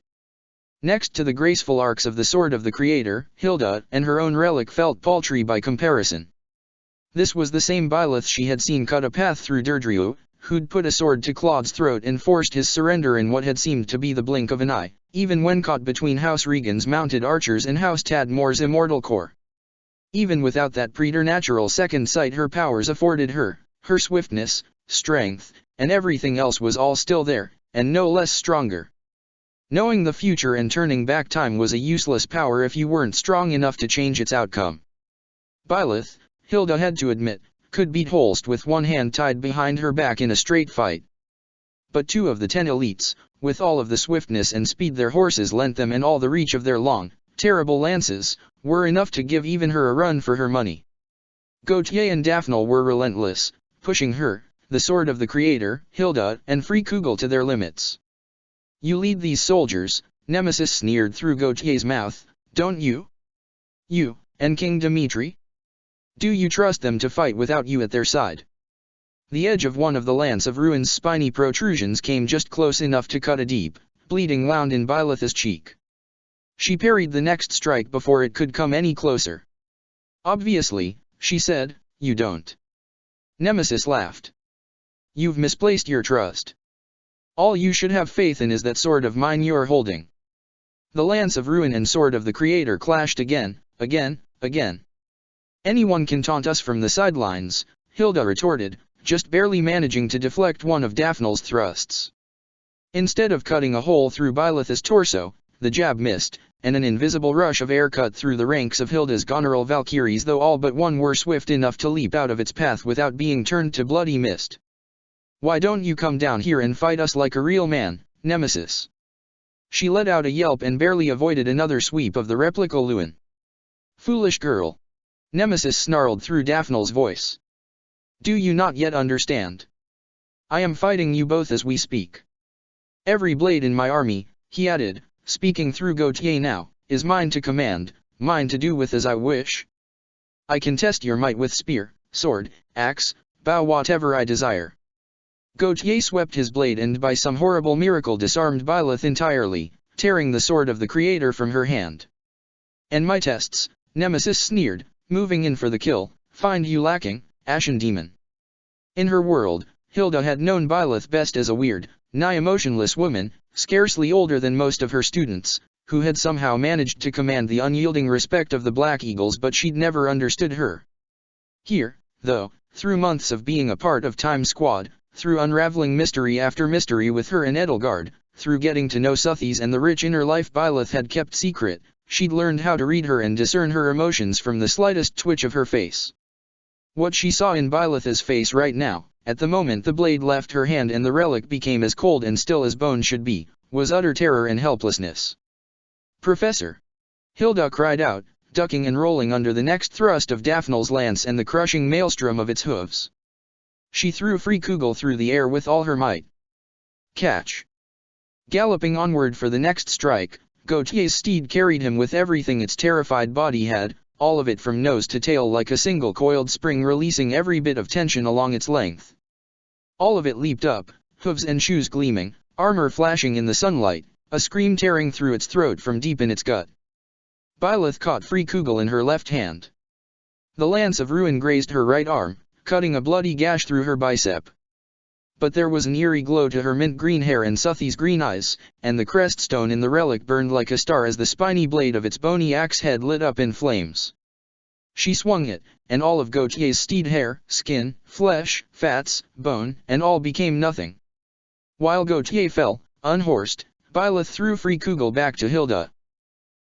Next to the graceful arcs of the sword of the Creator, Hilda and her own relic felt paltry by comparison. This was the same Byleth she had seen cut a path through Deirdre, who'd put a sword to Claude's throat and forced his surrender in what had seemed to be the blink of an eye, even when caught between House Regan's mounted archers and House Tadmore's immortal core. Even without that preternatural second sight her powers afforded her, her swiftness, strength, and everything else was all still there, and no less stronger. Knowing the future and turning back time was a useless power if you weren't strong enough to change its outcome. Byleth, Hilda had to admit, could beat Holst with one hand tied behind her back in a straight fight. But 2 of the 10 elites, with all of the swiftness and speed their horses lent them and all the reach of their long, terrible lances, were enough to give even her a run for her money. Gautier and Daphnel were relentless, pushing her, the sword of the Creator, Hilda, and Free Kugel to their limits. "You lead these soldiers," Nemesis sneered through Gautier's mouth, "don't you? You, and King Dimitri? Do you trust them to fight without you at their side?" The edge of one of the Lance of Ruin's spiny protrusions came just close enough to cut a deep, bleeding wound in Byleth's cheek. She parried the next strike before it could come any closer. "Obviously," she said, "you don't." Nemesis laughed. "You've misplaced your trust. All you should have faith in is that sword of mine you're holding." The Lance of Ruin and sword of the Creator clashed again. "Anyone can taunt us from the sidelines," Hilda retorted, just barely managing to deflect one of Daphnel's thrusts. Instead of cutting a hole through Byleth's torso, the jab missed, and an invisible rush of air cut through the ranks of Hilda's Goneril Valkyries, though all but one were swift enough to leap out of its path without being turned to bloody mist. "Why don't you come down here and fight us like a real man, Nemesis?" She let out a yelp and barely avoided another sweep of the replica Lewin. "Foolish girl," Nemesis snarled through Daphnel's voice. "Do you not yet understand? I am fighting you both as we speak. Every blade in my army," he added, speaking through Gautier now, "is mine to command, mine to do with as I wish. I can test your might with spear, sword, axe, bow, whatever I desire." Gautier swept his blade and by some horrible miracle disarmed Byleth entirely, tearing the sword of the Creator from her hand. "And my tests," Nemesis sneered, moving in for the kill, "find you lacking, Ashen Demon." In her world, Hilda had known Byleth best as a weird, nigh emotionless woman, scarcely older than most of her students, who had somehow managed to command the unyielding respect of the Black Eagles, but she'd never understood her. Here, though, through months of being a part of Time Squad, through unraveling mystery after mystery with her and Edelgard, through getting to know Suthies and the rich inner life Byleth had kept secret, she'd learned how to read her and discern her emotions from the slightest twitch of her face. What she saw in Byleth's face right now, at the moment the blade left her hand and the relic became as cold and still as bone should be, was utter terror and helplessness. "Professor!" Hilda cried out, ducking and rolling under the next thrust of Daphnel's lance and the crushing maelstrom of its hooves. She threw Free Kugel through the air with all her might. Catch! Galloping onward for the next strike, Gautier's steed carried him with everything its terrified body had, all of it from nose to tail like a single coiled spring, releasing every bit of tension along its length. All of it leaped up, hooves and shoes gleaming, armor flashing in the sunlight, a scream tearing through its throat from deep in its gut. Byleth caught Free Kugel in her left hand. The Lance of Ruin grazed her right arm, cutting a bloody gash through her bicep. But there was an eerie glow to her mint green hair and Suthie's green eyes, and the creststone in the relic burned like a star as the spiny blade of its bony axe head lit up in flames. She swung it, and all of Gautier's steed hair, skin, flesh, fats, bone, and all became nothing. While Gautier fell, unhorsed, Byleth threw free Kugel back to Hilda.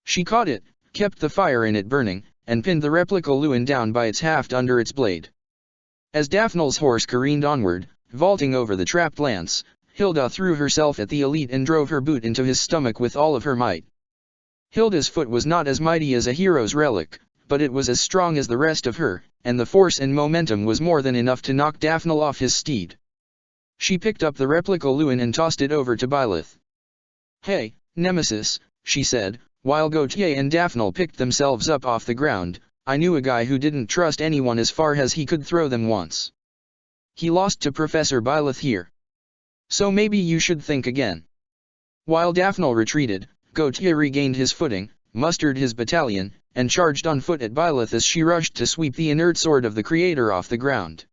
She caught it, kept the fire in it burning, and pinned the replica Lewin down by its haft under its blade. As Daphne's horse careened onward, vaulting over the trapped lance, Hilda threw herself at the elite and drove her boot into his stomach with all of her might. Hilda's foot was not as mighty as a hero's relic, but it was as strong as the rest of her, and the force and momentum was more than enough to knock Daphne off his steed. She picked up the replica Lewin and tossed it over to Byleth. "Hey, Nemesis," she said, while Gautier and Daphne picked themselves up off the ground. "I knew a guy who didn't trust anyone as far as he could throw them once. He lost to Professor Byleth here. So maybe you should think again." While Daphne retreated, Gautier regained his footing, mustered his battalion, and charged on foot at Byleth as she rushed to sweep the inert sword of the Creator off the ground.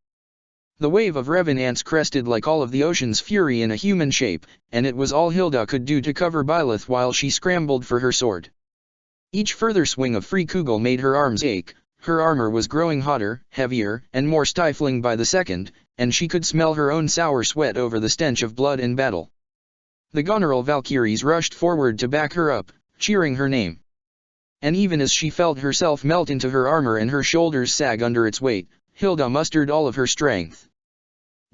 The wave of revenants crested like all of the ocean's fury in a human shape, and it was all Hilda could do to cover Byleth while she scrambled for her sword. Each further swing of free Kugel made her arms ache, her armor was growing hotter, heavier, and more stifling by the second, and she could smell her own sour sweat over the stench of blood and battle. The Goneril Valkyries rushed forward to back her up, cheering her name. And even as she felt herself melt into her armor and her shoulders sag under its weight, Hilda mustered all of her strength.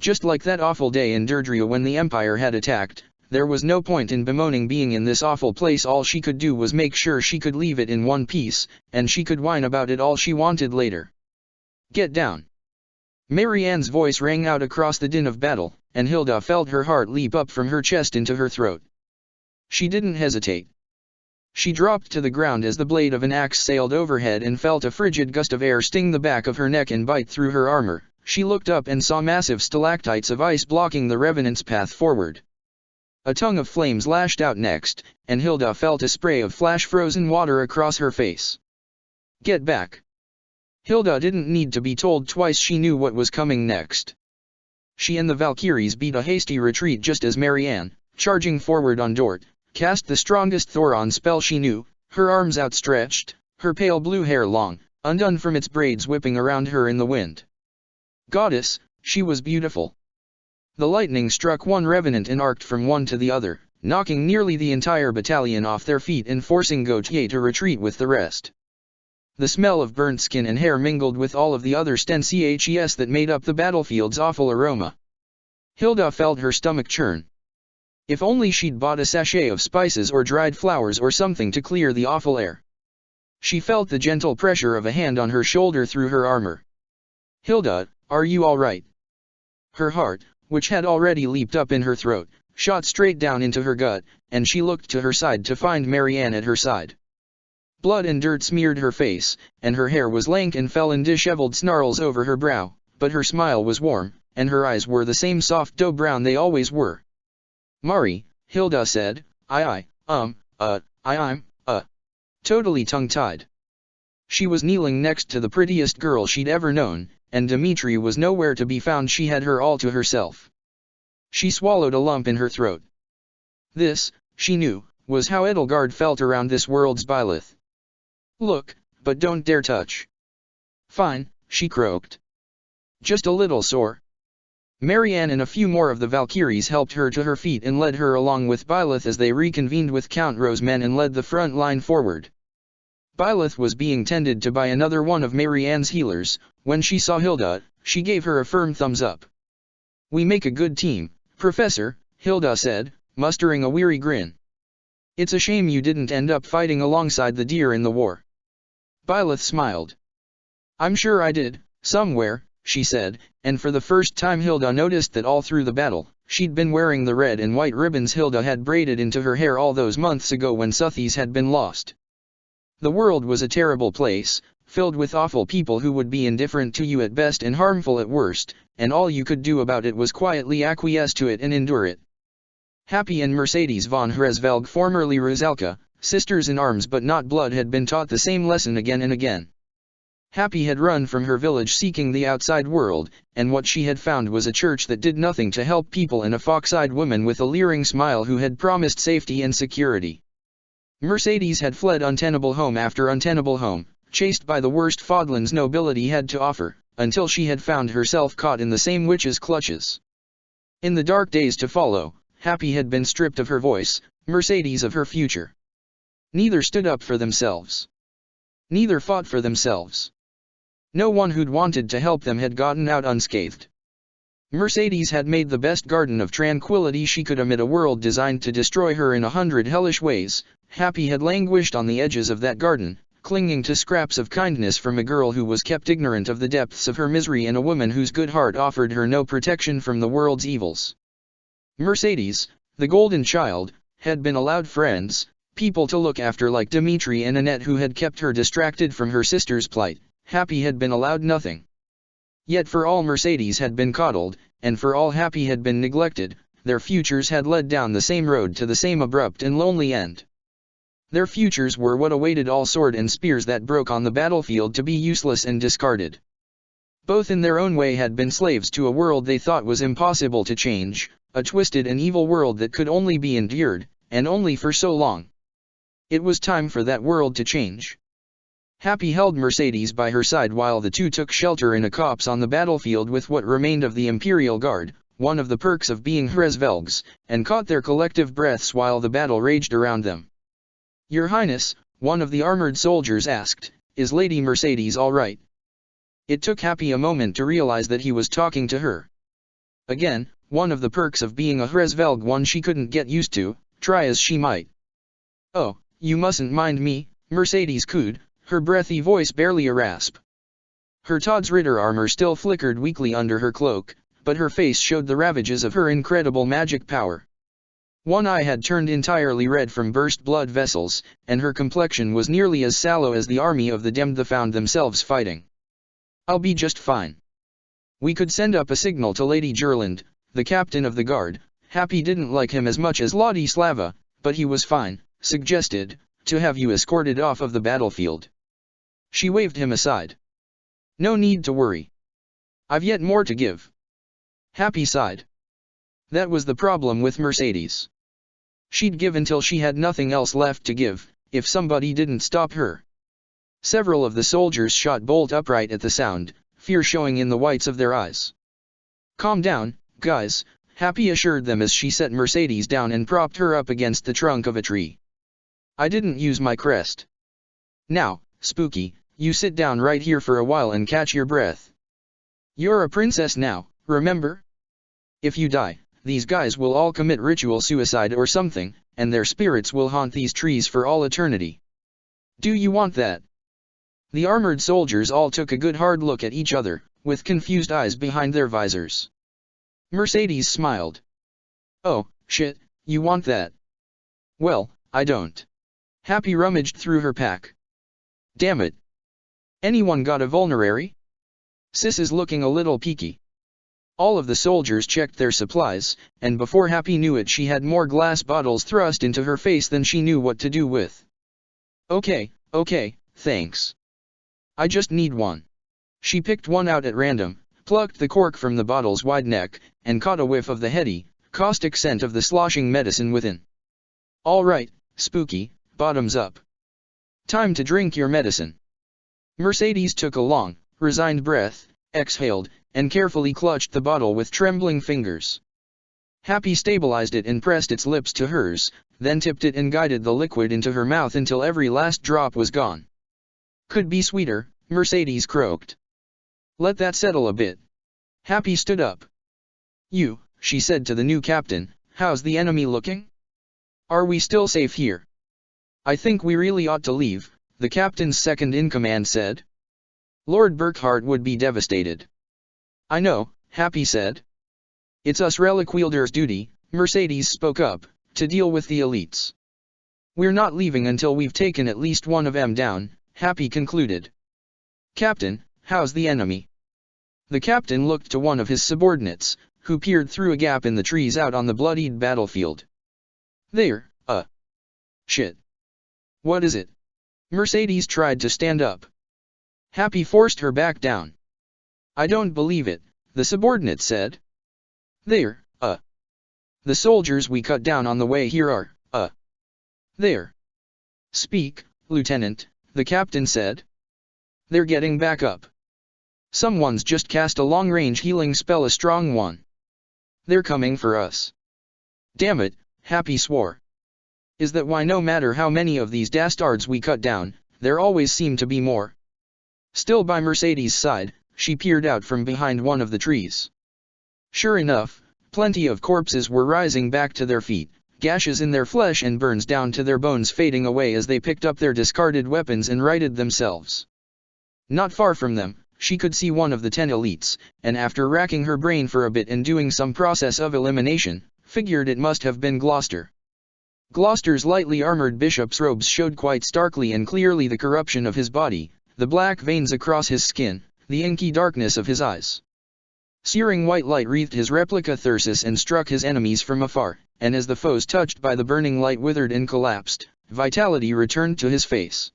Just like that awful day in Deirdre when the Empire had attacked, there was no point in bemoaning being in this awful place. All she could do was make sure she could leave it in one piece, and she could whine about it all she wanted later. "Get down!" Marianne's voice rang out across the din of battle, and Hilda felt her heart leap up from her chest into her throat. She didn't hesitate. She dropped to the ground as the blade of an axe sailed overhead and felt a frigid gust of air sting the back of her neck and bite through her armor. She looked up and saw massive stalactites of ice blocking the revenant's path forward. A tongue of flames lashed out next, and Hilda felt a spray of flash-frozen water across her face. "Get back!" Hilda didn't need to be told twice, she knew what was coming next. She and the Valkyries beat a hasty retreat just as Marianne, charging forward on Dort, cast the strongest Thoron spell she knew, her arms outstretched, her pale blue hair long, undone from its braids whipping around her in the wind. Goddess, she was beautiful. The lightning struck one revenant and arced from one to the other, knocking nearly the entire battalion off their feet and forcing Gautier to retreat with the rest. The smell of burnt skin and hair mingled with all of the other stenches that made up the battlefield's awful aroma. Hilda felt her stomach churn. If only she'd bought a sachet of spices or dried flowers or something to clear the awful air. She felt the gentle pressure of a hand on her shoulder through her armor. "Hilda, are you all right?" Her heart, which had already leaped up in her throat, shot straight down into her gut, and she looked to her side to find Marianne at her side. Blood and dirt smeared her face, and her hair was lank and fell in disheveled snarls over her brow, but her smile was warm, and her eyes were the same soft dough brown they always were. "Mari," Hilda said, I'm totally tongue-tied." She was kneeling next to the prettiest girl she'd ever known, and Dimitri was nowhere to be found. She had her all to herself. She swallowed a lump in her throat. This, she knew, was how Edelgard felt around this world's Byleth. "Look, but don't dare touch." "Fine," she croaked. "Just a little sore." Marianne and a few more of the Valkyries helped her to her feet and led her along with Byleth as they reconvened with Count Ro's men and led the front line forward. Byleth was being tended to by another one of Marianne's healers. When she saw Hilda, she gave her a firm thumbs up. "We make a good team, Professor," Hilda said, mustering a weary grin. "It's a shame you didn't end up fighting alongside the deer in the war." Byleth smiled. "I'm sure I did, somewhere," she said, and for the first time Hilda noticed that all through the battle, she'd been wearing the red and white ribbons Hilda had braided into her hair all those months ago when Suthies had been lost. The world was a terrible place, filled with awful people who would be indifferent to you at best and harmful at worst, and all you could do about it was quietly acquiesce to it and endure it. Happy and Mercedes von Hresvelg, formerly Rosalka, sisters in arms but not blood, had been taught the same lesson again and again. Happy had run from her village seeking the outside world, and what she had found was a church that did nothing to help people and a fox-eyed woman with a leering smile who had promised safety and security. Mercedes had fled untenable home after untenable home, chased by the worst Fodlan's nobility had to offer, until she had found herself caught in the same witch's clutches. In the dark days to follow, Happy had been stripped of her voice, Mercedes of her future. Neither stood up for themselves. Neither fought for themselves. No one who'd wanted to help them had gotten out unscathed. Mercedes had made the best garden of tranquility she could amid a world designed to destroy her in 100 hellish ways. Happy had languished on the edges of that garden, clinging to scraps of kindness from a girl who was kept ignorant of the depths of her misery and a woman whose good heart offered her no protection from the world's evils. Mercedes, the golden child, had been allowed friends, people to look after like Dimitri and Annette who had kept her distracted from her sister's plight. Happy had been allowed nothing. Yet for all Mercedes had been coddled, and for all Happy had been neglected, their futures had led down the same road to the same abrupt and lonely end. Their futures were what awaited all sword and spears that broke on the battlefield to be useless and discarded. Both in their own way had been slaves to a world they thought was impossible to change, a twisted and evil world that could only be endured, and only for so long. It was time for that world to change. Happy held Mercedes by her side while the two took shelter in a copse on the battlefield with what remained of the Imperial Guard, one of the perks of being Hresvelgs, and caught their collective breaths while the battle raged around them. "Your Highness," one of the armored soldiers asked, "is Lady Mercedes all right?" It took Happy a moment to realize that he was talking to her. Again, one of the perks of being a Hresvelg, one she couldn't get used to, try as she might. "Oh, you mustn't mind me," Mercedes cooed, her breathy voice barely a rasp. Her Todd's Ritter armor still flickered weakly under her cloak, but her face showed the ravages of her incredible magic power. One eye had turned entirely red from burst blood vessels, and her complexion was nearly as sallow as the army of the damned that found themselves fighting. "I'll be just fine. We could send up a signal to Lady Gerland, the captain of the guard." Happy didn't like him as much as Ladislava, but he was fine, suggested, "to have you escorted off of the battlefield." She waved him aside. "No need to worry. I've yet more to give." Happy sighed. That was the problem with Mercedes. She'd give until she had nothing else left to give, if somebody didn't stop her. Several of the soldiers shot bolt upright at the sound, fear showing in the whites of their eyes. "Calm down, guys," Happy assured them as she set Mercedes down and propped her up against the trunk of a tree. "I didn't use my crest. Now, Spooky, you sit down right here for a while and catch your breath. You're a princess now, remember? If you die, these guys will all commit ritual suicide or something, and their spirits will haunt these trees for all eternity. Do you want that?" The armored soldiers all took a good hard look at each other, with confused eyes behind their visors. Mercedes smiled. "Oh, shit, you want that? Well, I don't." Happy rummaged through her pack. "Damn it. Anyone got a vulnerary? Sis is looking a little peaky." All of the soldiers checked their supplies, and before Happy knew it she had more glass bottles thrust into her face than she knew what to do with. Okay, thanks. I just need one." She picked one out at random, plucked the cork from the bottle's wide neck, and caught a whiff of the heady, caustic scent of the sloshing medicine within. "All right, Spooky, bottoms up. Time to drink your medicine." Mercedes took a long, resigned breath, exhaled, and carefully clutched the bottle with trembling fingers. Happy stabilized it and pressed its lips to hers, then tipped it and guided the liquid into her mouth until every last drop was gone. "Could be sweeter," Mercedes croaked. "Let that settle a bit." Happy stood up. "You," she said to the new captain, "how's the enemy looking? Are we still safe here?" "I think we really ought to leave," the captain's second-in-command said. "Lord Burkhart would be devastated." "I know," Happy said. "It's us relic wielders' duty," Mercedes spoke up, "to deal with the elites. We're not leaving until we've taken at least one of them down," Happy concluded. "Captain, how's the enemy?" The captain looked to one of his subordinates, who peered through a gap in the trees out on the bloodied battlefield. "There, shit. What is it?" Mercedes tried to stand up. Happy forced her back down. "I don't believe it," the subordinate said. "There, the soldiers we cut down on the way here are, there." "Speak, Lieutenant," the captain said. "They're getting back up. Someone's just cast a long-range healing spell, a strong one. They're coming for us." Damn it, Happy swore. Is that why no matter how many of these dastards we cut down, there always seem to be more? Still by Mercedes' side, she peered out from behind one of the trees. Sure enough, plenty of corpses were rising back to their feet, gashes in their flesh and burns down to their bones fading away as they picked up their discarded weapons and righted themselves. Not far from them, she could see one of the 10 elites, and after racking her brain for a bit and doing some process of elimination, figured it must have been Gloucester. Gloucester's lightly armored bishop's robes showed quite starkly and clearly the corruption of his body, the black veins across his skin, the inky darkness of his eyes. Searing white light wreathed his replica thyrsus and struck his enemies from afar, and as the foes touched by the burning light withered and collapsed, vitality returned to his face.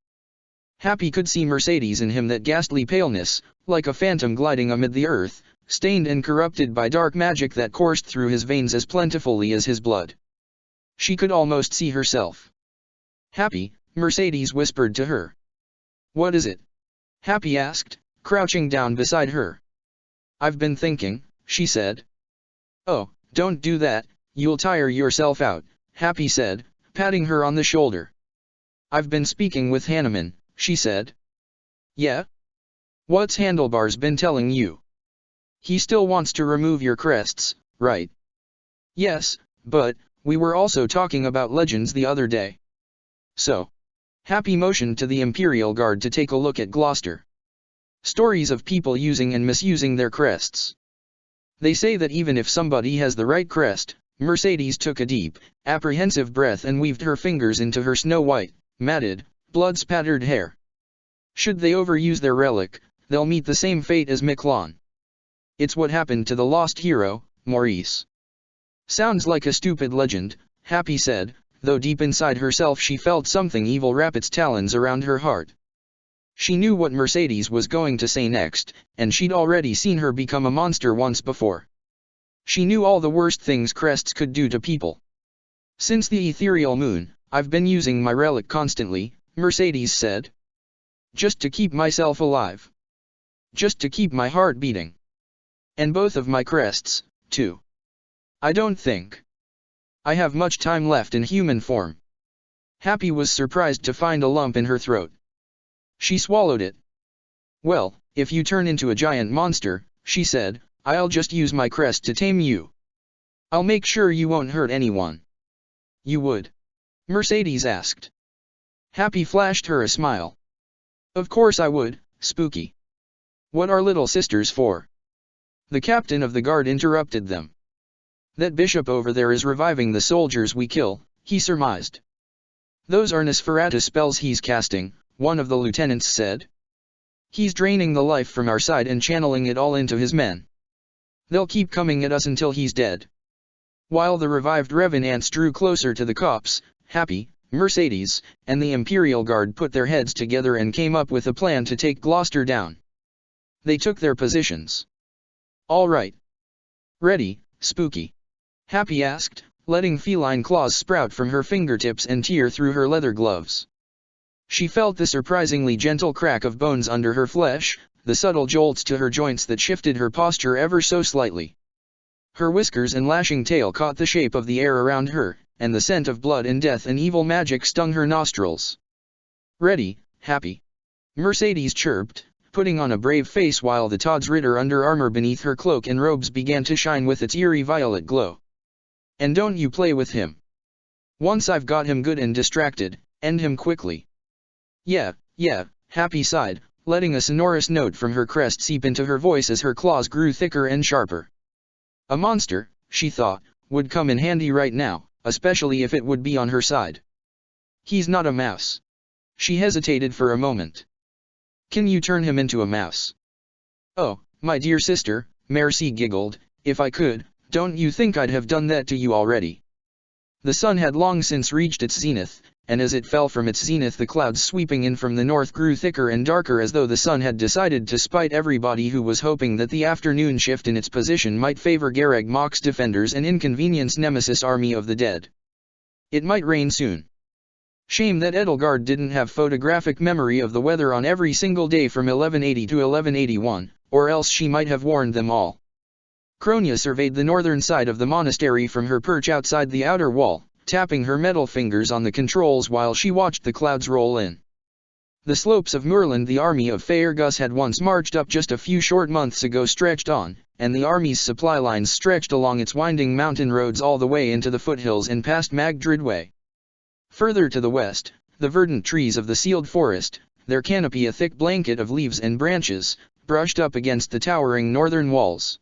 Happy could see Mercedes in him, that ghastly paleness, like a phantom gliding amid the earth, stained and corrupted by dark magic that coursed through his veins as plentifully as his blood. She could almost see herself. Happy, Mercedes whispered to her. What is it? Happy asked, crouching down beside her. I've been thinking, she said. Oh, don't do that, you'll tire yourself out, Happy said, patting her on the shoulder. I've been speaking with Hanneman, she said. Yeah? What's Handlebars been telling you? He still wants to remove your crests, right? Yes, but we were also talking about legends the other day. So? Happy motioned to the Imperial Guard to take a look at Gloucester. Stories of people using and misusing their crests. They say that even if somebody has the right crest, Mercedes took a deep, apprehensive breath and weaved her fingers into her snow-white, matted, blood-spattered hair. Should they overuse their relic, they'll meet the same fate as Miquelon. It's what happened to the lost hero, Maurice. Sounds like a stupid legend, Happy said, though deep inside herself she felt something evil wrap its talons around her heart. She knew what Mercedes was going to say next, and she'd already seen her become a monster once before. She knew all the worst things crests could do to people. Since the ethereal moon, I've been using my relic constantly, Mercedes said. Just to keep myself alive. Just to keep my heart beating. And both of my crests, too. I don't think I have much time left in human form. Happy was surprised to find a lump in her throat. She swallowed it. Well, if you turn into a giant monster, she said, I'll just use my crest to tame you. I'll make sure you won't hurt anyone. You would? Mercedes asked. Happy flashed her a smile. Of course I would, Spooky. What are little sisters for? The captain of the guard interrupted them. That bishop over there is reviving the soldiers we kill, he surmised. Those are Nosferatu spells he's casting, one of the lieutenants said. He's draining the life from our side and channeling it all into his men. They'll keep coming at us until he's dead. While the revived revenants drew closer to the cops, Happy, Mercedes, and the Imperial Guard put their heads together and came up with a plan to take Gloucester down. They took their positions. All right. Ready, Spooky? Happy asked, letting feline claws sprout from her fingertips and tear through her leather gloves. She felt the surprisingly gentle crack of bones under her flesh, the subtle jolts to her joints that shifted her posture ever so slightly. Her whiskers and lashing tail caught the shape of the air around her, and the scent of blood and death and evil magic stung her nostrils. Ready, Happy? Mercedes chirped, putting on a brave face while the Todd's Ritter under armor beneath her cloak and robes began to shine with its eerie violet glow. And don't you play with him. Once I've got him good and distracted, end him quickly. Yeah, Happy sighed, letting a sonorous note from her crest seep into her voice as her claws grew thicker and sharper. A monster, she thought, would come in handy right now, especially if it would be on her side. He's not a mouse. She hesitated for a moment. Can you turn him into a mouse? Oh, my dear sister, Mercy giggled, if I could, don't you think I'd have done that to you already? The sun had long since reached its zenith, and as it fell from its zenith the clouds sweeping in from the north grew thicker and darker as though the sun had decided to spite everybody who was hoping that the afternoon shift in its position might favor Garreg Mach's defenders and inconvenience Nemesis' army of the dead. It might rain soon. Shame that Edelgard didn't have photographic memory of the weather on every single day from 1180 to 1181, or else she might have warned them all. Kronia surveyed the northern side of the monastery from her perch outside the outer wall, tapping her metal fingers on the controls while she watched the clouds roll in. The slopes of Moorland the army of Faerghus had once marched up just a few short months ago stretched on, and the army's supply lines stretched along its winding mountain roads all the way into the foothills and past Magdrid Way. Further to the west, the verdant trees of the sealed forest, their canopy a thick blanket of leaves and branches, brushed up against the towering northern walls.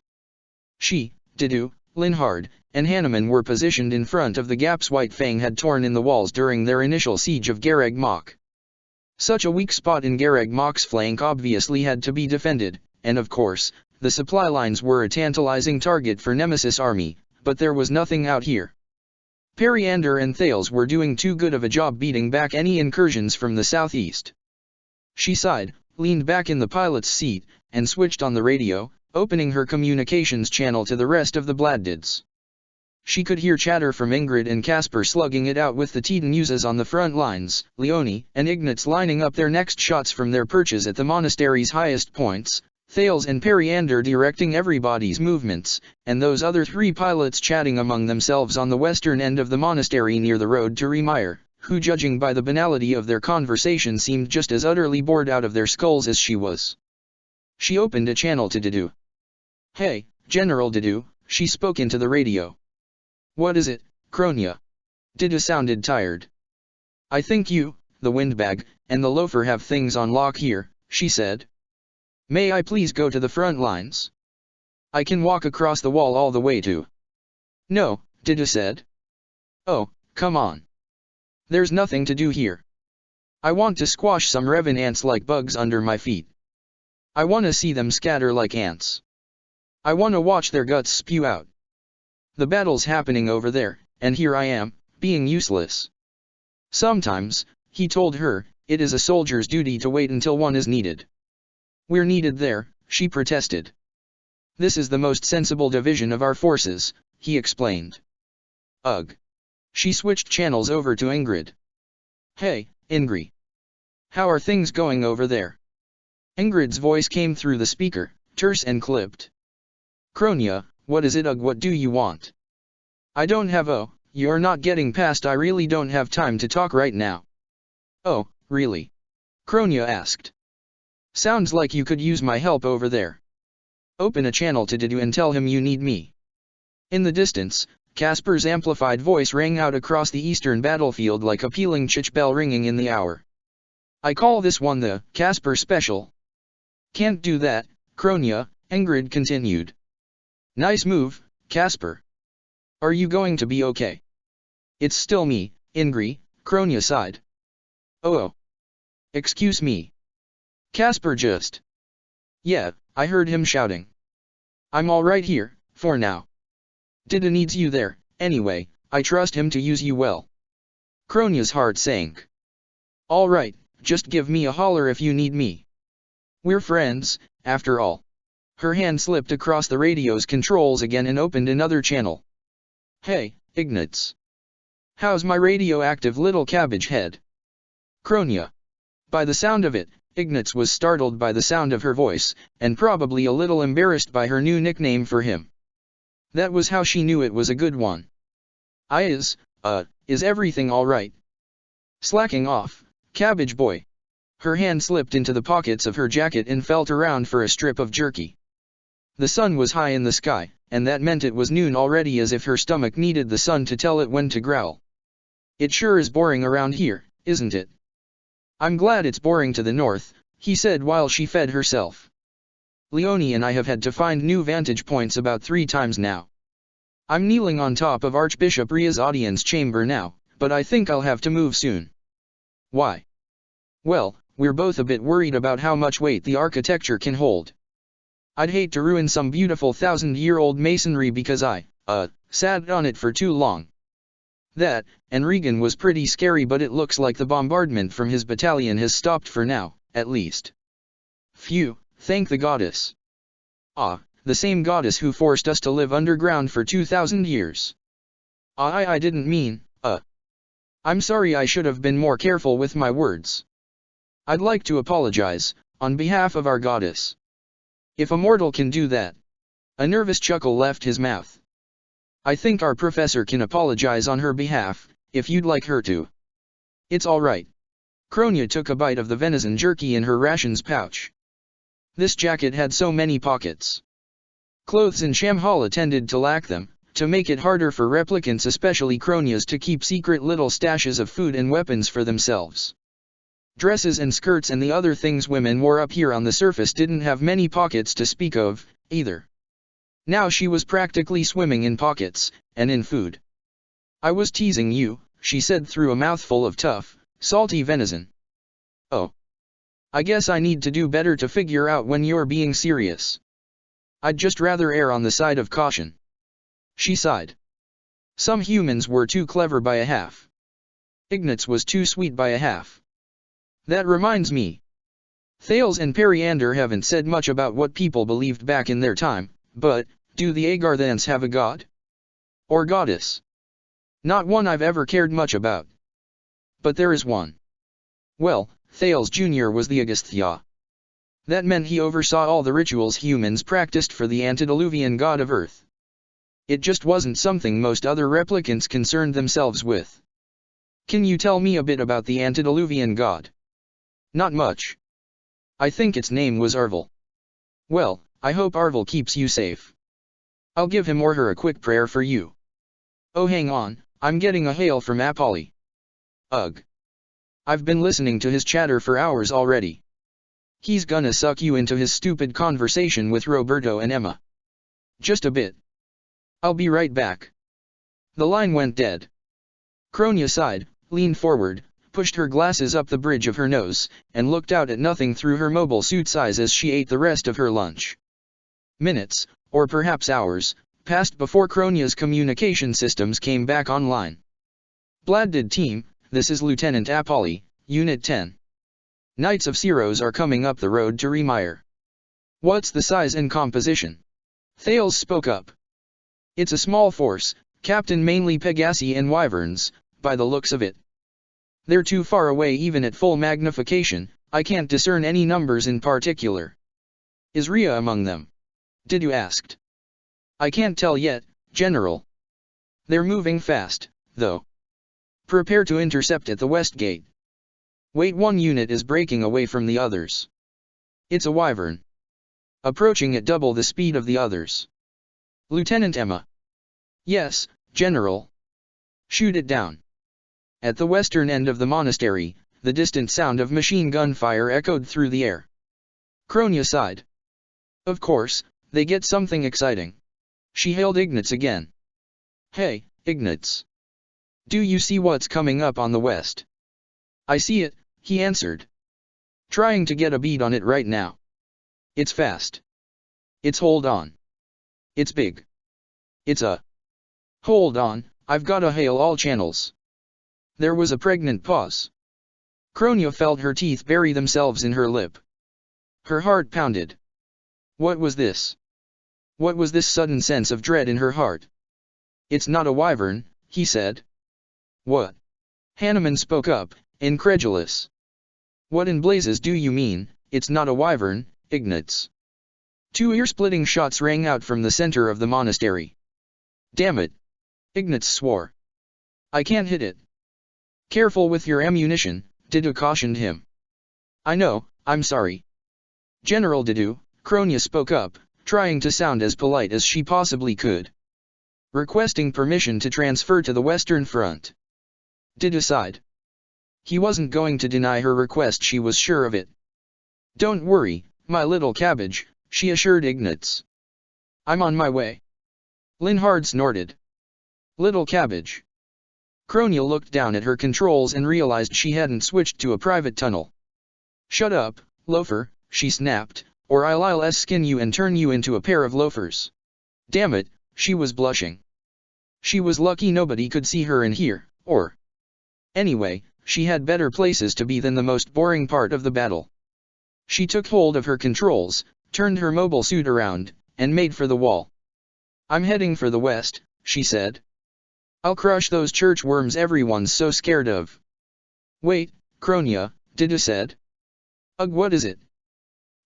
She, Dedue, Linhard, and Hanuman were positioned in front of the gaps White Fang had torn in the walls during their initial siege of Garreg Mach. Such a weak spot in Garreg Mach's flank obviously had to be defended, and of course, the supply lines were a tantalizing target for Nemesis' army, but there was nothing out here. Periander and Thales were doing too good of a job beating back any incursions from the southeast. She sighed, leaned back in the pilot's seat, and switched on the radio, opening her communications channel to the rest of the Bladdids. She could hear chatter from Ingrid and Caspar slugging it out with the Titanuses on the front lines, Leone and Ignatz lining up their next shots from their perches at the monastery's highest points, Thales and Periander directing everybody's movements, and those other three pilots chatting among themselves on the western end of the monastery near the road to Remire, who judging by the banality of their conversation seemed just as utterly bored out of their skulls as she was. She opened a channel to Dedue. "Hey, General Dedue," she spoke into the radio. "What is it, Kronia?" Dedue sounded tired. "I think you, the windbag, and the loafer have things on lock here," she said. "May I please go to the front lines? I can walk across the wall all the way to—" "No," Dedue said. "Oh, come on. There's nothing to do here. I want to squash some revenants like bugs under my feet. I want to see them scatter like ants. I want to watch their guts spew out. The battle's happening over there, and here I am, being useless." "Sometimes," he told her, "it is a soldier's duty to wait until one is needed." "We're needed there," she protested. "This is the most sensible division of our forces," he explained. "Ugh." She switched channels over to Ingrid. "Hey, Ingrid. How are things going over there?" Ingrid's voice came through the speaker, terse and clipped. "Kronia, what is it? Ugh, what do you want?" "I don't have you're not getting past. I really don't have time to talk right now." "Oh, really?" Kronia asked. "Sounds like you could use my help over there. Open a channel to Dedue and tell him you need me." In the distance, Caspar's amplified voice rang out across the eastern battlefield like a pealing church bell ringing in the hour. "I call this one the Caspar Special." "Can't do that, Kronia," Ingrid continued. "Nice move, Caspar. Are you going to be okay?" "It's still me, Ingrid," Kronia sighed. Oh. Excuse me. Caspar just. Yeah, I heard him shouting. I'm all right here, for now. Dedue needs you there, anyway, I trust him to use you well." Kronia's heart sank. "All right, just give me a holler if you need me. We're friends, after all." Her hand slipped across the radio's controls again and opened another channel. "Hey, Ignatz. How's my radioactive little cabbage head?" Kronia. By the sound of it, Ignatz was startled by the sound of her voice, and probably a little embarrassed by her new nickname for him. That was how she knew it was a good one. Is everything all right?" "Slacking off, cabbage boy." Her hand slipped into the pockets of her jacket and felt around for a strip of jerky. The sun was high in the sky, and that meant it was noon already, as if her stomach needed the sun to tell it when to growl. "It sure is boring around here, isn't it?" "I'm glad it's boring to the north," he said while she fed herself. "Leone and I have had to find new vantage points about 3 times now. I'm kneeling on top of Archbishop Rhea's audience chamber now, but I think I'll have to move soon." "Why?" "Well, we're both a bit worried about how much weight the architecture can hold. I'd hate to ruin some beautiful 1,000-year-old masonry because I sat on it for too long." That, and Regan was pretty scary, but it looks like the bombardment from his battalion has stopped for now, at least. Phew, thank the goddess. The same goddess who forced us to live underground for 2,000 years. I didn't mean, I'm sorry, I should have been more careful with my words. I'd like to apologize, on behalf of our goddess. If a mortal can do that, A nervous chuckle left his mouth. I think our professor can apologize on her behalf, if you'd like her to. It's all right. Kronia took a bite of the venison jerky in her rations pouch. This jacket had so many pockets. Clothes in Shamhala tended to lack them, to make it harder for replicants, especially Kronias, to keep secret little stashes of food and weapons for themselves. Dresses and skirts and the other things women wore up here on the surface didn't have many pockets to speak of, either. Now she was practically swimming in pockets, and in food. I was teasing you, she said through a mouthful of tough, salty venison. Oh. I guess I need to do better to figure out when you're being serious. I'd just rather err on the side of caution. She sighed. Some humans were too clever by a half. Ignatz was too sweet by a half. That reminds me. Thales and Periander haven't said much about what people believed back in their time, but, do the Agarthans have a god? Or goddess? Not one I've ever cared much about. But there is one. Well, Thales Jr. was the Agasthya. That meant he oversaw all the rituals humans practiced for the antediluvian god of Earth. It just wasn't something most other replicants concerned themselves with. Can you tell me a bit about the antediluvian god? Not much. I think its name was Arvel. Well, I hope Arvel keeps you safe. I'll give him or her a quick prayer for you. Oh, hang on, I'm getting a hail from Apolly. Ugh. I've been listening to his chatter for hours already. He's gonna suck you into his stupid conversation with Roberto and Emma. Just a bit. I'll be right back. The line went dead. Kronia sighed, leaned forward, pushed her glasses up the bridge of her nose, and looked out at nothing through her mobile suit's eyes as she ate the rest of her lunch. Minutes, or perhaps hours, passed before Kronia's communication systems came back online. Bladdid team, this is Lieutenant Apolly, Unit 10. Knights of Ceros are coming up the road to Remire. What's the size and composition? Thales spoke up. It's a small force, captained mainly Pegasi and Wyverns, by the looks of it. They're too far away even at full magnification, I can't discern any numbers in particular. Is Rhea among them? Didu asked. I can't tell yet, General. They're moving fast, though. Prepare to intercept at the west gate. Wait, one unit is breaking away from the others. It's a Wyvern. Approaching at double the speed of the others. Lieutenant Emma. Yes, General. Shoot it down. At the western end of the monastery, the distant sound of machine gun fire echoed through the air. Kronia sighed. Of course, they get something exciting. She hailed Ignatz again. Hey, Ignatz. Do you see what's coming up on the west? I see it, he answered. Trying to get a bead on it right now. It's fast. It's hold on. It's big. It's a... Hold on, I've got to hail all channels. There was a pregnant pause. Kronia felt her teeth bury themselves in her lip. Her heart pounded. What was this? What was this sudden sense of dread in her heart? It's not a Wyvern, he said. What? Hanneman spoke up, incredulous. What in blazes do you mean, it's not a Wyvern, Ignatz? Two ear-splitting shots rang out from the center of the monastery. Damn it! Ignatz swore. I can't hit it. Careful with your ammunition, Didu cautioned him. I know, I'm sorry. General Didu, Kronia spoke up, trying to sound as polite as she possibly could. Requesting permission to transfer to the Western Front. Didu sighed. He wasn't going to deny her request, she was sure of it. Don't worry, my little cabbage, she assured Ignatz. I'm on my way. Linhard snorted. Little cabbage. Kronia looked down at her controls and realized she hadn't switched to a private tunnel. Shut up, loafer, she snapped, or I'll skin you and turn you into a pair of loafers. Damn it, she was blushing. She was lucky nobody could see her in here, or... Anyway, she had better places to be than the most boring part of the battle. She took hold of her controls, turned her mobile suit around, and made for the wall. I'm heading for the west, she said. I'll crush those church worms everyone's so scared of. Wait, Kronia, Didu said. Ugh, what is it?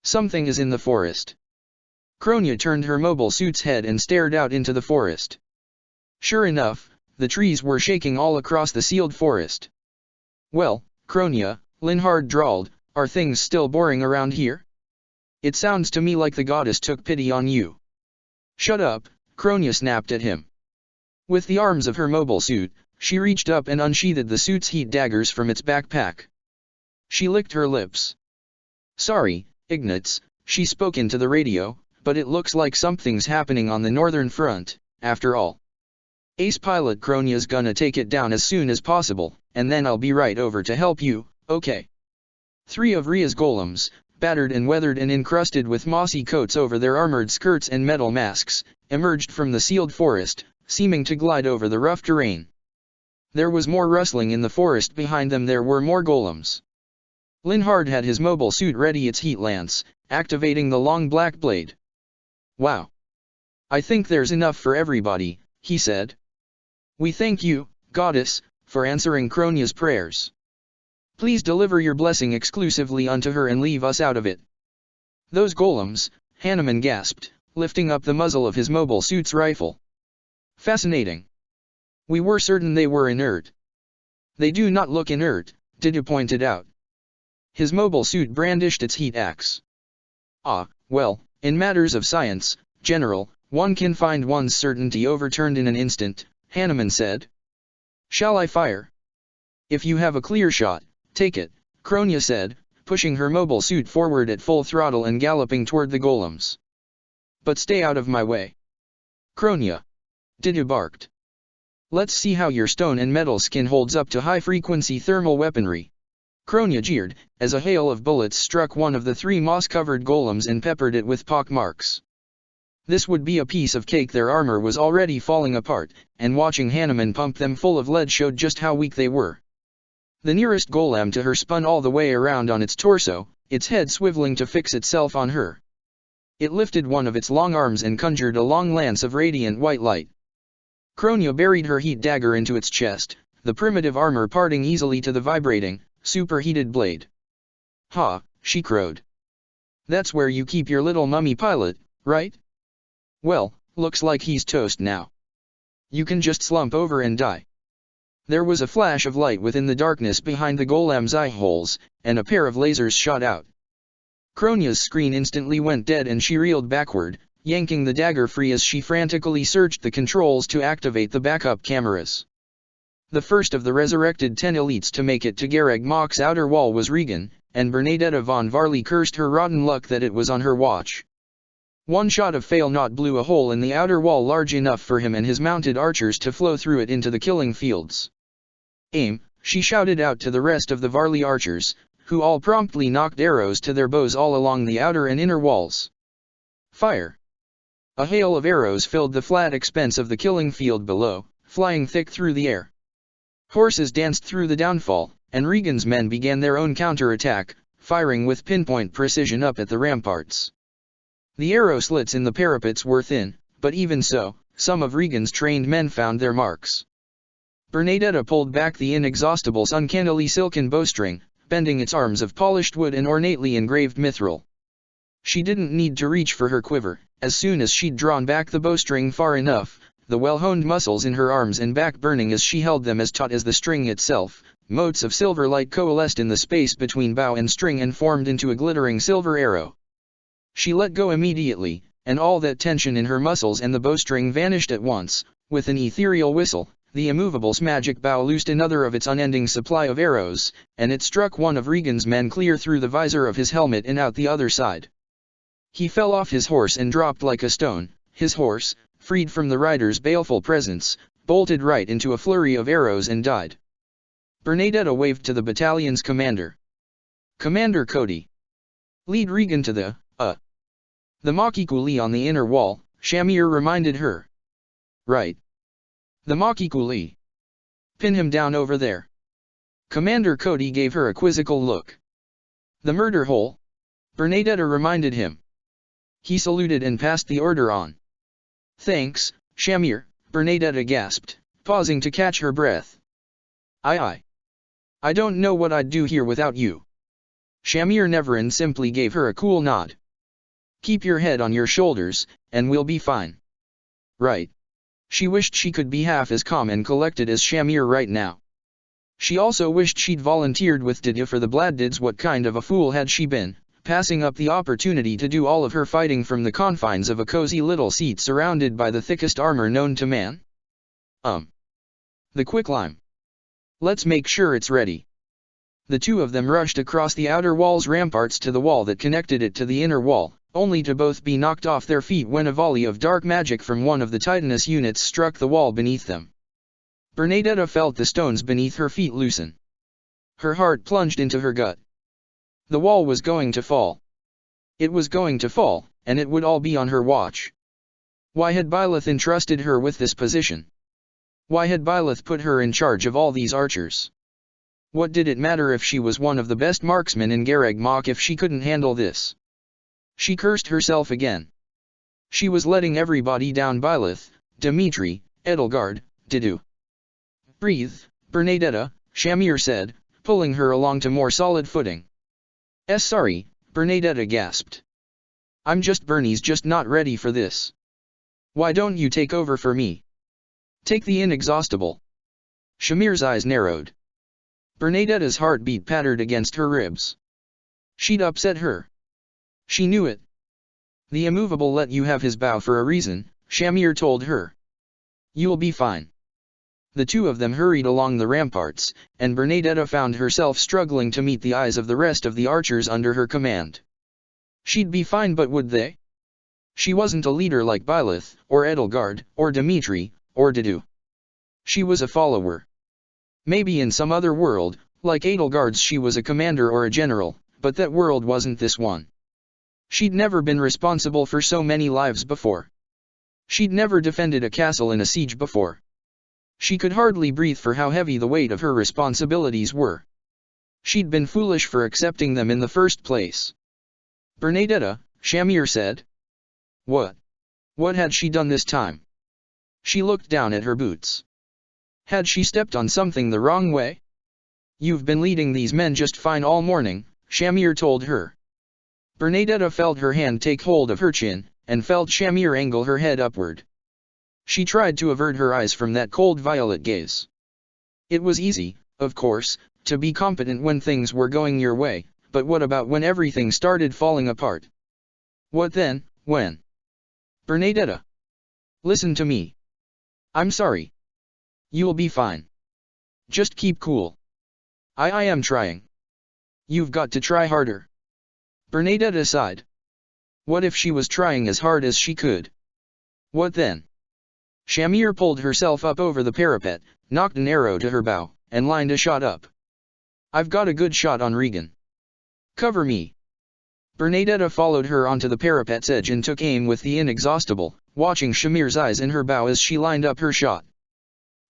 Something is in the forest. Kronia turned her mobile suit's head and stared out into the forest. Sure enough, the trees were shaking all across the sealed forest. "Well, Kronia," Linhard drawled, "are things still boring around here? It sounds to me like the goddess took pity on you." "Shut up," Kronia snapped at him. With the arms of her mobile suit, she reached up and unsheathed the suit's heat daggers from its backpack. She licked her lips. "Sorry, Ignatz," she spoke into the radio, "but it looks like something's happening on the northern front, after all. Ace Pilot Kronia's gonna take it down as soon as possible, and then I'll be right over to help you, okay?" 3 of Rhea's golems, battered and weathered and encrusted with mossy coats over their armored skirts and metal masks, emerged from the sealed forest, seeming to glide over the rough terrain. There was more rustling in the forest behind them. There were more golems. Linhard had his mobile suit ready, its heat lance, activating the long black blade. "Wow. I think there's enough for everybody," he said. "We thank you, goddess, for answering Kronia's prayers. Please deliver your blessing exclusively unto her and leave us out of it." "Those golems," Hanuman gasped, lifting up the muzzle of his mobile suit's rifle. "Fascinating. We were certain they were inert." "They do not look inert," Didu pointed out. His mobile suit brandished its heat axe. "Ah, well, in matters of science, General, one can find one's certainty overturned in an instant," Hanuman said. "Shall I fire?" "If you have a clear shot, take it," Kronia said, pushing her mobile suit forward at full throttle and galloping toward the golems. "But stay out of my way." "Kronia," Didu barked. "Let's see how your stone and metal skin holds up to high-frequency thermal weaponry." Kronia jeered, as a hail of bullets struck one of the 3 moss-covered golems and peppered it with pock marks. This would be a piece of cake. Their armor was already falling apart, and watching Hanuman pump them full of lead showed just how weak they were. The nearest golem to her spun all the way around on its torso, its head swiveling to fix itself on her. It lifted one of its long arms and conjured a long lance of radiant white light. Kronia buried her heat dagger into its chest, the primitive armor parting easily to the vibrating, superheated blade. "Ha," she crowed. "That's where you keep your little mummy pilot, right? Well, looks like he's toast now. You can just slump over and die." There was a flash of light within the darkness behind the golem's eye holes, and a pair of lasers shot out. Kronia's screen instantly went dead and she reeled backward, yanking the dagger free as she frantically searched the controls to activate the backup cameras. The first of the resurrected 10 elites to make it to Gareg Mach's outer wall was Regan, and Bernadetta von Varley cursed her rotten luck that it was on her watch. One shot of Failnaught blew a hole in the outer wall large enough for him and his mounted archers to flow through it into the killing fields. "Aim," she shouted out to the rest of the Varley archers, who all promptly knocked arrows to their bows all along the outer and inner walls. "Fire!" A hail of arrows filled the flat expanse of the killing field below, flying thick through the air. Horses danced through the downfall, and Regan's men began their own counter-attack, firing with pinpoint precision up at the ramparts. The arrow slits in the parapets were thin, but even so, some of Regan's trained men found their marks. Bernadetta pulled back the inexhaustible uncannily silken bowstring, bending its arms of polished wood and ornately engraved mithril. She didn't need to reach for her quiver. As soon as she'd drawn back the bowstring far enough, the well-honed muscles in her arms and back burning as she held them as taut as the string itself, motes of silver light coalesced in the space between bow and string and formed into a glittering silver arrow. She let go immediately, and all that tension in her muscles and the bowstring vanished at once. With an ethereal whistle, the immovable's magic bow loosed another of its unending supply of arrows, and it struck one of Regan's men clear through the visor of his helmet and out the other side. He fell off his horse and dropped like a stone. His horse, freed from the rider's baleful presence, bolted right into a flurry of arrows and died. Bernadetta waved to the battalion's commander. "Commander Cody. Lead Regan to the Machikuli on the inner wall," Shamir reminded her. "Right. The Machikuli. Pin him down over there." Commander Cody gave her a quizzical look. "The murder hole?" Bernadetta reminded him. He saluted and passed the order on. "Thanks, Shamir," Bernadetta gasped, pausing to catch her breath. Aye. I don't know what I'd do here without you." Shamir Neverin simply gave her a cool nod. Keep your head on your shoulders, and we'll be fine. Right. She wished she could be half as calm and collected as Shamir right now. She also wished she'd volunteered with Didu for the Bladdids. What kind of a fool had she been, passing up the opportunity to do all of her fighting from the confines of a cozy little seat surrounded by the thickest armor known to man? The quicklime. Let's make sure it's ready. The two of them rushed across the outer wall's ramparts to the wall that connected it to the inner wall, only to both be knocked off their feet when a volley of dark magic from one of the Titanus units struck the wall beneath them. Bernadetta felt the stones beneath her feet loosen. Her heart plunged into her gut. The wall was going to fall. It was going to fall, and it would all be on her watch. Why had Byleth entrusted her with this position? Why had Byleth put her in charge of all these archers? What did it matter if she was one of the best marksmen in Gareg Mach if she couldn't handle this? She cursed herself again. She was letting everybody down: Byleth, Dimitri, Edelgard, Didu. Breathe, Bernadetta, Shamir said, pulling her along to more solid footing. Sorry, Bernadetta gasped. Bernie's just not ready for this. Why don't you take over for me? Take the inexhaustible. Shamir's eyes narrowed. Bernadetta's heartbeat pattered against her ribs. She'd upset her. She knew it. The immovable let you have his bow for a reason, Shamir told her. You'll be fine. The two of them hurried along the ramparts, and Bernadetta found herself struggling to meet the eyes of the rest of the archers under her command. She'd be fine, but would they? She wasn't a leader like Byleth, or Edelgard, or Dimitri, or Didu. She was a follower. Maybe in some other world, like Edelgard's, she was a commander or a general, but that world wasn't this one. She'd never been responsible for so many lives before. She'd never defended a castle in a siege before. She could hardly breathe for how heavy the weight of her responsibilities were. She'd been foolish for accepting them in the first place. Bernadetta, Shamir said. What? What had she done this time? She looked down at her boots. Had she stepped on something the wrong way? You've been leading these men just fine all morning, Shamir told her. Bernadetta felt her hand take hold of her chin, and felt Shamir angle her head upward. She tried to avert her eyes from that cold violet gaze. It was easy, of course, to be competent when things were going your way, but what about when everything started falling apart? What then, when? Bernadetta. Listen to me. I'm sorry. You'll be fine. Just keep cool. I am trying. You've got to try harder. Bernadetta sighed. What if she was trying as hard as she could? What then? Shamir pulled herself up over the parapet, knocked an arrow to her bow, and lined a shot up. I've got a good shot on Regan. Cover me. Bernadetta followed her onto the parapet's edge and took aim with the inexhaustible, watching Shamir's eyes in her bow as she lined up her shot.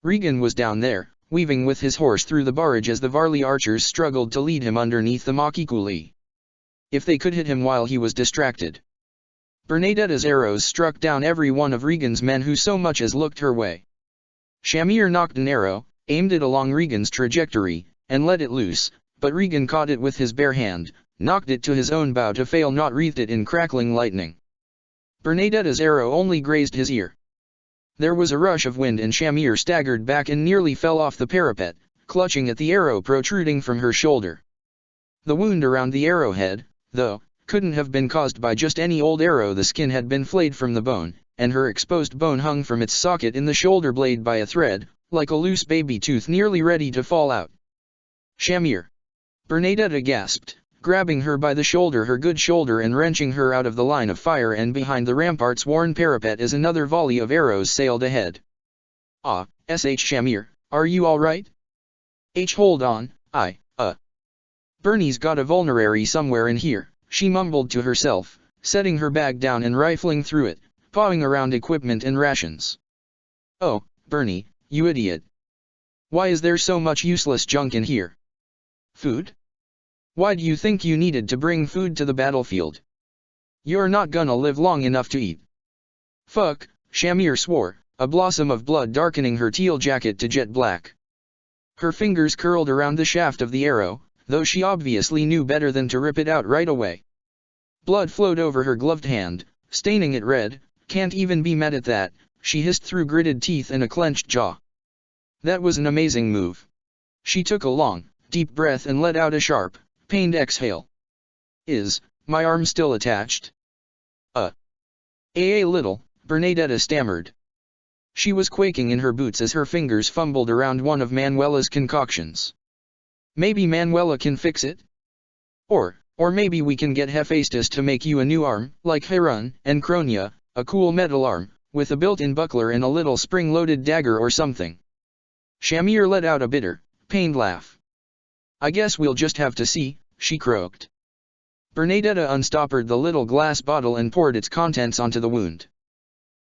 Regan was down there, weaving with his horse through the barrage as the Varley archers struggled to lead him underneath the Machikuli. If they could hit him while he was distracted. Bernadetta's arrows struck down every one of Regan's men who so much as looked her way. Shamir knocked an arrow, aimed it along Regan's trajectory, and let it loose, but Regan caught it with his bare hand, knocked it to his own bow to fail, not wreathed it in crackling lightning. Bernadetta's arrow only grazed his ear. There was a rush of wind and Shamir staggered back and nearly fell off the parapet, clutching at the arrow protruding from her shoulder. The wound around the arrowhead, though, couldn't have been caused by just any old arrow. The skin had been flayed from the bone, and her exposed bone hung from its socket in the shoulder blade by a thread, like a loose baby tooth nearly ready to fall out. Shamir! Bernadetta gasped, grabbing her by the shoulder, her good shoulder, and wrenching her out of the line of fire and behind the rampart's worn parapet as another volley of arrows sailed ahead. Shamir, are you all right? Hold on, Bernie's got a vulnerary somewhere in here, she mumbled to herself, setting her bag down and rifling through it, pawing around equipment and rations. Oh, Bernie, you idiot. Why is there so much useless junk in here? Food? Why do you think you needed to bring food to the battlefield? You're not gonna live long enough to eat. Fuck, Shamir swore, a blossom of blood darkening her teal jacket to jet black. Her fingers curled around the shaft of the arrow, though she obviously knew better than to rip it out right away. Blood flowed over her gloved hand, staining it red. "Can't even be mad at that," she hissed through gritted teeth and a clenched jaw. That was an amazing move. She took a long, deep breath and let out a sharp, pained exhale. "Is my arm still attached?" A little," Bernadetta stammered. She was quaking in her boots as her fingers fumbled around one of Manuela's concoctions. "Maybe Manuela can fix it? Or maybe we can get Hephaestus to make you a new arm, like Harun and Cronia, a cool metal arm, with a built-in buckler and a little spring-loaded dagger or something." Shamir let out a bitter, pained laugh. "I guess we'll just have to see," she croaked. Bernadetta unstoppered the little glass bottle and poured its contents onto the wound.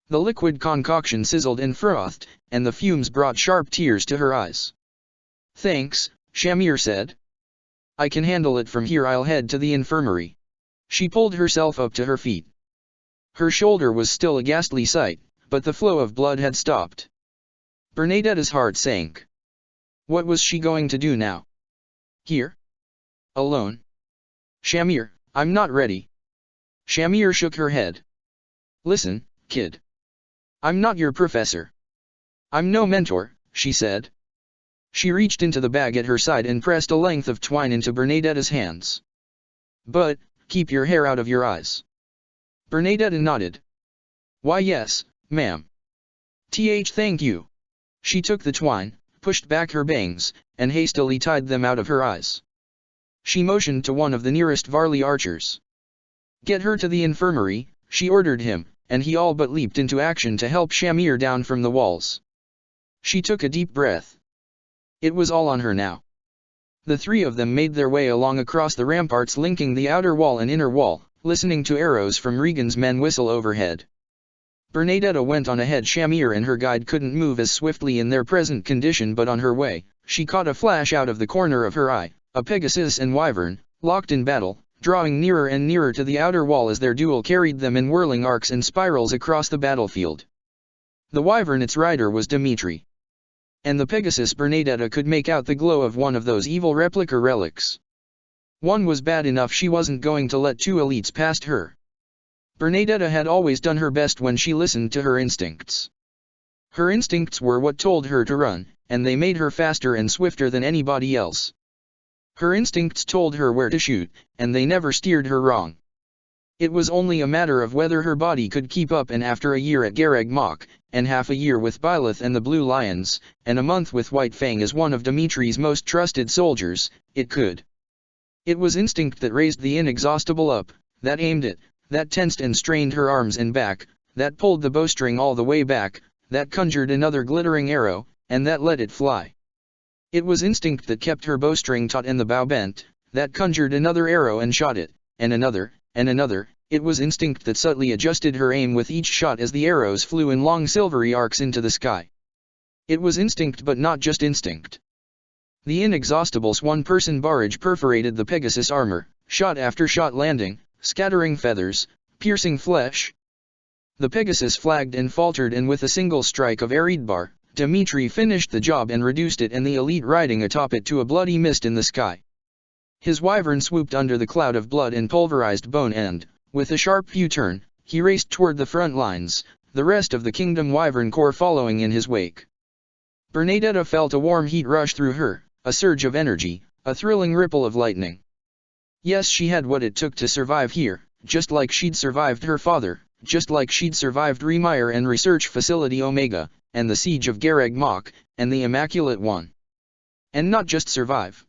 The liquid concoction sizzled and frothed, and the fumes brought sharp tears to her eyes. "Thanks," Shamir said. "I can handle it from here. I'll head to the infirmary." She pulled herself up to her feet. Her shoulder was still a ghastly sight, but the flow of blood had stopped. Bernadetta's heart sank. What was she going to do now? Here? Alone? "Shamir, I'm not ready." Shamir shook her head. "Listen, kid. I'm not your professor. I'm no mentor," she said. She reached into the bag at her side and pressed a length of twine into Bernadetta's hands. "But, keep your hair out of your eyes." Bernadetta nodded. "Why yes, ma'am." Thank you." She took the twine, pushed back her bangs, and hastily tied them out of her eyes. She motioned to one of the nearest Varley archers. "Get her to the infirmary," she ordered him, and he all but leaped into action to help Shamir down from the walls. She took a deep breath. It was all on her now. The three of them made their way along across the ramparts linking the outer wall and inner wall, listening to arrows from Regan's men whistle overhead. Bernadetta went on ahead. Shamir and her guide couldn't move as swiftly in their present condition, but on her way, she caught a flash out of the corner of her eye, a Pegasus and Wyvern, locked in battle, drawing nearer and nearer to the outer wall as their duel carried them in whirling arcs and spirals across the battlefield. The Wyvern, its rider was Dimitri. And the Pegasus, Bernadetta could make out the glow of one of those evil replica relics. One was bad enough, she wasn't going to let two elites past her. Bernadetta had always done her best when she listened to her instincts. Her instincts were what told her to run, and they made her faster and swifter than anybody else. Her instincts told her where to shoot, and they never steered her wrong. It was only a matter of whether her body could keep up, and after a year at Garreg Mach, and half a year with Byleth and the Blue Lions, and a month with White Fang as one of Dimitri's most trusted soldiers, it could. It was instinct that raised the inexhaustible up, that aimed it, that tensed and strained her arms and back, that pulled the bowstring all the way back, that conjured another glittering arrow, and that let it fly. It was instinct that kept her bowstring taut and the bow bent, that conjured another arrow and shot it, and another, and another. It was instinct that subtly adjusted her aim with each shot as the arrows flew in long silvery arcs into the sky. It was instinct, but not just instinct. The inexhaustible one-person barrage perforated the Pegasus armor, shot after shot landing, scattering feathers, piercing flesh. The Pegasus flagged and faltered, and with a single strike of Eridbar, Dimitri finished the job and reduced it and the elite riding atop it to a bloody mist in the sky. His Wyvern swooped under the cloud of blood and pulverized bone, and, with a sharp U-turn, he raced toward the front lines, the rest of the Kingdom Wyvern Corps following in his wake. Bernadetta felt a warm heat rush through her, a surge of energy, a thrilling ripple of lightning. Yes, she had what it took to survive here, just like she'd survived her father, just like she'd survived Remire and Research Facility Omega, and the siege of Garreg Mach, and the Immaculate One. And not just survive.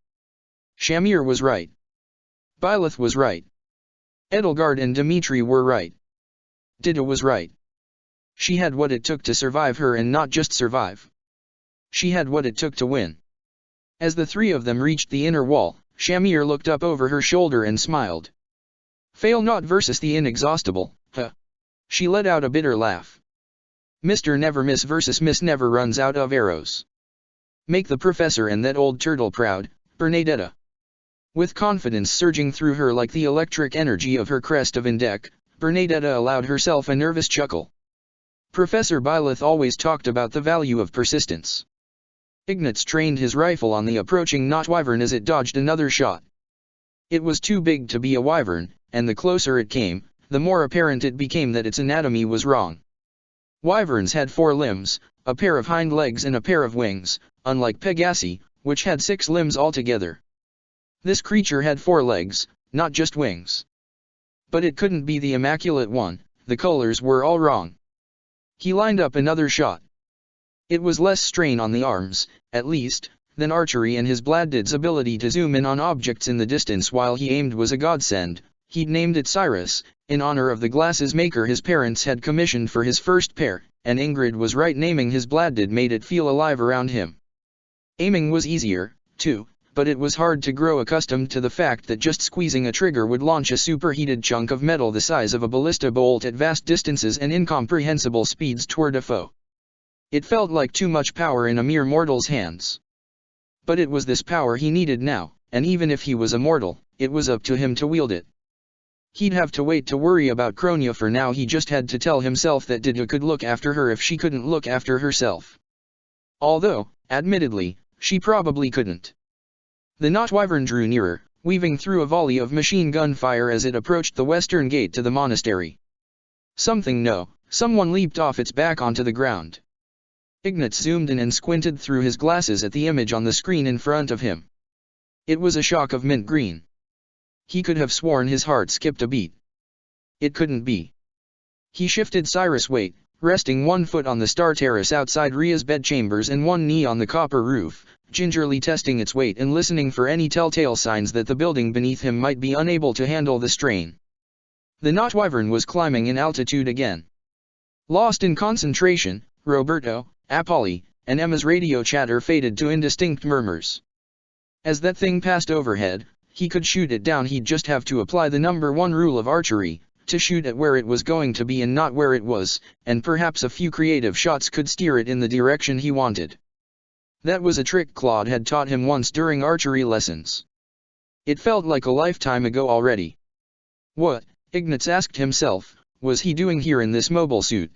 Shamir was right. Byleth was right. Edelgard and Dimitri were right. Dida was right. She had what it took to survive her, and not just survive. She had what it took to win. As the three of them reached the inner wall, Shamir looked up over her shoulder and smiled. "Fail not versus the inexhaustible, huh?" She let out a bitter laugh. "Mr. Never Miss versus Miss Never runs out of arrows. Make the professor and that old turtle proud, Bernadetta." With confidence surging through her like the electric energy of her crest of Indek, Bernadetta allowed herself a nervous chuckle. Professor Byleth always talked about the value of persistence. Ignatz trained his rifle on the approaching Notwyvern as it dodged another shot. It was too big to be a wyvern, and the closer it came, the more apparent it became that its anatomy was wrong. Wyverns had 4 limbs, a pair of hind legs and a pair of wings, unlike Pegasi, which had 6 limbs altogether. This creature had 4 legs, not just wings. But it couldn't be the immaculate one, the colors were all wrong. He lined up another shot. It was less strain on the arms, at least, than archery, and his Bladdid's ability to zoom in on objects in the distance while he aimed was a godsend. He'd named it Cyrus, in honor of the glasses maker his parents had commissioned for his first pair, and Ingrid was right, naming his Bladdid made it feel alive around him. Aiming was easier, too, but it was hard to grow accustomed to the fact that just squeezing a trigger would launch a superheated chunk of metal the size of a ballista bolt at vast distances and incomprehensible speeds toward a foe. It felt like too much power in a mere mortal's hands. But it was this power he needed now, and even if he was a mortal, it was up to him to wield it. He'd have to wait to worry about Kronia. For now he just had to tell himself that Didha could look after her if she couldn't look after herself. Although, admittedly, she probably couldn't. The Not Wyvern drew nearer, weaving through a volley of machine gun fire as it approached the western gate to the monastery. Someone leaped off its back onto the ground. Ignatz zoomed in and squinted through his glasses at the image on the screen in front of him. It was a shock of mint green. He could have sworn his heart skipped a beat. It couldn't be. He shifted Cyrus' weight, resting one foot on the star terrace outside Ria's bedchambers and one knee on the copper roof, gingerly testing its weight and listening for any telltale signs that the building beneath him might be unable to handle the strain. The Not Wyvern was climbing in altitude again. Lost in concentration, Roberto, Apolly, and Emma's radio chatter faded to indistinct murmurs. As that thing passed overhead, he could shoot it down. He'd just have to apply the #1 rule of archery, to shoot at where it was going to be and not where it was, and perhaps a few creative shots could steer it in the direction he wanted. That was a trick Claude had taught him once during archery lessons. It felt like a lifetime ago already. What, Ignatz asked himself, was he doing here in this mobile suit?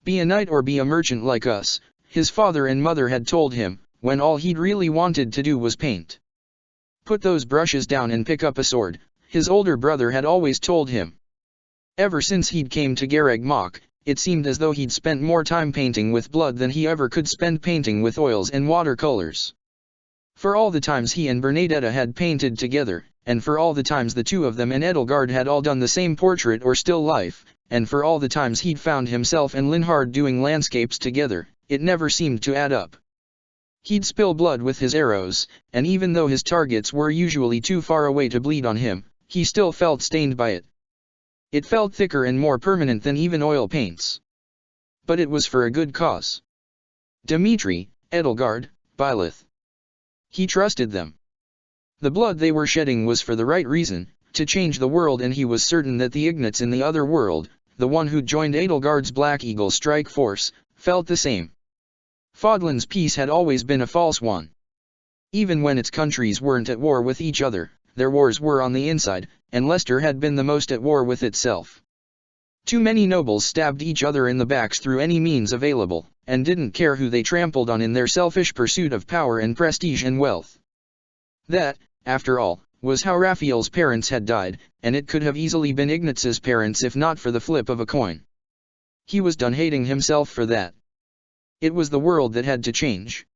Be a knight or be a merchant like us, his father and mother had told him, when all he'd really wanted to do was paint. Put those brushes down and pick up a sword, his older brother had always told him. Ever since he'd came to Garreg Mach, it seemed as though he'd spent more time painting with blood than he ever could spend painting with oils and watercolors. For all the times he and Bernadetta had painted together, and for all the times the two of them and Edelgard had all done the same portrait or still life, and for all the times he'd found himself and Linhard doing landscapes together, it never seemed to add up. He'd spill blood with his arrows, and even though his targets were usually too far away to bleed on him, he still felt stained by it. It felt thicker and more permanent than even oil paints. But it was for a good cause. Dimitri, Edelgard, Byleth. He trusted them. The blood they were shedding was for the right reason, to change the world, and he was certain that the Ignatz in the other world, the one who joined Edelgard's Black Eagle strike force, felt the same. Fodlan's peace had always been a false one. Even when its countries weren't at war with each other, their wars were on the inside, and Leicester had been the most at war with itself. Too many nobles stabbed each other in the backs through any means available, and didn't care who they trampled on in their selfish pursuit of power and prestige and wealth. That, after all, was how Raphael's parents had died, and it could have easily been Ignatz's parents if not for the flip of a coin. He was done hating himself for that. It was the world that had to change.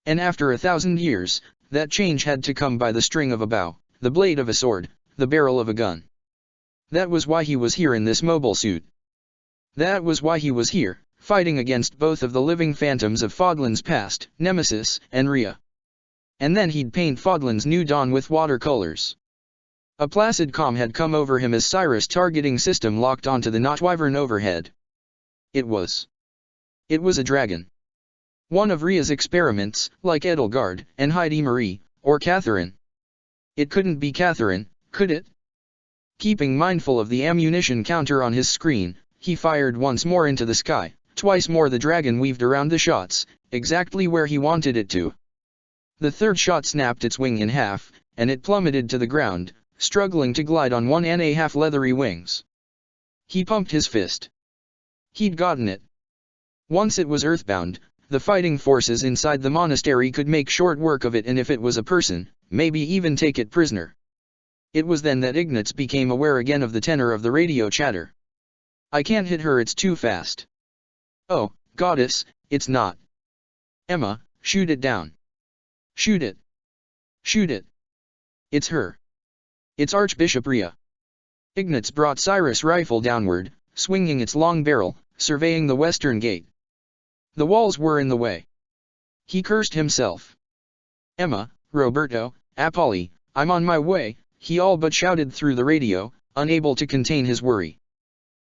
And after 1,000 years, that change had to come by the string of a bow, the blade of a sword, the barrel of a gun. That was why he was here in this mobile suit. That was why he was here, fighting against both of the living phantoms of Fodlan's past, Nemesis and Ria. And then he'd paint Fodlan's new dawn with watercolors. A placid calm had come over him as Cyrus' targeting system locked onto the Not Wyvern overhead. It was a dragon. One of Ria's experiments, like Edelgard, and Heidi Marie, or Catherine. It couldn't be Catherine, could it? Keeping mindful of the ammunition counter on his screen, he fired once more into the sky. Twice more the dragon weaved around the shots, exactly where he wanted it to. The third shot snapped its wing in half, and it plummeted to the ground, struggling to glide on 1.5 leathery wings. He pumped his fist. He'd gotten it. Once it was earthbound, the fighting forces inside the monastery could make short work of it, and if it was a person, maybe even take it prisoner. It was then that Ignatz became aware again of the tenor of the radio chatter. I can't hit her, it's too fast. Oh, goddess, it's not. Emma, shoot it down. Shoot it. Shoot it. It's her. It's Archbishop Rhea. Ignatz brought Cyrus' rifle downward, swinging its long barrel, surveying the western gate. The walls were in the way. He cursed himself. Emma, Roberto, Apolli, I'm on my way, he all but shouted through the radio, unable to contain his worry.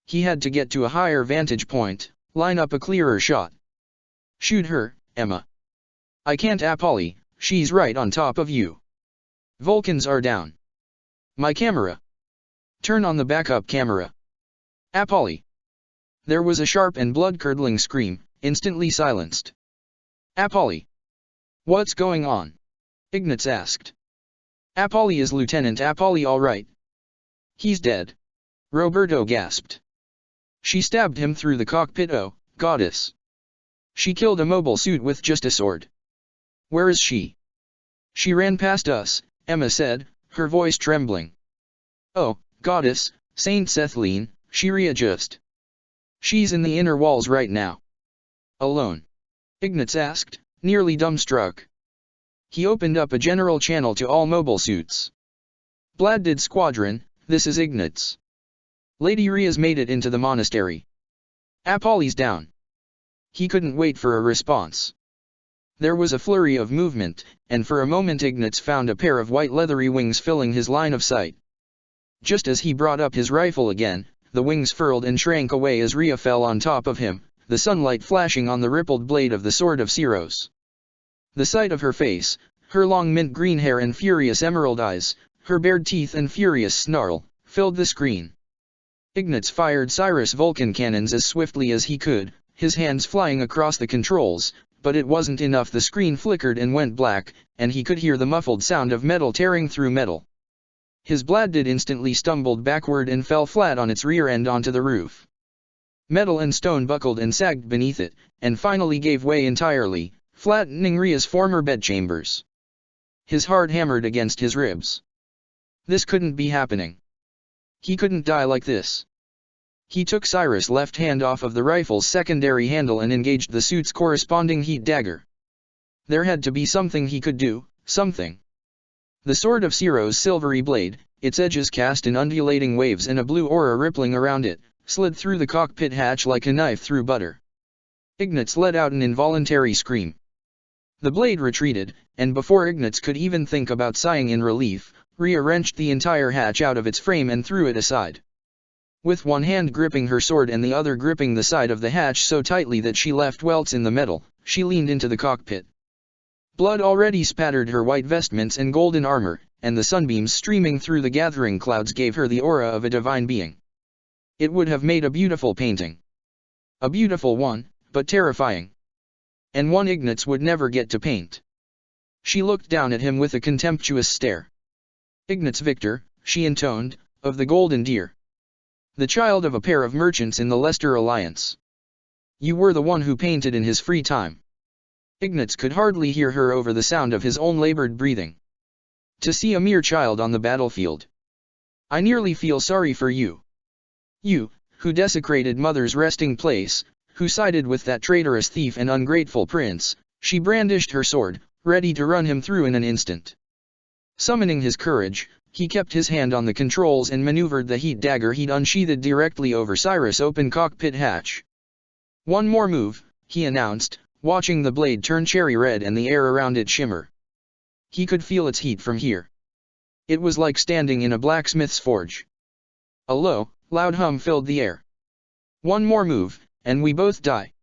He had to get to a higher vantage point, line up a clearer shot. Shoot her, Emma. I can't, Apolli, she's right on top of you. Vulcans are down. My camera. Turn on the backup camera. Apolli. There was a sharp and blood-curdling scream, instantly silenced. Apolli. What's going on? Ignatz asked. Apolli, is Lieutenant Apolli all right? He's dead. Roberto gasped. She stabbed him through the cockpit, oh, goddess. She killed a mobile suit with just a sword. Where is she? She ran past us, Emma said, her voice trembling. Oh, goddess, Saint Cethline, she readjust. She's in the inner walls right now. Alone? Ignatz asked, nearly dumbstruck. He opened up a general channel to all mobile suits. Bladdid Squadron, this is Ignatz. Lady Rhea's made it into the monastery. Apolli's down. He couldn't wait for a response. There was a flurry of movement, and for a moment Ignatz found a pair of white leathery wings filling his line of sight. Just as he brought up his rifle again, the wings furled and shrank away as Rhea fell on top of him, the sunlight flashing on the rippled blade of the sword of Syros. The sight of her face, her long mint green hair and furious emerald eyes, her bared teeth and furious snarl, filled the screen. Ignatz fired Cyrus' Vulcan cannons as swiftly as he could, his hands flying across the controls, but it wasn't enough. The screen flickered and went black, and he could hear the muffled sound of metal tearing through metal. His Bladdid instantly stumbled backward and fell flat on its rear end onto the roof. Metal and stone buckled and sagged beneath it, and finally gave way entirely, flattening Rhea's former bedchambers. His heart hammered against his ribs. This couldn't be happening. He couldn't die like this. He took Cyrus' left hand off of the rifle's secondary handle and engaged the suit's corresponding heat dagger. There had to be something he could do, something. The sword of Syros' silvery blade, its edges cast in undulating waves and a blue aura rippling around it, slid through the cockpit hatch like a knife through butter. Ignatz let out an involuntary scream. The blade retreated, and before Ignatz could even think about sighing in relief, Rhea wrenched the entire hatch out of its frame and threw it aside. With one hand gripping her sword and the other gripping the side of the hatch so tightly that she left welts in the metal, she leaned into the cockpit. Blood already spattered her white vestments and golden armor, and the sunbeams streaming through the gathering clouds gave her the aura of a divine being. It would have made a beautiful painting. A beautiful one, but terrifying. And one Ignatz would never get to paint. She looked down at him with a contemptuous stare. Ignatz Victor, she intoned, of the Golden Deer. The child of a pair of merchants in the Leicester Alliance. You were the one who painted in his free time. Ignatz could hardly hear her over the sound of his own labored breathing. To see a mere child on the battlefield. I nearly feel sorry for you. You, who desecrated Mother's resting place, who sided with that traitorous thief and ungrateful prince. She brandished her sword, ready to run him through in an instant. Summoning his courage, he kept his hand on the controls and maneuvered the heat dagger he'd unsheathed directly over Cyrus' open cockpit hatch. One more move, he announced, watching the blade turn cherry red and the air around it shimmer. He could feel its heat from here. It was like standing in a blacksmith's forge. A low, loud hum filled the air. One more move, and we both die.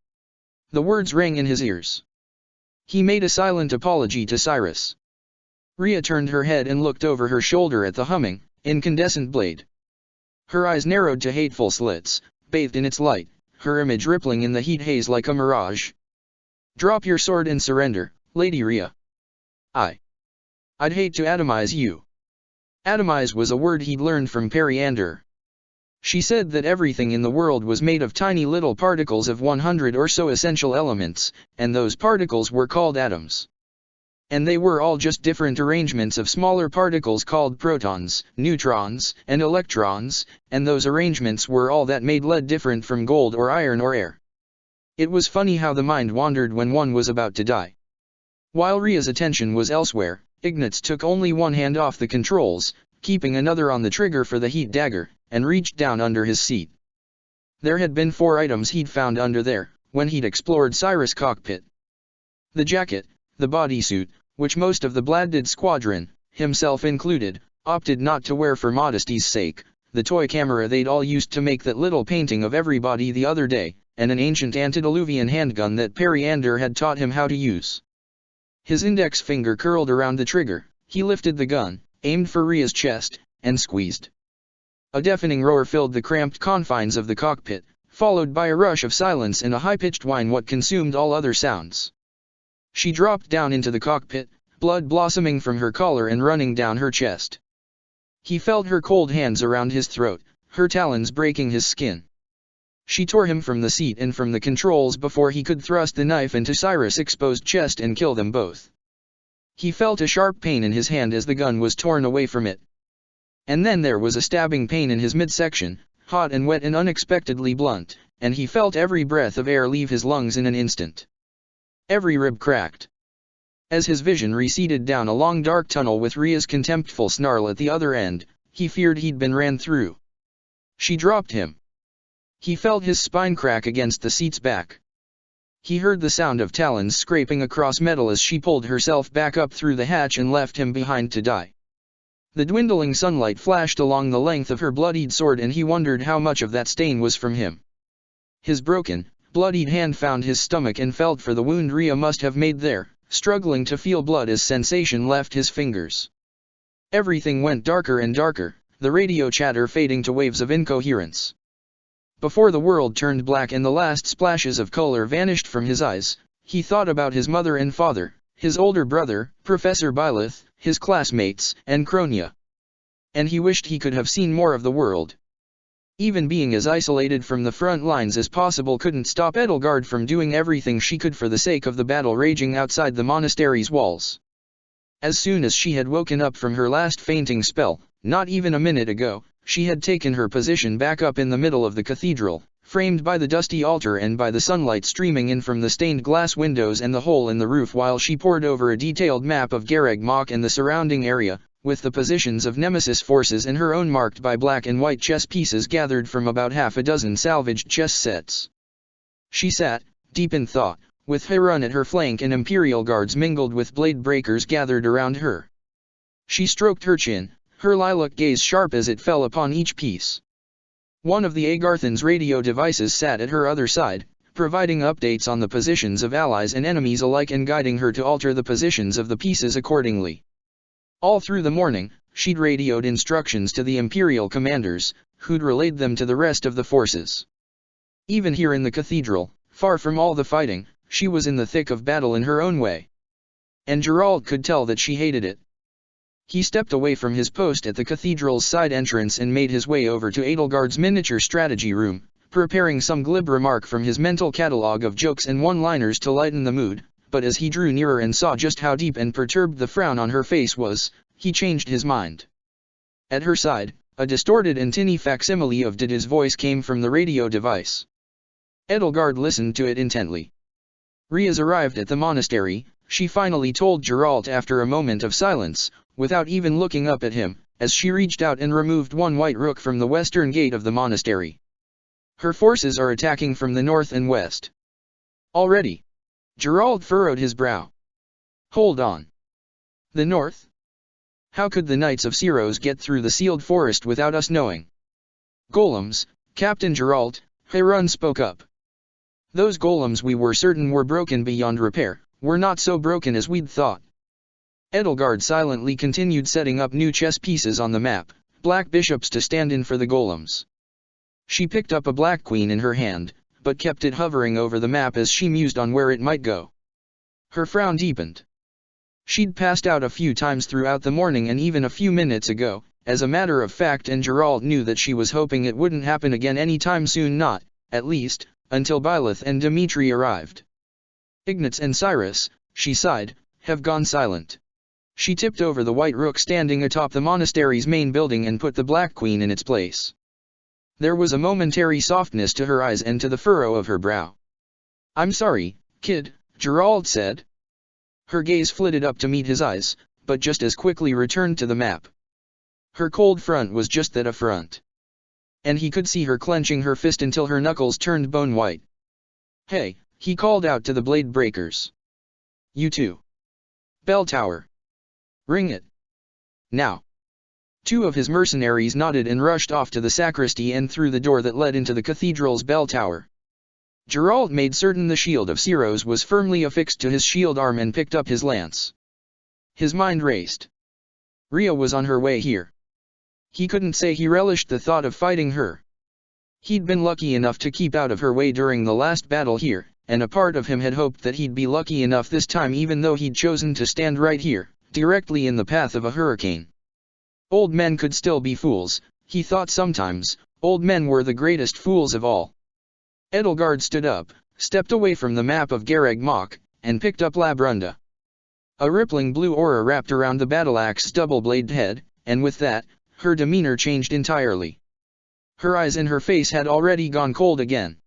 The words rang in his ears. He made a silent apology to Cyrus. Rhea turned her head and looked over her shoulder at the humming, incandescent blade. Her eyes narrowed to hateful slits, bathed in its light, her image rippling in the heat haze like a mirage. Drop your sword and surrender, Lady Rhea. I'd hate to atomize you. Atomize was a word he'd learned from Periander. She said that everything in the world was made of tiny little particles of 100 or so essential elements, and those particles were called atoms. And they were all just different arrangements of smaller particles called protons, neutrons, and electrons, and those arrangements were all that made lead different from gold or iron or air. It was funny how the mind wandered when one was about to die. While Ria's attention was elsewhere, Ignatz took only one hand off the controls, keeping another on the trigger for the heat dagger, and reached down under his seat. There had been 4 items he'd found under there, when he'd explored Cyrus' cockpit. The jacket, the bodysuit, which most of the Bladdid squadron, himself included, opted not to wear for modesty's sake, the toy camera they'd all used to make that little painting of everybody the other day, and an ancient antediluvian handgun that Periander had taught him how to use. His index finger curled around the trigger, he lifted the gun, aimed for Ria's chest, and squeezed. A deafening roar filled the cramped confines of the cockpit, followed by a rush of silence and a high-pitched whine what consumed all other sounds. She dropped down into the cockpit, blood blossoming from her collar and running down her chest. He felt her cold hands around his throat, her talons breaking his skin. She tore him from the seat and from the controls before he could thrust the knife into Cyrus' exposed chest and kill them both. He felt a sharp pain in his hand as the gun was torn away from it. And then there was a stabbing pain in his midsection, hot and wet and unexpectedly blunt, and he felt every breath of air leave his lungs in an instant. Every rib cracked. As his vision receded down a long dark tunnel with Ria's contemptful snarl at the other end, he feared he'd been ran through. She dropped him. He felt his spine crack against the seat's back. He heard the sound of talons scraping across metal as she pulled herself back up through the hatch and left him behind to die. The dwindling sunlight flashed along the length of her bloodied sword and he wondered how much of that stain was from him. His broken, bloodied hand found his stomach and felt for the wound Ria must have made there, struggling to feel blood as sensation left his fingers. Everything went darker and darker, the radio chatter fading to waves of incoherence. Before the world turned black and the last splashes of color vanished from his eyes, he thought about his mother and father, his older brother, Professor Byleth, his classmates, and Kronia. And he wished he could have seen more of the world. Even being as isolated from the front lines as possible couldn't stop Edelgard from doing everything she could for the sake of the battle raging outside the monastery's walls. As soon as she had woken up from her last fainting spell, not even a minute ago, she had taken her position back up in the middle of the cathedral, framed by the dusty altar and by the sunlight streaming in from the stained glass windows and the hole in the roof while she pored over a detailed map of Gareg Mach and the surrounding area, with the positions of Nemesis forces and her own marked by black and white chess pieces gathered from about half a dozen salvaged chess sets. She sat, deep in thought, with Harun at her flank and Imperial guards mingled with blade breakers gathered around her. She stroked her chin, her lilac gaze sharp as it fell upon each piece. One of the Agarthan's radio devices sat at her other side, providing updates on the positions of allies and enemies alike and guiding her to alter the positions of the pieces accordingly. All through the morning, she'd radioed instructions to the Imperial commanders, who'd relayed them to the rest of the forces. Even here in the cathedral, far from all the fighting, she was in the thick of battle in her own way. And Geralt could tell that she hated it. He stepped away from his post at the cathedral's side entrance and made his way over to Edelgard's miniature strategy room, preparing some glib remark from his mental catalogue of jokes and one-liners to lighten the mood, but as he drew nearer and saw just how deep and perturbed the frown on her face was, he changed his mind. At her side, a distorted and tinny facsimile of Dida's voice came from the radio device. Edelgard listened to it intently. Ria's arrived at the monastery, she finally told Geralt after a moment of silence, without even looking up at him, as she reached out and removed one white rook from the western gate of the monastery. Her forces are attacking from the north and west. Already? Geralt furrowed his brow. Hold on. The north? How could the Knights of Syros get through the sealed forest without us knowing? Golems, Captain Geralt, Harun spoke up. Those golems we were certain were broken beyond repair, were not so broken as we'd thought. Edelgard silently continued setting up new chess pieces on the map, black bishops to stand in for the golems. She picked up a black queen in her hand, but kept it hovering over the map as she mused on where it might go. Her frown deepened. She'd passed out a few times throughout the morning and even a few minutes ago, as a matter of fact, and Geralt knew that she was hoping it wouldn't happen again anytime soon, not, at least, until Byleth and Dimitri arrived. Ignatz and Cyrus, she sighed, have gone silent. She tipped over the white rook standing atop the monastery's main building and put the Black Queen in its place. There was a momentary softness to her eyes and to the furrow of her brow. "I'm sorry, kid," Gerald said. Her gaze flitted up to meet his eyes, but just as quickly returned to the map. Her cold front was just that, a front. And he could see her clenching her fist until her knuckles turned bone white. "Hey," he called out to the blade breakers. "You two. Bell tower. Ring it. Now." Two of his mercenaries nodded and rushed off to the sacristy and through the door that led into the cathedral's bell tower. Gerald made certain the shield of Siros was firmly affixed to his shield arm and picked up his lance. His mind raced. Rhea was on her way here. He couldn't say he relished the thought of fighting her. He'd been lucky enough to keep out of her way during the last battle here, and a part of him had hoped that he'd be lucky enough this time, even though he'd chosen to stand right here, directly in the path of a hurricane. Old men could still be fools, he thought sometimes. Old men were the greatest fools of all. Edelgard stood up, stepped away from the map of Garreg Mach, and picked up Labrunda. A rippling blue aura wrapped around the battle-axe's double-bladed head, and with that, her demeanor changed entirely. Her eyes and her face had already gone cold again.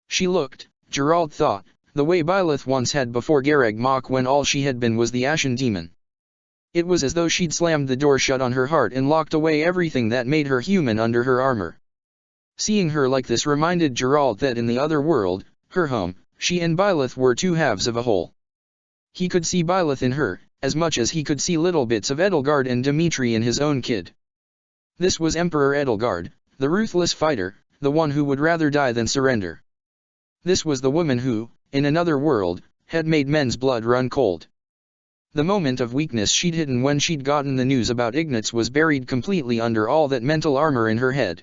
She looked, Gerald thought, the way Byleth once had before Garreg Mach, when all she had been was the Ashen Demon. It was as though she'd slammed the door shut on her heart and locked away everything that made her human under her armor. Seeing her like this reminded Gerald that in the other world, her home, she and Byleth were two halves of a whole. He could see Byleth in her, as much as he could see little bits of Edelgard and Dimitri in his own kid. This was Emperor Edelgard, the ruthless fighter, the one who would rather die than surrender. This was the woman who, in another world, had made men's blood run cold. The moment of weakness she'd hidden when she'd gotten the news about Ignatz was buried completely under all that mental armor in her head.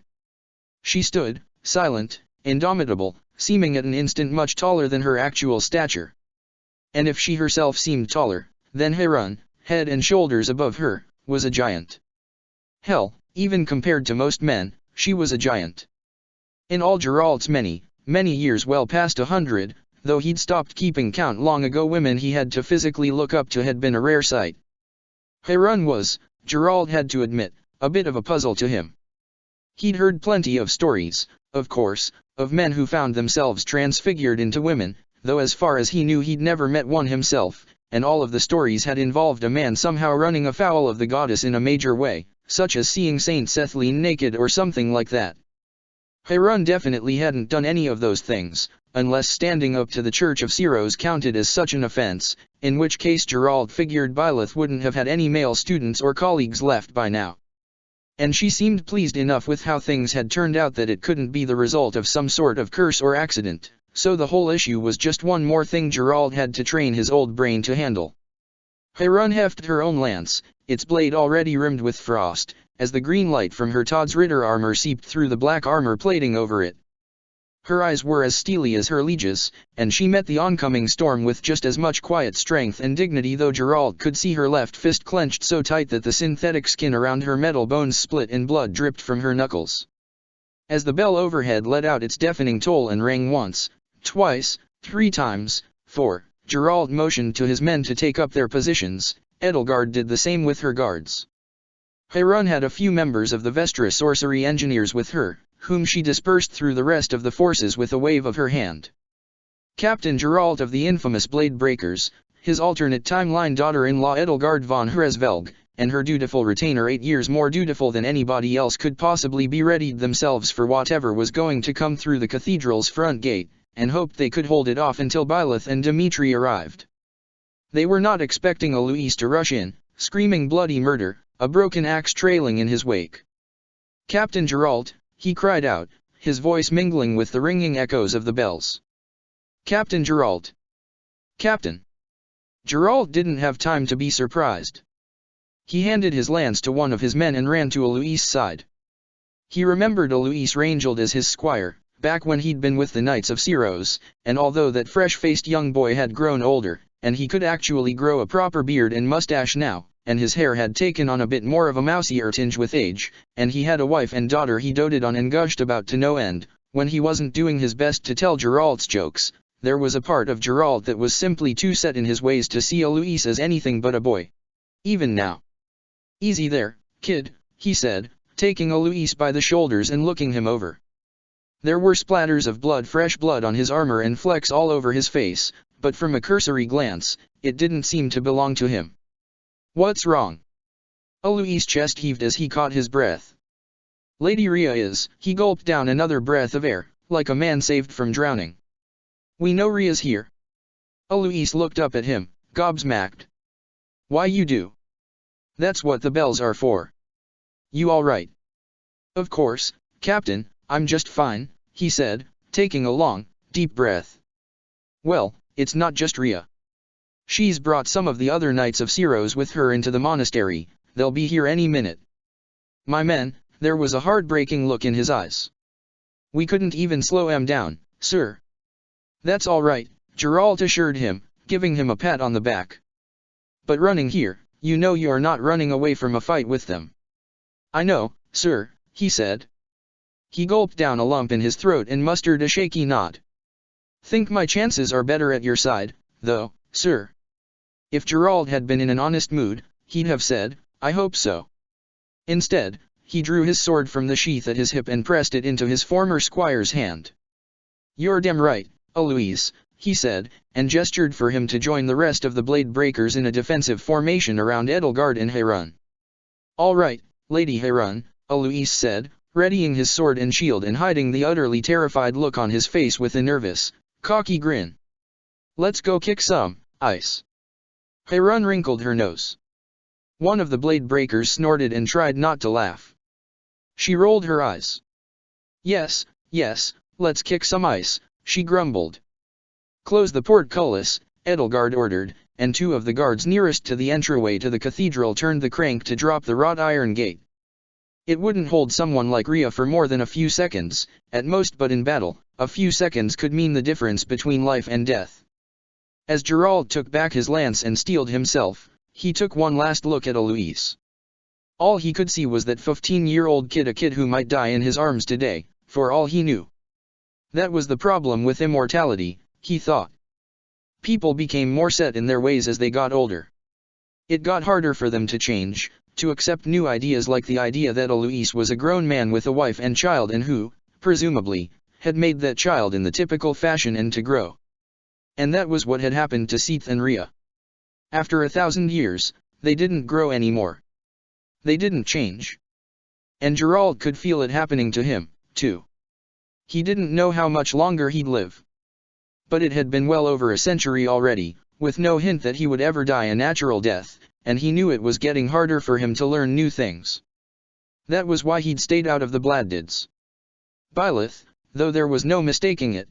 She stood, silent, indomitable, seeming at an instant much taller than her actual stature. And if she herself seemed taller, then Harun, head and shoulders above her, was a giant. Hell, even compared to most men, she was a giant. In all Gerald's many years, well past 100, though he'd stopped keeping count long ago, women he had to physically look up to had been a rare sight. Harun was, Gerald had to admit, a bit of a puzzle to him. He'd heard plenty of stories, of course, of men who found themselves transfigured into women, though as far as he knew he'd never met one himself, and all of the stories had involved a man somehow running afoul of the goddess in a major way, such as seeing Saint Cethlein naked or something like that. Harun definitely hadn't done any of those things, unless standing up to the Church of Siros counted as such an offense, in which case Gerald figured Byleth wouldn't have had any male students or colleagues left by now. And she seemed pleased enough with how things had turned out that it couldn't be the result of some sort of curse or accident, so the whole issue was just one more thing Gerald had to train his old brain to handle. Harun hefted her own lance, its blade already rimmed with frost, as the green light from her Todd's Ritter armor seeped through the black armor plating over it. Her eyes were as steely as her liege's, and she met the oncoming storm with just as much quiet strength and dignity, though Gerald could see her left fist clenched so tight that the synthetic skin around her metal bones split and blood dripped from her knuckles. As the bell overhead let out its deafening toll and rang once, twice, 3 times, 4, Gerald motioned to his men to take up their positions. Edelgard did the same with her guards. Harun had a few members of the Vestra sorcery engineers with her, whom she dispersed through the rest of the forces with a wave of her hand. Captain Gerald of the infamous Blade Breakers, his alternate timeline daughter-in-law Edelgard von Hresvelg, and her dutiful retainer 8 years more dutiful than anybody else could possibly be, readied themselves for whatever was going to come through the cathedral's front gate, and hoped they could hold it off until Byleth and Dimitri arrived. They were not expecting Alois to rush in, screaming bloody murder, a broken axe trailing in his wake. "Captain Gerald," he cried out, his voice mingling with the ringing echoes of the bells. "Captain Gerald! Captain!" Gerald didn't have time to be surprised. He handed his lance to one of his men and ran to Alois' side. He remembered Alois Rangeld as his squire, back when he'd been with the Knights of Siros, and although that fresh-faced young boy had grown older, and he could actually grow a proper beard and mustache now, and his hair had taken on a bit more of a mousy tinge with age, and he had a wife and daughter he doted on and gushed about to no end, when he wasn't doing his best to tell Gerald's jokes, There was a part of Geralt that was simply too set in his ways to see Eloise as anything but a boy. Even now. "Easy there, kid," he said, taking Eloise by the shoulders and looking him over. There were splatters of blood, fresh blood on his armor and flecks all over his face, but from a cursory glance, it didn't seem to belong to him. "What's wrong?" Eloise's chest heaved as he caught his breath. "Lady Rhea is." He gulped down another breath of air, like a man saved from drowning. "We know Rhea's here." Eloise looked up at him, gobsmacked. "Why, you do? That's what the bells are for. You all right?" "Of course, Captain, I'm just fine," he said, taking a long, deep breath. "Well, it's not just Rhea. She's brought some of the other Knights of Syros with her into the monastery. They'll be here any minute. My men," there was a heartbreaking look in his eyes. "We couldn't even slow 'em down, sir." "That's all right," Geralt assured him, giving him a pat on the back. "But running here, you know you're not running away from a fight with them." "I know, sir," he said. He gulped down a lump in his throat and mustered a shaky nod. "Think my chances are better at your side, though, sir." If Geralt had been in an honest mood, he'd have said, "I hope so." Instead, he drew his sword from the sheath at his hip and pressed it into his former squire's hand. "You're damn right, Eloise," he said, and gestured for him to join the rest of the blade breakers in a defensive formation around Edelgard and Heron. "All right, Lady Heron," Eloise said, readying his sword and shield and hiding the utterly terrified look on his face with a nervous, cocky grin. "Let's go kick some ice." Heron wrinkled her nose. One of the blade breakers snorted and tried not to laugh. She rolled her eyes. Yes, let's kick some ice," she grumbled. "Close the portcullis," Edelgard ordered, and two of the guards nearest to the entryway to the cathedral turned the crank to drop the wrought iron gate. It wouldn't hold someone like Rhea for more than a few seconds, at most, but in battle, a few seconds could mean the difference between life and death. As Geralt took back his lance and steeled himself, he took one last look at Eloise. All he could see was that 15-year-old kid, a kid who might die in his arms today, for all he knew. That was the problem with immortality, he thought. People became more set in their ways as they got older. It got harder for them to change, to accept new ideas, like the idea that Eloise was a grown man with a wife and child and who, presumably, had made that child in the typical fashion and to grow. And that was what had happened to Seath and Rhea. After 1,000 years, they didn't grow anymore. They didn't change. And Geralt could feel it happening to him, too. He didn't know how much longer he'd live. But it had been well over a century already, with no hint that he would ever die a natural death, and he knew it was getting harder for him to learn new things. That was why he'd stayed out of the Bladdids. Byleth, though there was no mistaking it.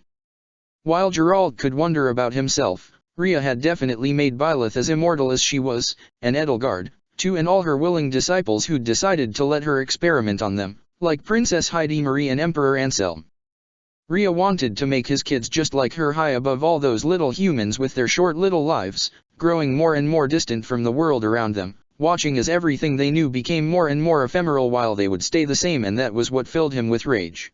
While Geralt could wonder about himself, Rhea had definitely made Byleth as immortal as she was, and Edelgard, too, and all her willing disciples who'd decided to let her experiment on them, like Princess Heidi Marie and Emperor Anselm. Rhea wanted to make his kids just like her, high above all those little humans with their short little lives, growing more and more distant from the world around them, watching as everything they knew became more and more ephemeral while they would stay the same, and that was what filled him with rage.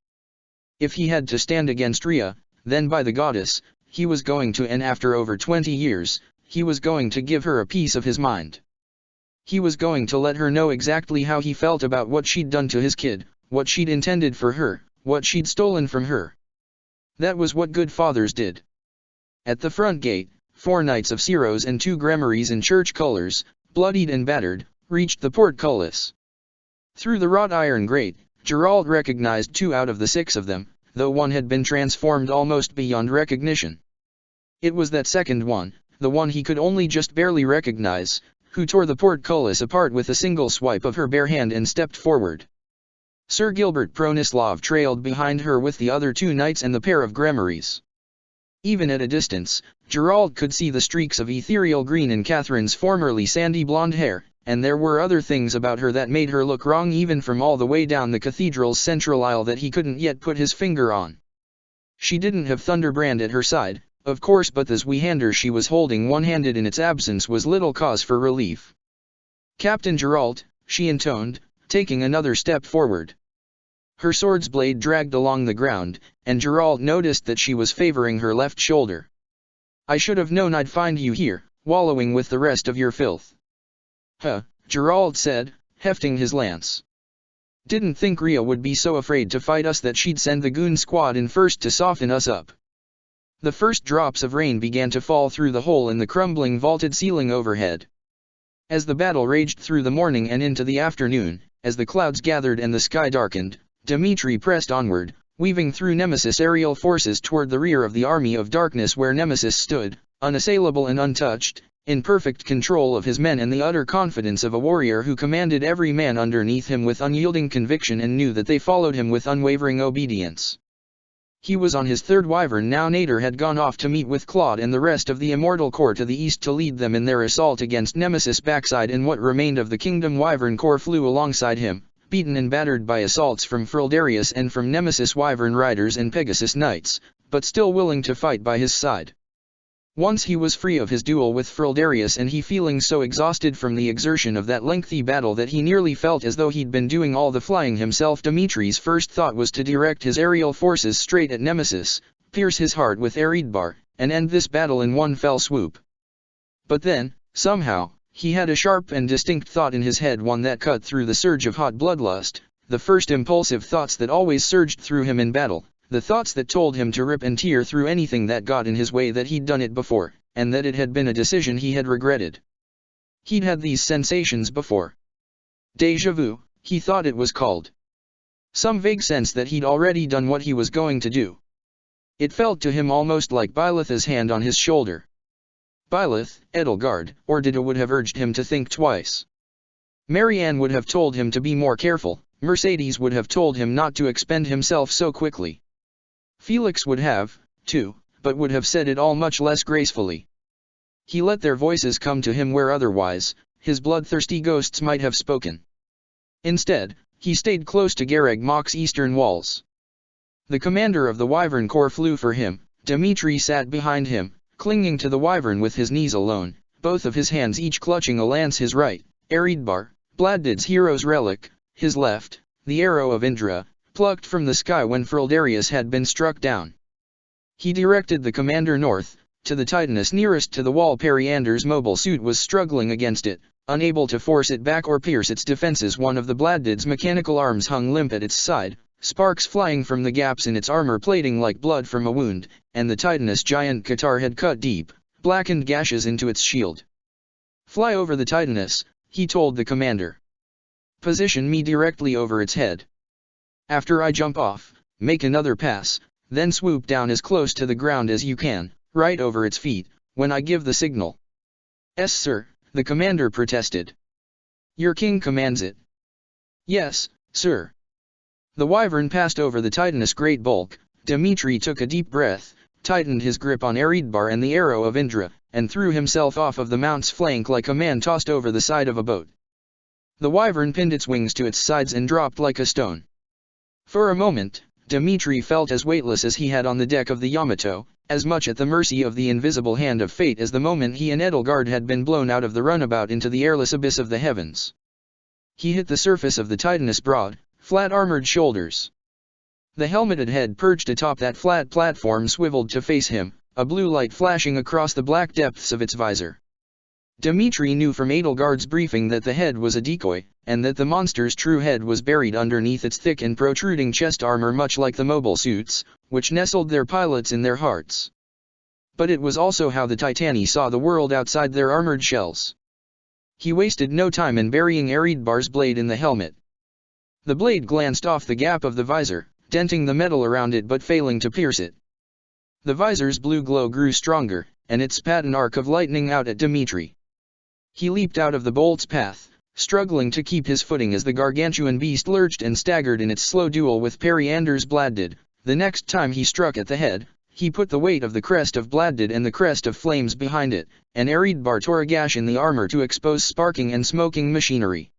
If he had to stand against Rhea, then by the goddess, he was going to, and after over 20 years, he was going to give her a piece of his mind. He was going to let her know exactly how he felt about what she'd done to his kid, what she'd intended for her, what she'd stolen from her. That was what good fathers did. At the front gate, 4 Knights of Syros and 2 Gremmaries in church colors, bloodied and battered, reached the portcullis. Through the wrought iron grate, Geralt recognized 2 out of the 6 of them, though one had been transformed almost beyond recognition. It was that second one, the one he could only just barely recognize, who tore the portcullis apart with a single swipe of her bare hand and stepped forward. Sir Gilbert Pronislav trailed behind her with the other 2 knights and the pair of Gremmaries. Even at a distance, Geralt could see the streaks of ethereal green in Catherine's formerly sandy blonde hair, and there were other things about her that made her look wrong even from all the way down the cathedral's central aisle that he couldn't yet put his finger on. She didn't have Thunderbrand at her side, of course, but the Zweihänder she was holding one-handed in its absence was little cause for relief. "Captain Geralt," she intoned, taking another step forward. Her sword's blade dragged along the ground, and Geralt noticed that she was favoring her left shoulder. "I should have known I'd find you here, wallowing with the rest of your filth." "Huh," Geralt said, hefting his lance. "Didn't think Rhea would be so afraid to fight us that she'd send the goon squad in first to soften us up." The first drops of rain began to fall through the hole in the crumbling vaulted ceiling overhead. As the battle raged through the morning and into the afternoon, as the clouds gathered and the sky darkened, Dmitri pressed onward, weaving through Nemesis aerial forces toward the rear of the army of darkness where Nemesis stood, unassailable and untouched, in perfect control of his men and the utter confidence of a warrior who commanded every man underneath him with unyielding conviction and knew that they followed him with unwavering obedience. He was on his third wyvern now. Nader had gone off to meet with Claude and the rest of the Immortal Corps to the east to lead them in their assault against Nemesis backside, and what remained of the Kingdom Wyvern Corps flew alongside him, beaten and battered by assaults from Frildarius and from Nemesis Wyvern Riders and Pegasus Knights, but still willing to fight by his side. Once he was free of his duel with Frildarius and he feeling so exhausted from the exertion of that lengthy battle that he nearly felt as though he'd been doing all the flying himself, Dimitri's first thought was to direct his aerial forces straight at Nemesis, pierce his heart with Eredbar, and end this battle in one fell swoop. But then, somehow, he had a sharp and distinct thought in his head, one that cut through the surge of hot bloodlust, the first impulsive thoughts that always surged through him in battle. The thoughts that told him to rip and tear through anything that got in his way, that he'd done it before, and that it had been a decision he had regretted. He'd had these sensations before. Déjà vu, he thought it was called. Some vague sense that he'd already done what he was going to do. It felt to him almost like Byleth's hand on his shoulder. Byleth, Edelgard, or Dida would have urged him to think twice. Marianne would have told him to be more careful, Mercedes would have told him not to expend himself so quickly. Felix would have, too, but would have said it all much less gracefully. He let their voices come to him where otherwise, his bloodthirsty ghosts might have spoken. Instead, he stayed close to Garreg Mach's eastern walls. The commander of the Wyvern Corps flew for him. Dmitri sat behind him, clinging to the wyvern with his knees alone, both of his hands each clutching a lance, his right, Eredbar, Bladdid's hero's relic, his left, the arrow of Indra, plucked from the sky when Frildarius had been struck down. He directed the commander north, to the Titanus nearest to the wall. Periander's mobile suit was struggling against it, unable to force it back or pierce its defenses. One of the Bladdid's mechanical arms hung limp at its side, sparks flying from the gaps in its armor plating like blood from a wound, and the Titanus giant Catar had cut deep, blackened gashes into its shield. "Fly over the Titanus," he told the commander. "Position me directly over its head. After I jump off, make another pass, then swoop down as close to the ground as you can, right over its feet, when I give the signal." "Yes, sir," the commander protested. "Your king commands it." "Yes, sir." The wyvern passed over the Titanus' great bulk. Dmitri took a deep breath, tightened his grip on Eredbar and the arrow of Indra, and threw himself off of the mount's flank like a man tossed over the side of a boat. The wyvern pinned its wings to its sides and dropped like a stone. For a moment, Dmitri felt as weightless as he had on the deck of the Yamato, as much at the mercy of the invisible hand of fate as the moment he and Edelgard had been blown out of the runabout into the airless abyss of the heavens. He hit the surface of the Titanus' broad, flat-armored shoulders. The helmeted head perched atop that flat platform swiveled to face him, a blue light flashing across the black depths of its visor. Dmitri knew from Edelgard's briefing that the head was a decoy, and that the monster's true head was buried underneath its thick and protruding chest armor, much like the mobile suits, which nestled their pilots in their hearts. But it was also how the Titani saw the world outside their armored shells. He wasted no time in burying Eredbar's blade in the helmet. The blade glanced off the gap of the visor, denting the metal around it but failing to pierce it. The visor's blue glow grew stronger, and it spat an arc of lightning out at Dmitri. He leaped out of the bolt's path, struggling to keep his footing as the gargantuan beast lurched and staggered in its slow duel with Periander's Bladdid. The next time he struck at the head, he put the weight of the crest of Bladdid and the crest of flames behind it, and Eredbar tore a gash in the armor to expose sparking and smoking machinery.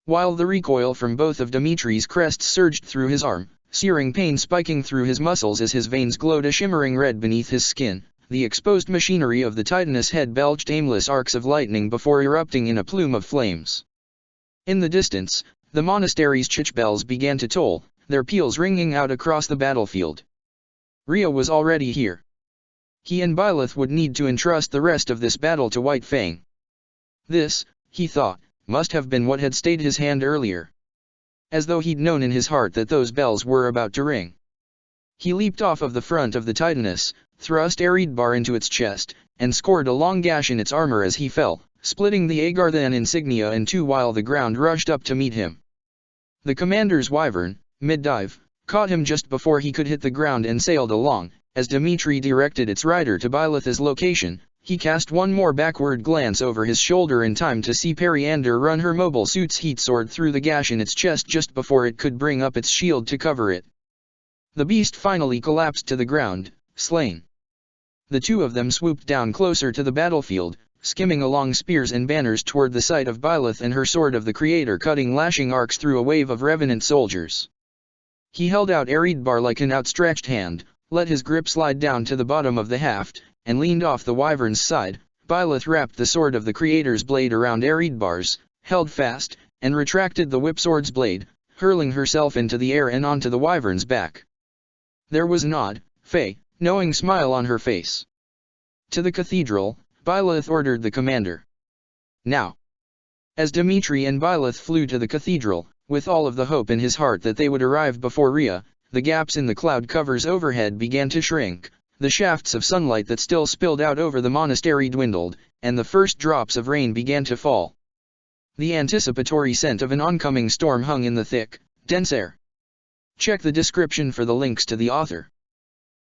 While the recoil from both of Dimitri's crests surged through his arm, searing pain spiking through his muscles as his veins glowed a shimmering red beneath his skin, the exposed machinery of the Titanus head belched aimless arcs of lightning before erupting in a plume of flames. In the distance, the monastery's church bells began to toll, their peals ringing out across the battlefield. Rhea was already here. He and Byleth would need to entrust the rest of this battle to White Fang. This, he thought, must have been what had stayed his hand earlier. As though he'd known in his heart that those bells were about to ring. He leaped off of the front of the Titaness, thrust Eredbar into its chest, and scored a long gash in its armor as he fell, splitting the Agarthan insignia in two while the ground rushed up to meet him. The commander's wyvern, mid-dive, caught him just before he could hit the ground and sailed along. As Dimitri directed its rider to Byleth's location, he cast one more backward glance over his shoulder in time to see Periander run her mobile suit's heat sword through the gash in its chest just before it could bring up its shield to cover it. The beast finally collapsed to the ground, slain. The two of them swooped down closer to the battlefield, skimming along spears and banners toward the sight of Byleth and her sword of the Creator cutting lashing arcs through a wave of revenant soldiers. He held out Eredbar like an outstretched hand, let his grip slide down to the bottom of the haft, and leaned off the wyvern's side. Byleth wrapped the sword of the Creator's blade around Eredbar's, held fast, and retracted the whipsword's blade, hurling herself into the air and onto the wyvern's back. There was an odd, knowing smile on her face. To the cathedral, Byleth ordered the commander. Now. As Dimitri and Byleth flew to the cathedral, with all of the hope in his heart that they would arrive before Rhea, the gaps in the cloud covers overhead began to shrink, the shafts of sunlight that still spilled out over the monastery dwindled, and the first drops of rain began to fall. The anticipatory scent of an oncoming storm hung in the thick, dense air. Check the description for the links to the author.